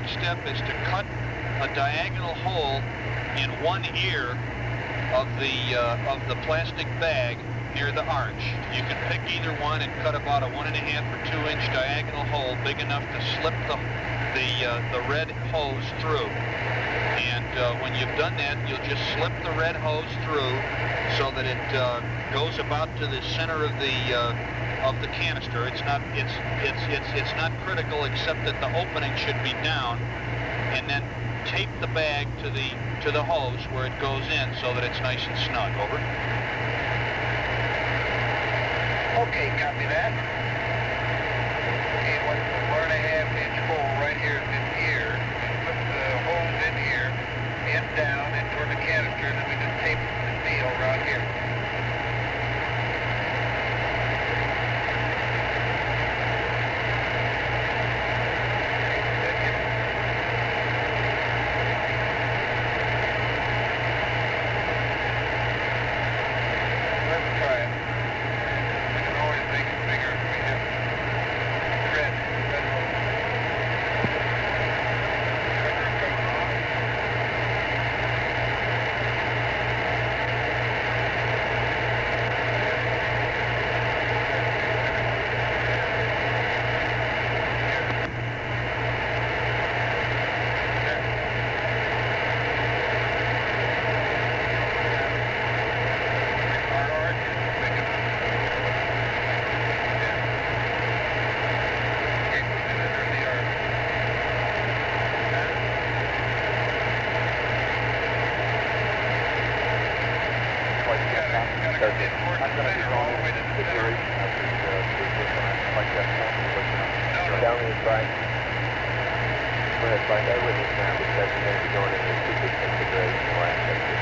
next step is to cut a diagonal hole in one ear of the plastic bag near the arch. You can pick either one and cut about a 1.5 or 2 inch diagonal hole big enough to slip the red hose through. And when you've done that, you'll just slip the red hose through so that it goes about to the center of the canister. It's not critical, except that the opening should be down, and then tape the bag to the hose where it goes in so that it's nice and snug. Over. Okay, copy that. Okay, what's the 1.5 inch hole right here in this ear? Just put the hose in here, end down, and toward the canister, and then we just tape the seal around here. Bear with us now because we're going to be going into 2 big configuration last